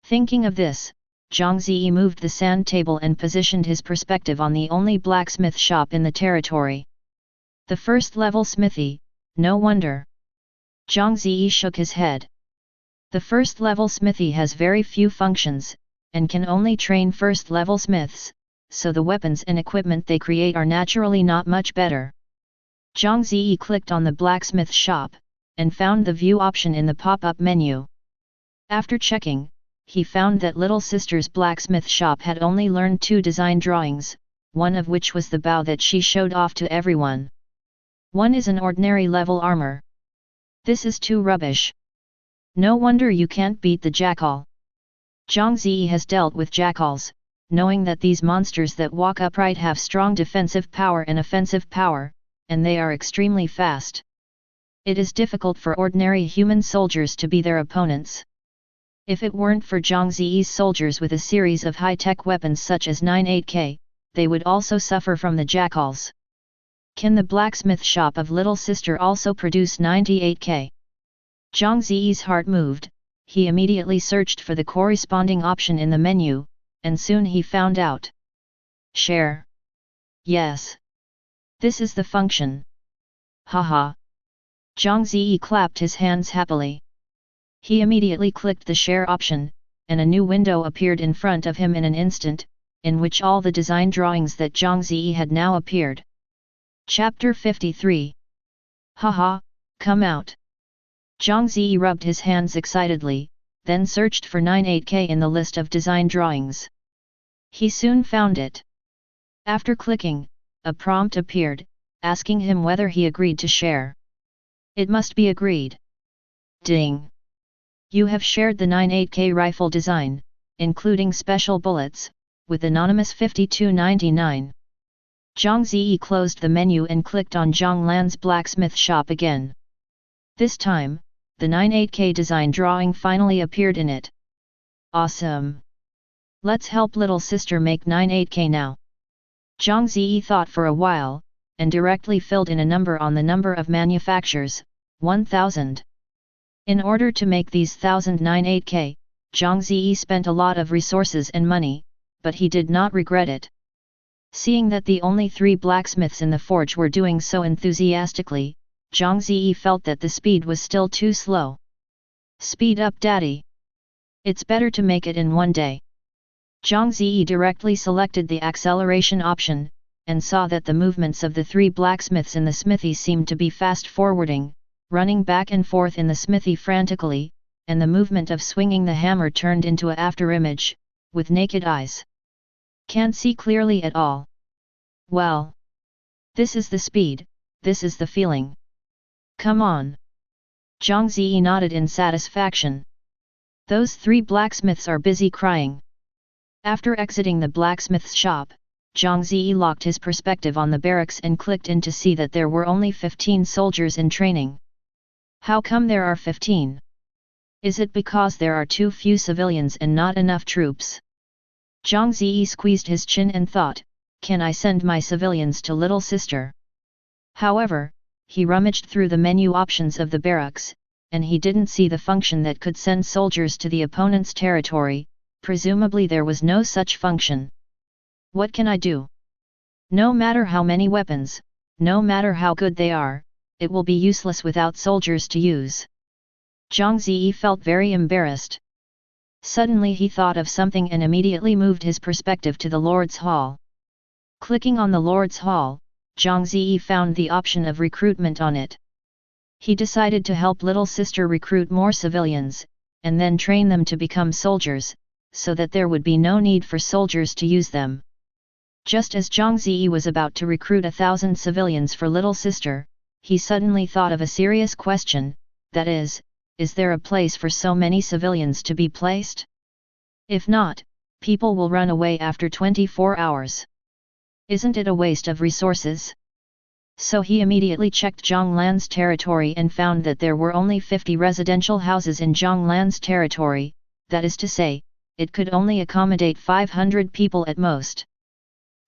Thinking of this, Zhang Ze moved the sand table and positioned his perspective on the only blacksmith shop in the territory. The first level smithy, no wonder. Zhang Ze shook his head. The first level smithy has very few functions, and can only train first level smiths, so the weapons and equipment they create are naturally not much better. Zhang Ze clicked on the blacksmith shop, and found the view option in the pop-up menu. After checking, he found that little sister's blacksmith shop had only learned 2 design drawings, one of which was the bow that she showed off to everyone. One is an ordinary level armor. This is too rubbish. No wonder you can't beat the jackal. Zhang Ze has dealt with jackals, knowing that these monsters that walk upright have strong defensive power and offensive power, and they are extremely fast. It is difficult for ordinary human soldiers to be their opponents. If it weren't for Zhang Ze's soldiers with a series of high-tech weapons such as 98K, they would also suffer from the jackals. Can the blacksmith shop of little sister also produce 98K? Zhang Ze's heart moved. He immediately searched for the corresponding option in the menu, and soon he found out. Share. Yes. This is the function. Haha. Zhang Ze clapped his hands happily. He immediately clicked the share option, and a new window appeared in front of him in an instant, in which all the design drawings that Zhang Ze had now appeared. Chapter 53. Haha, come out. Zhang Ze rubbed his hands excitedly, then searched for 98K in the list of design drawings. He soon found it. After clicking, a prompt appeared, asking him whether he agreed to share. It must be agreed. Ding! You have shared the 98K rifle design, including special bullets, with anonymous 5299. Zhang Ze closed the menu and clicked on Zhang Lan's blacksmith shop again. This time, the 98K design drawing finally appeared in it. Awesome! Let's help little sister make 98K now. Zhang Ze thought for a while, and directly filled in a number on the number of manufacturers, 1000. In order to make these 1098K, Zhang Ze spent a lot of resources and money, but he did not regret it. Seeing that the only 3 blacksmiths in the forge were doing so enthusiastically, Zhang Ze felt that the speed was still too slow. Speed up, daddy! It's better to make it in one day. Zhang Ze directly selected the acceleration option, and saw that the movements of the 3 blacksmiths in the smithy seemed to be fast-forwarding, running back and forth in the smithy frantically, and the movement of swinging the hammer turned into an afterimage, with naked eyes. Can't see clearly at all. Well. This is the speed, this is the feeling. Come on. Zhang Ze nodded in satisfaction. Those 3 blacksmiths are busy crying. After exiting the blacksmith's shop, Zhang Ze locked his perspective on the barracks and clicked in to see that there were only 15 soldiers in training. How come there are 15? Is it because there are too few civilians and not enough troops? Zhang Ze squeezed his chin and thought, can I send my civilians to little sister? However, he rummaged through the menu options of the barracks, and he didn't see the function that could send soldiers to the opponent's territory. Presumably there was no such function. What can I do? No matter how many weapons, no matter how good they are, it will be useless without soldiers to use. Zhang Ze felt very embarrassed. Suddenly he thought of something and immediately moved his perspective to the Lord's Hall. Clicking on the Lord's Hall, Zhang Ze found the option of recruitment on it. He decided to help little sister recruit more civilians, and then train them to become soldiers, so that there would be no need for soldiers to use them. Just as Zhang Ze was about to recruit 1,000 civilians for little sister, he suddenly thought of a serious question, that is there a place for so many civilians to be placed? If not, people will run away after 24 hours. Isn't it a waste of resources? So he immediately checked Zhonglan's territory and found that there were only 50 residential houses in Zhonglan's territory, that is to say, it could only accommodate 500 people at most.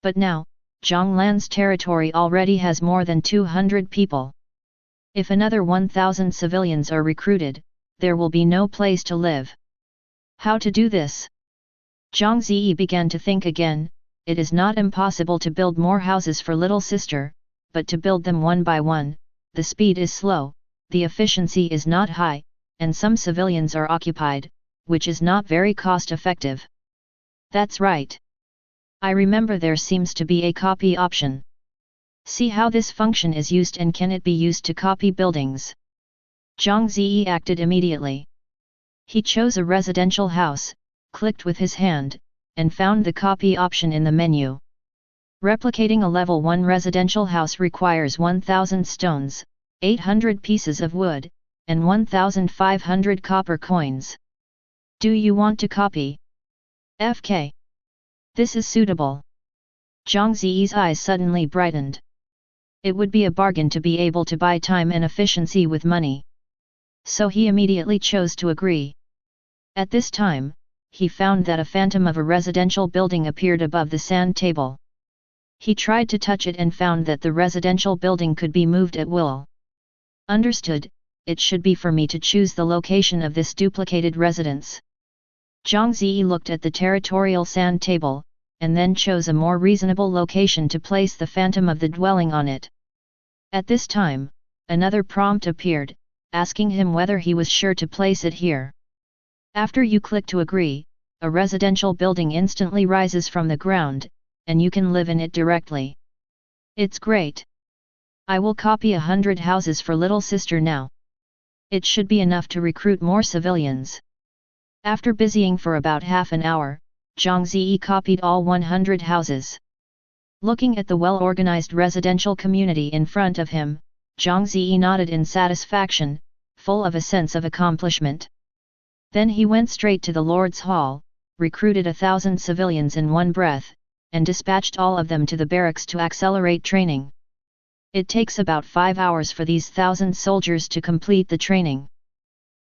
But now, Zhonglan's territory already has more than 200 people. If another 1,000 civilians are recruited, there will be no place to live. How to do this? Zhang Ze began to think again. It is not impossible to build more houses for little sister, but to build them one by one, the speed is slow, the efficiency is not high, and some civilians are occupied, which is not very cost-effective. That's right. I remember there seems to be a copy option. See how this function is used and can it be used to copy buildings? Zhang Ze acted immediately. He chose a residential house, clicked with his hand, and found the copy option in the menu. Replicating a level 1 residential house requires 1,000 stones, 800 pieces of wood, and 1,500 copper coins. Do you want to copy? FK. This is suitable. Zhang Ze's eyes suddenly brightened. It would be a bargain to be able to buy time and efficiency with money. So he immediately chose to agree. At this time, he found that a phantom of a residential building appeared above the sand table. He tried to touch it and found that the residential building could be moved at will. Understood, it should be for me to choose the location of this duplicated residence. Zhang Ze looked at the territorial sand table, and then chose a more reasonable location to place the phantom of the dwelling on it. At this time, another prompt appeared, asking him whether he was sure to place it here. After you click to agree, a residential building instantly rises from the ground, and you can live in it directly. It's great. I will copy 100 houses for little sister now. It should be enough to recruit more civilians. After busying for about half an hour, Zhang Ze copied all 100 houses. Looking at the well-organized residential community in front of him, Zhang Ze nodded in satisfaction, full of a sense of accomplishment. Then he went straight to the Lord's Hall, recruited 1,000 civilians in one breath, and dispatched all of them to the barracks to accelerate training. It takes about 5 hours for these 1,000 soldiers to complete the training.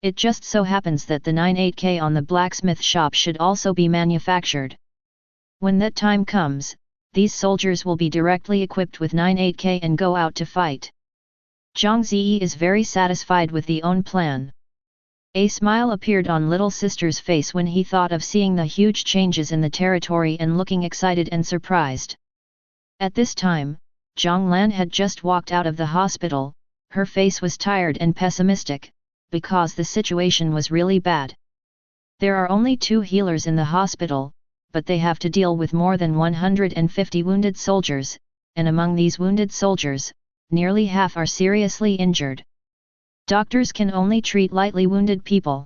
It just so happens that the 98K on the blacksmith shop should also be manufactured. When that time comes, these soldiers will be directly equipped with 98K and go out to fight. Zhang Ze is very satisfied with the own plan. A smile appeared on little sister's face when he thought of seeing the huge changes in the territory and looking excited and surprised. At this time, Zhang Lan had just walked out of the hospital. Her face was tired and pessimistic, because the situation was really bad. There are only 2 healers in the hospital, but they have to deal with more than 150 wounded soldiers, and among these wounded soldiers, nearly half are seriously injured. Doctors can only treat lightly wounded people.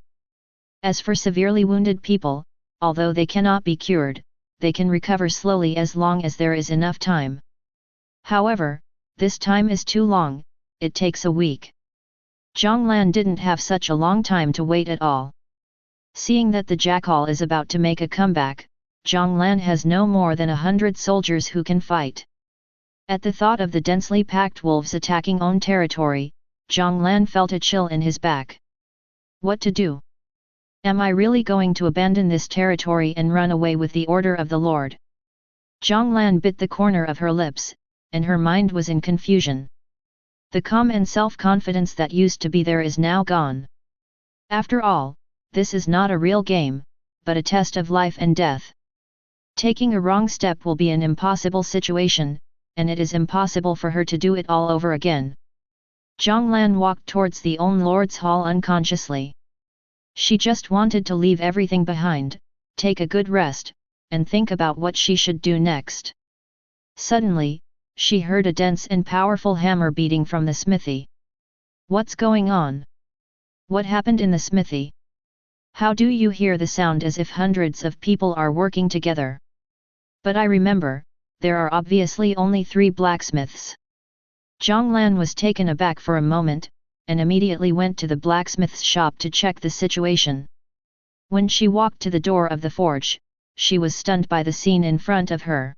As for severely wounded people, although they cannot be cured, they can recover slowly as long as there is enough time. However, this time is too long, it takes a week. Zhang Lan didn't have such a long time to wait at all. Seeing that the jackal is about to make a comeback, Zhang Lan has no more than 100 soldiers who can fight. At the thought of the densely packed wolves attacking own territory, Zhang Lan felt a chill in his back. What to do? Am I really going to abandon this territory and run away with the order of the Lord? Zhang Lan bit the corner of her lips, and her mind was in confusion. The calm and self-confidence that used to be there is now gone. After all, this is not a real game, but a test of life and death. Taking a wrong step will be an impossible situation, and it is impossible for her to do it all over again. Zhang Lan walked towards the own Lord's Hall unconsciously. She just wanted to leave everything behind, take a good rest, and think about what she should do next. Suddenly, she heard a dense and powerful hammer beating from the smithy. What's going on? What happened in the smithy? How do you hear the sound as if hundreds of people are working together? But I remember, there are obviously only 3 blacksmiths. Zhang Lan was taken aback for a moment, and immediately went to the blacksmith's shop to check the situation. When she walked to the door of the forge, she was stunned by the scene in front of her.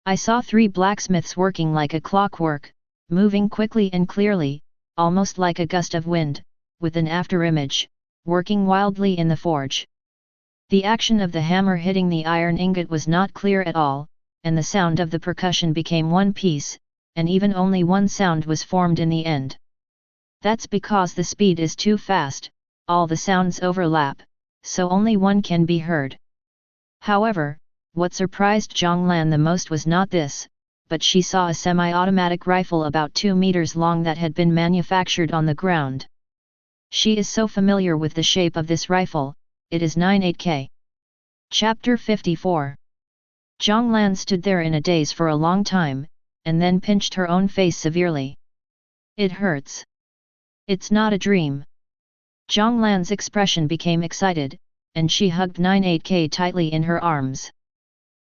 I saw 3 blacksmiths working like a clockwork, moving quickly and clearly, almost like a gust of wind, with an afterimage, working wildly in the forge. The action of the hammer hitting the iron ingot was not clear at all, and the sound of the percussion became one piece, and even only one sound was formed in the end. That's because the speed is too fast, all the sounds overlap, so only one can be heard. However, what surprised Zhang Lan the most was not this, but she saw a semi-automatic rifle about 2 meters long that had been manufactured on the ground. She is so familiar with the shape of this rifle, it is 98K. Chapter 54. Zhang Lan stood there in a daze for a long time, and then pinched her own face severely. It hurts. It's not a dream. Zhang Lan's expression became excited, and she hugged 98K tightly in her arms.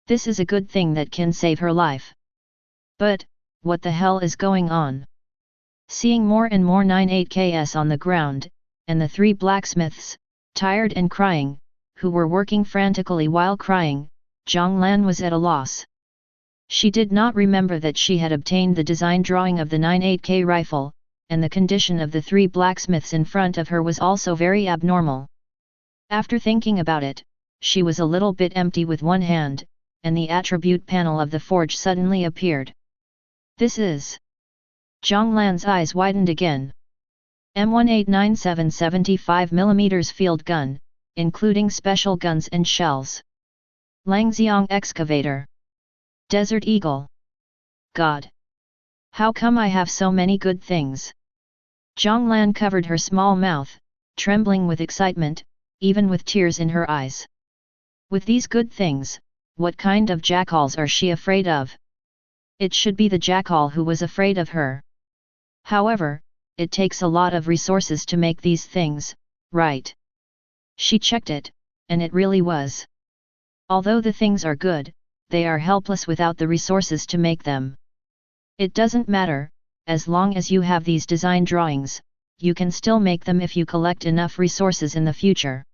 This is a good thing that can save her life. But, what the hell is going on? Seeing more and more 98Ks on the ground, and the 3 blacksmiths, tired and crying, who were working frantically while crying, Zhang Lan was at a loss. She did not remember that she had obtained the design drawing of the 98K rifle, and the condition of the 3 blacksmiths in front of her was also very abnormal. After thinking about it, she was a little bit empty with one hand, and the attribute panel of the forge suddenly appeared. This is... Zhang Lan's eyes widened again. M1897 75mm field gun, including special guns and shells. Langxiang excavator. Desert Eagle. God! How come I have so many good things? Zhang Lan covered her small mouth, trembling with excitement, even with tears in her eyes. With these good things, what kind of jackals are she afraid of? It should be the jackal who was afraid of her. However, it takes a lot of resources to make these things, right? She checked it, and it really was. Although the things are good, they are helpless without the resources to make them. It doesn't matter, as long as you have these design drawings, you can still make them if you collect enough resources in the future.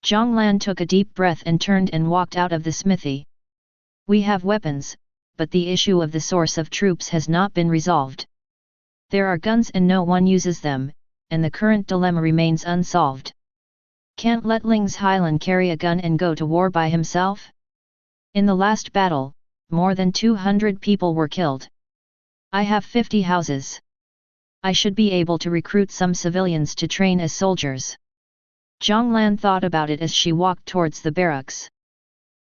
Zhang Lan took a deep breath and turned and walked out of the smithy. We have weapons, but the issue of the source of troops has not been resolved. There are guns and no one uses them, and the current dilemma remains unsolved. Can't let Ling's Hylan carry a gun and go to war by himself? In the last battle, more than 200 people were killed. I have 50 houses. I should be able to recruit some civilians to train as soldiers. Zhang Lan thought about it as she walked towards the barracks.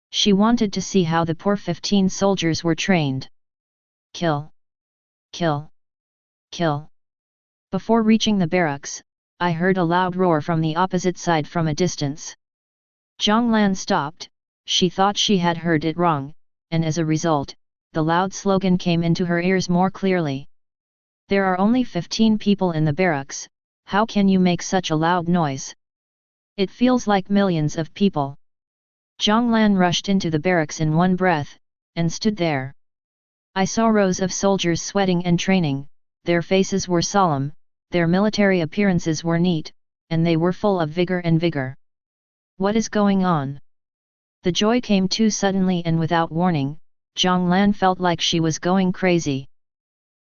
She wanted to see how the poor 15 soldiers were trained. Kill! Kill! Kill! Before reaching the barracks, I heard a loud roar from the opposite side from a distance. Zhang Lan stopped, she thought she had heard it wrong, and as a result, the loud slogan came into her ears more clearly. There are only 15 people in the barracks, how can you make such a loud noise? It feels like millions of people. Zhang Lan rushed into the barracks in one breath, and stood there. I saw rows of soldiers sweating and training, their faces were solemn, their military appearances were neat, and they were full of vigor and vigor. What is going on? The joy came too suddenly and without warning, Zhang Lan felt like she was going crazy.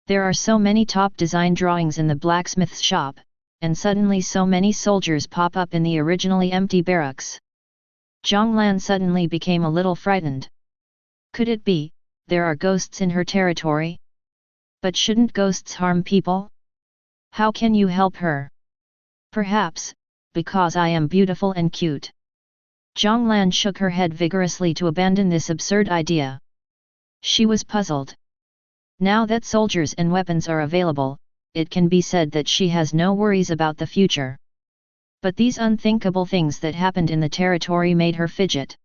There are so many top design drawings in the blacksmith's shop, and suddenly so many soldiers pop up in the originally empty barracks. Zhang Lan suddenly became a little frightened. Could it be, there are ghosts in her territory? But shouldn't ghosts harm people? How can you help her? Perhaps, because I am beautiful and cute. Zhang Lan shook her head vigorously to abandon this absurd idea. She was puzzled. Now that soldiers and weapons are available, it can be said that she has no worries about the future. But these unthinkable things that happened in the territory made her fidget.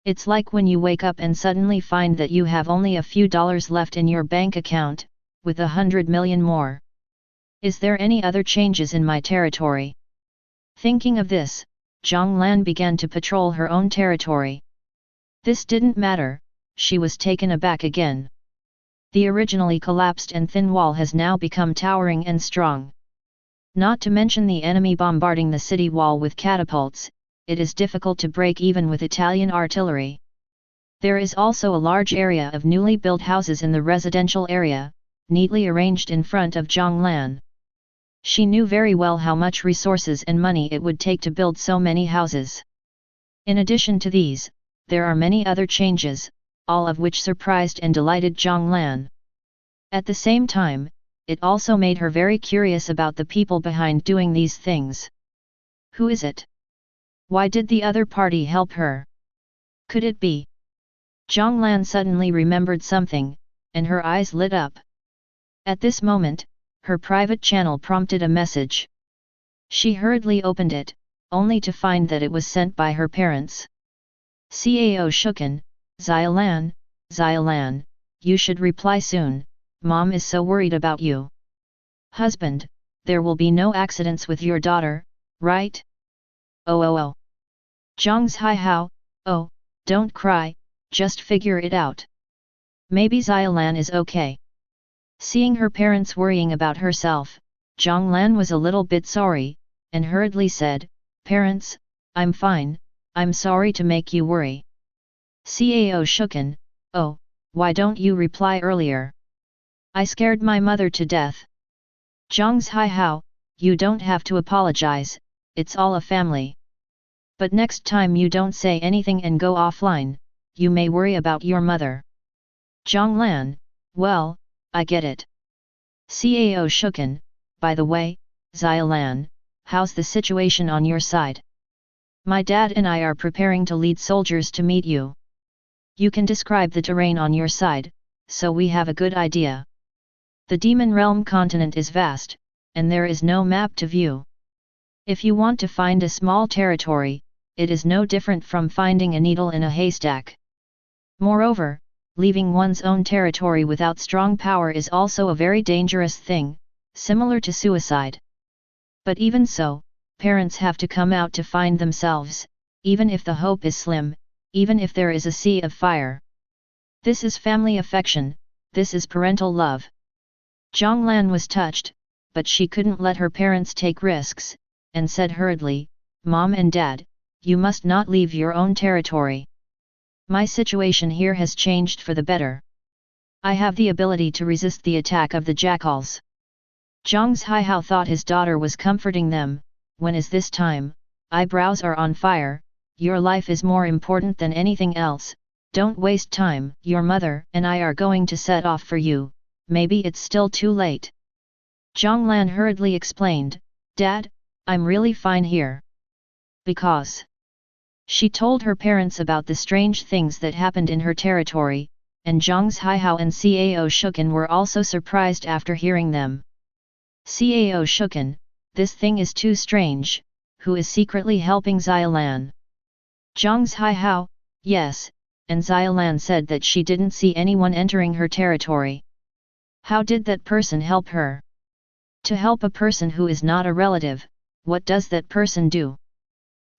It's like when you wake up and suddenly find that you have only a few dollars left in your bank account, with 100 million more. Is there any other changes in my territory? Thinking of this, Zhang Lan began to patrol her own territory. This didn't matter, she was taken aback again. The originally collapsed and thin wall has now become towering and strong. Not to mention the enemy bombarding the city wall with catapults, it is difficult to break even with Italian artillery. There is also a large area of newly built houses in the residential area, neatly arranged in front of Zhang Lan. She knew very well how much resources and money it would take to build so many houses. In addition to these, there are many other changes, all of which surprised and delighted Zhang Lan. At the same time, it also made her very curious about the people behind doing these things. Who is it? Why did the other party help her? Could it be? Zhang Lan suddenly remembered something, and her eyes lit up. At this moment, her private channel prompted a message. She hurriedly opened it, only to find that it was sent by her parents. Cao Shukan, Xiaolan, Xiaolan, you should reply soon, Mom is so worried about you. Husband, there will be no accidents with your daughter, right? Oh. Zhang Ze, oh, don't cry, just figure it out. Maybe Xiaolan is okay. Seeing her parents worrying about herself, Zhang Lan was a little bit sorry, and hurriedly said, Parents, I'm fine, I'm sorry to make you worry. Cao Shukan, oh, why don't you reply earlier? I scared my mother to death. Zhang Ze, you don't have to apologize, it's all a family. But next time you don't say anything and go offline, you may worry about your mother. Zhang Lan, well, I get it. Cao Shukan, by the way, Xiaolan, how's the situation on your side? My dad and I are preparing to lead soldiers to meet you. You can describe the terrain on your side, so we have a good idea. The Demon Realm continent is vast, and there is no map to view. If you want to find a small territory, it is no different from finding a needle in a haystack. Moreover, leaving one's own territory without strong power is also a very dangerous thing, similar to suicide. But even so, parents have to come out to find themselves, even if the hope is slim, even if there is a sea of fire. This is family affection, this is parental love. Zhang Lan was touched, but she couldn't let her parents take risks, and said hurriedly, Mom and Dad, you must not leave your own territory. My situation here has changed for the better. I have the ability to resist the attack of the jackals. Zhang Ze thought his daughter was comforting them. When is this time? Eyebrows are on fire. Your life is more important than anything else. Don't waste time. Your mother and I are going to set off for you. Maybe it's still too late. Zhang Lan hurriedly explained, Dad, I'm really fine here. Because she told her parents about the strange things that happened in her territory, and Zhang Ze and Cao Shuken were also surprised after hearing them. Cao Shuken, this thing is too strange. Who is secretly helping Xiaolan? Zhang Ze, yes, and Xiaolan said that she didn't see anyone entering her territory. How did that person help her? To help a person who is not a relative, what does that person do?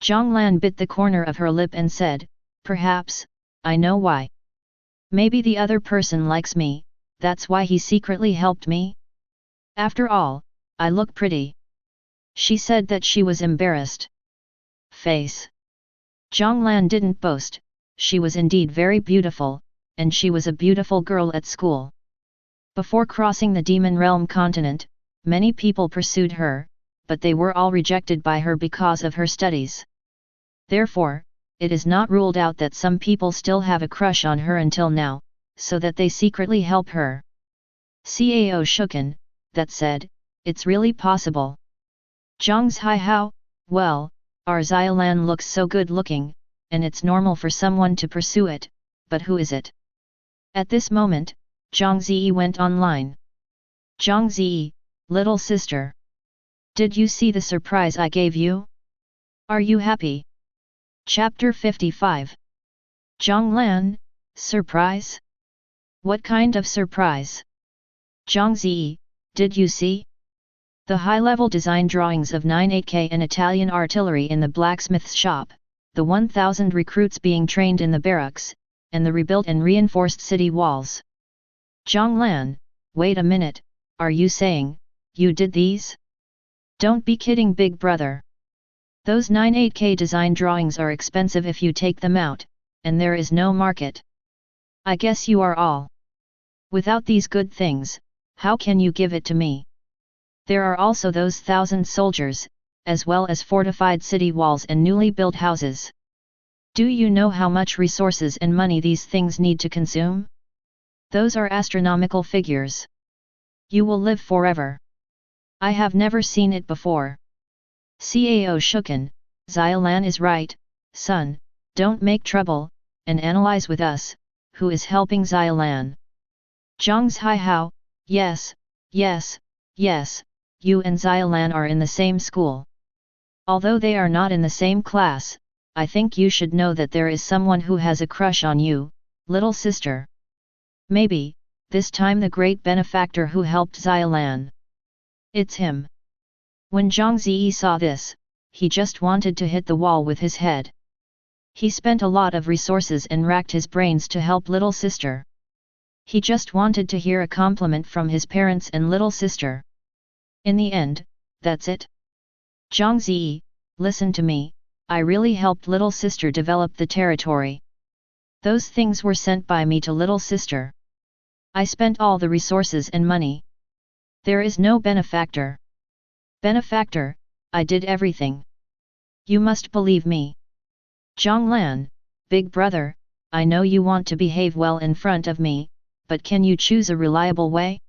Zhang Lan bit the corner of her lip and said, perhaps, I know why. Maybe the other person likes me, that's why he secretly helped me? After all, I look pretty. She said that she was embarrassed. Face. Zhang Lan didn't boast, she was indeed very beautiful, and she was a beautiful girl at school. Before crossing the Demon Realm continent, many people pursued her, but they were all rejected by her because of her studies. Therefore, it is not ruled out that some people still have a crush on her until now, so that they secretly help her. Cao Shuken, that said, it's really possible. Zhang Ze, well, our Xiaolan looks so good looking, and it's normal for someone to pursue it, but who is it? At this moment, Zhang Ze went online. Zhang Ze, little sister. Did you see the surprise I gave you? Are you happy? Chapter 55. Zhang Lan, surprise? What kind of surprise? Zhang Ze, did you see? The high-level design drawings of 98K and Italian artillery in the blacksmith's shop, the 1,000 recruits being trained in the barracks, and the rebuilt and reinforced city walls. Zhang Lan, wait a minute, are you saying, you did these? Don't be kidding, big brother. Those 98K design drawings are expensive if you take them out, and there is no market. I guess you are all. Without these good things, how can you give it to me? There are also those 1,000 soldiers, as well as fortified city walls and newly built houses. Do you know how much resources and money these things need to consume? Those are astronomical figures. You will live forever. I have never seen it before. Cao Shuken, Xiaolan is right, son, don't make trouble, and analyze with us, who is helping Xiaolan. Zhang Ze, yes, yes, yes, you and Xiaolan are in the same school. Although they are not in the same class, I think you should know that there is someone who has a crush on you, little sister. Maybe, this time the great benefactor who helped Xiaolan. It's him. When Zhang Ze saw this, he just wanted to hit the wall with his head. He spent a lot of resources and racked his brains to help little sister. He just wanted to hear a compliment from his parents and little sister. In the end, that's it. Zhang Ze, listen to me, I really helped little sister develop the territory. Those things were sent by me to little sister. I spent all the resources and money. There is no benefactor. Benefactor, I did everything. You must believe me. Zhang Lan, big brother, I know you want to behave well in front of me, but can you choose a reliable way?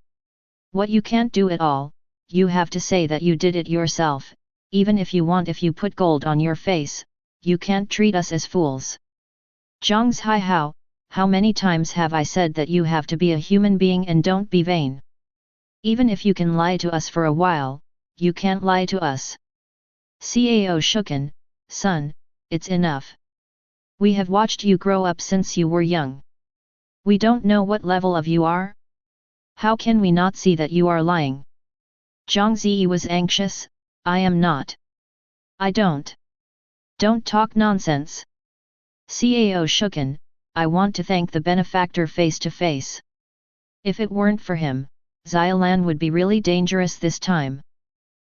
What you can't do at all, you have to say that you did it yourself, even if you put gold on your face, you can't treat us as fools. Zhang Ze, how many times have I said that you have to be a human being and don't be vain? Even if you can lie to us for a while, you can't lie to us. Cao Shuken, son, it's enough. We have watched you grow up since you were young. We don't know what level of you are? How can we not see that you are lying? Zhang Ze was anxious, I am not. I don't. Don't talk nonsense. Cao Shuken, I want to thank the benefactor face to face. If it weren't for him, Xiaolan would be really dangerous this time.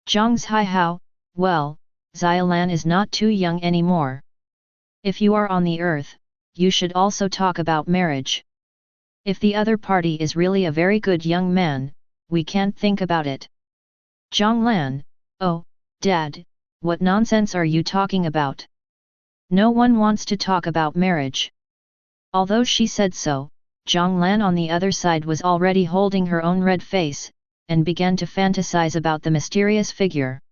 Zhang Ze, well, Xiaolan is not too young anymore. If you are on the earth, you should also talk about marriage. If the other party is really a very good young man, we can't think about it. Zhang Lan, oh, Dad, what nonsense are you talking about? No one wants to talk about marriage. Although she said so, Zhang Lan on the other side was already holding her own red face, and began to fantasize about the mysterious figure.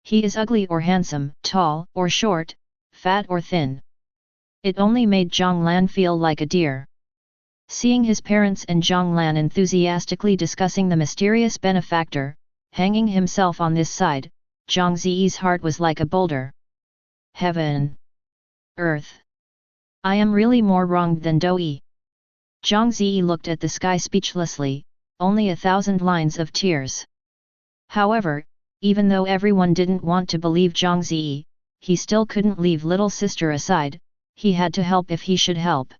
He is ugly or handsome, tall or short, fat or thin. It only made Zhang Lan feel like a deer. Seeing his parents and Zhang Lan enthusiastically discussing the mysterious benefactor, hanging himself on this side, Zhang Ze's heart was like a boulder. Heaven! Earth! I am really more wronged than Doi. Zhang Ze looked at the sky speechlessly, only 1,000 lines of tears. However, even though everyone didn't want to believe Zhang Ze, he still couldn't leave little sister aside, he had to help if he should help.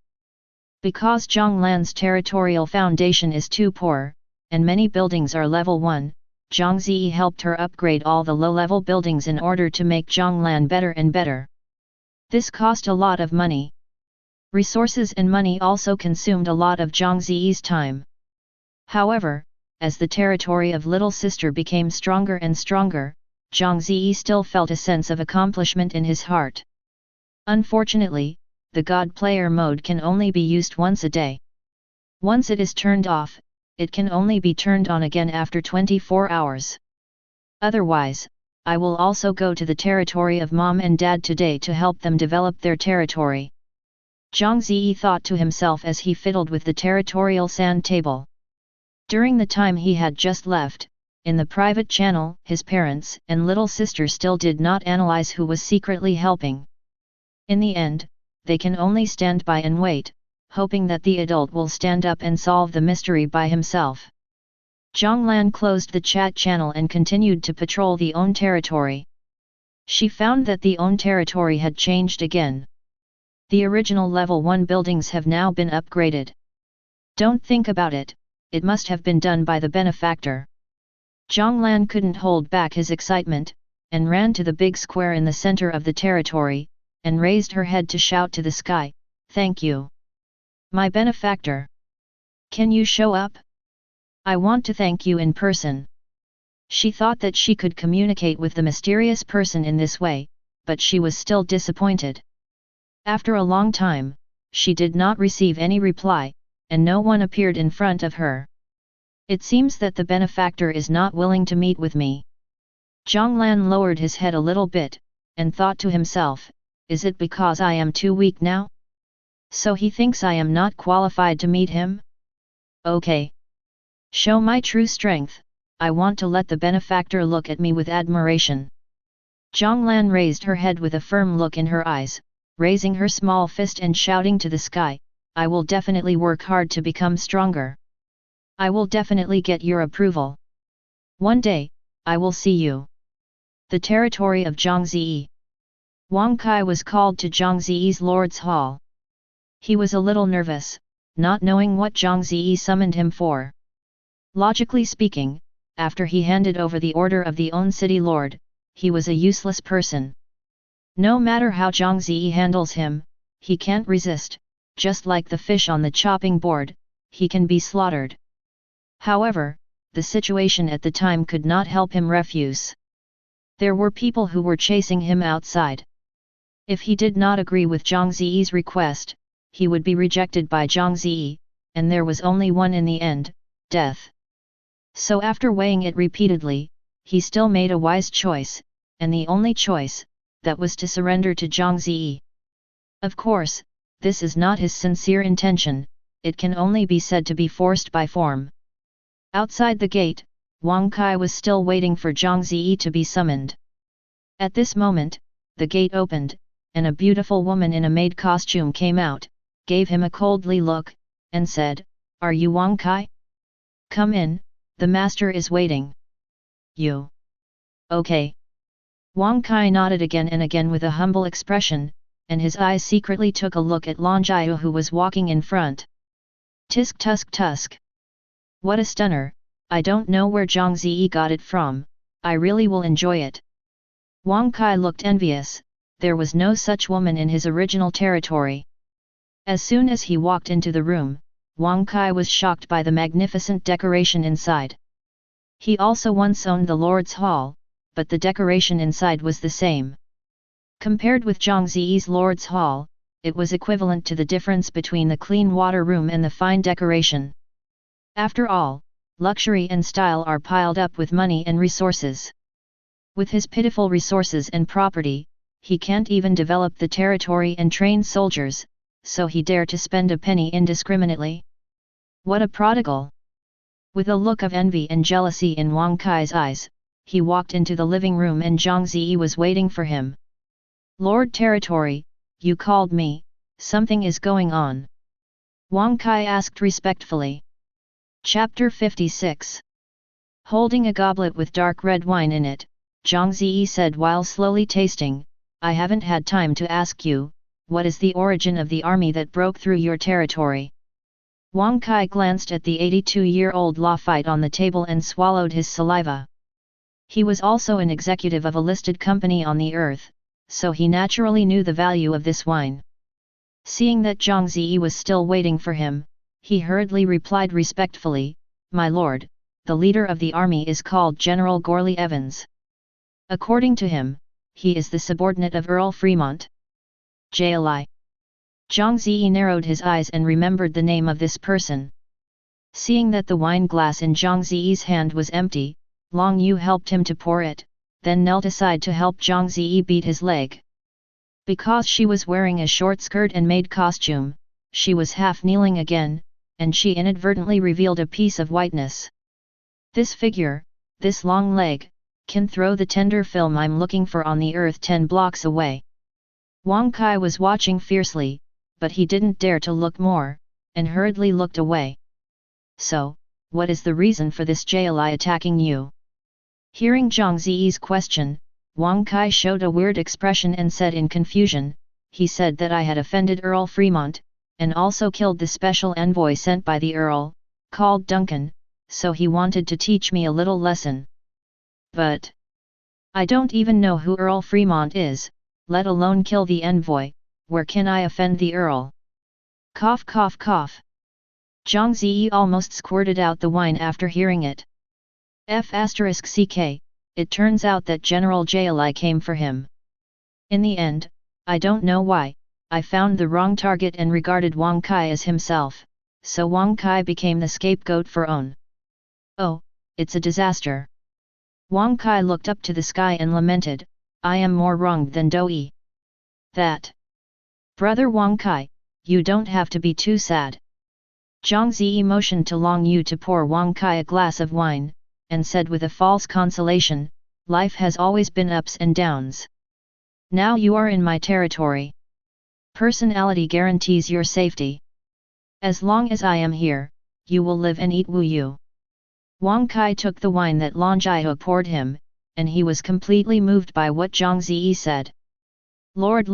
Because Zhang Lan's territorial foundation is too poor, and many buildings are level 1, Zhang Ze helped her upgrade all the low-level buildings in order to make Zhang Lan better and better. This cost a lot of money. Resources and money also consumed a lot of Zhang Ze's time. However, as the territory of little sister became stronger and stronger, Zhang Ze still felt a sense of accomplishment in his heart. Unfortunately, the God Player mode can only be used once a day. Once it is turned off, it can only be turned on again after 24 hours. Otherwise, I will also go to the territory of Mom and Dad today to help them develop their territory. Zhang Ze thought to himself as he fiddled with the territorial sand table. During the time he had just left, in the private channel, his parents and little sister still did not analyze who was secretly helping. In the end, they can only stand by and wait, hoping that the adult will stand up and solve the mystery by himself. Zhang Lan closed the chat channel and continued to patrol the own territory. She found that the own territory had changed again. The original level 1 buildings have now been upgraded. Don't think about it, it must have been done by the benefactor. Zhang Lan couldn't hold back his excitement, and ran to the big square in the center of the territory, and raised her head to shout to the sky, "Thank you! My benefactor! Can you show up? I want to thank you in person." She thought that she could communicate with the mysterious person in this way, but she was still disappointed. After a long time, she did not receive any reply, and no one appeared in front of her. It seems that the benefactor is not willing to meet with me. Zhang Lan lowered his head a little bit, and thought to himself, is it because I am too weak now? So he thinks I am not qualified to meet him? Okay. Show my true strength, I want to let the benefactor look at me with admiration. Zhang Lan raised her head with a firm look in her eyes, raising her small fist and shouting to the sky, I will definitely work hard to become stronger. I will definitely get your approval. One day, I will see you. The territory of Zhang Ze. Wang Kai was called to Zhang Ze's Lord's Hall. He was a little nervous, not knowing what Zhang Ze summoned him for. Logically speaking, after he handed over the order of the own city lord, he was a useless person. No matter how Zhang Ze handles him, he can't resist, just like the fish on the chopping board, he can be slaughtered. However, the situation at the time could not help him refuse. There were people who were chasing him outside. If he did not agree with Zhang Ze's request, he would be rejected by Zhang Ze, and there was only one in the end, death. So after weighing it repeatedly, he still made a wise choice, and the only choice, that was to surrender to Zhang Ze. Of course, this is not his sincere intention, it can only be said to be forced by form. Outside the gate, Wang Kai was still waiting for Zhang Ze to be summoned. At this moment, the gate opened, and a beautiful woman in a maid costume came out, gave him a coldly look, and said, "Are you Wang Kai? Come in, the master is waiting." "You? Okay." Wang Kai nodded again and again with a humble expression, and his eyes secretly took a look at Lan Jiao who was walking in front. Tisk tusk tusk. What a stunner, I don't know where Zhang Ze got it from, I really will enjoy it. Wang Kai looked envious, there was no such woman in his original territory. As soon as he walked into the room, Wang Kai was shocked by the magnificent decoration inside. He also once owned the Lord's Hall, but the decoration inside was the same. Compared with Zhang Ze's Lord's Hall, it was equivalent to the difference between the clean water room and the fine decoration. After all, luxury and style are piled up with money and resources. With his pitiful resources and property, he can't even develop the territory and train soldiers, so he dare to spend a penny indiscriminately. What a prodigal! With a look of envy and jealousy in Wang Kai's eyes, he walked into the living room and Zhang Ze was waiting for him. Lord Territory, you called me, something is going on. Wang Kai asked respectfully. Chapter 56. Holding a goblet with dark red wine in it, Zhang Ze said while slowly tasting, I haven't had time to ask you, what is the origin of the army that broke through your territory? Wang Kai glanced at the 82-year-old Lafite on the table and swallowed his saliva. He was also an executive of a listed company on the earth, so he naturally knew the value of this wine. Seeing that Zhang Ze was still waiting for him, he hurriedly replied respectfully, My lord, the leader of the army is called General Gorley Evans. According to him, he is the subordinate of Earl Fremont. JLI. Zhang Ze narrowed his eyes and remembered the name of this person. Seeing that the wine glass in Zhang Ze's hand was empty, Long Yu helped him to pour it, then knelt aside to help Zhang Ze beat his leg. Because she was wearing a short skirt and maid costume, she was half kneeling again, and she inadvertently revealed a piece of whiteness. This figure, this long leg, can throw the tender film I'm looking for on the earth 10 blocks away. Wang Kai was watching fiercely, but he didn't dare to look more, and hurriedly looked away. So, what is the reason for this JLI attacking you? Hearing Zhang Ze's question, Wang Kai showed a weird expression and said in confusion, he said that I had offended Earl Fremont, and also killed the special envoy sent by the Earl, called Duncan, so he wanted to teach me a little lesson. But I don't even know who Earl Fremont is, let alone kill the envoy, where can I offend the Earl? Cough cough cough. Zhang Ze almost squirted out the wine after hearing it. *CK, it turns out that General JLI came for him. In the end, I don't know why, I found the wrong target and regarded Wang Kai as himself, so Wang Kai became the scapegoat for On. Oh, it's a disaster. Wang Kai looked up to the sky and lamented, I am more wronged than Doi. That. Brother Wang Kai, you don't have to be too sad. Zhang Ze motioned to Long Yu to pour Wang Kai a glass of wine, and said with a false consolation, life has always been ups and downs. Now you are in my territory. Personality guarantees your safety. As long as I am here, you will live and eat Wu Yu. Wang Kai took the wine that Long Jiao poured him, and he was completely moved by what Zhang Ze said. Lord!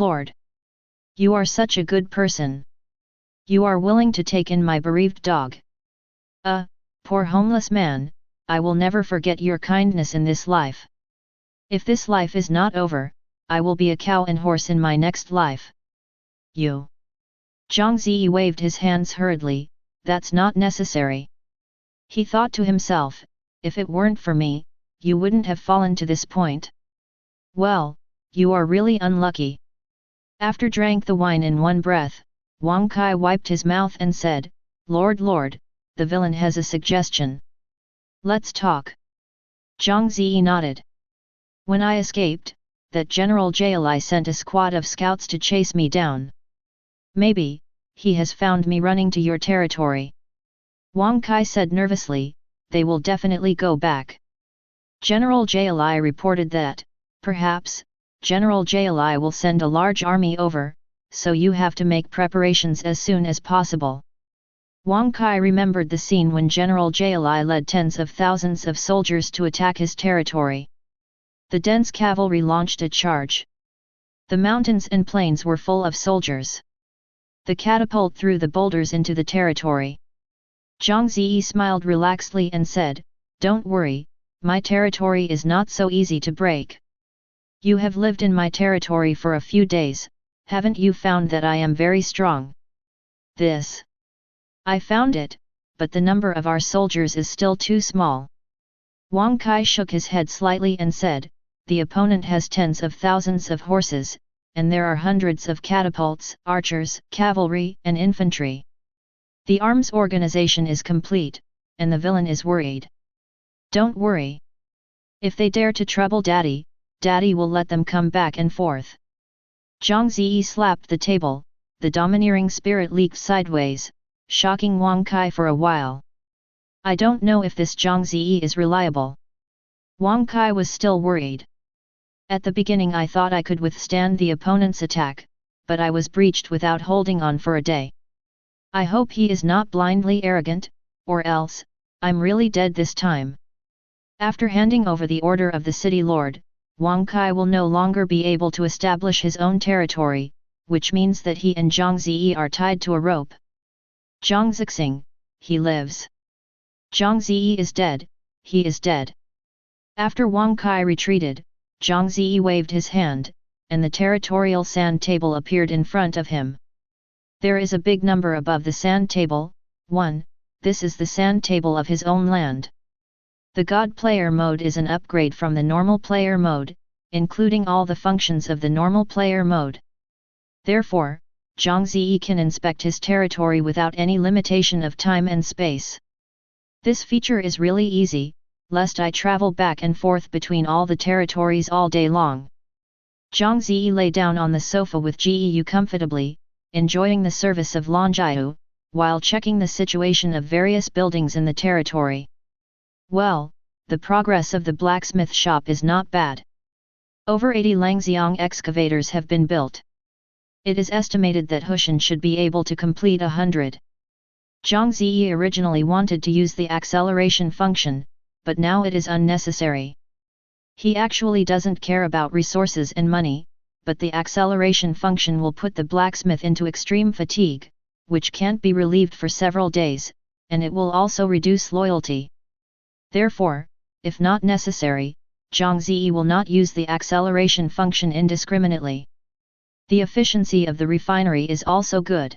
You are such a good person. You are willing to take in my bereaved dog. Poor homeless man, I will never forget your kindness in this life. If this life is not over, I will be a cow and horse in my next life. You. Zhang Ze waved his hands hurriedly, that's not necessary. He thought to himself, if it weren't for me, you wouldn't have fallen to this point. Well, you are really unlucky. After drank the wine in one breath, Wang Kai wiped his mouth and said, Lord, the villain has a suggestion. Let's talk. Zhang Ze nodded. When I escaped, that General JLI sent a squad of scouts to chase me down. Maybe, he has found me running to your territory. Wang Kai said nervously, they will definitely go back. General JLI reported that, perhaps, General JLI will send a large army over, so you have to make preparations as soon as possible. Wang Kai remembered the scene when General JLI led tens of thousands of soldiers to attack his territory. The dense cavalry launched a charge. The mountains and plains were full of soldiers. The catapult threw the boulders into the territory. Zhang Ze smiled relaxedly and said, Don't worry, my territory is not so easy to break. You have lived in my territory for a few days, haven't you found that I am very strong? This. I found it, but the number of our soldiers is still too small. Wang Kai shook his head slightly and said, the opponent has tens of thousands of horses, and there are hundreds of catapults, archers, cavalry, and infantry. The arms organization is complete, and the villain is worried. Don't worry. If they dare to trouble Daddy, Daddy will let them come back and forth. Zhang Ze slapped the table, the domineering spirit leaked sideways, shocking Wang Kai for a while. I don't know if this Zhang Ze is reliable. Wang Kai was still worried. At the beginning I thought I could withstand the opponent's attack, but I was breached without holding on for a day. I hope he is not blindly arrogant, or else, I'm really dead this time. After handing over the order of the city lord, Wang Kai will no longer be able to establish his own territory, which means that he and Zhang Ze are tied to a rope. Zhang Zixing, he lives. Zhang Ze is dead, he is dead. After Wang Kai retreated, Zhang Ze waved his hand, and the territorial sand table appeared in front of him. There is a big number above the sand table, 1, this is the sand table of his own land. The God Player mode is an upgrade from the normal player mode, including all the functions of the normal player mode. Therefore, Zhang Ze can inspect his territory without any limitation of time and space. This feature is really easy, lest I travel back and forth between all the territories all day long. Zhang Ze lay down on the sofa with Geu comfortably, enjoying the service of Longjiu, while checking the situation of various buildings in the territory. Well, the progress of the blacksmith shop is not bad. Over 80 Langxiang excavators have been built. It is estimated that Hushan should be able to complete 100. Zhang Ze originally wanted to use the acceleration function, but now it is unnecessary. He actually doesn't care about resources and money, but the acceleration function will put the blacksmith into extreme fatigue, which can't be relieved for several days, and it will also reduce loyalty. Therefore, if not necessary, Zhang Ze will not use the acceleration function indiscriminately. The efficiency of the refinery is also good.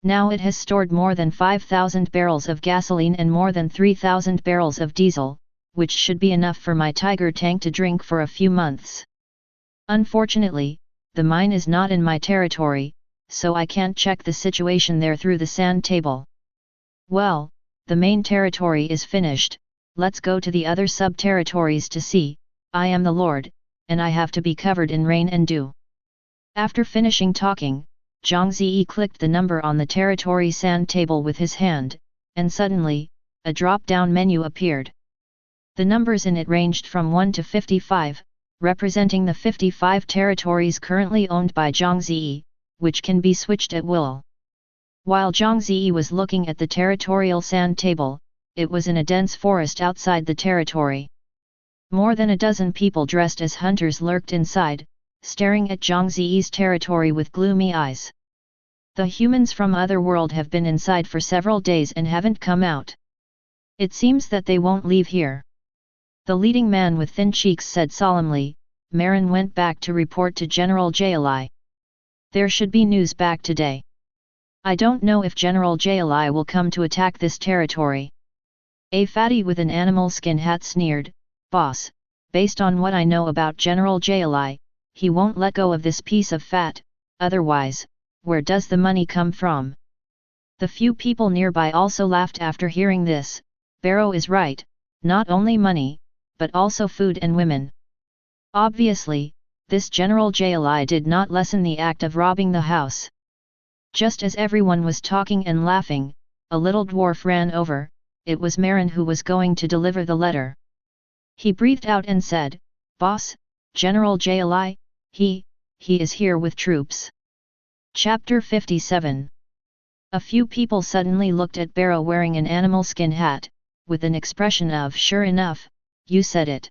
Now it has stored more than 5,000 barrels of gasoline and more than 3,000 barrels of diesel, which should be enough for my tiger tank to drink for a few months. Unfortunately, the mine is not in my territory, so I can't check the situation there through the sand table. Well, the main territory is finished, let's go to the other sub-territories to see. I am the Lord, and I have to be covered in rain and dew. After finishing talking, Zhang Ze clicked the number on the territory sand table with his hand, and suddenly, a drop-down menu appeared. The numbers in it ranged from 1 to 55, representing the 55 territories currently owned by Zhang Ze, which can be switched at will. While Zhang Ze was looking at the territorial sand table, it was in a dense forest outside the territory. More than a dozen people dressed as hunters lurked inside, staring at Zhang Ze's territory with gloomy eyes. The humans from other world have been inside for several days and haven't come out. It seems that they won't leave here. The leading man with thin cheeks said solemnly. Marin went back to report to General Jali. There should be news back today. I don't know if General Jali will come to attack this territory. A fatty with an animal skin hat sneered, Boss, based on what I know about General Jali, he won't let go of this piece of fat, otherwise, where does the money come from? The few people nearby also laughed after hearing this. Barrow is right, not only money, but also food and women. Obviously, this General Jali did not lessen the act of robbing the house. Just as everyone was talking and laughing, a little dwarf ran over. It was Marin who was going to deliver the letter. He breathed out and said, Boss, General Jali, he is here with troops. Chapter 57. A few people suddenly looked at Barrow wearing an animal skin hat, with an expression of sure enough, you said it.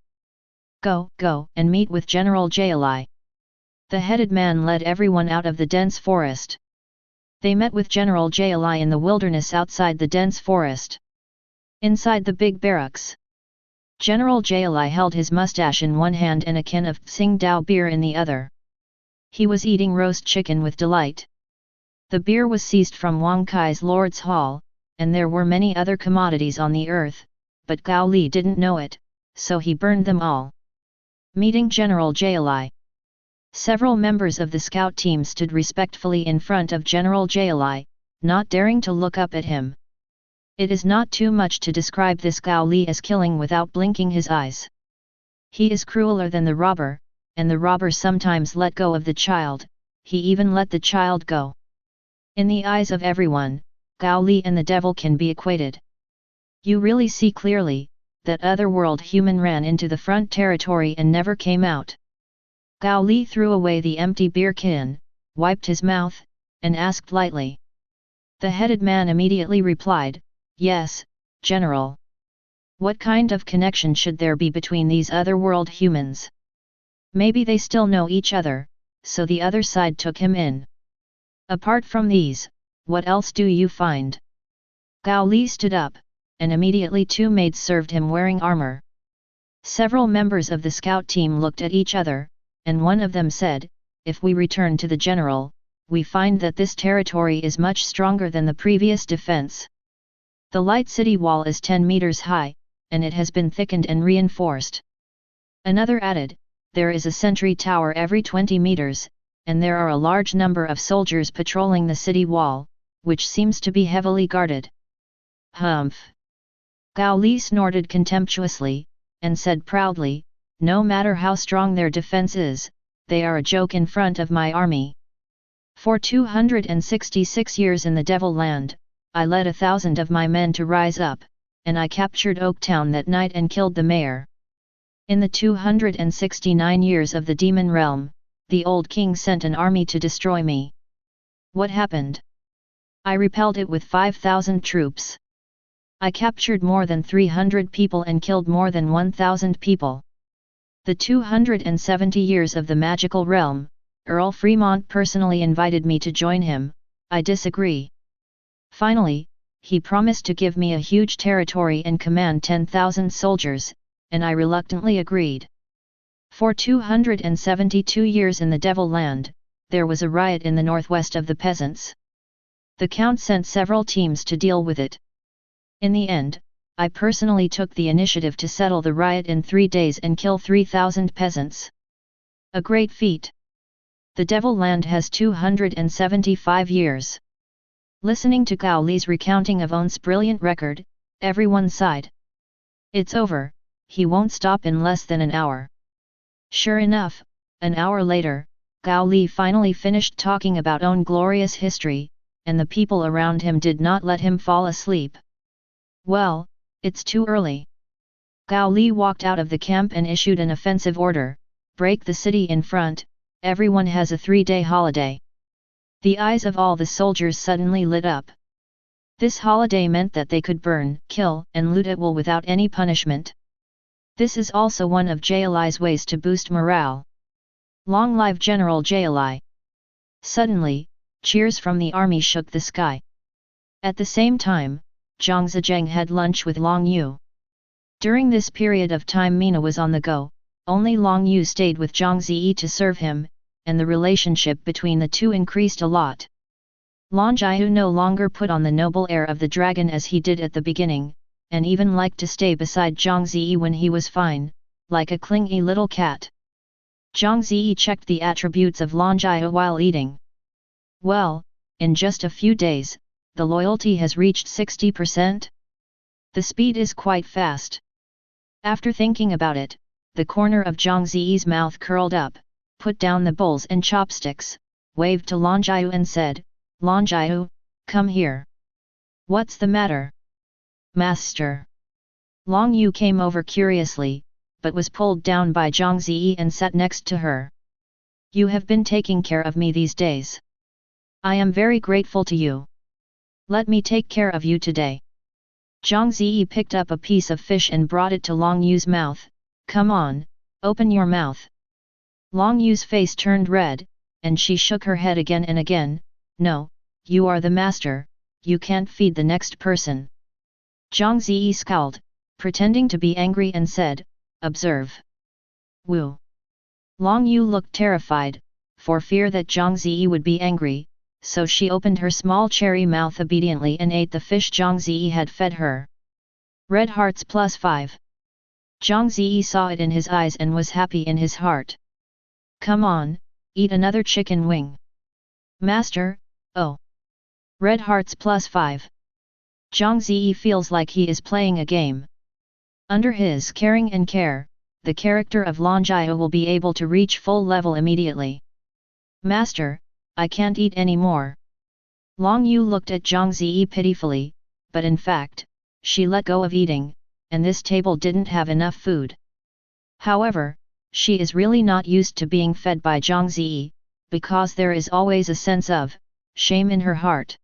Go, and meet with General Jali. The headed man led everyone out of the dense forest. They met with General Jali in the wilderness outside the dense forest. Inside the big barracks, General Jali held his mustache in one hand and a can of Tsingtao beer in the other. He was eating roast chicken with delight. The beer was seized from Wang Kai's Lord's Hall, and there were many other commodities on the earth, but Gao Li didn't know it, so he burned them all. Meeting General Jali. Several members of the scout team stood respectfully in front of General Jali, not daring to look up at him. It is not too much to describe this Gao Li as killing without blinking his eyes. He is crueler than the robber, and the robber sometimes let go of the child, he even let the child go. In the eyes of everyone, Gao Li and the devil can be equated. You really see clearly, that otherworld human ran into the front territory and never came out. Gao Li threw away the empty beer can, wiped his mouth, and asked lightly. The headed man immediately replied, "Yes, General. What kind of connection should there be between these otherworld humans? Maybe they still know each other, so the other side took him in. Apart from these, what else do you find?" Gao Li stood up, and immediately two maids served him wearing armor. Several members of the scout team looked at each other, and one of them said, "If we return to the general, we find that this territory is much stronger than the previous defense. The light city wall is 10 meters high, and it has been thickened and reinforced." Another added, "There is a sentry tower every 20 meters, and there are a large number of soldiers patrolling the city wall, which seems to be heavily guarded." Humph! Gao Li snorted contemptuously, and said proudly, "No matter how strong their defense is, they are a joke in front of my army. For 266 years in the Devil Land, I led 1,000 of my men to rise up, and I captured Oaktown that night and killed the mayor. In the 269 years of the Demon Realm, the old king sent an army to destroy me. What happened? I repelled it with 5,000 troops. I captured more than 300 people and killed more than 1,000 people. The 270 years of the magical realm, Earl Fremont personally invited me to join him. I disagree. Finally, he promised to give me a huge territory and command 10,000 soldiers, and I reluctantly agreed. For 272 years in the Devil Land, there was a riot in the northwest of the peasants. The Count sent several teams to deal with it. In the end, I personally took the initiative to settle the riot in 3 days and kill 3,000 peasants. A great feat. The Devil Land has 275 years. Listening to Gao Li's recounting of On's brilliant record, everyone sighed. It's over, he won't stop in less than an hour. Sure enough, an hour later, Gao Li finally finished talking about On's glorious history, and the people around him did not let him fall asleep. Well, it's too early. Gao Li walked out of the camp and issued an offensive order, break the city in front, everyone has a 3-day holiday. The eyes of all the soldiers suddenly lit up. This holiday meant that they could burn, kill, and loot at will without any punishment. This is also one of Jali's ways to boost morale. Long live General Jali! Suddenly, cheers from the army shook the sky. At the same time, Zhang Ze had lunch with Long Yu. During this period of time Mina was on the go, only Long Yu stayed with Zhang Ze to serve him, and the relationship between the two increased a lot. Long Yu no longer put on the noble air of the dragon as he did at the beginning, and even liked to stay beside Zhang Ze when he was fine, like a clingy little cat. Zhang Ze checked the attributes of Long Yu while eating. Well, in just a few days, the loyalty has reached 60%. The speed is quite fast. After thinking about it, the corner of Zhang Ze's mouth curled up, put down the bowls and chopsticks, waved to Long Yu and said, "Long Yu, come here." "What's the matter, Master?" Long Yu came over curiously, but was pulled down by Zhang Ze and sat next to her. "You have been taking care of me these days. I am very grateful to you. Let me take care of you today." Zhang Ze picked up a piece of fish and brought it to Long Yu's mouth. "Come on, open your mouth." Long Yu's face turned red, and she shook her head again and again. "No, you are the master, you can't feed the next person." Zhang Ze scowled, pretending to be angry and said, "Observe." Woo! Long Yu looked terrified, for fear that Zhang Ze would be angry, so she opened her small cherry mouth obediently and ate the fish Zhang Ze had fed her. Red hearts +5. Zhang Ze saw it in his eyes and was happy in his heart. Come on, eat another chicken wing. Master, oh. Red hearts +5. Zhang Ze feels like he is playing a game. Under his caring and care, the character of Long Jiao will be able to reach full level immediately. Master, I can't eat any more. Long Yu looked at Zhang Ze pitifully, but in fact, she let go of eating, and this table didn't have enough food. However, she is really not used to being fed by Zhang Ze, because there is always a sense of shame in her heart.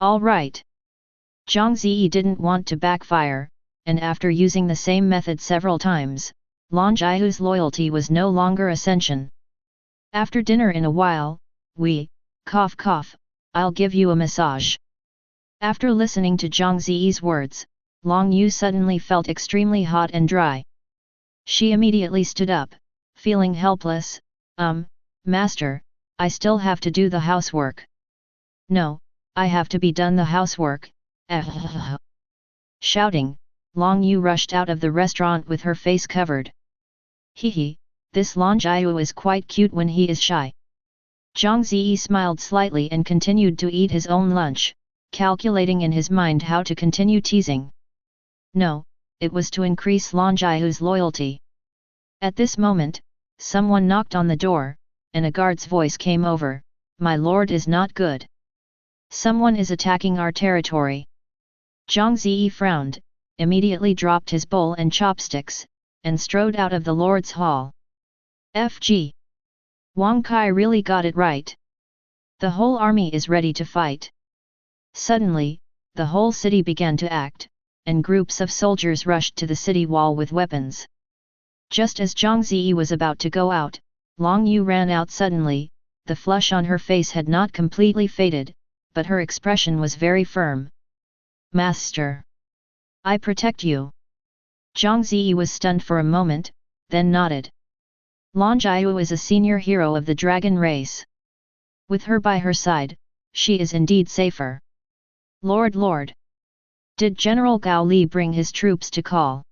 All right. Zhang Ze didn't want to backfire, and after using the same method several times, Long Jiao's loyalty was no longer ascension. After dinner in a while, cough cough, I'll give you a massage. After listening to Zhang Ze's words, Long Yu suddenly felt extremely hot and dry. She immediately stood up, feeling helpless. Master, I still have to do the housework. No, I have to be done the housework. Shouting, Long Yu rushed out of the restaurant with her face covered. Hee, this Long Jiao is quite cute when he is shy. Zhang Ze smiled slightly and continued to eat his own lunch, calculating in his mind how to continue teasing. No, it was to increase Long Jiao's loyalty. At this moment, someone knocked on the door, and a guard's voice came over, "My lord is not good. Someone is attacking our territory." Zhang Ze frowned, immediately dropped his bowl and chopsticks, and strode out of the Lord's Hall. FG. Wang Kai really got it right. The whole army is ready to fight. Suddenly, the whole city began to act, and groups of soldiers rushed to the city wall with weapons. Just as Zhang Ze was about to go out, Long Yu ran out suddenly. The flush on her face had not completely faded, but her expression was very firm. Master! I protect you. Zhang Ze was stunned for a moment, then nodded. Long Jiao is a senior hero of the dragon race. With her by her side, she is indeed safer. Lord! Did General Gao Li bring his troops to call?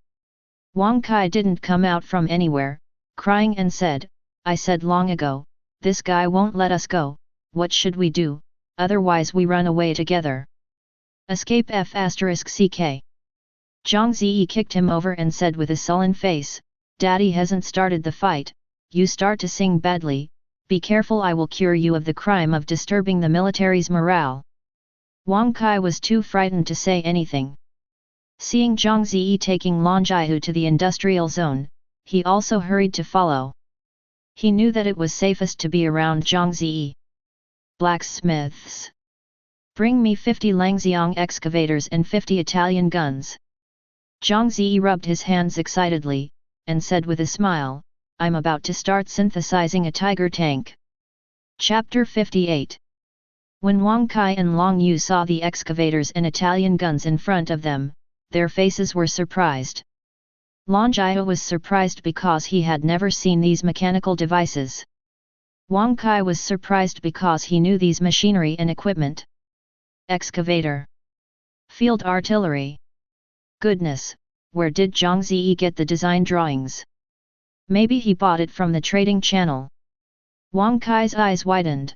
Wang Kai didn't come out from anywhere, crying and said, I said long ago, this guy won't let us go, what should we do, otherwise we run away together. Escape F***ck. Zhang Ze kicked him over and said with a sullen face, Daddy hasn't started the fight, you start to sing badly, be careful, I will cure you of the crime of disturbing the military's morale. Wang Kai was too frightened to say anything. Seeing Zhang Ze taking Long Jiao to the industrial zone, he also hurried to follow. He knew that it was safest to be around Zhang Ze. Blacksmiths. Bring me 50 Langxiang excavators and 50 Italian guns. Zhang Ze rubbed his hands excitedly, and said with a smile, I'm about to start synthesizing a tiger tank. Chapter 58. When Wang Kai and Long Yu saw the excavators and Italian guns in front of them, their faces were surprised. Long Jiao was surprised because he had never seen these mechanical devices. Wang Kai was surprised because he knew these machinery and equipment. Excavator. Field artillery. Goodness, where did Zhang Ze get the design drawings? Maybe he bought it from the trading channel. Wang Kai's eyes widened.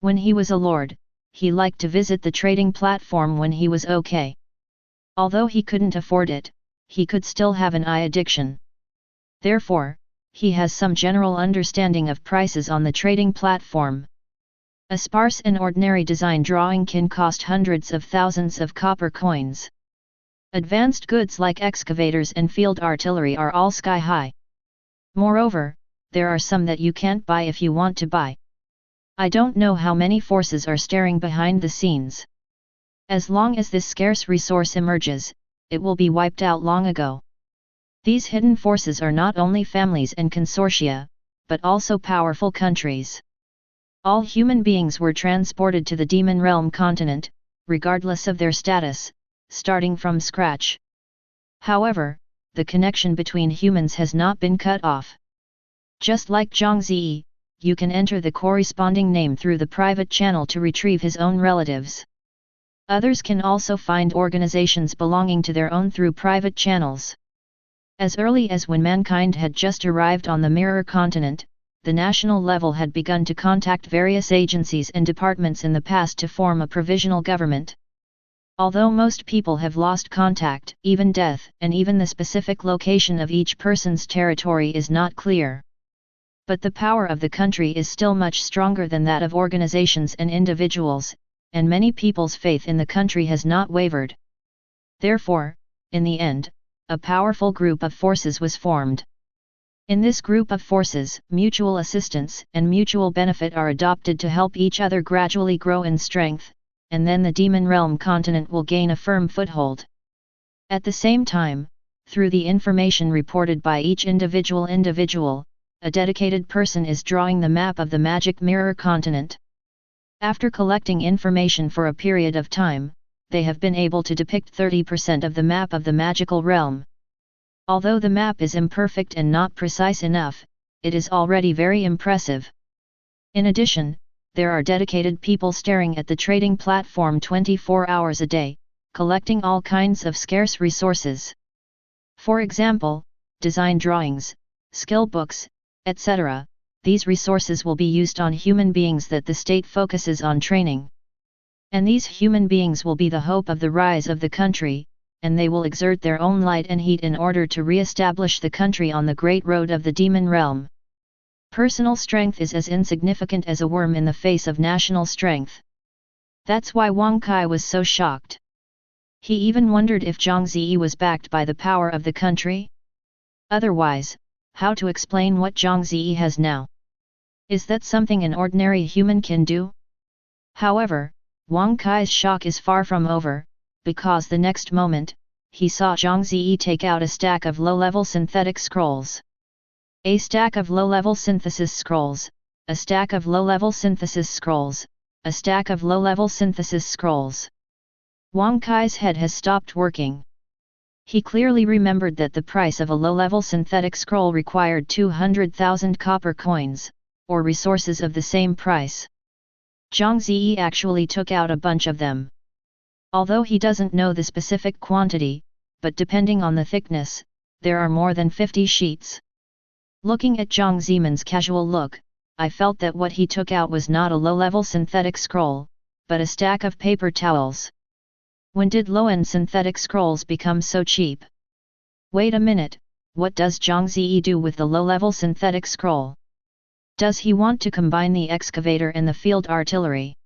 When he was a lord, he liked to visit the trading platform when he was okay. Although he couldn't afford it, he could still have an eye addiction. Therefore, he has some general understanding of prices on the trading platform. A sparse and ordinary design drawing can cost hundreds of thousands of copper coins. Advanced goods like excavators and field artillery are all sky high. Moreover, there are some that you can't buy if you want to buy. I don't know how many forces are staring behind the scenes. As long as this scarce resource emerges, it will be wiped out long ago. These hidden forces are not only families and consortia, but also powerful countries. All human beings were transported to the Demon Realm continent, regardless of their status, starting from scratch. However, the connection between humans has not been cut off. Just like Zhang Ze, you can enter the corresponding name through the private channel to retrieve his own relatives. Others can also find organizations belonging to their own through private channels. As early as when mankind had just arrived on the Mirror Continent, the national level had begun to contact various agencies and departments in the past to form a provisional government. Although most people have lost contact, even death, and even the specific location of each person's territory is not clear. But the power of the country is still much stronger than that of organizations and individuals, and many people's faith in the country has not wavered. Therefore, in the end, a powerful group of forces was formed. In this group of forces, mutual assistance and mutual benefit are adopted to help each other gradually grow in strength, and then the Demon Realm continent will gain a firm foothold. At the same time, through the information reported by each individual, a dedicated person is drawing the map of the Magic Mirror continent. After collecting information for a period of time, they have been able to depict 30% of the map of the magical realm. Although the map is imperfect and not precise enough, it is already very impressive. In addition, there are dedicated people staring at the trading platform 24 hours a day, collecting all kinds of scarce resources. For example, design drawings, skill books, etc. These resources will be used on human beings that the state focuses on training. And these human beings will be the hope of the rise of the country, and they will exert their own light and heat in order to re-establish the country on the great road of the demon realm. Personal strength is as insignificant as a worm in the face of national strength. That's why Wang Kai was so shocked. He even wondered if Zhang Ze was backed by the power of the country. Otherwise, how to explain what Zhang Ze has now? Is that something an ordinary human can do? However, Wang Kai's shock is far from over, because the next moment, he saw Zhang Ze take out a stack of low-level synthetic scrolls. A stack of low-level synthesis scrolls, a stack of low-level synthesis scrolls, a stack of low-level synthesis scrolls. Wang Kai's head has stopped working. He clearly remembered that the price of a low-level synthetic scroll required 200,000 copper coins, or resources of the same price. Zhang Ze actually took out a bunch of them. Although he doesn't know the specific quantity, but depending on the thickness, there are more than 50 sheets. Looking at Zhang Zeman's casual look, I felt that what he took out was not a low-level synthetic scroll, but a stack of paper towels. When did low-end synthetic scrolls become so cheap? Wait a minute, what does Zhang Ze do with the low-level synthetic scroll? Does he want to combine the excavator and the field artillery?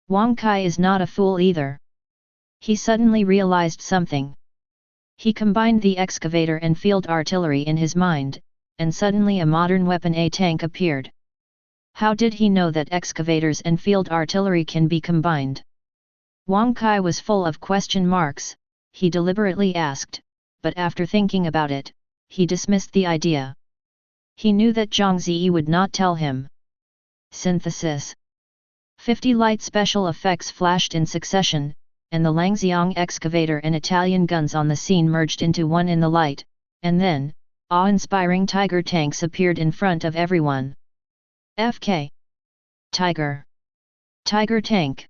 Wang Kai is not a fool either. He suddenly realized something. He combined the excavator and field artillery in his mind, and suddenly a modern weapon, a tank, appeared. How did he know that excavators and field artillery can be combined? Wang Kai was full of question marks. He deliberately asked, but after thinking about it, he dismissed the idea. He knew that Zhang Ze would not tell him. Synthesis. 50 light special effects flashed in succession, and the Langxiang excavator and Italian guns on the scene merged into one in the light, and then, awe-inspiring tiger tanks appeared in front of everyone. FK. Tiger. Tiger tank.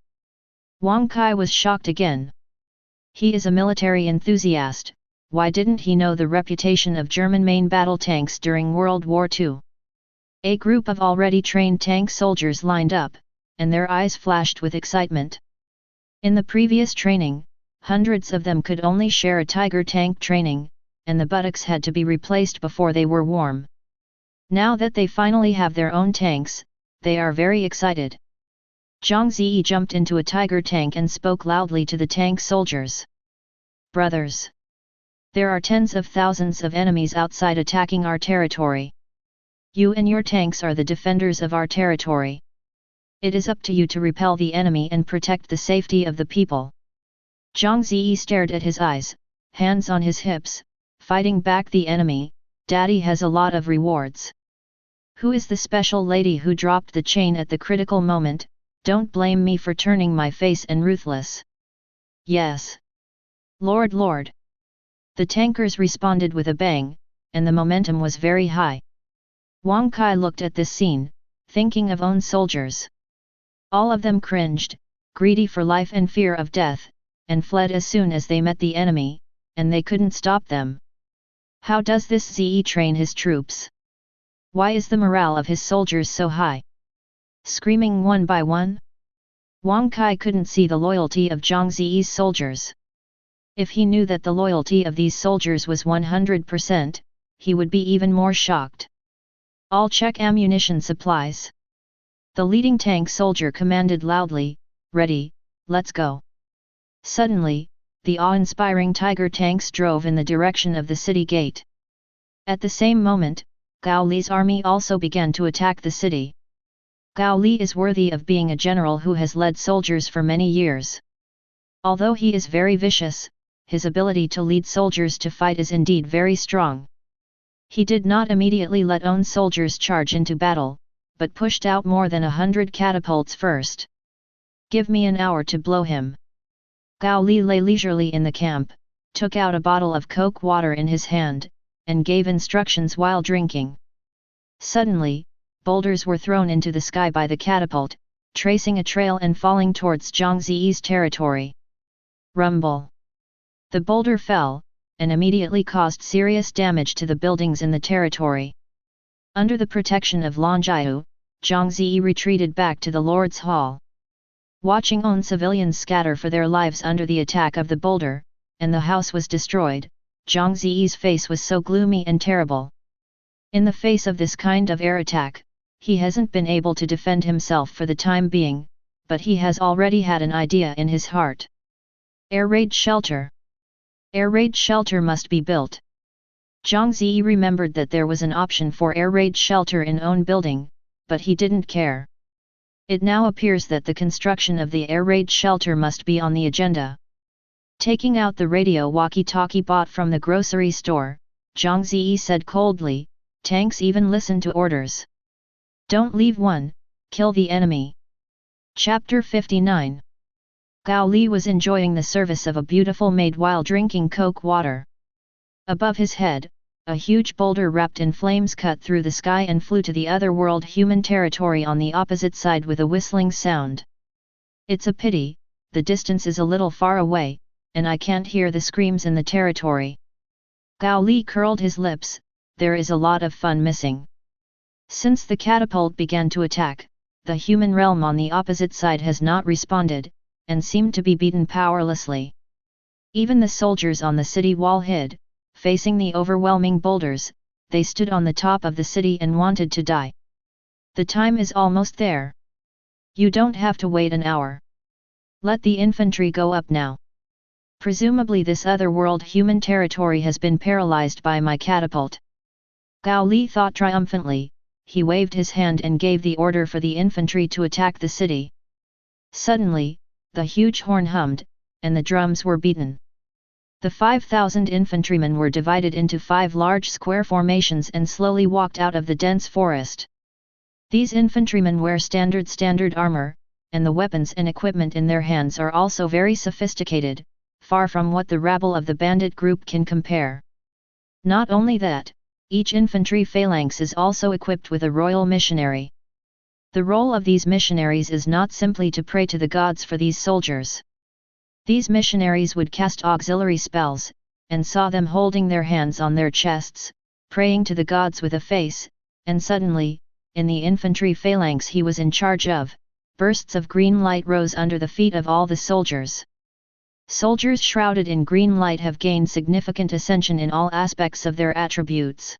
Wang Kai was shocked again. He is a military enthusiast. Why didn't he know the reputation of German main battle tanks during World War II? A group of already trained tank soldiers lined up, and their eyes flashed with excitement. In the previous training, hundreds of them could only share a tiger tank training, and the buttocks had to be replaced before they were warm. Now that they finally have their own tanks, they are very excited. Zhang Ze jumped into a tiger tank and spoke loudly to the tank soldiers. Brothers! There are tens of thousands of enemies outside attacking our territory. You and your tanks are the defenders of our territory. It is up to you to repel the enemy and protect the safety of the people. Zhang Ze stared at his eyes, hands on his hips, fighting back the enemy. Daddy has a lot of rewards. Who is the special lady who dropped the chain at the critical moment? Don't blame me for turning my face and ruthless. Yes. Lord. The tankers responded with a bang, and the momentum was very high. Wang Kai looked at this scene, thinking of own soldiers. All of them cringed, greedy for life and fear of death, and fled as soon as they met the enemy, and they couldn't stop them. How does this Ze train his troops? Why is the morale of his soldiers so high? Screaming one by one? Wang Kai couldn't see the loyalty of Zhang Ze's soldiers. If he knew that the loyalty of these soldiers was 100%, he would be even more shocked. All check ammunition supplies. The leading tank soldier commanded loudly, "Ready, let's go." Suddenly, the awe-inspiring tiger tanks drove in the direction of the city gate. At the same moment, Gao Li's army also began to attack the city. Gao Li is worthy of being a general who has led soldiers for many years. Although he is very vicious, his ability to lead soldiers to fight is indeed very strong. He did not immediately let own soldiers charge into battle, but pushed out more than 100 catapults first. "Give me an hour to blow him." Gao Li lay leisurely in the camp, took out a bottle of coke water in his hand, and gave instructions while drinking. Suddenly, boulders were thrown into the sky by the catapult, tracing a trail and falling towards Zhang Ze's territory. Rumble! The boulder fell, and immediately caused serious damage to the buildings in the territory. Under the protection of Longjaiu, Zhang Ze retreated back to the Lord's Hall. Watching own civilians scatter for their lives under the attack of the boulder, and the house was destroyed, Zhang Ze's face was so gloomy and terrible. In the face of this kind of air attack, he hasn't been able to defend himself for the time being, but he has already had an idea in his heart. Air raid shelter. Air raid shelter must be built. Zhang Ze remembered that there was an option for air raid shelter in own building, but he didn't care. It now appears that the construction of the air raid shelter must be on the agenda. Taking out the radio walkie-talkie bought from the grocery store, Zhang Ze said coldly, "Tanks even listen to orders. Don't leave one, kill the enemy." Chapter 59. Gao Li was enjoying the service of a beautiful maid while drinking coke water. Above his head, a huge boulder wrapped in flames cut through the sky and flew to the other world human territory on the opposite side with a whistling sound. "It's a pity, the distance is a little far away, and I can't hear the screams in the territory." Gao Li curled his lips, there is a lot of fun missing. Since the catapult began to attack, the human realm on the opposite side has not responded, and seemed to be beaten powerlessly. Even the soldiers on the city wall hid, facing the overwhelming boulders, they stood on the top of the city and wanted to die. "The time is almost there. You don't have to wait an hour. Let the infantry go up now. Presumably this other world human territory has been paralyzed by my catapult." Gao Li thought triumphantly, he waved his hand and gave the order for the infantry to attack the city. Suddenly, the huge horn hummed, and the drums were beaten. The 5,000 infantrymen were divided into 5 large square formations and slowly walked out of the dense forest. These infantrymen wear standard armor, and the weapons and equipment in their hands are also very sophisticated, far from what the rabble of the bandit group can compare. Not only that, each infantry phalanx is also equipped with a royal missionary. The role of these missionaries is not simply to pray to the gods for these soldiers. These missionaries would cast auxiliary spells, and saw them holding their hands on their chests, praying to the gods with a face, and suddenly, in the infantry phalanx he was in charge of, bursts of green light rose under the feet of all the soldiers. Soldiers shrouded in green light have gained significant ascension in all aspects of their attributes.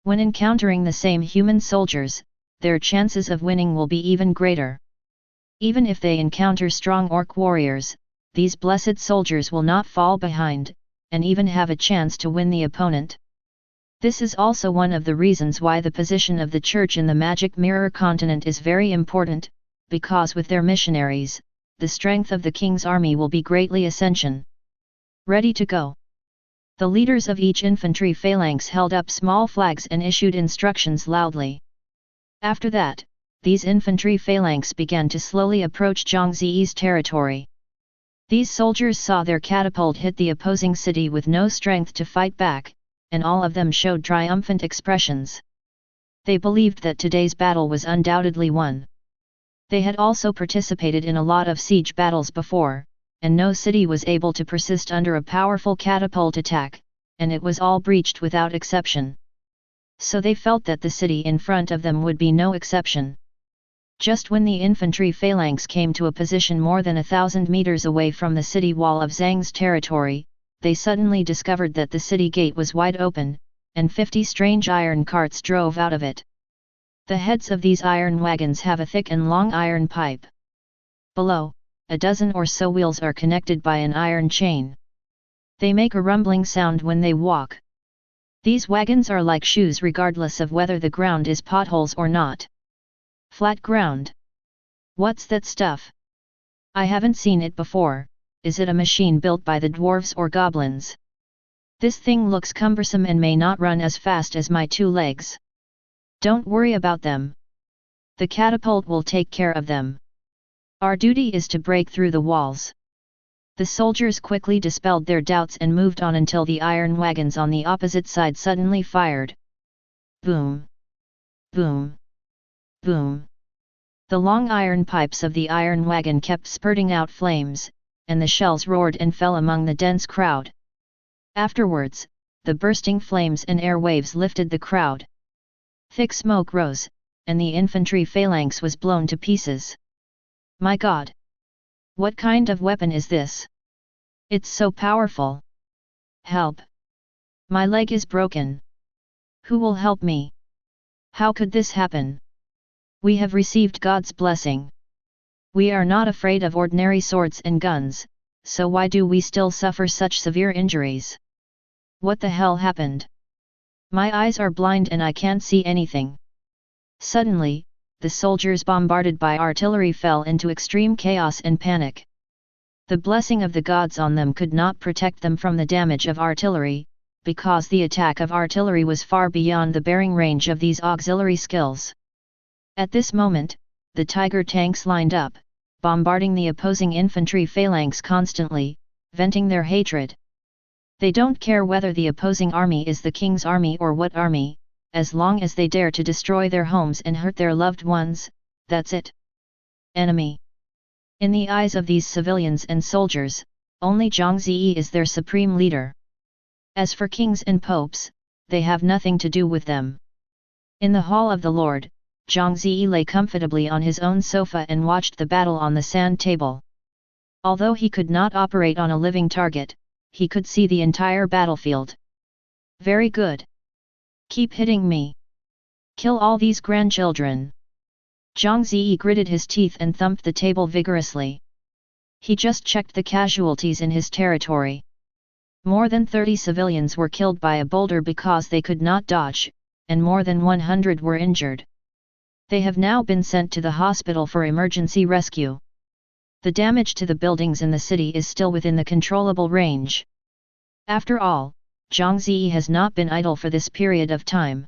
When encountering the same human soldiers, their chances of winning will be even greater. Even if they encounter strong orc warriors, these blessed soldiers will not fall behind, and even have a chance to win the opponent. This is also one of the reasons why the position of the Church in the Magic Mirror continent is very important, because with their missionaries, the strength of the king's army will be greatly ascension. Ready to go. The leaders of each infantry phalanx held up small flags and issued instructions loudly. After that, these infantry phalanx began to slowly approach Zhang Ze's territory. These soldiers saw their catapult hit the opposing city with no strength to fight back, and all of them showed triumphant expressions. They believed that today's battle was undoubtedly won. They had also participated in a lot of siege battles before, and no city was able to persist under a powerful catapult attack, and it was all breached without exception. So they felt that the city in front of them would be no exception. Just when the infantry phalanx came to a position more than 1,000 meters away from the city wall of Zhang's territory, they suddenly discovered that the city gate was wide open, and 50 strange iron carts drove out of it. The heads of these iron wagons have a thick and long iron pipe. Below, a dozen or so wheels are connected by an iron chain. They make a rumbling sound when they walk. These wagons are like shoes regardless of whether the ground is potholes or not. Flat ground. What's that stuff? I haven't seen it before. Is it a machine built by the dwarves or goblins? This thing looks cumbersome and may not run as fast as my 2 legs. Don't worry about them. The catapult will take care of them. Our duty is to break through the walls. The soldiers quickly dispelled their doubts and moved on until the iron wagons on the opposite side suddenly fired. Boom! Boom! Boom! The long iron pipes of the iron wagon kept spurting out flames, and the shells roared and fell among the dense crowd. Afterwards, the bursting flames and air waves lifted the crowd. Thick smoke rose, and the infantry phalanx was blown to pieces. My God! What kind of weapon is this? It's so powerful! Help! My leg is broken. Who will help me? How could this happen? We have received God's blessing. We are not afraid of ordinary swords and guns, so why do we still suffer such severe injuries? What the hell happened? My eyes are blind and I can't see anything. Suddenly, the soldiers bombarded by artillery fell into extreme chaos and panic. The blessing of the gods on them could not protect them from the damage of artillery, because the attack of artillery was far beyond the bearing range of these auxiliary skills. At this moment, the Tiger tanks lined up, bombarding the opposing infantry phalanx constantly, venting their hatred. They don't care whether the opposing army is the king's army or what army, as long as they dare to destroy their homes and hurt their loved ones, that's it. Enemy. In the eyes of these civilians and soldiers, only Zhang Ze is their supreme leader. As for kings and popes, they have nothing to do with them. In the hall of the Lord, Zhang Ze lay comfortably on his own sofa and watched the battle on the sand table. Although he could not operate on a living target, he could see the entire battlefield. Very good. Keep hitting me. Kill all these grandchildren. Zhang Ze gritted his teeth and thumped the table vigorously. He just checked the casualties in his territory. More than 30 civilians were killed by a boulder because they could not dodge, and more than 100 were injured. They have now been sent to the hospital for emergency rescue. The damage to the buildings in the city is still within the controllable range. After all, Zhang Ze has not been idle for this period of time.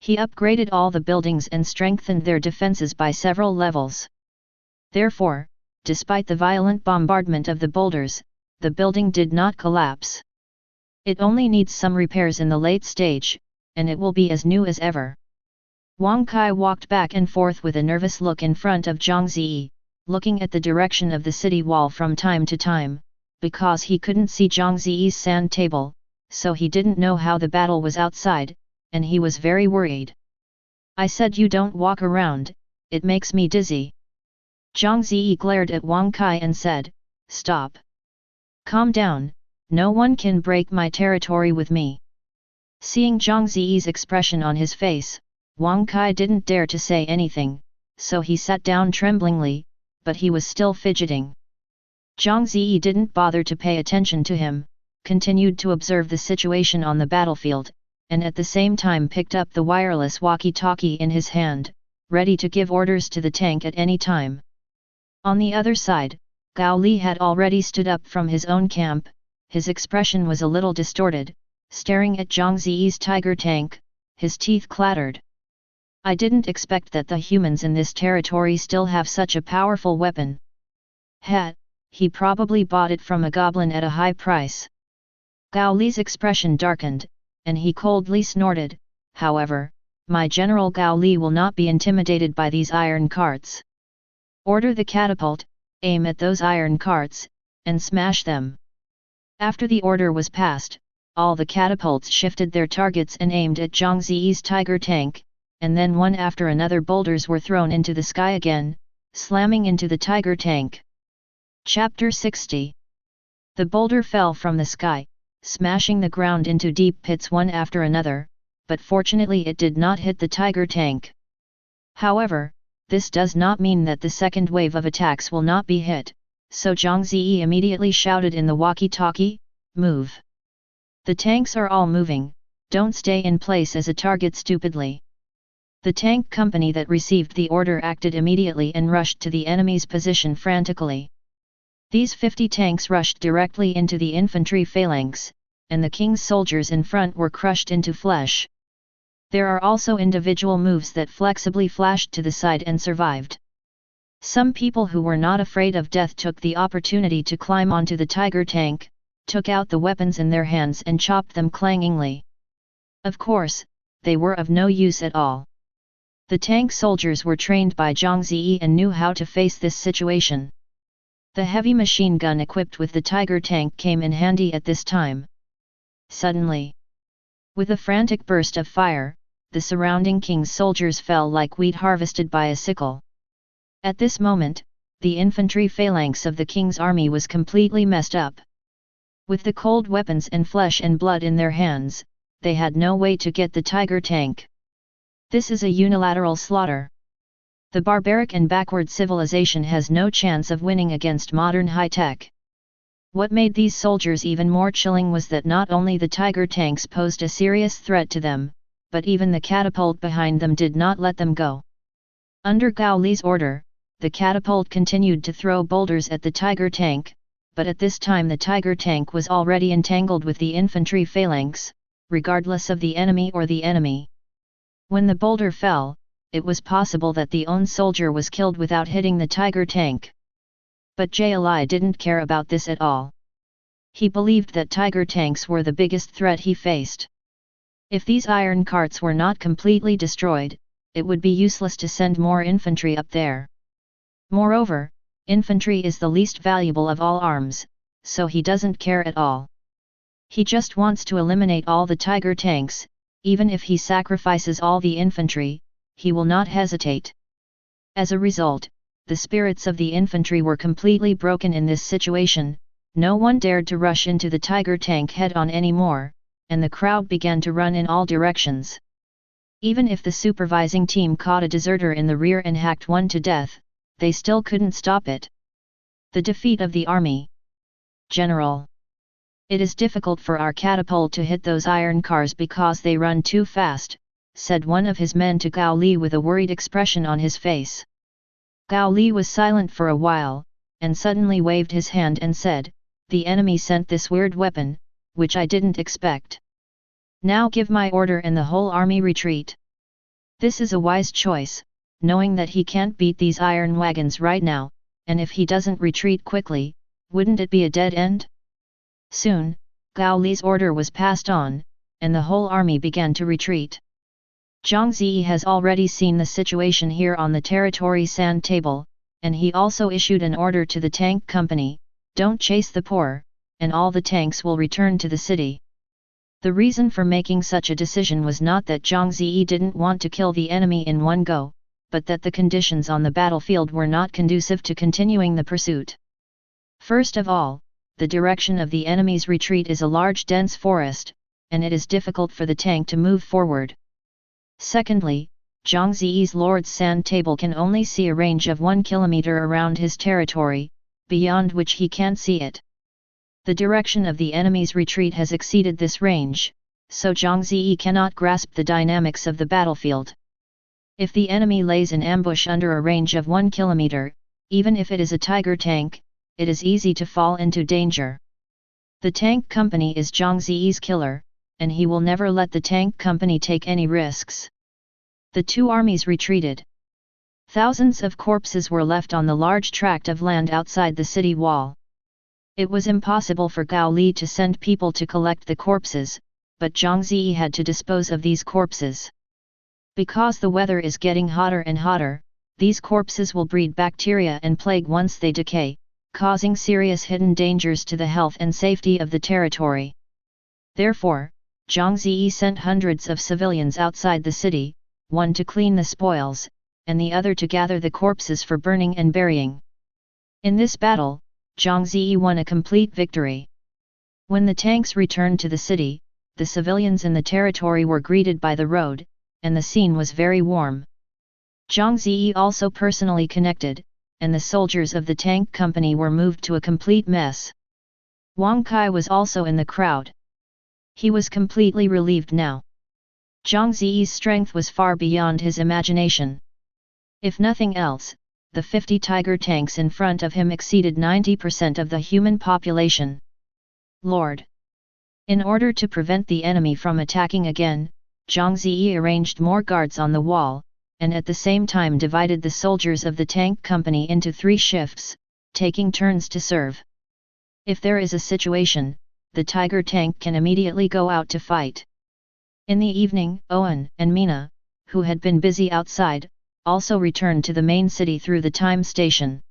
He upgraded all the buildings and strengthened their defenses by several levels. Therefore, despite the violent bombardment of the boulders, the building did not collapse. It only needs some repairs in the late stage, and it will be as new as ever. Wang Kai walked back and forth with a nervous look in front of Zhang Ze, looking at the direction of the city wall from time to time, because he couldn't see Zhang Ze's sand table, so he didn't know how the battle was outside, and he was very worried. I said you don't walk around, it makes me dizzy. Zhang Ze glared at Wang Kai and said, stop. Calm down, no one can break my territory with me. Seeing Zhang Ze's expression on his face, Wang Kai didn't dare to say anything, so he sat down tremblingly, but he was still fidgeting. Zhang Ze didn't bother to pay attention to him, continued to observe the situation on the battlefield, and at the same time picked up the wireless walkie-talkie in his hand, ready to give orders to the tank at any time. On the other side, Gao Li had already stood up from his own camp. His expression was a little distorted, staring at Zhang Ze's tiger tank, his teeth clattered. I didn't expect that the humans in this territory still have such a powerful weapon. He probably bought it from a goblin at a high price. Gao Li's expression darkened, and he coldly snorted, however, my General Gao Li will not be intimidated by these iron carts. Order the catapult, aim at those iron carts, and smash them. After the order was passed, all the catapults shifted their targets and aimed at Zhang Ze's tiger tank, and then one after another boulders were thrown into the sky again, slamming into the tiger tank. Chapter 60. The boulder fell from the sky, smashing the ground into deep pits one after another, but fortunately it did not hit the tiger tank. However, this does not mean that the second wave of attacks will not be hit, so Zhang Ze immediately shouted in the walkie-talkie, "Move! The tanks are all moving, don't stay in place as a target stupidly." The tank company that received the order acted immediately and rushed to the enemy's position frantically. These 50 tanks rushed directly into the infantry phalanx, and the king's soldiers in front were crushed into flesh. There are also individual moves that flexibly flashed to the side and survived. Some people who were not afraid of death took the opportunity to climb onto the tiger tank, took out the weapons in their hands and chopped them clangingly. Of course, they were of no use at all. The tank soldiers were trained by Zhang Ze and knew how to face this situation. The heavy machine gun equipped with the tiger tank came in handy at this time. Suddenly, with a frantic burst of fire, the surrounding king's soldiers fell like wheat harvested by a sickle. At this moment, the infantry phalanx of the king's army was completely messed up. With the cold weapons and flesh and blood in their hands, they had no way to get the tiger tank. This is a unilateral slaughter. The barbaric and backward civilization has no chance of winning against modern high-tech. What made these soldiers even more chilling was that not only the tiger tanks posed a serious threat to them, but even the catapult behind them did not let them go. Under Gao Li's order, the catapult continued to throw boulders at the tiger tank, but at this time the tiger tank was already entangled with the infantry phalanx, regardless of the enemy or the enemy. When the boulder fell, it was possible that the own soldier was killed without hitting the tiger tank. But Jali didn't care about this at all. He believed that tiger tanks were the biggest threat he faced. If these iron carts were not completely destroyed, it would be useless to send more infantry up there. Moreover, infantry is the least valuable of all arms, so he doesn't care at all. He just wants to eliminate all the tiger tanks, even if he sacrifices all the infantry, he will not hesitate. As a result, the spirits of the infantry were completely broken in this situation, no one dared to rush into the tiger tank head-on anymore, and the crowd began to run in all directions. Even if the supervising team caught a deserter in the rear and hacked one to death, they still couldn't stop it. The defeat of the army. General. It is difficult for our catapult to hit those iron cars because they run too fast, said one of his men to Gao Li with a worried expression on his face. Gao Li was silent for a while, and suddenly waved his hand and said, "The enemy sent this weird weapon, which I didn't expect. Now give my order and the whole army retreat." This is a wise choice, knowing that he can't beat these iron wagons right now, and if he doesn't retreat quickly, wouldn't it be a dead end? Soon, Gao Li's order was passed on, and the whole army began to retreat. Zhang Ze has already seen the situation here on the territory sand table, and he also issued an order to the tank company, "Don't chase the poor, and all the tanks will return to the city." The reason for making such a decision was not that Zhang Ze didn't want to kill the enemy in one go, but that the conditions on the battlefield were not conducive to continuing the pursuit. First of all, the direction of the enemy's retreat is a large dense forest, and it is difficult for the tank to move forward. Secondly, Zhang Ze's Lord's sand table can only see a range of 1 kilometer around his territory, beyond which he can't see it. The direction of the enemy's retreat has exceeded this range, so Zhang Ze cannot grasp the dynamics of the battlefield. If the enemy lays an ambush under a range of 1 kilometer, even if it is a tiger tank, it is easy to fall into danger. The tank company is Zhang Ze's killer, and he will never let the tank company take any risks. The two armies retreated. Thousands of corpses were left on the large tract of land outside the city wall. It was impossible for Gao Li to send people to collect the corpses, but Zhang Ze had to dispose of these corpses. Because the weather is getting hotter and hotter, these corpses will breed bacteria and plague once they decay, causing serious hidden dangers to the health and safety of the territory. Therefore, Zhang Ze sent hundreds of civilians outside the city, one to clean the spoils, and the other to gather the corpses for burning and burying. In this battle, Zhang Ze won a complete victory. When the tanks returned to the city, the civilians in the territory were greeted by the road, and the scene was very warm. Zhang Ze also personally connected, and the soldiers of the tank company were moved to a complete mess. Wang Kai was also in the crowd. He was completely relieved now. Zhang Ze's strength was far beyond his imagination. If nothing else, the 50 tiger tanks in front of him exceeded 90% of the human population. Lord! In order to prevent the enemy from attacking again, Zhang Ze arranged more guards on the wall, and at the same time divided the soldiers of the tank company into 3 shifts, taking turns to serve. If there is a situation, the tiger tank can immediately go out to fight. In the evening, Owen and Mina, who had been busy outside, also returned to the main city through the time station.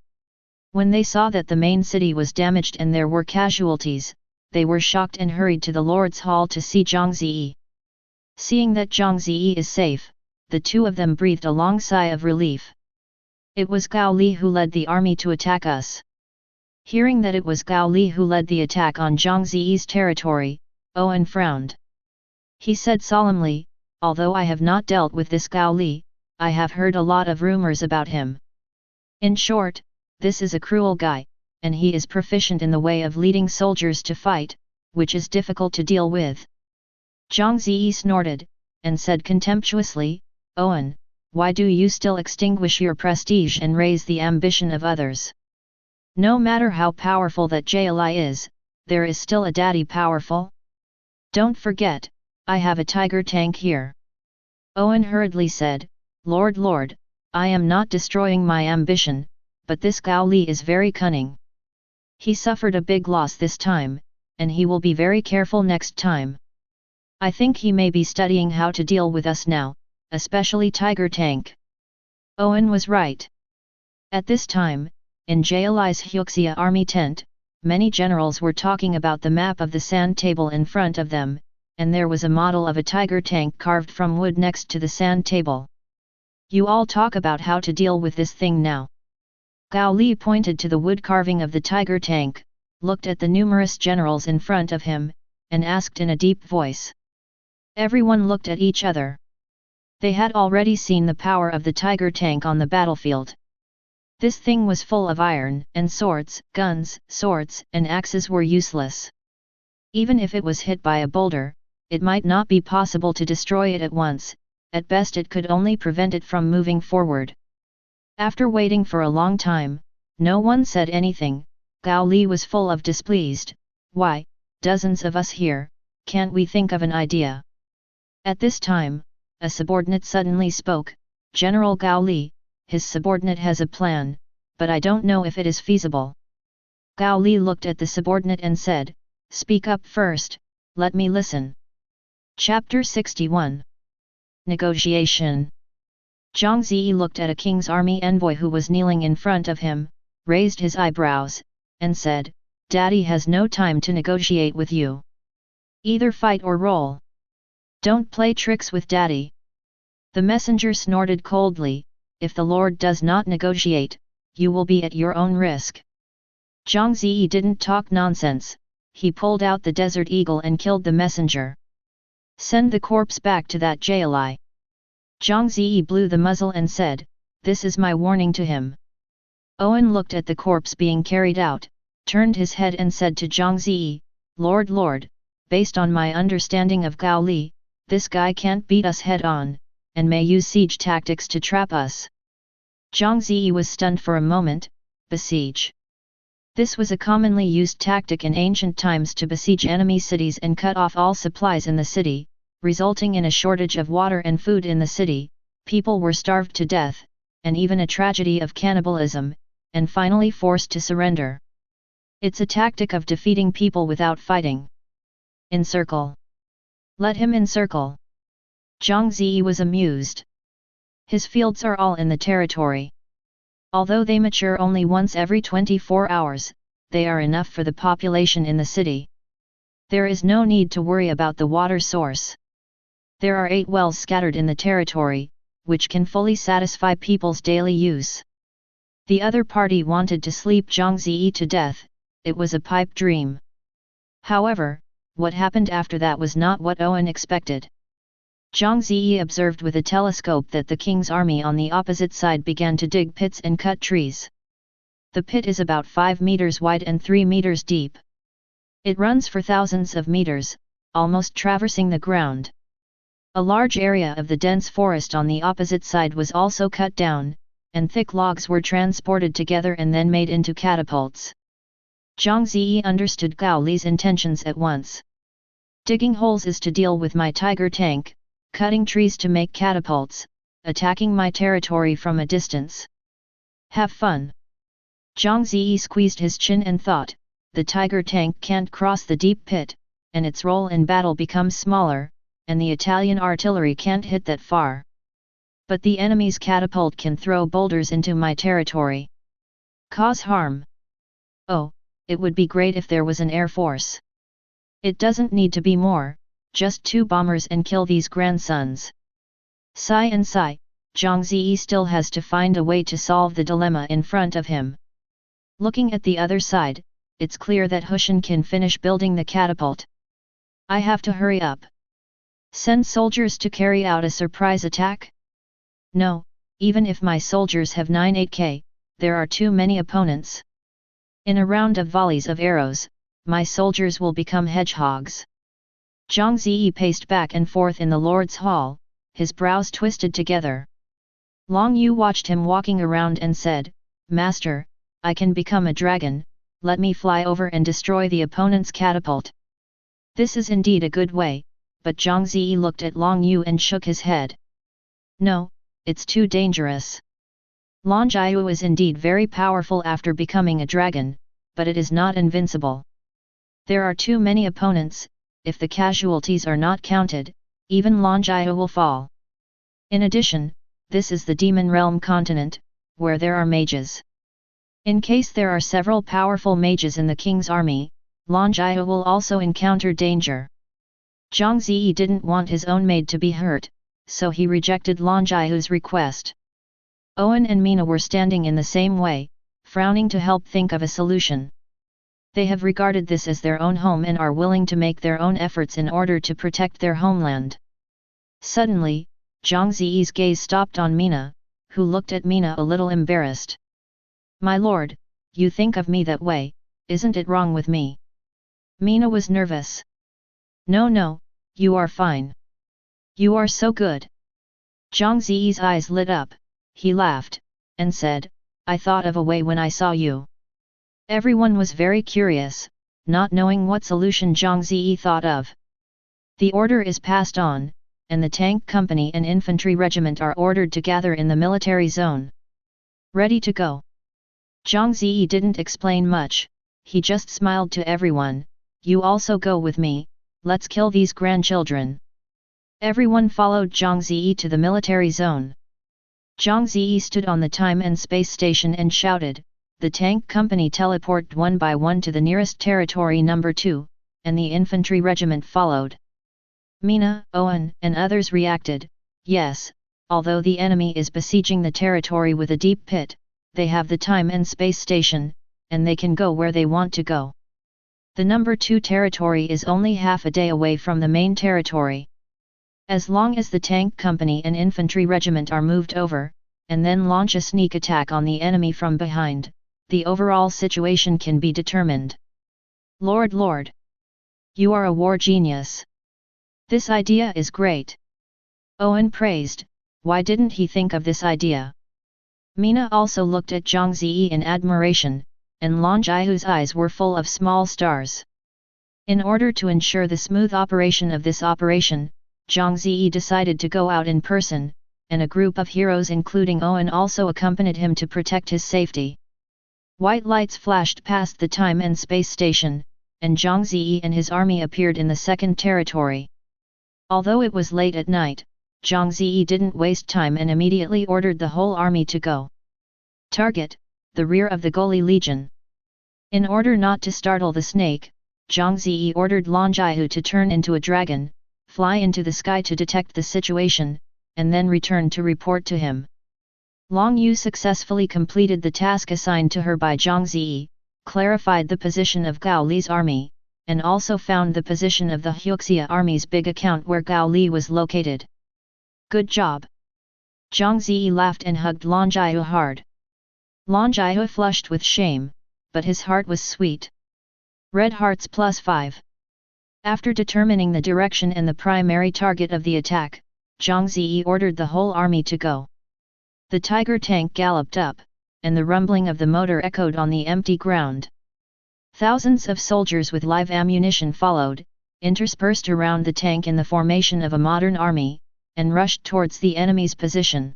When they saw that the main city was damaged and there were casualties, they were shocked and hurried to the Lord's Hall to see Zhang Ze. Seeing that Zhang Ze is safe, the two of them breathed a long sigh of relief. It was Gao Li who led the army to attack us. Hearing that it was Gao Li who led the attack on Zhang Ze's territory, Owen frowned. He said solemnly, "Although I have not dealt with this Gao Li, I have heard a lot of rumors about him. In short, this is a cruel guy, and he is proficient in the way of leading soldiers to fight, which is difficult to deal with." Zhang Ze snorted, and said contemptuously, "Owen, why do you still extinguish your prestige and raise the ambition of others? No matter how powerful that Jali is, there is still a daddy powerful. Don't forget, I have a tiger tank here." Owen hurriedly said, Lord, I am not destroying my ambition, but this Gao Li is very cunning. He suffered a big loss this time, and he will be very careful next time. I think he may be studying how to deal with us now, especially Tiger Tank." Owen was right. At this time, in Jali's Hyuxia army tent, many generals were talking about the map of the sand table in front of them, and there was a model of a tiger tank carved from wood next to the sand table. "You all talk about how to deal with this thing now." Gao Li pointed to the wood carving of the tiger tank, looked at the numerous generals in front of him, and asked in a deep voice. Everyone looked at each other. They had already seen the power of the tiger tank on the battlefield. This thing was full of iron, and swords, guns, swords, and axes were useless. Even if it was hit by a boulder, it might not be possible to destroy it at once, at best it could only prevent it from moving forward. After waiting for a long time, no one said anything. Gao Li was full of displeased. "Why, dozens of us here, can't we think of an idea?" At this time, a subordinate suddenly spoke, "General Gao Li, his subordinate has a plan, but I don't know if it is feasible." Gao Li looked at the subordinate and said, "Speak up first, let me listen." Chapter 61. Negotiation. Zhang Ze looked at a king's army envoy who was kneeling in front of him, raised his eyebrows, and said, "Daddy has no time to negotiate with you. Either fight or roll. Don't play tricks with Daddy." The messenger snorted coldly, "If the Lord does not negotiate, you will be at your own risk." Zhang Ze didn't talk nonsense, he pulled out the desert eagle and killed the messenger. "Send the corpse back to that Jali." Zhang Ze blew the muzzle and said, "This is my warning to him." Owen looked at the corpse being carried out, turned his head and said to Zhang Ze, Lord, based on my understanding of Gao Li, this guy can't beat us head-on, and may use siege tactics to trap us." Zhang Ze was stunned for a moment. Besiege. This was a commonly used tactic in ancient times to besiege enemy cities and cut off all supplies in the city, resulting in a shortage of water and food in the city, people were starved to death, and even a tragedy of cannibalism, and finally forced to surrender. It's a tactic of defeating people without fighting. Encircle. Let him encircle. Zhang Ze was amused. His fields are all in the territory. Although they mature only once every 24 hours, they are enough for the population in the city. There is no need to worry about the water source. There are 8 wells scattered in the territory, which can fully satisfy people's daily use. The other party wanted to sleep Zhang Ze to death. It was a pipe dream. However, what happened after that was not what Owen expected. Zhang Ze observed with a telescope that the king's army on the opposite side began to dig pits and cut trees. The pit is about 5 meters wide and 3 meters deep. It runs for thousands of meters, almost traversing the ground. A large area of the dense forest on the opposite side was also cut down, and thick logs were transported together and then made into catapults. Zhang Ze understood Gao Li's intentions at once. Digging holes is to deal with my tiger tank, cutting trees to make catapults, attacking my territory from a distance. Have fun. Zhang Ze squeezed his chin and thought, the tiger tank can't cross the deep pit, and its role in battle becomes smaller, and the Italian artillery can't hit that far. But the enemy's catapult can throw boulders into my territory. Cause harm. Oh, it would be great if there was an air force. It doesn't need to be more, just 2 bombers and kill these grandsons. Sigh and sigh, Zhang Ze still has to find a way to solve the dilemma in front of him. Looking at the other side, it's clear that Hushan can finish building the catapult. I have to hurry up. Send soldiers to carry out a surprise attack? No, even if my soldiers have 9-8k, there are too many opponents. In a round of volleys of arrows, my soldiers will become hedgehogs. Zhang Ze paced back and forth in the Lord's Hall, his brows twisted together. Long Yu watched him walking around and said, Master, I can become a dragon, let me fly over and destroy the opponent's catapult. This is indeed a good way, but Zhang Ze looked at Long Yu and shook his head. No, it's too dangerous. Long Jiu is indeed very powerful after becoming a dragon, but it is not invincible. There are too many opponents, if the casualties are not counted, even Long Jiu will fall. In addition, this is the Demon Realm continent, where there are mages. In case there are several powerful mages in the king's army, Long Jiu will also encounter danger. Zhang Ze didn't want his own maid to be hurt, so he rejected Long Jiu's request. Owen and Mina were standing in the same way, frowning to help think of a solution. They have regarded this as their own home and are willing to make their own efforts in order to protect their homeland. Suddenly, Zhang Ze's gaze stopped on Mina, who looked at Mina a little embarrassed. My lord, you think of me that way, isn't it wrong with me? Mina was nervous. No, you are fine. You are so good. Zhang Ze's eyes lit up, he laughed, and said, I thought of a way when I saw you. Everyone was very curious, not knowing what solution Zhang Ze thought of. The order is passed on, and the tank company and infantry regiment are ordered to gather in the military zone. Ready to go. Zhang Ze didn't explain much, he just smiled to everyone, you also go with me, let's kill these grandchildren. Everyone followed Zhang Ze to the military zone. Zhang Ze stood on the time and space station and shouted, the tank company teleported one by one to the nearest territory number 2, and the infantry regiment followed. Mina, Owen, and others reacted, yes, although the enemy is besieging the territory with a deep pit, they have the time and space station, and they can go where they want to go. The number 2 territory is only half a day away from the main territory. As long as the tank company and infantry regiment are moved over, and then launch a sneak attack on the enemy from behind, the overall situation can be determined. Lord! You are a war genius. This idea is great. Owen praised, why didn't he think of this idea? Mina also looked at Zhang Ze in admiration, and Long Jiu's eyes were full of small stars. In order to ensure the smooth operation of this operation, Zhang Ze decided to go out in person, and a group of heroes including Owen also accompanied him to protect his safety. White lights flashed past the time and space station, and Zhang Ze and his army appeared in the second territory. Although it was late at night, Zhang Ze didn't waste time and immediately ordered the whole army to go. Target, the rear of the Goli Legion. In order not to startle the snake, Zhang Ze ordered Lan Jiahu to turn into a dragon, fly into the sky to detect the situation, and then return to report to him. Long Yu successfully completed the task assigned to her by Zhang Ze, clarified the position of Gao Li's army, and also found the position of the Huxia army's big account where Gao Li was located. Good job! Zhang Ze laughed and hugged Lan Jiahu hard. Lan Jiahu flushed with shame, but his heart was sweet. Red hearts +5. After determining the direction and the primary target of the attack, Zhang Ze ordered the whole army to go. The tiger tank galloped up, and the rumbling of the motor echoed on the empty ground. Thousands of soldiers with live ammunition followed, interspersed around the tank in the formation of a modern army, and rushed towards the enemy's position.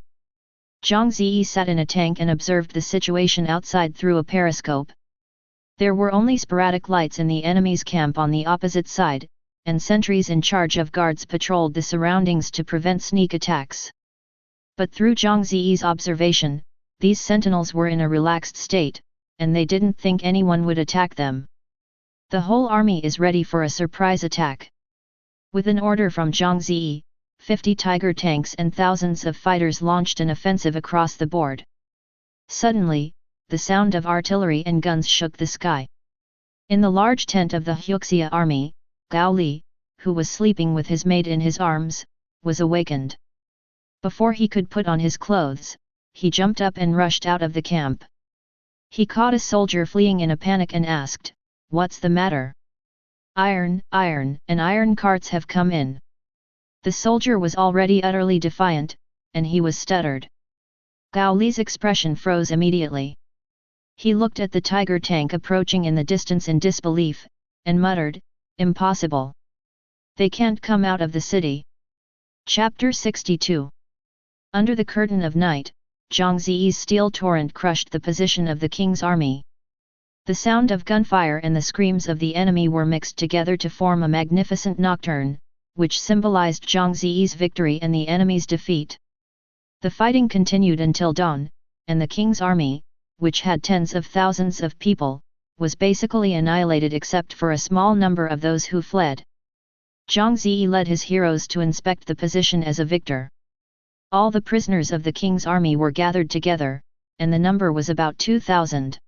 Zhang Ze sat in a tank and observed the situation outside through a periscope. There were only sporadic lights in the enemy's camp on the opposite side, and sentries in charge of guards patrolled the surroundings to prevent sneak attacks. But through Zhang Ze's observation, these sentinels were in a relaxed state, and they didn't think anyone would attack them. The whole army is ready for a surprise attack. With an order from Zhang Ze, 50 tiger tanks and thousands of fighters launched an offensive across the board. Suddenly, the sound of artillery and guns shook the sky. In the large tent of the Huxia army, Gao Li, who was sleeping with his maid in his arms, was awakened. Before he could put on his clothes, he jumped up and rushed out of the camp. He caught a soldier fleeing in a panic and asked, "What's the matter?" "Iron, iron, and iron carts have come in." The soldier was already utterly defiant, and he was stuttered. Gao Li's expression froze immediately. He looked at the tiger tank approaching in the distance in disbelief, and muttered, "Impossible. They can't come out of the city." Chapter 62. Under the curtain of night, Zhang Ze's steel torrent crushed the position of the king's army. The sound of gunfire and the screams of the enemy were mixed together to form a magnificent nocturne, which symbolized Zhang Ze's victory and the enemy's defeat. The fighting continued until dawn, and the king's army, which had tens of thousands of people, was basically annihilated except for a small number of those who fled. Zhang Ze led his heroes to inspect the position as a victor. All the prisoners of the king's army were gathered together, and the number was about 2,000.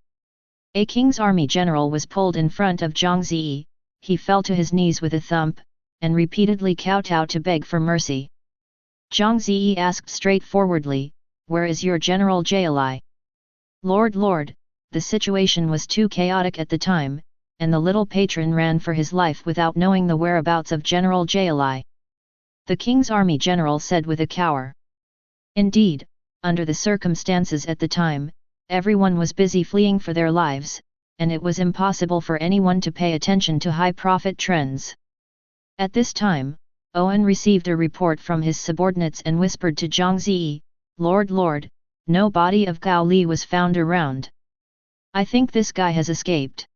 A king's army general was pulled in front of Zhang Ze. He fell to his knees with a thump, and repeatedly kowtowed to beg for mercy. Zhang Ze asked straightforwardly, "Where is your General Jiali?" Lord, the situation was too chaotic at the time, and the little patron ran for his life without knowing the whereabouts of General Jiali. The king's army general said with a cower. Indeed, under the circumstances at the time, everyone was busy fleeing for their lives, and it was impossible for anyone to pay attention to high-profit trends. At this time, Owen received a report from his subordinates and whispered to Zhang Ze, Lord, no body of Gao Li was found around. I think this guy has escaped."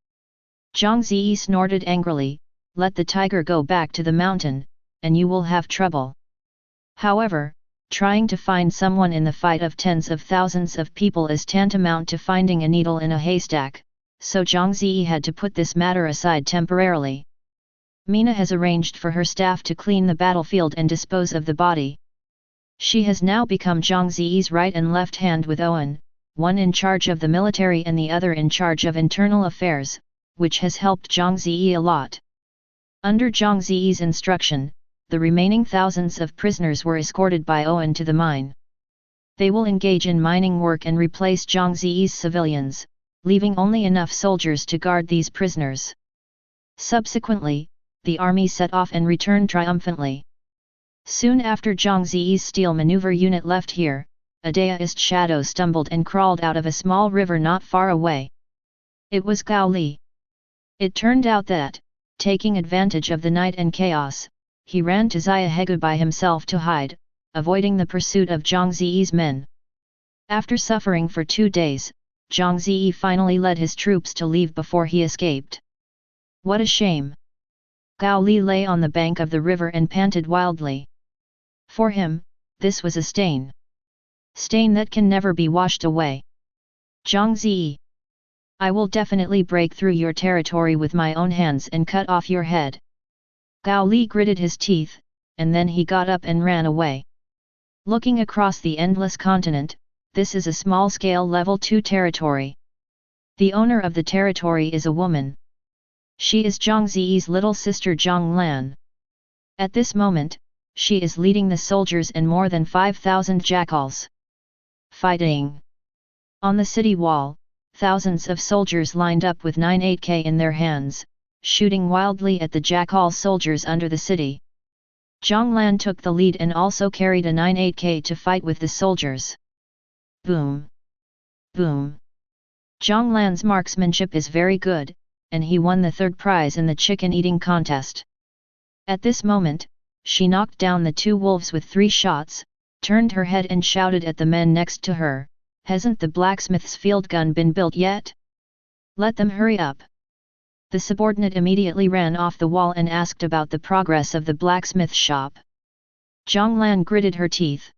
Zhang Ze snorted angrily, "Let the tiger go back to the mountain, and you will have trouble." However, trying to find someone in the fight of tens of thousands of people is tantamount to finding a needle in a haystack, so Zhang Ze had to put this matter aside temporarily. Mina has arranged for her staff to clean the battlefield and dispose of the body. She has now become Zhang Ze's right and left hand with Owen, one in charge of the military and the other in charge of internal affairs, which has helped Zhang Ze a lot. Under Zhang Ze's instruction, the remaining thousands of prisoners were escorted by Owen to the mine. They will engage in mining work and replace Zhang Ze's civilians, leaving only enough soldiers to guard these prisoners. Subsequently, the army set off and returned triumphantly. Soon after Zhang Ze's steel maneuver unit left here, a Daoist shadow stumbled and crawled out of a small river not far away. It was Gao Li. It turned out that, taking advantage of the night and chaos, he ran to Xiahegu by himself to hide, avoiding the pursuit of Zhang Ze's men. After suffering for 2 days, Zhang Ze finally led his troops to leave before he escaped. What a shame! Gao Li lay on the bank of the river and panted wildly. For him, this was a stain. Stain that can never be washed away. Zhang Ze. I will definitely break through your territory with my own hands and cut off your head. Gao Li gritted his teeth, and then he got up and ran away. Looking across the endless continent, this is a small-scale level 2 territory. The owner of the territory is a woman. She is Zhang Ze's little sister Zhang Lan. At this moment, she is leading the soldiers and more than 5,000 jackals. Fighting! On the city wall, thousands of soldiers lined up with 98K in their hands, shooting wildly at the jackal soldiers under the city. Zhang Lan took the lead and also carried a 98K to fight with the soldiers. Boom! Boom! Zhang Lan's marksmanship is very good, and he won the third prize in the chicken-eating contest. At this moment, she knocked down the 2 wolves with 3 shots, turned her head and shouted at the men next to her, "Hasn't the blacksmith's field gun been built yet? Let them hurry up." The subordinate immediately ran off the wall and asked about the progress of the blacksmith shop. Zhang Lan gritted her teeth.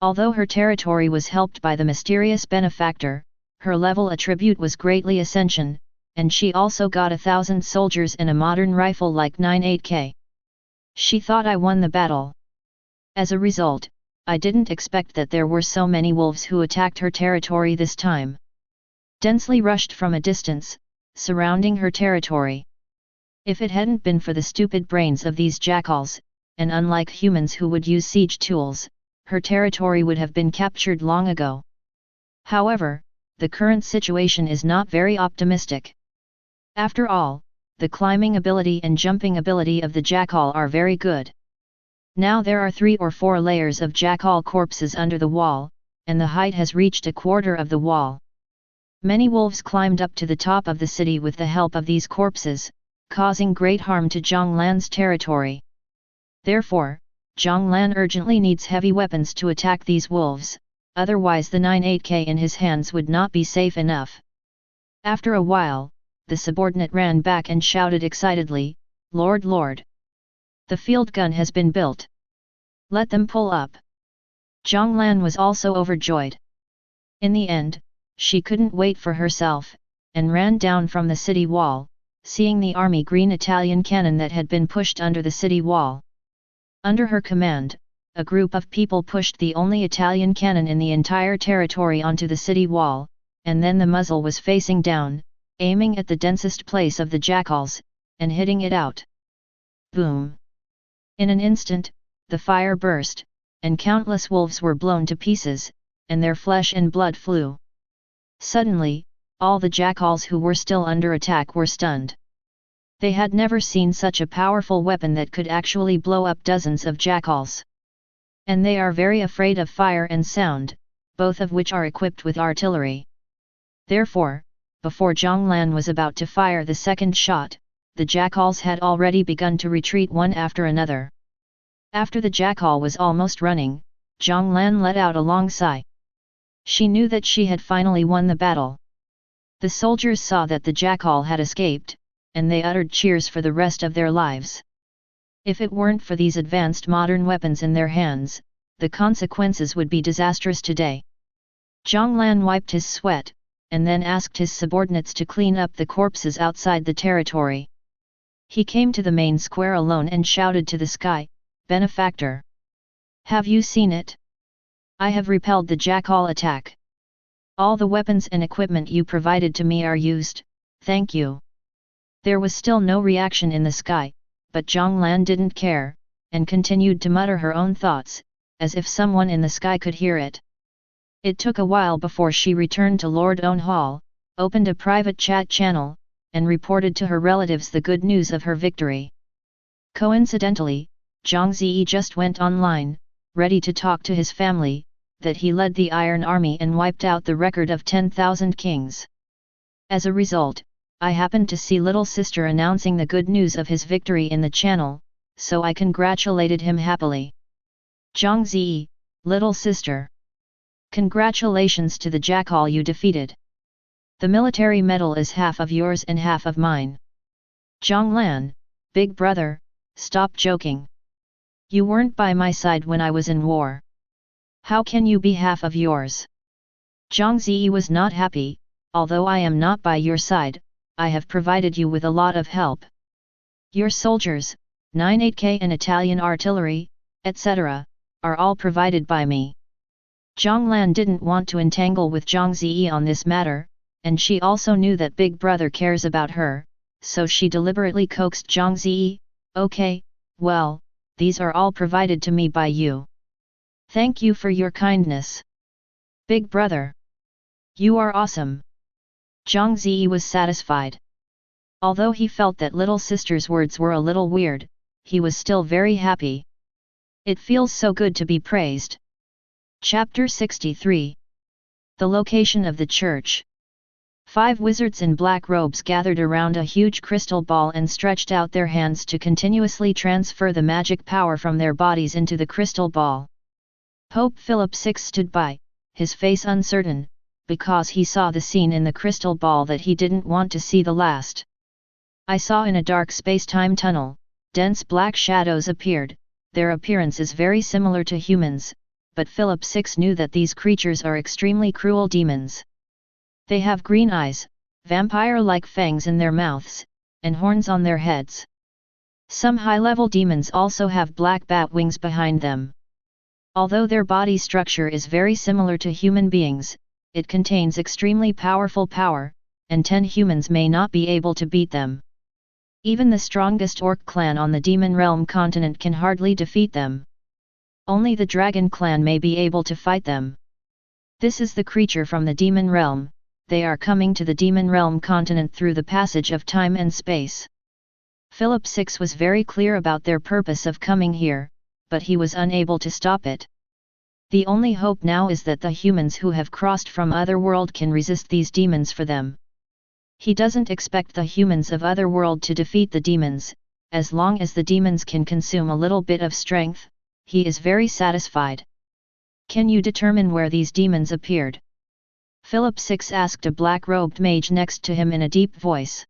Although her territory was helped by the mysterious benefactor, her level attribute was greatly ascension, and she also got 1,000 soldiers and a modern rifle like 98K. She thought I won the battle. As a result, I didn't expect that there were so many wolves who attacked her territory this time. Densely rushed from a distance, surrounding her territory. If it hadn't been for the stupid brains of these jackals, and unlike humans who would use siege tools, her territory would have been captured long ago. However, the current situation is not very optimistic. After all, the climbing ability and jumping ability of the jackal are very good. Now there are 3 or 4 layers of jackal corpses under the wall, and the height has reached a quarter of the wall. Many wolves climbed up to the top of the city with the help of these corpses, causing great harm to Zhang Lan's territory. Therefore, Zhang Lan urgently needs heavy weapons to attack these wolves, otherwise the 98K in his hands would not be safe enough. After a while, the subordinate ran back and shouted excitedly, "Lord, Lord! The field gun has been built. Let them pull up." Zhang Lan was also overjoyed. In the end, she couldn't wait for herself, and ran down from the city wall, seeing the army green Italian cannon that had been pushed under the city wall. Under her command, a group of people pushed the only Italian cannon in the entire territory onto the city wall, and then the muzzle was facing down, aiming at the densest place of the jackals, and hitting it out. Boom! In an instant, the fire burst, and countless wolves were blown to pieces, and their flesh and blood flew. Suddenly, all the jackals who were still under attack were stunned. They had never seen such a powerful weapon that could actually blow up dozens of jackals. And they are very afraid of fire and sound, both of which are equipped with artillery. Therefore, before Zhang Lan was about to fire the second shot, the jackals had already begun to retreat one after another. After the jackal was almost running, Zhang Lan let out a long sigh. She knew that she had finally won the battle. The soldiers saw that the jackal had escaped, and they uttered cheers for the rest of their lives. If it weren't for these advanced modern weapons in their hands, the consequences would be disastrous today. Zhang Lan wiped his sweat, and then asked his subordinates to clean up the corpses outside the territory. He came to the main square alone and shouted to the sky, "Benefactor! Have you seen it? I have repelled the jackal attack. All the weapons and equipment you provided to me are used, thank you." There was still no reaction in the sky, but Zhang Lan didn't care, and continued to mutter her own thoughts, as if someone in the sky could hear it. It took a while before she returned to Lord Own Hall, opened a private chat channel, and reported to her relatives the good news of her victory. Coincidentally, Zhang Ze just went online, ready to talk to his family, that he led the Iron Army and wiped out the record of 10,000 kings. As a result, I happened to see little sister announcing the good news of his victory in the channel, so I congratulated him happily. Zhang Ze, little sister. Congratulations to the jackal you defeated. The military medal is half of yours and half of mine. Zhang Lan, big brother, stop joking. You weren't by my side when I was in war. How can you be half of yours? Zhang Ze was not happy, although I am not by your side, I have provided you with a lot of help. Your soldiers, 98K and Italian artillery, etc., are all provided by me. Zhang Lan didn't want to entangle with Zhang Ze on this matter, and she also knew that Big Brother cares about her, so she deliberately coaxed Zhang Ze, okay, well, these are all provided to me by you. Thank you for your kindness. Big Brother. You are awesome. Zhang Ze was satisfied. Although he felt that little sister's words were a little weird, he was still very happy. It feels so good to be praised. Chapter 63. The location of the church. 5 wizards in black robes gathered around a huge crystal ball and stretched out their hands to continuously transfer the magic power from their bodies into the crystal ball. Pope Philip VI stood by, his face uncertain, because he saw the scene in the crystal ball that he didn't want to see the last. I saw in a dark space-time tunnel, dense black shadows appeared. Their appearance is very similar to humans, but Philip VI knew that these creatures are extremely cruel demons. They have green eyes, vampire-like fangs in their mouths, and horns on their heads. Some high-level demons also have black bat wings behind them. Although their body structure is very similar to human beings, it contains extremely powerful power, and 10 humans may not be able to beat them. Even the strongest orc clan on the Demon Realm continent can hardly defeat them. Only the dragon clan may be able to fight them. This is the creature from the Demon Realm. They are coming to the Demon Realm continent through the passage of time and space. Philip VI was very clear about their purpose of coming here, but he was unable to stop it. The only hope now is that the humans who have crossed from Otherworld can resist these demons for them. He doesn't expect the humans of Otherworld to defeat the demons. As long as the demons can consume a little bit of strength, he is very satisfied. Can you determine where these demons appeared? Philip VI asked a black-robed mage next to him in a deep voice.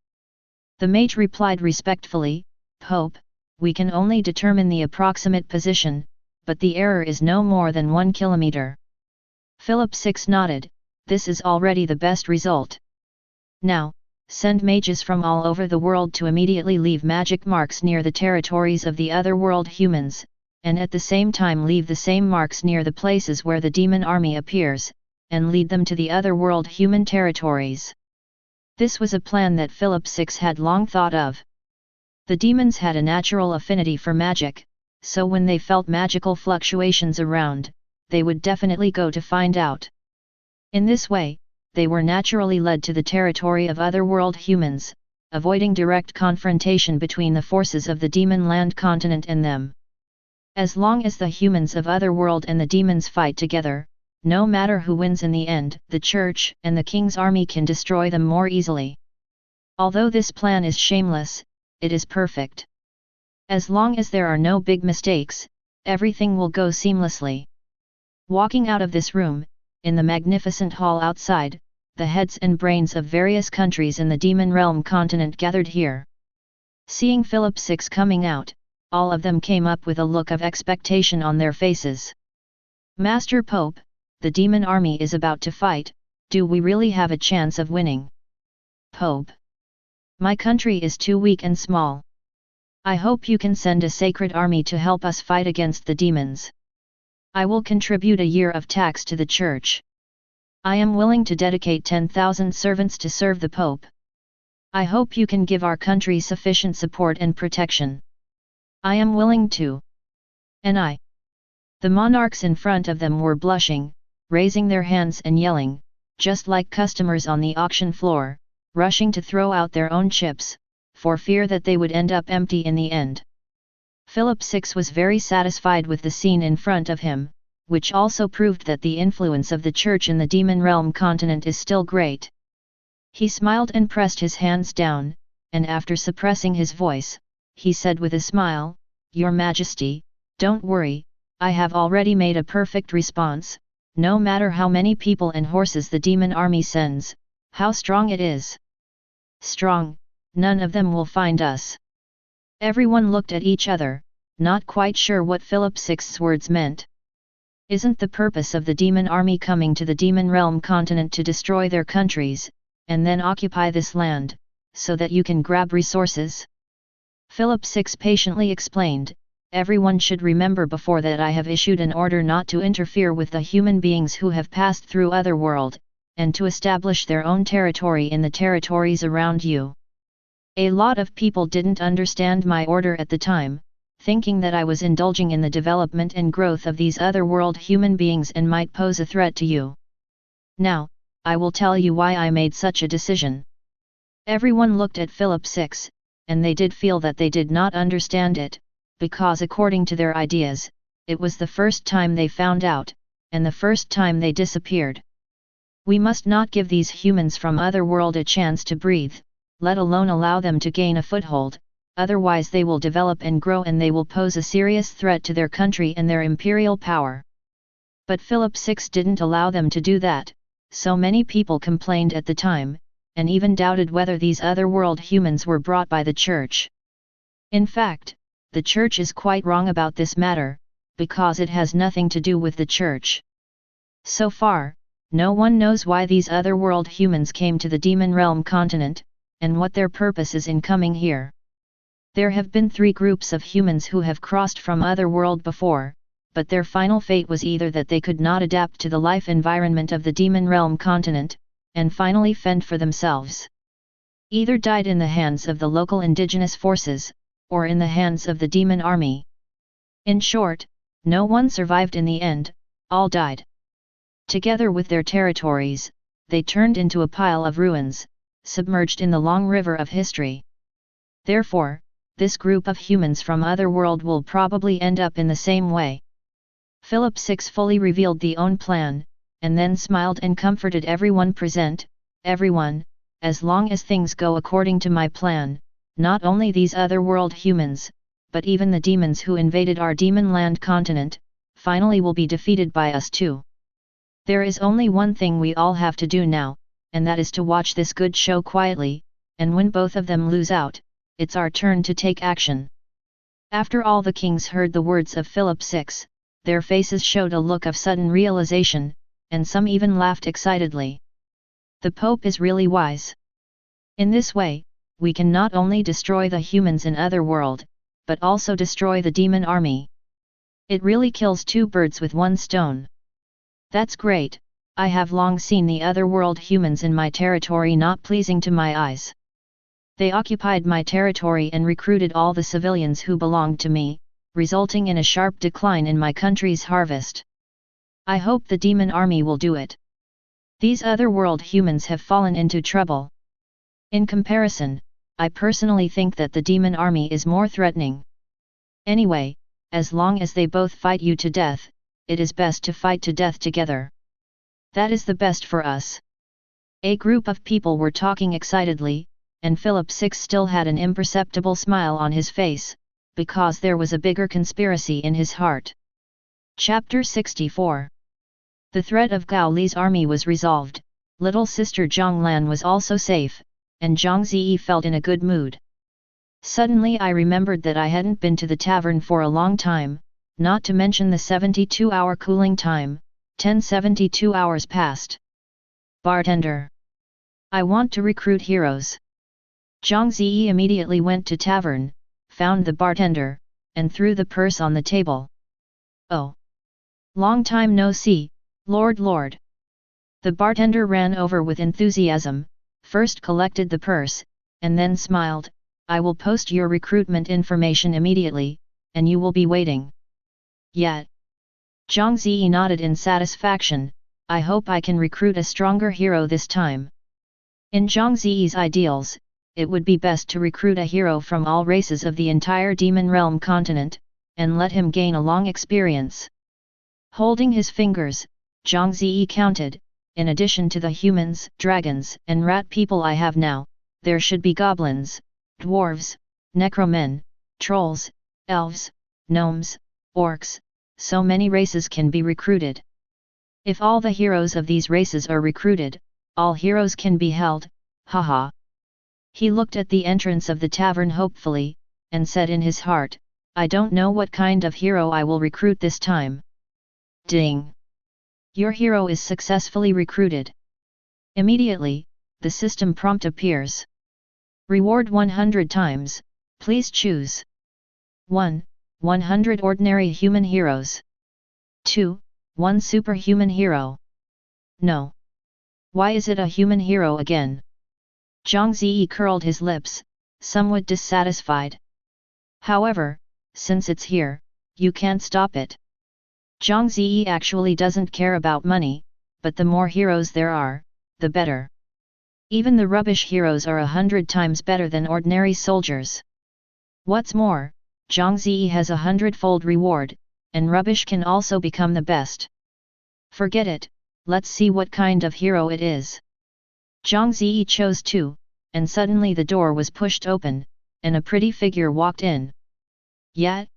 The mage replied respectfully, Pope, we can only determine the approximate position, but the error is no more than 1 kilometer. Philip VI nodded, this is already the best result. Now, send mages from all over the world to immediately leave magic marks near the territories of the Otherworld humans, and at the same time leave the same marks near the places where the demon army appears, and lead them to the Otherworld human territories. This was a plan that Philip VI had long thought of. The demons had a natural affinity for magic, so when they felt magical fluctuations around, they would definitely go to find out. In this way, they were naturally led to the territory of Otherworld humans, avoiding direct confrontation between the forces of the Demonland Continent and them. As long as the humans of Otherworld and the demons fight together, no matter who wins in the end, the church and the king's army can destroy them more easily. Although this plan is shameless, it is perfect. As long as there are no big mistakes, everything will go seamlessly. Walking out of this room, in the magnificent hall outside, the heads and brains of various countries in the Demon Realm continent gathered here. Seeing Philip VI coming out, all of them came up with a look of expectation on their faces. Master Pope, the demon army is about to fight, do we really have a chance of winning? Pope. My country is too weak and small. I hope you can send a sacred army to help us fight against the demons. I will contribute a year of tax to the church. I am willing to dedicate 10,000 servants to serve the Pope. I hope you can give our country sufficient support and protection. I am willing to. And I. The monarchs in front of them were blushing, raising their hands and yelling, just like customers on the auction floor, rushing to throw out their own chips, for fear that they would end up empty in the end. Philip VI was very satisfied with the scene in front of him, which also proved that the influence of the church in the Demon Realm continent is still great. He smiled and pressed his hands down, and after suppressing his voice, he said with a smile, Your Majesty, don't worry, I have already made a perfect response. No matter how many people and horses the demon army sends, how strong it is. Strong, none of them will find us. Everyone looked at each other, not quite sure what Philip VI's words meant. Isn't the purpose of the demon army coming to the demon realm continent to destroy their countries, and then occupy this land, so that you can grab resources? Philip VI patiently explained, everyone should remember before that I have issued an order not to interfere with the human beings who have passed through Otherworld, and to establish their own territory in the territories around you. A lot of people didn't understand my order at the time, thinking that I was indulging in the development and growth of these otherworld human beings and might pose a threat to you. Now, I will tell you why I made such a decision. Everyone looked at Philip VI, and they did feel that they did not understand it, because according to their ideas, it was the first time they found out, and the first time they disappeared. We must not give these humans from Otherworld a chance to breathe, let alone allow them to gain a foothold, otherwise they will develop and grow and they will pose a serious threat to their country and their imperial power. But Philip VI didn't allow them to do that, so many people complained at the time, and even doubted whether these otherworld humans were brought by the Church. In fact, the Church is quite wrong about this matter, because it has nothing to do with the Church. So far, no one knows why these otherworld humans came to the Demon Realm continent, and what their purpose is in coming here. There have been 3 groups of humans who have crossed from Otherworld before, but their final fate was either that they could not adapt to the life environment of the Demon Realm continent, and finally fend for themselves. Either died in the hands of the local indigenous forces, or in the hands of the demon army. In short, no one survived in the end, all died. Together with their territories, they turned into a pile of ruins, submerged in the long river of history. Therefore, this group of humans from Otherworld will probably end up in the same way. Philip VI fully revealed the own plan, and then smiled and comforted everyone present, everyone, as long as things go according to my plan, not only these otherworld humans, but even the demons who invaded our Demonland Continent, finally will be defeated by us too. There is only one thing we all have to do now, and that is to watch this good show quietly, and when both of them lose out, it's our turn to take action. After all the kings heard the words of Philip VI, their faces showed a look of sudden realization, and some even laughed excitedly. The Pope is really wise. In this way, we can not only destroy the humans in Otherworld, but also destroy the demon army. It really kills 2 birds with 1 stone. That's great. I have long seen the Otherworld humans in my territory not pleasing to my eyes. They occupied my territory and recruited all the civilians who belonged to me, resulting in a sharp decline in my country's harvest. I hope the demon army will do it. These otherworld humans have fallen into trouble. In comparison, I personally think that the demon army is more threatening. Anyway, as long as they both fight you to death, it is best to fight to death together. That is the best for us. A group of people were talking excitedly, and Philip VI still had an imperceptible smile on his face, because there was a bigger conspiracy in his heart. Chapter 64. The threat of Gao Li's army was resolved, little sister Zhang Lan was also safe, and Zhang Ze felt in a good mood. Suddenly I remembered that I hadn't been to the tavern for a long time, not to mention the 72-hour cooling time. 72 hours passed. Bartender. I want to recruit heroes. Zhang Ze immediately went to tavern, found the bartender, and threw the purse on the table. Oh! Long time no see, Lord. The bartender ran over with enthusiasm, first collected the purse, and then smiled, I will post your recruitment information immediately, and you will be waiting. Yet. Zhang Ze nodded in satisfaction, I hope I can recruit a stronger hero this time. In Zhang Ze's ideals, it would be best to recruit a hero from all races of the entire Demon Realm continent, and let him gain a long experience. Holding his fingers, Zhang Ze counted, in addition to the humans, dragons, and rat people I have now, there should be goblins, dwarves, necromen, trolls, elves, gnomes, orcs, so many races can be recruited. If all the heroes of these races are recruited, all heroes can be held, haha. He looked at the entrance of the tavern hopefully, and said in his heart, I don't know what kind of hero I will recruit this time. Ding! Your hero is successfully recruited. Immediately, the system prompt appears. Reward 100 times, please choose. 1. 100 ordinary human heroes. 2. 1 superhuman hero. No. Why is it a human hero again? Zhang Ze curled his lips, somewhat dissatisfied. However, since it's here, you can't stop it. Zhang Ze actually doesn't care about money, but the more heroes there are, the better. Even the rubbish heroes are 100 times better than ordinary soldiers. What's more, Zhang Ze has a hundredfold reward, and rubbish can also become the best. Forget it, let's see what kind of hero it is. Zhang Ze chose 2, and suddenly the door was pushed open, and a pretty figure walked in. Yet,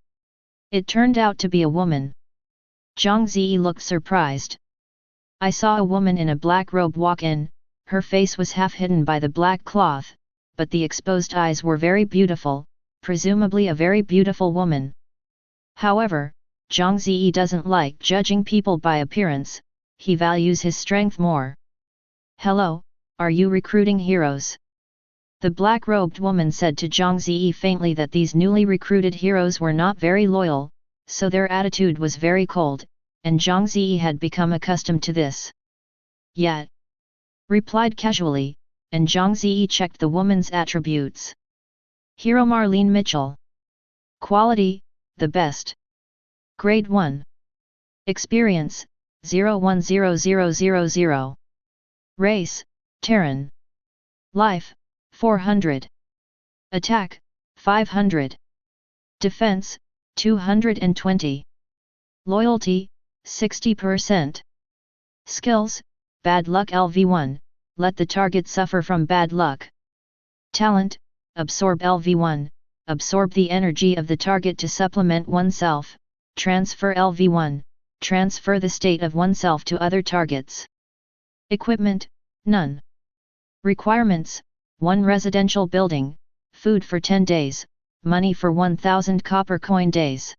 it turned out to be a woman. Zhang Ze looked surprised. I saw a woman in a black robe walk in, her face was half hidden by the black cloth, but the exposed eyes were very beautiful, presumably a very beautiful woman. However, Zhang Ze doesn't like judging people by appearance, he values his strength more. Hello, are you recruiting heroes? The black-robed woman said to Zhang Ze faintly that these newly recruited heroes were not very loyal, so their attitude was very cold, and Zhang Ze had become accustomed to this. Yet, replied casually, and Zhang Ze checked the woman's attributes. Hero Marlene Mitchell. Quality, the best. Grade 1. Experience, 010000. Race, Terran. Life, 400. Attack, 500. Defense, 220. Loyalty, 60%. Skills, Bad Luck LV1, let the target suffer from bad luck. Talent, Absorb LV1, absorb the energy of the target to supplement oneself. Transfer LV1, transfer the state of oneself to other targets. Equipment, none. Requirements, 1 residential building, food for 10 days, money for 1000 copper coin days.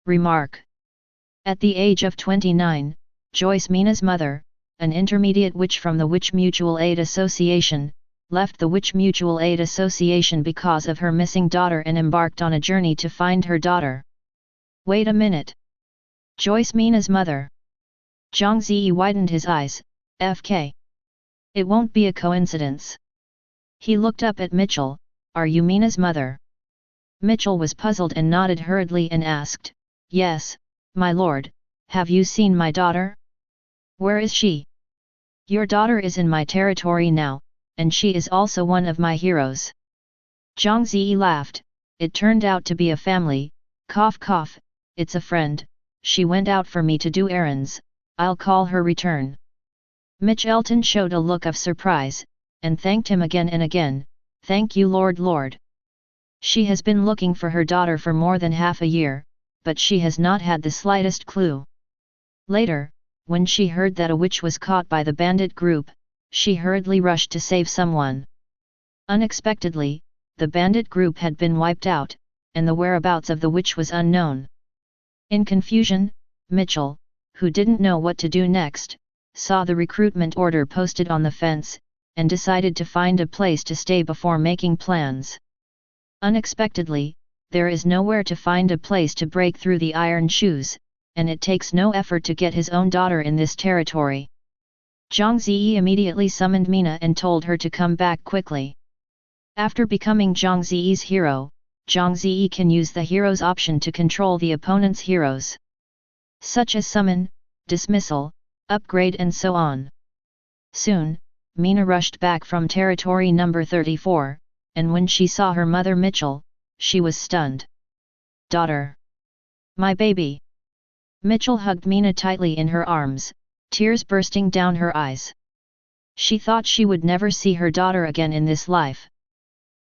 Remark. At the age of 29, Joyce Mina's mother, an intermediate witch from the Witch Mutual Aid Association, left the Witch Mutual Aid Association because of her missing daughter and embarked on a journey to find her daughter. Wait a minute. Joyce Mina's mother. Zhang Ze widened his eyes, FK. It won't be a coincidence. He looked up at Mitchell, are you Mina's mother? Mitchell was puzzled and nodded hurriedly and asked, yes, my lord, have you seen my daughter? Where is she? Your daughter is in my territory now, and she is also one of my heroes. Zhang Ze laughed, it turned out to be a family, cough cough, it's a friend, she went out for me to do errands, I'll call her return. Michelin showed a look of surprise, and thanked him again and again, thank you Lord. She has been looking for her daughter for more than half a year, but she has not had the slightest clue. Later, when she heard that a witch was caught by the bandit group, she hurriedly rushed to save someone. Unexpectedly, the bandit group had been wiped out, and the whereabouts of the witch was unknown. In confusion, Mitchell, who didn't know what to do next, saw the recruitment order posted on the fence, and decided to find a place to stay before making plans. Unexpectedly, there is nowhere to find a place to break through the iron shoes, and it takes no effort to get his own daughter in this territory. Zhang Ze immediately summoned Mina and told her to come back quickly. After becoming Zhang Ze's hero, Zhang Ze can use the heroes option to control the opponent's heroes, such as summon, dismissal, upgrade and so on. Soon, Mina rushed back from territory number 34, and when she saw her mother Mitchell, she was stunned. Daughter! My baby! Mitchell hugged Mina tightly in her arms, tears bursting down her eyes. She thought she would never see her daughter again in this life.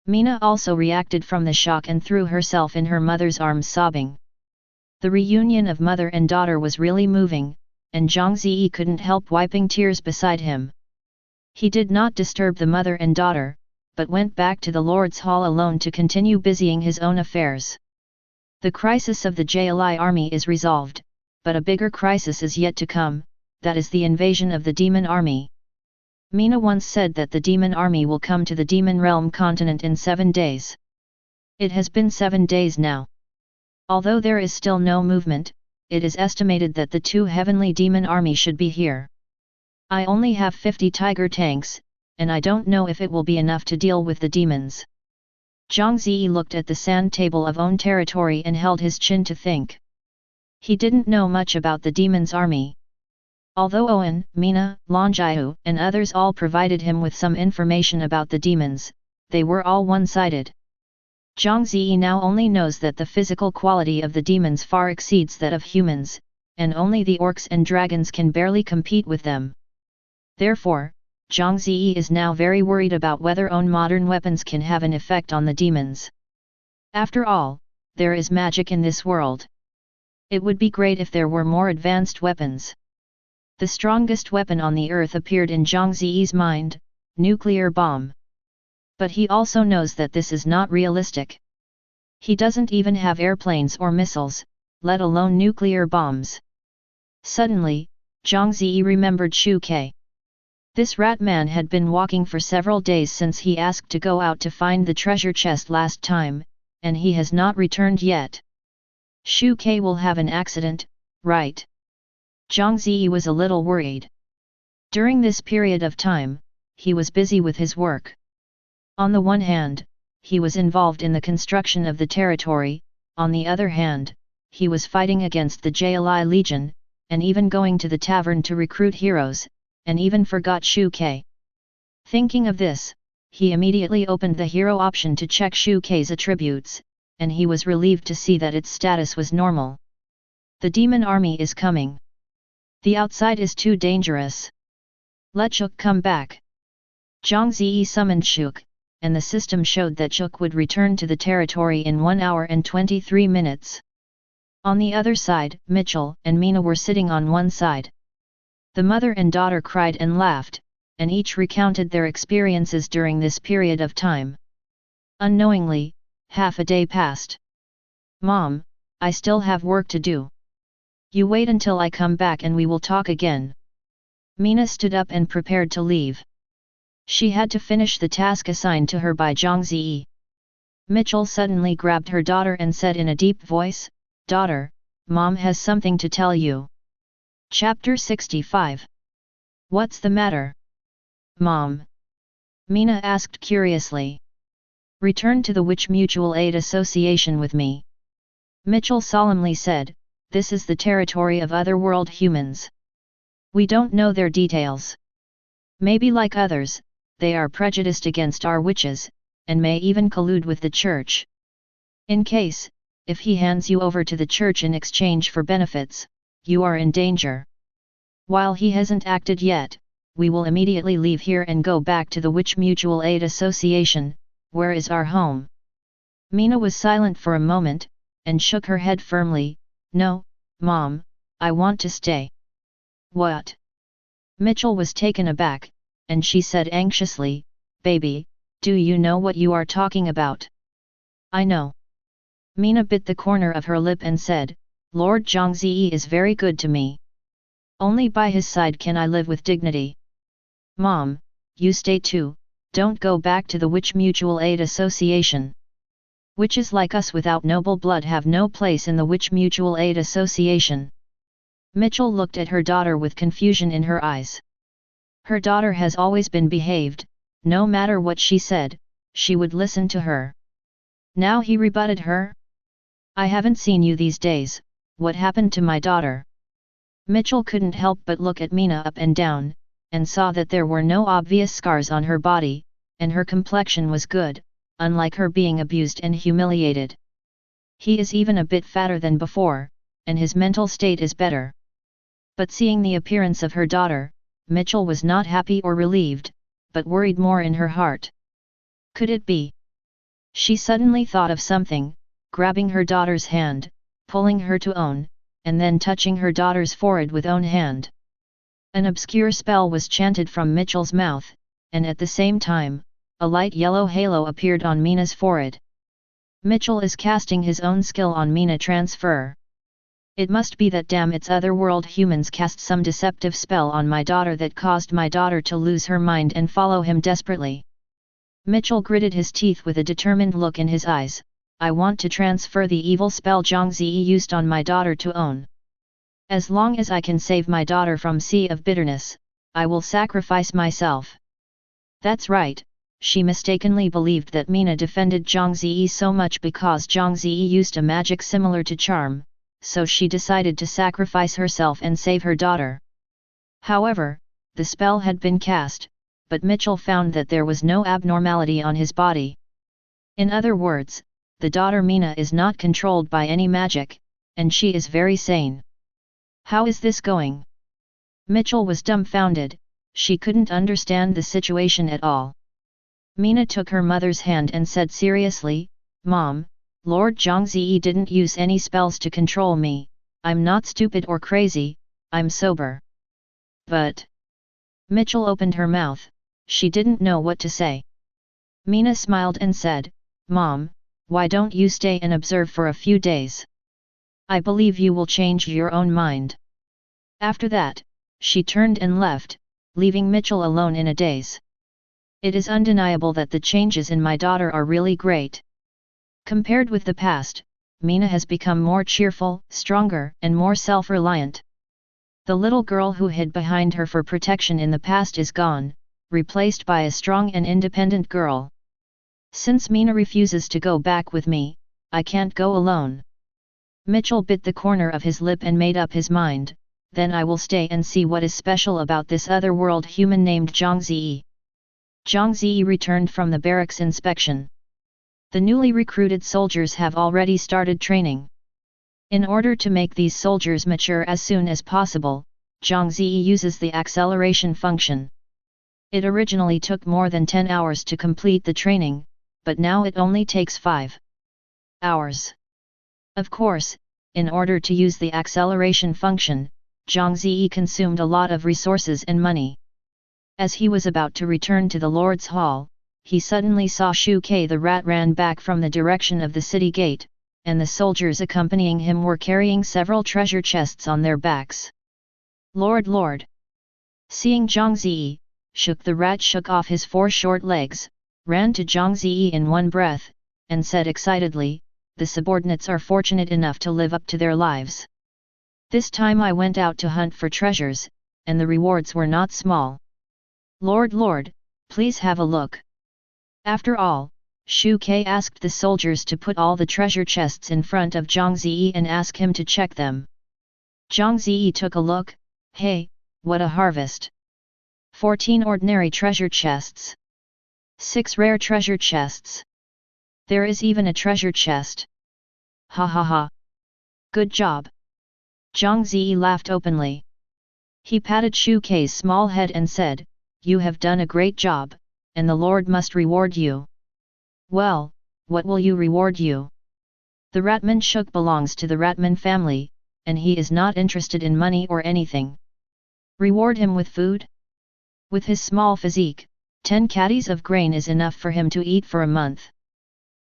Mina also reacted from the shock and threw herself in her mother's arms sobbing. The reunion of mother and daughter was really moving, and Zhang Ze couldn't help wiping tears beside him. He did not disturb the mother and daughter, but went back to the Lord's Hall alone to continue busying his own affairs. The crisis of the JLI army is resolved, but a bigger crisis is yet to come, that is the invasion of the demon army. Mina once said that the demon army will come to the demon realm continent in 7 days. It has been 7 days now. Although there is still no movement, it is estimated that the 2 heavenly demon army should be here. I only have 50 tiger tanks, and I don't know if it will be enough to deal with the demons. Zhang Ze looked at the sand table of own territory and held his chin to think. He didn't know much about the demons' army. Although Owen, Mina, Longjaiu, and others all provided him with some information about the demons, they were all one-sided. Zhang Ze now only knows that the physical quality of the demons far exceeds that of humans, and only the orcs and dragons can barely compete with them. Therefore, Zhang Ze is now very worried about whether own modern weapons can have an effect on the demons. After all, there is magic in this world. It would be great if there were more advanced weapons. The strongest weapon on the earth appeared in Zhang Ze's mind, nuclear bomb. But he also knows that this is not realistic. He doesn't even have airplanes or missiles, let alone nuclear bombs. Suddenly, Zhang Ze remembered Shu Ke. This rat man had been walking for several days since he asked to go out to find the treasure chest last time, and he has not returned yet. Shu Ke will have an accident, right? Zhang Ze was a little worried. During this period of time, he was busy with his work. On the one hand, he was involved in the construction of the territory, on the other hand, he was fighting against the Jali Legion, and even going to the tavern to recruit heroes, and even forgot Shu Ke. Thinking of this, he immediately opened the hero option to check Shu Ke's attributes, and he was relieved to see that its status was normal. The demon army is coming. The outside is too dangerous. Let Shuk come back. Zhang Ze summoned Shuk, and the system showed that Shuk would return to the territory in 1 hour and 23 minutes. On the other side, Mitchell and Mina were sitting on one side. The mother and daughter cried and laughed, and each recounted their experiences during this period of time. Unknowingly, half a day passed. "Mom, I still have work to do. You wait until I come back and we will talk again." Mina stood up and prepared to leave. She had to finish the task assigned to her by Zhang Ze. Mitchell suddenly grabbed her daughter and said in a deep voice, "Daughter, Mom has something to tell you." Chapter 65. What's the matter? Mom? Mina asked curiously. Return to the Witch Mutual Aid Association with me. Mitchell solemnly said, this is the territory of otherworld humans. We don't know their details. Maybe like others, they are prejudiced against our witches, and may even collude with the church. In case, if he hands you over to the church in exchange for benefits, you are in danger. While he hasn't acted yet, we will immediately leave here and go back to the Witch Mutual Aid Association, where is our home. Mina was silent for a moment, and shook her head firmly, No, Mom, I want to stay. What? Mitchell was taken aback, and she said anxiously, Baby, do you know what you are talking about? I know. Mina bit the corner of her lip and said, Lord Zhang Ze is very good to me. Only by his side can I live with dignity. Mom, you stay too, don't go back to the Witch Mutual Aid Association. Witches like us without noble blood have no place in the Witch Mutual Aid Association. Mitchell looked at her daughter with confusion in her eyes. Her daughter has always been behaved, no matter what she said, she would listen to her. Now he rebutted her? I haven't seen you these days, what happened to my daughter? Mitchell couldn't help but look at Mina up and down, and saw that there were no obvious scars on her body, and her complexion was good, unlike her being abused and humiliated. He is even a bit fatter than before, and his mental state is better. But seeing the appearance of her daughter, Mitchell was not happy or relieved, but worried more in her heart. Could it be? She suddenly thought of something, grabbing her daughter's hand, pulling her to Own, and then touching her daughter's forehead with own hand. An obscure spell was chanted from Mitchell's mouth, and at the same time, a light yellow halo appeared on Mina's forehead. Mitchell is casting his own skill on Mina transfer. It must be that damn its otherworld humans cast some deceptive spell on my daughter that caused my daughter to lose her mind and follow him desperately. Mitchell gritted his teeth with a determined look in his eyes. I want to transfer the evil spell Zhang Ze used on my daughter to own. As long as I can save my daughter from sea of bitterness, I will sacrifice myself. That's right, she mistakenly believed that Mina defended Zhang Ze so much because Zhang Ze used a magic similar to charm, so she decided to sacrifice herself and save her daughter. However, the spell had been cast, but Mitchell found that there was no abnormality on his body. In other words, the daughter Mina is not controlled by any magic, and she is very sane. How is this going? Mitchell was dumbfounded, she couldn't understand the situation at all. Mina took her mother's hand and said seriously, Mom, Lord Zhang Ze didn't use any spells to control me, I'm not stupid or crazy, I'm sober. But... Mitchell opened her mouth, she didn't know what to say. Mina smiled and said, Mom, why don't you stay and observe for a few days? I believe you will change your own mind. After that, she turned and left, leaving Mitchell alone in a daze. It is undeniable that the changes in my daughter are really great. Compared with the past, Mina has become more cheerful, stronger, and more self-reliant. The little girl who hid behind her for protection in the past is gone, replaced by a strong and independent girl. Since Mina refuses to go back with me, I can't go alone. Mitchell bit the corner of his lip and made up his mind, then I will stay and see what is special about this otherworld human named Zhang Ze. Zhang Ze returned from the barracks inspection. The newly recruited soldiers have already started training. In order to make these soldiers mature as soon as possible, Zhang Ze uses the acceleration function. It originally took more than 10 hours to complete the training, but now it only takes 5 hours. Of course, in order to use the acceleration function, Zhang Ze consumed a lot of resources and money. As he was about to return to the Lord's Hall, he suddenly saw Shu Ke the rat ran back from the direction of the city gate, and the soldiers accompanying him were carrying several treasure chests on their backs. Lord! Seeing Zhang Ze, Shuk the rat shook off his 4 short legs, ran to Zhang Ze in one breath, and said excitedly, the subordinates are fortunate enough to live up to their lives. This time I went out to hunt for treasures, and the rewards were not small. Lord, please have a look. After all, Shu Ke asked the soldiers to put all the treasure chests in front of Zhang Ze and ask him to check them. Zhang Ze took a look, hey, what a harvest! 14 ordinary treasure chests. 6 rare treasure chests. There is even a treasure chest. Ha ha ha. Good job. Zhang Ze laughed openly. He patted Shu Ke's small head and said, you have done a great job, and the Lord must reward you. Well, what will you reward you? The Ratman Shuk belongs to the Ratman family, and he is not interested in money or anything. Reward him with food? With his small physique, 10 caddies of grain is enough for him to eat for a month.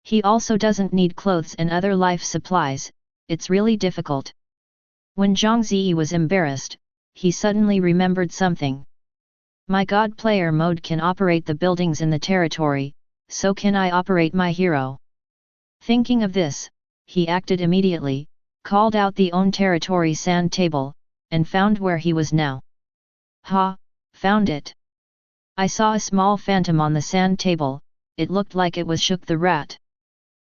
He also doesn't need clothes and other life supplies, it's really difficult. When Zhang Ze was embarrassed, he suddenly remembered something. My God player mode can operate the buildings in the territory, so can I operate my hero. Thinking of this, he acted immediately, called out the own territory sand table, and found where he was now. Ha, found it. I saw a small phantom on the sand table, it looked like it was Shuk the rat.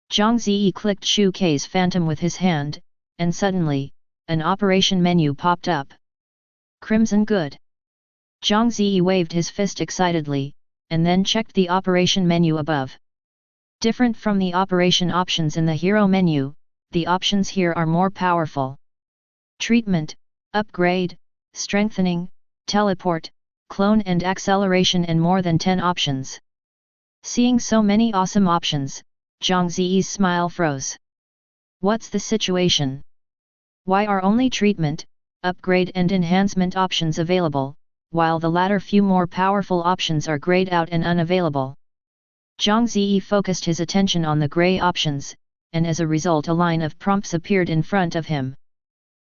Zhang Ze clicked Shu Ke's phantom with his hand, and suddenly, an operation menu popped up. Crimson good. Zhang Ze waved his fist excitedly, and then checked the operation menu above. Different from the operation options in the hero menu, the options here are more powerful. Treatment, upgrade, strengthening, teleport, clone and acceleration and more than 10 options. Seeing so many awesome options, Zhang Ze's smile froze. What's the situation? Why are only treatment, upgrade and enhancement options available, while the latter few more powerful options are grayed out and unavailable? Zhang Ze focused his attention on the gray options, and as a result a line of prompts appeared in front of him.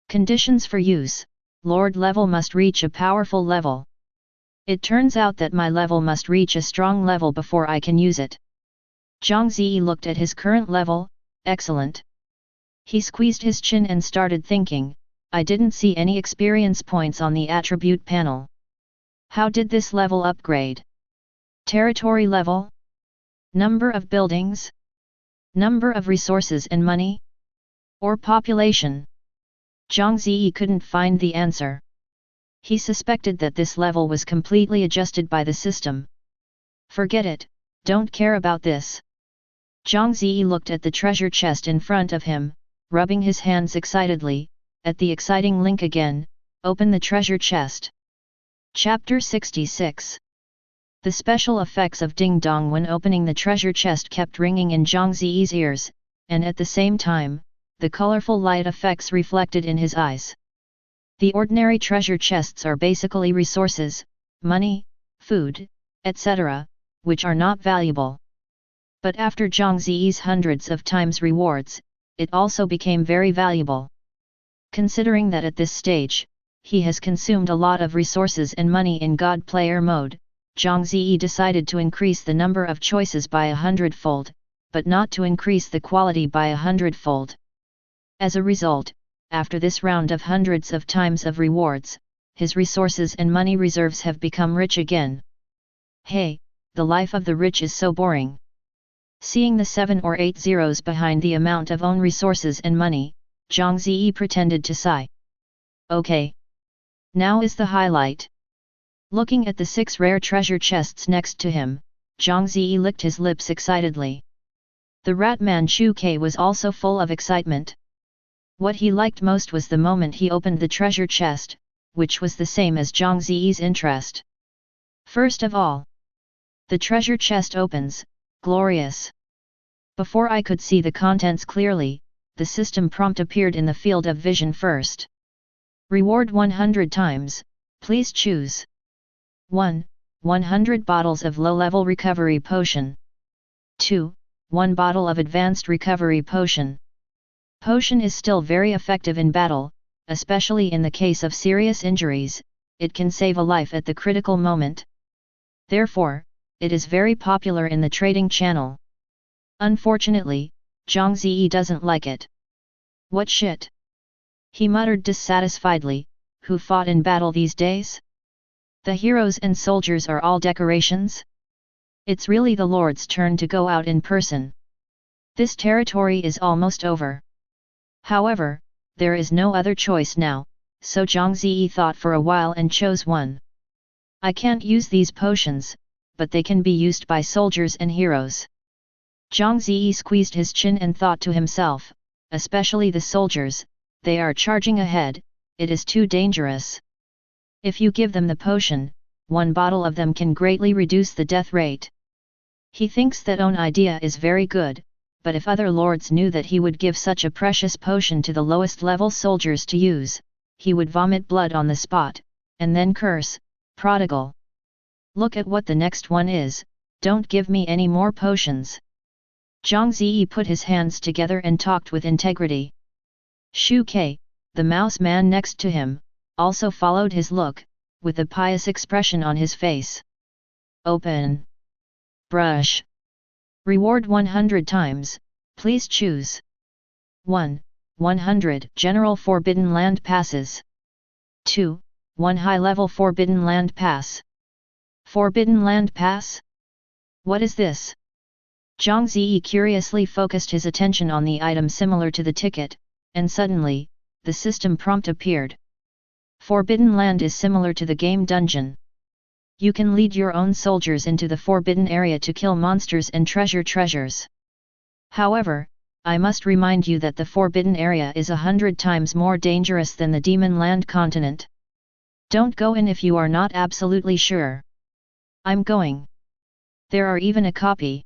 Conditions for use: Lord level must reach a powerful level. It turns out that my level must reach a strong level before I can use it. Zhang Ze looked at his current level. Excellent. He squeezed his chin and started thinking, I didn't see any experience points on the attribute panel. How did this level upgrade? Territory level? Number of buildings? Number of resources and money? Or population? Zhang Ze couldn't find the answer. He suspected that this level was completely adjusted by the system. Forget it, don't care about this. Zhang Ze looked at the treasure chest in front of him, rubbing his hands excitedly. At the exciting link again, open the treasure chest. Chapter 66. The special effects of Ding Dong when opening the treasure chest kept ringing in Zhang Ze's ears, and at the same time, the colorful light effects reflected in his eyes. The ordinary treasure chests are basically resources, money, food, etc., which are not valuable. But after Zhang Ze's hundreds of times rewards, it also became very valuable. Considering that at this stage, he has consumed a lot of resources and money in God player mode, Zhang Ze decided to increase the number of choices by 100-fold, but not to increase the quality by 100-fold. As a result, after this round of hundreds of times of rewards, his resources and money reserves have become rich again. Hey, the life of the rich is so boring. Seeing the 7 or 8 zeros behind the amount of own resources and money, Zhang Ze pretended to sigh. Okay. Now is the highlight. Looking at the 6 rare treasure chests next to him, Zhang Ze licked his lips excitedly. The Ratman Chu Ke was also full of excitement. What he liked most was the moment he opened the treasure chest, which was the same as Zhang Ze's interest. First of all, the treasure chest opens. Glorious. Before I could see the contents clearly, the system prompt appeared in the field of vision first. Reward 100 times, please choose. 1. 100 bottles of low-level recovery potion. 2. 1 bottle of advanced recovery potion. Potion is still very effective in battle, especially in the case of serious injuries. It can save a life at the critical moment. Therefore, it is very popular in the trading channel. Unfortunately, Zhang Ze doesn't like it. What shit? He muttered dissatisfiedly, who fought in battle these days? The heroes and soldiers are all decorations? It's really the Lord's turn to go out in person. This territory is almost over. However, there is no other choice now, so Zhang Ze thought for a while and chose one. I can't use these potions, but they can be used by soldiers and heroes. Zhang Ze squeezed his chin and thought to himself, especially the soldiers, they are charging ahead, it is too dangerous. If you give them the potion, 1 bottle of them can greatly reduce the death rate. He thinks that own idea is very good, but if other lords knew that he would give such a precious potion to the lowest level soldiers to use, he would vomit blood on the spot, and then curse, prodigal. Look at what the next one is, don't give me any more potions. Zhang Ze put his hands together and talked with integrity. Shu Ke, the mouse man next to him, also followed his look, with a pious expression on his face. Open. Brush. Reward 100 times, please choose. 1. 100 General Forbidden Land Passes. 2. 1 High-Level Forbidden Land Pass. Forbidden Land Pass? What is this? Zhang Ze curiously focused his attention on the item similar to the ticket, and suddenly, the system prompt appeared. Forbidden Land is similar to the game dungeon. You can lead your own soldiers into the forbidden area to kill monsters and treasures. However, I must remind you that the forbidden area is 100 times more dangerous than the Demonland Continent. Don't go in if you are not absolutely sure. I'm going. There are even a copy.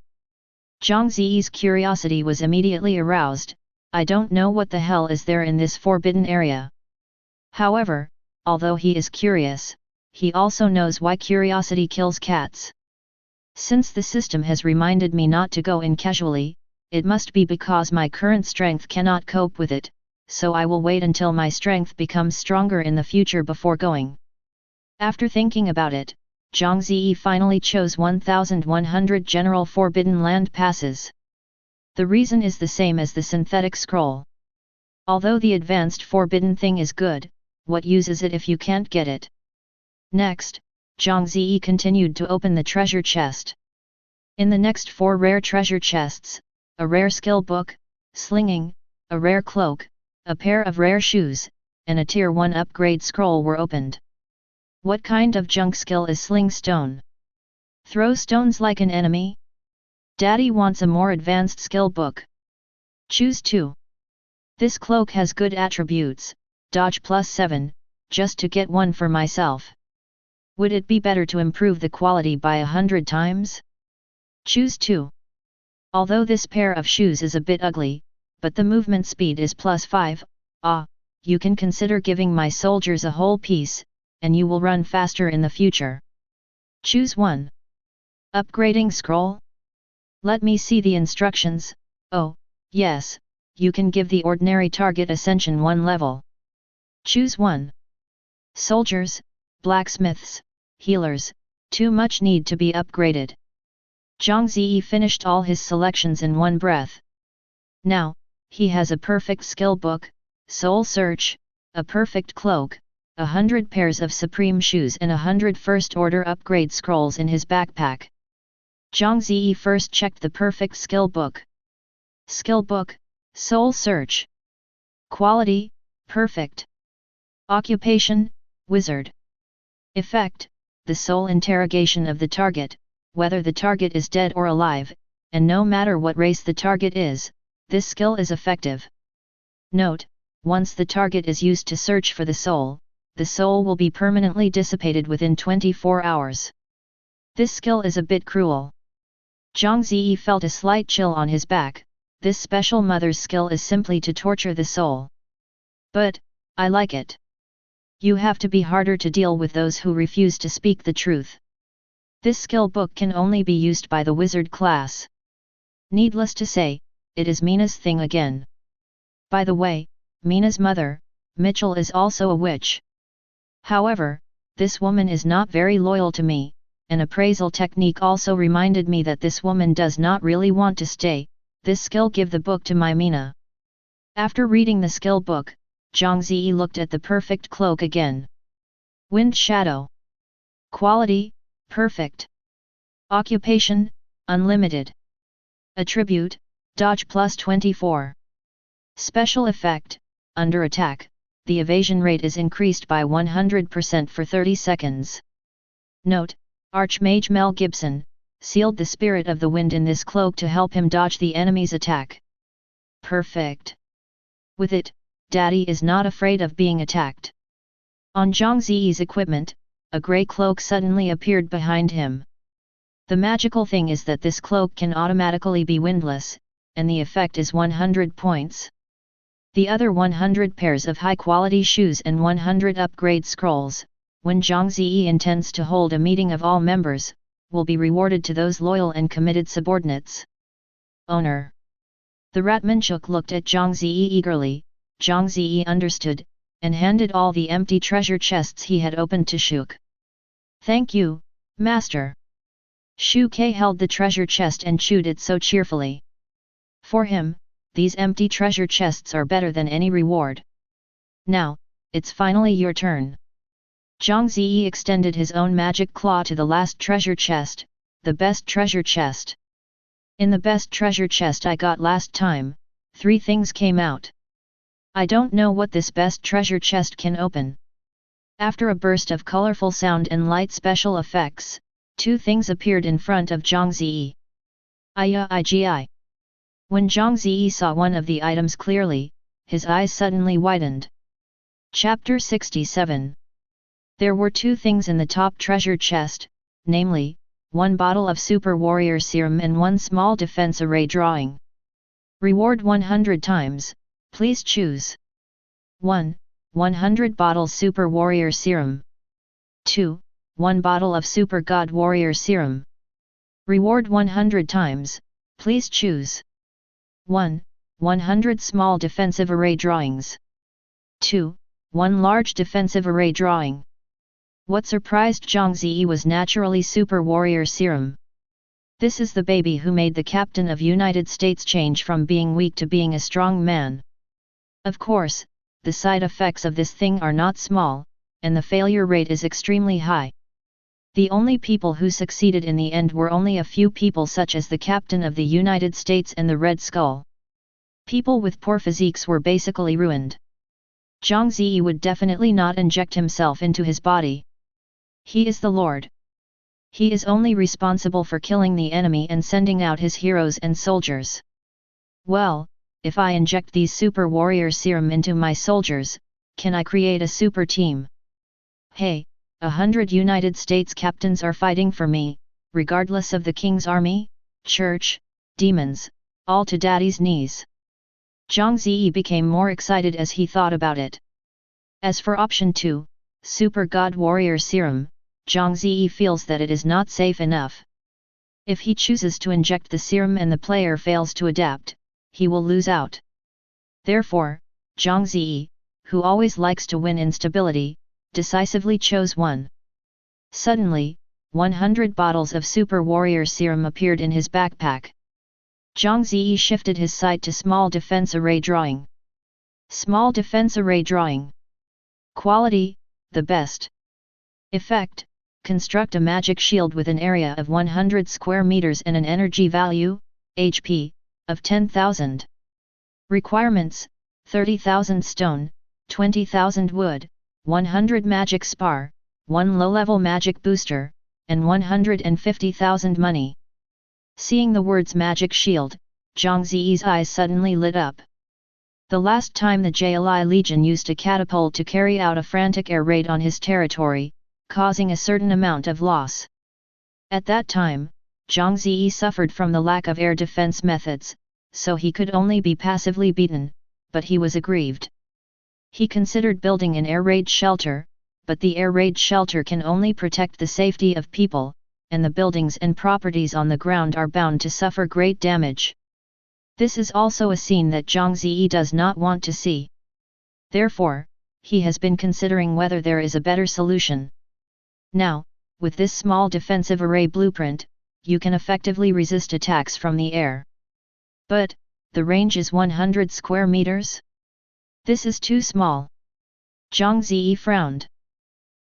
Zhang Ze's curiosity was immediately aroused. I don't know what the hell is there in this forbidden area. However, although he is curious, he also knows why curiosity kills cats. Since the system has reminded me not to go in casually, it must be because my current strength cannot cope with it, so I will wait until my strength becomes stronger in the future before going. After thinking about it, Zhang Ze finally chose 1100 general forbidden land passes. The reason is the same as the synthetic scroll. Although the advanced forbidden thing is good, what use is it if you can't get it? Next, Zhang Ze continued to open the treasure chest. In the next 4 rare treasure chests, a rare skill book, slinging, a rare cloak, a pair of rare shoes, and a tier 1 upgrade scroll were opened. What kind of junk skill is sling stone? Throw stones like an enemy? Daddy wants a more advanced skill book. Choose 2. This cloak has good attributes, dodge +7, just to get one for myself. Would it be better to improve the quality by 100 times? Choose 2. Although this pair of shoes is a bit ugly, but the movement speed is +5, you can consider giving my soldiers a whole piece, and you will run faster in the future. Choose 1. Upgrading scroll? Let me see the instructions. Oh, yes, you can give the ordinary target ascension 1 level. Choose 1. Soldiers, blacksmiths, healers, too much need to be upgraded. Zhang Ze finished all his selections in one breath. Now, he has a perfect skill book, soul search, a perfect cloak, 100 pairs of supreme shoes and 100 first order upgrade scrolls in his backpack. Zhang Ze first checked the perfect skill book. Skill book, soul search. Quality, perfect. Occupation, wizard. Effect, the soul interrogation of the target, whether the target is dead or alive, and no matter what race the target is, this skill is effective. Note, once the target is used to search for the soul will be permanently dissipated within 24 hours. This skill is a bit cruel. Zhang Ze felt a slight chill on his back. This special mother's skill is simply to torture the soul. But, I like it. You have to be harder to deal with those who refuse to speak the truth. This skill book can only be used by the wizard class. Needless to say, it is Mina's thing again. By the way, Mina's mother, Mitchell, is also a witch. However, this woman is not very loyal to me. An appraisal technique also reminded me that this woman does not really want to stay. This skill give the book to my Mina. After reading the skill book, Zhang Ze looked at the perfect cloak again. Wind shadow. Quality, perfect. Occupation, unlimited. Attribute, dodge +24. Special effect, under attack, the evasion rate is increased by 100% for 30 seconds. Note, Archmage Mel Gibson sealed the spirit of the wind in this cloak to help him dodge the enemy's attack. Perfect. With it, Daddy is not afraid of being attacked. On Zhang Ze's equipment, a grey cloak suddenly appeared behind him. The magical thing is that this cloak can automatically be windless, and the effect is 100 points. The other 100 pairs of high-quality shoes and 100 upgrade scrolls, when Zhang Ze intends to hold a meeting of all members, will be rewarded to those loyal and committed subordinates. Owner. The Ratmanchuk looked at Zhang Ze eagerly. Zhang Ze understood, and handed all the empty treasure chests he had opened to Shuk. Thank you, Master. Shu Ke held the treasure chest and chewed it so cheerfully. For him, these empty treasure chests are better than any reward. Now, it's finally your turn. Zhang Ze extended his own magic claw to the last treasure chest, the best treasure chest. In the best treasure chest I got last time, 3 things came out. I don't know what this best treasure chest can open. After a burst of colorful sound and light special effects, 2 things appeared in front of Zhang Ze. Igi. When Zhang Ze saw one of the items clearly, his eyes suddenly widened. Chapter 67. There were 2 things in the top treasure chest, namely, 1 bottle of Super Warrior Serum and 1 small defense array drawing. Reward 100 times, please choose. 1. 100 bottles Super Warrior Serum. 2. 1 bottle of Super God Warrior Serum. Reward 100 times, please choose. 1. 100 small defensive array drawings. 2. 1 large defensive array drawing. What surprised Zhang Ze was naturally super warrior serum. This is the baby who made the captain of United States change from being weak to being a strong man. Of course, the side effects of this thing are not small, and the failure rate is extremely high. The only people who succeeded in the end were only a few people, such as the captain of the United States and the Red Skull. People with poor physiques were basically ruined. Zhang Ze would definitely not inject himself into his body. He is the Lord. He is only responsible for killing the enemy and sending out his heroes and soldiers. Well, if I inject these super warrior serum into my soldiers, can I create a super team? Hey, 100 United States captains are fighting for me, regardless of the king's army, church, demons, all to daddy's knees. Zhang Ze became more excited as he thought about it. As for option 2, Super God Warrior Serum, Zhang Ze feels that it is not safe enough. If he chooses to inject the serum and the player fails to adapt, he will lose out. Therefore, Zhang Ze, who always likes to win in stability, decisively chose 1. Suddenly, 100 bottles of Super Warrior Serum appeared in his backpack. Zhang Ze shifted his sight to Small Defense Array Drawing. Small Defense Array Drawing. Quality, the best. Effect, construct a magic shield with an area of 100 square meters and an energy value, HP, of 10,000. Requirements, 30,000 stone, 20,000 wood, 100 magic spar, 1 low-level magic booster, and 150,000 money. Seeing the words magic shield, Zhang Ze's eyes suddenly lit up. The last time the Jali Legion used a catapult to carry out a frantic air raid on his territory, causing a certain amount of loss. At that time, Zhang Ze suffered from the lack of air defense methods, so he could only be passively beaten, but he was aggrieved. He considered building an air raid shelter, but the air raid shelter can only protect the safety of people, and the buildings and properties on the ground are bound to suffer great damage. This is also a scene that Zhang Ze does not want to see. Therefore, he has been considering whether there is a better solution. Now, with this small defensive array blueprint, you can effectively resist attacks from the air. But, the range is 100 square meters? This is too small. Zhang Ze frowned.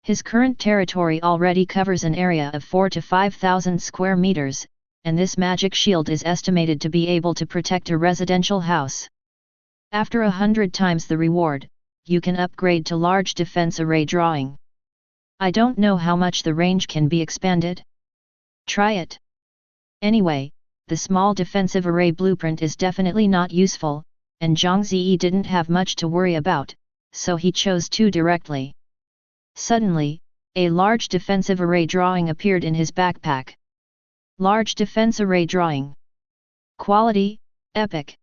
His current territory already covers an area of 4,000 to 5,000 square meters, and this magic shield is estimated to be able to protect a residential house. After 100 times the reward, you can upgrade to large defense array drawing. I don't know how much the range can be expanded. Try it. Anyway, the small defensive array blueprint is definitely not useful, and Zhang Ze didn't have much to worry about, so he chose 2 directly. Suddenly, a large defensive array drawing appeared in his backpack. Large defense array drawing. Quality, epic.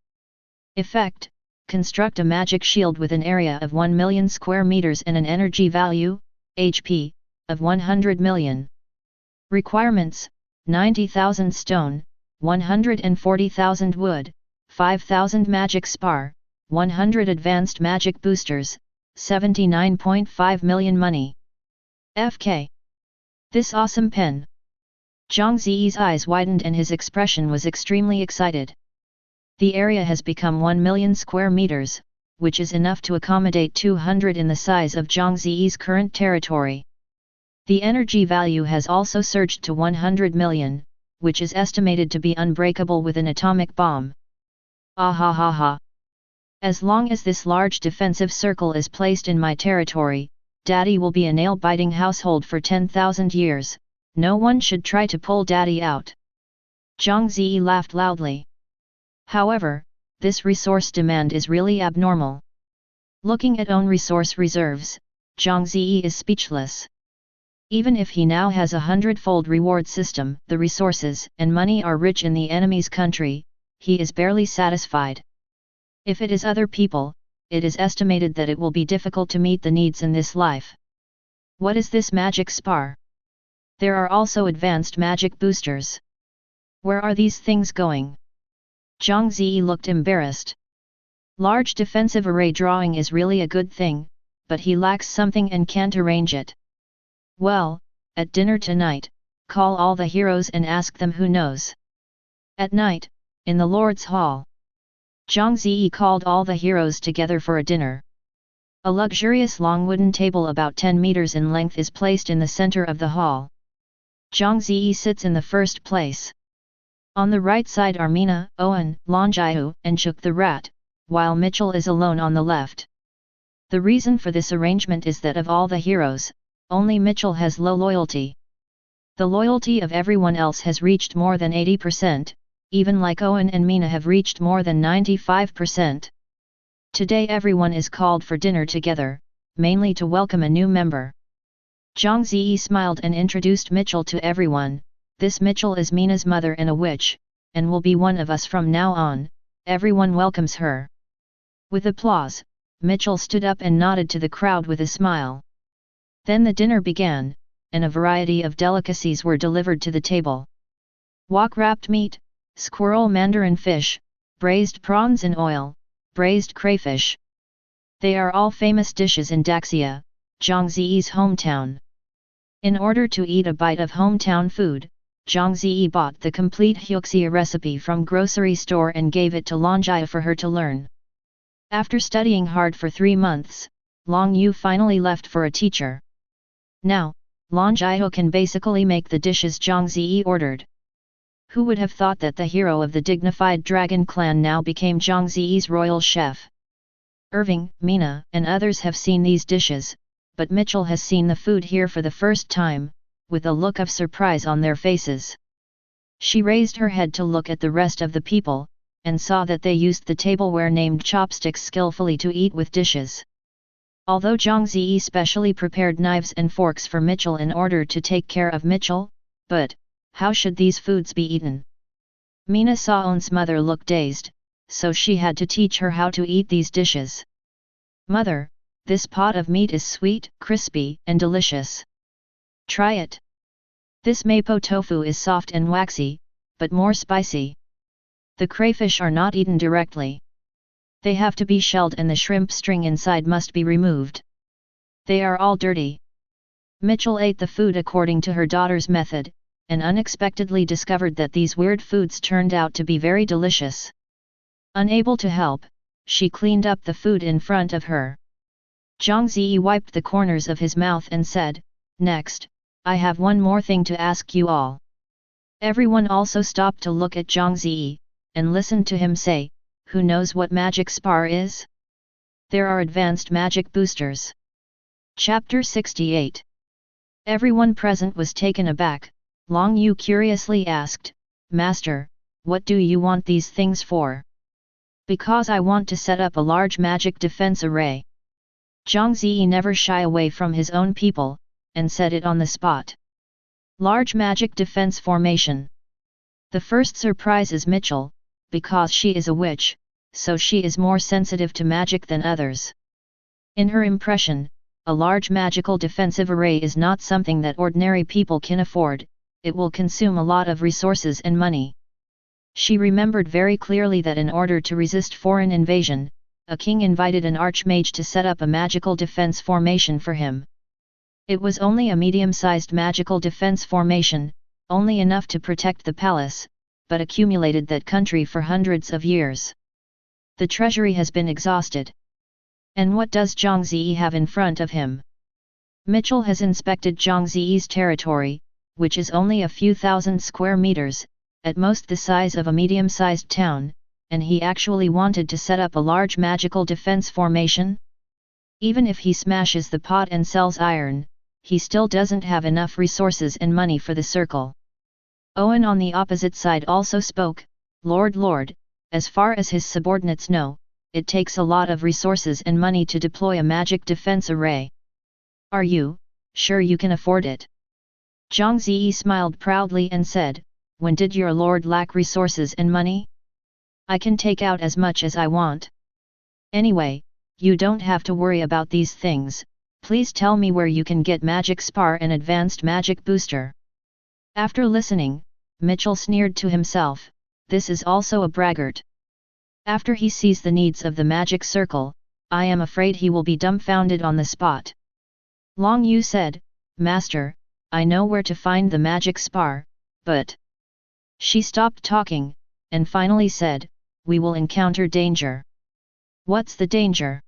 Effect, construct a magic shield with an area of 1 million square meters and an energy value, HP, of 100 million. Requirements, 90,000 stone, 140,000 wood, 5,000 magic spar, 100 advanced magic boosters, 79.5 million money. FK. This awesome pen. Zhang Ze's eyes widened and his expression was extremely excited. The area has become 1 million square meters, which is enough to accommodate 200 in the size of Zhang Ze's current territory. The energy value has also surged to 100 million, which is estimated to be unbreakable with an atomic bomb. Ah ha ha ha. As long as this large defensive circle is placed in my territory, Daddy will be a nail-biting household for 10,000 years, no one should try to pull Daddy out. Zhang Ze laughed loudly. However, this resource demand is really abnormal. Looking at own resource reserves, Zhang Ze is speechless. Even if he now has a hundredfold reward system, the resources and money are rich in the enemy's country, he is barely satisfied. If it is other people, it is estimated that it will be difficult to meet the needs in this life. What is this magic spar? There are also advanced magic boosters. Where are these things going? Zhang Ze looked embarrassed. Large defensive array drawing is really a good thing, but he lacks something and can't arrange it. Well, at dinner tonight, call all the heroes and ask them who knows. At night, in the Lord's Hall, Zhang Ze called all the heroes together for a dinner. A luxurious long wooden table about 10 meters in length is placed in the center of the hall. Zhang Ze sits in the first place. On the right side are Mina, Owen, Longjaihu, and Chook the rat, while Mitchell is alone on the left. The reason for this arrangement is that of all the heroes, only Mitchell has low loyalty. The loyalty of everyone else has reached more than 80%, even like Owen and Mina have reached more than 95%. Today everyone is called for dinner together, mainly to welcome a new member. Zhang Ze smiled and introduced Mitchell to everyone. This Mitchell is Mina's mother and a witch, and will be one of us from now on. Everyone welcomes her. With applause, Mitchell stood up and nodded to the crowd with a smile. Then the dinner began, and a variety of delicacies were delivered to the table. Wok wrapped meat, squirrel mandarin fish, braised prawns in oil, braised crayfish. They are all famous dishes in Daxia, Zhang Ze's hometown. In order to eat a bite of hometown food, Zhang Ze bought the complete Hyuxia recipe from grocery store and gave it to Longjia for her to learn. After studying hard for 3 months, Long Yu finally left for a teacher. Now, Longjia can basically make the dishes Zhang Ze ordered. Who would have thought that the hero of the dignified dragon clan now became Zhang Ze's royal chef? Irving, Mina, and others have seen these dishes, but Mitchell has seen the food here for the first time, with a look of surprise on their faces. She raised her head to look at the rest of the people, and saw that they used the tableware named chopsticks skillfully to eat with dishes. Although Zhang Ze specially prepared knives and forks for Mitchell in order to take care of Mitchell, but how should these foods be eaten? Mina saw Owen's mother look dazed, so she had to teach her how to eat these dishes. Mother, this pot of meat is sweet, crispy, and delicious. Try it. This mapo tofu is soft and waxy, but more spicy. The crayfish are not eaten directly. They have to be shelled and the shrimp string inside must be removed. They are all dirty. Mitchell ate the food according to her daughter's method, and unexpectedly discovered that these weird foods turned out to be very delicious. Unable to help, she cleaned up the food in front of her. Zhang Ze wiped the corners of his mouth and said, "Next, I have one more thing to ask you all." Everyone also stopped to look at Zhang Ze, and listened to him say, "Who knows what magic spar is? There are advanced magic boosters." Chapter 68. Everyone present was taken aback. Long Yu curiously asked, "Master, what do you want these things for?" "Because I want to set up a large magic defense array." Zhang Ze never shy away from his own people, and said it on the spot. Large magic defense formation. The first surprise is Mitchell, because she is a witch, so she is more sensitive to magic than others. In her impression, a large magical defensive array is not something that ordinary people can afford, it will consume a lot of resources and money. She remembered very clearly that in order to resist foreign invasion, a king invited an archmage to set up a magical defense formation for him. It was only a medium-sized magical defense formation, only enough to protect the palace, but accumulated that country for hundreds of years. The treasury has been exhausted. And what does Zhang Ze have in front of him? Mitchell has inspected Zhang Ze's territory, which is only a few thousand square meters, at most the size of a medium-sized town, and he actually wanted to set up a large magical defense formation? Even if he smashes the pot and sells iron, he still doesn't have enough resources and money for the circle. Owen on the opposite side also spoke, Lord, as far as his subordinates know, it takes a lot of resources and money to deploy a magic defense array. Are you sure you can afford it? Zhang Ze smiled proudly and said, when did your lord lack resources and money? I can take out as much as I want. Anyway, you don't have to worry about these things, please tell me where you can get magic spar and advanced magic booster. After listening, Mitchell sneered to himself, this is also a braggart. After he sees the needs of the magic circle, I am afraid he will be dumbfounded on the spot. Long Yu said, Master, I know where to find the magic spar, but... She stopped talking, and finally said, we will encounter danger. What's the danger?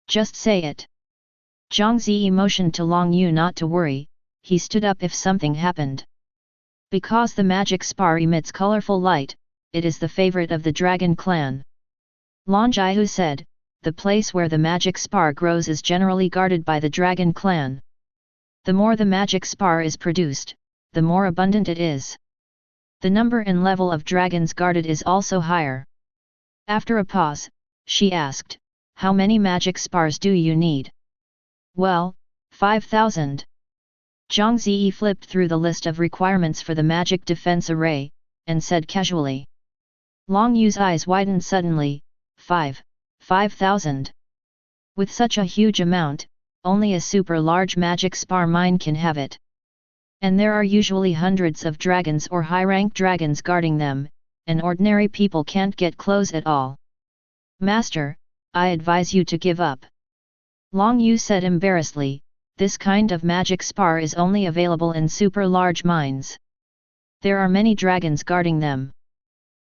Just say it. Zhang Ze motioned to Long Yu not to worry, he stood up if something happened. Because the magic spar emits colorful light, it is the favorite of the dragon clan. Lan Jiahu said, the place where the magic spar grows is generally guarded by the dragon clan. The more the magic spar is produced, the more abundant it is. The number and level of dragons guarded is also higher. After a pause, she asked, how many magic spars do you need? Well, 5,000. Zhang Ze flipped through the list of requirements for the magic defense array, and said casually. Long Yu's eyes widened suddenly, 5,000. With such a huge amount, only a super large magic spar mine can have it. And there are usually hundreds of dragons or high-rank dragons guarding them, and ordinary people can't get close at all. Master, I advise you to give up. Long Yu said embarrassedly, this kind of magic spar is only available in super large mines. There are many dragons guarding them.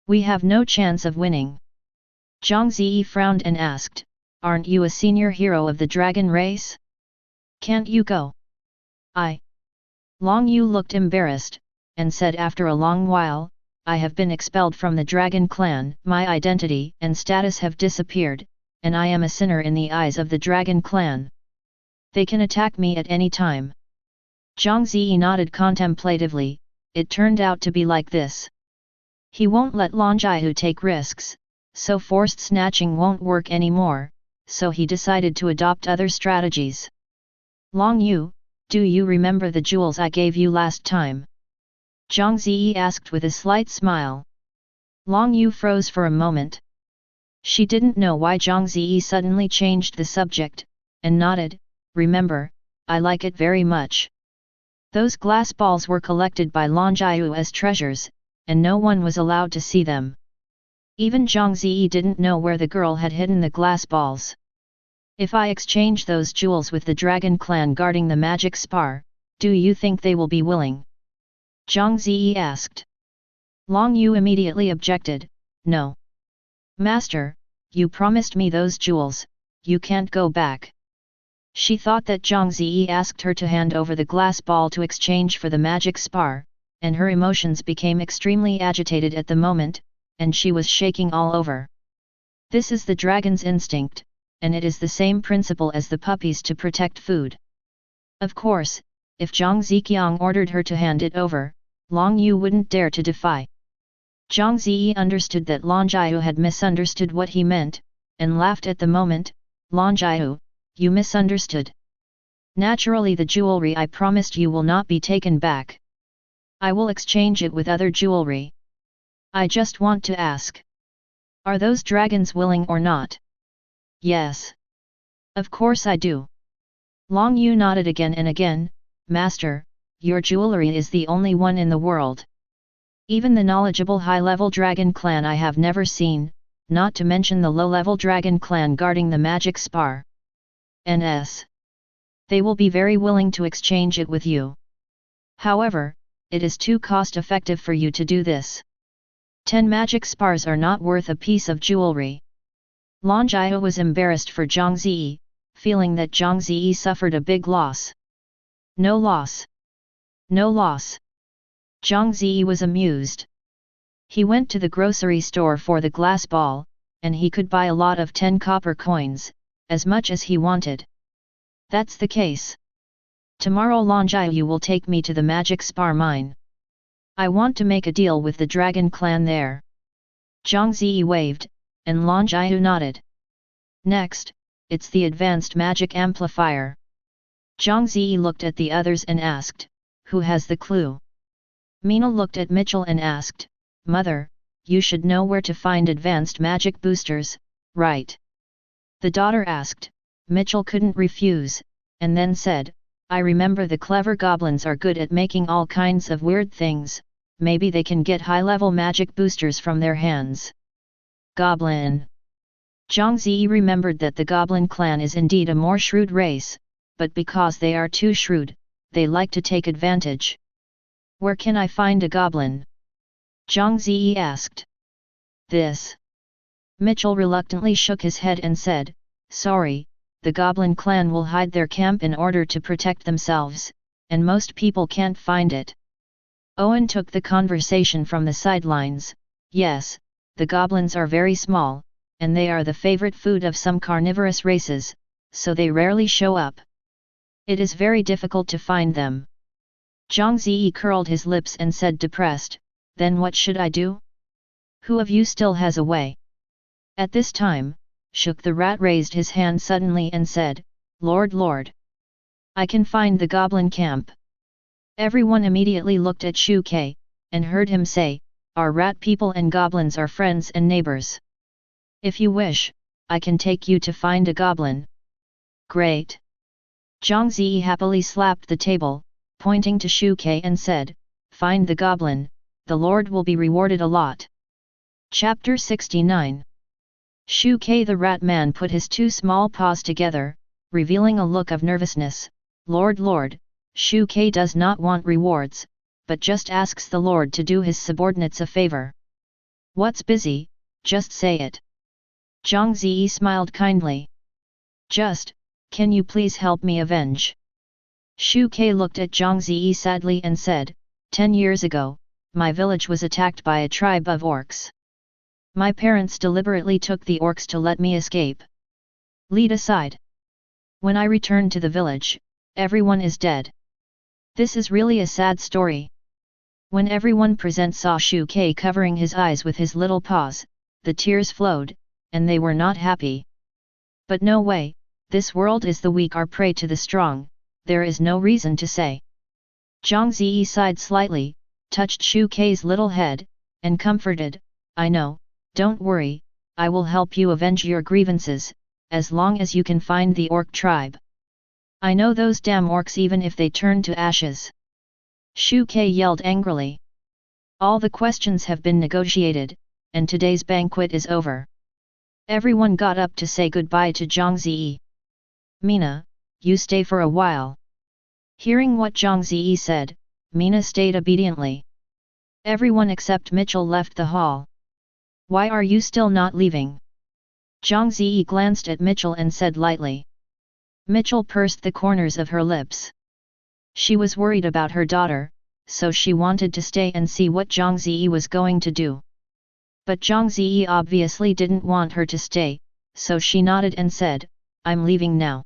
We have no chance of winning. Zhang Ze frowned and asked, aren't you a senior hero of the dragon race? Can't you go? Long Yu looked embarrassed, and said after a long while, I have been expelled from the dragon clan, my identity and status have disappeared, and I am a sinner in the eyes of the dragon clan. They can attack me at any time. Zhang Ze nodded contemplatively, it turned out to be like this. He won't let Lan Jiahu take risks, so forced snatching won't work anymore, so he decided to adopt other strategies. Long Yu, do you remember the jewels I gave you last time? Zhang Ze asked with a slight smile. Long Yu froze for a moment. She didn't know why Zhang Ze suddenly changed the subject, and nodded, remember, I like it very much. Those glass balls were collected by Lan Jiahu as treasures, and no one was allowed to see them. Even Zhang Ze didn't know where the girl had hidden the glass balls. If I exchange those jewels with the dragon clan guarding the magic spar, do you think they will be willing? Zhang Ze asked. Long Yu immediately objected, no. Master, you promised me those jewels, you can't go back. She thought that Zhang Ze asked her to hand over the glass ball to exchange for the magic spar, and her emotions became extremely agitated at the moment, and she was shaking all over. This is the dragon's instinct, and it is the same principle as the puppies to protect food. Of course, if Zhang Ziqiang ordered her to hand it over, Long Yu wouldn't dare to defy. Zhang Ze understood that Lan Jiahu had misunderstood what he meant, and laughed at the moment, Lan Jiahu, you misunderstood. Naturally the jewelry I promised you will not be taken back. I will exchange it with other jewelry. I just want to ask. Are those dragons willing or not? Yes. Of course I do. Long Yu nodded again and again, Master, your jewelry is the only one in the world. Even the knowledgeable high-level dragon clan I have never seen, not to mention the low-level dragon clan guarding the magic spar. NS. They will be very willing to exchange it with you. However, it is too cost-effective for you to do this. 10 magic spars are not worth a piece of jewelry. Lan Jiahu was embarrassed for Zhang Ze, feeling that Zhang Ze suffered a big loss. No loss. No loss. Zhang Ze was amused. He went to the grocery store for the glass ball, and he could buy a lot of 10 copper coins, as much as he wanted. That's the case. Tomorrow Lan Jiahu will take me to the magic spar mine. I want to make a deal with the dragon clan there. Zhang Ze waved, and Lan Jiahu nodded. Next, it's the advanced magic amplifier. Zhang Ze looked at the others and asked, who has the clue? Mina looked at Michelin and asked, Mother, you should know where to find advanced magic boosters, right? The daughter asked. Mitchell couldn't refuse, and then said, I remember the clever goblins are good at making all kinds of weird things, maybe they can get high-level magic boosters from their hands. Goblin. Zhang Ze remembered that the Goblin clan is indeed a more shrewd race, but because they are too shrewd, they like to take advantage. Where can I find a goblin? Zhang Ze asked. This. Mitchell reluctantly shook his head and said, sorry, the Goblin clan will hide their camp in order to protect themselves, and most people can't find it. Owen took the conversation from the sidelines. Yes, the goblins are very small, and they are the favorite food of some carnivorous races, so they rarely show up. It is very difficult to find them. Zhang Ze curled his lips and said depressed, then what should I do? Who of you still has a way? At this time, Shook the rat raised his hand suddenly and said, Lord. I can find the goblin camp. Everyone immediately looked at Shu Ke, and heard him say, our rat people and goblins are friends and neighbors. If you wish, I can take you to find a goblin. Great. Zhang Ze happily slapped the table, pointing to Shu Ke and said, find the goblin, the Lord will be rewarded a lot. Chapter 69. Shu Ke the rat man put his two small paws together, revealing a look of nervousness. Lord, Shu Ke does not want rewards, but just asks the Lord to do his subordinates a favor. What's busy, just say it. Zhang Ze smiled kindly. Can you please help me avenge? Shu Ke looked at Zhang Ze sadly and said, 10 years ago, my village was attacked by a tribe of orcs. My parents deliberately took the orcs to let me escape. Lead aside. When I returned to the village, everyone is dead. This is really a sad story. When everyone present saw Shu Ke covering his eyes with his little paws, the tears flowed, and they were not happy. But no way, this world is the weak are prey to the strong, there is no reason to say. Zhang Ze sighed slightly, touched Shu Ke's little head, and comforted, I know, don't worry, I will help you avenge your grievances, as long as you can find the orc tribe. I know those damn orcs even if they turn to ashes. Shu Ke yelled angrily. All the questions have been negotiated, and today's banquet is over. Everyone got up to say goodbye to Zhang Ze. Mina, you stay for a while. Hearing what Zhang Ze said, Mina stayed obediently. Everyone except Mitchell left the hall. Why are you still not leaving? Zhang Ze glanced at Mitchell and said lightly. Mitchell pursed the corners of her lips. She was worried about her daughter, so she wanted to stay and see what Zhang Ze was going to do. But Zhang Ze obviously didn't want her to stay, so she nodded and said, I'm leaving now.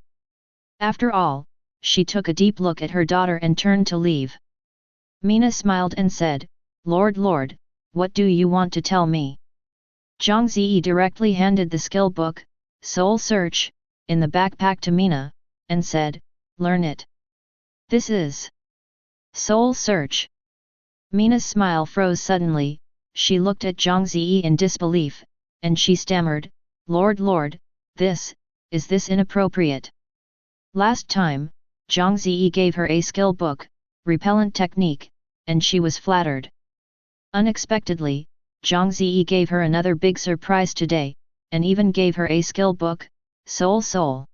After all, she took a deep look at her daughter and turned to leave. Mina smiled and said, Lord, what do you want to tell me? Zhang Ze directly handed the skill book, Soul Search, in the backpack to Mina, and said, learn it. This is Soul Search. Mina's smile froze suddenly, she looked at Zhang Ze in disbelief, and she stammered, Lord, is this inappropriate? Last time, Zhang Ze gave her a skill book, Repellent Technique, and she was flattered. Unexpectedly, Zhang Ze gave her another big surprise today, and even gave her a skill book, Soul.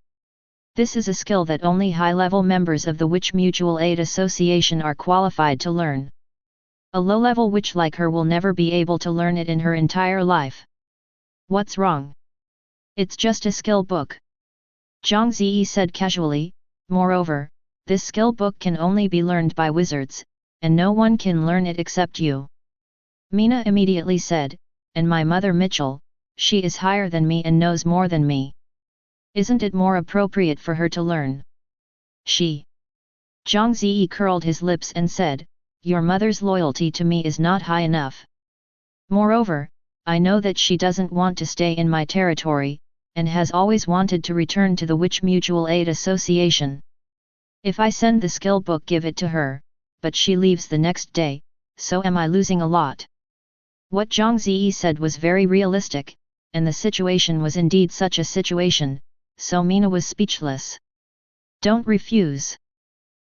This is a skill that only high-level members of the Witch Mutual Aid Association are qualified to learn. A low-level witch like her will never be able to learn it in her entire life. What's wrong? It's just a skill book. Zhang Ze said casually, moreover, this skill book can only be learned by wizards, and no one can learn it except you. Mina immediately said, and my mother Mitchell, she is higher than me and knows more than me. Isn't it more appropriate for her to learn? She. Zhang Ze curled his lips and said, your mother's loyalty to me is not high enough. Moreover, I know that she doesn't want to stay in my territory, and has always wanted to return to the Witch Mutual Aid Association. If I send the skill book give it to her, but she leaves the next day, so am I losing a lot? What Zhang Ze said was very realistic, and the situation was indeed such a situation, so Mina was speechless. Don't refuse.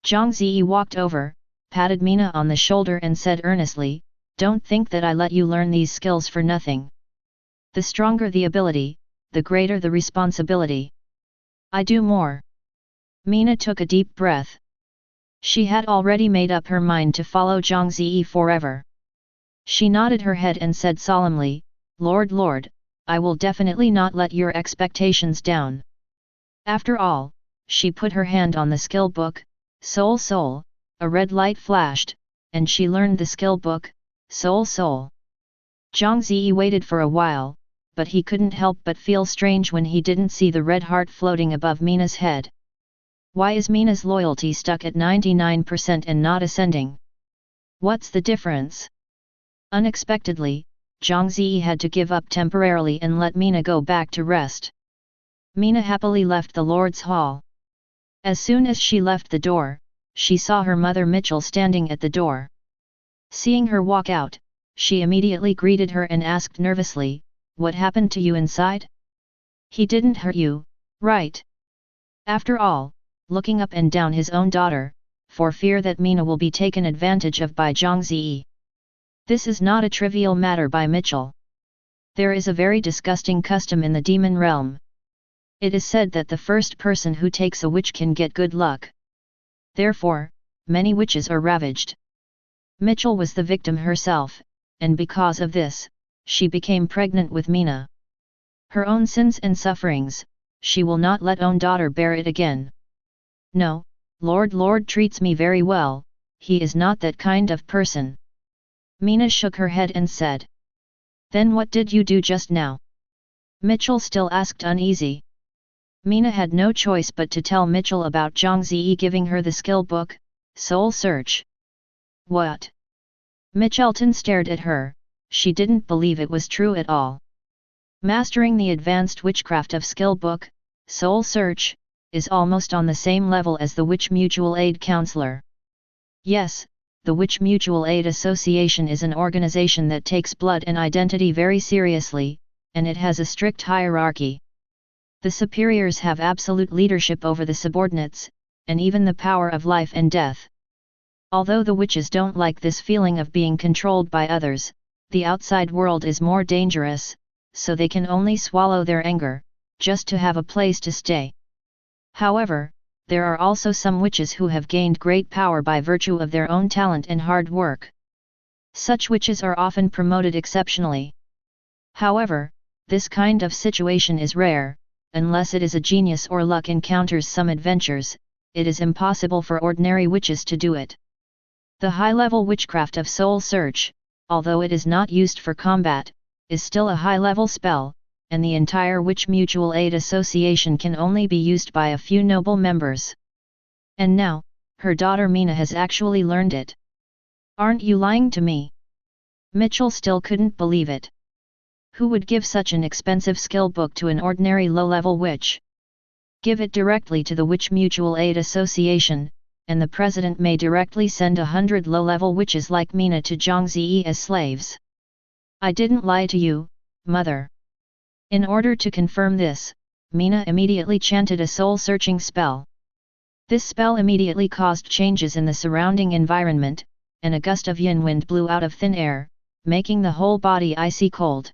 Zhang Ze walked over, patted Mina on the shoulder and said earnestly, don't think that I let you learn these skills for nothing. The stronger the ability, the greater the responsibility. I do more. Mina took a deep breath. She had already made up her mind to follow Zhang Ze forever. She nodded her head and said solemnly, Lord, I will definitely not let your expectations down. After all, she put her hand on the skill book, Soul, a red light flashed, and she learned the skill book, Soul. Zhang Ze waited for a while, but he couldn't help but feel strange when he didn't see the red heart floating above Mina's head. Why is Mina's loyalty stuck at 99% and not ascending? What's the difference? Unexpectedly, Zhang Ze had to give up temporarily and let Mina go back to rest. Mina happily left the Lord's Hall. As soon as she left the door, she saw her mother Mitchell standing at the door. Seeing her walk out, she immediately greeted her and asked nervously, What happened to you inside? He didn't hurt you, right? After all, looking up and down his own daughter, for fear that Mina will be taken advantage of by Zhang Ze. This is not a trivial matter by Mitchell. There is a very disgusting custom in the demon realm. It is said that the first person who takes a witch can get good luck. Therefore, many witches are ravaged. Mitchell was the victim herself, and because of this, she became pregnant with Mina. Her own sins and sufferings, she will not let own daughter bear it again. No, Lord treats me very well, he is not that kind of person. Mina shook her head and said. Then what did you do just now? Mitchell still asked uneasy. Mina had no choice but to tell Mitchell about Zhang Ze giving her the skill book, Soul Search. What? Mitchelton stared at her, she didn't believe it was true at all. Mastering the advanced witchcraft of skill book, Soul Search, is almost on the same level as the Witch Mutual Aid Counselor. Yes, the Witch Mutual Aid Association is an organization that takes blood and identity very seriously, and it has a strict hierarchy. The superiors have absolute leadership over the subordinates, and even the power of life and death. Although the witches don't like this feeling of being controlled by others, the outside world is more dangerous, so they can only swallow their anger, just to have a place to stay. However, there are also some witches who have gained great power by virtue of their own talent and hard work. Such witches are often promoted exceptionally. However, this kind of situation is rare. Unless it is a genius or luck encounters some adventures, it is impossible for ordinary witches to do it. The high-level witchcraft of Soul Search, although it is not used for combat, is still a high-level spell, and the entire Witch Mutual Aid Association can only be used by a few noble members. And now, her daughter Mina has actually learned it. Aren't you lying to me? Mitchell still couldn't believe it. Who would give such an expensive skill book to an ordinary low-level witch? Give it directly to the Witch Mutual Aid Association, and the president may directly send 100 low-level witches like Mina to Zhang Ze as slaves. I didn't lie to you, mother. In order to confirm this, Mina immediately chanted a soul-searching spell. This spell immediately caused changes in the surrounding environment, and a gust of yin wind blew out of thin air, making the whole body icy cold.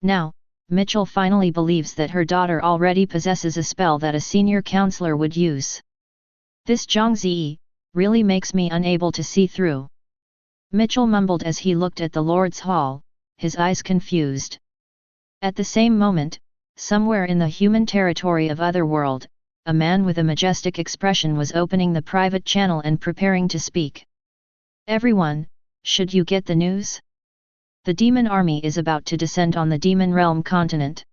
Now, Mitchell finally believes that her daughter already possesses a spell that a senior counselor would use. This Zhang Ze really makes me unable to see through. Mitchell mumbled as he looked at the Lord's Hall, his eyes confused. At the same moment, somewhere in the human territory of Otherworld, a man with a majestic expression was opening the private channel and preparing to speak. Everyone, should you get the news? The demon army is about to descend on the demon realm continent.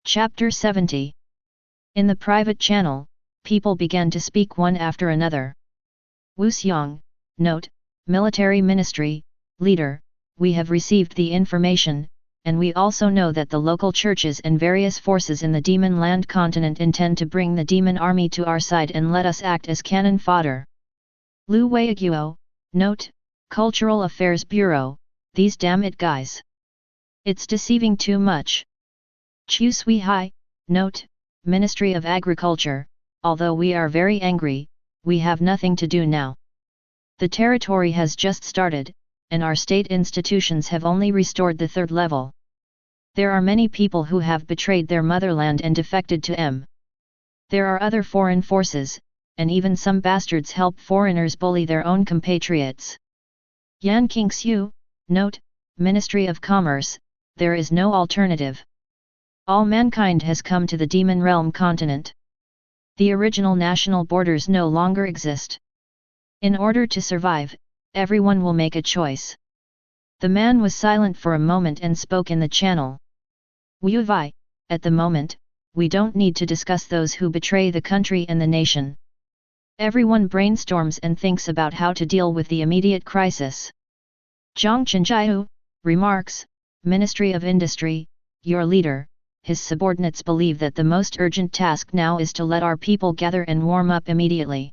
Chapter 70. In the private channel, people began to speak one after another. Wu Xiang, note, Military Ministry, Leader, we have received the information, and we also know that the local churches and various forces in the Demonland Continent intend to bring the demon army to our side and let us act as cannon fodder. Lu Weiguo, note, Cultural Affairs Bureau, these damn it guys. It's deceiving too much. Chu Sui Hai, note, Ministry of Agriculture, although we are very angry, we have nothing to do now. The territory has just started, and our state institutions have only restored the third level. There are many people who have betrayed their motherland and defected to M. There are other foreign forces, and even some bastards help foreigners bully their own compatriots. Yan Qingxiu, note, Ministry of Commerce, there is no alternative. All mankind has come to the Demon Realm continent. The original national borders no longer exist. In order to survive, everyone will make a choice. The man was silent for a moment and spoke in the channel. Wu Vai, at the moment, we don't need to discuss those who betray the country and the nation. Everyone brainstorms and thinks about how to deal with the immediate crisis. Zhang Chenjiu remarks, Ministry of Industry, your leader, his subordinates believe that the most urgent task now is to let our people gather and warm up immediately.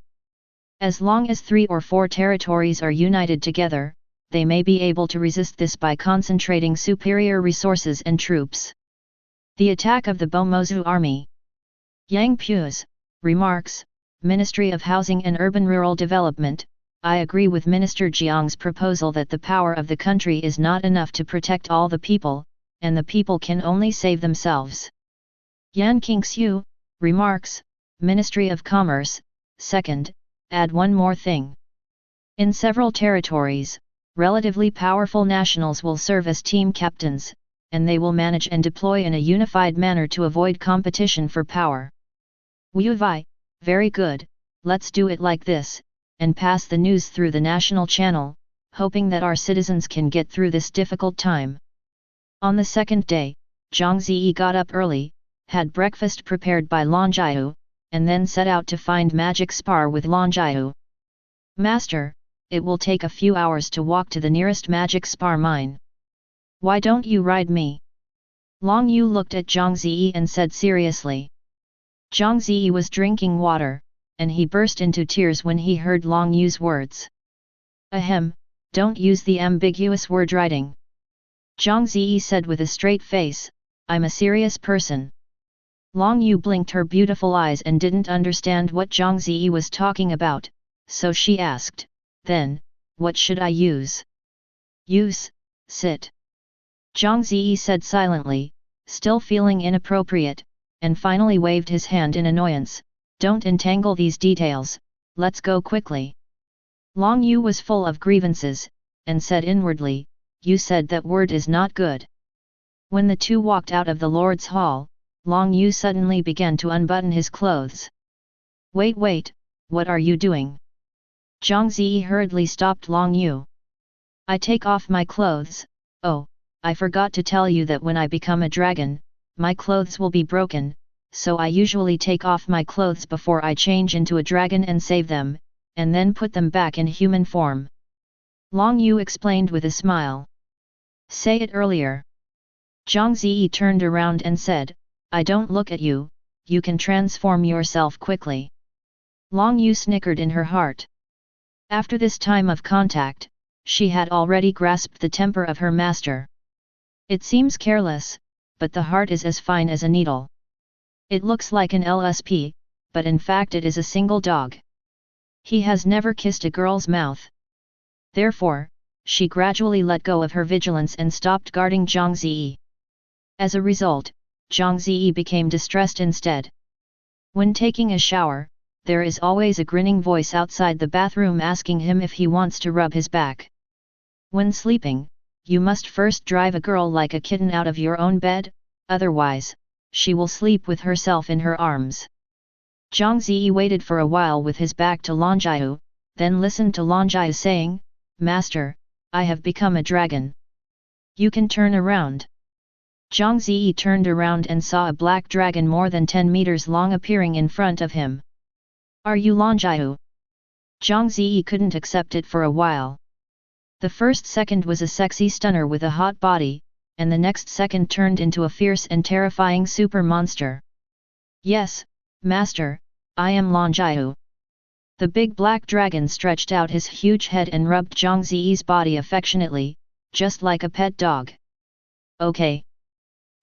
As long as 3 or 4 territories are united together, they may be able to resist this by concentrating superior resources and troops. The attack of the Bomozu army. Yang Pu's remarks, Ministry of Housing and Urban Rural Development, I agree with Minister Jiang's proposal that the power of the country is not enough to protect all the people, and the people can only save themselves. Yan Qingxiu remarks, Ministry of Commerce, second, add one more thing. In several territories, relatively powerful nationals will serve as team captains, and they will manage and deploy in a unified manner to avoid competition for power. Wu Vai, very good, let's do it like this, and pass the news through the national channel, hoping that our citizens can get through this difficult time. On the second day, Zhang Ze got up early, had breakfast prepared by Longjaiu, and then set out to find magic spar with Longjaiu. Master, it will take a few hours to walk to the nearest magic spar mine. Why don't you ride me? Long Yu looked at Zhang Ze and said seriously. Zhang Ze was drinking water, and he burst into tears when he heard Long Yu's words. Ahem, don't use the ambiguous word riding. Zhang Ze said with a straight face, I'm a serious person. Long Yu blinked her beautiful eyes and didn't understand what Zhang Ze was talking about, so she asked, then, what should I use? Use, sit. Zhang Ze said silently, still feeling inappropriate, and finally waved his hand in annoyance, don't entangle these details, let's go quickly. Long Yu was full of grievances, and said inwardly, you said that word is not good. When the two walked out of the Lord's Hall, Long Yu suddenly began to unbutton his clothes. Wait, what are you doing? Zhang Ze hurriedly stopped Long Yu. I take off my clothes, oh, I forgot to tell you that when I become a dragon, my clothes will be broken, so I usually take off my clothes before I change into a dragon and save them, and then put them back in human form. Long Yu explained with a smile. Say it earlier. Zhang Ze turned around and said, I don't look at you, you can transform yourself quickly. Long Yu snickered in her heart. After this time of contact, she had already grasped the temper of her master. It seems careless, but the heart is as fine as a needle. It looks like an LSP, but in fact it is a single dog. He has never kissed a girl's mouth. Therefore, she gradually let go of her vigilance and stopped guarding Zhang Ze. As a result, Zhang Ze became distressed instead. When taking a shower, there is always a grinning voice outside the bathroom asking him if he wants to rub his back. When sleeping, you must first drive a girl like a kitten out of your own bed, otherwise, she will sleep with herself in her arms. Zhang Ze waited for a while with his back to Longjaiu, then listened to Longjaiu saying, Master, I have become a dragon. You can turn around. Zhang Ze turned around and saw a black dragon more than 10 meters long appearing in front of him. Are you Longjaiu? Zhang Ze couldn't accept it for a while. The first second was a sexy stunner with a hot body, and the next second turned into a fierce and terrifying super monster. Yes, Master, I am Longjaiu. The big black dragon stretched out his huge head and rubbed Zhang Ze's body affectionately, just like a pet dog. Okay.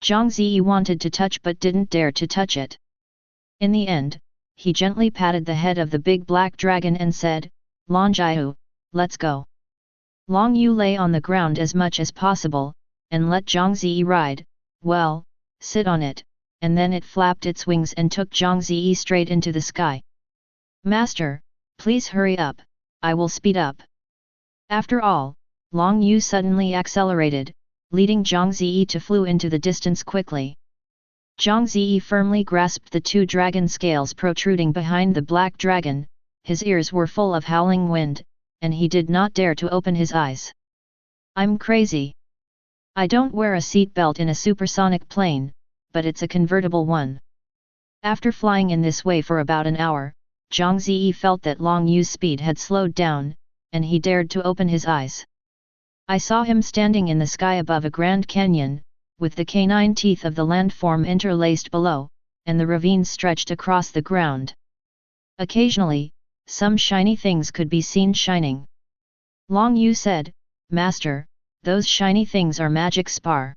Zhang Ze wanted to touch but didn't dare to touch it. In the end, he gently patted the head of the big black dragon and said, Longjaiu, let's go. Long Yu lay on the ground as much as possible, and let Zhang Ze ride, well, sit on it, and then it flapped its wings and took Zhang Ze straight into the sky. Master, please hurry up, I will speed up. After all, Long Yu suddenly accelerated, leading Zhang Ze to flew into the distance quickly. Zhang Ze firmly grasped the two dragon scales protruding behind the black dragon, his ears were full of howling wind, and he did not dare to open his eyes. I'm crazy. I don't wear a seatbelt in a supersonic plane, but it's a convertible one. After flying in this way for about an hour, Zhang Ze felt that Long Yu's speed had slowed down, and he dared to open his eyes. I saw him standing in the sky above a grand canyon, with the canine teeth of the landform interlaced below, and the ravines stretched across the ground. Occasionally, some shiny things could be seen shining. Long Yu said, Master, those shiny things are magic spar.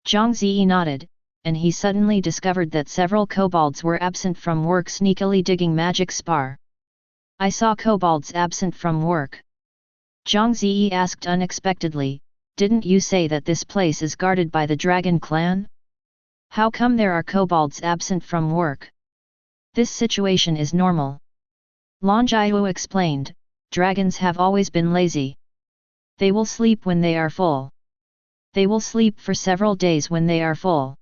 Zhang Ze nodded, and he suddenly discovered that several kobolds were absent from work sneakily digging magic spar. I saw kobolds absent from work. Zhang Ze asked unexpectedly, didn't you say that this place is guarded by the dragon clan? How come there are kobolds absent from work? This situation is normal. Lan Jiao explained, dragons have always been lazy. They will sleep when they are full. They will sleep for several days when they are full.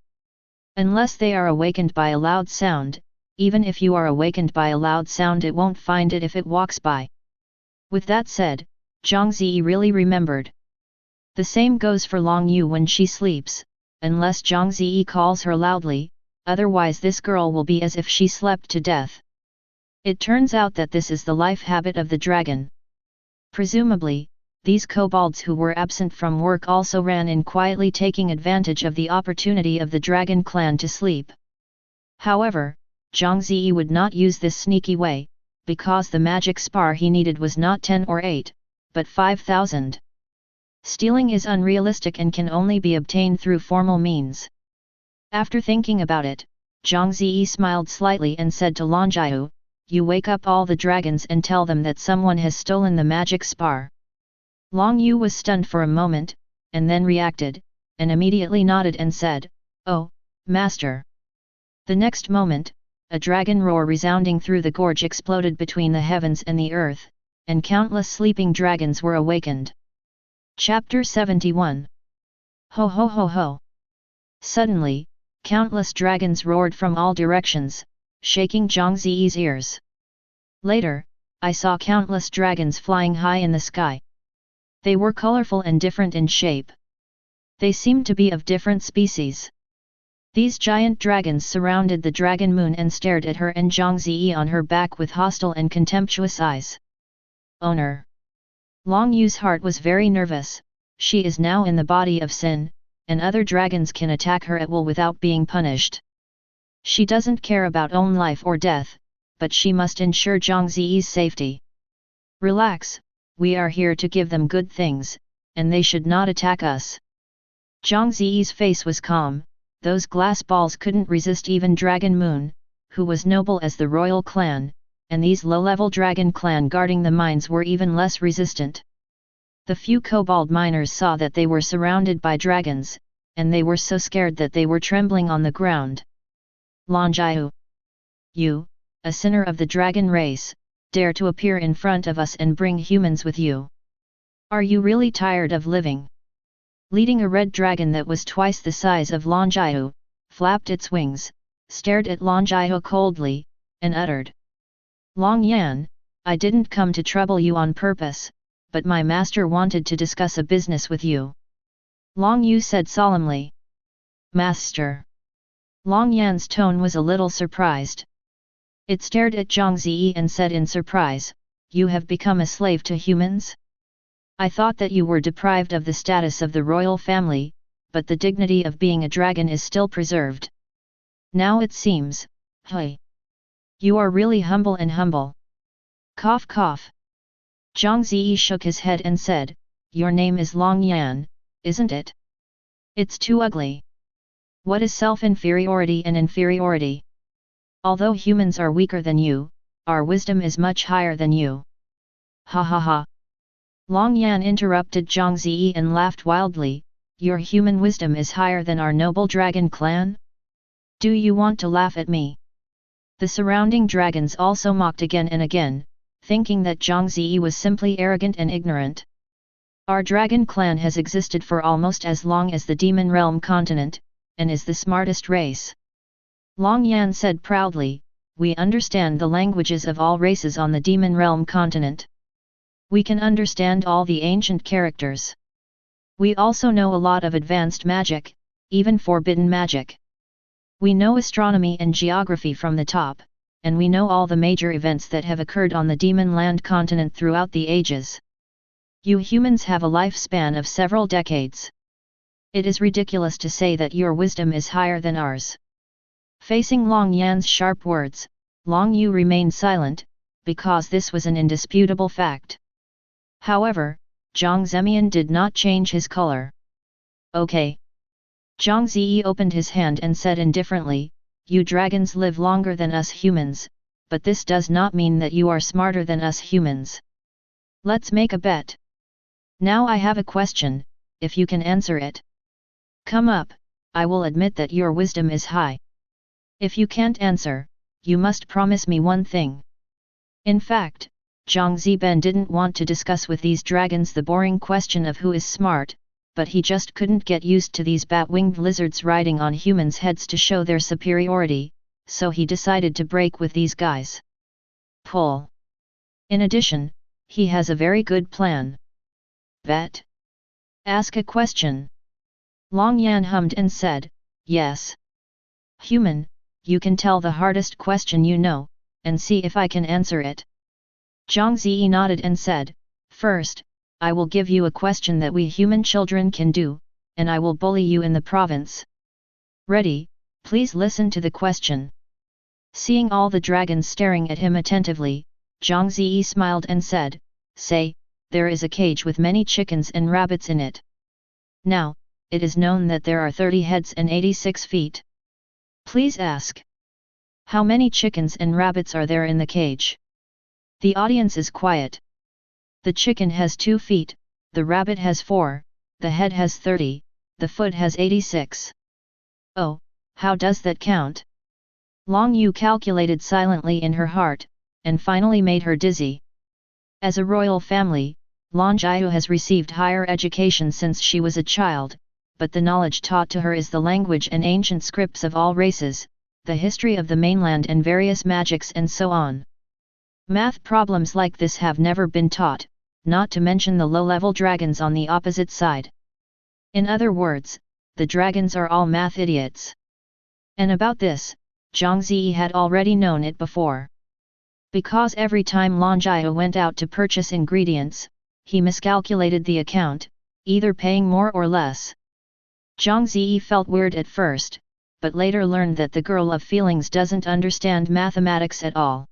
Unless they are awakened by a loud sound, even if you are awakened by a loud sound it won't find it if it walks by. With that said, Zhang Ze really remembered. The same goes for Long Yu when she sleeps, unless Zhang Ze calls her loudly, otherwise this girl will be as if she slept to death. It turns out that this is the life habit of the dragon. Presumably, these kobolds who were absent from work also ran in quietly taking advantage of the opportunity of the dragon clan to sleep. However, Zhang Ze would not use this sneaky way, because the magic spar he needed was not 10 or 8, but 5,000. Stealing is unrealistic and can only be obtained through formal means. After thinking about it, Zhang Ze smiled slightly and said to Lan Jiao, you wake up all the dragons and tell them that someone has stolen the magic spar. Long Yu was stunned for a moment, and then reacted, and immediately nodded and said, oh, master. The next moment, a dragon roar resounding through the gorge exploded between the heavens and the earth, and countless sleeping dragons were awakened. Chapter 71. Ho ho ho ho! Suddenly, countless dragons roared from all directions, shaking Zhang Ze's ears. Later, I saw countless dragons flying high in the sky. They were colorful and different in shape. They seemed to be of different species. These giant dragons surrounded the dragon moon and stared at her and Zhang Ze on her back with hostile and contemptuous eyes. Owner. Long Yu's heart was very nervous. She is now in the body of sin, and other dragons can attack her at will without being punished. She doesn't care about own life or death, but she must ensure Zhang Ze's safety. Relax, we are here to give them good things, and they should not attack us. Zhang Ze's face was calm. Those glass balls couldn't resist even Dragon Moon, who was noble as the royal clan, and these low-level dragon clan guarding the mines were even less resistant. The few kobold miners saw that they were surrounded by dragons, and they were so scared that they were trembling on the ground. Lan Jiao. You, a sinner of the dragon race, dare to appear in front of us and bring humans with you. Are you really tired of living? Leading a red dragon that was twice the size of Lan Jiao, flapped its wings, stared at Lan Jiao coldly, and uttered. Long Yan, I didn't come to trouble you on purpose, but my master wanted to discuss a business with you. Long Yu said solemnly. Master. Long Yan's tone was a little surprised. It stared at Zhang Ze and said in surprise, you have become a slave to humans? I thought that you were deprived of the status of the royal family, but the dignity of being a dragon is still preserved. Now it seems, hey. You are really humble and humble. Cough cough. Zhang Ze shook his head and said, your name is Long Yan, isn't it? It's too ugly. What is self-inferiority and inferiority? Although humans are weaker than you, our wisdom is much higher than you. Ha ha ha. Long Yan interrupted Zhang Ze and laughed wildly, your human wisdom is higher than our noble dragon clan? Do you want to laugh at me? The surrounding dragons also mocked again and again, thinking that Zhang Ze was simply arrogant and ignorant. Our dragon clan has existed for almost as long as the Demon Realm continent, and is the smartest race. Long Yan said proudly, we understand the languages of all races on the Demon Realm continent. We can understand all the ancient characters. We also know a lot of advanced magic, even forbidden magic. We know astronomy and geography from the top, and we know all the major events that have occurred on the Demonland Continent throughout the ages. You humans have a lifespan of several decades. It is ridiculous to say that your wisdom is higher than ours. Facing Long Yan's sharp words, Long Yu remained silent, because this was an indisputable fact. However, Zhang Zemian did not change his color. Okay. Zhang Ze opened his hand and said indifferently, you dragons live longer than us humans, but this does not mean that you are smarter than us humans. Let's make a bet. Now I have a question, if you can answer it. Come up, I will admit that your wisdom is high. If you can't answer, you must promise me one thing. In fact, Zhang Ziben didn't want to discuss with these dragons the boring question of who is smart, but he just couldn't get used to these bat-winged lizards riding on humans' heads to show their superiority, so he decided to break with these guys. Pull. In addition, he has a very good plan. Bet? Ask a question. Long Yan hummed and said, yes. Human, you can tell the hardest question you know, and see if I can answer it. Zhang Ze nodded and said, first, I will give you a question that we human children can do, and I will bully you in the province. Ready? Please listen to the question. Seeing all the dragons staring at him attentively, Zhang Ze smiled and said, say, there is a cage with many chickens and rabbits in it. Now, it is known that there are 30 heads and 86 feet. Please ask. How many chickens and rabbits are there in the cage? The audience is quiet. The chicken has 2 feet, the rabbit has 4, the head has 30, the foot has 86. Oh, how does that count? Long Yu calculated silently in her heart, and finally made her dizzy. As a royal family, Long Jiu has received higher education since she was a child, but the knowledge taught to her is the language and ancient scripts of all races, the history of the mainland and various magics and so on. Math problems like this have never been taught, not to mention the low-level dragons on the opposite side. In other words, the dragons are all math idiots. And about this, Zhang Ze had already known it before. Because every time Long Jiu went out to purchase ingredients, he miscalculated the account, either paying more or less. Zhang Ze felt weird at first, but later learned that the girl of feelings doesn't understand mathematics at all.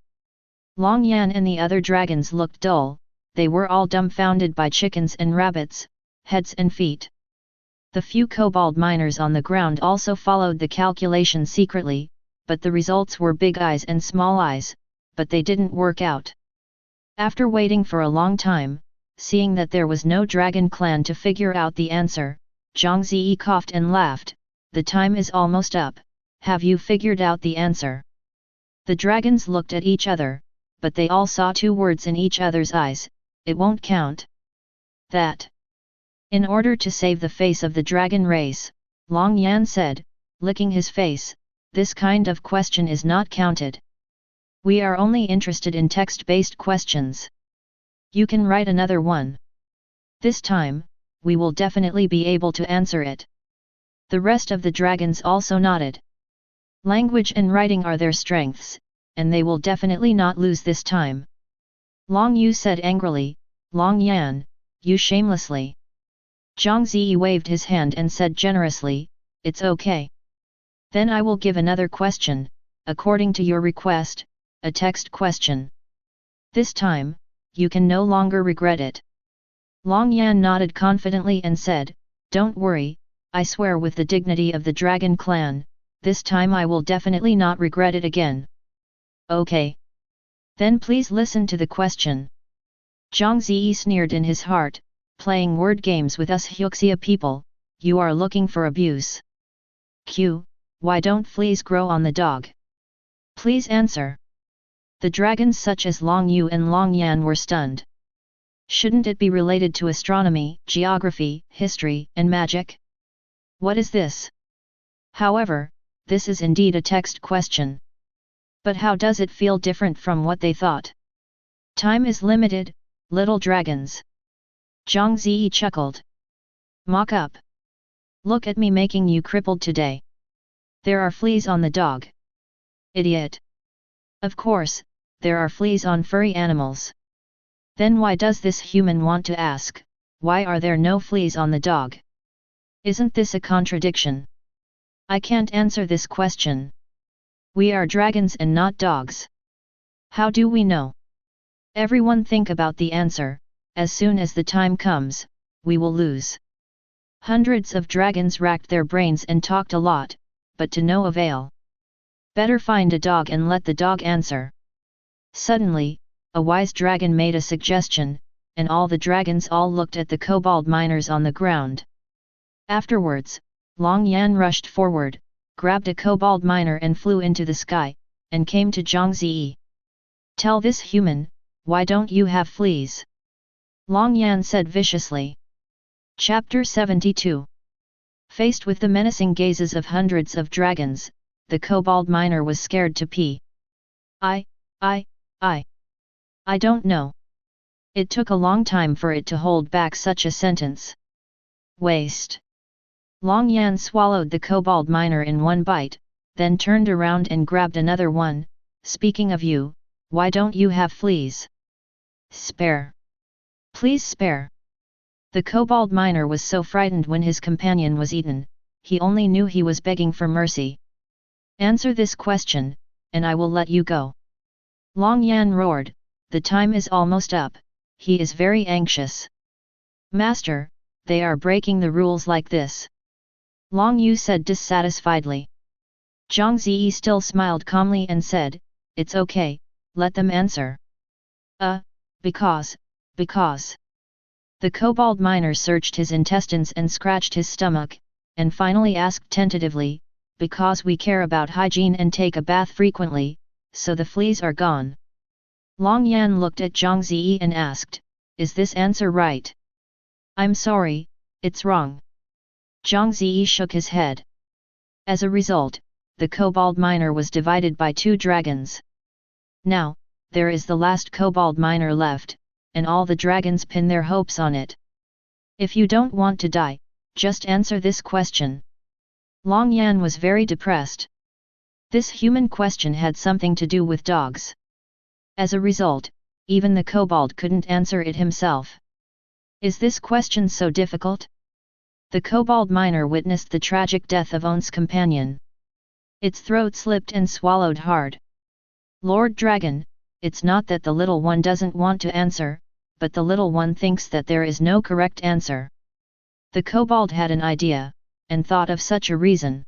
Long Yan and the other dragons looked dull, they were all dumbfounded by chickens and rabbits, heads and feet. The few kobold miners on the ground also followed the calculation secretly, but the results were big eyes and small eyes, but they didn't work out. After waiting for a long time, seeing that there was no dragon clan to figure out the answer, Zhang Ze coughed and laughed, the time is almost up, have you figured out the answer? The dragons looked at each other, but they all saw 2 words in each other's eyes, it won't count. That. In order to save the face of the dragon race, Long Yan said, licking his face, this kind of question is not counted. We are only interested in text-based questions. You can write another one. This time, we will definitely be able to answer it. The rest of the dragons also nodded. Language and writing are their strengths, and they will definitely not lose this time. Long Yu said angrily, Long Yan, you shamelessly. Zhang Ze waved his hand and said generously, it's okay. Then I will give another question, according to your request, a text question. This time, you can no longer regret it. Long Yan nodded confidently and said, don't worry, I swear with the dignity of the dragon clan, this time I will definitely not regret it again. Okay. Then please listen to the question. Zhang Ze sneered in his heart, playing word games with us Hyuxia people, you are looking for abuse. Q. Why don't fleas grow on the dog? Please answer. The dragons such as Long Yu and Long Yan were stunned. Shouldn't it be related to astronomy, geography, history, and magic? What is this? However, this is indeed a text question. But how does it feel different from what they thought? Time is limited, little dragons. Zhang Ze chuckled. Mock up. Look at me making you crippled today. There are fleas on the dog. Idiot. Of course, there are fleas on furry animals. Then why does this human want to ask, why are there no fleas on the dog? Isn't this a contradiction? I can't answer this question. We are dragons and not dogs. How do we know? Everyone think about the answer, as soon as the time comes, we will lose. Hundreds of dragons racked their brains and talked a lot, but to no avail. Better find a dog and let the dog answer. Suddenly, a wise dragon made a suggestion, and all the dragons all looked at the kobold miners on the ground. Afterwards, Long Yan rushed forward, grabbed a kobold miner and flew into the sky, and came to Zhang Ze. Tell this human, why don't you have fleas? Long Yan said viciously. Chapter 72. Faced with the menacing gazes of hundreds of dragons, the kobold miner was scared to pee. I don't know. It took a long time for it to hold back such a sentence. Waste. Long Yan swallowed the kobold miner in one bite, then turned around and grabbed another one. Speaking of you, why don't you have fleas? Spare. Please spare. The kobold miner was so frightened when his companion was eaten, he only knew he was begging for mercy. Answer this question, and I will let you go. Long Yan roared, the time is almost up, he is very anxious. Master, they are breaking the rules like this. Long Yu said dissatisfiedly. Zhang Ze still smiled calmly and said, it's okay, let them answer. Because. The kobold miner searched his intestines and scratched his stomach, and finally asked tentatively, because we care about hygiene and take a bath frequently, so the fleas are gone. Long Yan looked at Zhang Ze and asked, is this answer right? I'm sorry, it's wrong. Zhang Ze shook his head. As a result, the kobold miner was divided by two dragons. Now, there is the last kobold miner left, and all the dragons pin their hopes on it. If you don't want to die, just answer this question. Long Yan was very depressed. This human question had something to do with dogs. As a result, even the kobold couldn't answer it himself. Is this question so difficult? The kobold miner witnessed the tragic death of one's companion. Its throat slipped and swallowed hard. Lord Dragon, it's not that the little one doesn't want to answer, but the little one thinks that there is no correct answer. The kobold had an idea, and thought of such a reason.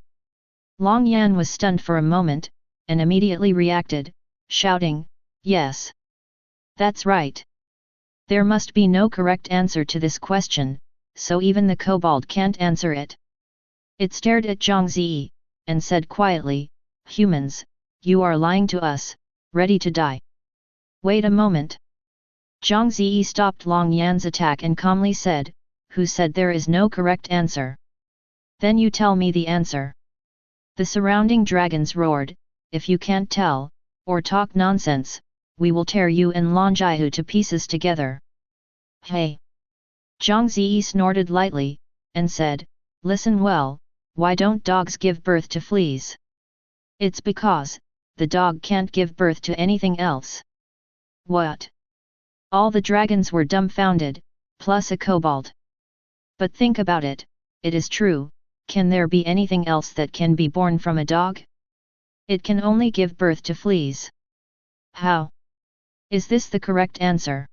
Long Yan was stunned for a moment, and immediately reacted, shouting, yes. That's right. There must be no correct answer to this question, so even the kobold can't answer it. It stared at Zhang Ze, and said quietly, humans, you are lying to us, ready to die. Wait a moment. Zhang Ze stopped Long Yan's attack and calmly said, who said there is no correct answer? Then you tell me the answer. The surrounding dragons roared, if you can't tell, or talk nonsense, we will tear you and Longjaihu to pieces together. Hey! Zhang Ze snorted lightly, and said, listen well, why don't dogs give birth to fleas? It's because, the dog can't give birth to anything else. What? All the dragons were dumbfounded, plus a kobold. But think about it, it is true, can there be anything else that can be born from a dog? It can only give birth to fleas. How? Is this the correct answer?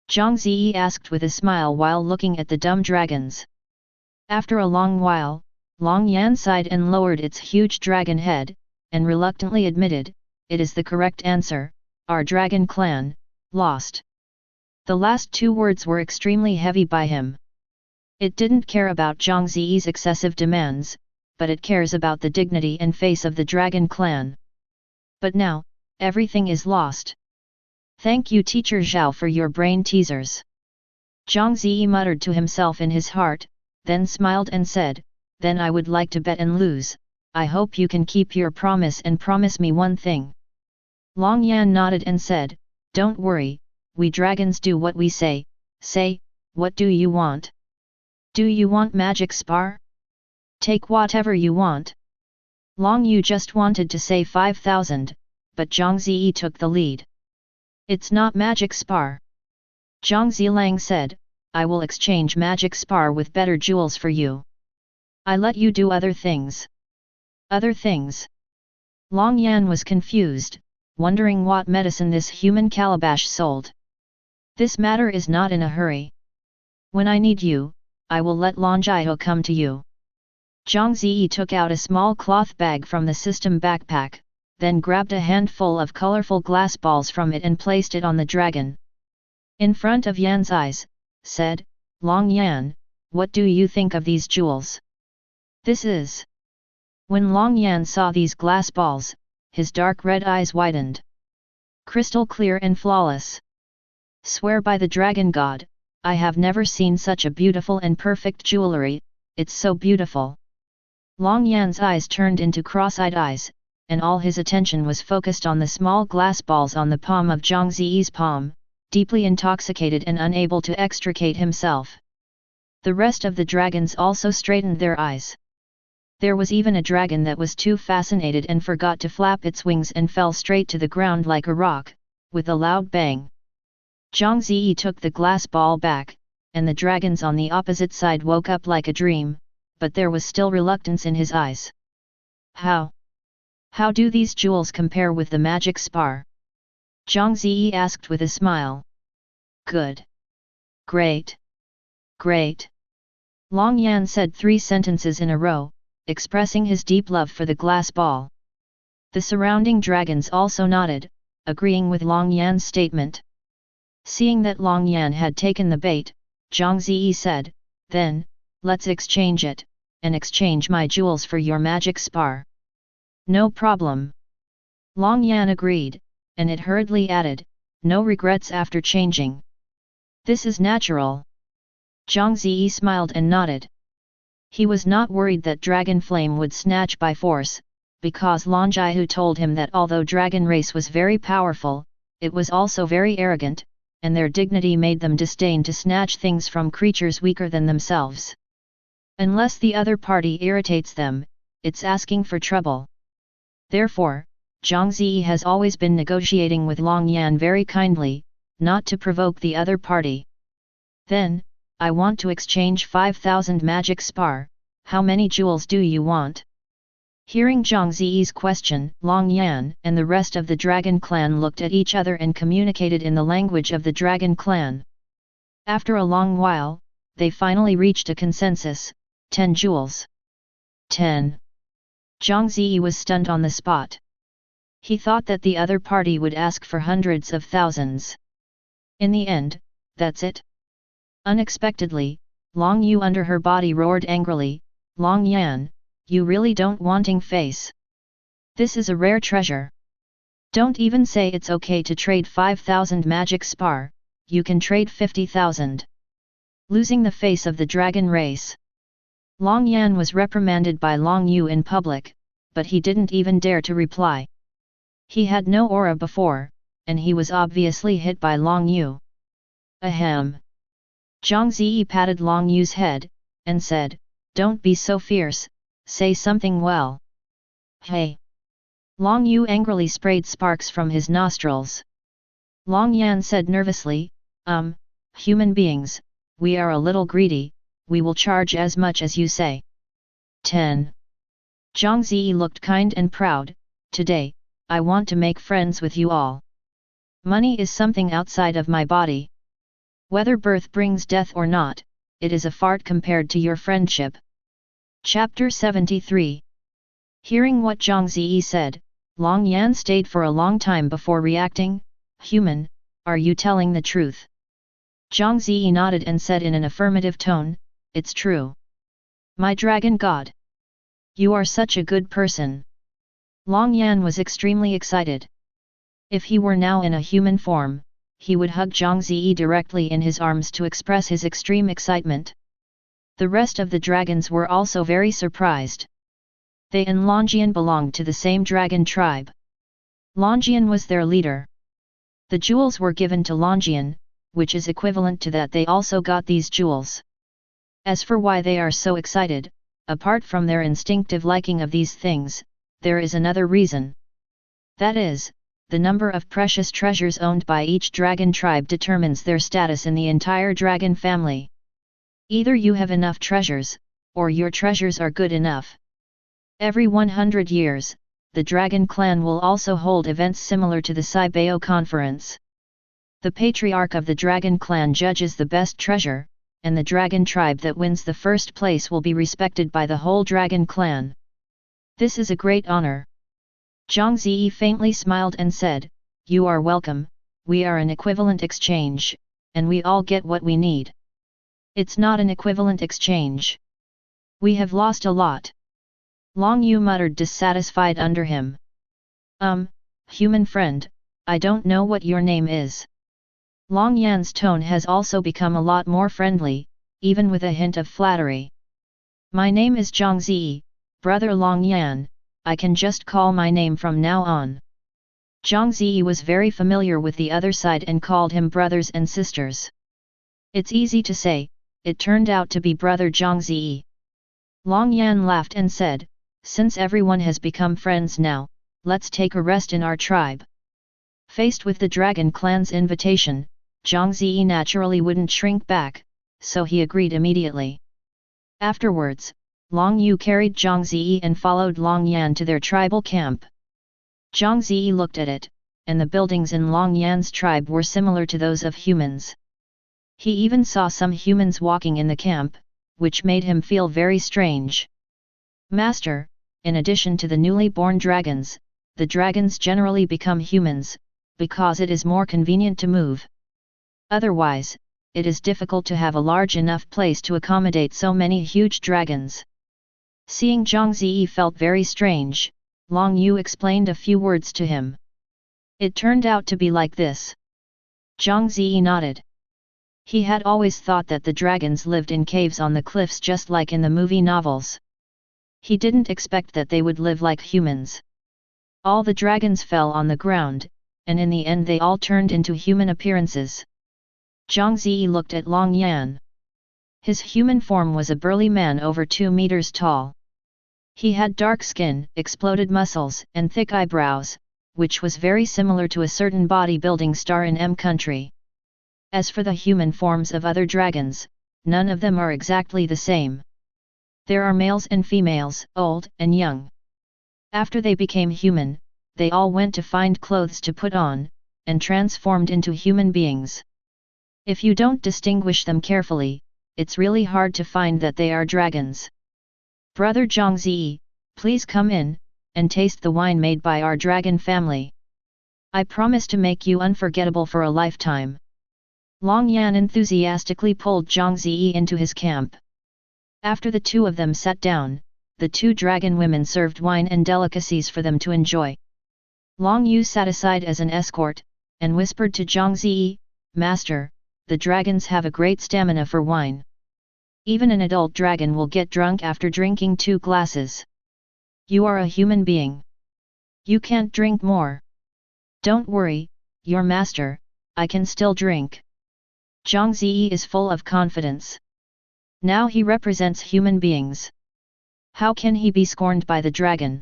Zhang Ze asked with a smile while looking at the dumb dragons. After a long while, Long Yan sighed and lowered its huge dragon head, and reluctantly admitted, it is the correct answer, our dragon clan, lost. The last two words were extremely heavy by him. It didn't care about Zhang Ze's excessive demands, but it cares about the dignity and face of the dragon clan. But now, everything is lost. Thank you Teacher Zhao for your brain teasers. Zhang Ze muttered to himself in his heart, then smiled and said, then I would like to bet and lose. I hope you can keep your promise and promise me one thing. Long Yan nodded and said, don't worry, we dragons do what we say. Say, what do you want? Do you want magic spar? Take whatever you want. Long Yu just wanted to say 5,000, but Zhang Ze took the lead. It's not magic spar. Zhang Zilang said, I will exchange magic spar with better jewels for you. I let you do other things. Other things? Long Yan was confused, wondering what medicine this human calabash sold. This matter is not in a hurry. When I need you, I will let Longjio come to you. Zhang Ze took out a small cloth bag from the system backpack, then grabbed a handful of colorful glass balls from it and placed it on the dragon. In front of Yan's eyes, said, Long Yan, what do you think of these jewels? This is. When Long Yan saw these glass balls, his dark red eyes widened. Crystal clear and flawless. Swear by the dragon god, I have never seen such a beautiful and perfect jewelry, it's so beautiful. Long Yan's eyes turned into cross-eyed eyes, and all his attention was focused on the small glass balls on the palm of Zhang Ze's palm, deeply intoxicated and unable to extricate himself. The rest of the dragons also straightened their eyes. There was even a dragon that was too fascinated and forgot to flap its wings and fell straight to the ground like a rock, with a loud bang. Zhang Ze took the glass ball back, and the dragons on the opposite side woke up like a dream, but there was still reluctance in his eyes. How? How do these jewels compare with the magic spar? Zhang Ze asked with a smile. Good. Great. Great. Long Yan said 3 sentences in a row, expressing his deep love for the glass ball. The surrounding dragons also nodded, agreeing with Long Yan's statement. Seeing that Long Yan had taken the bait, Zhang Ze said, then, let's exchange it, and exchange my jewels for your magic spar. No problem. Long Yan agreed, and it hurriedly added, no regrets after changing. This is natural. Zhang Ze smiled and nodded. He was not worried that Dragon Flame would snatch by force, because Longjaihu told him that although Dragon Race was very powerful, it was also very arrogant, and their dignity made them disdain to snatch things from creatures weaker than themselves. Unless the other party irritates them, it's asking for trouble. Therefore, Zhang Ze has always been negotiating with Long Yan very kindly, not to provoke the other party. Then, I want to exchange 5,000 magic spar, how many jewels do you want? Hearing Zhang Ze's question, Long Yan and the rest of the Dragon Clan looked at each other and communicated in the language of the Dragon Clan. After a long while, they finally reached a consensus, 10 jewels. 10. Zhang Ze was stunned on the spot. He thought that the other party would ask for hundreds of thousands. In the end, that's it. Unexpectedly, Long Yu under her body roared angrily, Long Yan, you really don't wanting face. This is a rare treasure. Don't even say it's okay to trade 5,000 magic spar, you can trade 50,000. Losing the face of the dragon race. Long Yan was reprimanded by Long Yu in public, but he didn't even dare to reply. He had no aura before, and he was obviously hit by Long Yu. Ahem. Zhang Ze patted Long Yu's head, and said, don't be so fierce, say something well. Hey! Long Yu angrily sprayed sparks from his nostrils. Long Yan said nervously, human beings, we are a little greedy, we will charge as much as you say. 10. Zhang Ze looked kind and proud, today, I want to make friends with you all. Money is something outside of my body. Whether birth brings death or not, it is a fart compared to your friendship. Chapter 73. Hearing what Zhang Ze said, Long Yan stayed for a long time before reacting, human, are you telling the truth? Zhang Ze nodded and said in an affirmative tone, it's true. My dragon god! You are such a good person. Long Yan was extremely excited. If he were now in a human form, he would hug Zhang Ze directly in his arms to express his extreme excitement. The rest of the dragons were also very surprised. They and Longyan belonged to the same dragon tribe. Longyan was their leader. The jewels were given to Longyan, which is equivalent to that they also got these jewels. As for why they are so excited, apart from their instinctive liking of these things, there is another reason. That is, the number of precious treasures owned by each dragon tribe determines their status in the entire dragon family. Either you have enough treasures, or your treasures are good enough. Every 100 years, the Dragon Clan will also hold events similar to the Saibao Conference. The patriarch of the Dragon Clan judges the best treasure, and the dragon tribe that wins the first place will be respected by the whole Dragon Clan. This is a great honor. Zhang Ze faintly smiled and said, "You are welcome, we are an equivalent exchange, and we all get what we need." "It's not an equivalent exchange. We have lost a lot." Long Yu muttered dissatisfied under him. Human friend, I don't know what your name is." Long Yan's tone has also become a lot more friendly, even with a hint of flattery. "My name is Zhang Ze, brother Long Yan, I can just call my name from now on." Zhang Ze was very familiar with the other side and called him brothers and sisters. It's easy to say, it turned out to be brother Zhang Ze. Long Yan laughed and said, "Since everyone has become friends now, let's take a rest in our tribe." Faced with the Dragon Clan's invitation, Zhang Ze naturally wouldn't shrink back, so he agreed immediately. Afterwards, Long Yu carried Zhang Ze and followed Long Yan to their tribal camp. Zhang Ze looked at it, and the buildings in Long Yan's tribe were similar to those of humans. He even saw some humans walking in the camp, which made him feel very strange. "Master, in addition to the newly born dragons, the dragons generally become humans, because it is more convenient to move. Otherwise, it is difficult to have a large enough place to accommodate so many huge dragons." Seeing Zhang Ze felt very strange, Long Yu explained a few words to him. "It turned out to be like this." Zhang Ze nodded. He had always thought that the dragons lived in caves on the cliffs just like in the movie novels. He didn't expect that they would live like humans. All the dragons fell on the ground, and in the end they all turned into human appearances. Zhang Ze looked at Long Yan. His human form was a burly man over 2 meters tall. He had dark skin, exploded muscles, and thick eyebrows, which was very similar to a certain bodybuilding star in M country. As for the human forms of other dragons, none of them are exactly the same. There are males and females, old and young. After they became human, they all went to find clothes to put on, and transformed into human beings. If you don't distinguish them carefully, it's really hard to find that they are dragons. "Brother Zhang Ze, please come in, and taste the wine made by our dragon family. I promise to make you unforgettable for a lifetime." Long Yan enthusiastically pulled Zhang Ze into his camp. After the two of them sat down, the 2 dragon women served wine and delicacies for them to enjoy. Long Yu sat aside as an escort, and whispered to Zhang Ze, "Master, the dragons have a great stamina for wine. Even an adult dragon will get drunk after drinking 2 glasses. You are a human being. You can't drink more. Don't worry, your master, I can still drink." Zhang Ze is full of confidence. Now he represents human beings. How can he be scorned by the dragon?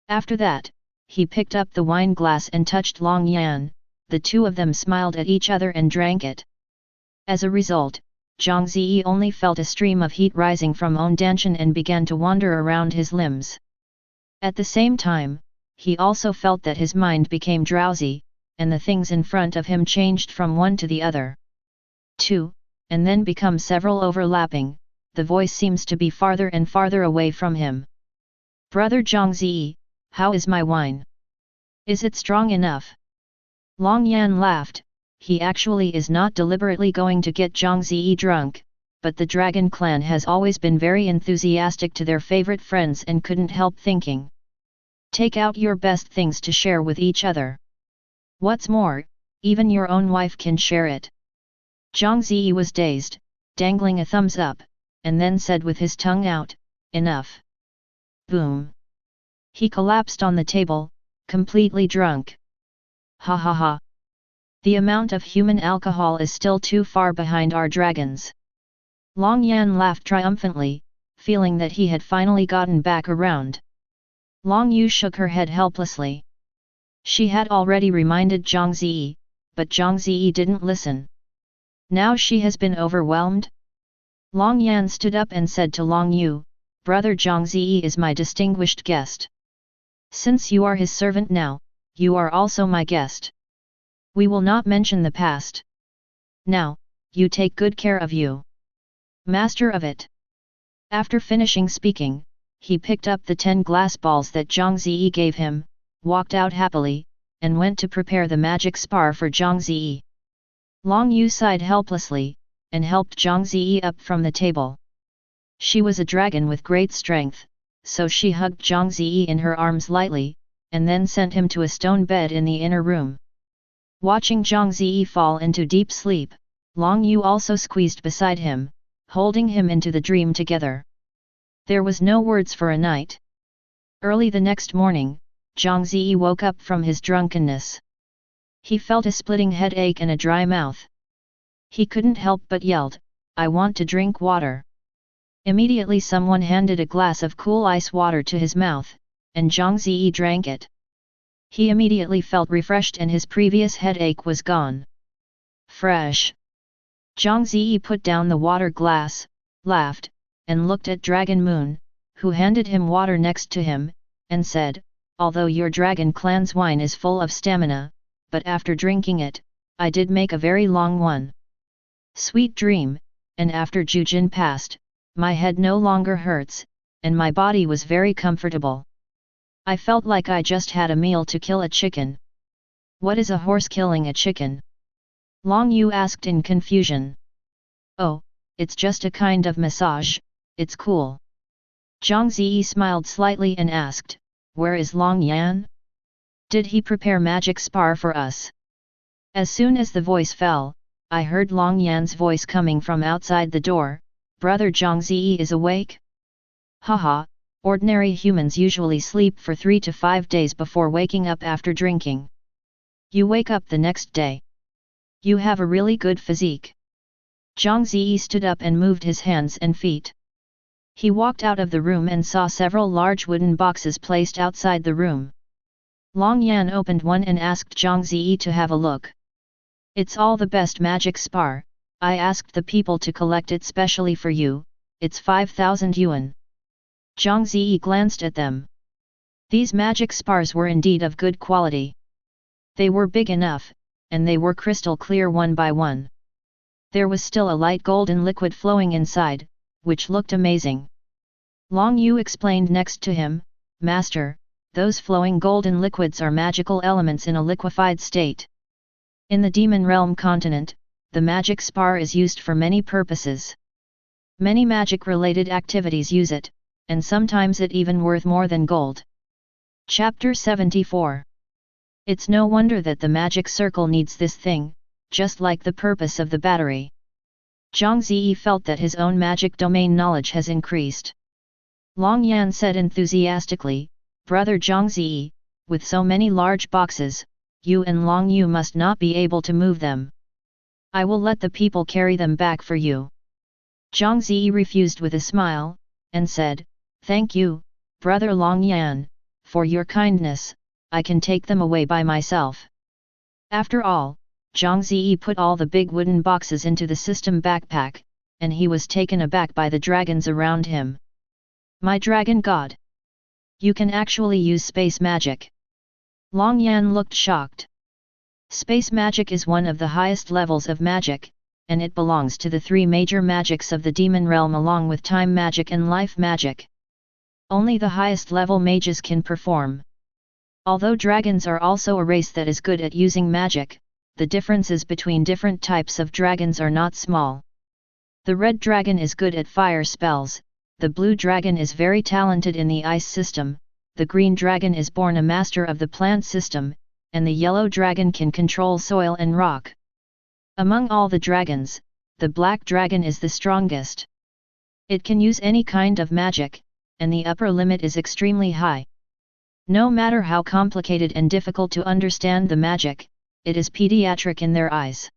After that, he picked up the wine glass and touched Long Yan. The 2 of them smiled at each other and drank it. As a result, Zhang Ze only felt a stream of heat rising from On Danshan and began to wander around his limbs. At the same time, he also felt that his mind became drowsy, and the things in front of him changed from one to the other. 2, and then become several overlapping, the voice seems to be farther and farther away from him. "Brother Zhang Ze, how is my wine? Is it strong enough?" Long Yan laughed. He actually is not deliberately going to get Zhang Ze drunk, but the dragon clan has always been very enthusiastic to their favorite friends and couldn't help thinking. Take out your best things to share with each other. What's more, even your own wife can share it. Zhang Ze was dazed, dangling a thumbs up, and then said with his tongue out, "Enough." Boom. He collapsed on the table, completely drunk. Ha ha ha. The amount of human alcohol is still too far behind our dragons. Long Yan laughed triumphantly, feeling that he had finally gotten back around. Long Yu shook her head helplessly. She had already reminded Zhang Ze, but Zhang Ze didn't listen. Now she has been overwhelmed? Long Yan stood up and said to Long Yu, "Brother Zhang Ze is my distinguished guest. Since you are his servant now, you are also my guest. We will not mention the past. Now, you take good care of you. Master of it." After finishing speaking, he picked up the 10 glass balls that Zhang Ze gave him, walked out happily, and went to prepare the magic spar for Zhang Ze. Long Yu sighed helplessly, and helped Zhang Ze up from the table. She was a dragon with great strength, so she hugged Zhang Ze in her arms lightly, and then sent him to a stone bed in the inner room. Watching Zhang Ze fall into deep sleep, Long Yu also squeezed beside him, holding him into the dream together. There was no words for a night. Early the next morning, Zhang Ze woke up from his drunkenness. He felt a splitting headache and a dry mouth. He couldn't help but yelled, "I want to drink water." Immediately someone handed a glass of cool ice water to his mouth, and Zhang Ze drank it. He immediately felt refreshed and his previous headache was gone. Fresh. Zhang Ze put down the water glass, laughed, and looked at Dragon Moon, who handed him water next to him, and said, "Although your dragon clan's wine is full of stamina, but after drinking it, I did make a very long one. Sweet dream, and after Jujin passed, my head no longer hurts, and my body was very comfortable. I felt like I just had a meal to kill a chicken." "What is a horse killing a chicken?" Long Yu asked in confusion. "Oh, it's just a kind of massage, it's cool." Zhang Ze smiled slightly and asked, "Where is Long Yan? Did he prepare magic spar for us?" As soon as the voice fell, I heard Long Yan's voice coming from outside the door, "Brother Zhang Ze is awake?" Haha, ordinary humans usually sleep for 3 to 5 days before waking up after drinking. You wake up the next day. You have a really good physique. Zhang Ze stood up and moved his hands and feet. He walked out of the room and saw several large wooden boxes placed outside the room. Long Yan opened one and asked Zhang Ze to have a look. "It's all the best magic spar, I asked the people to collect it specially for you, it's 5,000 yuan. Zhang Ze glanced at them. These magic spars were indeed of good quality. They were big enough, and they were crystal clear one by one. There was still a light golden liquid flowing inside, which looked amazing. Long Yu explained next to him, "Master, those flowing golden liquids are magical elements in a liquefied state. In the Demon Realm Continent, the magic spar is used for many purposes. Many magic-related activities use it, and sometimes it even worth more than gold." Chapter 74. It's no wonder that the magic circle needs this thing, just like the purpose of the battery. Zhang Ze felt that his own magic domain knowledge has increased. Long Yan said enthusiastically, "Brother Zhang Ze, with so many large boxes, you and Long Yu must not be able to move them. I will let the people carry them back for you." Zhang Ze refused with a smile, and said, "Thank you, Brother Long Yan, for your kindness, I can take them away by myself." After all, Zhang Ze put all the big wooden boxes into the system backpack, and he was taken aback by the dragons around him. "My dragon god! You can actually use space magic." Long Yan looked shocked. Space magic is one of the highest levels of magic, and it belongs to the 3 major magics of the demon realm along with time magic and life magic. Only the highest level mages can perform. Although dragons are also a race that is good at using magic, the differences between different types of dragons are not small. The red dragon is good at fire spells, the blue dragon is very talented in the ice system, the green dragon is born a master of the plant system, and the yellow dragon can control soil and rock. Among all the dragons, the black dragon is the strongest. It can use any kind of magic, and the upper limit is extremely high. No matter how complicated and difficult to understand the magic, it is pediatric in their eyes.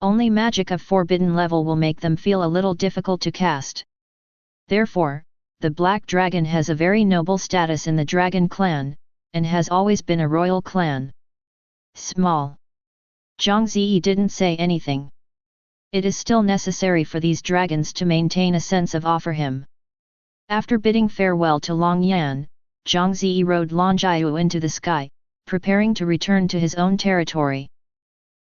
Only magic of forbidden level will make them feel a little difficult to cast. Therefore, the black dragon has a very noble status in the dragon clan, and has always been a royal clan. Small. Zhang Ze didn't say anything. It is still necessary for these dragons to maintain a sense of awe for him. After bidding farewell to Long Yan, Zhang Ze rode Long Jiu into the sky, preparing to return to his own territory.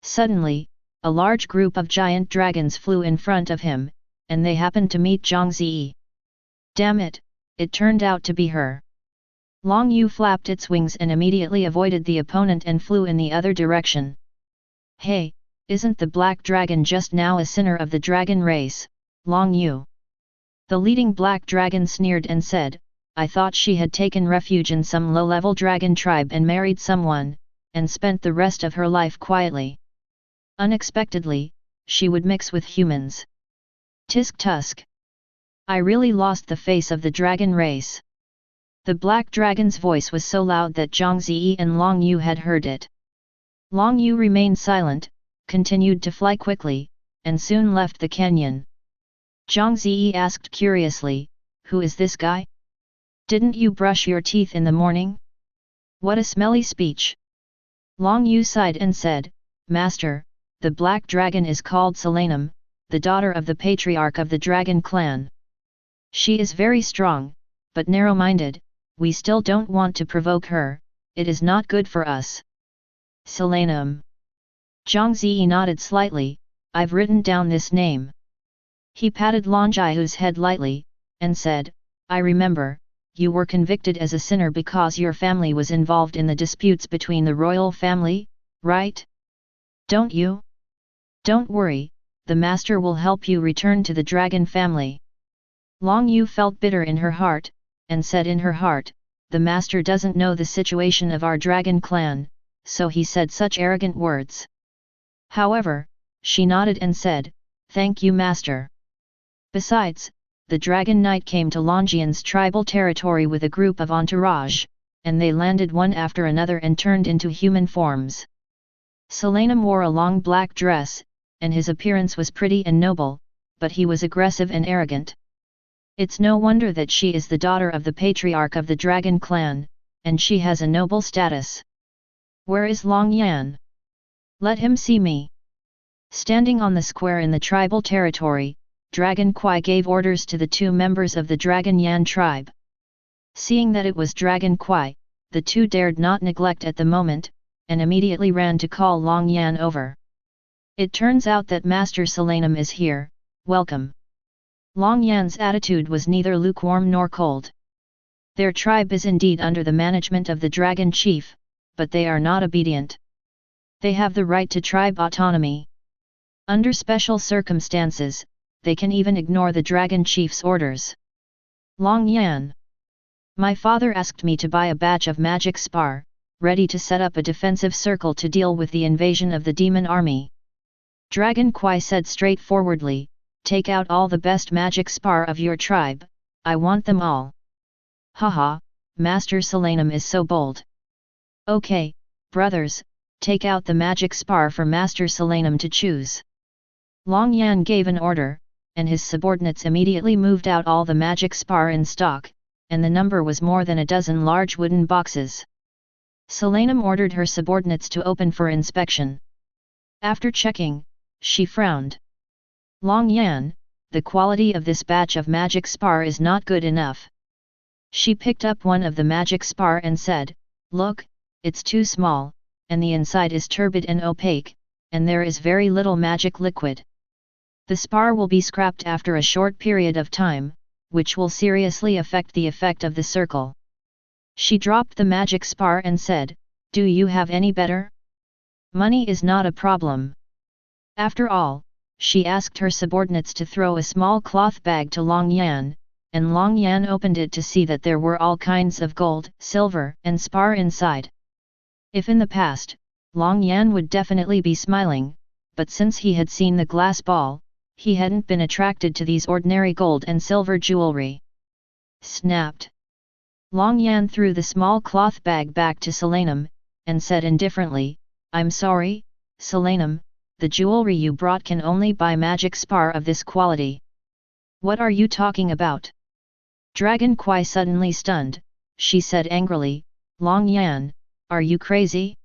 Suddenly, a large group of giant dragons flew in front of him, and they happened to meet Zhang Ze. Damn it, it turned out to be her. Long Yu flapped its wings and immediately avoided the opponent and flew in the other direction. Hey, isn't the black dragon just now a sinner of the dragon race, Long Yu? The leading black dragon sneered and said, I thought she had taken refuge in some low-level dragon tribe and married someone, and spent the rest of her life quietly. Unexpectedly, she would mix with humans. Tisk tusk. I really lost the face of the dragon race. The black dragon's voice was so loud that Zhang Ze and Long Yu had heard it. Long Yu remained silent, continued to fly quickly, and soon left the canyon. Zhang Ze asked curiously, who is this guy? Didn't you brush your teeth in the morning? What a smelly speech. Long Yu sighed and said, Master, the black dragon is called Selenum, the daughter of the patriarch of the dragon clan. She is very strong, but narrow-minded, we still don't want to provoke her, it is not good for us. Selenum. Zhang Ze nodded slightly, I've written down this name. He patted Long Jiu's head lightly, and said, I remember, you were convicted as a sinner because your family was involved in the disputes between the royal family, right? Don't you? Don't worry, the master will help you return to the dragon family. Long Yu felt bitter in her heart, and said in her heart, the master doesn't know the situation of our dragon clan, so he said such arrogant words. However, she nodded and said, thank you master. Besides, the Dragon Knight came to Longyan's tribal territory with a group of entourage, and they landed one after another and turned into human forms. Selenum wore a long black dress, and his appearance was pretty and noble, but he was aggressive and arrogant. It's no wonder that she is the daughter of the patriarch of the dragon clan, and she has a noble status. Where is Long Yan? Let him see me. Standing on the square in the tribal territory, Dragon Kuai gave orders to the two members of the Dragon Yan tribe. Seeing that it was Dragon Kuai, the two dared not neglect at the moment, and immediately ran to call Long Yan over. It turns out that Master Selenum is here, welcome. Long Yan's attitude was neither lukewarm nor cold. Their tribe is indeed under the management of the Dragon Chief, but they are not obedient. They have the right to tribe autonomy. Under special circumstances, they can even ignore the Dragon Chief's orders. Long Yan. My father asked me to buy a batch of magic spar, ready to set up a defensive circle to deal with the invasion of the demon army. Dragon Kuai said straightforwardly, take out all the best magic spar of your tribe, I want them all. Haha, Master Selenum is so bold. Okay, brothers, take out the magic spar for Master Selenum to choose. Long Yan gave an order, and his subordinates immediately moved out all the magic spar in stock, and the number was more than a dozen large wooden boxes. Selenum ordered her subordinates to open for inspection. After checking, she frowned. Long Yan, the quality of this batch of magic spar is not good enough. She picked up one of the magic spar and said, look, it's too small, and the inside is turbid and opaque, and there is very little magic liquid. The spar will be scrapped after a short period of time, which will seriously affect the effect of the circle. She dropped the magic spar and said, do you have any better? Money is not a problem. After all, she asked her subordinates to throw a small cloth bag to Long Yan, and Long Yan opened it to see that there were all kinds of gold, silver, and spar inside. If in the past, Long Yan would definitely be smiling, but since he had seen the glass ball, he hadn't been attracted to these ordinary gold and silver jewelry. Snapped. Long Yan threw the small cloth bag back to Solanum, and said indifferently, "I'm sorry, Solanum, the jewelry you brought can only buy magic spar of this quality." "What are you talking about?" Dragon Kwai suddenly stunned, she said angrily, "Long Yan, are you crazy?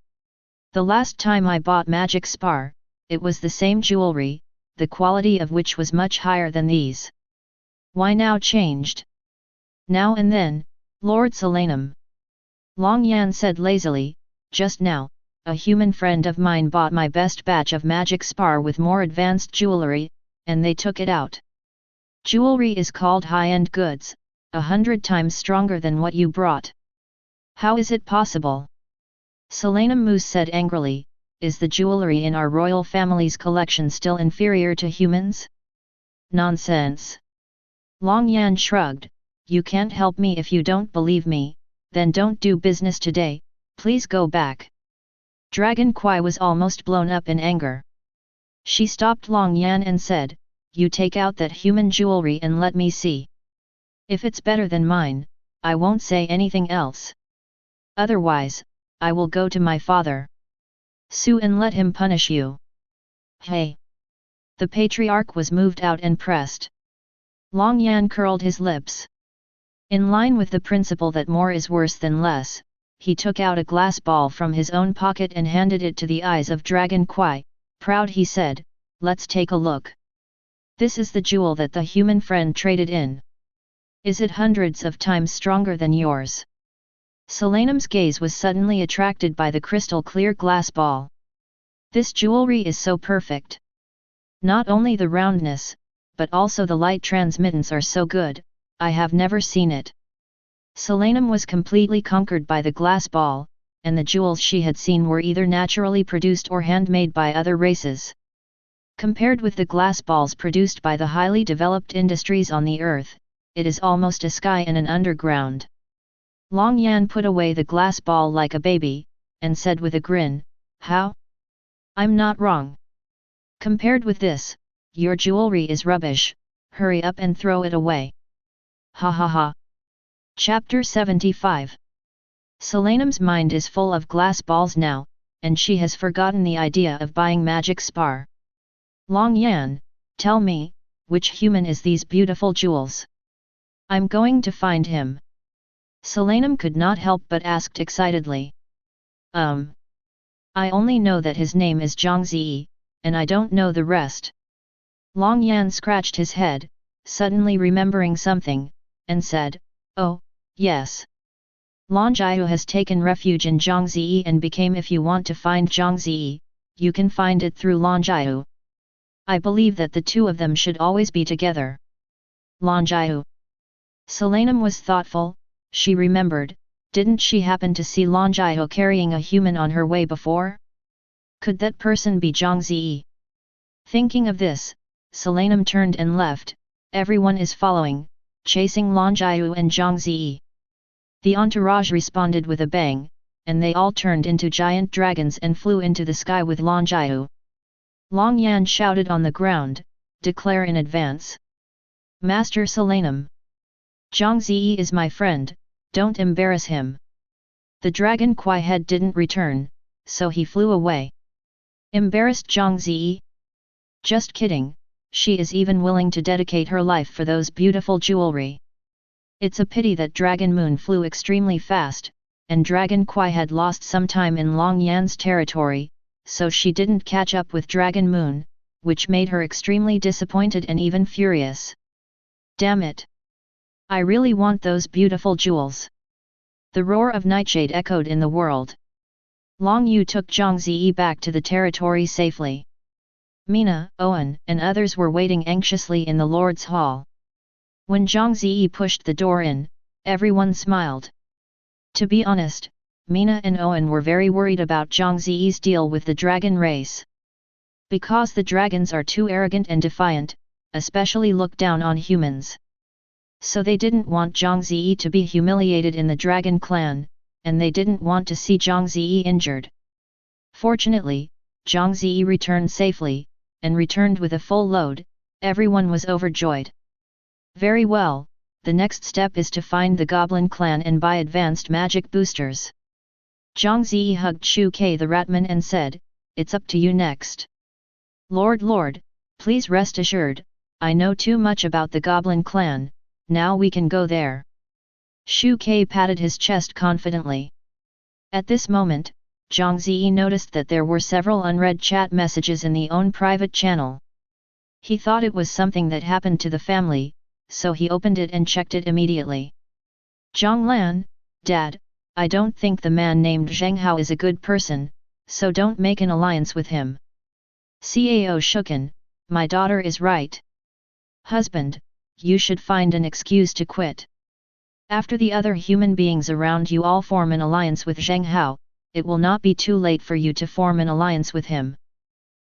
The last time I bought magic spar, it was the same jewelry, the quality of which was much higher than these. Why now changed?" "Now and then, Lord Solanum," Long Yan said lazily, "just now, a human friend of mine bought my best batch of magic spar with more advanced jewelry, and they took it out. Jewelry is called high-end goods, 100 times stronger than what you brought. How is it possible?" Solanum Moose said angrily, "Is the jewelry in our royal family's collection still inferior to humans?" "Nonsense!" Long Yan shrugged, "You can't help me if you don't believe me, then don't do business today, please go back." Dragon Kwai was almost blown up in anger. She stopped Long Yan and said, "You take out that human jewelry and let me see. If it's better than mine, I won't say anything else. Otherwise, I will go to my father. Sue and let him punish you." "Hey!" The patriarch was moved out and pressed. Long Yan curled his lips. In line with the principle that more is worse than less, he took out a glass ball from his own pocket and handed it to the eyes of Dragon Kwai. Proud he said, "Let's take a look. This is the jewel that the human friend traded in. Is it hundreds of times stronger than yours?" Solanum's gaze was suddenly attracted by the crystal clear glass ball. "This jewelry is so perfect. Not only the roundness, but also the light transmittance are so good, I have never seen it." Solanum was completely conquered by the glass ball, and the jewels she had seen were either naturally produced or handmade by other races. Compared with the glass balls produced by the highly developed industries on the earth, it is almost a sky and an underground. Long Yan put away the glass ball like a baby, and said with a grin, "How? I'm not wrong. Compared with this, your jewelry is rubbish, hurry up and throw it away." Ha ha ha. Chapter 75. Solanum's mind is full of glass balls now, and she has forgotten the idea of buying magic spar. "Long Yan, tell me, which human is these beautiful jewels? I'm going to find him." Solanum could not help but asked excitedly. I only know that his name is Zhang Ze, and I don't know the rest." Long Yan scratched his head, suddenly remembering something, and said, "Oh, yes. Lan Jiu has taken refuge in Zhang Ze and became. If you want to find Zhang Ze, you can find it through Lan Jiu. I believe that the two of them should always be together." Lan Jiu. Solanum was thoughtful, she remembered, didn't she happen to see Lan Jiu carrying a human on her way before? Could that person be Zhang Ze? Thinking of this, Solanum turned and left. Everyone is following, chasing Lan Jiu and Zhang Ze. The entourage responded with a bang, and they all turned into giant dragons and flew into the sky with Lan Jiu. Long Yan shouted on the ground, "Declare in advance. Master Solanum. Zhang Ze is my friend, don't embarrass him." The Dragon Kwai head didn't return, so he flew away. Embarrassed Zhang Ze? Just kidding, she is even willing to dedicate her life for those beautiful jewelry. It's a pity that Dragon Moon flew extremely fast, and Dragon Kwai had lost some time in Long Yan's territory, so she didn't catch up with Dragon Moon, which made her extremely disappointed and even furious. Damn it! I really want those beautiful jewels. The roar of Nightshade echoed in the world. Long Yu took Zhang Ze back to the territory safely. Mina, Owen, and others were waiting anxiously in the Lord's Hall. When Zhang Ze pushed the door in, everyone smiled. To be honest, Mina and Owen were very worried about Zhang Ze's deal with the dragon race. Because the dragons are too arrogant and defiant, especially look down on humans. So they didn't want Zhang Ze to be humiliated in the dragon clan, and they didn't want to see Zhang Ze injured. Fortunately, Zhang Ze returned safely, and returned with a full load. Everyone was overjoyed. Very well, the next step is to find the goblin clan and buy advanced magic boosters. Zhang Ze hugged Shu Ke the Ratman and said, "It's up to you next." Lord, please rest assured, I know too much about the goblin clan, now we can go there." Shu Ke patted his chest confidently. At this moment, Zhang Ze noticed that there were several unread chat messages in the own private channel. He thought it was something that happened to the family, so he opened it and checked it immediately. "Zhang Lan, Dad, I don't think the man named Zheng Hao is a good person, so don't make an alliance with him." Cao Shuken, my daughter is right. Husband, you should find an excuse to quit. After the other human beings around you all form an alliance with Zheng Hao, it will not be too late for you to form an alliance with him.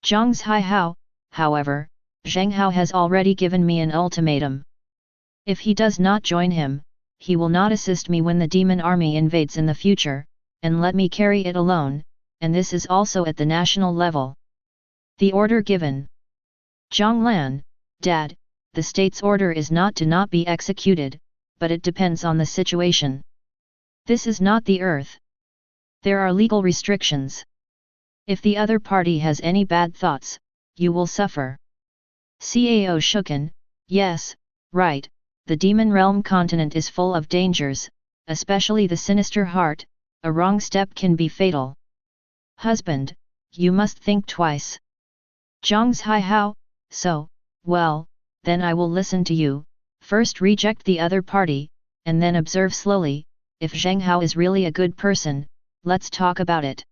Zhang Ze Hao, however, Zheng Hao has already given me an ultimatum. If he does not join him, he will not assist me when the demon army invades in the future, and let me carry it alone, and this is also at the national level. The order given. Zhang Lan, Dad, the state's order is not to not be executed, but it depends on the situation. This is not the earth. There are legal restrictions. If the other party has any bad thoughts, you will suffer. Cao Shuken, yes, right, the Demon Realm continent is full of dangers, especially the sinister heart, a wrong step can be fatal. Husband, you must think twice. Zhang Ze Hao, so, well, then I will listen to you, first reject the other party, and then observe slowly, if Zheng Hao is really a good person, let's talk about it.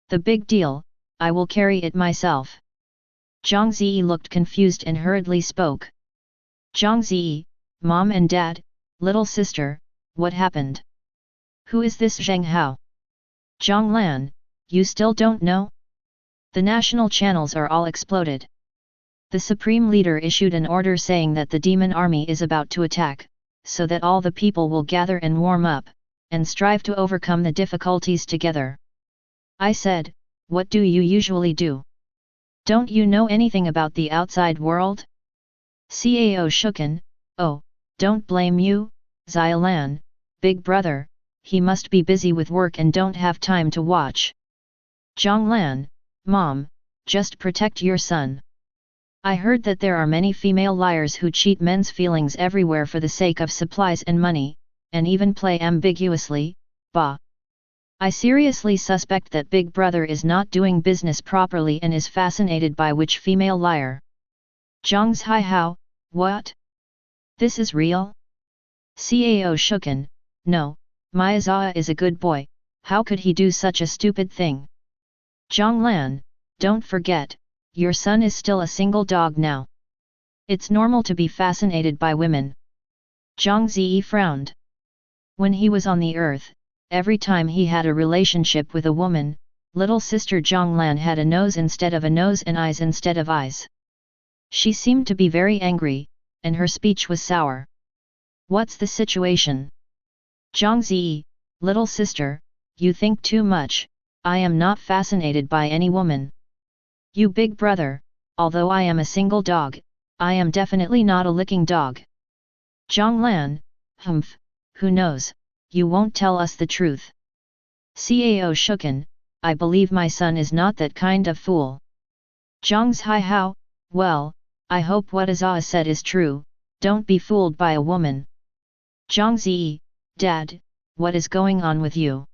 The big deal, I will carry it myself. Zhang Ze looked confused and hurriedly spoke. Zhang Ze, Mom and Dad, little sister, what happened? Who is this Zheng Hao? Zhang Lan, you still don't know? The national channels are all exploded. The Supreme Leader issued an order saying that the demon army is about to attack, so that all the people will gather and warm up, and strive to overcome the difficulties together. I said, what do you usually do? Don't you know anything about the outside world? Cao Shuken, oh, don't blame you, Xiaolan, big brother, he must be busy with work and don't have time to watch. Zhang Lan, Mom, just protect your son. I heard that there are many female liars who cheat men's feelings everywhere for the sake of supplies and money, and even play ambiguously, bah. I seriously suspect that Big Brother is not doing business properly and is fascinated by which female liar. Zhang Ze Hao, what? This is real? Cao Shuken, no, my Azaa is a good boy, how could he do such a stupid thing? Zhang Lan, don't forget, your son is still a single dog now. It's normal to be fascinated by women. Zhang Ze frowned. When he was on the earth, every time he had a relationship with a woman, little sister Zhang Lan had a nose instead of a nose and eyes instead of eyes. She seemed to be very angry, and her speech was sour. What's the situation? Zhang Ze, little sister, you think too much, I am not fascinated by any woman. You big brother, although I am a single dog, I am definitely not a licking dog. Zhang Lan, humph, who knows, you won't tell us the truth. Cao Shuken, I believe my son is not that kind of fool. Zhang Ze Hao, well, I hope what Azaa said is true, don't be fooled by a woman. Zhang Ze, Dad, what is going on with you?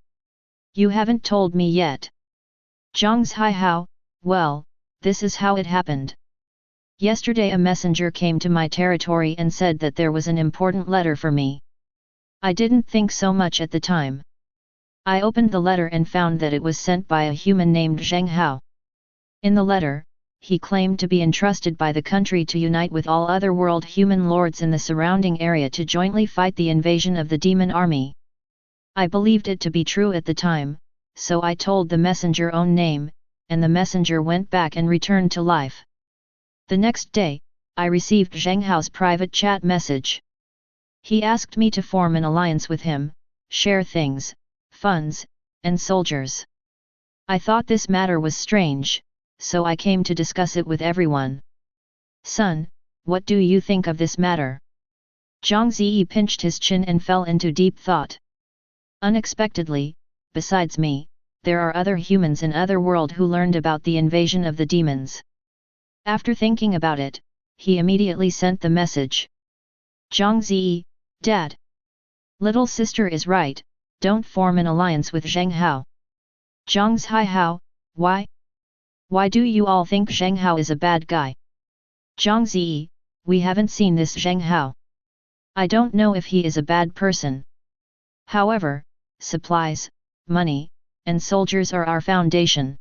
You haven't told me yet. Zhang Ze Hao, well, this is how it happened. Yesterday a messenger came to my territory and said that there was an important letter for me. I didn't think so much at the time. I opened the letter and found that it was sent by a human named Zheng Hao. In the letter, he claimed to be entrusted by the country to unite with all other world human lords in the surrounding area to jointly fight the invasion of the demon army. I believed it to be true at the time, so I told the messenger own name, and the messenger went back and returned to life. The next day, I received Zhang Hao's private chat message. He asked me to form an alliance with him, share things, funds, and soldiers. I thought this matter was strange, so I came to discuss it with everyone. Son, what do you think of this matter? Zhang Ze pinched his chin and fell into deep thought. Unexpectedly, besides me, there are other humans in other world who learned about the invasion of the demons. After thinking about it, he immediately sent the message. Zhang Ze, Dad. Little sister is right, don't form an alliance with Zhang Hao. Zhang Ze Hao, why? Why do you all think Zhang Hao is a bad guy? Zhang Ze, we haven't seen this Zhang Hao. I don't know if he is a bad person. However, supplies, money, and soldiers are our foundation.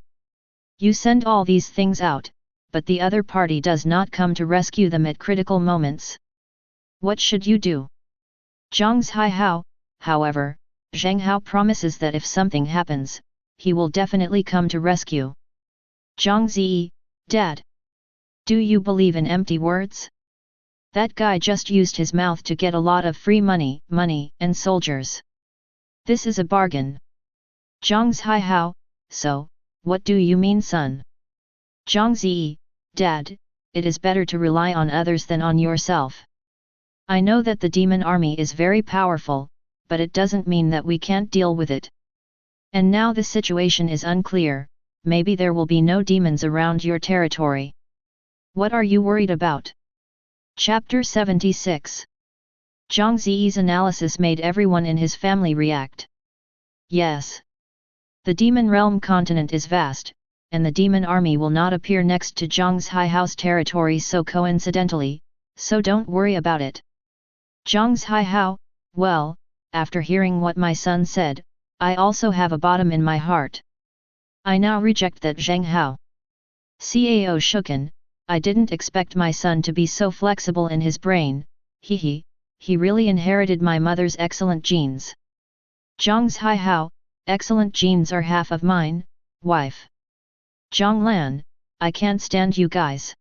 You send all these things out, but the other party does not come to rescue them at critical moments. What should you do? Zhang Ze Hao, however, Zhang Hao promises that if something happens, he will definitely come to rescue. Zhang Ze, Dad. Do you believe in empty words? That guy just used his mouth to get a lot of free money, and soldiers. This is a bargain. Zhang Ze Hao, so, what do you mean, son? Zhang Ze, Dad, it is better to rely on others than on yourself. I know that the demon army is very powerful, but it doesn't mean that we can't deal with it. And now the situation is unclear, maybe there will be no demons around your territory. What are you worried about? Chapter 76. Zhang Ze's analysis made everyone in his family react. Yes. The demon realm continent is vast, and the demon army will not appear next to Zhang Ze Hao's territory so coincidentally, so don't worry about it. Zhang Ze Hao, well, after hearing what my son said, I also have a bottom in my heart. I now reject that Zhang Hao. Cao Shuken, I didn't expect my son to be so flexible in his brain, he really inherited my mother's excellent genes. Zhang Ze Hao, excellent genes are half of mine, wife. Zhang Lan, I can't stand you guys.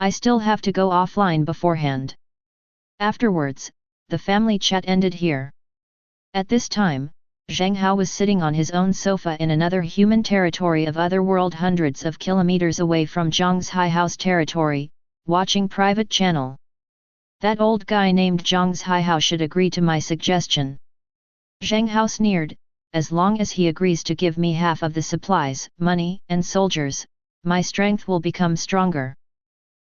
I still have to go offline beforehand. Afterwards, the family chat ended here. At this time, Zhang Hao was sitting on his own sofa in another human territory of other world hundreds of kilometers away from Zhang Ze Hao's territory, watching private channel. That old guy named Zhang Ze Hao should agree to my suggestion. Zhang Hao sneered, as long as he agrees to give me half of the supplies, money, and soldiers, my strength will become stronger.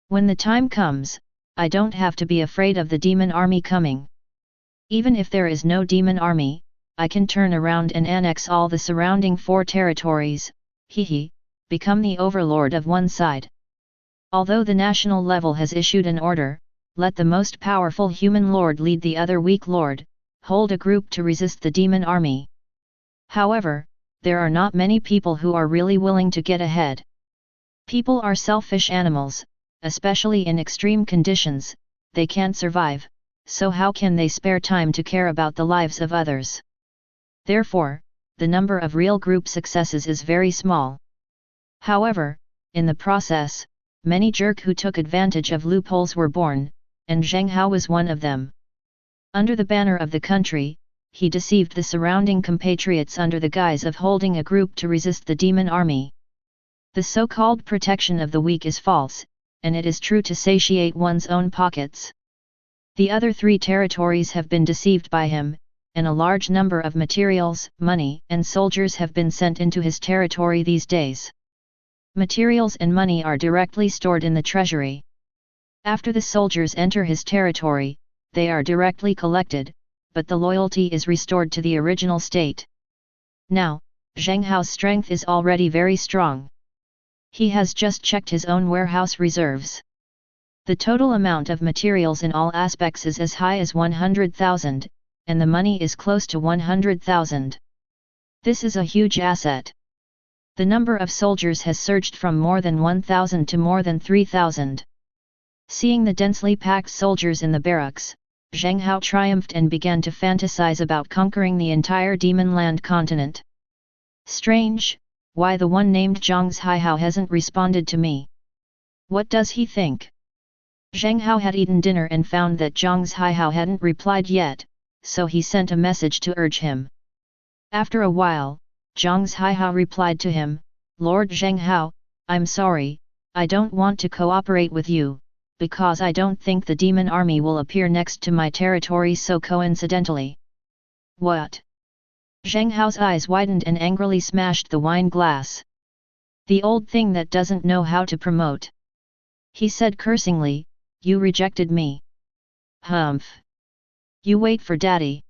When the time comes, I don't have to be afraid of the demon army coming. Even if there is no demon army, I can turn around and annex all the surrounding 4 territories, become the overlord of one side. Although the national level has issued an order, let the most powerful human lord lead the other weak lord, hold a group to resist the demon army. However, there are not many people who are really willing to get ahead. People are selfish animals, especially in extreme conditions, they can't survive, so how can they spare time to care about the lives of others? Therefore, the number of real group successes is very small. However, in the process, many jerks who took advantage of loopholes were born, and Zhang Hao was one of them. Under the banner of the country, he deceived the surrounding compatriots under the guise of holding a group to resist the demon army. The so-called protection of the weak is false, and it is true to satiate one's own pockets. The other 3 territories have been deceived by him, and a large number of materials, money, and soldiers have been sent into his territory these days. Materials and money are directly stored in the treasury. After the soldiers enter his territory, they are directly collected, but the loyalty is restored to the original state. Now, Zhang Hao's strength is already very strong. He has just checked his own warehouse reserves. The total amount of materials in all aspects is as high as 100,000, and the money is close to 100,000. This is a huge asset. The number of soldiers has surged from more than 1,000 to more than 3,000. Seeing the densely packed soldiers in the barracks, Zhang Hao triumphed and began to fantasize about conquering the entire Demonland Continent. Strange, why the one named Zhang Ze hasn't responded to me? What does he think? Zhang Hao had eaten dinner and found that Zhang Ze hadn't replied yet, so he sent a message to urge him. After a while, Zhang Ze replied to him, Lord Zhang Hao, I'm sorry, I don't want to cooperate with you, because I don't think the demon army will appear next to my territory so coincidentally. What? Zhang Hao's eyes widened and angrily smashed the wine glass. The old thing that doesn't know how to promote. He said cursingly, you rejected me. Humph. You wait for Daddy.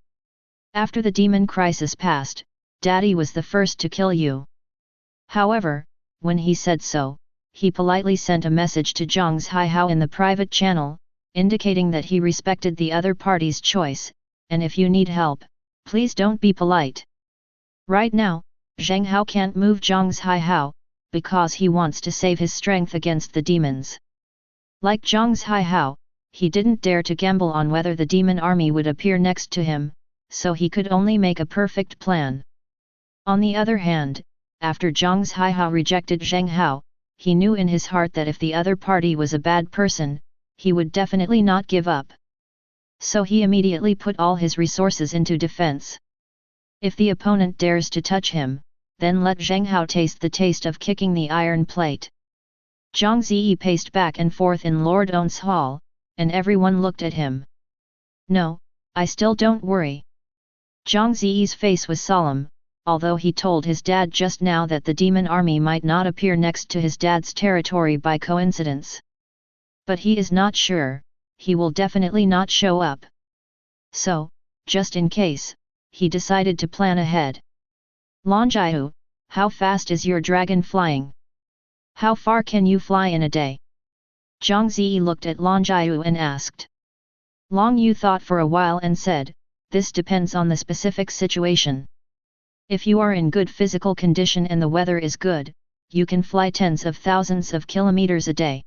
After the demon crisis passed, Daddy was the first to kill you. However, when he said so, he politely sent a message to Zhang Ze in the private channel, indicating that he respected the other party's choice, and if you need help, please don't be polite. Right now, Zhang Hao can't move Zhang Ze because he wants to save his strength against the demons. Like Zhang Ze, he didn't dare to gamble on whether the demon army would appear next to him, so he could only make a perfect plan. On the other hand, after Zhang Ze rejected Zhang Hao, he knew in his heart that if the other party was a bad person, he would definitely not give up. So he immediately put all his resources into defense. If the opponent dares to touch him, then let Zhang Hao taste the taste of kicking the iron plate. Zhang Ze paced back and forth in Lord On's hall, and everyone looked at him. No, I still don't worry. Zhang Ze's face was solemn, although he told his dad just now that the demon army might not appear next to his dad's territory by coincidence. But he is not sure, he will definitely not show up. So, just in case, he decided to plan ahead. Longjaihu, how fast is your dragon flying? How far can you fly in a day? Zhang Ze looked at Longjaihu and asked. Long Yu thought for a while and said, this depends on the specific situation. If you are in good physical condition and the weather is good, you can fly tens of thousands of kilometers a day.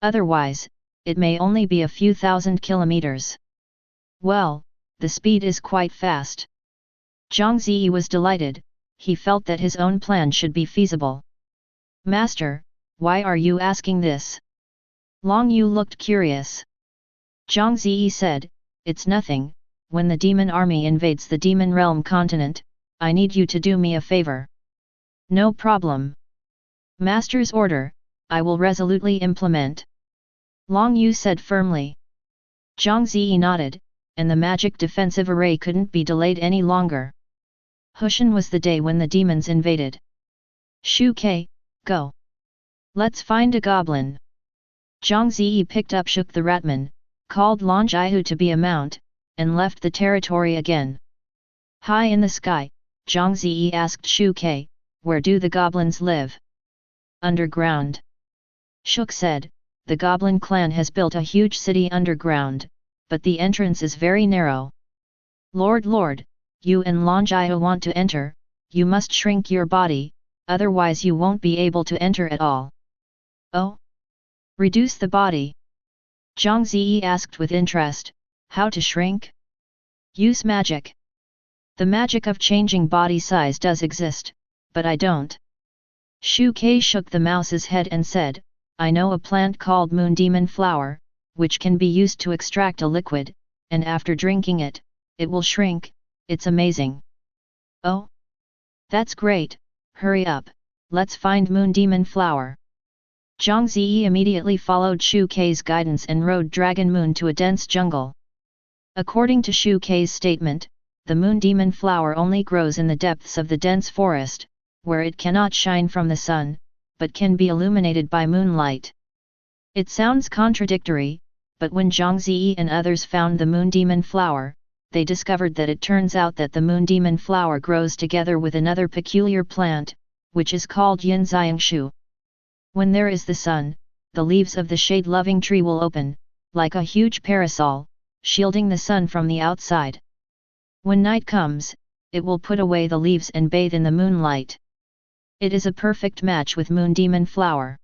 Otherwise, it may only be a few thousand kilometers. Well, the speed is quite fast. Zhang Ze was delighted, he felt that his own plan should be feasible. Master, why are you asking this? Long Yu looked curious. Zhang Ze said, it's nothing, when the demon army invades the demon realm continent, I need you to do me a favor. No problem. Master's order, I will resolutely implement. Long Yu said firmly. Zhang Ze nodded, and the magic defensive array couldn't be delayed any longer. Hushan was the day when the demons invaded. Shu Ke, go. Let's find a goblin. Zhang Ze picked up Shook the Ratman, called Longjaihu to be a mount, and left the territory again. High in the sky, Zhang Ze asked Shu Ke, where do the goblins live? Underground. Shook said, the goblin clan has built a huge city underground, but the entrance is very narrow. Lord, you and Longjaihu want to enter, you must shrink your body, otherwise you won't be able to enter at all. Oh? Reduce the body? Zhang Ze asked with interest, how to shrink? Use magic. The magic of changing body size does exist, but I don't. Shu Ke shook the mouse's head and said, I know a plant called moon demon flower, which can be used to extract a liquid, and after drinking it, it will shrink, it's amazing. Oh? That's great, hurry up, let's find moon demon flower. Zhang Ze immediately followed Shu Ke's guidance and rode Dragon Moon to a dense jungle. According to Shu Ke's statement, the moon demon flower only grows in the depths of the dense forest, where it cannot shine from the sun, but can be illuminated by moonlight. It sounds contradictory, but when Zhang Ze and others found the moon demon flower, they discovered that it turns out that the moon demon flower grows together with another peculiar plant, which is called Yin Xiang Shu. When there is the sun, the leaves of the shade-loving tree will open, like a huge parasol, shielding the sun from the outside. When night comes, it will put away the leaves and bathe in the moonlight. It is a perfect match with moon demon flower.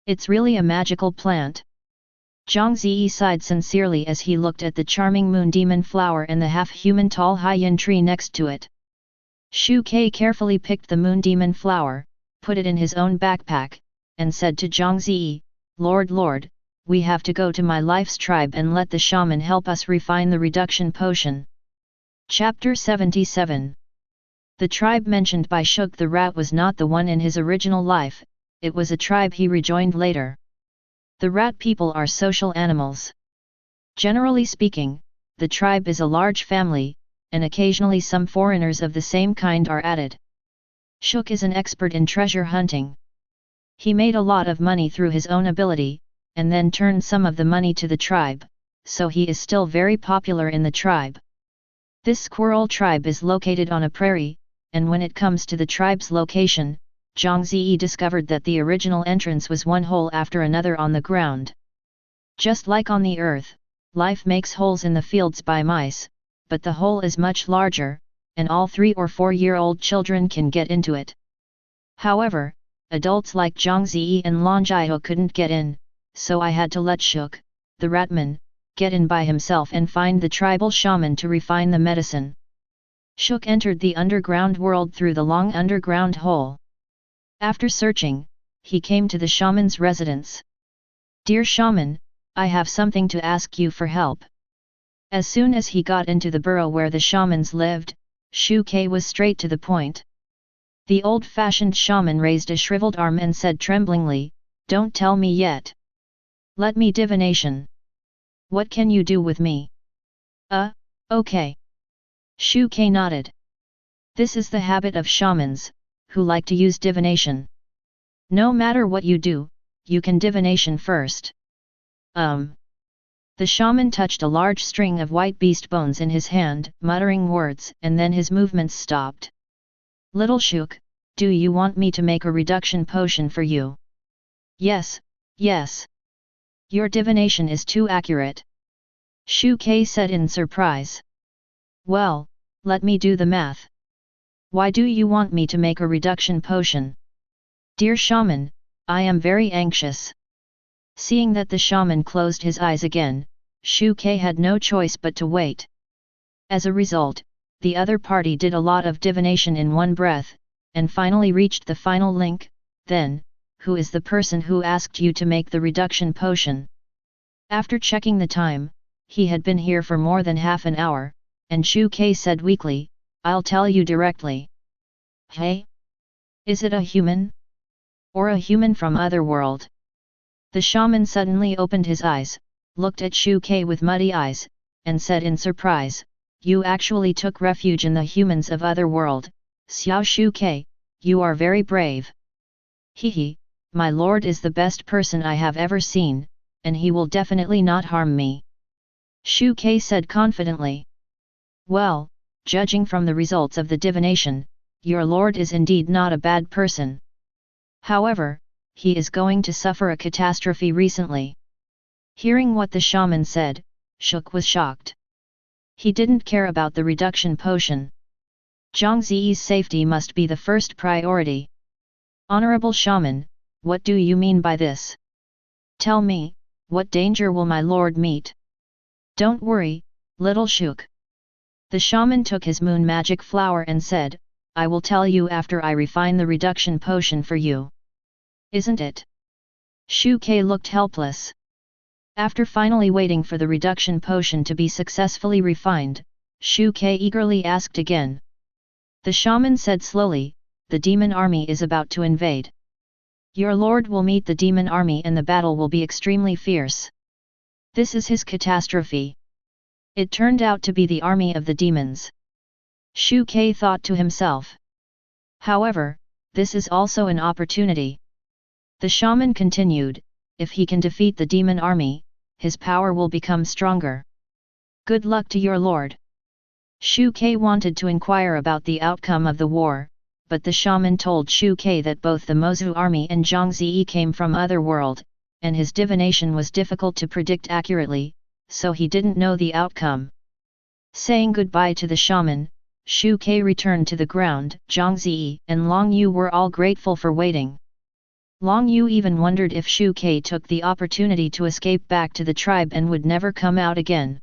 It's really a magical plant. Zhang Ze sighed sincerely as he looked at the charming moon demon flower and the half-human tall high-yin tree next to it. Shu Ke carefully picked the moon demon flower, put it in his own backpack, and said to Zhang Ze, Lord, we have to go to my life's tribe and let the shaman help us refine the reduction potion. Chapter 77. The tribe mentioned by Shuk the rat was not the one in his original life, it was a tribe he rejoined later. The rat people are social animals. Generally speaking, the tribe is a large family, and occasionally some foreigners of the same kind are added. Shuk is an expert in treasure hunting. He made a lot of money through his own ability, and then turned some of the money to the tribe, so he is still very popular in the tribe. This squirrel tribe is located on a prairie, and when it comes to the tribe's location, Zhang Ze discovered that the original entrance was one hole after another on the ground. Just like on the earth, life makes holes in the fields by mice, but the hole is much larger, and all 3 or 4-year-old children can get into it. However, adults like Zhang Ze and Lan Jiao couldn't get in, so I had to let Shuk, the ratman, get in by himself and find the tribal shaman to refine the medicine. Shuk entered the underground world through the long underground hole. After searching, he came to the shaman's residence. Dear shaman, I have something to ask you for help. As soon as he got into the burrow where the shamans lived, Shu Ke was straight to the point. The old-fashioned shaman raised a shriveled arm and said tremblingly, Don't tell me yet. Let me divination. What can you do with me? Okay. Shu Ke nodded. This is the habit of shamans, who like to use divination. No matter what you do, you can divination first. The shaman touched a large string of white beast bones in his hand, muttering words, and then his movements stopped. Little Shuk, do you want me to make a reduction potion for you? Yes. Your divination is too accurate. Shu Ke said in surprise. Well, let me do the math. Why do you want me to make a reduction potion? Dear shaman, I am very anxious. Seeing that the shaman closed his eyes again, Shu Ke had no choice but to wait. As a result, the other party did a lot of divination in one breath, and finally reached the final link. Then, who is the person who asked you to make the reduction potion? After checking the time, he had been here for more than half an hour, and Shu Ke said weakly, I'll tell you directly. Hey? Is it a human? Or a human from other world? The shaman suddenly opened his eyes, looked at Shu Ke with muddy eyes, and said in surprise, You actually took refuge in the humans of other world, Xiao Shu Ke, you are very brave. Hehe, my lord is the best person I have ever seen, and he will definitely not harm me. Shu Ke said confidently. Well, judging from the results of the divination, your lord is indeed not a bad person. However, he is going to suffer a catastrophe recently. Hearing what the shaman said, Shuk was shocked. He didn't care about the reduction potion. Zhang Ze's safety must be the first priority. Honorable shaman, what do you mean by this? Tell me, what danger will my lord meet? Don't worry, little Shuk. The shaman took his moon magic flower and said, I will tell you after I refine the reduction potion for you. Isn't it? Shu Ke looked helpless. After finally waiting for the reduction potion to be successfully refined, Shu Ke eagerly asked again. The shaman said slowly, the demon army is about to invade. Your lord will meet the demon army and the battle will be extremely fierce. This is his catastrophe. It turned out to be the army of the demons. Shu Ke thought to himself. However, this is also an opportunity. The shaman continued, if he can defeat the demon army, his power will become stronger. Good luck to your lord. Shu Ke wanted to inquire about the outcome of the war, but the shaman told Shu Ke that both the Mozu army and Zhang Ze came from other world, and his divination was difficult to predict accurately, so he didn't know the outcome. Saying goodbye to the shaman, Shu Ke returned to the ground. Zhang Ze and Long Yu were all grateful for waiting. Long Yu even wondered if Shu Ke took the opportunity to escape back to the tribe and would never come out again.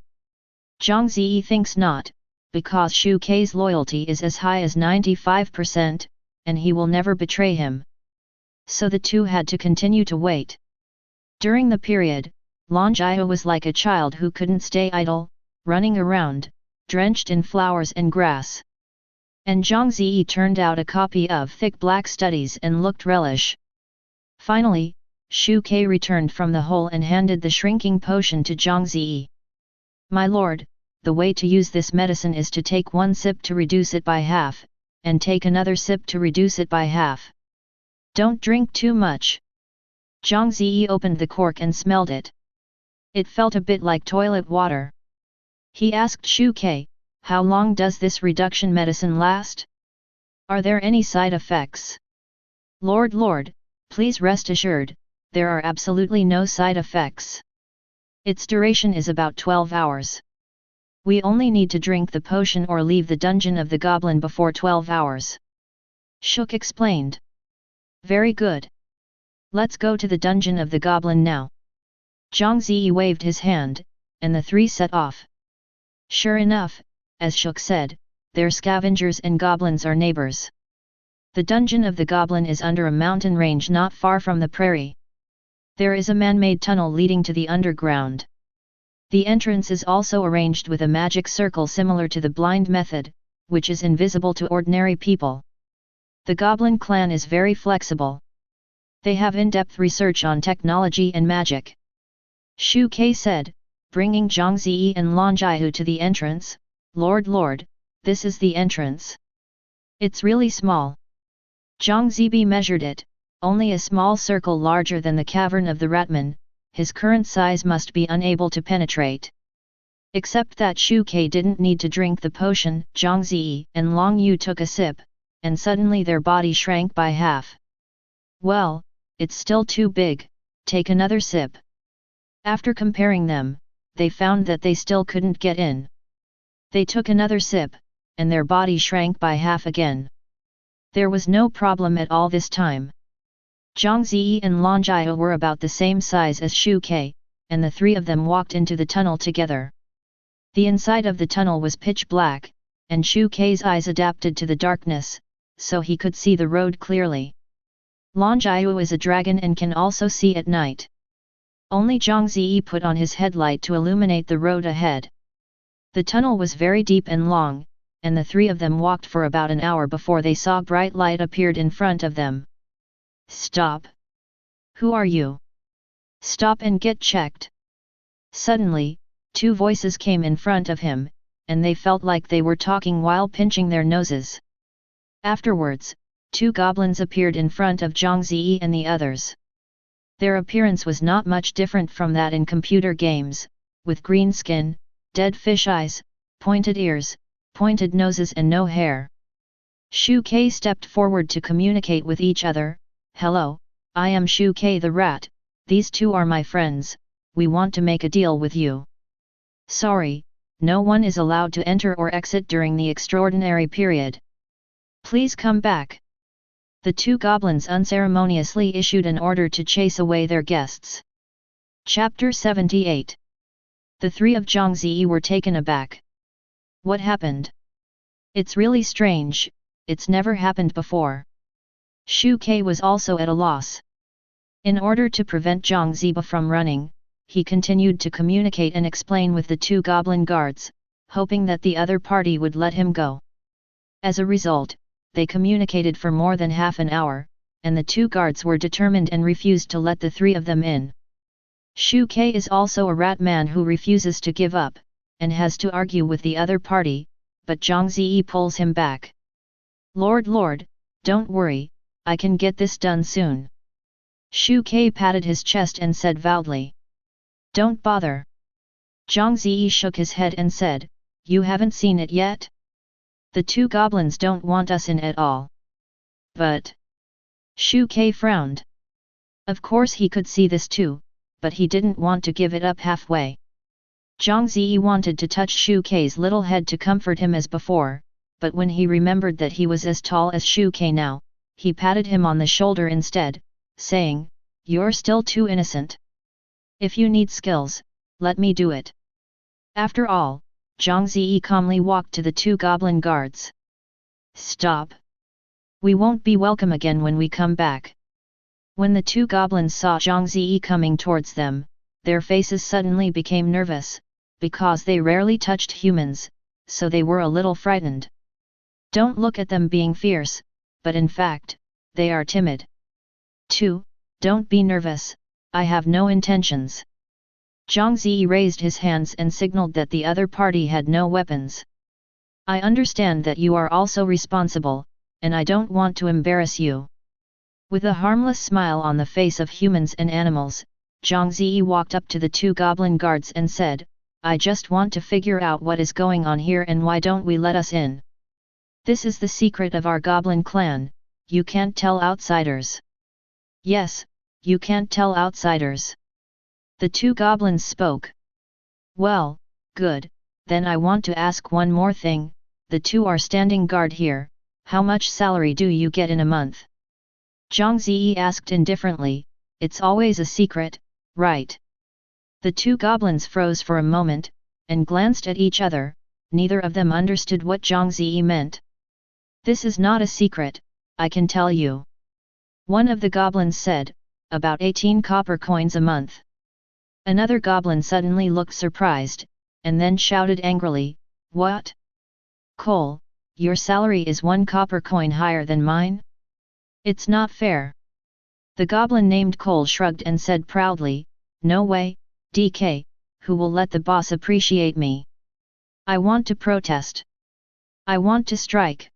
Zhang Ze thinks not, because Shu Kei's loyalty is as high as 95%, and he will never betray him. So the two had to continue to wait. During the period, Lan Jiao was like a child who couldn't stay idle, running around, drenched in flowers and grass. And Zhang Ze turned out a copy of thick black studies and looked relish. Finally, Shu Kei returned from the hole and handed the shrinking potion to Zhang Ze. "My lord, the way to use this medicine is to take one sip to reduce it by half, and take another sip to reduce it by half. Don't drink too much." Zhang Ze opened the cork and smelled it. It felt a bit like toilet water. He asked Shu Kei, "How long does this reduction medicine last? Are there any side effects?" Lord, please rest assured, there are absolutely no side effects. Its duration is about 12 hours. We only need to drink the potion or leave the dungeon of the goblin before 12 hours. Shuk explained. "Very good. Let's go to the dungeon of the goblin now." Zhang Ze waved his hand, and the three set off. Sure enough, as Shuk said, their scavengers and goblins are neighbors. The dungeon of the goblin is under a mountain range not far from the prairie. There is a man-made tunnel leading to the underground. The entrance is also arranged with a magic circle similar to the blind method, which is invisible to ordinary people. The goblin clan is very flexible. They have in-depth research on technology and magic. Shu Kei said, bringing Zhang Ze and Lan Jiao to the entrance. Lord, this is the entrance. It's really small." Zhang Ze measured it, only a small circle larger than the cavern of the Ratman. His current size must be unable to penetrate. Except that Shu Kei didn't need to drink the potion. Zhang Ze and Long Yu took a sip, and suddenly their body shrank by half. "Well, it's still too big, take another sip." After comparing them, they found that they still couldn't get in. They took another sip, and their body shrank by half again. There was no problem at all this time. Zhang Ze and Lan Jiao were about the same size as Shu Kei, and the three of them walked into the tunnel together. The inside of the tunnel was pitch black, and Shu Kei's eyes adapted to the darkness, so he could see the road clearly. Lan Jiao is a dragon and can also see at night. Only Zhang Ze put on his headlight to illuminate the road ahead. The tunnel was very deep and long, and the three of them walked for about an hour before they saw bright light appeared in front of them. "Stop! Who are you? Stop and get checked!" Suddenly, two voices came in front of him, and they felt like they were talking while pinching their noses. Afterwards, two goblins appeared in front of Zhang Ze and the others. Their appearance was not much different from that in computer games, with green skin, dead fish eyes, pointed ears, pointed noses and no hair. Shu Kei stepped forward to communicate with each other. "Hello, I am Shu Kei the rat, these two are my friends, we want to make a deal with you. Sorry, no one is allowed to enter or exit during the extraordinary period. Please come back." The two goblins unceremoniously issued an order to chase away their guests. Chapter 78. The three of Zhang Ze were taken aback. What happened? It's really strange, it's never happened before. Shu Kei was also at a loss. In order to prevent Zhang Ze from running, he continued to communicate and explain with the two goblin guards, hoping that the other party would let him go. As a result, they communicated for more than half an hour, and the two guards were determined and refused to let the three of them in. Shu Kei is also a rat man who refuses to give up, and has to argue with the other party, but Zhang Ze pulls him back. Lord, don't worry, I can get this done soon." Shu Kei patted his chest and said loudly. "Don't bother." Zhang Ze shook his head and said, "You haven't seen it yet? The two goblins don't want us in at all." "But..." Shu Kei frowned. Of course he could see this too, but he didn't want to give it up halfway. Zhang Ze wanted to touch Shu Kei's little head to comfort him as before, but when he remembered that he was as tall as Shu Kei now, he patted him on the shoulder instead, saying, "You're still too innocent. If you need skills, let me do it. After all, Zhang Ze calmly walked to the two goblin guards. Stop! We won't be welcome again when we come back. When the two goblins saw Zhang Ze coming towards them, their faces suddenly became nervous, because they rarely touched humans, so they were a little frightened. Don't look at them being fierce, but in fact, they are timid. 2. Don't be nervous, I have no intentions. Zhang Ze raised his hands and signaled that the other party had no weapons. I understand that you are also responsible, and I don't want to embarrass you. With a harmless smile on the face of humans and animals, Zhang Ze walked up to the two goblin guards and said, I just want to figure out what is going on here and why don't we let us in. This is the secret of our goblin clan, you can't tell outsiders. Yes, you can't tell outsiders. The two goblins spoke. Well, good, then I want to ask one more thing, the two are standing guard here, how much salary do you get in a month? Zhang Ze asked indifferently, it's always a secret, right? The two goblins froze for a moment, and glanced at each other, neither of them understood what Zhang Ze meant. This is not a secret, I can tell you. One of the goblins said, about 18 copper coins a month. Another goblin suddenly looked surprised, and then shouted angrily, what? Cole, your salary is 1 copper coin higher than mine? It's not fair. The goblin named Cole shrugged and said proudly, no way, DK, who will let the boss appreciate me? I want to protest. I want to strike.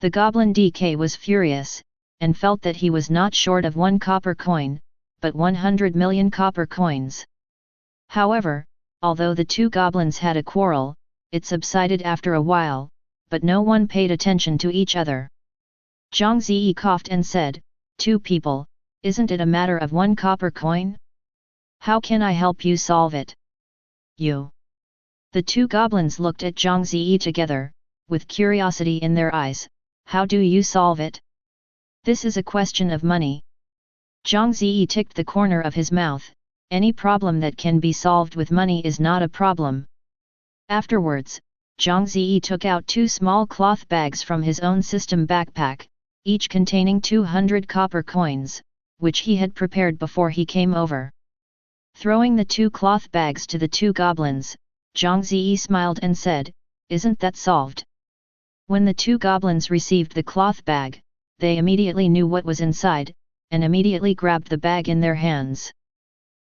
The goblin DK was furious, and felt that he was not short of 1 copper coin, but 100 million copper coins. However, although the two goblins had a quarrel, it subsided after a while, but no one paid attention to each other. Zhang Ze coughed and said, two people, isn't it a matter of 1 copper coin? How can I help you solve it? You. The two goblins looked at Zhang Ze together, with curiosity in their eyes, how do you solve it? This is a question of money. Zhang Ze ticked the corner of his mouth, any problem that can be solved with money is not a problem. Afterwards, Zhang Ze took out 2 small cloth bags from his own system backpack, each containing 200 copper coins, which he had prepared before he came over. Throwing the 2 cloth bags to the two goblins, Zhang Ze smiled and said, isn't that solved? When the two goblins received the cloth bag, they immediately knew what was inside, and immediately grabbed the bag in their hands.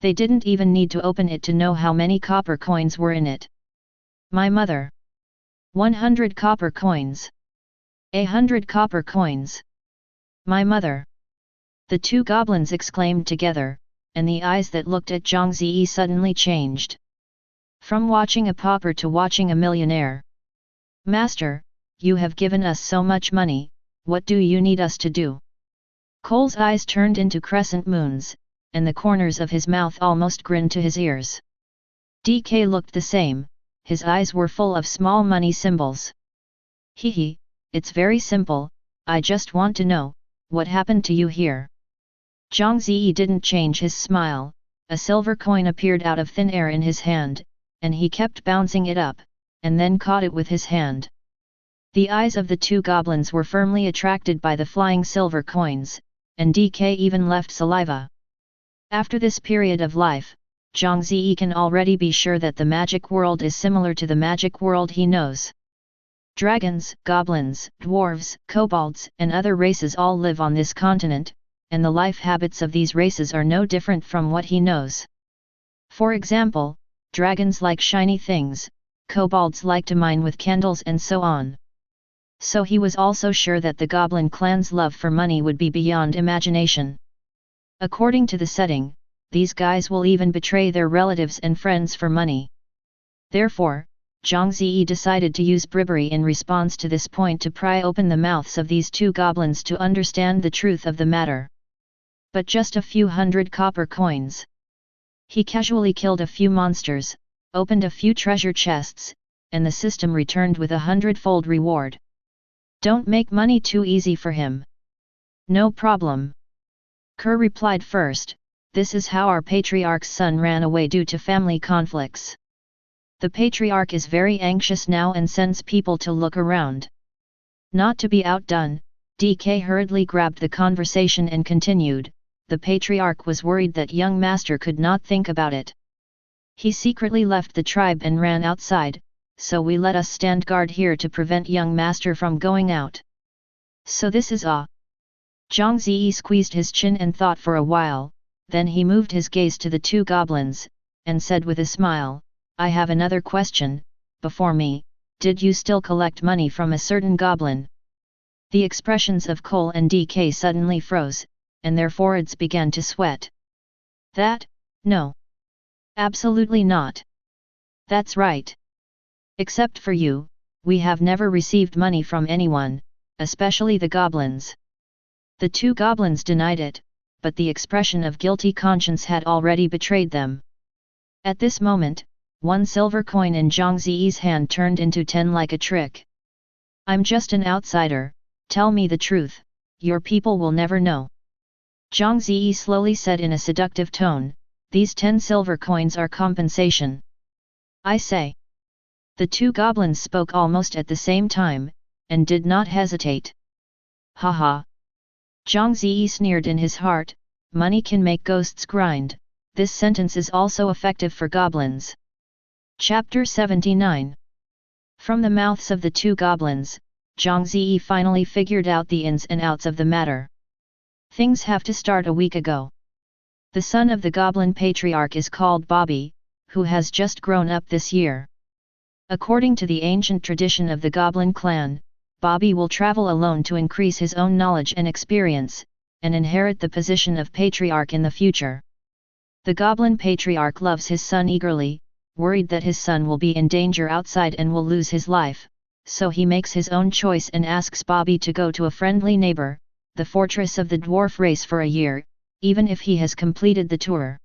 They didn't even need to open it to know how many copper coins were in it. My mother! 100 copper coins! 100 copper coins! My mother! The two goblins exclaimed together, and the eyes that looked at Zhang Ze suddenly changed. From watching a pauper to watching a millionaire. Master, you have given us so much money, what do you need us to do? Cole's eyes turned into crescent moons, and the corners of his mouth almost grinned to his ears. DK looked the same, his eyes were full of small money symbols. Hehe, it's very simple, I just want to know, what happened to you here? Zhang Ze didn't change his smile, a silver coin appeared out of thin air in his hand, and he kept bouncing it up, and then caught it with his hand. The eyes of the two goblins were firmly attracted by the flying silver coins, and DK even left saliva. After this period of life, Zhang Ze can already be sure that the magic world is similar to the magic world he knows. Dragons, goblins, dwarves, kobolds, and other races all live on this continent, and the life habits of these races are no different from what he knows. For example, dragons like shiny things, kobolds like to mine with candles and so on. So he was also sure that the goblin clan's love for money would be beyond imagination. According to the setting, these guys will even betray their relatives and friends for money. Therefore, Zhang Ze decided to use bribery in response to this point to pry open the mouths of these two goblins to understand the truth of the matter. But just a few hundred copper coins. He casually killed a few monsters, opened a few treasure chests, and the system returned with a 100-fold reward. Don't make money too easy for him. No problem. Kerr replied first, this is how our patriarch's son ran away due to family conflicts. The patriarch is very anxious now and sends people to look around. Not to be outdone, DK hurriedly grabbed the conversation and continued, the patriarch was worried that young master could not think about it. He secretly left the tribe and ran outside, so we let us stand guard here to prevent young master from going out. So this is all. Zhang Ze squeezed his chin and thought for a while, then he moved his gaze to the two goblins, and said with a smile, I have another question, before me, did you still collect money from a certain goblin? The expressions of Cole and DK suddenly froze, and their foreheads began to sweat. That? No. Absolutely not. That's right. Except for you, we have never received money from anyone, especially the goblins. The two goblins denied it, but the expression of guilty conscience had already betrayed them. At this moment, one silver coin in Zhang Ze's hand turned into 10 like a trick. I'm just an outsider, tell me the truth, your people will never know. Zhang Ze slowly said in a seductive tone, these 10 silver coins are compensation. I say. The two goblins spoke almost at the same time, and did not hesitate. Haha. Zhang Ze sneered in his heart, money can make ghosts grind, this sentence is also effective for goblins. Chapter 79. From the mouths of the two goblins, Zhang Ze finally figured out the ins and outs of the matter. Things have to start a week ago. The son of the goblin patriarch is called Bobby, who has just grown up this year. According to the ancient tradition of the goblin clan, Bobby will travel alone to increase his own knowledge and experience, and inherit the position of patriarch in the future. The goblin patriarch loves his son eagerly, worried that his son will be in danger outside and will lose his life, so he makes his own choice and asks Bobby to go to a friendly neighbor, the fortress of the dwarf race for a year, even if he has completed the tour.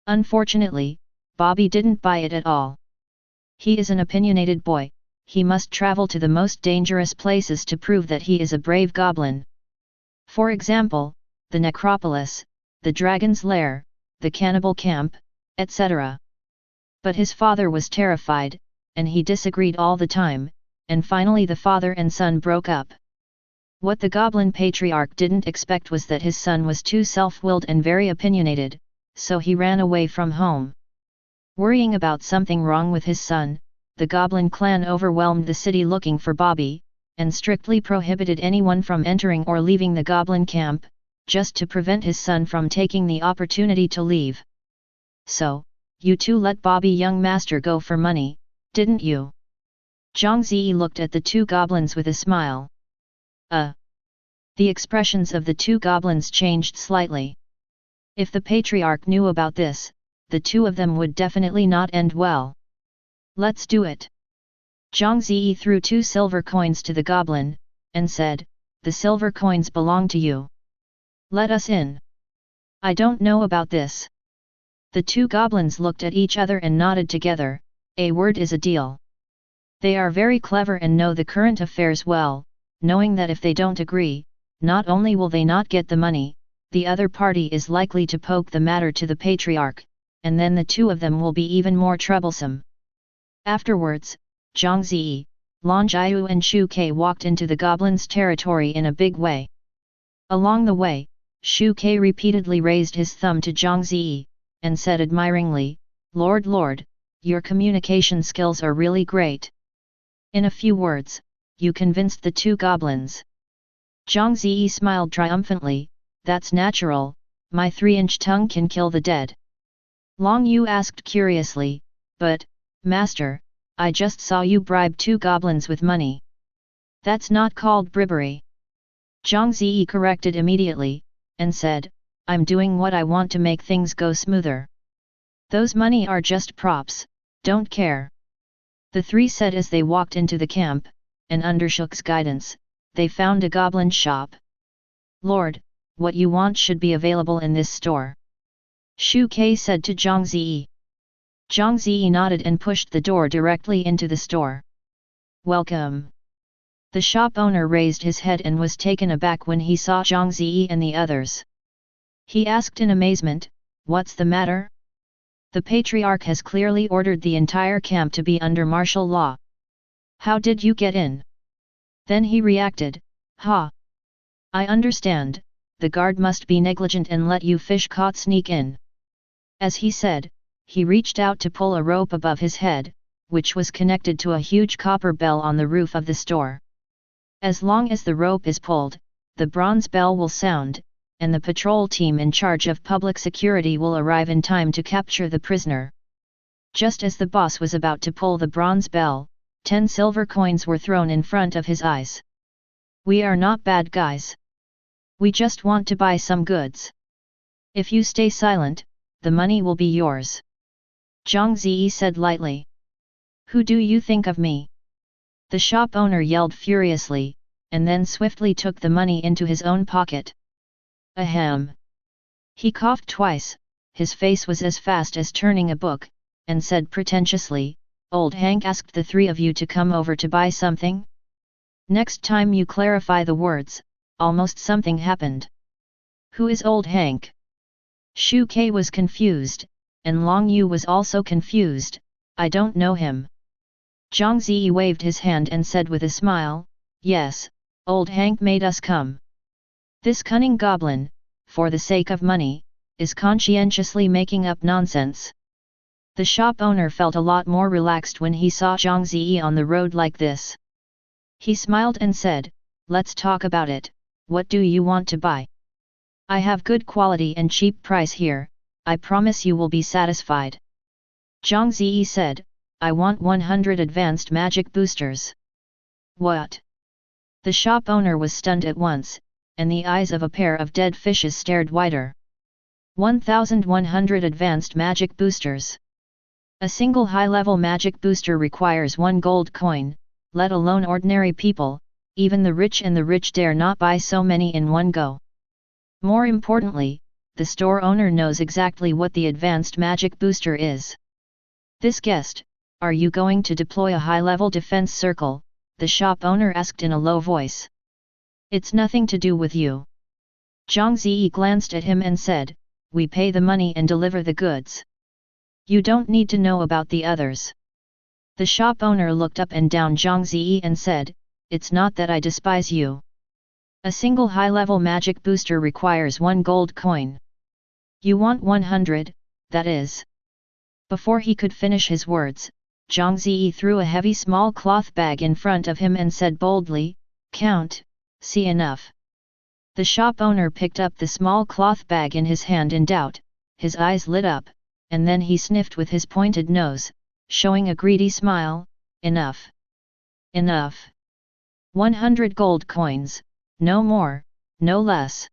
Unfortunately, Bobby didn't buy it at all. He is an opinionated boy, he must travel to the most dangerous places to prove that he is a brave goblin. For example, the necropolis, the dragon's lair, the cannibal camp, etc. But his father was terrified, and he disagreed all the time, and finally the father and son broke up. What the goblin patriarch didn't expect was that his son was too self-willed and very opinionated, so he ran away from home. Worrying about something wrong with his son, the goblin clan overwhelmed the city looking for Bobby, and strictly prohibited anyone from entering or leaving the goblin camp, just to prevent his son from taking the opportunity to leave. So, you two let Bobby young master go for money, didn't you? Zhang Ze looked at the two goblins with a smile. The expressions of the two goblins changed slightly. If the patriarch knew about this, the two of them would definitely not end well. Let's do it. Zhang Ze threw 2 silver coins to the goblin, and said, the silver coins belong to you. Let us in. I don't know about this. The two goblins looked at each other and nodded together, a word is a deal. They are very clever and know the current affairs well, knowing that if they don't agree, not only will they not get the money, the other party is likely to poke the matter to the patriarch, and then the two of them will be even more troublesome. Afterwards, Zhang Ze, Lan Jiu and Shu Ke walked into the goblins' territory in a big way. Along the way, Shu Ke repeatedly raised his thumb to Zhang Ze, and said admiringly, Lord, your communication skills are really great. In a few words, you convinced the two goblins. Zhang Ze smiled triumphantly, that's natural, my 3-inch tongue can kill the dead. Long Yu asked curiously, but, Master, I just saw you bribe 2 goblins with money. That's not called bribery. Zhang Ze corrected immediately, and said, I'm doing what I want to make things go smoother. Those money are just props, don't care. The 3 said as they walked into the camp, and under Shuk's guidance, they found a goblin shop. Lord, what you want should be available in this store. Shu Ke said to Zhang Ze. Zhang Ze nodded and pushed the door directly into the store. Welcome. The shop owner raised his head and was taken aback when he saw Zhang Ze and the others. He asked in amazement, what's the matter? The patriarch has clearly ordered the entire camp to be under martial law. How did you get in? Then he reacted, ha! I understand, the guard must be negligent and let you fish caught sneak in. As he said, he reached out to pull a rope above his head, which was connected to a huge copper bell on the roof of the store. As long as the rope is pulled, the bronze bell will sound, and the patrol team in charge of public security will arrive in time to capture the prisoner. Just as the boss was about to pull the bronze bell, 10 silver coins were thrown in front of his eyes. We are not bad guys. We just want to buy some goods. If you stay silent, the money will be yours. Zhang Ze said lightly. Who do you think of me? The shop owner yelled furiously, and then swiftly took the money into his own pocket. Ahem. He coughed twice, his face was as fast as turning a book, and said pretentiously, Old Hank asked the three of you to come over to buy something? Next time you clarify the words, almost something happened. Who is Old Hank? Shu Ke was confused, and Long Yu was also confused, I don't know him. Zhang Ze waved his hand and said with a smile, yes, Old Hank made us come. This cunning goblin, for the sake of money, is conscientiously making up nonsense. The shop owner felt a lot more relaxed when he saw Zhang Ze on the road like this. He smiled and said, let's talk about it, what do you want to buy? I have good quality and cheap price here, I promise you will be satisfied. Zhang Ze said, I want 100 advanced magic boosters. What? The shop owner was stunned at once, and the eyes of a pair of dead fishes stared wider. 1,100 advanced magic boosters. A single high-level magic booster requires 1 gold coin, let alone ordinary people, even the rich and the rich dare not buy so many in one go. More importantly, the store owner knows exactly what the advanced magic booster is. This guest, are you going to deploy a high-level defense circle? The shop owner asked in a low voice. It's nothing to do with you. Zhang Ze glanced at him and said, we pay the money and deliver the goods. You don't need to know about the others. The shop owner looked up and down Zhang Ze and said, it's not that I despise you. A single high-level magic booster requires 1 gold coin. You want 100, that is. Before he could finish his words, Zhang Ze threw a heavy small cloth bag in front of him and said boldly, count, see enough. The shop owner picked up the small cloth bag in his hand in doubt, his eyes lit up, and then he sniffed with his pointed nose, showing a greedy smile, enough. Enough. 100 gold coins, no more, no less.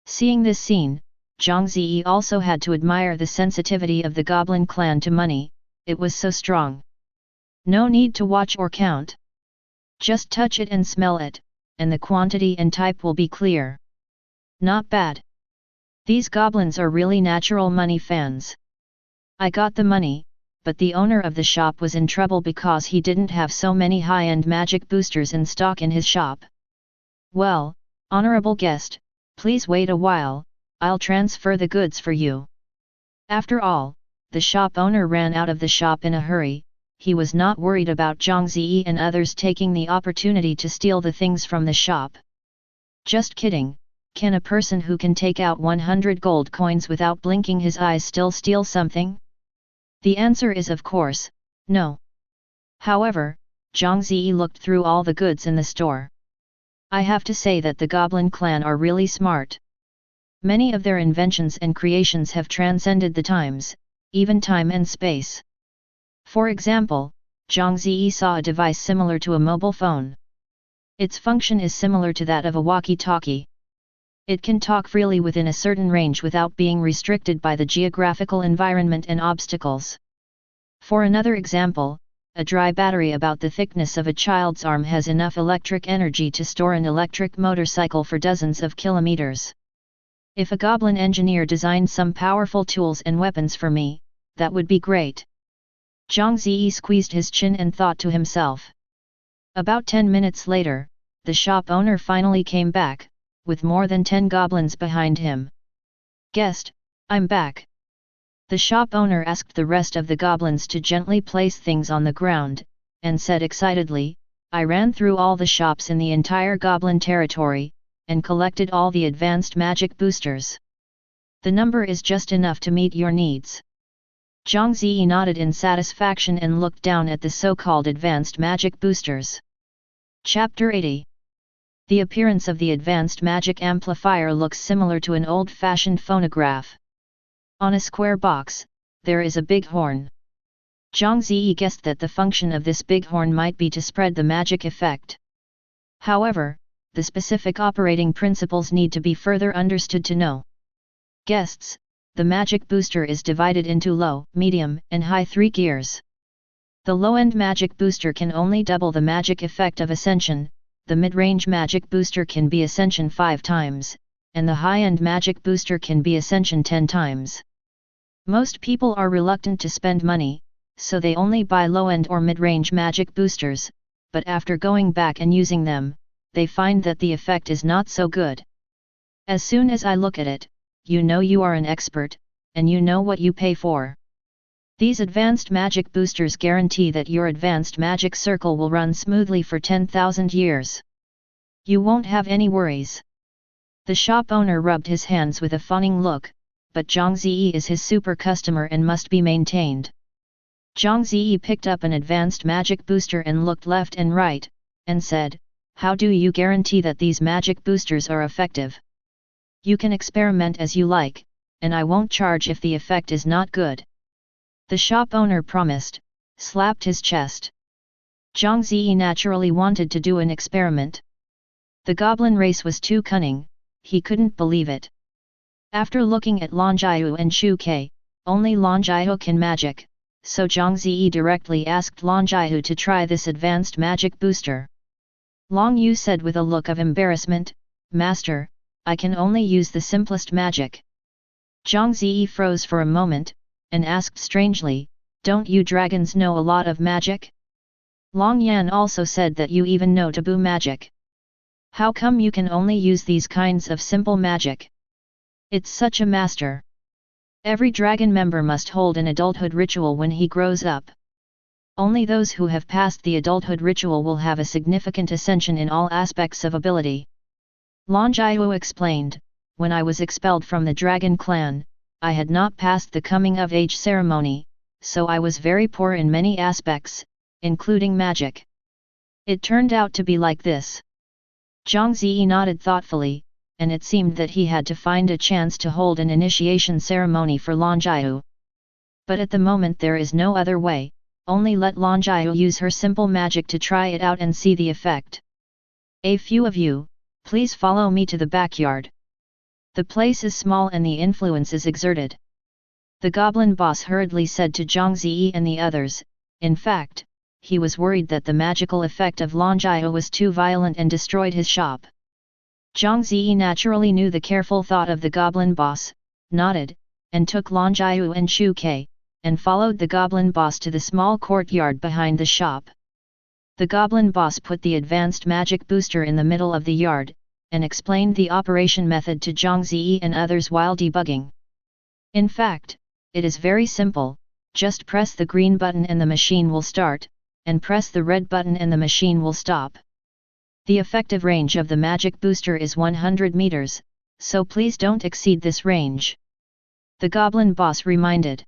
Seeing this scene, Zhang Ze also had to admire the sensitivity of the goblin clan to money, it was so strong. No need to watch or count. Just touch it and smell it, and the quantity and type will be clear. Not bad. These goblins are really natural money fans. I got the money, but the owner of the shop was in trouble because he didn't have so many high-end magic boosters in stock in his shop. Well, honorable guest, please wait a while, I'll transfer the goods for you. After all, the shop owner ran out of the shop in a hurry, he was not worried about Zhang Ze and others taking the opportunity to steal the things from the shop. Just kidding, can a person who can take out 100 gold coins without blinking his eyes still steal something? The answer is of course, no. However, Zhang Ze looked through all the goods in the store. I have to say that the Goblin clan are really smart. Many of their inventions and creations have transcended the times, even time and space. For example, Zhang Ze saw a device similar to a mobile phone. Its function is similar to that of a walkie-talkie. It can talk freely within a certain range without being restricted by the geographical environment and obstacles. For another example, a dry battery about the thickness of a child's arm has enough electric energy to store an electric motorcycle for dozens of kilometers. If a goblin engineer designed some powerful tools and weapons for me, that would be great. Zhang Ze squeezed his chin and thought to himself. About 10 minutes later, the shop owner finally came back, with more than 10 goblins behind him. Guest, I'm back. The shop owner asked the rest of the goblins to gently place things on the ground, and said excitedly, I ran through all the shops in the entire goblin territory, and collected all the advanced magic boosters. The number is just enough to meet your needs. Zhang Ze nodded in satisfaction and looked down at the so-called advanced magic boosters. Chapter 80. The appearance of the advanced magic amplifier looks similar to an old-fashioned phonograph. On a square box, there is a big horn. Zhang Ze guessed that the function of this big horn might be to spread the magic effect. However, the specific operating principles need to be further understood to know. Guests, the magic booster is divided into low, medium, and high 3 gears. The low-end magic booster can only double the magic effect of Ascension, the mid-range magic booster can be Ascension 5 times, and the high-end magic booster can be Ascension 10 times. Most people are reluctant to spend money, so they only buy low-end or mid-range magic boosters, but after going back and using them, they find that the effect is not so good. As soon as I look at it, you know you are an expert, and you know what you pay for. These advanced magic boosters guarantee that your advanced magic circle will run smoothly for 10,000 years. You won't have any worries. The shop owner rubbed his hands with a fawning look, but Zhang Ze is his super customer and must be maintained. Zhang Ze picked up an advanced magic booster and looked left and right, and said, how do you guarantee that these magic boosters are effective? You can experiment as you like, and I won't charge if the effect is not good. The shop owner promised, slapped his chest. Zhang Ze naturally wanted to do an experiment. The goblin race was too cunning, he couldn't believe it. After looking at Lan Jiu and Shu Ke, only Lan Jiu can magic, so Zhang Ze directly asked Lan Jiu to try this advanced magic booster. Long Yu said with a look of embarrassment, Master, I can only use the simplest magic. Zhang Ze froze for a moment, and asked strangely, don't you dragons know a lot of magic? Long Yan also said that you even know taboo magic. How come you can only use these kinds of simple magic? It's such a master. Every dragon member must hold an adulthood ritual when he grows up. Only those who have passed the adulthood ritual will have a significant ascension in all aspects of ability. Lan Jiu explained, when I was expelled from the dragon clan, I had not passed the coming of age ceremony, so I was very poor in many aspects, including magic. It turned out to be like this. Zhang Ze nodded thoughtfully, and it seemed that he had to find a chance to hold an initiation ceremony for Lan Jiu. But at the moment there is no other way, only let Lan Jiu use her simple magic to try it out and see the effect. A few of you, please follow me to the backyard. The place is small and the influence is exerted. The goblin boss hurriedly said to Zhang Ze and the others. In fact, he was worried that the magical effect of Lan Jiu was too violent and destroyed his shop. Zhang Ze naturally knew the careful thought of the goblin boss, nodded, and took Lan Jiu and Shu Ke, and followed the goblin boss to the small courtyard behind the shop. The goblin boss put the advanced magic booster in the middle of the yard, and explained the operation method to Zhang Ze and others while debugging. In fact, it is very simple, just press the green button and the machine will start, and press the red button and the machine will stop. The effective range of the magic booster is 100 meters, so please don't exceed this range. The goblin boss reminded.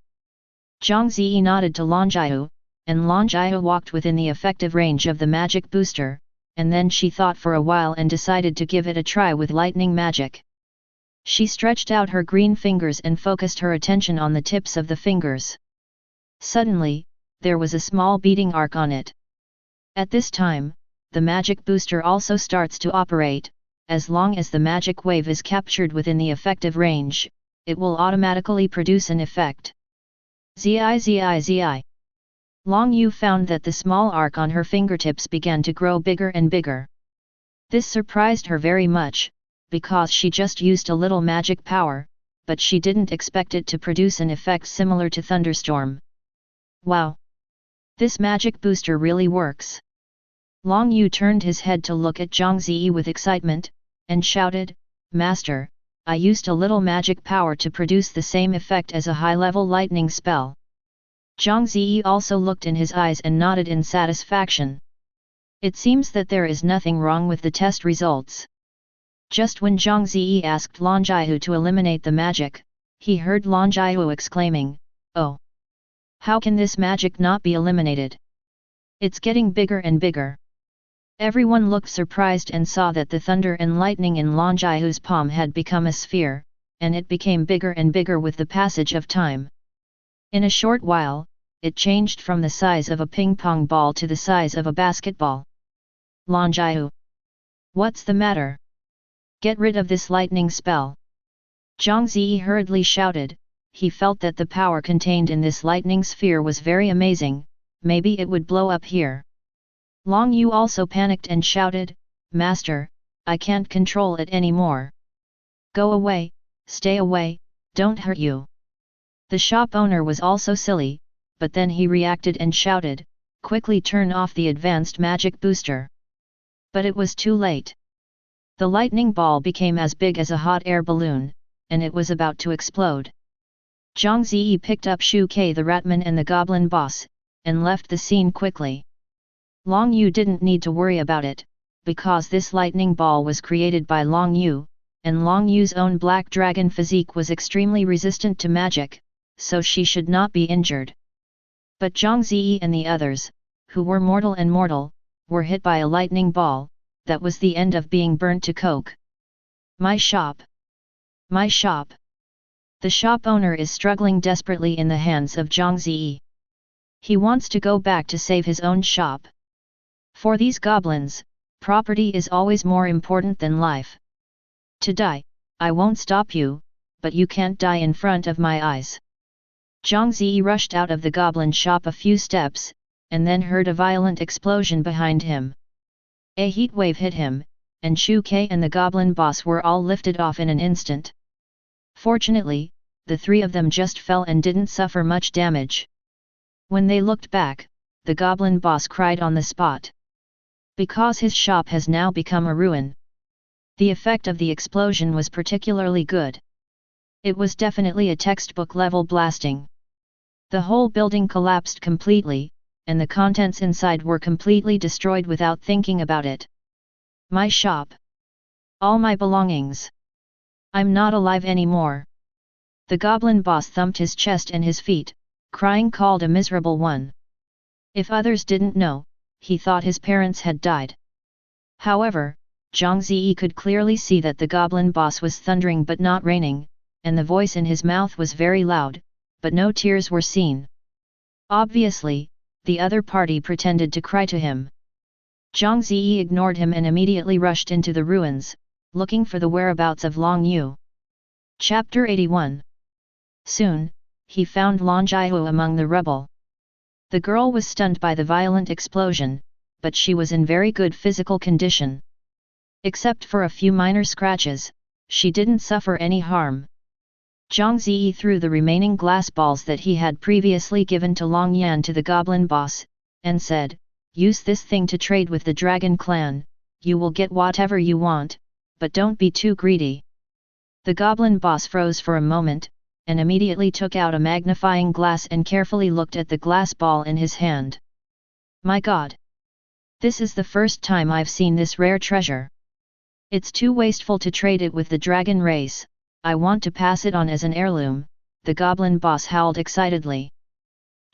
Zhang Ze nodded to Lan Jiu, and Lan Jiu walked within the effective range of the magic booster, and then she thought for a while and decided to give it a try with lightning magic. She stretched out her green fingers and focused her attention on the tips of the fingers. Suddenly, there was a small beating arc on it. At this time, the magic booster also starts to operate. As long as the magic wave is captured within the effective range, it will automatically produce an effect. Zi. Long Yu found that the small arc on her fingertips began to grow bigger and bigger. This surprised her very much, because she just used a little magic power, but she didn't expect it to produce an effect similar to thunderstorm. Wow! This magic booster really works. Long Yu turned his head to look at Zhang Ze with excitement, and shouted, Master, I used a little magic power to produce the same effect as a high-level lightning spell. Zhang Ze also looked in his eyes and nodded in satisfaction. It seems that there is nothing wrong with the test results. Just when Zhang Ze asked Lan Jiahu to eliminate the magic, he heard Lan Jiahu exclaiming, "Oh! How can this magic not be eliminated? It's getting bigger and bigger." Everyone looked surprised and saw that the thunder and lightning in Lan Jiahu's palm had become a sphere, and it became bigger and bigger with the passage of time. In a short while, it changed from the size of a ping-pong ball to the size of a basketball. "Lan Jiahu! What's the matter? Get rid of this lightning spell!" Zhang Ze hurriedly shouted. He felt that the power contained in this lightning sphere was very amazing, maybe it would blow up here. Long Yu also panicked and shouted, "Master, I can't control it anymore. Go away, stay away, don't hurt you." The shop owner was also silly, but then he reacted and shouted, "Quickly turn off the advanced magic booster." But it was too late. The lightning ball became as big as a hot air balloon, and it was about to explode. Zhang Ze picked up Shu Ke the Ratman and the goblin boss, and left the scene quickly. Long Yu didn't need to worry about it, because this lightning ball was created by Long Yu, and Long Yu's own black dragon physique was extremely resistant to magic, so she should not be injured. But Zhang Ze and the others, who were mortal, were hit by a lightning ball. That was the end of being burnt to coke. "My shop! My shop!" The shop owner is struggling desperately in the hands of Zhang Ze. He wants to go back to save his own shop. For these goblins, property is always more important than life. "To die, I won't stop you, but you can't die in front of my eyes." Zhang Ze rushed out of the goblin shop a few steps, and then heard a violent explosion behind him. A heat wave hit him, and Shu Ke and the goblin boss were all lifted off in an instant. Fortunately, the three of them just fell and didn't suffer much damage. When they looked back, the goblin boss cried on the spot. Because his shop has now become a ruin. The effect of the explosion was particularly good. It was definitely a textbook-level blasting. The whole building collapsed completely, and the contents inside were completely destroyed without thinking about it. "My shop! All my belongings! I'm not alive anymore!" The goblin boss thumped his chest and his feet, crying, called a miserable one. If others didn't know, he thought his parents had died. However, Zhang Ze could clearly see that the goblin boss was thundering but not raining, and the voice in his mouth was very loud, but no tears were seen. Obviously, the other party pretended to cry to him. Zhang Ze ignored him and immediately rushed into the ruins, looking for the whereabouts of Long Yu. Chapter 81. Soon, he found Lan Jiahu among the rubble. The girl was stunned by the violent explosion, but she was in very good physical condition. Except for a few minor scratches, she didn't suffer any harm. Zhang Ze threw the remaining glass balls that he had previously given to Long Yan to the goblin boss, and said, "Use this thing to trade with the dragon clan, you will get whatever you want, but don't be too greedy." The goblin boss froze for a moment, and immediately took out a magnifying glass and carefully looked at the glass ball in his hand. "My God! This is the first time I've seen this rare treasure. It's too wasteful to trade it with the dragon race, I want to pass it on as an heirloom," the goblin boss howled excitedly.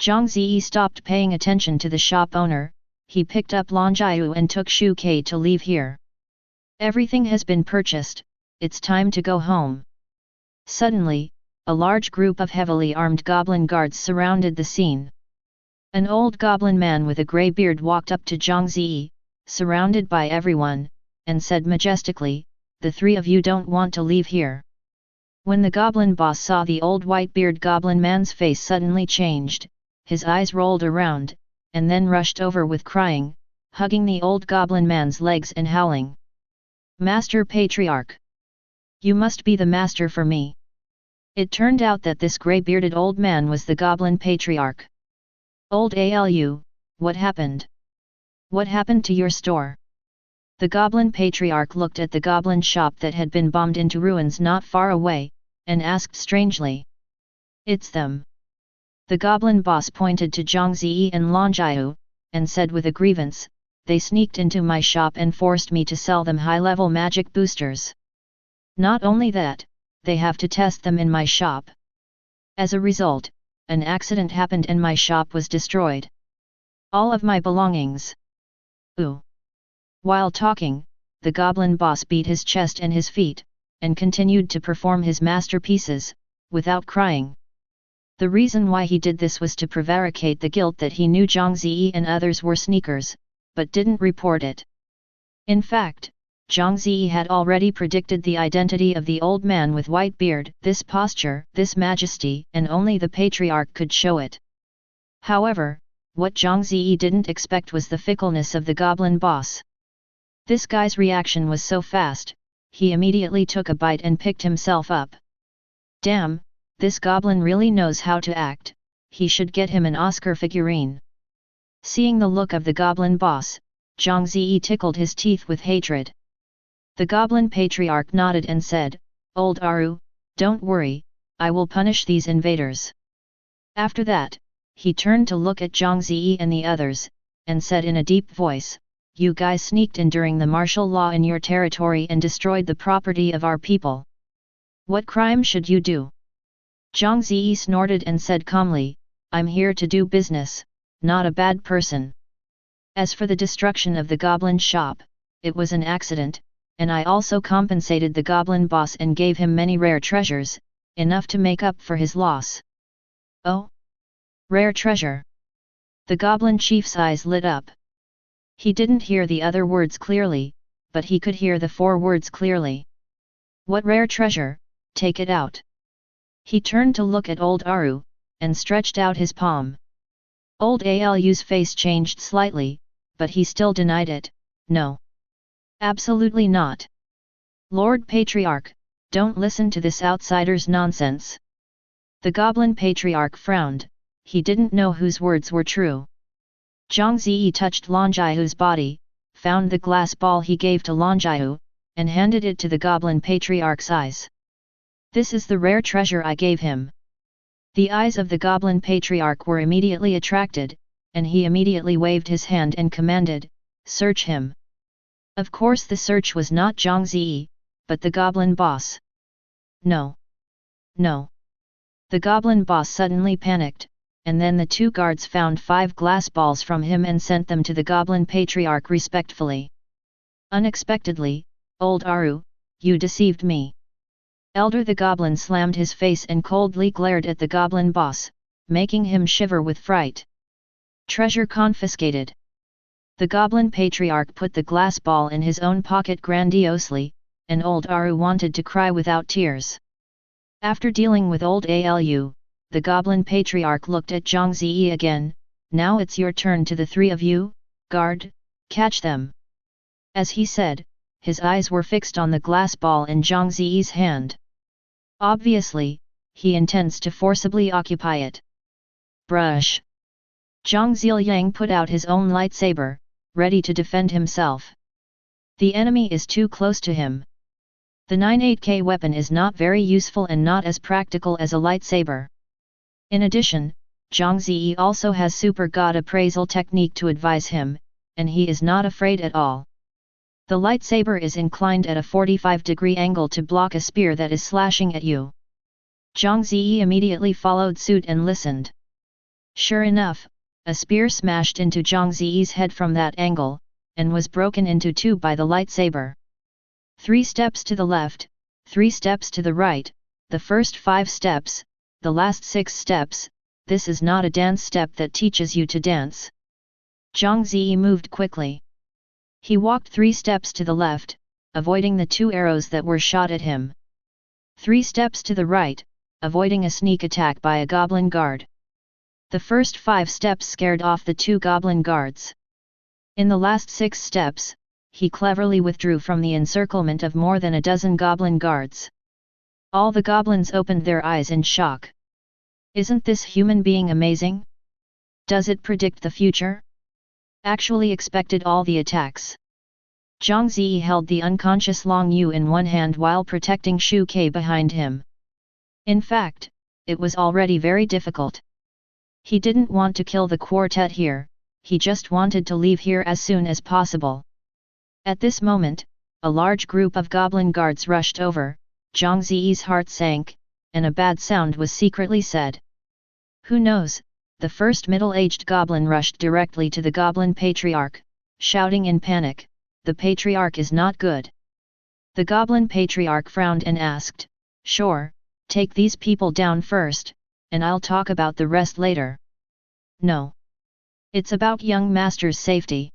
Zhang Ze stopped paying attention to the shop owner, he picked up Lan Jiahu and took Shu Ke to leave here. "Everything has been purchased, it's time to go home." Suddenly, a large group of heavily armed goblin guards surrounded the scene. An old goblin man with a grey beard walked up to Zhang Ze, surrounded by everyone, and said majestically, "The three of you don't want to leave here." When the goblin boss saw the old white-beard goblin man's face suddenly changed, his eyes rolled around, and then rushed over with crying, hugging the old goblin man's legs and howling. "Master Patriarch! You must be the master for me." It turned out that this grey-bearded old man was the goblin patriarch. "Old Alu, what happened? What happened to your store?" The goblin patriarch looked at the goblin shop that had been bombed into ruins not far away, and asked strangely. It's them. The goblin boss pointed to Zhang Ze and Longjaiu, and said with a grievance, they sneaked into my shop and forced me to sell them high-level magic boosters. Not only that, they have to test them in my shop. As a result, an accident happened and my shop was destroyed. All of my belongings. Ooh. While talking, the goblin boss beat his chest and his feet, and continued to perform his masterpieces, without crying. The reason why he did this was to prevaricate the guilt that he knew Zhang Ze and others were sneakers, but didn't report it. In fact, Zhang Ze had already predicted the identity of the old man with white beard, this posture, this majesty, and only the patriarch could show it. However, what Zhang Ze didn't expect was the fickleness of the goblin boss. This guy's reaction was so fast, he immediately took a bite and picked himself up. Damn, this goblin really knows how to act, he should get him an Oscar figurine. Seeing the look of the goblin boss, Zhang Ze tickled his teeth with hatred. The goblin patriarch nodded and said, Old Aru, don't worry, I will punish these invaders. After that, he turned to look at Zhang Ze and the others, and said in a deep voice, you guys sneaked in during the martial law in your territory and destroyed the property of our people. What crime should you do? Zhang Ze snorted and said calmly, I'm here to do business, not a bad person. As for the destruction of the goblin shop, it was an accident, and I also compensated the goblin boss and gave him many rare treasures, enough to make up for his loss. Oh? Rare treasure. The goblin chief's eyes lit up. He didn't hear the other words clearly, but he could hear the 4 words clearly. What rare treasure? Take it out. He turned to look at old Aru, and stretched out his palm. Old Alu's face changed slightly, but he still denied it, no. Absolutely not. Lord Patriarch, don't listen to this outsider's nonsense. The goblin patriarch frowned, he didn't know whose words were true. Zhang Ze touched Longjaiu's body, found the glass ball he gave to Longjaiu, and handed it to the goblin patriarch's eyes. This is the rare treasure I gave him. The eyes of the goblin patriarch were immediately attracted, and he immediately waved his hand and commanded, search him. Of course the search was not Zhang Ze, but the goblin boss. No. No. The goblin boss suddenly panicked, and then the 2 guards found 5 glass balls from him and sent them to the goblin patriarch respectfully. Unexpectedly, old Aru, you deceived me. Elder the goblin slammed his face and coldly glared at the goblin boss, making him shiver with fright. Treasure confiscated. The goblin patriarch put the glass ball in his own pocket grandiosely, and old Aru wanted to cry without tears. After dealing with old Alu, the goblin patriarch looked at Zhang Ze again, now it's your turn to the 3 of you, guard, catch them. As he said, his eyes were fixed on the glass ball in Zhang Ze's hand. Obviously, he intends to forcibly occupy it. Brush. Zhang Ziyang put out his own lightsaber, ready to defend himself. The enemy is too close to him. The 98K weapon is not very useful and not as practical as a lightsaber. In addition, Zhang Ze also has super god appraisal technique to advise him, and he is not afraid at all. The lightsaber is inclined at a 45-degree angle to block a spear that is slashing at you. Zhang Ze immediately followed suit and listened. Sure enough, a spear smashed into Zhang Ze's head from that angle, and was broken into 2 by the lightsaber. 3 steps to the left, 3 steps to the right, the first 5 steps, the last 6 steps, this is not a dance step that teaches you to dance. Zhang Ze moved quickly. He walked 3 steps to the left, avoiding the 2 arrows that were shot at him. 3 steps to the right, avoiding a sneak attack by a goblin guard. The first 5 steps scared off the 2 goblin guards. In the last 6 steps, he cleverly withdrew from the encirclement of more than a dozen goblin guards. All the goblins opened their eyes in shock. Isn't this human being amazing? Does it predict the future? Actually expected all the attacks. Zhang Ze held the unconscious Long Yu in one hand while protecting Shu Ke behind him. In fact, it was already very difficult. He didn't want to kill the quartet here, he just wanted to leave here as soon as possible. At this moment, a large group of goblin guards rushed over, Zhang Ze's heart sank, and a bad sound was secretly said. Who knows, the first middle-aged goblin rushed directly to the goblin patriarch, shouting in panic, "The patriarch is not good." The goblin patriarch frowned and asked, "Sure, take these people down first, and I'll talk about the rest later." "No. It's about young master's safety."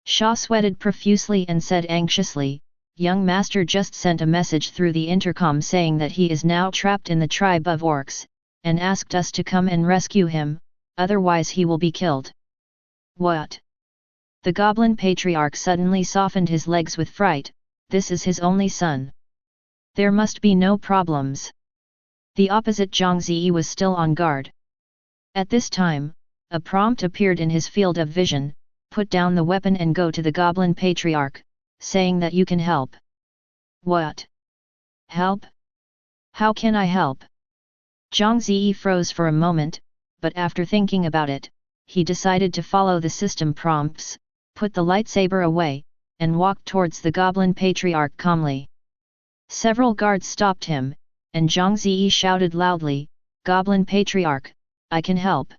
Sha sweated profusely and said anxiously, "Young master just sent a message through the intercom saying that he is now trapped in the tribe of orcs, and asked us to come and rescue him, otherwise he will be killed." "What?" The goblin patriarch suddenly softened his legs with fright. This is his only son. There must be no problems. The opposite Zhang Ze was still on guard. At this time, a prompt appeared in his field of vision: put down the weapon and go to the goblin patriarch, saying that you can help. What? Help? How can I help? Zhang Ze froze for a moment, but after thinking about it, he decided to follow the system prompts, put the lightsaber away, and walked towards the goblin patriarch calmly. Several guards stopped him, and Zhang Ze shouted loudly, "Goblin patriarch, I can help."